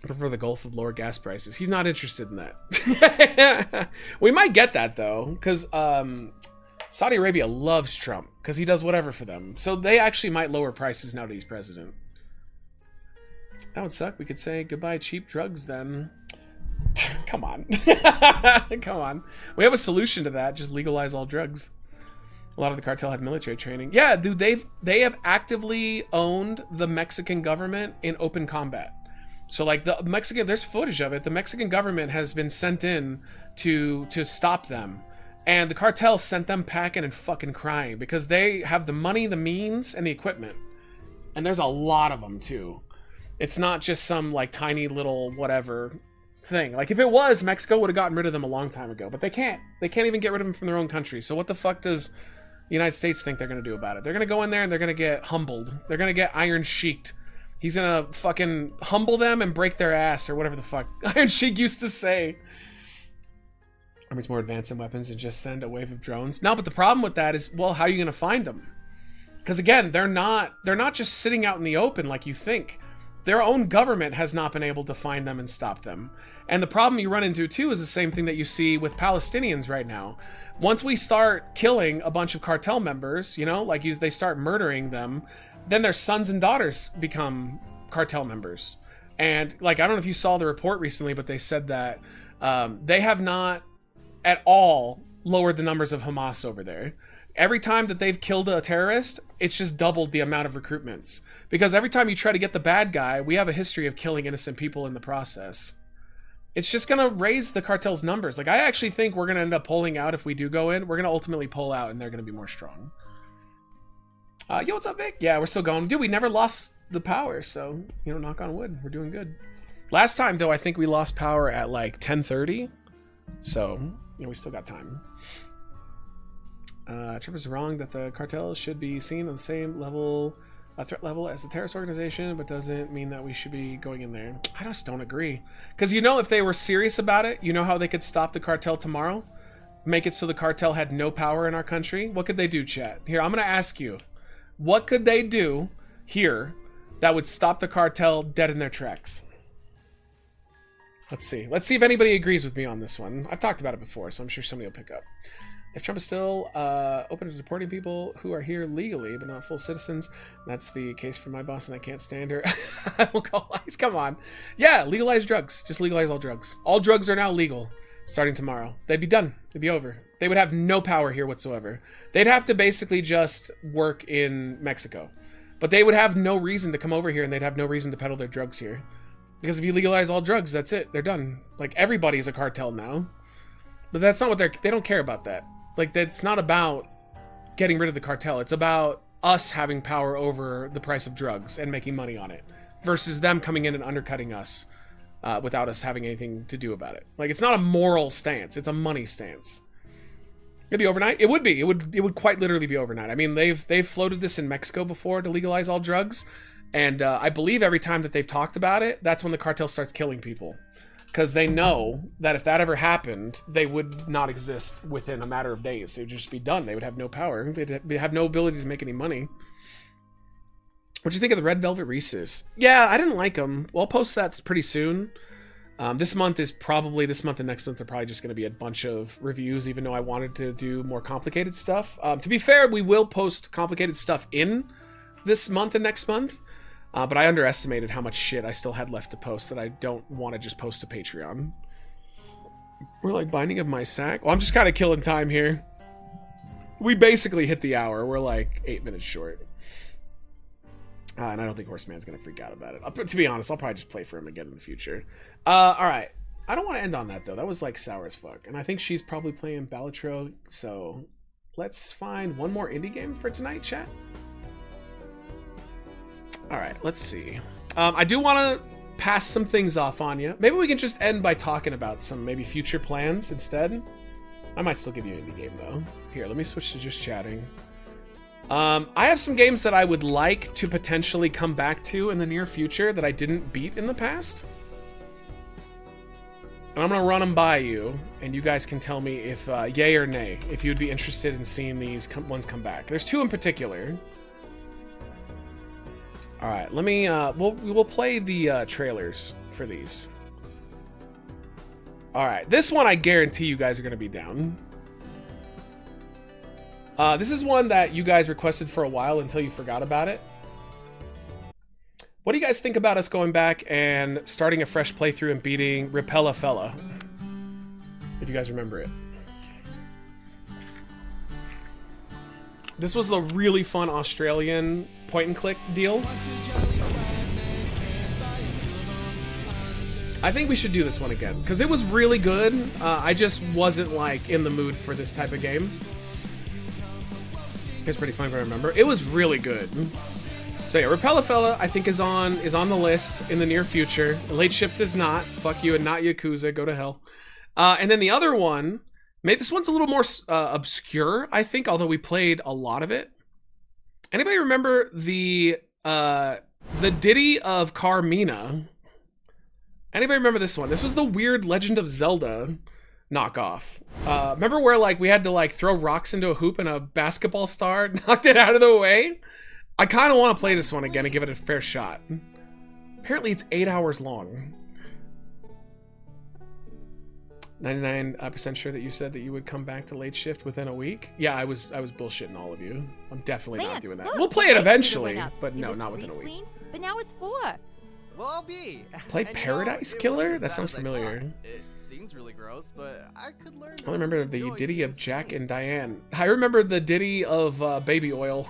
I prefer the Gulf of lower gas prices. He's not interested in that. We might get that though, because Saudi Arabia loves Trump because he does whatever for them. So they actually might lower prices now that he's president. That would suck. We could say goodbye cheap drugs then. Come on. Come on. We have a solution to that. Just legalize all drugs. A lot of the cartel have military training. Yeah, dude, they have actively owned the Mexican government in open combat. So like the Mexican, there's footage of it. The Mexican government has been sent in to stop them. And the cartel sent them packing and fucking crying because they have the money, the means, and the equipment. And there's a lot of them too. It's not just some like tiny little whatever thing. Like if it was, Mexico would have gotten rid of them a long time ago. But they can't. They can't even get rid of them from their own country. So what the fuck does the United States think they're going to do about it? They're going to go in there and they're going to get humbled. They're going to get Iron Sheiked. He's going to fucking humble them and break their ass or whatever the fuck Iron Sheik used to say. Army's more advanced in weapons and just send a wave of drones. No, but the problem with that is, well, how are you going to find them? Because again, they're not just sitting out in the open like you think. Their own government has not been able to find them and stop them. And the problem you run into too is the same thing that you see with Palestinians right now. Once we start killing a bunch of cartel members, they start murdering them, then their sons and daughters become cartel members. And like, I don't know if you saw the report recently, but they said that they have not at all lowered the numbers of Hamas over there. Every time that they've killed a terrorist, it's just doubled the amount of recruitments. Because every time you try to get the bad guy, we have a history of killing innocent people in the process. It's just going to raise the cartel's numbers. Like, I actually think we're going to end up pulling out if we do go in. We're going to ultimately pull out and they're going to be more strong. Yo, what's up, Vic? Yeah, we're still going. Dude, we never lost the power, so, knock on wood. We're doing good. Last time, though, I think we lost power at, like, 10:30. So, we still got time. Trip is wrong that the cartel should be seen on the same level, threat level as the terrorist organization, but doesn't mean that we should be going in there. I just don't agree. Because, if they were serious about it, how they could stop the cartel tomorrow? Make it so the cartel had no power in our country? What could they do, chat? Here, I'm going to ask you. What could they do here that would stop the cartel dead in their tracks? Let's see. Let's see if anybody agrees with me on this one. I've talked about it before, so I'm sure somebody will pick up. If Trump is still open to deporting people who are here legally but not full citizens, that's the case for my boss and I can't stand her. I will call ICE. Come on. Yeah, legalize drugs. Just legalize all drugs. All drugs are now legal starting tomorrow. They'd be done. It'd be over. They would have no power here whatsoever. They'd have to basically just work in Mexico. But they would have no reason to come over here and they'd have no reason to peddle their drugs here. Because if you legalize all drugs, that's it. They're done. Like, everybody's a cartel now. But that's not what they don't care about that. Like, that's not about getting rid of the cartel. It's about us having power over the price of drugs and making money on it. Versus them coming in and undercutting us without us having anything to do about it. Like, it's not a moral stance, it's a money stance. It'd be overnight. It would be. It would quite literally be overnight. I mean, they've floated this in Mexico before to legalize all drugs, and I believe every time that they've talked about it, that's when the cartel starts killing people, because they know that if that ever happened, they would not exist within a matter of days. They would just be done. They would have no power. They'd have no ability to make any money. What'd you think of the Red Velvet Reese's? Yeah, I didn't like them. Well, I'll post that pretty soon. This month and next month are probably just going to be a bunch of reviews, even though I wanted to do more complicated stuff. To be fair, we will post complicated stuff in this month and next month, but I underestimated how much shit I still had left to post that I don't want to just post to Patreon. We're like Binding of My Sack. Well, I'm just kind of killing time here. We basically hit the hour. We're like 8 minutes short. And I don't think Horseman's going to freak out about it. To be honest, I'll probably just play for him again in the future. Alright. I don't want to end on that, though. That was, like, sour as fuck. And I think she's probably playing Balatro, so let's find one more indie game for tonight, chat. Alright, let's see. I do want to pass some things off on you. Maybe we can just end by talking about some maybe future plans instead. I might still give you an indie game, though. Here, let me switch to just chatting. I have some games that I would like to potentially come back to in the near future that I didn't beat in the past. And I'm going to run them by you, and you guys can tell me if yay or nay, if you'd be interested in seeing these ones come back. There's two in particular. Alright, let me, we'll play the trailers for these. Alright, this one I guarantee you guys are going to be down. This is one that you guys requested for a while until you forgot about it. What do you guys think about us going back and starting a fresh playthrough and beating Repella Fella? If you guys remember it. This was a really fun Australian point-and-click deal. I think we should do this one again, because it was really good. I just wasn't, like, in the mood for this type of game. It's pretty fun if I remember. It was really good. So yeah, Repella Fella I think is on the list in the near future. Late Shift is not. Fuck you and not Yakuza. Go to hell. And then the other one, this one's a little more obscure, I think, although we played a lot of it. Anybody remember the Ditty of Carmina? Anybody remember this one? This was the weird Legend of Zelda knockoff. Remember where like we had to like throw rocks into a hoop and a basketball star knocked it out of the way? I kind of want to play this one again and give it a fair shot. Apparently it's 8 hours long. 99% sure that you said that you would come back to Late Shift within a week. Yeah, I was bullshitting all of you. I'm definitely not doing that. Look, we'll play it eventually, went up. but It no, was not within a 3 week. screens, but now it's 4. Well, I'll be. Play And Paradise it Killer? wasn't That as sounds bad as I familiar. thought. It seems really gross, but I could learn. I remember the ditty of Jack and Diane. I remember the ditty of Baby Oil.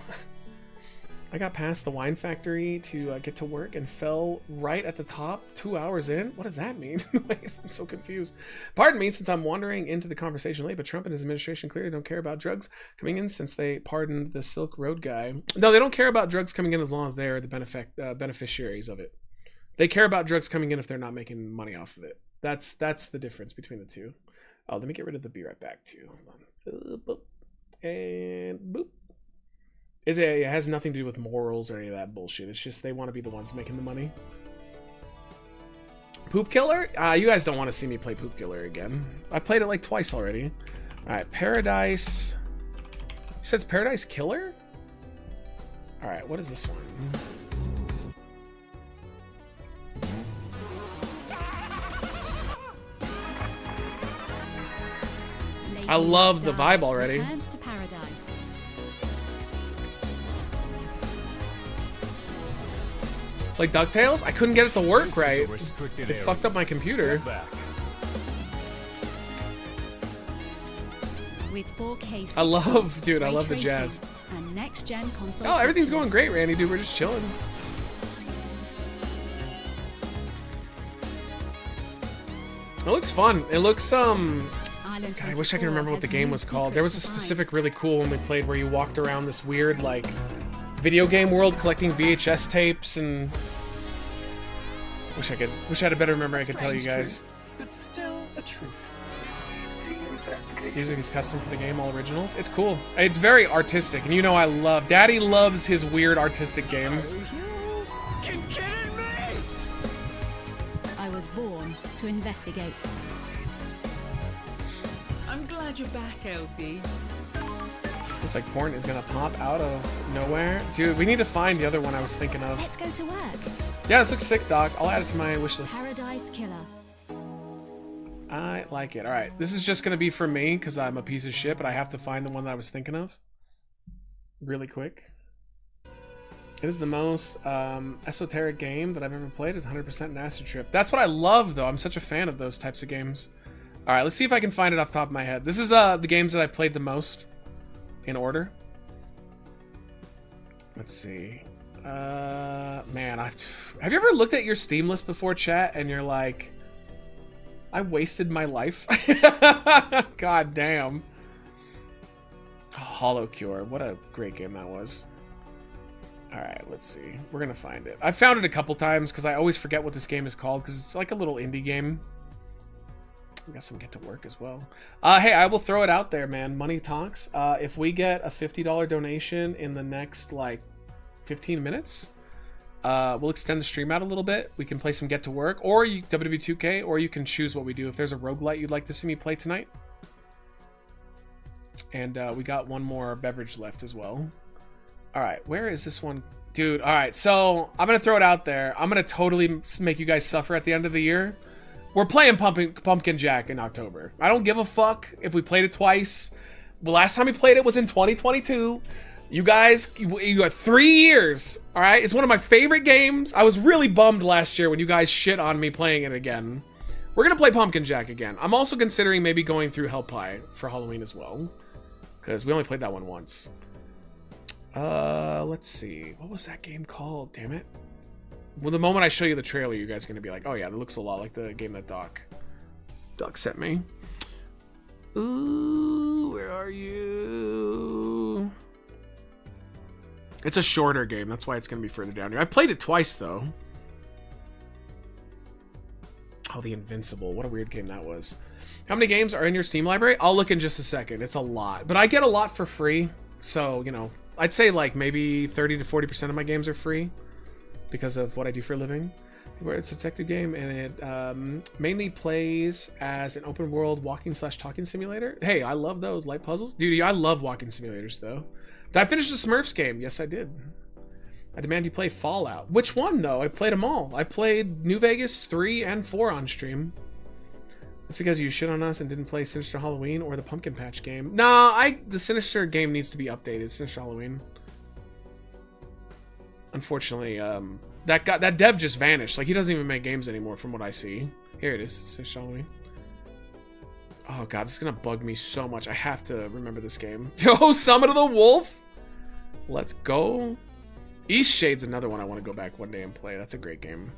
I got past the wine factory to get to work and fell right at the top 2 hours in. What does that mean? Wait, I'm so confused. Pardon me since I'm wandering into the conversation late, but Trump and his administration clearly don't care about drugs coming in since they pardoned the Silk Road guy. No, they don't care about drugs coming in as long as they're the beneficiaries of it. They care about drugs coming in if they're not making money off of it. That's the difference between the two. Oh, let me get rid of the be right back too. Hold on. And boop. It has nothing to do with morals or any of that bullshit. It's just they want to be the ones making the money. Poop Killer? You guys don't want to see me play Poop Killer again. I played it like twice already. Alright, Paradise. You said it's Paradise Killer? Alright, what is this one? I love the vibe already. Like DuckTales? I couldn't get it to work right. It fucked up my computer. With 4K I love the jazz. And next gen console. Oh, everything's going great, Randy, dude. We're just chilling. It looks fun. It looks God, I wish I could remember what the game was called. There was a specific really cool one we played where you walked around this weird like video game world collecting VHS tapes, and Wish I had a better memory I could tell you guys. But still a truth. Music is custom for the game, all originals. It's cool. It's very artistic, and you know I love. Daddy loves his weird artistic games. Kidding me? I was born to investigate. I'm glad you're back, LD. Looks like porn is gonna pop out of nowhere. Dude, we need to find the other one I was thinking of. Let's go to work. Yeah, this looks sick, Doc. I'll add it to my wish list. Paradise Killer. I like it. Alright, this is just gonna be for me, because I'm a piece of shit, but I have to find the one that I was thinking of. Really quick. It is the most esoteric game that I've ever played. It's 100% an acid trip. That's what I love, though. I'm such a fan of those types of games. Alright, let's see if I can find it off the top of my head. This is the games that I played the most. In order. Let's see. Man, have you ever looked at your Steam list before, chat, and you're like, I wasted my life? God damn. Oh, Hollow Cure. What a great game that was. Alright, let's see. We're gonna find it. I've found it a couple times because I always forget what this game is called because it's like a little indie game. We got some get to work as well. Hey, I will throw it out there, man. Money talks. If we get a $50 donation in the next, like, 15 minutes, we'll extend the stream out a little bit. We can play some get to work, or WWE2K, or you can choose what we do. If there's a roguelite you'd like to see me play tonight. And we got one more beverage left as well. Alright, where is this one? Dude, alright, so I'm going to throw it out there. I'm going to totally make you guys suffer at the end of the year. We're playing Pumpkin Jack in October. I don't give a fuck if we played it twice. The last time we played it was in 2022. You guys, you got 3 years, all right? It's one of my favorite games. I was really bummed last year when you guys shit on me playing it again. We're going to play Pumpkin Jack again. I'm also considering maybe going through Hell Pie for Halloween as well, because we only played that one once. Let's see. What was that game called? Damn it. Well, the moment I show you the trailer, you guys are going to be like, oh yeah, that looks a lot like the game that Doc sent me. Ooh, where are you? It's a shorter game. That's why it's going to be further down here. I played it twice, though. Oh, The Invincible. What a weird game that was. How many games are in your Steam library? I'll look in just a second. It's a lot. But I get a lot for free. So, you know, I'd say like maybe 30 to 40% of my games are free. Because of what I do for a living. It's a detective game, and it mainly plays as an open world walking/talking simulator. Hey, I love those light puzzles. Dude, I love walking simulators, though. Did I finish the Smurfs game? Yes, I did. I demand you play Fallout. Which one, though? I played them all. I played New Vegas 3 and 4 on stream. That's because you shit on us and didn't play Sinister Halloween or the Pumpkin Patch game. Nah, the Sinister game needs to be updated. Sinister Halloween. Unfortunately, that dev just vanished. Like, he doesn't even make games anymore from what I see. Here it is. Sinister Halloween. Oh god, this is gonna bug me so much. I have to remember this game. Yo, Summon of the Wolf! Let's go. East Shade's another one I want to go back one day and play. That's a great game.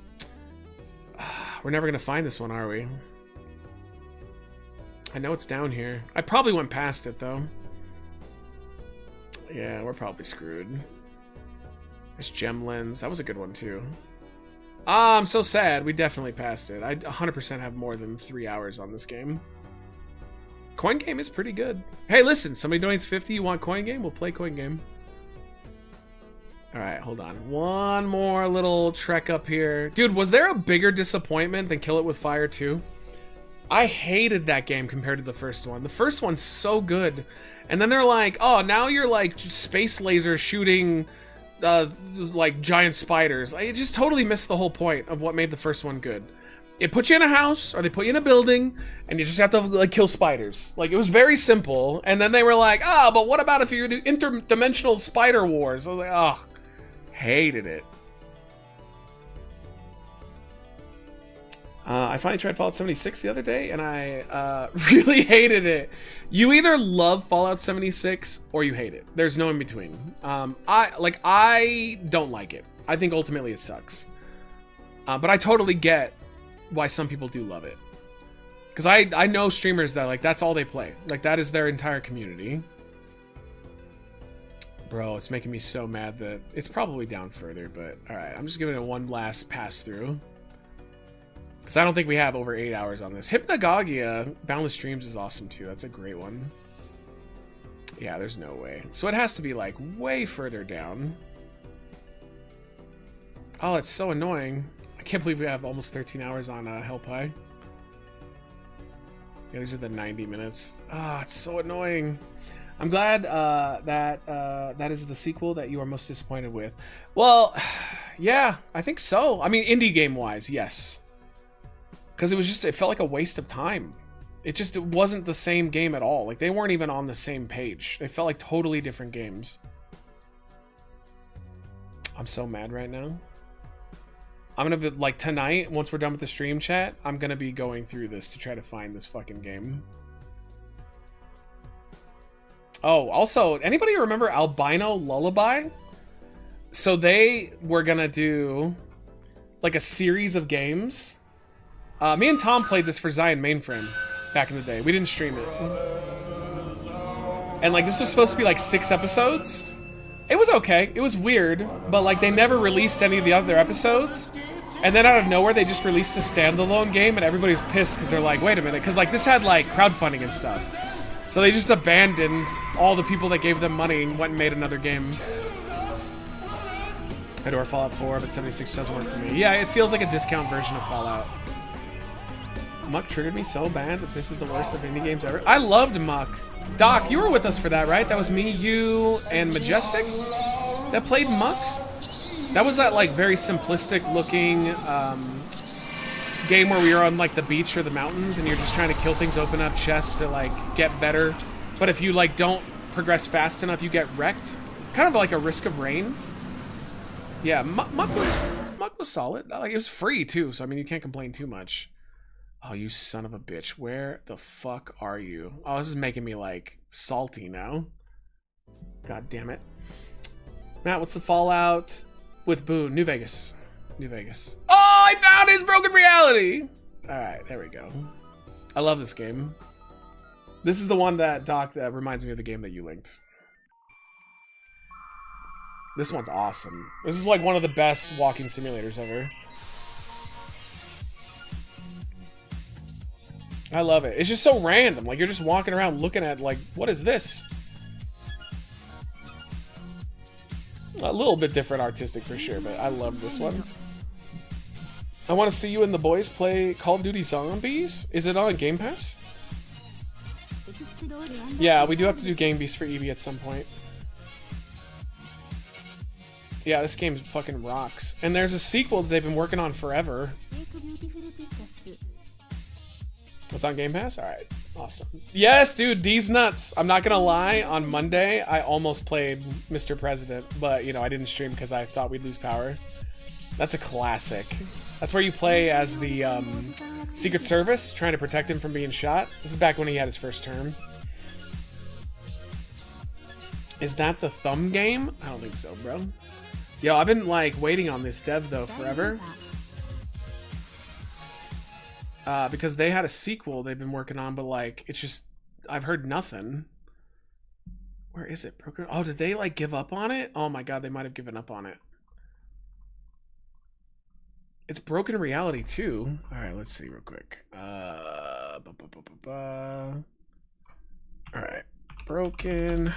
We're never gonna find this one, are we? I know it's down here. I probably went past it, though. Yeah, we're probably screwed. There's Gemlands. That was a good one, too. I'm so sad. We definitely passed it. I 100% have more than 3 hours on this game. Coin Game is pretty good. Hey, listen. Somebody donates 50. You want Coin Game? We'll play Coin Game. Alright, hold on. One more little trek up here. Dude, was there a bigger disappointment than Kill It With Fire 2? I hated that game compared to the first one. The first one's so good. And then they're like, oh, now you're like space laser shooting... like giant spiders. I just totally missed the whole point of what made the first one good. It puts you in a house, or they put you in a building, and you just have to like kill spiders. Like, it was very simple. And then they were like, oh, but what about if you do interdimensional spider wars? I was like, oh, hated it. I finally tried Fallout 76 the other day, and I really hated it. You either love Fallout 76 or you hate it. There's no in between. I don't like it. I think ultimately it sucks. But I totally get why some people do love it. Because I know streamers that, like, that's all they play. Like, that is their entire community. Bro, it's making me so mad that it's probably down further, but alright. I'm just giving it one last pass through. Because I don't think we have over 8 hours on this. Hypnagogia, Boundless Dreams is awesome too. That's a great one. Yeah, there's no way. So it has to be like way further down. Oh, it's so annoying. I can't believe we have almost 13 hours on Hell Pie. Yeah, these are the 90 minutes. Ah, it's so annoying. I'm glad that is the sequel that you are most disappointed with. Well, yeah, I think so. I mean, indie game-wise, yes. Because it felt like a waste of time. It wasn't the same game at all. Like, they weren't even on the same page. They felt like totally different games. I'm so mad right now. I'm gonna be, like, tonight, once we're done with the stream chat, I'm gonna be going through this to try to find this fucking game. Oh, also, anybody remember Albino Lullaby? So they were gonna do, like, a series of games. Me and Tom played this for Zion Mainframe back in the day. We didn't stream it. And, like, this was supposed to be, like, 6 episodes. It was okay. It was weird, but, like, they never released any of the other episodes. And then out of nowhere, they just released a standalone game, and everybody was pissed because they're like, wait a minute. Because, like, this had, like, crowdfunding and stuff. So they just abandoned all the people that gave them money and went and made another game. I adore Fallout 4, but 76 doesn't work for me. Yeah, it feels like a discount version of Fallout. Muck triggered me so bad that this is the worst of indie games ever. I loved Muck. Doc, you were with us for that, right? That was me, you, and Majestic that played Muck. That was that, like, very simplistic looking game where we were on, like, the beach or the mountains and you're just trying to kill things, open up chests to, like, get better. But if you, like, don't progress fast enough, you get wrecked. Kind of like a Risk of Rain. Yeah, Muck was solid. Like, it was free, too, so, I mean, you can't complain too much. Oh, you son of a bitch. Where the fuck are you? Oh, this is making me, like, salty now. God damn it. Matt, what's the Fallout with Boone? New Vegas. New Vegas. Oh, I found his Broken Reality! Alright, there we go. I love this game. This is the one that, Doc, that reminds me of the game that you linked. This one's awesome. This is, like, one of the best walking simulators ever. I love it. It's just so random. Like, you're just walking around looking at, like, what is this? A little bit different artistic for sure, but I love this one. I want to see you and the boys play Call of Duty Zombies. Is it on Game Pass? Yeah, we do have to do Game Beast for Eevee at some point. Yeah, this game fucking rocks. And there's a sequel that they've been working on forever. It's on Game Pass? Alright, awesome. Yes, dude, D's nuts. I'm not gonna lie, on Monday, I almost played Mr. President, but, you know, I didn't stream because I thought we'd lose power. That's a classic. That's where you play as the Secret Service, trying to protect him from being shot. This is back when he had his first term. Is that the thumb game? I don't think so, bro. Yo, I've been, like, waiting on this dev, though, forever. Because they had a sequel they've been working on, but, like, it's just, I've heard nothing. Where is it? Broken? Oh, did they, like, give up on it? Oh my god, they might have given up on it. It's Broken Reality, too. Alright, let's see real quick. Alright. Broken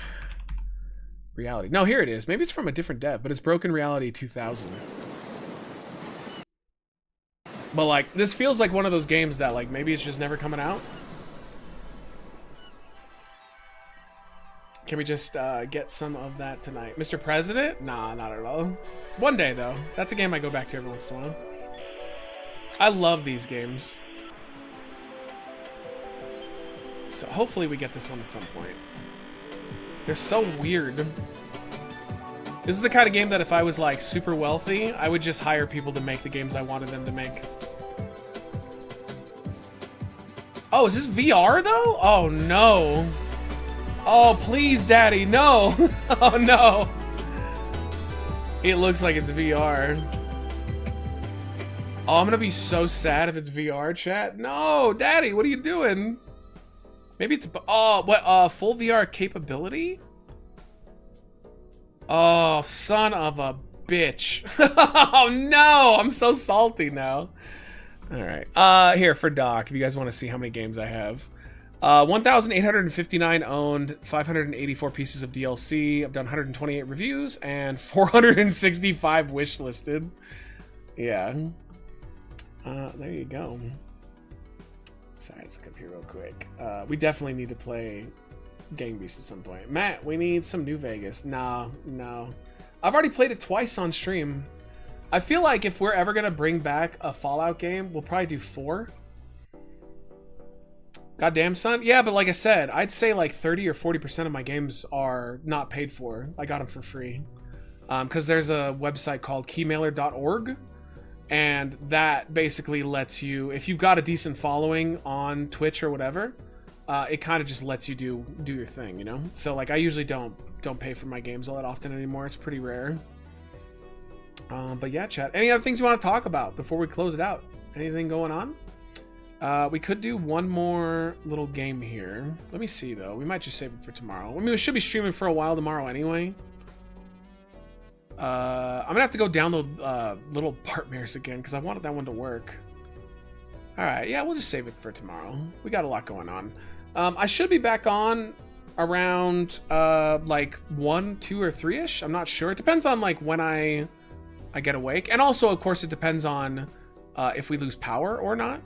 Reality. No, here it is. Maybe it's from a different dev, but it's Broken Reality 2000. But, like, this feels like one of those games that, like, maybe it's just never coming out. Can we just get some of that tonight? Mr. President? Nah, not at all. One day, though. That's a game I go back to every once in a while. I love these games. So hopefully we get this one at some point. They're so weird. This is the kind of game that if I was, like, super wealthy, I would just hire people to make the games I wanted them to make. Oh, is this VR, though? Oh, no. Oh, please, Daddy, no. Oh, no. It looks like it's VR. Oh, I'm gonna be so sad if it's VR, chat. No, Daddy, what are you doing? Maybe it's... Oh, what? Full VR capability? Oh, son of a bitch. Oh, no. I'm so salty now. All right. Here for Doc, if you guys want to see how many games I have. 1,859 owned, 584 pieces of DLC. I've done 128 reviews and 465 wish listed. Yeah. There you go. Sorry, let's look up here real quick. We definitely need to play Gang Beasts at some point. Matt, we need some New Vegas. No. I've already played it twice on stream. I feel like if we're ever gonna bring back a Fallout game, we'll probably do 4. Goddamn, son. Yeah, but like I said, I'd say like 30 or 40% of my games are not paid for. I got them for free. Because there's a website called keymailer.org, and that basically lets you, if you've got a decent following on Twitch or whatever, it kind of just lets you do your thing, you know? So like I usually don't pay for my games all that often anymore. It's pretty rare. But yeah, chat. Any other things you want to talk about before we close it out? Anything going on? We could do one more little game here. Let me see, though. We might just save it for tomorrow. I mean, we should be streaming for a while tomorrow anyway. I'm gonna have to go download Little Partmares again because I wanted that one to work. Alright, yeah, we'll just save it for tomorrow. We got a lot going on. I should be back on around like 1, 2, or 3-ish. I'm not sure. It depends on like when I get awake. And also, of course, it depends on if we lose power or not.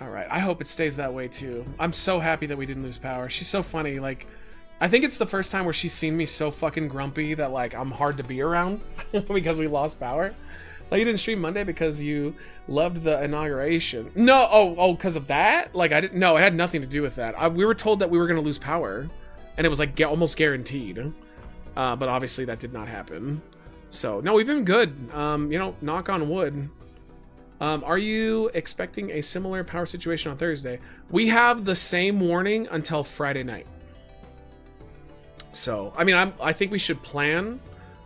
Alright, I hope it stays that way too. I'm so happy that we didn't lose power. She's so funny. Like, I think it's the first time where she's seen me so fucking grumpy that like I'm hard to be around because we lost power. Like, you didn't stream Monday because you loved the inauguration. No, oh, because of that? Like, I didn't. No, it had nothing to do with that. We were told that we were gonna lose power, and it was like almost guaranteed. But obviously that did not happen. So no, we've been good. You know, knock on wood. Are you expecting a similar power situation on Thursday? We have the same warning until Friday night. So, I mean, I think we should plan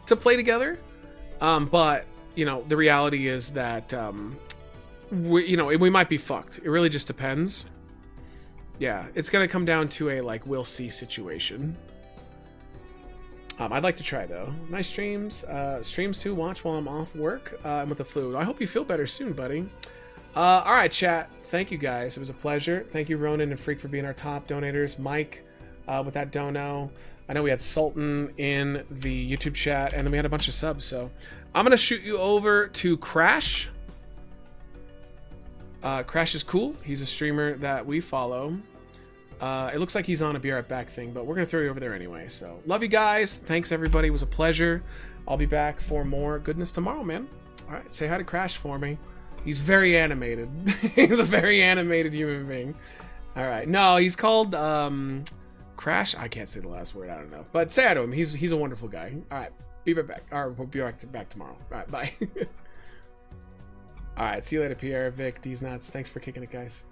to play together. But, you know, the reality is that, we might be fucked. It really just depends. Yeah, it's going to come down to a, like, we'll see situation. I'd like to try, though. Nice streams. Streams to watch while I'm off work and with the flu. I hope you feel better soon, buddy. All right, chat. Thank you, guys. It was a pleasure. Thank you, Ronan and Freak, for being our top donators. Mike with that dono. I know we had Sultan in the YouTube chat, and then we had a bunch of subs. So I'm going to shoot you over to Crash. Crash is cool. He's a streamer that we follow. It looks like he's on a Be Right Back thing, but we're going to throw you over there anyway. So, love you guys. Thanks, everybody. It was a pleasure. I'll be back for more goodness tomorrow, man. All right, say hi to Crash for me. He's very animated. He's a very animated human being. All right. No, he's called Crash. I can't say the last word. I don't know. But say hi to him. He's a wonderful guy. All right. Be right back. Or we'll be back tomorrow. All right. Bye. All right. See you later, Pierre, Vic, These Nuts. Thanks for kicking it, guys.